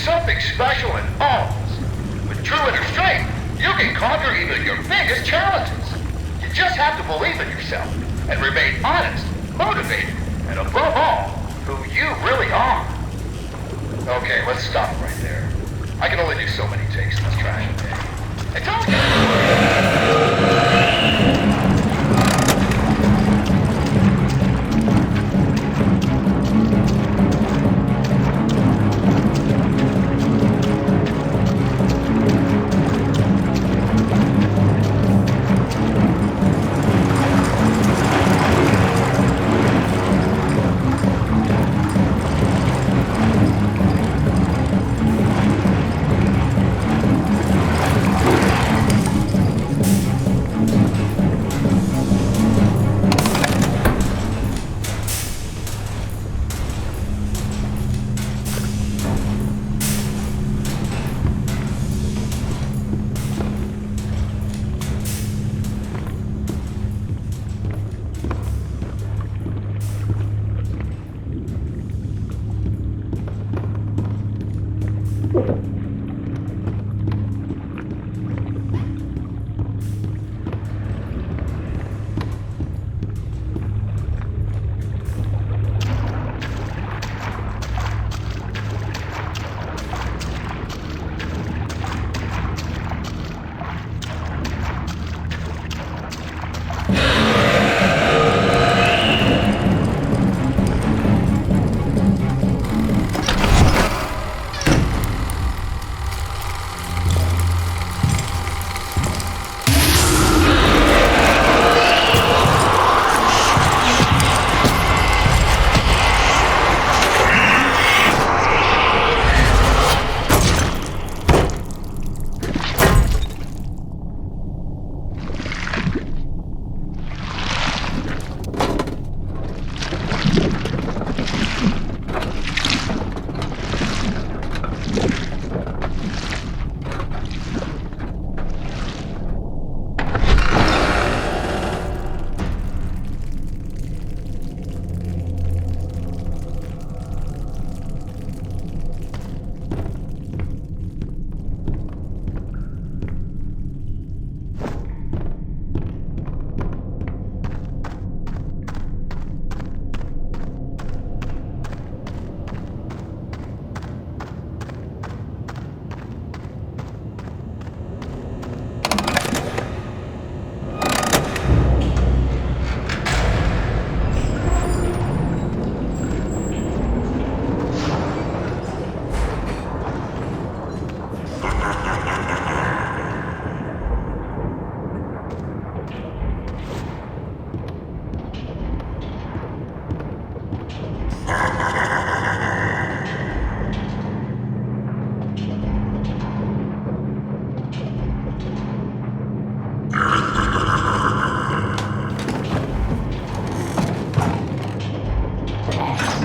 something special in alls. With true inner strength, you can conquer even your biggest challenges. You just have to believe in yourself and remain honest, motivated, and above all, who you really are. Okay, let's stop right there. I can only do so many takes in this trash day. I told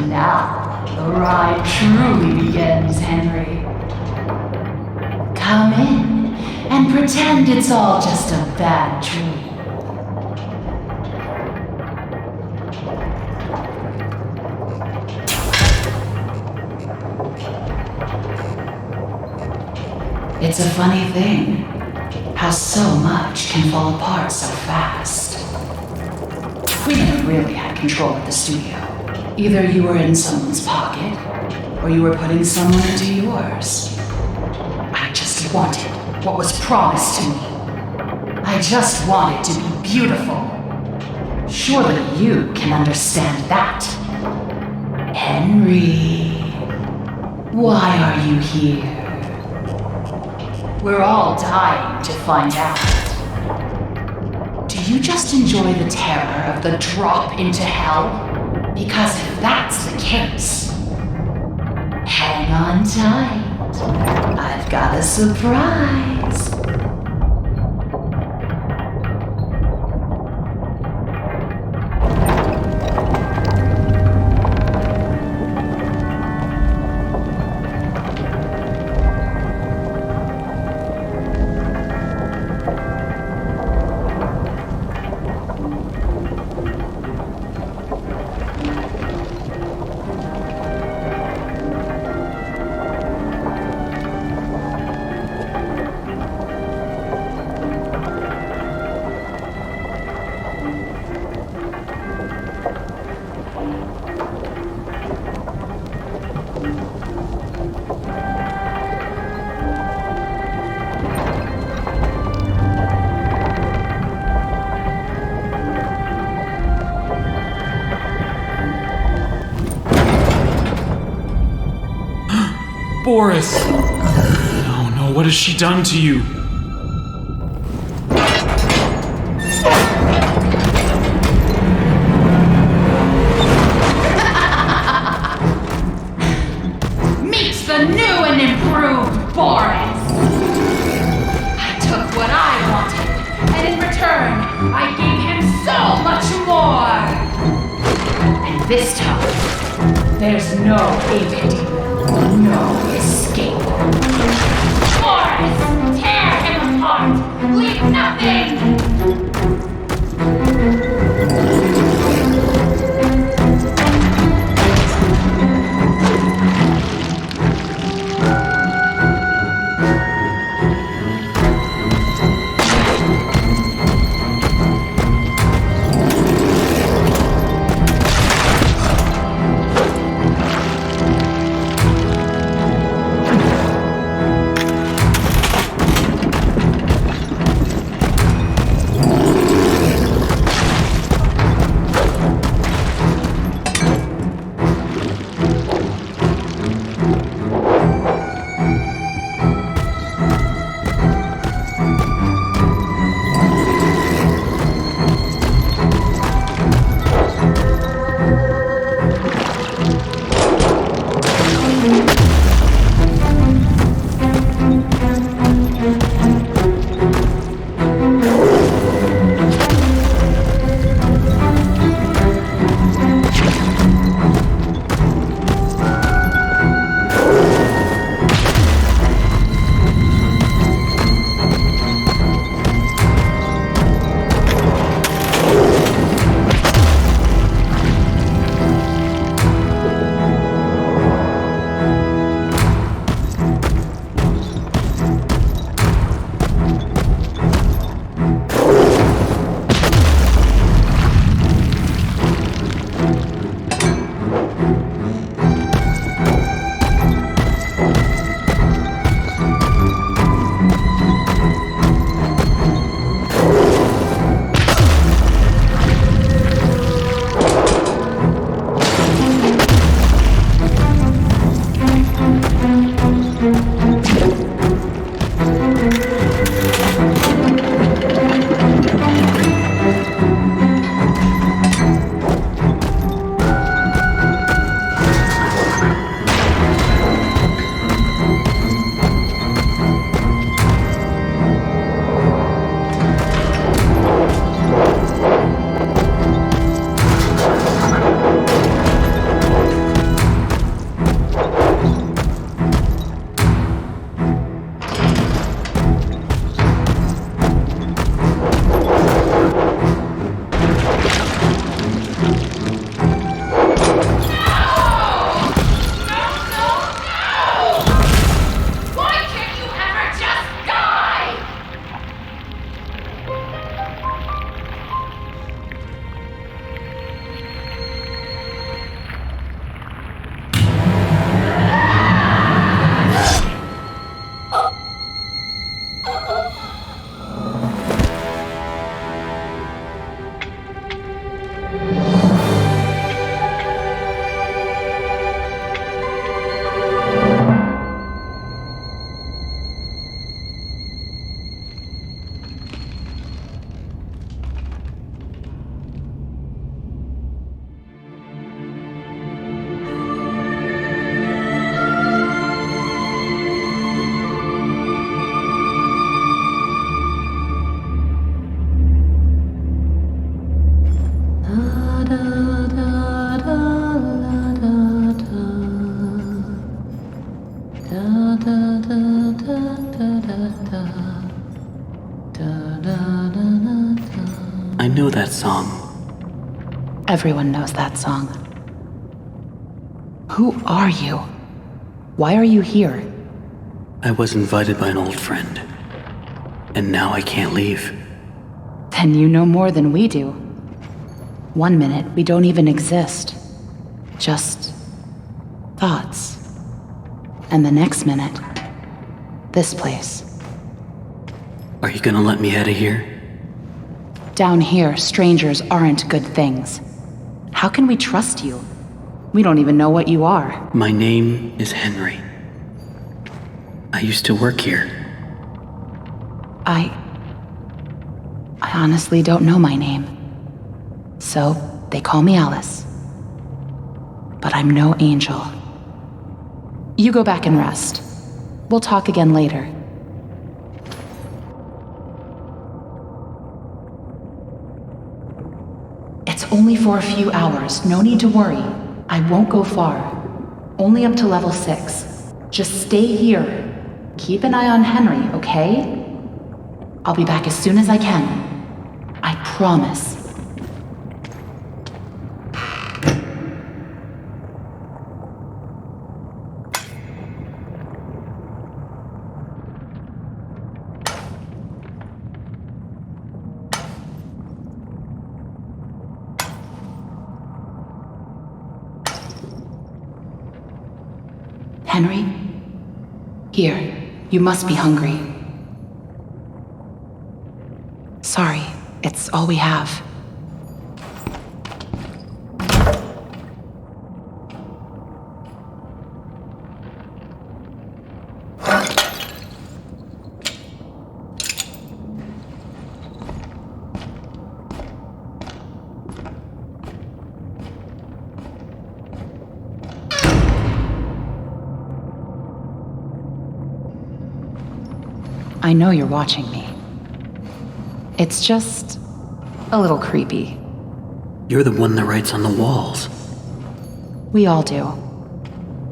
Now, the ride truly begins, Henry. Come in and pretend it's all just a bad dream. It's a funny thing, how so much can fall apart so fast. We never really had control at the studio. Either you were in someone's pocket, or you were putting someone into yours. I just wanted what was promised to me. I just wanted to be beautiful. Surely you can understand that. Henry, why are you here? We're all dying to find out. Do you just enjoy the terror of the drop into hell? Because if that's the case, hang on tight. I've got a surprise. Boris! No, what has she done to you? Meet the new and improved Boris! I took what I wanted, and in return, I gave him so much more! And this time, there's no evasion, no escape. Boris, tear him apart! Leave nothing! I know that song. Everyone knows that song. Who are you? Why are you here? I was invited by an old friend, and now I can't leave. Then you know more than we do. 1 minute, we don't even exist. Just thoughts. And the next minute, this place. Are you gonna let me out of here? Down here, strangers aren't good things. How can we trust you? We don't even know what you are. My name is Henry. I used to work here. I honestly don't know my name. So, they call me Alice. But I'm no angel. You go back and rest. We'll talk again later. It's only for a few hours. No need to worry. I won't go far. Only up to level 6. Just stay here. Keep an eye on Henry, okay? I'll be back as soon as I can. I promise. Henry? Here, you must be hungry. Sorry, it's all we have. I know you're watching me. It's just a little creepy. You're the one that writes on the walls. We all do.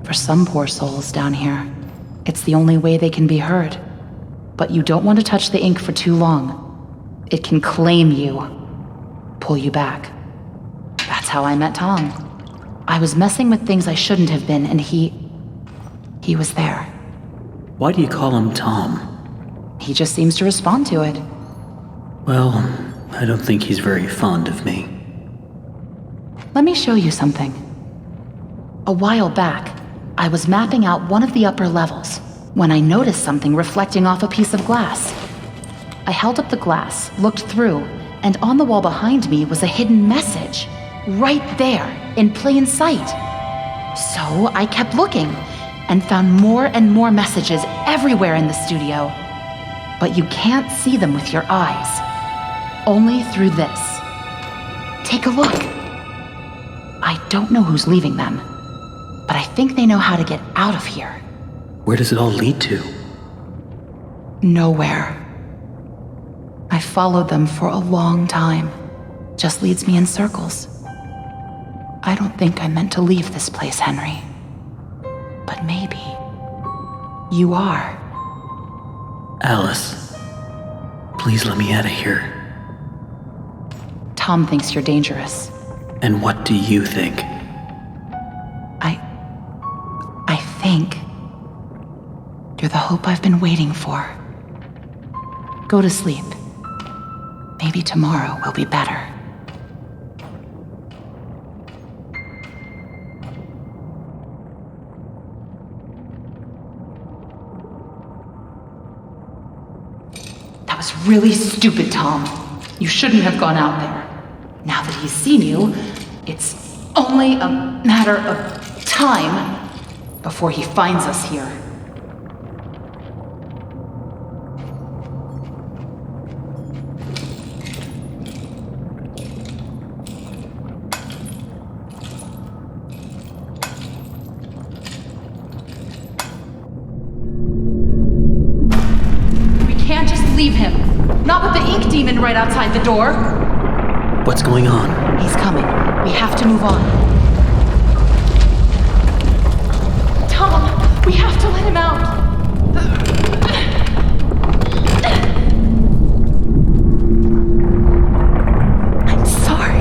For some poor souls down here, it's the only way they can be heard. But you don't want to touch the ink for too long. It can claim you, pull you back. That's how I met Tom. I was messing with things I shouldn't have been, and he was there. Why do you call him Tom? He just seems to respond to it. Well, I don't think he's very fond of me. Let me show you something. A while back, I was mapping out one of the upper levels when I noticed something reflecting off a piece of glass. I held up the glass, looked through, and on the wall behind me was a hidden message. Right there, in plain sight. So I kept looking, and found more and more messages everywhere in the studio. But you can't see them with your eyes. Only through this. Take a look. I don't know who's leaving them, but I think they know how to get out of here. Where does it all lead to? Nowhere. I followed them for a long time. Just leads me in circles. I don't think I meant to leave this place, Henry. But maybe you are. Alice, please let me out of here. Tom thinks you're dangerous. And what do you think? I think you're the hope I've been waiting for. Go to sleep. Maybe tomorrow will be better. That was really stupid, Tom. You shouldn't have gone out there. Now that he's seen you, it's only a matter of time before he finds us here. We can't just leave him. Not with the ink demon right outside the door. What's going on? He's coming. We have to move on. Tom, we have to let him out. I'm sorry.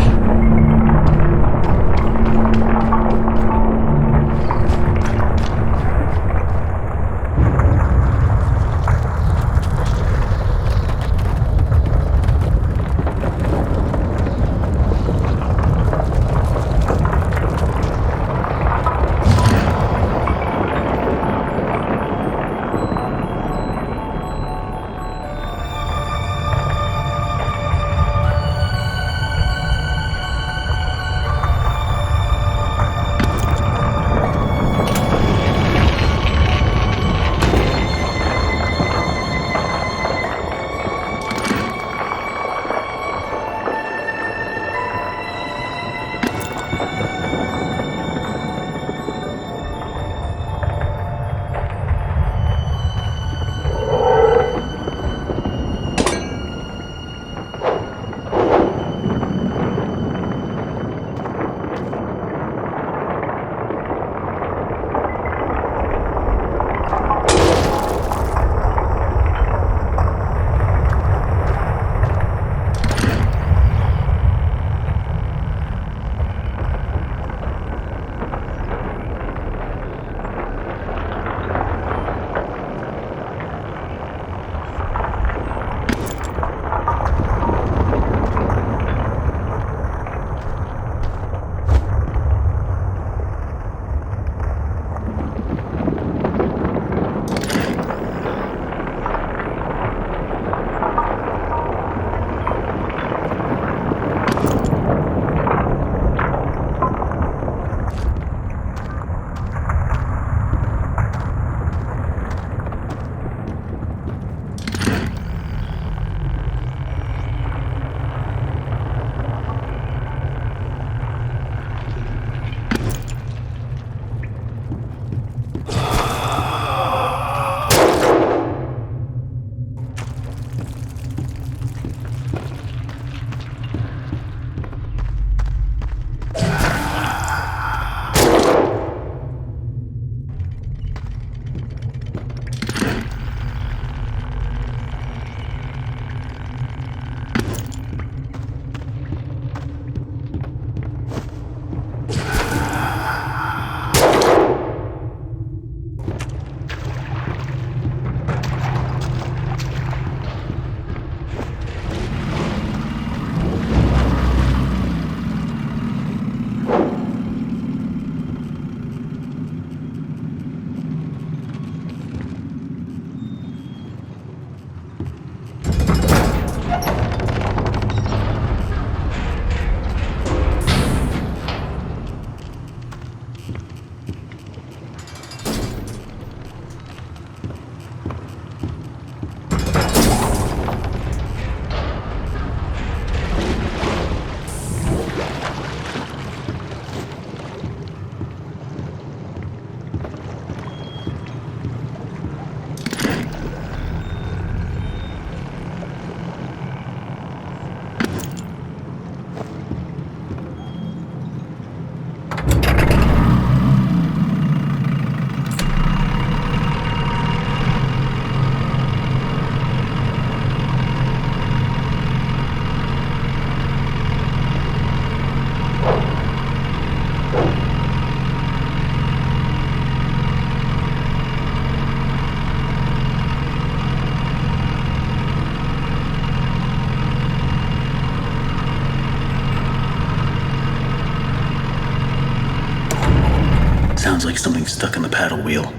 something's stuck in the paddle wheel.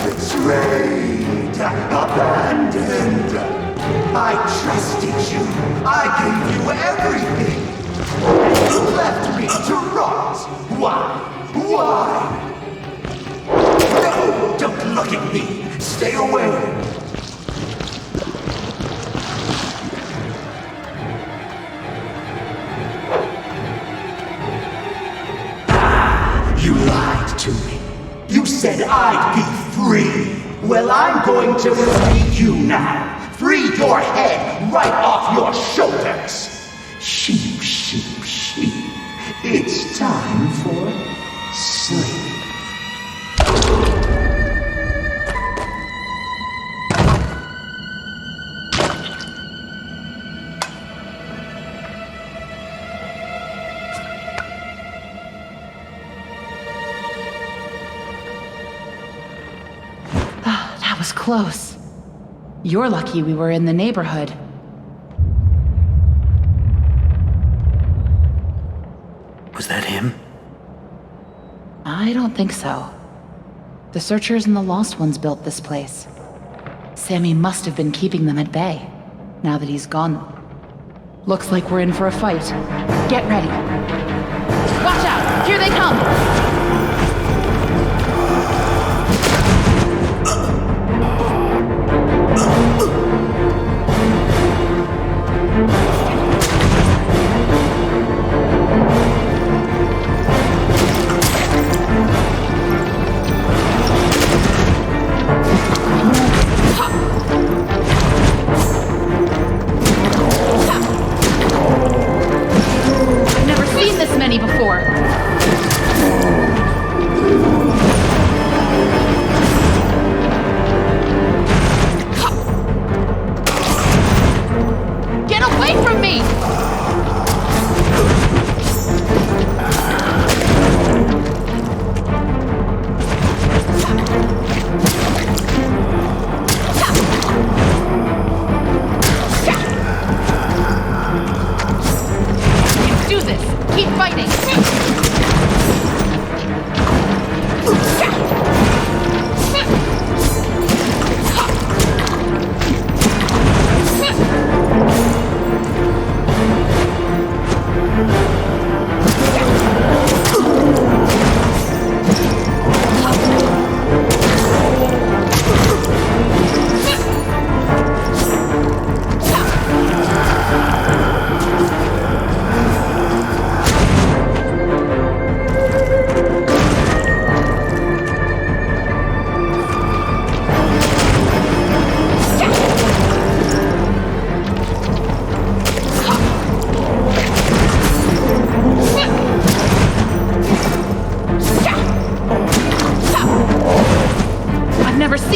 Betrayed, abandoned. I trusted you. I gave you everything. You left me to rot. Why? Why? No, don't look at me. Stay away. You lied to me. You said I'd be free. Well, I'm going to free you now. Free your head right off your shoulders. Sheep, sheep, sheep. It's time for sleep. That was close. You're lucky we were in the neighborhood. Was that him? I don't think so. The Searchers and the Lost Ones built this place. Sammy must have been keeping them at bay, now that he's gone. Looks like we're in for a fight. Get ready. Watch out! Here they come!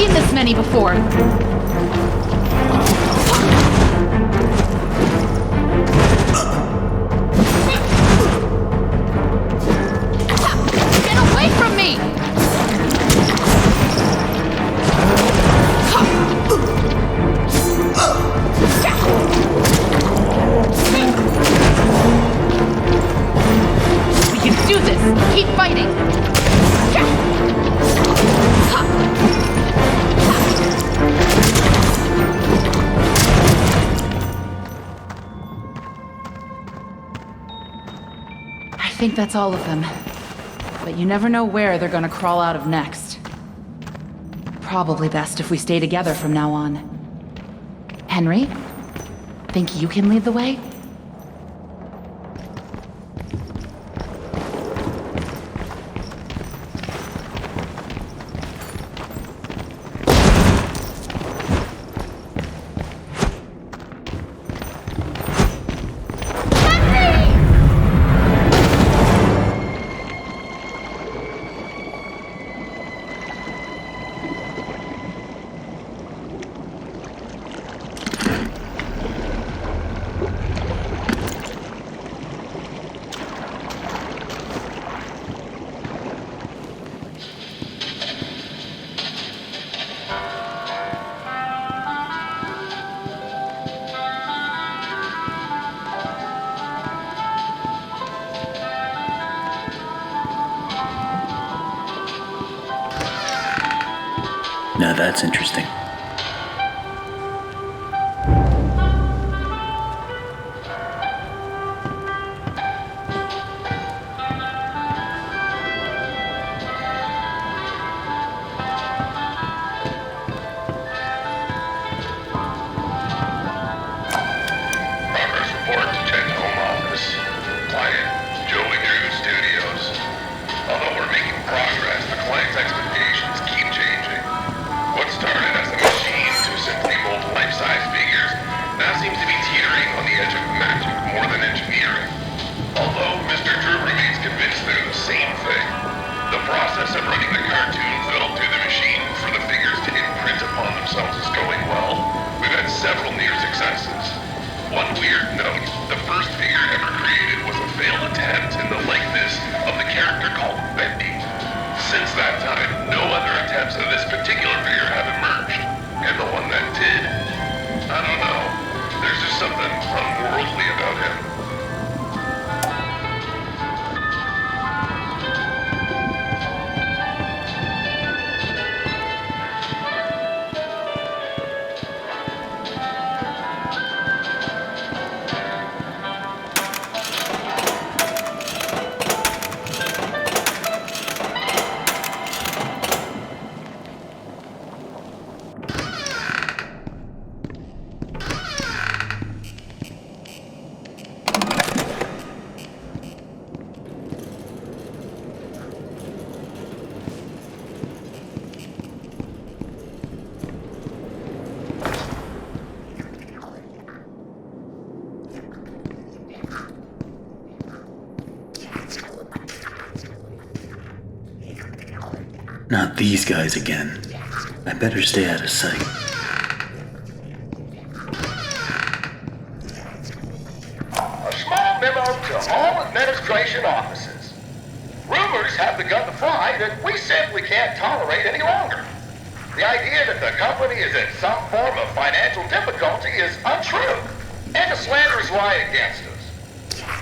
seen this many before. Get away from me! We can do this! Keep fighting! I think that's all of them. But you never know where they're gonna crawl out of next. Probably best if we stay together from now on. Henry? Think you can lead the way? Now that's interesting. Not these guys again. I better stay out of sight. A small memo to all administration offices. Rumors have begun to fly that we simply can't tolerate any longer. The idea that the company is in some form of financial difficulty is untrue, and the slanders lie against us.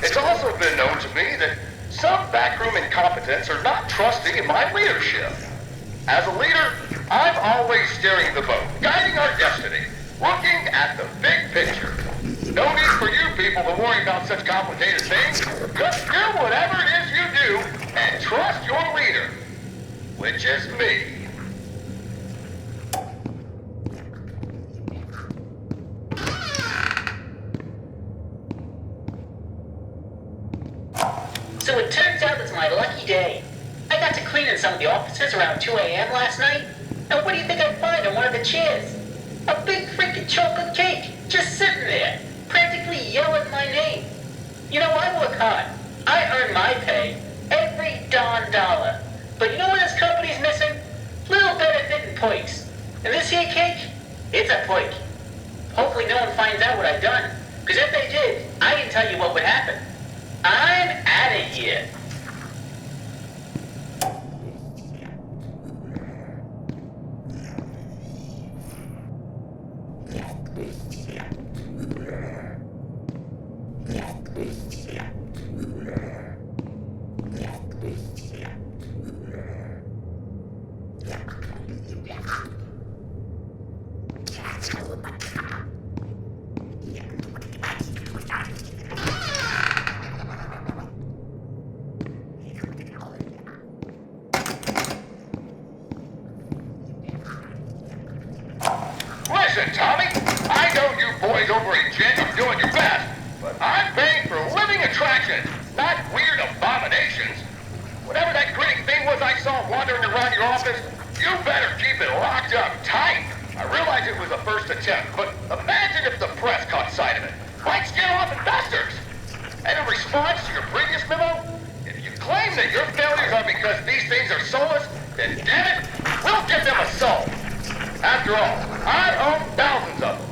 It's also been known to me that some backroom incompetents are not trusting in my leadership. As a leader, I'm always steering the boat, guiding our destiny, looking at the big picture. No need for you people to worry about such complicated things. Just do whatever it is you do and trust your leader, which is me. So it turns out it's my lucky day. I got to clean in some of the offices around 2 a.m. last night. And what do you think I find on one of the chairs? A big freaking chocolate cake, just sitting there, practically yelling my name. You know, I work hard. I earn my pay, every darn dollar. But you know what this company's missing? Little benefit and perks. cake? It's a flake. Hopefully no one finds out what I've done. Because if they did, I can tell you what would happen. I'm out of here. Listen, Tommy, I know you boys over at Jet are doing your best, but I'm paying for living attractions, not weird abominations. Whatever that grinning thing was I saw wandering around your office, you better keep it locked up tight. I realize it was a first attempt, but imagine if the press caught sight of it. Might scare off investors. And in response to your previous memo, if you claim that your failures are because these things are soulless, then damn it, we'll give them a soul. After all, I own thousands of them.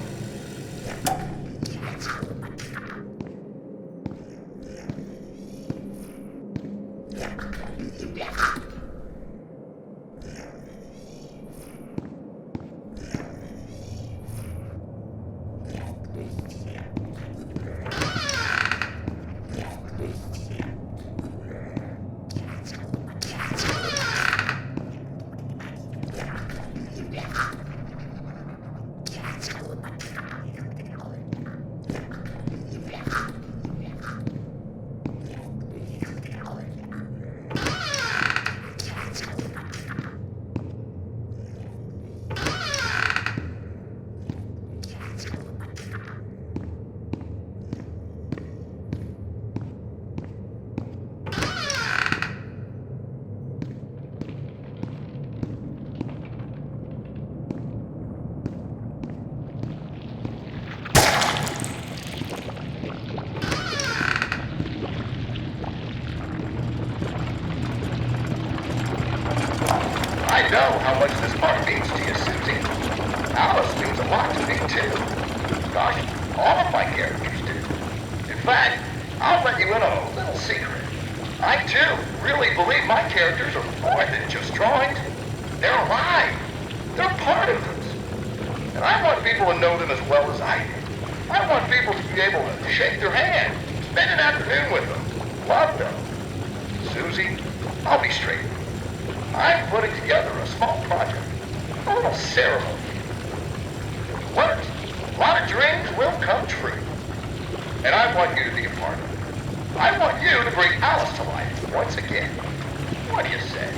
I know how much this part means to you, Susie. Alice means a lot to me, too. Gosh, all of my characters do. In fact, I'll let you in on a little secret. I, too, really believe my characters are more than just drawings. They're alive. They're part of us. And I want people to know them as well as I do. I want people to be able to shake their hand, spend an afternoon with them, love them. Susie, I'll be straight. I'm putting together a small project, a little ceremony. If it works, a lot of dreams will come true. And I want you to be a part of it. I want you to bring Alice to life once again. What do you say?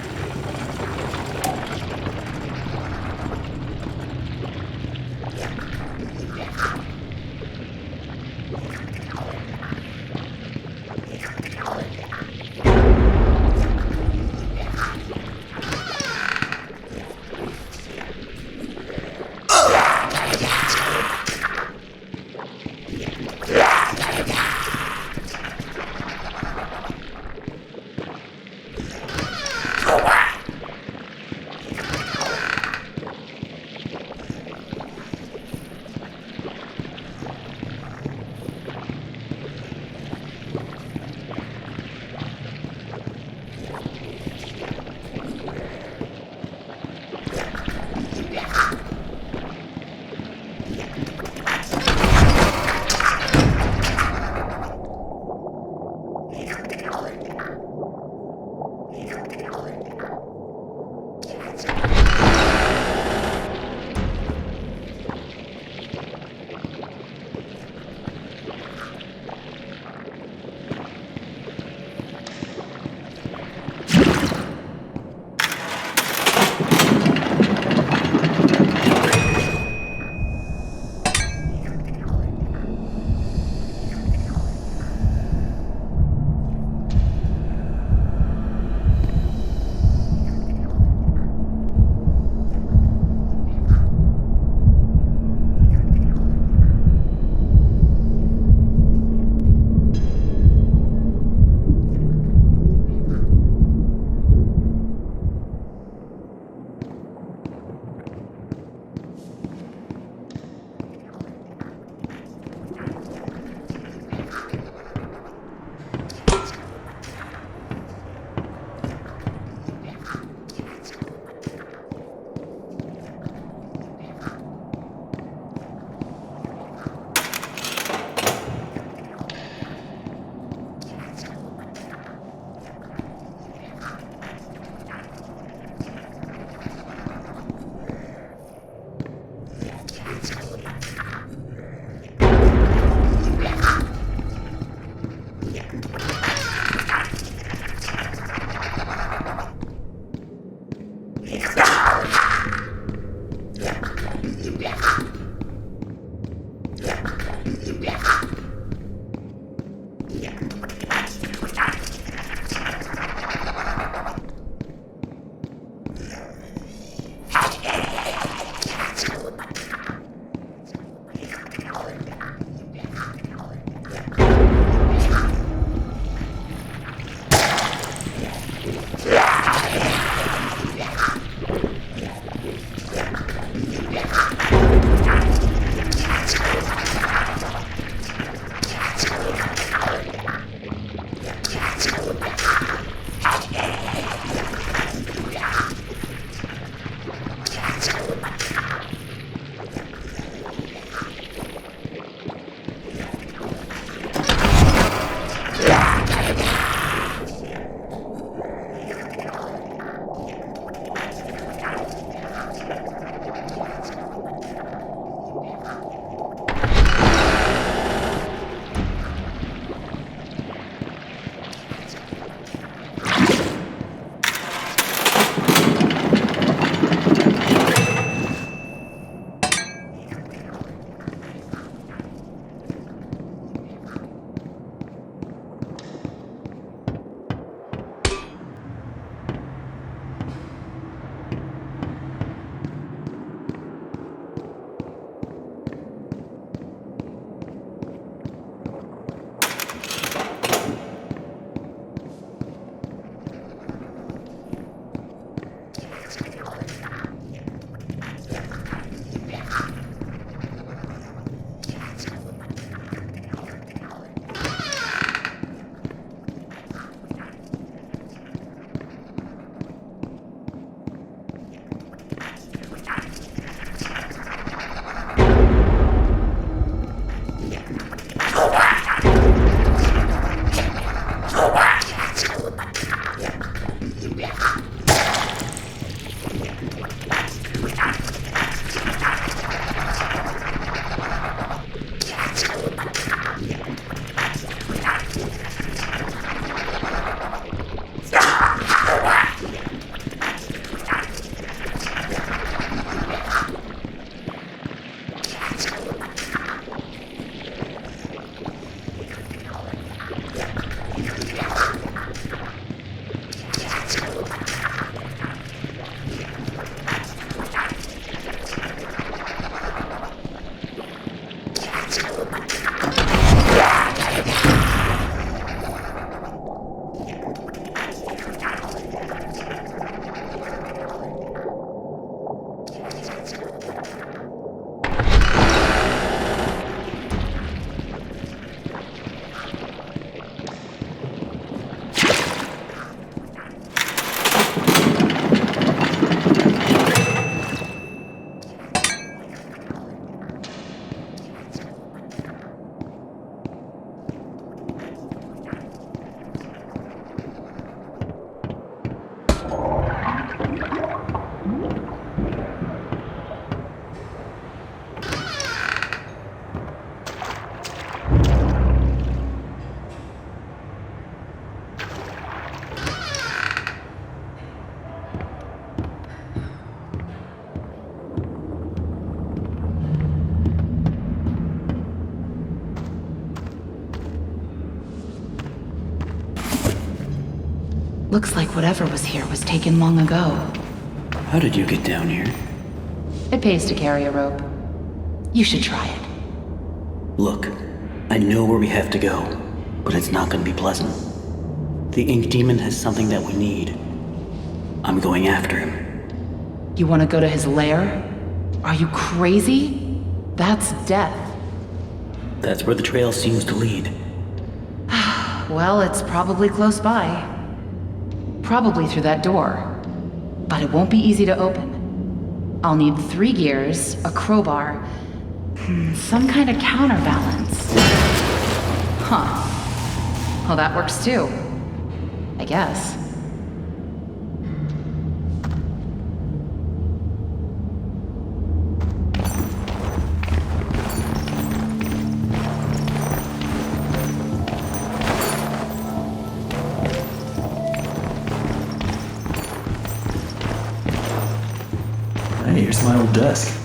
Looks like whatever was here was taken long ago. How did you get down here? It pays to carry a rope. You should try it. Look, I know where we have to go, but it's not gonna be pleasant. The Ink Demon has something that we need. I'm going after him. You want to go to his lair? Are you crazy? That's death. That's where the trail seems to lead. Well, it's probably close by. Probably through that door. But it won't be easy to open. I'll need 3 gears, a crowbar, some kind of counterbalance. Huh. Well, that works too. I guess. Hey, here's my old desk.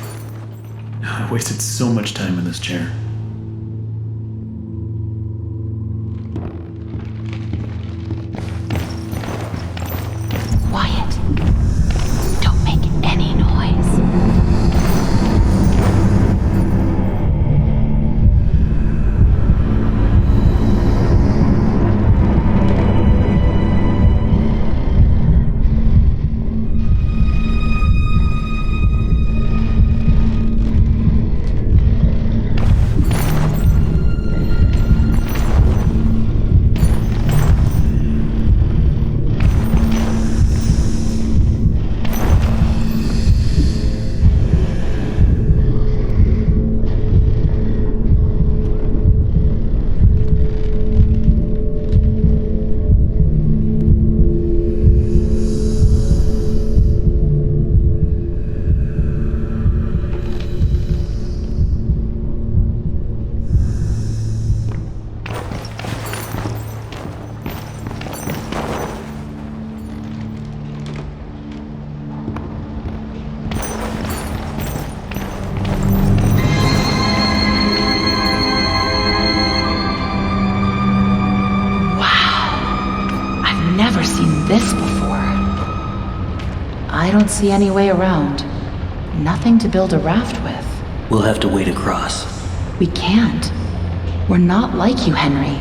I wasted so much time in this chair. Quiet. Don't make any noise. Never seen this before. I don't see any way around. Nothing to build a raft with. We'll have to wade across. We can't. We're not like you, Henry.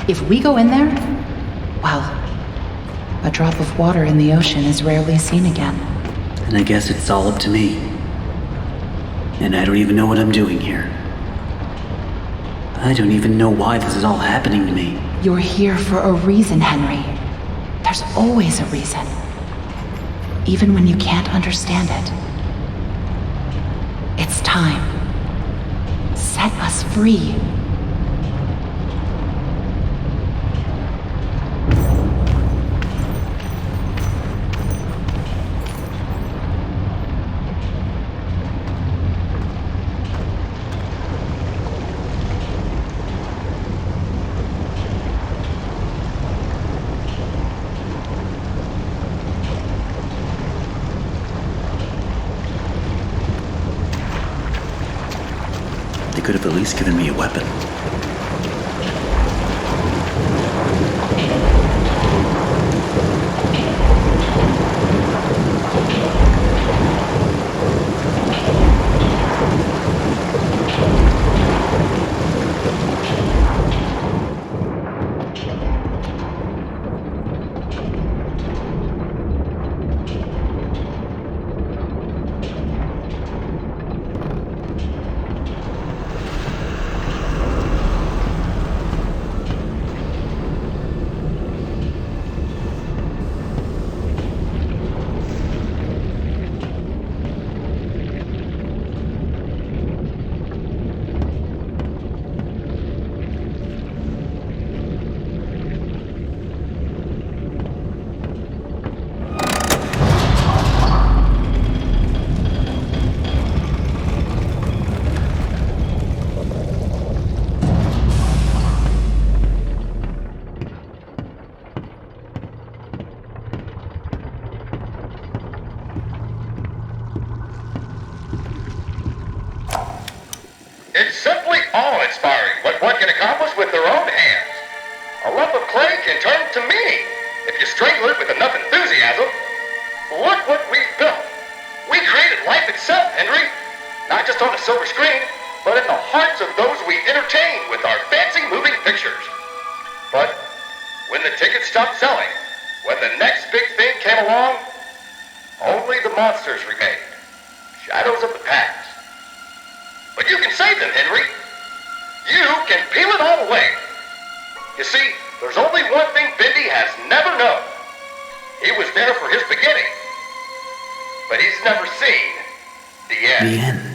If we go in there, well, a drop of water in the ocean is rarely seen again. And I guess it's all up to me. And I don't even know what I'm doing here. I don't even know why this is all happening to me. You're here for a reason, Henry. There's always a reason. Even when you can't understand it. It's time. Set us free. They could have at least given me a weapon. It's simply awe-inspiring what one can accomplish with their own hands. A lump of clay can turn to meaning if you strangle it with enough enthusiasm. Look what we've built. We created life itself, Henry. Not just on a silver screen, but in the hearts of those we entertain with our fancy moving pictures. But when the tickets stopped selling, when the next big thing came along, only the monsters remained. Shadows of the past. But you can save them, Henry. You can peel it all away. You see, there's only one thing Bendy has never known. He was there for his beginning, but he's never seen the end. The end.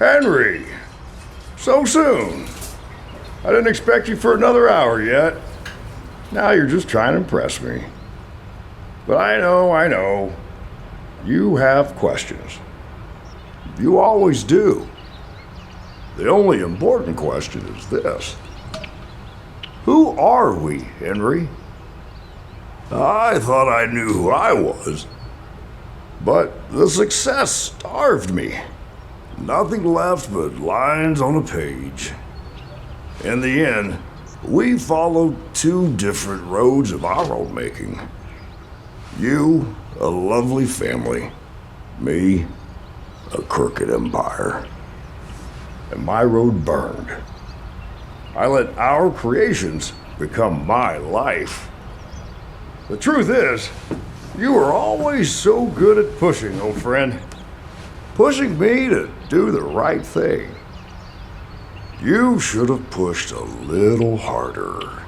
Henry! So soon. I didn't expect you for another hour yet. Now you're just trying to impress me. But I know. You have questions. You always do. The only important question is this. Who are we, Henry? I thought I knew who I was. But the success starved me. Nothing left but lines on a page. In the end, we followed two different roads of our own making. You, a lovely family. Me, a crooked empire. And my road burned. I let our creations become my life. The truth is, you were always so good at pushing, old friend. Pushing me to do the right thing. You should have pushed a little harder.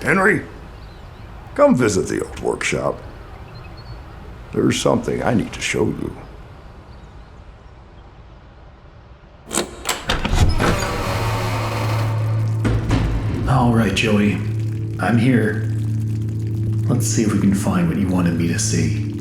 Henry, come visit the old workshop. There's something I need to show you. All right, Joey. I'm here. Let's see if we can find what you wanted me to see.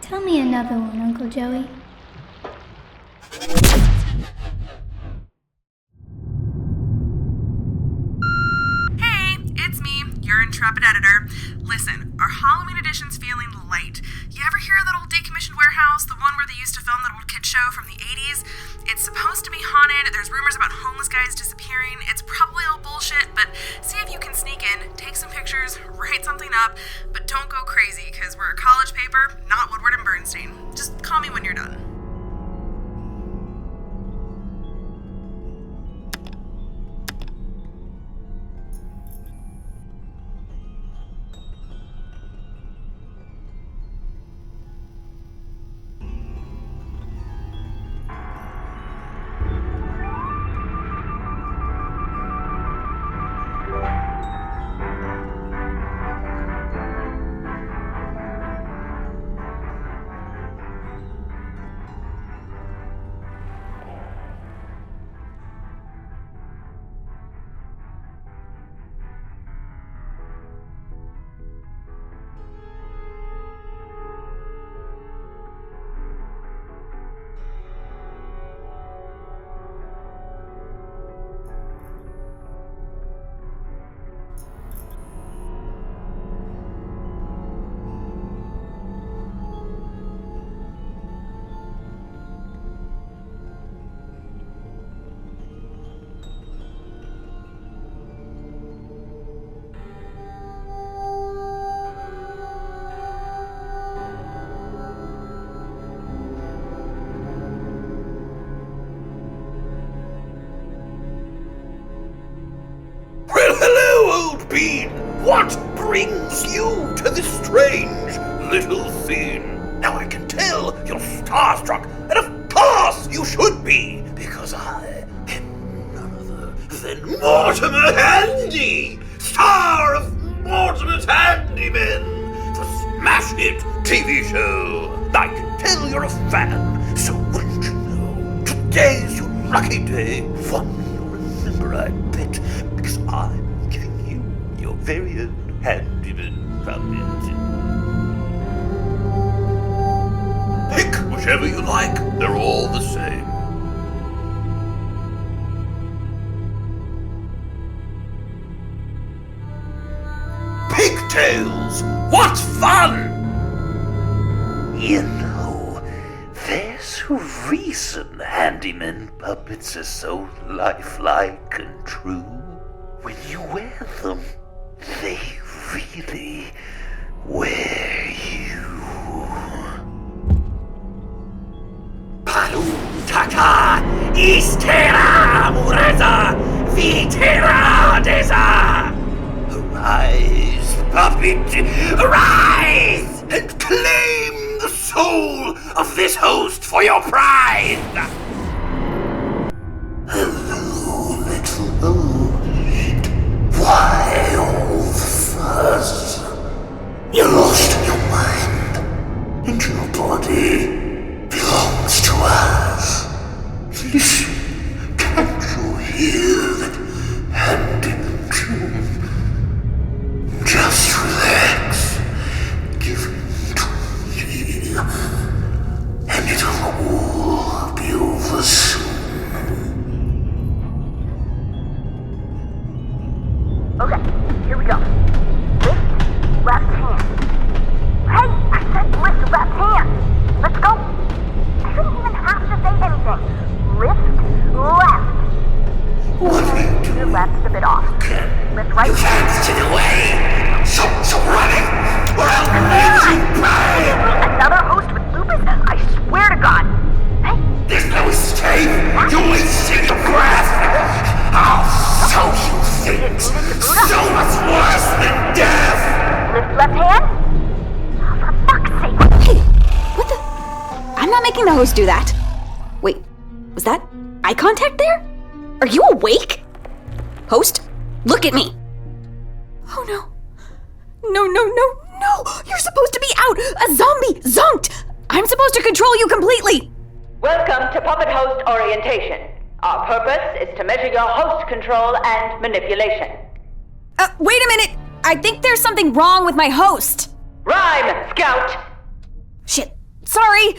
Tell me another one, Uncle Joey. Hey, it's me, your intrepid editor. Listen, our Halloween edition's feeling light. You ever hear of that old decommissioned warehouse, the one where they used to film that old kid show from the 80s? It's supposed to be haunted, there's rumors about homeless guys disappearing. It's probably all bullshit, but see if you can sneak in, take some pictures, write something up, but don't go crazy, because we're a college paper, not Woodward and Bernstein. Just call me when you're done. What brings you to this strange little scene? Now I can tell you're starstruck, and of course you should be, because I am none other than Mortimer TV show. I can tell you're a fan, so wouldn't you know? Today's your lucky day. One you'll remember, I bet, because I'm giving you your very own handyman Ambience. Pick whichever you like, they're all the same. Pigtails! What fun! You know, there's a reason handyman puppets are so lifelike and true. When you wear them, they really wear you. Palutaka istera mureza vitera desa. Arise, puppet, arise, and claim the soul of this host for your pride! Hello, little host. Why all the fuss? You're lost in your mind, and your body belongs to us. Listen, can't you hear that handyman tune? Just relax, give in to me, and it'll all be over soon. Okay, here we go. Lift left hand. Hey, I said lift left hand. Let's go. I shouldn't even have to say anything. Lift left. What are you doing? Your left's a bit off. Lift right. Your hands to the way! So running! Or else you pay! Another host with lupus? I swear to God. Hey. There's no escape! You're wasting your breath! I'll show you things so much worse than death! Lift left hand? Oh, for fuck's sake. Hey, what the? I'm not making the host do that. Wait, was that eye contact there? Are you awake? Host, look at me. Oh no. No. You're supposed to be out. A zombie. Zonked. I'm supposed to control you completely. Welcome to Puppet Host Orientation. Our purpose is to measure your host control and manipulation. Wait a minute. I think there's something wrong with my host. Rhyme, Scout. Shit. Sorry.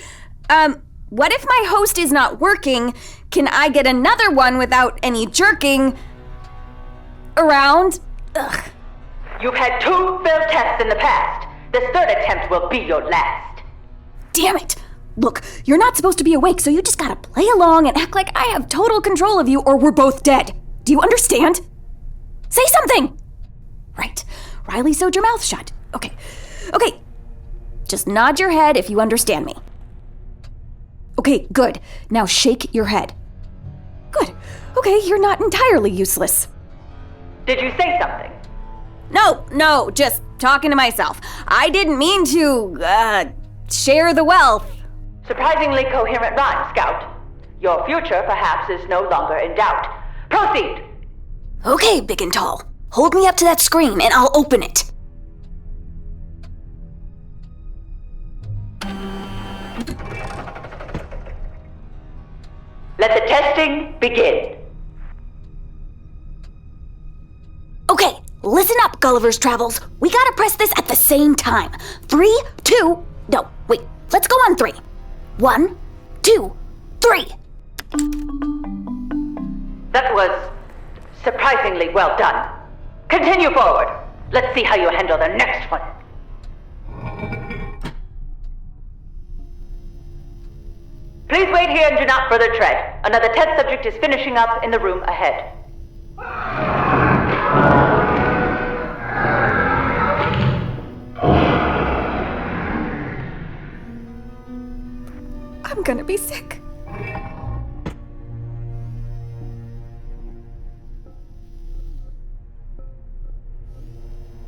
What if my host is not working? Can I get another one without any jerking around? Ugh. You've had 2 failed tests in the past. This 3rd attempt will be your last. Damn it! Look, you're not supposed to be awake, so you just gotta play along and act like I have total control of you or we're both dead. Do you understand? Say something! Right. Riley sewed your mouth shut. Okay. Just nod your head if you understand me. Okay, good. Now shake your head. Good. Okay, you're not entirely useless. Did you say something? No, just talking to myself. I didn't mean to, share the wealth. Surprisingly coherent rhyme, Scout. Your future, perhaps, is no longer in doubt. Proceed! Okay, big and tall. Hold me up to that screen and I'll open it. Let the testing begin. Okay, listen up, Gulliver's Travels. We gotta press this at the same time. 3, 2, no, wait, let's go on 3. 1, 2, 3. That was surprisingly well done. Continue forward. Let's see how you handle the next one. Please wait here and do not further tread. Another test subject is finishing up in the room ahead. I'm gonna be sick.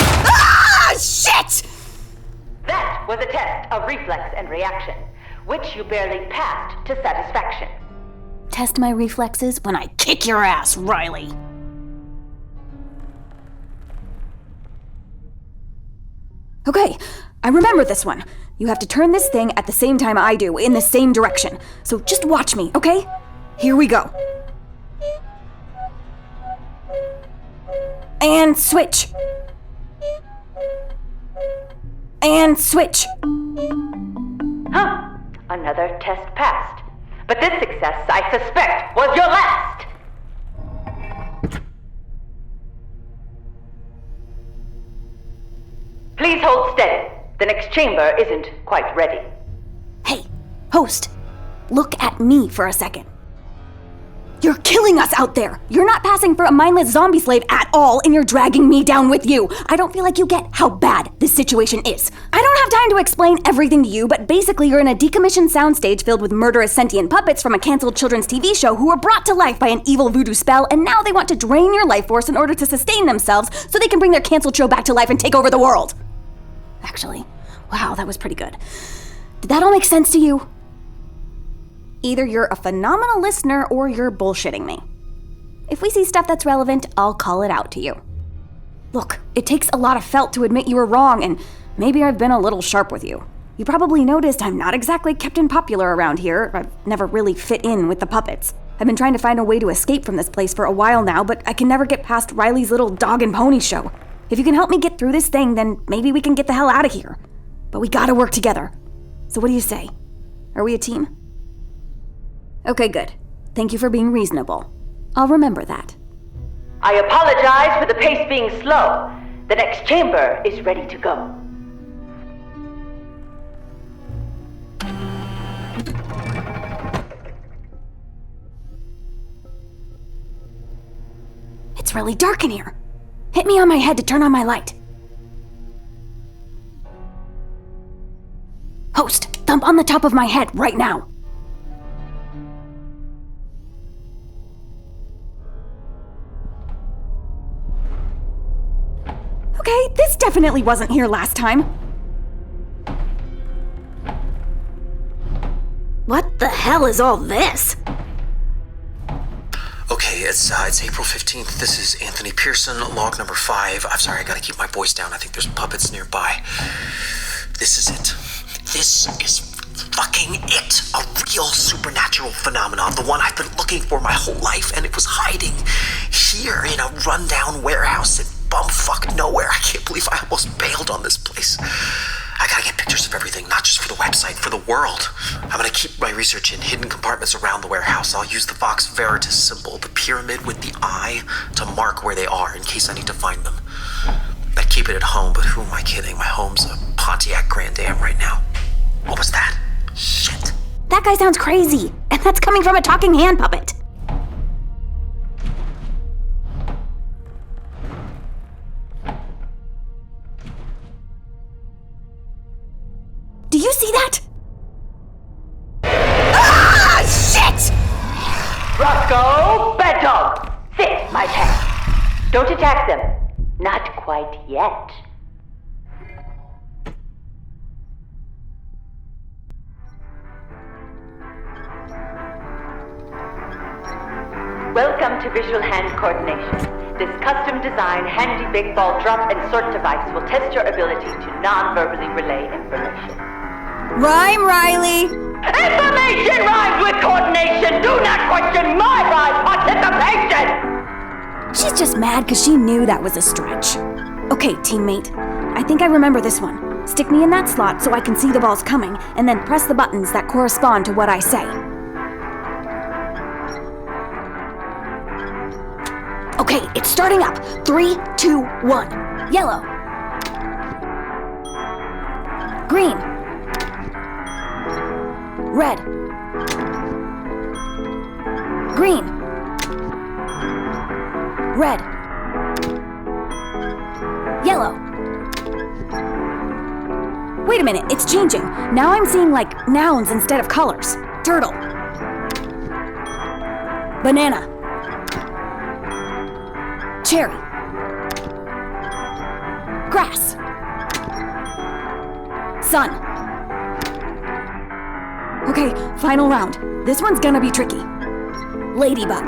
Ah, shit! That was a test of reflex and reaction, which you barely passed to satisfaction. Test my reflexes when I kick your ass, Riley. Okay, I remember this one. You have to turn this thing at the same time I do, in the same direction. So just watch me, okay? Here we go. And switch. And switch. Huh. Another test passed. But this success, I suspect, was your last! Please hold steady. The next chamber isn't quite ready. Hey, host, look at me for a second. You're killing us out there. You're not passing for a mindless zombie slave at all, and you're dragging me down with you. I don't feel like you get how bad this situation is. I don't have time to explain everything to you, but basically you're in a decommissioned soundstage filled with murderous sentient puppets from a canceled children's TV show who were brought to life by an evil voodoo spell, and now they want to drain your life force in order to sustain themselves so they can bring their canceled show back to life and take over the world. Actually, wow, that was pretty good. Did that all make sense to you? Either you're a phenomenal listener or you're bullshitting me. If we see stuff that's relevant, I'll call it out to you. Look, it takes a lot of felt to admit you were wrong, and maybe I've been a little sharp with you. You probably noticed I'm not exactly Captain Popular around here. I've never really fit in with the puppets. I've been trying to find a way to escape from this place for a while now, but I can never get past Riley's little dog and pony show. If you can help me get through this thing, then maybe we can get the hell out of here. But we gotta work together. So what do you say? Are we a team? Okay, good. Thank you for being reasonable. I'll remember that. I apologize for the pace being slow. The next chamber is ready to go. It's really dark in here. Hit me on my head to turn on my light. Host, thump on the top of my head right now. Okay, this definitely wasn't here last time. What the hell is all this? Okay, it's April 15th. This is Anthony Pearson, log number 5. I'm sorry, I gotta keep my voice down. I think there's puppets nearby. This is it. This is fucking it. A real supernatural phenomenon. The one I've been looking for my whole life, and it was hiding here in a rundown warehouse in bumfuck nowhere. I can't believe I almost bailed on this place. I gotta get pictures of everything, not just for the website, for the world. I'm gonna keep my research in hidden compartments around the warehouse. I'll use the Vox Veritas symbol, the pyramid with the eye, to mark where they are in case I need to find them. I'd keep it at home, but who am I kidding? My home's a Pontiac Grand Am right now. What was that? Shit. That guy sounds crazy, and that's coming from a talking hand puppet. Do you see that? Ah, shit! Roscoe, bad dog, sit my task. Don't attack them. Not quite yet. Welcome to Visual Hand Coordination. This custom-designed handy big ball drop and sort device will test your ability to non-verbally relay information. Rhyme, Riley! Information rhymes with coordination! Do not question my rhyme participation! She's just mad because she knew that was a stretch. Okay, teammate. I think I remember this one. Stick me in that slot so I can see the balls coming, and then press the buttons that correspond to what I say. Okay, it's starting up. 3, 2, 1. Yellow. Green. Red. Green. Red. Yellow. Wait a minute, it's changing. Now I'm seeing like nouns instead of colors. Turtle. Banana. Cherry. Grass. Sun. Okay, final round. This one's gonna be tricky. Ladybug.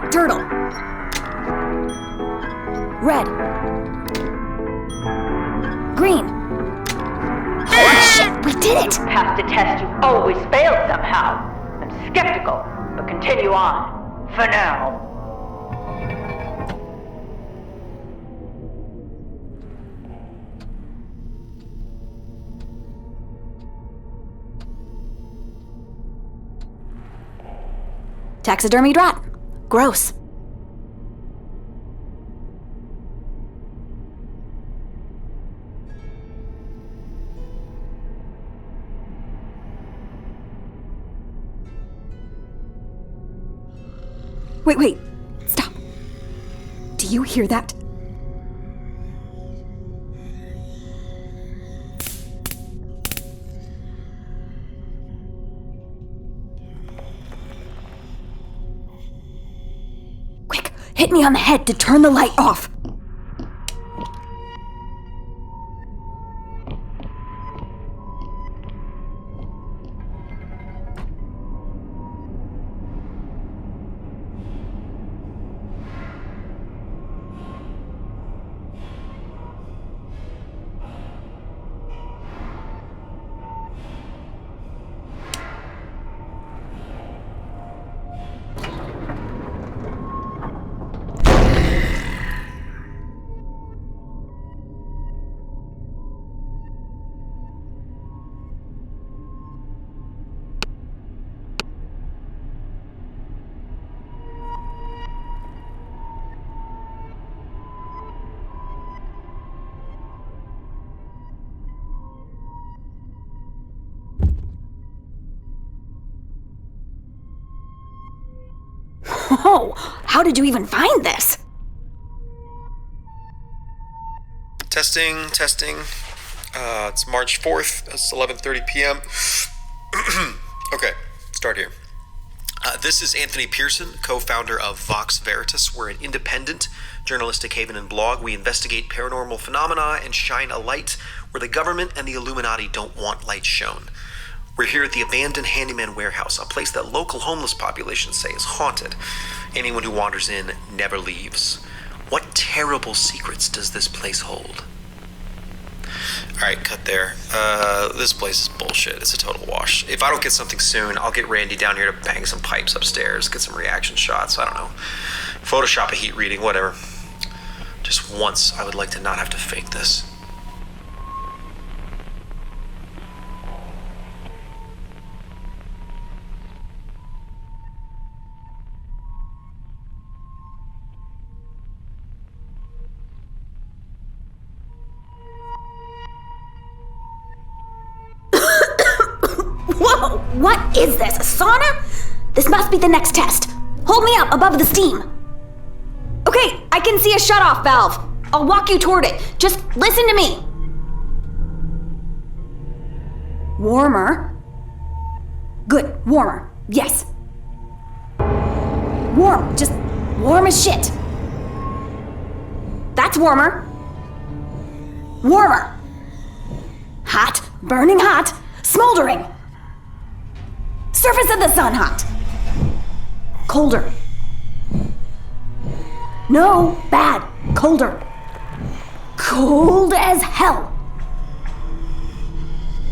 Turtle. Red. green. Holy shit, we did it! Past a test, you always failed somehow. I'm skeptical, but continue on. For now. Taxidermied rat. Gross. Wait. Stop. Do you hear that? Quick, hit me on the head to turn the light off. Oh, how did you even find this? Testing. It's March 4th. It's 11:30 p.m. Okay, start here. This is Anthony Pearson, co-founder of Vox Veritas. We're an independent journalistic haven and blog. We investigate paranormal phenomena and shine a light where the government and the Illuminati don't want light shown. We're here at the abandoned handyman warehouse, a place that local homeless populations say is haunted. Anyone who wanders in never leaves. What terrible secrets does this place hold? Alright, cut there. This place is bullshit. It's a total wash. If I don't get something soon, I'll get Randy down here to bang some pipes upstairs, get some reaction shots, I don't know. Photoshop a heat reading, whatever. Just once, I would like to not have to fake this. Whoa! What is this? A sauna? This must be the next test. Hold me up above the steam. Okay, I can see a shutoff valve. I'll walk you toward it. Just listen to me. Warmer. Good, warmer. Yes. Warm, just warm as shit. That's warmer. Warmer. Hot, burning hot, smoldering. Surface of the sun hot. Colder. No, bad. Colder. Cold as hell.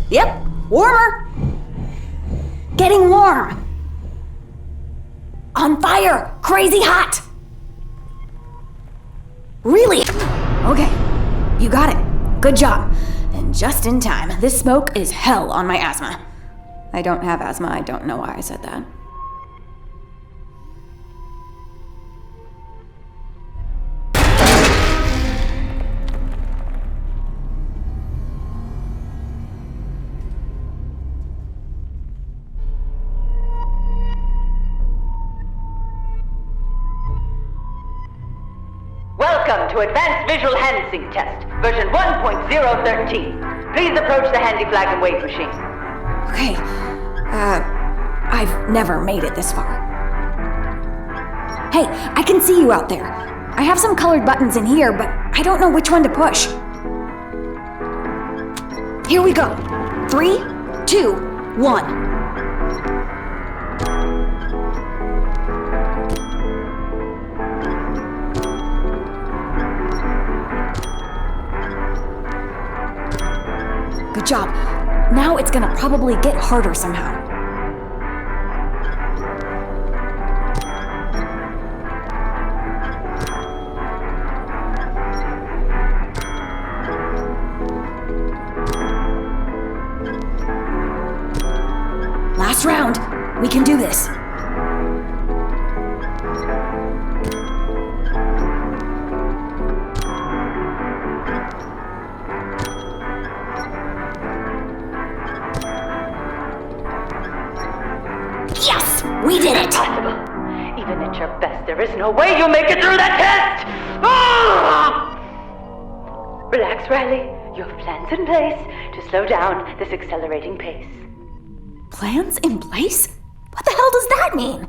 Yep, warmer. Getting warm. On fire. Crazy hot. Really? Okay, you got it. Good job. And just in time. This smoke is hell on my asthma. I don't have asthma. I don't know why I said that. Welcome to Advanced Visual Hand Sync Test, version 1.013. Please approach the handy flag and weight machine. Okay, I've never made it this far. Hey, I can see you out there. I have some colored buttons in here, but I don't know which one to push. Here we go. 3, 2, 1. Good job. Now it's gonna probably get harder somehow. Last round. We can do this. Yes! We did it! Impossible. Even at your best, there is no way you'll make it through that test! Ah! Relax, Riley. You have plans in place to slow down this accelerating pace. Plans in place? What the hell does that mean?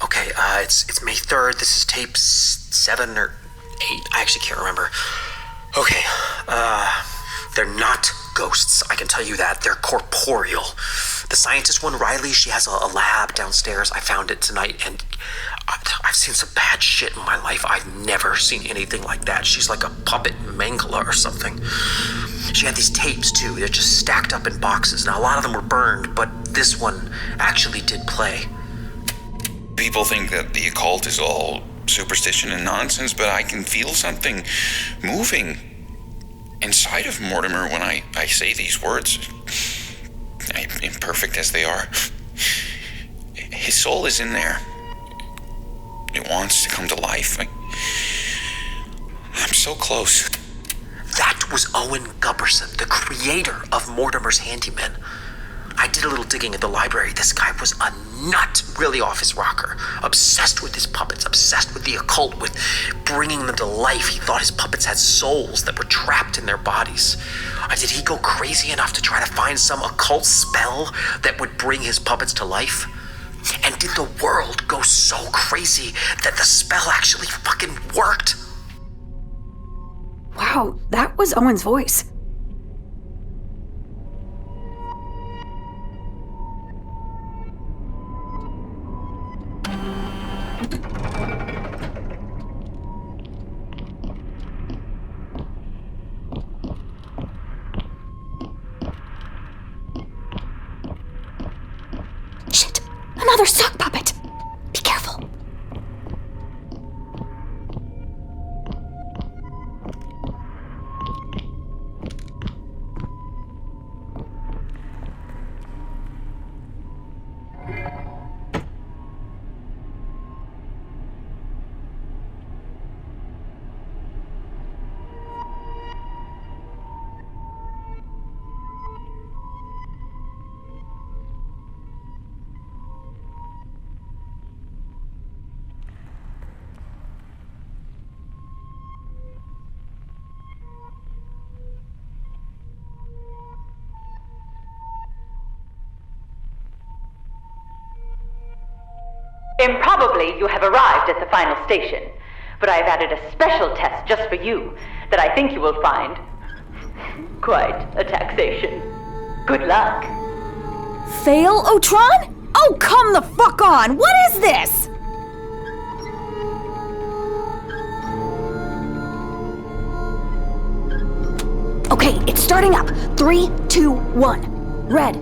Okay, it's May 3rd. This is tape 7 or 8. I actually can't remember. Okay, they're not ghosts. I can tell you that. They're corporeal. The scientist one, Riley, she has a lab downstairs. I found it tonight, and I've seen some bad shit in my life. I've never seen anything like that. She's like a puppet mangala or something. She had these tapes, too. They're just stacked up in boxes. Now, a lot of them were burned, but this one actually did play. People think that the occult is all superstition and nonsense, but I can feel something moving inside of Mortimer when I say these words, imperfect as they are. His soul is in there. It wants to come to life. I'm so close. That was Owen Gubberson, the creator of Mortimer's Handyman. I did a little digging at the library. This guy was a nut, really off his rocker. Obsessed with his puppets, obsessed with the occult, with bringing them to life. He thought his puppets had souls that were trapped in their bodies. Did he go crazy enough to try to find some occult spell that would bring his puppets to life? And did the world go so crazy that the spell actually fucking worked? Wow, that was Owen's voice. Shit! Another sock puppet! Be careful. Improbably, you have arrived at the final station, but I have added a special test just for you that I think you will find quite a taxation. Good luck. Fail, Otron? Oh, come the fuck on! What is this? Okay, it's starting up. 3, 2, 1. Red.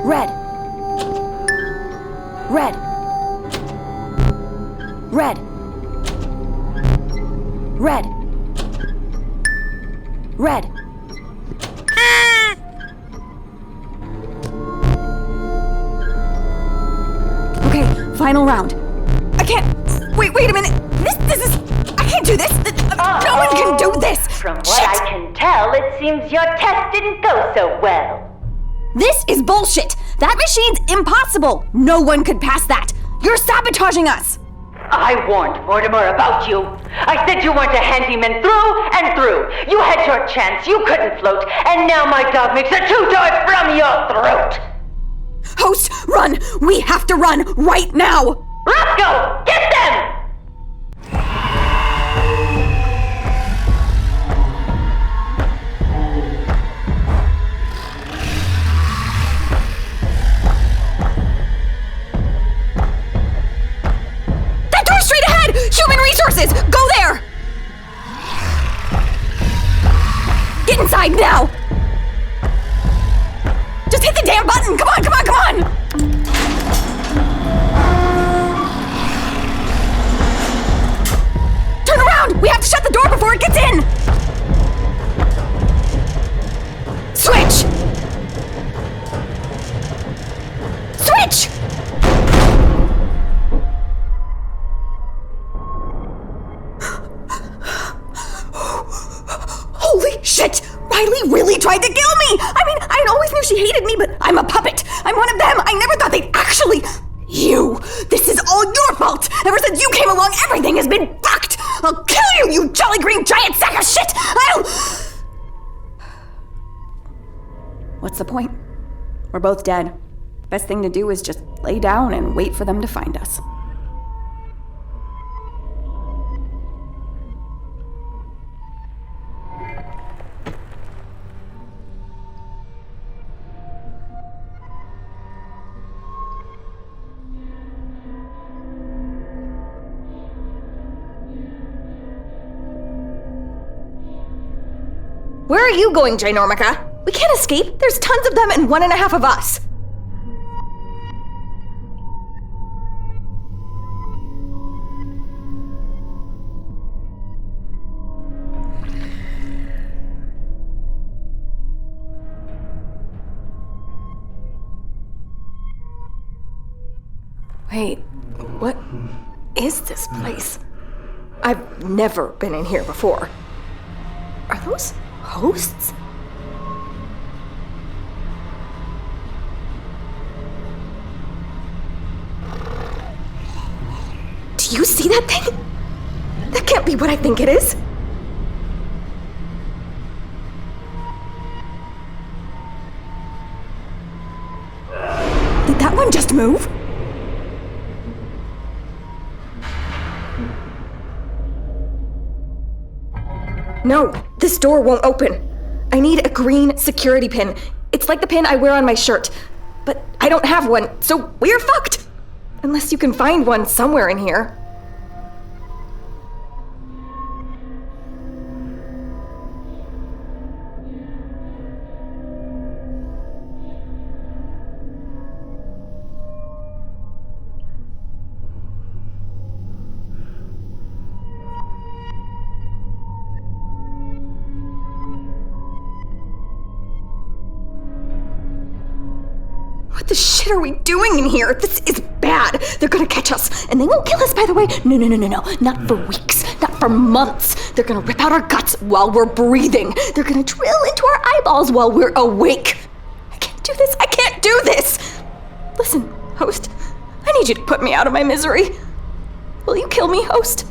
Red. Red. Red. Red. Red. Okay, final round. I can't. Wait a minute. This is. I can't do this. No one can do this. From what I can tell, it seems your test didn't go so well. This is bullshit. That machine's impossible. No one could pass that. You're sabotaging us. I warned Mortimer about you. I said you weren't a handyman through and through. You had your chance. You couldn't float. And now my dog makes a two-door from your throat. Host, run! We have to run right now! Let's go! Get them! That door straight ahead! Human resources! Go there! Get inside now! Just hit the damn button! Come on, come on, come on! Turn around! We have to shut the door before it gets in! Switch! Switch! Holy shit! Riley really tried to kill me! I mean, I always knew she hated me, but I'm a puppet. I'm one of them. I never thought they'd actually... You! This is all your fault! Ever since you came along, everything has been fucked! I'll kill you, you jolly green giant sack of shit! What's the point? We're both dead. Best thing to do is just lay down and wait for them to find us. Where are you going, Ginormica? We can't escape. There's tons of them and 1.5 of us. Wait, what is this place? I've never been in here before. Are those hosts? Do you see that thing? That can't be what I think it is. Did that one just move? No, this door won't open. I need a green security pin. It's like the pin I wear on my shirt. But I don't have one, so we're fucked. Unless you can find one somewhere in here. What the shit are we doing in here? This is bad. They're gonna catch us. And they won't kill us, by the way. No. Not for weeks. Not for months. They're gonna rip out our guts while we're breathing. They're gonna drill into our eyeballs while we're awake. I can't do this. I can't do this. Listen, host. I need you to put me out of my misery. Will you kill me, host?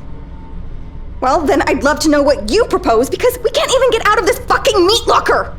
Well, then I'd love to know what you propose, because we can't even get out of this fucking meat locker.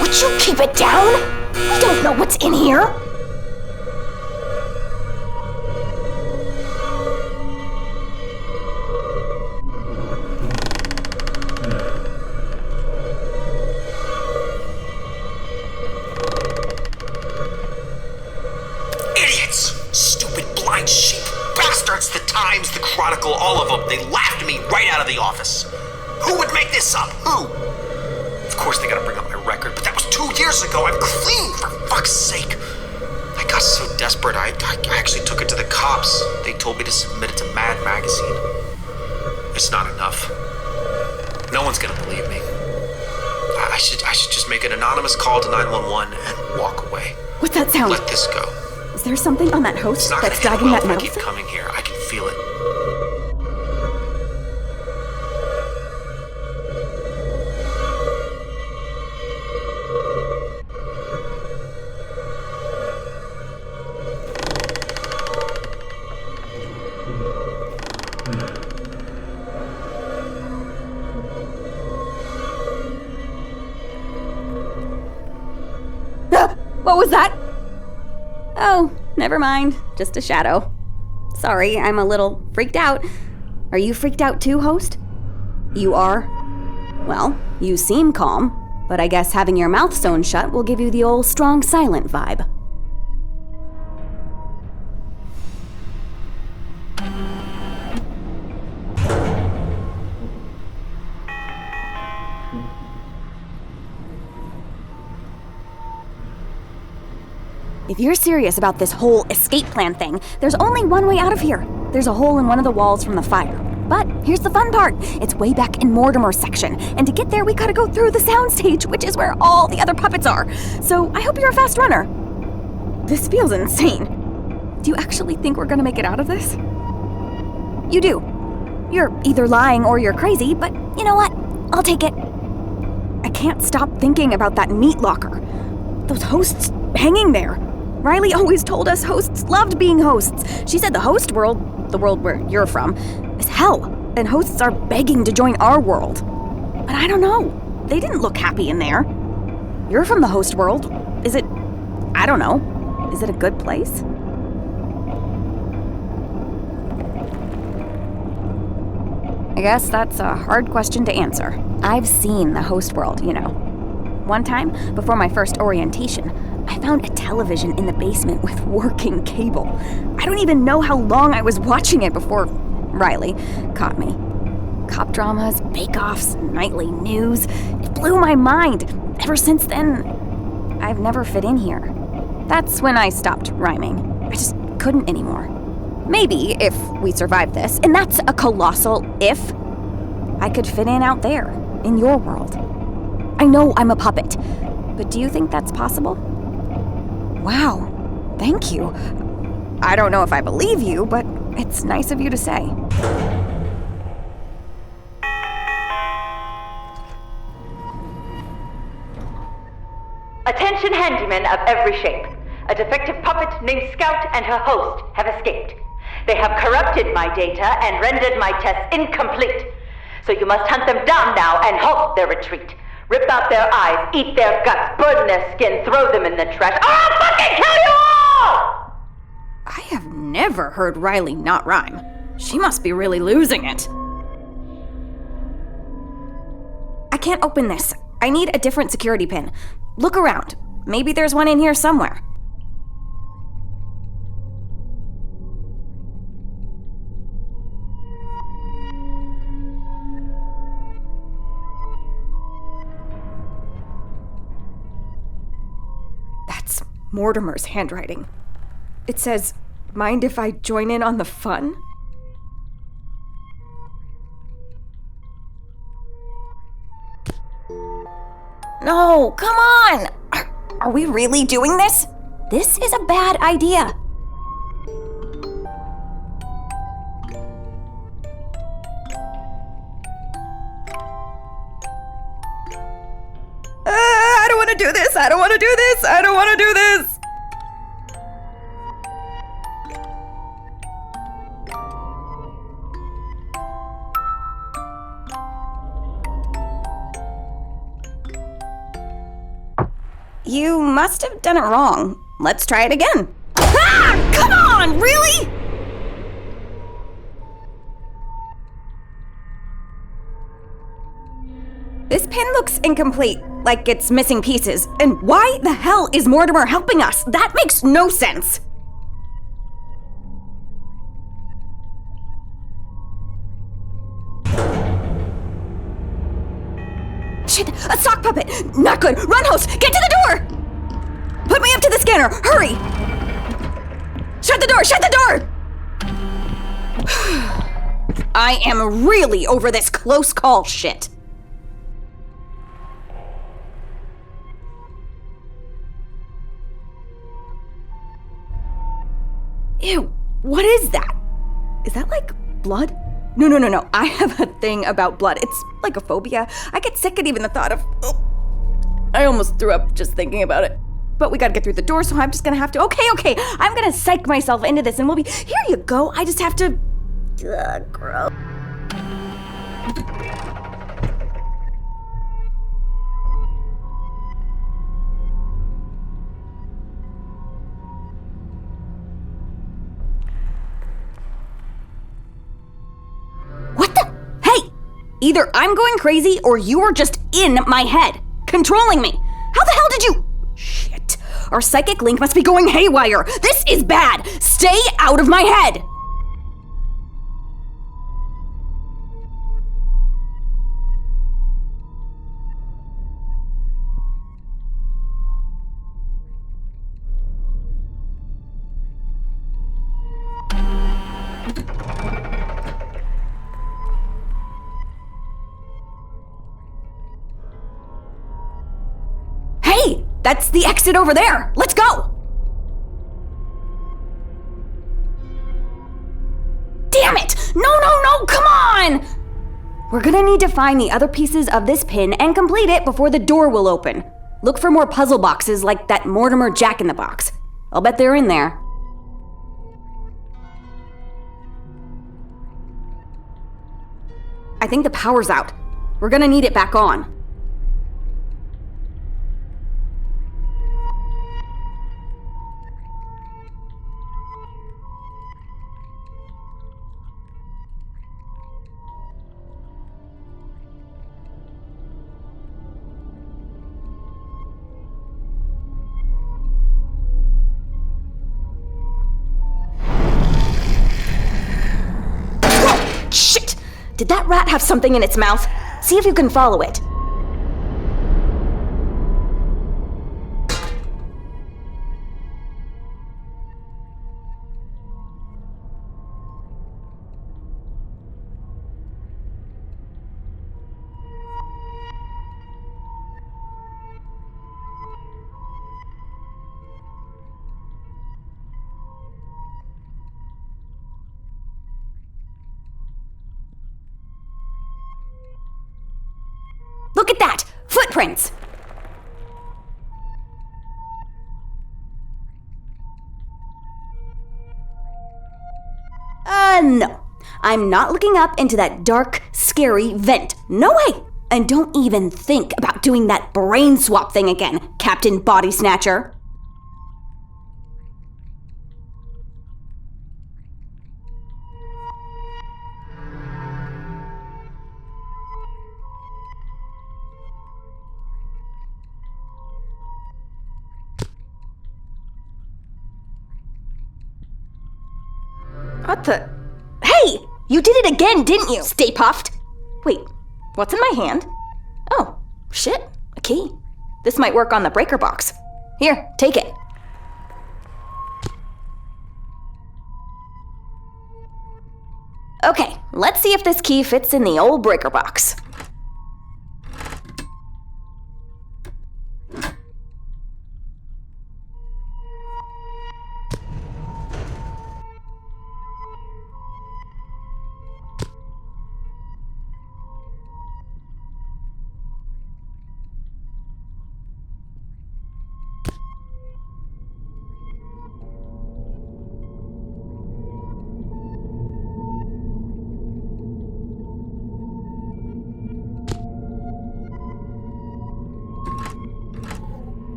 Would you keep it down? We don't know what's in here. Idiots! Stupid blind sheep! Bastards! The Times, the Chronicle, all of them. They laughed me right out of the office. Who would make this up? Who? Of course they gotta bring up my record, but that was 2 years ago. I'm clean, for fuck's sake. I got so desperate, I actually took it to the cops. They told me to submit it to Mad Magazine. It's not enough. No one's gonna believe me. I should just make an anonymous call to 911 and walk away. What's that sound? Let this go. Is there something on that host that's dragging that If I metal keep thing? coming here, I can feel it. What was that? Oh, never mind. Just a shadow. Sorry, I'm a little freaked out. Are you freaked out too, host? You are? Well, you seem calm, but I guess having your mouth sewn shut will give you the old strong silent vibe. If you're serious about this whole escape plan thing, there's only one way out of here. There's a hole in one of the walls from the fire. But here's the fun part. It's way back in Mortimer's section, and to get there we gotta go through the soundstage, which is where all the other puppets are. So I hope you're a fast runner. This feels insane. Do you actually think we're gonna make it out of this? You do. You're either lying or you're crazy, but you know what? I'll take it. I can't stop thinking about that meat locker. Those hosts hanging there. Riley always told us hosts loved being hosts. She said the host world, the world where you're from, is hell, and hosts are begging to join our world. But I don't know. They didn't look happy in there. You're from the host world. Is it... I don't know. Is it a good place? I guess that's a hard question to answer. I've seen the host world, you know. One time, before my first orientation, I found a television in the basement with working cable. I don't even know how long I was watching it before Riley caught me. Cop dramas, bake-offs, nightly news. It blew my mind. Ever since then, I've never fit in here. That's when I stopped rhyming. I just couldn't anymore. Maybe if we survive this, and that's a colossal if, I could fit in out there, in your world. I know I'm a puppet, but do you think that's possible? Wow, thank you. I don't know if I believe you, but it's nice of you to say. Attention handymen of every shape. A defective puppet named Scout and her host have escaped. They have corrupted my data and rendered my tests incomplete. So you must hunt them down now and halt their retreat. Rip out their eyes, eat their guts, burn their skin, throw them in the trash, or I'll fucking kill you all! I have never heard Riley not rhyme. She must be really losing it. I can't open this. I need a different security pin. Look around. Maybe there's one in here somewhere. That's Mortimer's handwriting. It says, "Mind if I join in on the fun?" No, come on! Are we really doing this? This is a bad idea. I don't want to do this! I don't want to do this! I don't want to do this! You must have done it wrong. Let's try it again. Ah! Come on! Really? This pin looks incomplete, like it's missing pieces. And why the hell is Mortimer helping us? That makes no sense. Shit, a sock puppet! Not good! Run, host! Get to the door! Put me up to the scanner! Hurry! Shut the door! Shut the door! I am really over this close call shit. Ew, what is that? Is that like blood? No. I have a thing about blood. It's like a phobia. I get sick at even the thought of... Oh, I almost threw up just thinking about it. But we gotta get through the door, so I'm just gonna have to... Okay. I'm gonna psych myself into this and we'll be... Here you go. I just have to... Ugh, gross. What the? Hey! Either I'm going crazy or you are just in my head, controlling me. How the hell did you... Shit. Our psychic link must be going haywire. This is bad. Stay out of my head. Hey, that's the exit over there. Let's go. Damn it! No, come on! We're gonna need to find the other pieces of this pin and complete it before the door will open. Look for more puzzle boxes like that Mortimer Jack-in-the-Box. I'll bet they're in there. I think the power's out. We're gonna need it back on. Shit! Did that rat have something in its mouth? See if you can follow it. Look at that! Footprints! No. I'm not looking up into that dark, scary vent. No way! And don't even think about doing that brain swap thing again, Captain Body Snatcher. What the? Hey! You did it again, didn't you? Stay puffed. Wait, what's in my hand? Oh, shit, a key. This might work on the breaker box. Here, take it. Okay, let's see if this key fits in the old breaker box.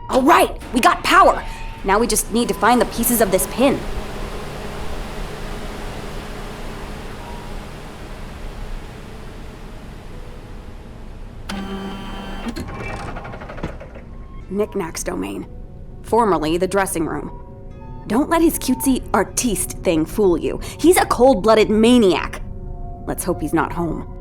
All right, we got power. Now we just need to find the pieces of this pin. Knickknacks domain. Formerly the dressing room. Don't let his cutesy artiste thing fool you. He's a cold-blooded maniac. Let's hope he's not home.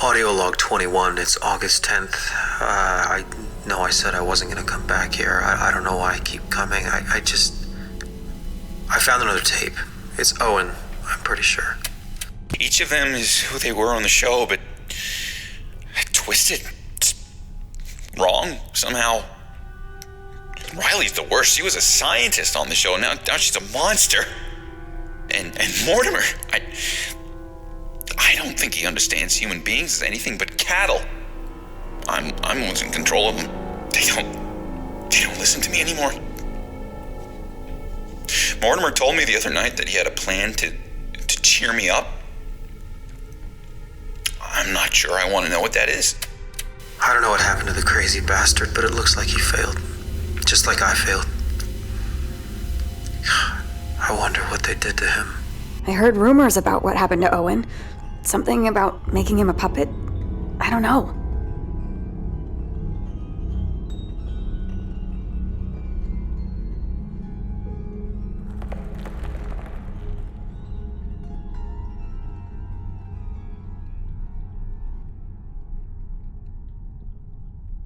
Audio log 21, it's August 10th. I know I said I wasn't gonna come back here. I don't know why I keep coming. I found another tape. It's Owen, I'm pretty sure. Each of them is who they were on the show, but twisted. It's wrong, somehow. Riley's the worst. She was a scientist on the show, now she's a monster. And Mortimer, I don't think he understands human beings as anything but cattle. I'm losing control of them. They don't listen to me anymore. Mortimer told me the other night that he had a plan to cheer me up. I'm not sure I want to know what that is. I don't know what happened to the crazy bastard, but it looks like he failed. Just like I failed. I wonder what they did to him. I heard rumors about what happened to Owen. Something about making him a puppet. I don't know.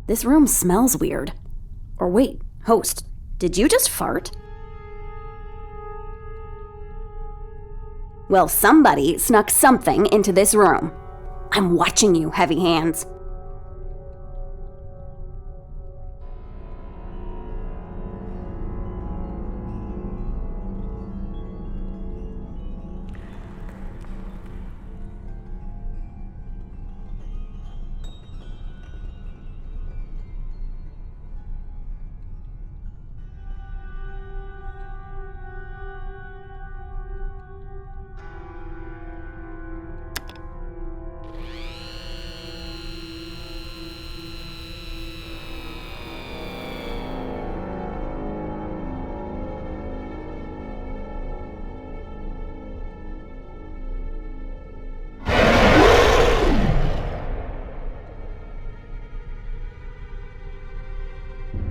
This room smells weird. Or wait, host, did you just fart? Well, somebody snuck something into this room. I'm watching you, heavy hands.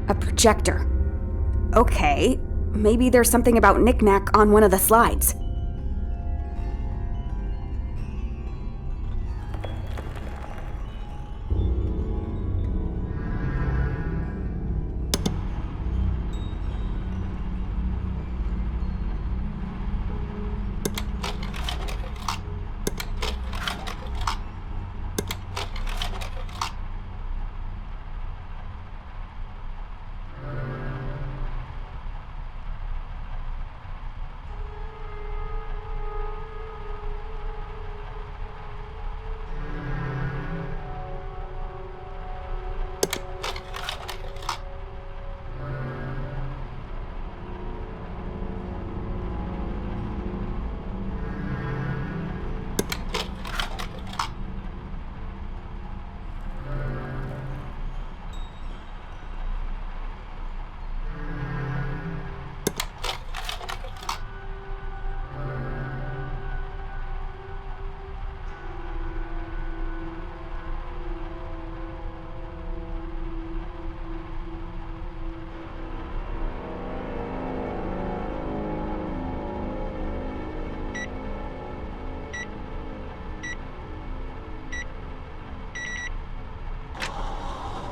A projector. Okay, maybe there's something about knick-knack on one of the slides.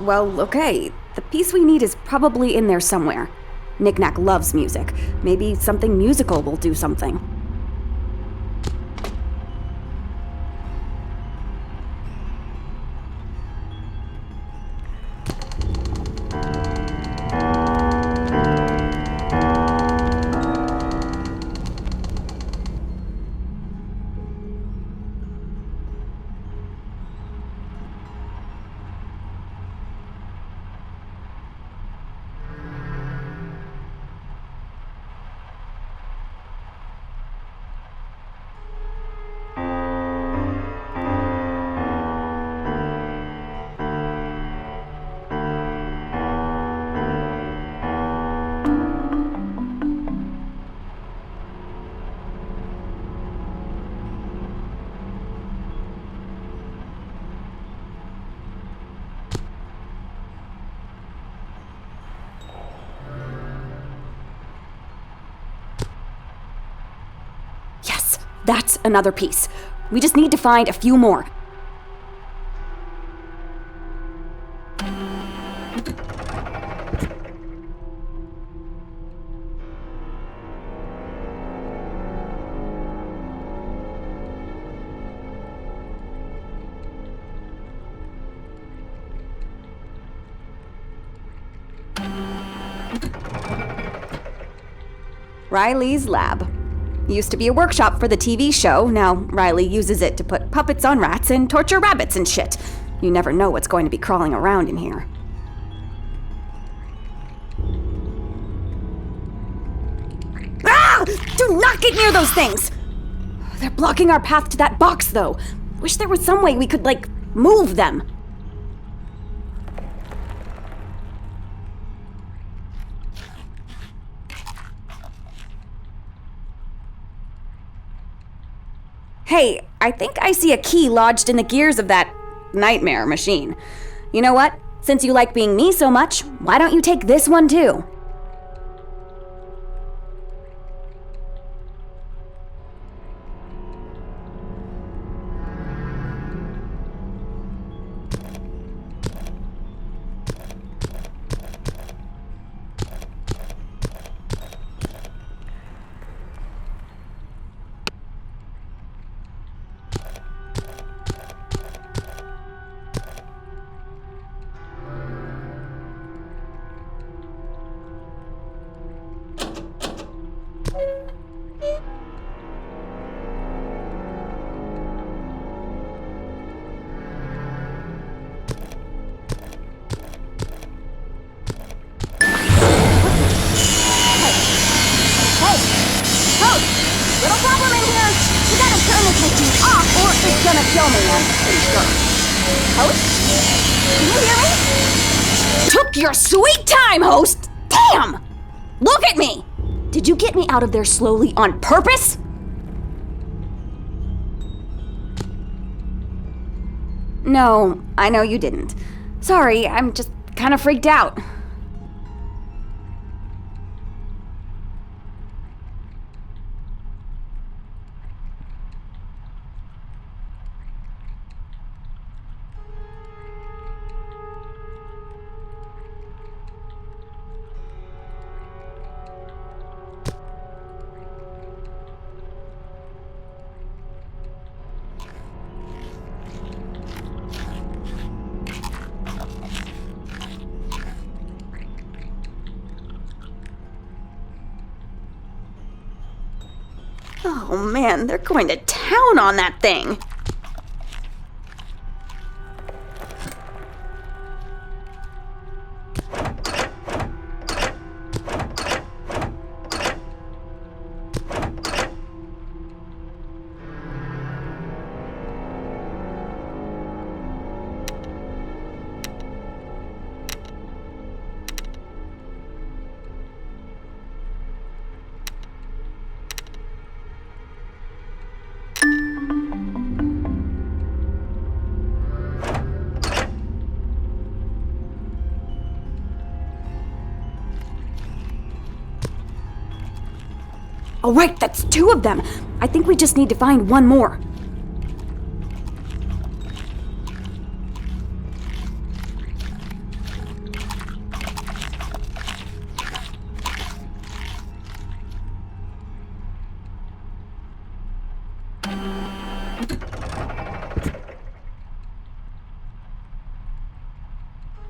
Well, okay. The piece we need is probably in there somewhere. Knick-Knack loves music. Maybe something musical will do something. That's another piece. We just need to find a few more. Riley's lab. Used to be a workshop for the TV show. Now Riley uses it to put puppets on rats and torture rabbits and shit. You never know what's going to be crawling around in here. Ah! Do not get near those things! They're blocking our path to that box, though. Wish there was some way we could, move them. Hey, I think I see a key lodged in the gears of that nightmare machine. You know what? Since you like being me so much, why don't you take this one too? Your sweet time, host! Damn! Look at me! Did you get me out of there slowly on purpose? No, I know you didn't. Sorry, I'm just kind of freaked out. Oh man, they're going to town on that thing. All right, that's 2 of them. I think we just need to find one more.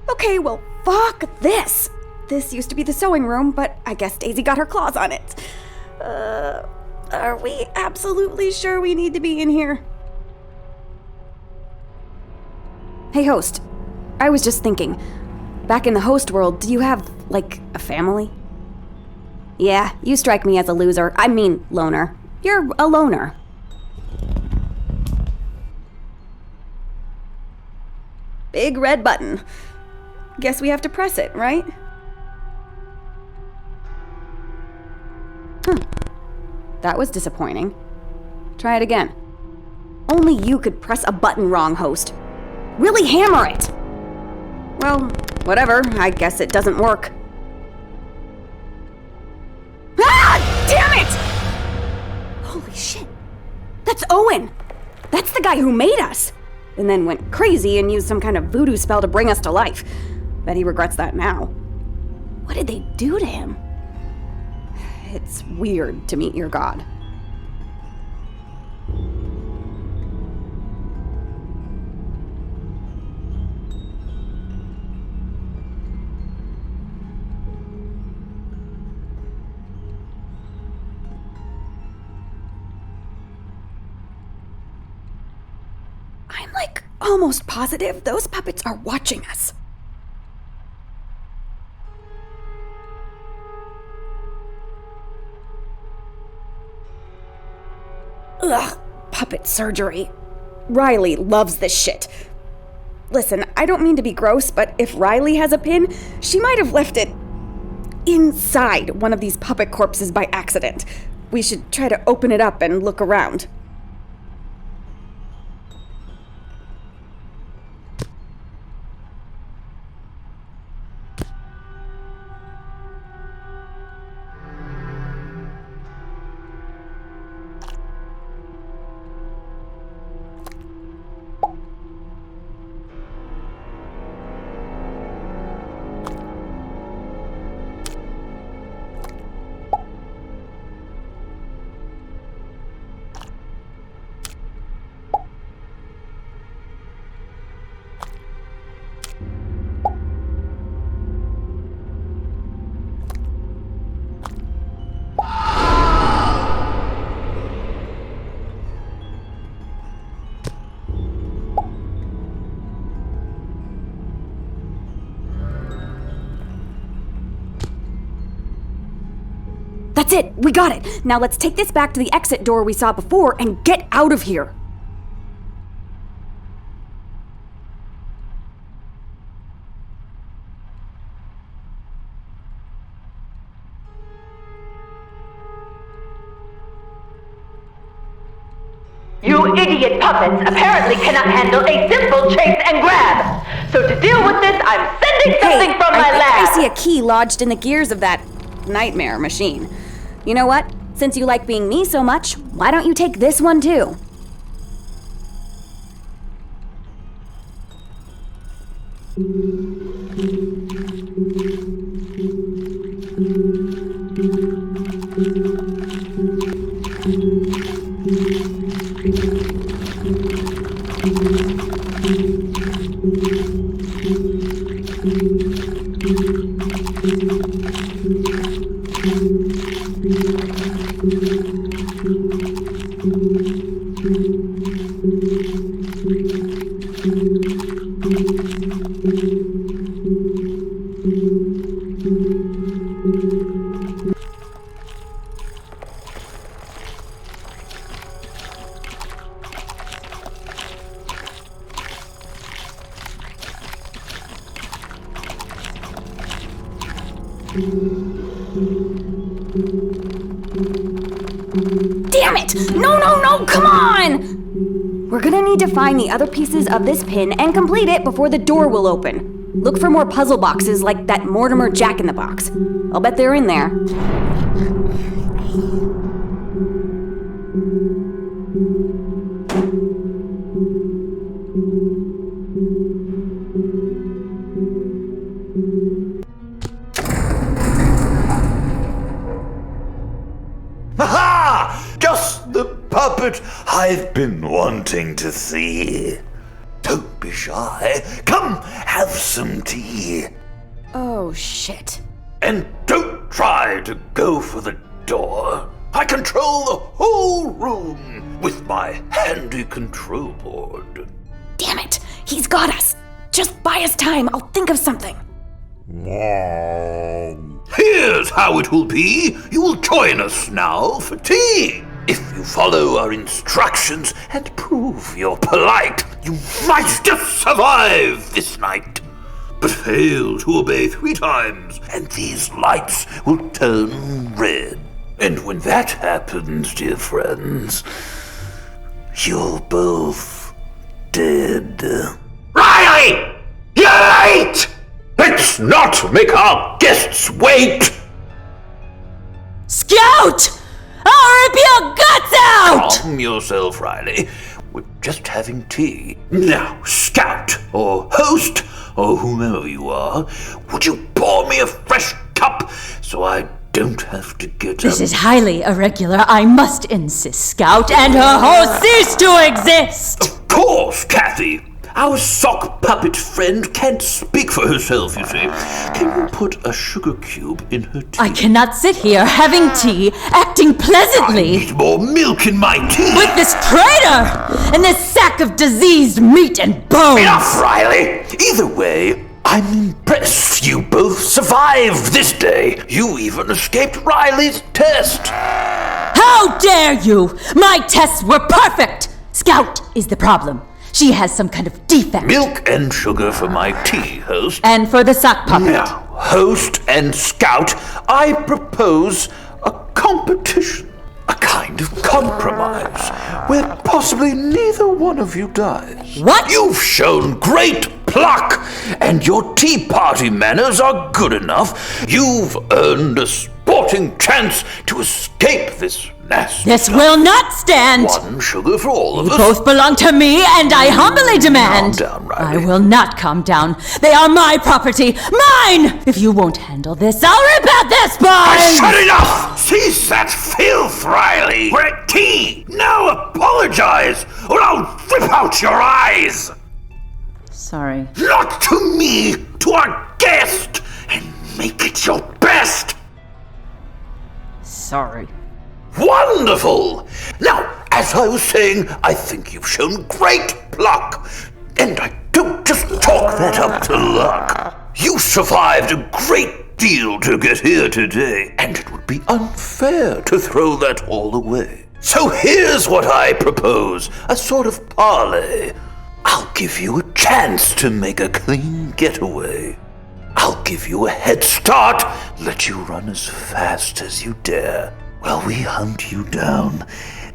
Okay, well, fuck this. This used to be the sewing room, but I guess Daisy got her claws on it. Are we absolutely sure we need to be in here? Hey, host. I was just thinking. Back in the host world, do you have, a family? Yeah, you strike me as a loser. I mean, loner. You're a loner. Big red button. Guess we have to press it, right? That was disappointing. Try it again. Only you could press a button wrong, host. Really hammer it! Well, whatever. I guess it doesn't work. Ah! Damn it! Holy shit. That's Owen! That's the guy who made us! And then went crazy and used some kind of voodoo spell to bring us to life. Bet he regrets that now. What did they do to him? It's weird to meet your god. I'm like almost positive those puppets are watching us. Ugh, puppet surgery. Riley loves this shit. Listen, I don't mean to be gross, but if Riley has a pin, she might have left it inside one of these puppet corpses by accident. We should try to open it up and look around. That's it! We got it! Now let's take this back to the exit door we saw before and get out of here! You idiot puppets apparently cannot handle a simple chase and grab! So to deal with this, I'm sending something from my lab! I see a key lodged in the gears of that nightmare machine. You know what? Since you like being me so much, why don't you take this one too? Damn it! No, no, no! Come on! We're gonna need to find the other pieces of this pin and complete it before the door will open. Look for more puzzle boxes like that Mortimer Jack-in-the-Box. I'll bet they're in there. Aha! Just the puppet I've been wanting to see. Don't be shy. Come, have some tea. Oh, shit. And don't try to go for the door. I control the whole room with my handy control board. Damn it! He's got us! Just buy us time, I'll think of something. Here's how it will be. You will join us now for tea. If you follow our instructions and prove you're polite, you might just survive this night. But fail to obey 3 times, and these lights will turn red. And when that happens, dear friends, you're both dead. Riley! You're late! Let's not make our guests wait! Scout! I'll rip your guts out! Scout! Calm yourself, Riley. We're just having tea. Now, Scout, or Host, or whomever you are, would you pour me a fresh cup so I don't have to get This up? is highly irregular. I must insist Scout and her host cease to exist! Of course, Kathy. Our sock puppet friend can't speak for herself, you see. Can you put a sugar cube in her tea? I cannot sit here having tea, acting pleasantly. I need more milk in my tea. With this traitor and this sack of diseased meat and bones. Enough, Riley. Either way, I'm impressed you both survived this day. You even escaped Riley's test. How dare you! My tests were perfect! Scout is the problem. She has some kind of defect. Milk and sugar for my tea, Host. And for the sock puppet. Now, Host and Scout, I propose a competition. A kind of compromise, where possibly neither one of you dies. What? You've shown great pluck, and your tea party manners are good enough. You've earned a sporting chance to escape this nasty This stuff. will not stand! One sugar for all of You us. both belong to me, and I humbly demand. Calm down, Riley. I will not calm down. They are my property, mine! If you won't handle this, I'll rip out this spine! Shut enough! Cease that filth, Riley! We're at tea! Now apologize, or I'll rip out your eyes! Sorry. Not to me, to our guest! And make it your best! Sorry. Wonderful! Now, as I was saying, I think you've shown great pluck. And I don't just chalk that up to luck. You survived a great deal to get here today, and it would be unfair to throw that all away. So here's what I propose, a sort of parley. I'll give you a chance to make a clean getaway. I'll give you a head start, let you run as fast as you dare, while we hunt you down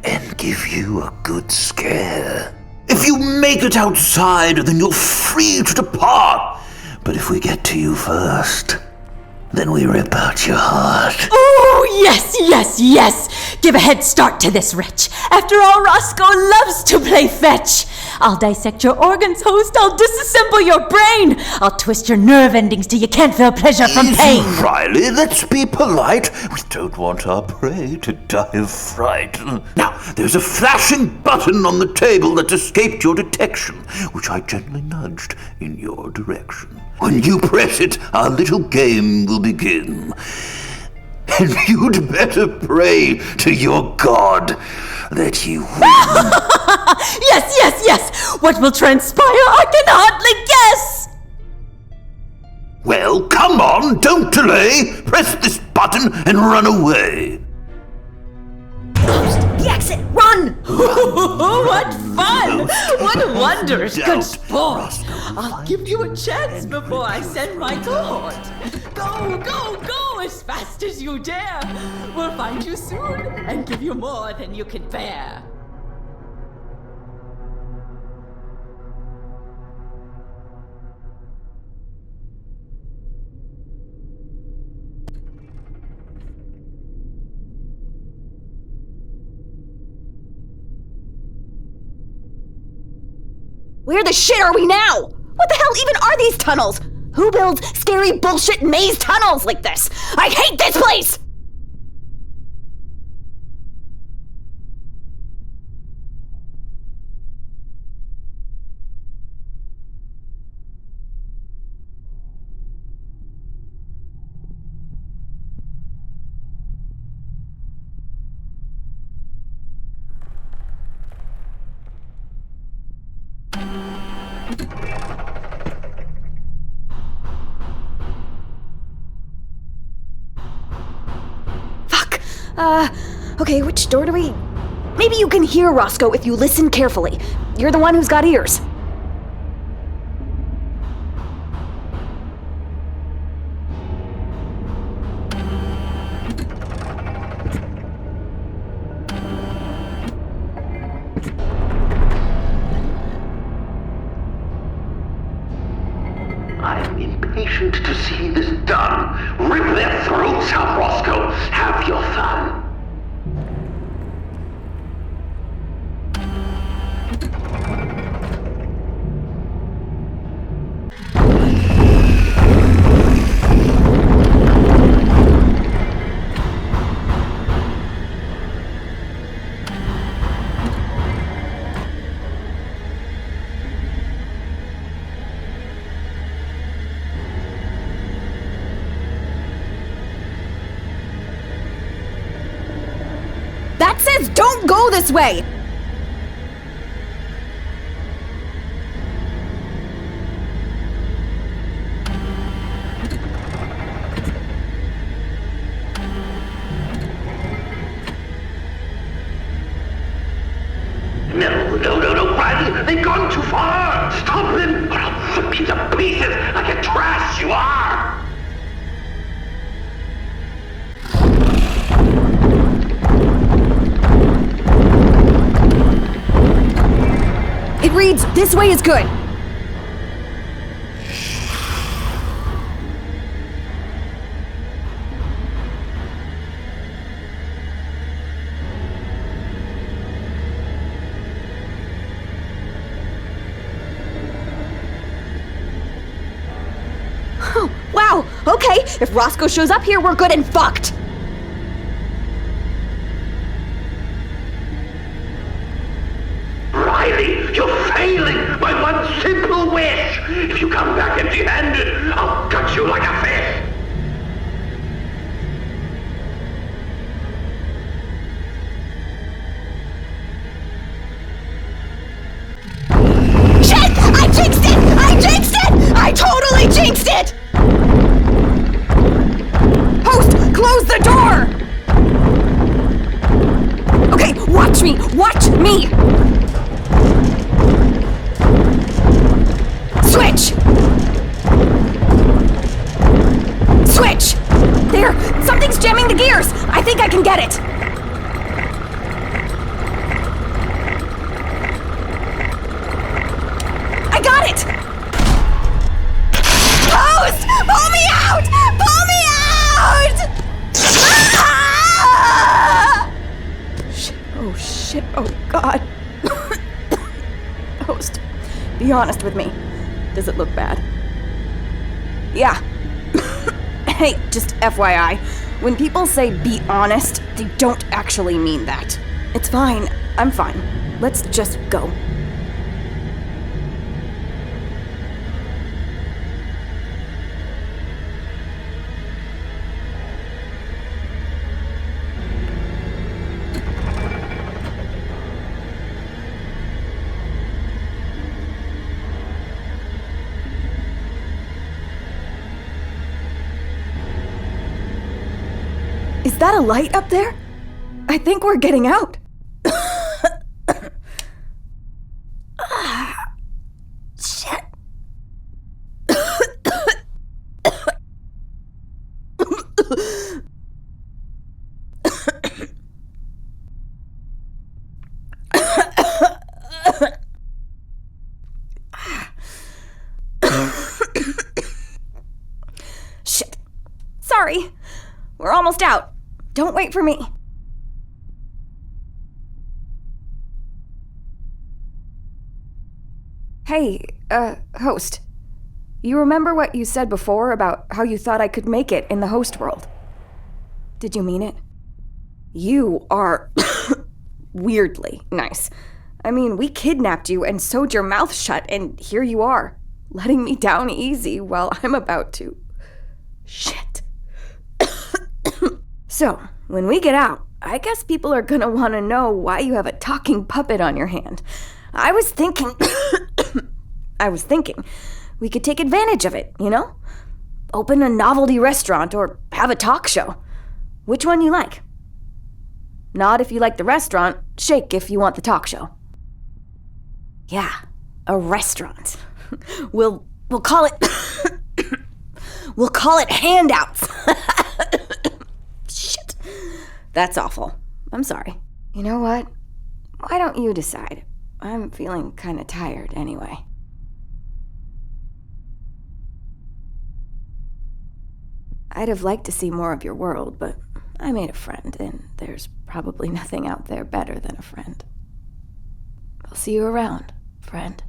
and give you a good scare. If you make it outside, then you're free to depart. But if we get to you first, then we rip out your heart. Oh, yes, yes, yes! Give a head start to this wretch. After all, Roscoe loves to play fetch. I'll dissect your organs, Host. I'll disassemble your brain. I'll twist your nerve endings till you can't feel pleasure from pain. Easy, Riley, let's be polite. We don't want our prey to die of fright. Now, there's a flashing button on the table that escaped your detection, which I gently nudged in your direction. When you press it, our little game will begin. And you'd better pray to your god that you win. Yes, yes, yes! What will transpire, I can hardly guess! Well, come on, don't delay. Press this button and run away. The exit! Run! What fun! What wondrous good sport! I'll give you a chance before I send my cohort. Go, go, go as fast as you dare. We'll find you soon and give you more than you can bear. Where the shit are we now? What the hell even are these tunnels? Who builds scary bullshit maze tunnels like this? I hate this place! Okay, which door do we... Maybe you can hear Roscoe if you listen carefully. You're the one who's got ears. I'm impatient to see this done. Rip their throats out, Roscoe. Have your fun. That says don't go this way! No, Riley! They've gone too far! Stop them, or I'll flip you to pieces like a trash you are! It reads, this way is good. Wow, okay, if Roscoe shows up here, we're good and fucked. Riley, you're failing my one simple wish! If you come back empty-handed, I'll cut you like a fish! Shit! I jinxed it! I jinxed it! I totally jinxed it! Host, close the door! Okay, watch me! Watch me! Switch! Switch! There! Something's jamming the gears! I think I can get it! I got it! Host! Pull me out! Pull me out! Ah! Shit, oh god. Host, be honest with me. Does it look bad? Yeah. Hey, just FYI, when people say be honest, they don't actually mean that. It's fine. I'm fine. Let's just go. Is that a light up there? I think we're getting out. Shit. Shit. Sorry. We're almost out. Don't wait for me. Hey, host. You remember what you said before about how you thought I could make it in the host world? Did you mean it? You are weirdly nice. I mean, we kidnapped you and sewed your mouth shut, and here you are, letting me down easy while I'm about to... Shit. So, when we get out, I guess people are gonna want to know why you have a talking puppet on your hand. I was thinking we could take advantage of it, you know? Open a novelty restaurant or have a talk show. Which one you like? Nod if you like the restaurant, shake if you want the talk show. Yeah, a restaurant. We'll call it we'll call it Handouts. Shit. That's awful. I'm sorry. You know what? Why don't you decide? I'm feeling kind of tired anyway. I'd have liked to see more of your world, but I made a friend, and there's probably nothing out there better than a friend. I'll see you around, friend.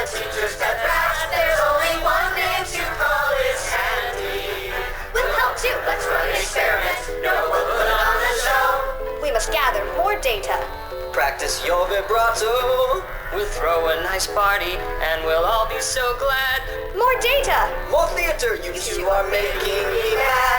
teachers get bashed. There's only one name to call, it's handy. We'll help too, let's run an experiment. No, we'll put on a show. We must gather more data. Practice your vibrato. We'll throw a nice party, and we'll all be so glad. More data. More theater, you two are making me mad.